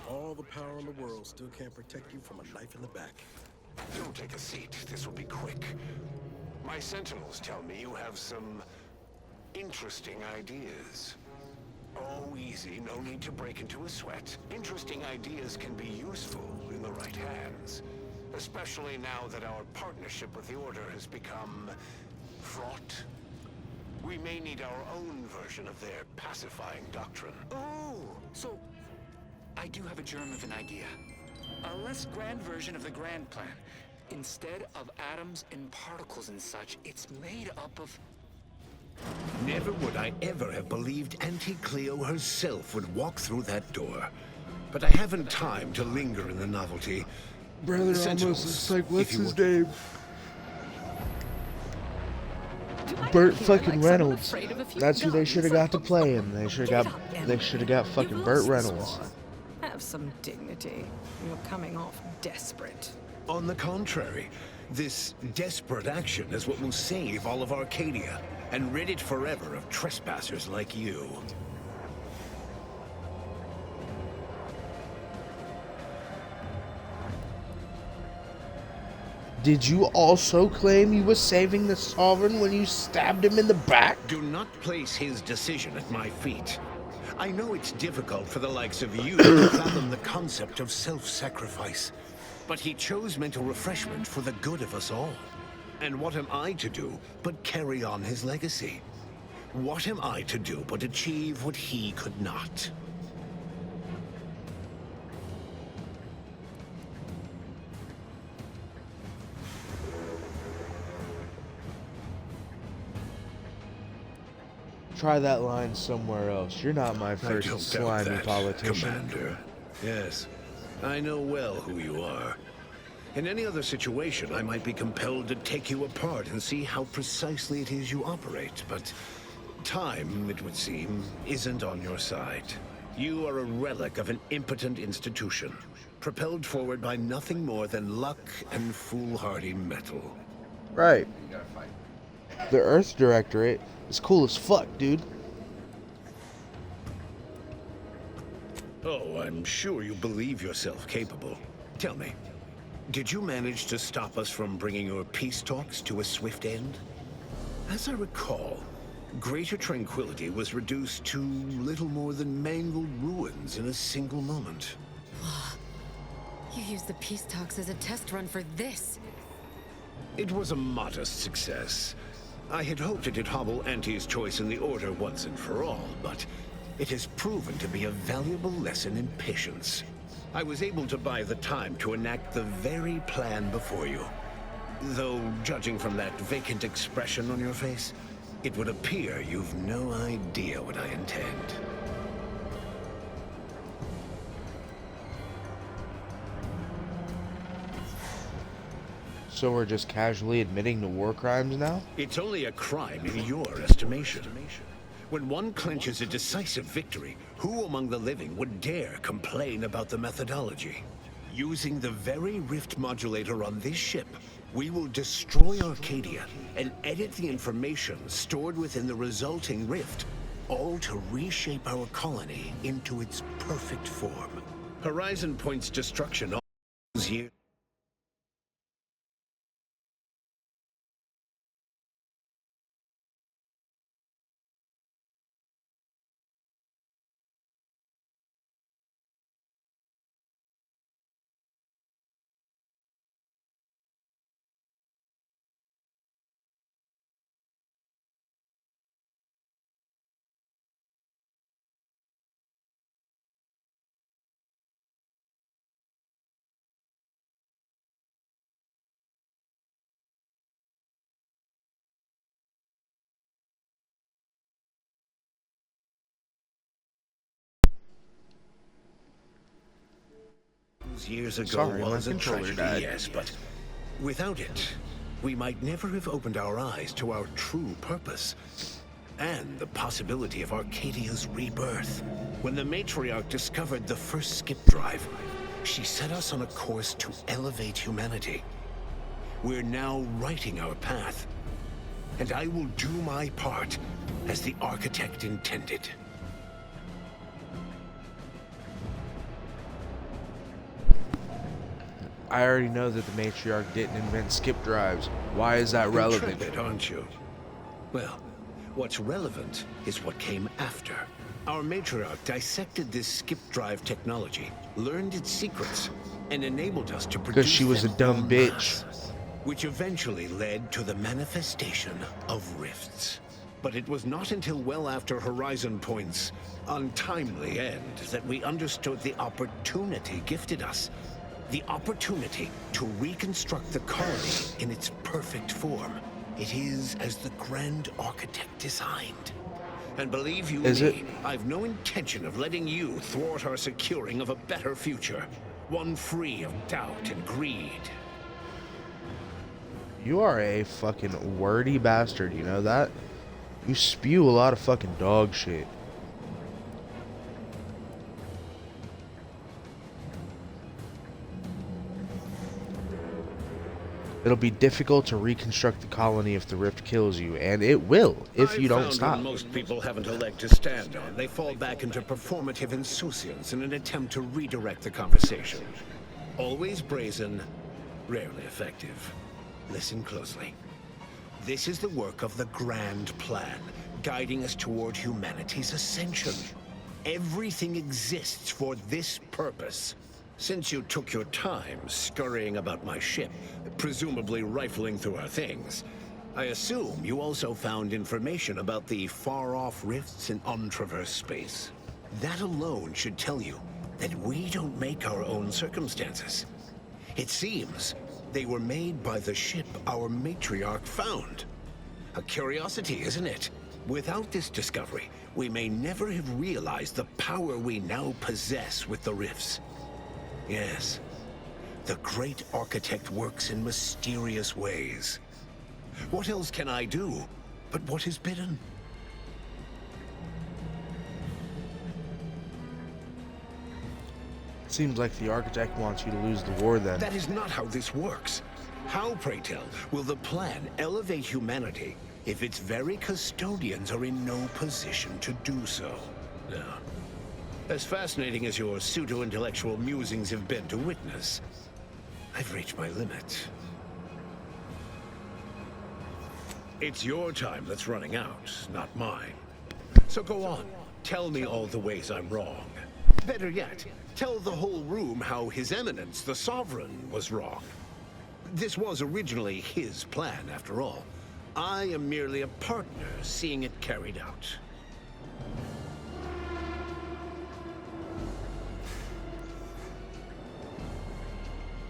all the power in the world still can't protect you from a knife in the back. Do take a seat. This will be quick. My sentinels tell me you have some interesting ideas. Oh, easy. No need to break into a sweat. Interesting ideas can be useful in the right hands. Especially now that our partnership with the Order has become fraught. We may need our own version of their pacifying doctrine. Oh, so I do have a germ of an idea. A less grand version of the grand plan. Instead of atoms and particles and such, it's made up of... Never would I ever have believed Auntie Cleo herself would walk through that door. But I haven't time to linger in the novelty. Brother Sentinels, almost looks like, what's if you his would- name? Burt fucking Reynolds. That's who they should have got to play him. They should have got fucking Burt Reynolds. Have some dignity. You're coming off desperate. On the contrary, this desperate action is what will save all of Arcadia and rid it forever of trespassers like you. Did you also claim you were saving the Sovereign when you stabbed him in the back? Do not place his decision at my feet. I know it's difficult for the likes of you to fathom the concept of self-sacrifice, but he chose mental refreshment for the good of us all. And what am I to do but carry on his legacy? What am I to do but achieve what he could not? Try that line somewhere else. You're not my I first don't doubt slimy that, politician. Commander. Yes, I know well who you are. In any other situation, I might be compelled to take you apart and see how precisely it is you operate, but time, it would seem, isn't on your side. You are a relic of an impotent institution, propelled forward by nothing more than luck and foolhardy metal. Right. The Earth Directorate is cool as fuck, dude. Oh, I'm sure you believe yourself capable. Tell me, did you manage to stop us from bringing your peace talks to a swift end? As I recall, Greater Tranquility was reduced to little more than mangled ruins in a single moment. You used the peace talks as a test run for this. It was a modest success. I had hoped it'd hobble Auntie's choice in the Order once and for all, but it has proven to be a valuable lesson in patience. I was able to buy the time to enact the very plan before you. Though, judging from that vacant expression on your face, it would appear you've no idea what I intend. So we're just casually admitting to war crimes now? It's only a crime in your estimation. When one clinches a decisive victory, who among the living would dare complain about the methodology? Using the very rift modulator on this ship, we will destroy Arcadia and edit the information stored within the resulting rift, all to reshape our colony into its perfect form. Horizon Point's destruction all those years. Years ago Sorry, my was a controller tragedy, died. yes, but without it, we might never have opened our eyes to our true purpose and the possibility of Arcadia's rebirth. When the Matriarch discovered the first skip drive, she set us on a course to elevate humanity. We're now writing our path, and I will do my part as the architect intended. I already know that the Matriarch didn't invent skip drives. Why is that relevant? Intrepid, aren't you? Well, what's relevant is what came after. Our Matriarch dissected this skip drive technology, learned its secrets, and enabled us to produce Because she was a them dumb en bitch. masse, which eventually led to the manifestation of rifts. But it was not until well after Horizon Point's untimely end that we understood the opportunity gifted us. The opportunity to reconstruct the colony in its perfect form. It is as the Grand Architect designed. And believe you Is me, it? I've no intention of letting you thwart our securing of a better future. One free of doubt and greed. You are a fucking wordy bastard, you know that? You spew a lot of fucking dog shit. It'll be difficult to reconstruct the colony if the rift kills you, and it will if you don't I've found stop. when most people haven't a leg to stand on, they fall back into performative insouciance in an attempt to redirect the conversation. Always brazen, rarely effective. Listen closely. This is the work of the Grand Plan, guiding us toward humanity's ascension. Everything exists for this purpose. Since you took your time scurrying about my ship, presumably rifling through our things, I assume you also found information about the far-off rifts in untraversed space. That alone should tell you that we don't make our own circumstances. It seems they were made by the ship our Matriarch found. A curiosity, isn't it? Without this discovery, we may never have realized the power we now possess with the rifts. Yes, the great architect works in mysterious ways. What else can I do but what is bidden? Seems like the architect wants you to lose the war then. That is not how this works. How, pray tell, will the plan elevate humanity if its very custodians are in no position to do so? Now, as fascinating as your pseudo-intellectual musings have been to witness, I've reached my limit. It's your time that's running out, not mine. So go on, tell me all the ways I'm wrong. Better yet, Tell the whole room how His Eminence, the Sovereign, was wrong. This was originally his plan, after all. I am merely a partner, seeing it carried out.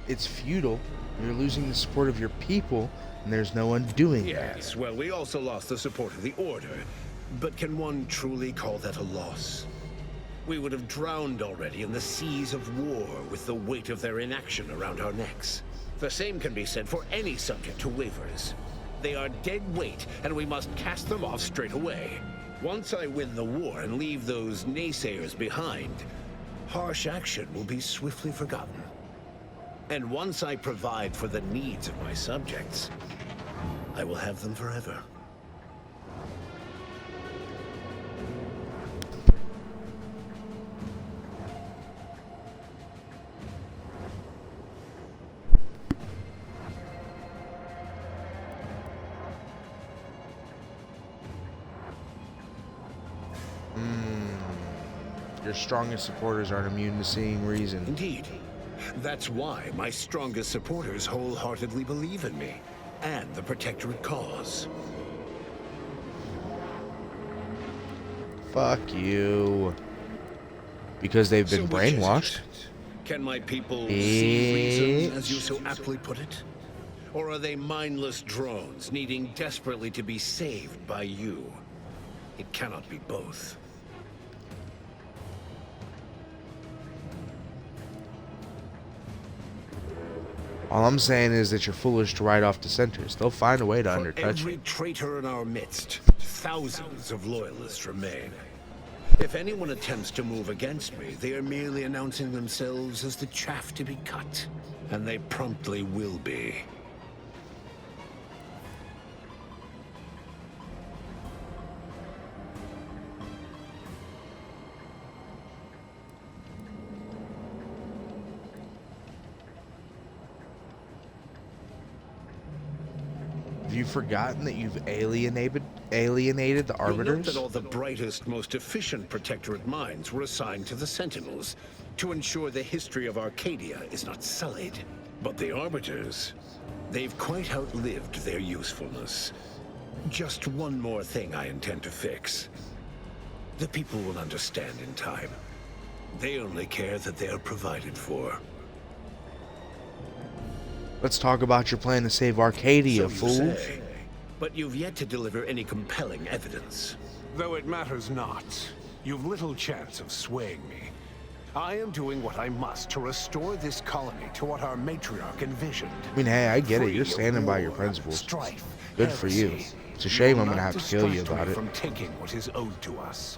It's futile. You're losing the support of your people, and there's no undoing that. Yes, well, we also lost the support of the Order. But can one truly call that a loss? We would have drowned already in the seas of war with the weight of their inaction around our necks. The same can be said for any subject who wavers. They are dead weight, and we must cast them off straight away. Once I win the war and leave those naysayers behind, harsh action will be swiftly forgotten. And once I provide for the needs of my subjects, I will have them forever. Your strongest supporters aren't immune to seeing reason. Indeed. That's why my strongest supporters wholeheartedly believe in me and the Protectorate cause. Fuck you. Because they've been brainwashed. Can my people see reason, as you so aptly put it? Or are they mindless drones needing desperately to be saved by you? It cannot be both. All I'm saying is that you're foolish to write off dissenters. They'll find a way to undertouch every you. traitor in our midst, thousands of loyalists remain. If anyone attempts to move against me, they are merely announcing themselves as the chaff to be cut. And they promptly will be. Have you forgotten that you've alienated the Arbiters? You'll note that all the brightest, most efficient Protectorate minds were assigned to the Sentinels to ensure the history of Arcadia is not sullied. But the Arbiters, they've quite outlived their usefulness. Just one more thing I intend to fix. The people will understand in time. They only care that they are provided for. Let's talk about your plan to save Arcadia, fools. Say, but you've yet to deliver any compelling evidence. Though it matters not, you've little chance of swaying me. I am doing what I must to restore this colony to what our matriarch envisioned. I mean, hey, I get it. You're standing by your principles. Good for you. It's a shame I'm gonna have to kill you about it. From taking what is owed to us.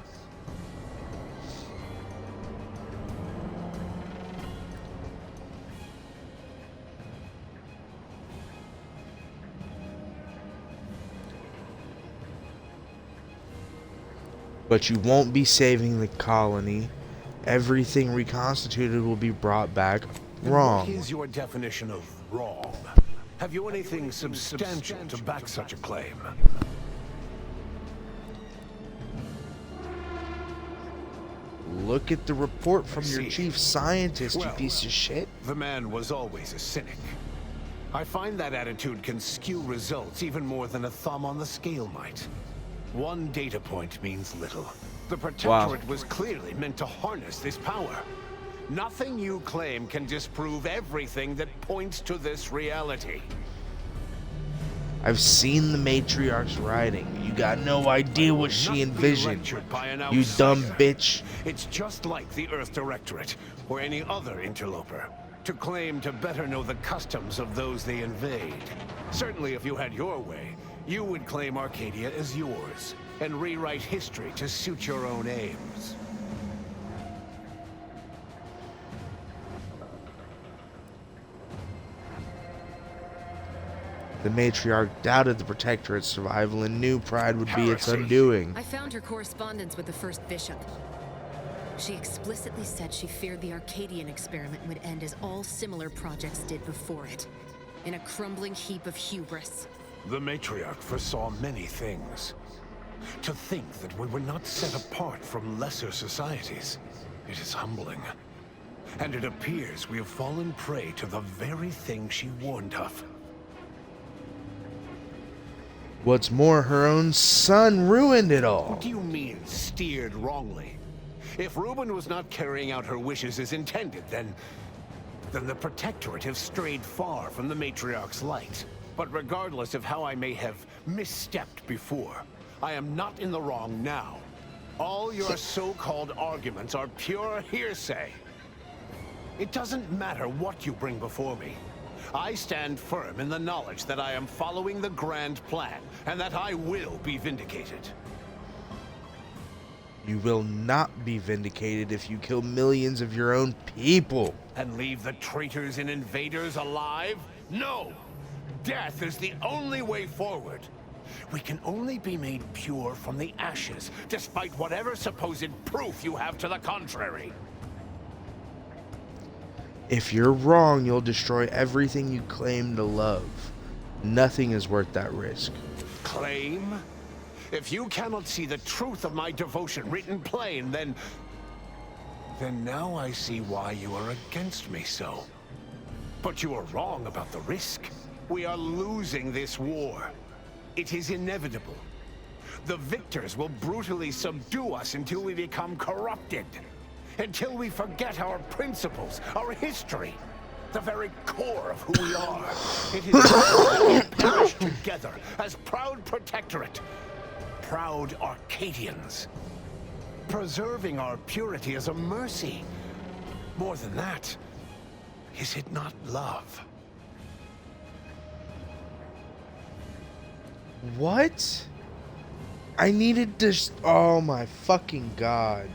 But you won't be saving the colony. Everything reconstituted will be brought back wrong. What is your definition of wrong? Have you anything substantial to back such a claim? Look at the report from your chief scientist, you piece of shit. The man was always a cynic. I find that attitude can skew results even more than a thumb on the scale might. One data point means little. The Protectorate was clearly meant to harness this power. Nothing you claim can disprove everything that points to this reality. I've seen the Matriarch's writing. You got no idea what she envisioned. You dumb bitch. It's just like the Earth Directorate, or any other interloper, to claim to better know the customs of those they invade. Certainly if you had your way, you would claim Arcadia as yours, and rewrite history to suit your own aims. The Matriarch doubted the Protectorate's survival and knew pride would be its undoing. I found her correspondence with the First Bishop. She explicitly said she feared the Arcadian experiment would end as all similar projects did before it, in a crumbling heap of hubris. The Matriarch foresaw many things. To think that we were not set apart from lesser societies, it is humbling. And it appears we have fallen prey to the very thing she warned of. What's more, her own son ruined it all. What do you mean, steered wrongly? If Reuben was not carrying out her wishes as intended, then the Protectorate have strayed far from the Matriarch's light. But regardless of how I may have misstepped before, I am not in the wrong now. All your so-called arguments are pure hearsay. It doesn't matter what you bring before me. I stand firm in the knowledge that I am following the grand plan, and that I will be vindicated. You will not be vindicated if you kill millions of your own people. And leave the traitors and invaders alive? No! Death is the only way forward. We can only be made pure from the ashes, despite whatever supposed proof you have to the contrary. If you're wrong, you'll destroy everything you claim to love. Nothing is worth that risk. Claim? If you cannot see the truth of my devotion written plain, then now I see why you are against me so. But you are wrong about the risk. We are losing this war. It is inevitable. The victors will brutally subdue us until we become corrupted. Until we forget our principles, our history, the very core of who we are. It is time we perish together as proud Protectorate, proud Arcadians. Preserving our purity is a mercy. More than that, is it not love? What? I needed to... Oh my fucking god.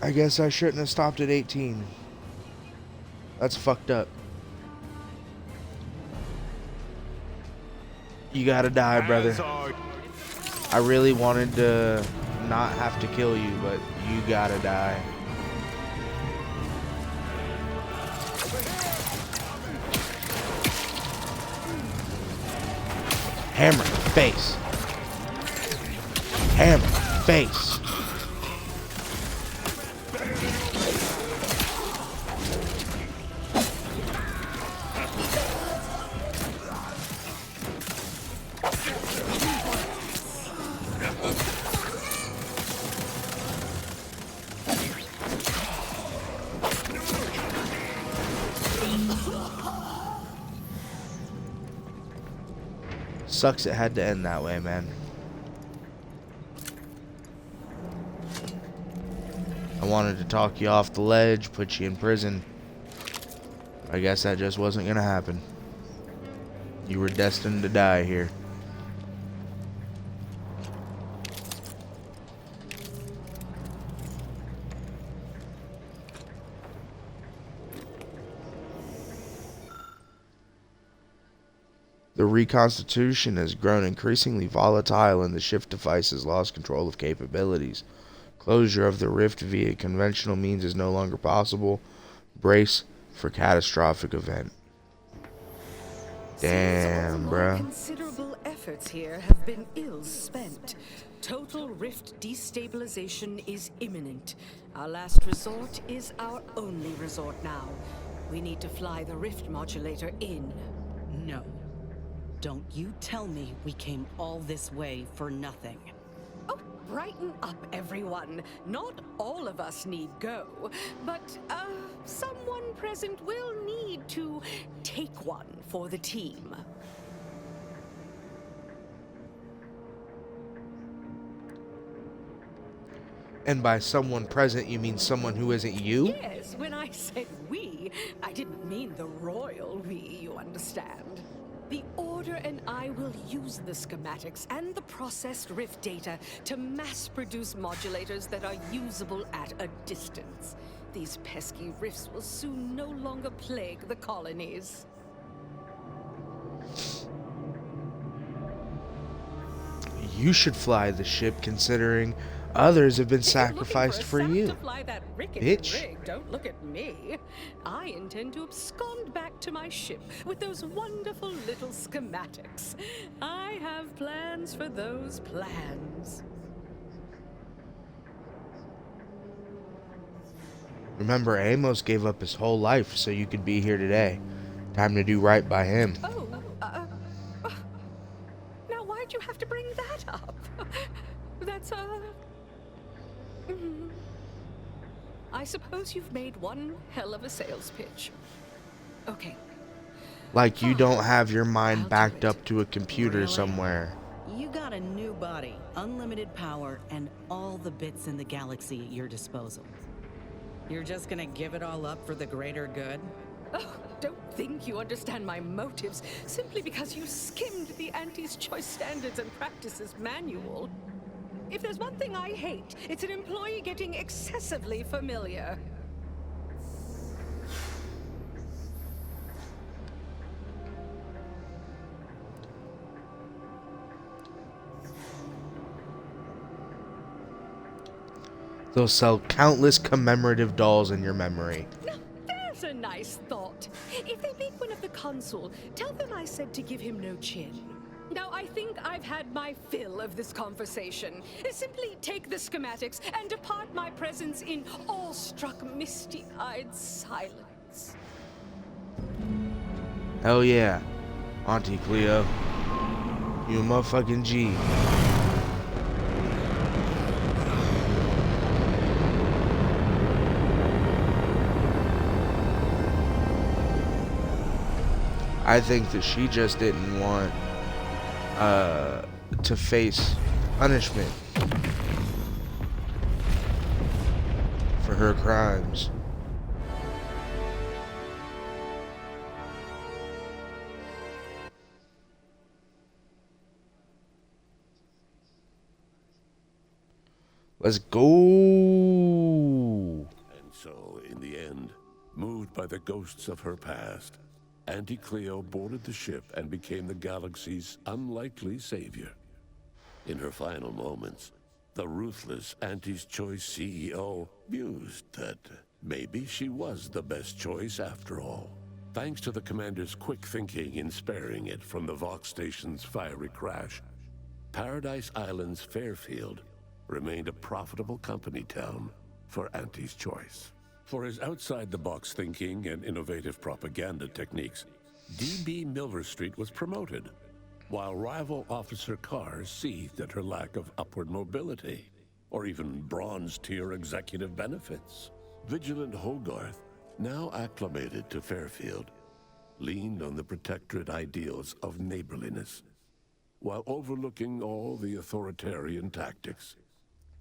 I guess I shouldn't have stopped at 18. That's fucked up. You gotta die, brother. I really wanted to not have to kill you, but you gotta die. Hammer, face. Hammer, face. Sucks it had to end that way, man. I wanted to talk you off the ledge, put you in prison. I guess that just wasn't gonna happen. You were destined to die here. The reconstitution has grown increasingly volatile and the shift device has lost control of capabilities. Closure of the rift via conventional means is no longer possible. Brace for catastrophic event. Damn, bruh. Considerable efforts here have been ill spent. Total rift destabilization is imminent. Our last resort is our only resort now. We need to fly the rift modulator in. No. Don't you tell me we came all this way for nothing. Oh, brighten up, everyone. Not all of us need go, but someone present will need to take one for the team. And by someone present, you mean someone who isn't you? Yes, when I said we, I didn't mean the royal we, you understand. The Order and I will use the schematics and the processed rift data to mass-produce modulators that are usable at a distance. These pesky rifts will soon no longer plague the colonies. You should fly the ship, considering others have been sacrificed for you. To fly that Bitch. rig, don't look at me. I intend to abscond back to my ship with those wonderful little schematics. I have plans for those plans. Remember, Amos gave up his whole life so you could be here today. Time to do right by him. Oh, now why'd you have to bring that up? That's, I suppose you've made one hell of a sales pitch. Okay. Like you don't have your mind backed up to a computer somewhere. You got a new body, unlimited power, and all the bits in the galaxy at your disposal. You're just gonna give it all up for the greater good? Oh, don't think you understand my motives simply because you skimmed the Auntie's Choice Standards and Practices manual. If there's one thing I hate, it's an employee getting excessively familiar. They'll sell countless commemorative dolls in your memory. Now, there's a nice thought. If they meet one of the consul, tell them I said to give him no chin. Now, I think I've had my fill of this conversation. Simply take the schematics and depart my presence in awe-struck, misty-eyed silence. Hell yeah. Auntie Cleo. You a motherfucking G. I think that she just didn't want to face punishment for her crimes. Let's go. And so, in the end, moved by the ghosts of her past, Auntie Cleo boarded the ship and became the galaxy's unlikely savior. In her final moments, the ruthless Auntie's Choice CEO mused that maybe she was the best choice after all. Thanks to the commander's quick thinking in sparing it from the Vox station's fiery crash, Paradise Island's Fairfield remained a profitable company town for Auntie's Choice. For his outside-the-box thinking and innovative propaganda techniques, D.B. Milver Street was promoted, while rival Officer Carr seethed at her lack of upward mobility, or even bronze-tier executive benefits. Vigilant Hogarth, now acclimated to Fairfield, leaned on the protectorate ideals of neighborliness, while overlooking all the authoritarian tactics,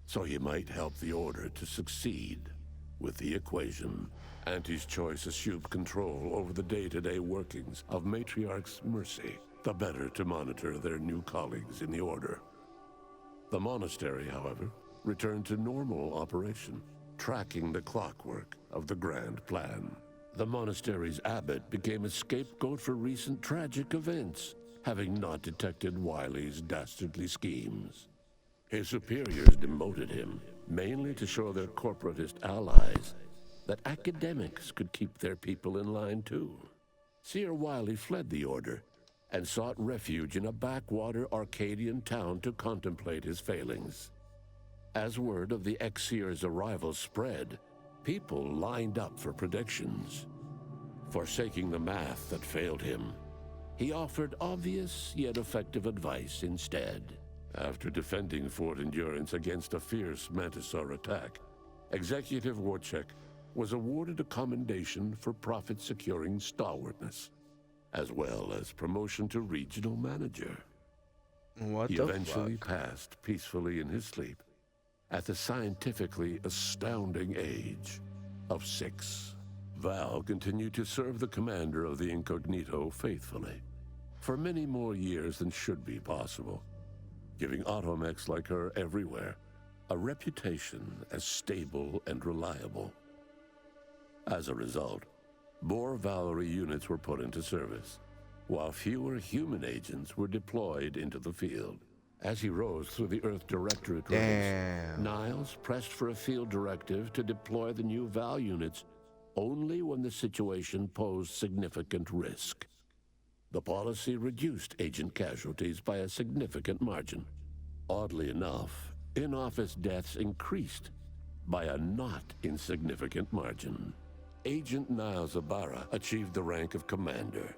so he might help the Order to succeed. With the equation, Auntie's Choice assumed control over the day-to-day workings of Matriarch's Mercy, the better to monitor their new colleagues in the Order. The monastery, however, returned to normal operation, tracking the clockwork of the grand plan. The monastery's abbot became a scapegoat for recent tragic events, having not detected Wiley's dastardly schemes. His superiors demoted him, mainly to show their corporatist allies that academics could keep their people in line too. Seer Wiley fled the Order and sought refuge in a backwater Arcadian town to contemplate his failings. As word of the ex-seer's arrival spread, people lined up for predictions. Forsaking the math that failed him, he offered obvious yet effective advice instead. After defending Fort Endurance against a fierce Mantisaur attack, Executive Warchek was awarded a commendation for profit-securing stalwartness, as well as promotion to regional manager. What he the eventually fuck? passed peacefully in his sleep at the scientifically astounding age of 6. Val continued to serve the commander of the Incognito faithfully for many more years than should be possible, giving automechs like her everywhere a reputation as stable and reliable. As a result, more Valerie units were put into service, while fewer human agents were deployed into the field. As he rose through the Earth Directorate ranks, Niles pressed for a field directive to deploy the new Val units only when the situation posed significant risk. The policy reduced agent casualties by a significant margin. Oddly enough, in-office deaths increased, by a not insignificant margin. Agent Niles Ibarra achieved the rank of commander,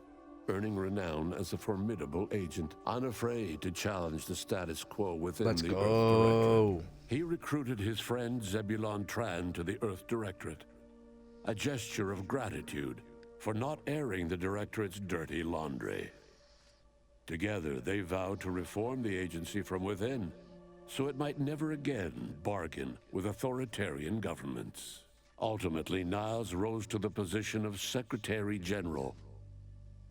earning renown as a formidable agent, unafraid to challenge the status quo within Let's the go. Earth Directorate. He recruited his friend Zebulon Tran to the Earth Directorate, a gesture of gratitude for not airing the Directorate's dirty laundry. Together, they vowed to reform the agency from within, so it might never again bargain with authoritarian governments. Ultimately, Niles rose to the position of Secretary General.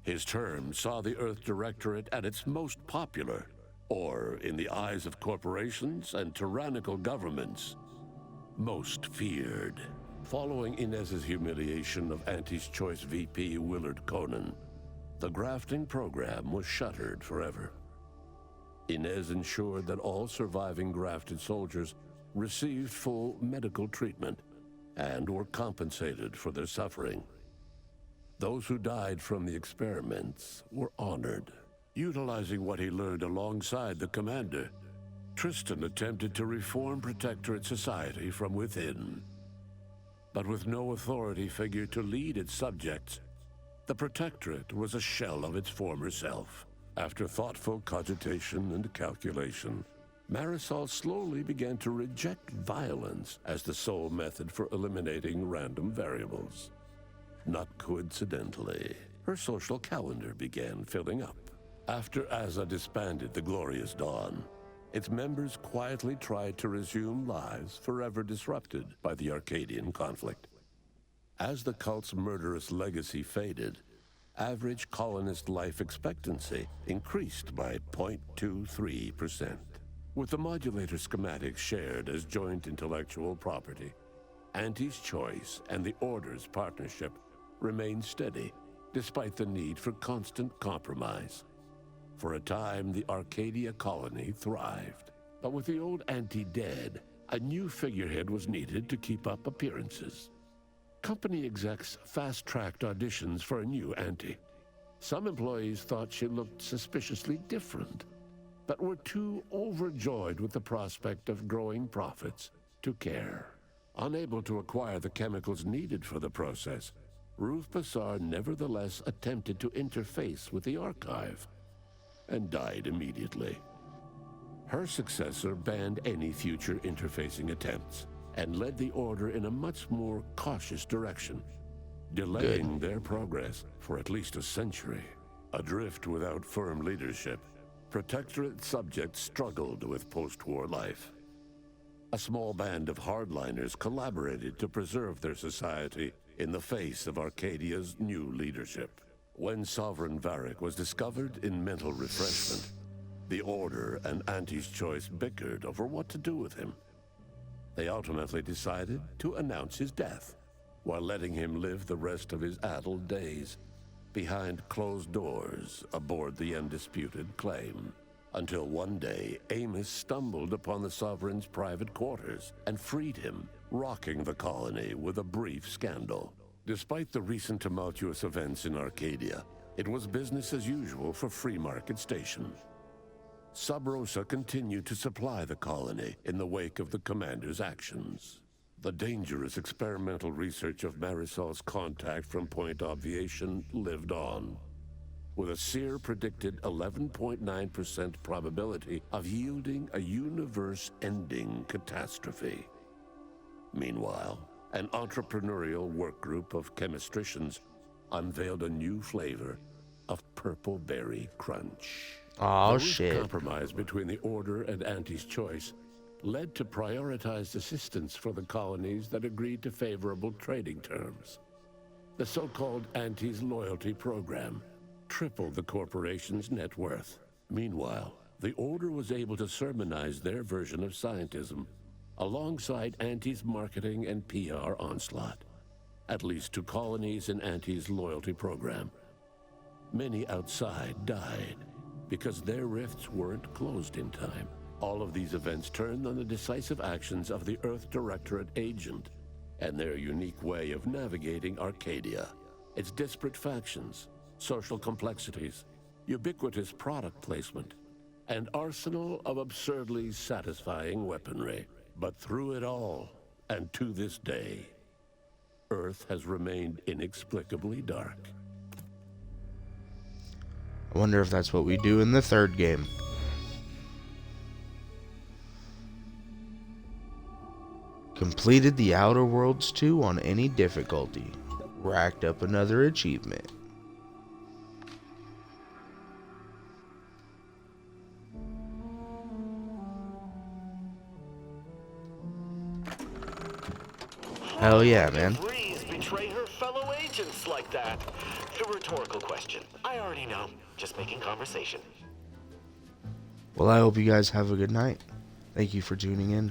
His term saw the Earth Directorate at its most popular, or, in the eyes of corporations and tyrannical governments, most feared. Following Inez's humiliation of Auntie's Choice VP Willard Conan, the grafting program was shuttered forever. Inez ensured that all surviving grafted soldiers received full medical treatment and were compensated for their suffering. Those who died from the experiments were honored. Utilizing what he learned alongside the commander, Tristan attempted to reform Protectorate society from within. But with no authority figure to lead its subjects, the Protectorate was a shell of its former self. After thoughtful cogitation and calculation, Marisol slowly began to reject violence as the sole method for eliminating random variables. Not coincidentally, her social calendar began filling up. After Azza disbanded the Glorious Dawn, its members quietly tried to resume lives forever disrupted by the Arcadian conflict. As the cult's murderous legacy faded, average colonist life expectancy increased by 0.23%. With the modulator schematics shared as joint intellectual property, Auntie's Choice and the Order's partnership remained steady, despite the need for constant compromise. For a time, the Arcadia colony thrived. But with the old Auntie dead, a new figurehead was needed to keep up appearances. Company execs fast-tracked auditions for a new Auntie. Some employees thought she looked suspiciously different, but were too overjoyed with the prospect of growing profits to care. Unable to acquire the chemicals needed for the process, Ruth Passar nevertheless attempted to interface with the archive, and died immediately. Her successor banned any future interfacing attempts, and led the Order in a much more cautious direction, delaying their progress for at least a century. Adrift without firm leadership, Protectorate subjects struggled with post-war life. A small band of hardliners collaborated to preserve their society in the face of Arcadia's new leadership. When Sovereign Varric was discovered in mental refreshment, the Order and Auntie's Choice bickered over what to do with him. They ultimately decided to announce his death, while letting him live the rest of his addled days behind closed doors aboard the undisputed claim. Until one day, Amos stumbled upon the Sovereign's private quarters and freed him, rocking the colony with a brief scandal. Despite the recent tumultuous events in Arcadia, it was business as usual for Free Market Station. Sub Rosa continued to supply the colony in the wake of the commander's actions. The dangerous experimental research of Marisol's contact from Point Obviation lived on, with a Seer predicted 11.9% probability of yielding a universe-ending catastrophe. Meanwhile, an entrepreneurial work group of chemistricians unveiled a new flavor of Purple Berry Crunch. Oh, the shit. Compromise between the Order and Auntie's Choice led to prioritized assistance for the colonies that agreed to favorable trading terms. The so-called Auntie's Loyalty Program tripled the corporation's net worth. Meanwhile, the Order was able to sermonize their version of scientism alongside Auntie's marketing and PR onslaught, at least to colonies in Auntie's Loyalty Program. Many outside died because their rifts weren't closed in time. All of these events turned on the decisive actions of the Earth Directorate agent and their unique way of navigating Arcadia, its disparate factions, social complexities, ubiquitous product placement, and arsenal of absurdly satisfying weaponry. But through it all, And to this day, Earth has remained inexplicably dark. I wonder if that's what we do in the third game. Completed the Outer Worlds 2 on any difficulty. Racked up another achievement. Hell yeah, man. Breeze betray her fellow agents like that? A rhetorical question. I already know. Just making conversation. Well, I hope you guys have a good night. Thank you for tuning in.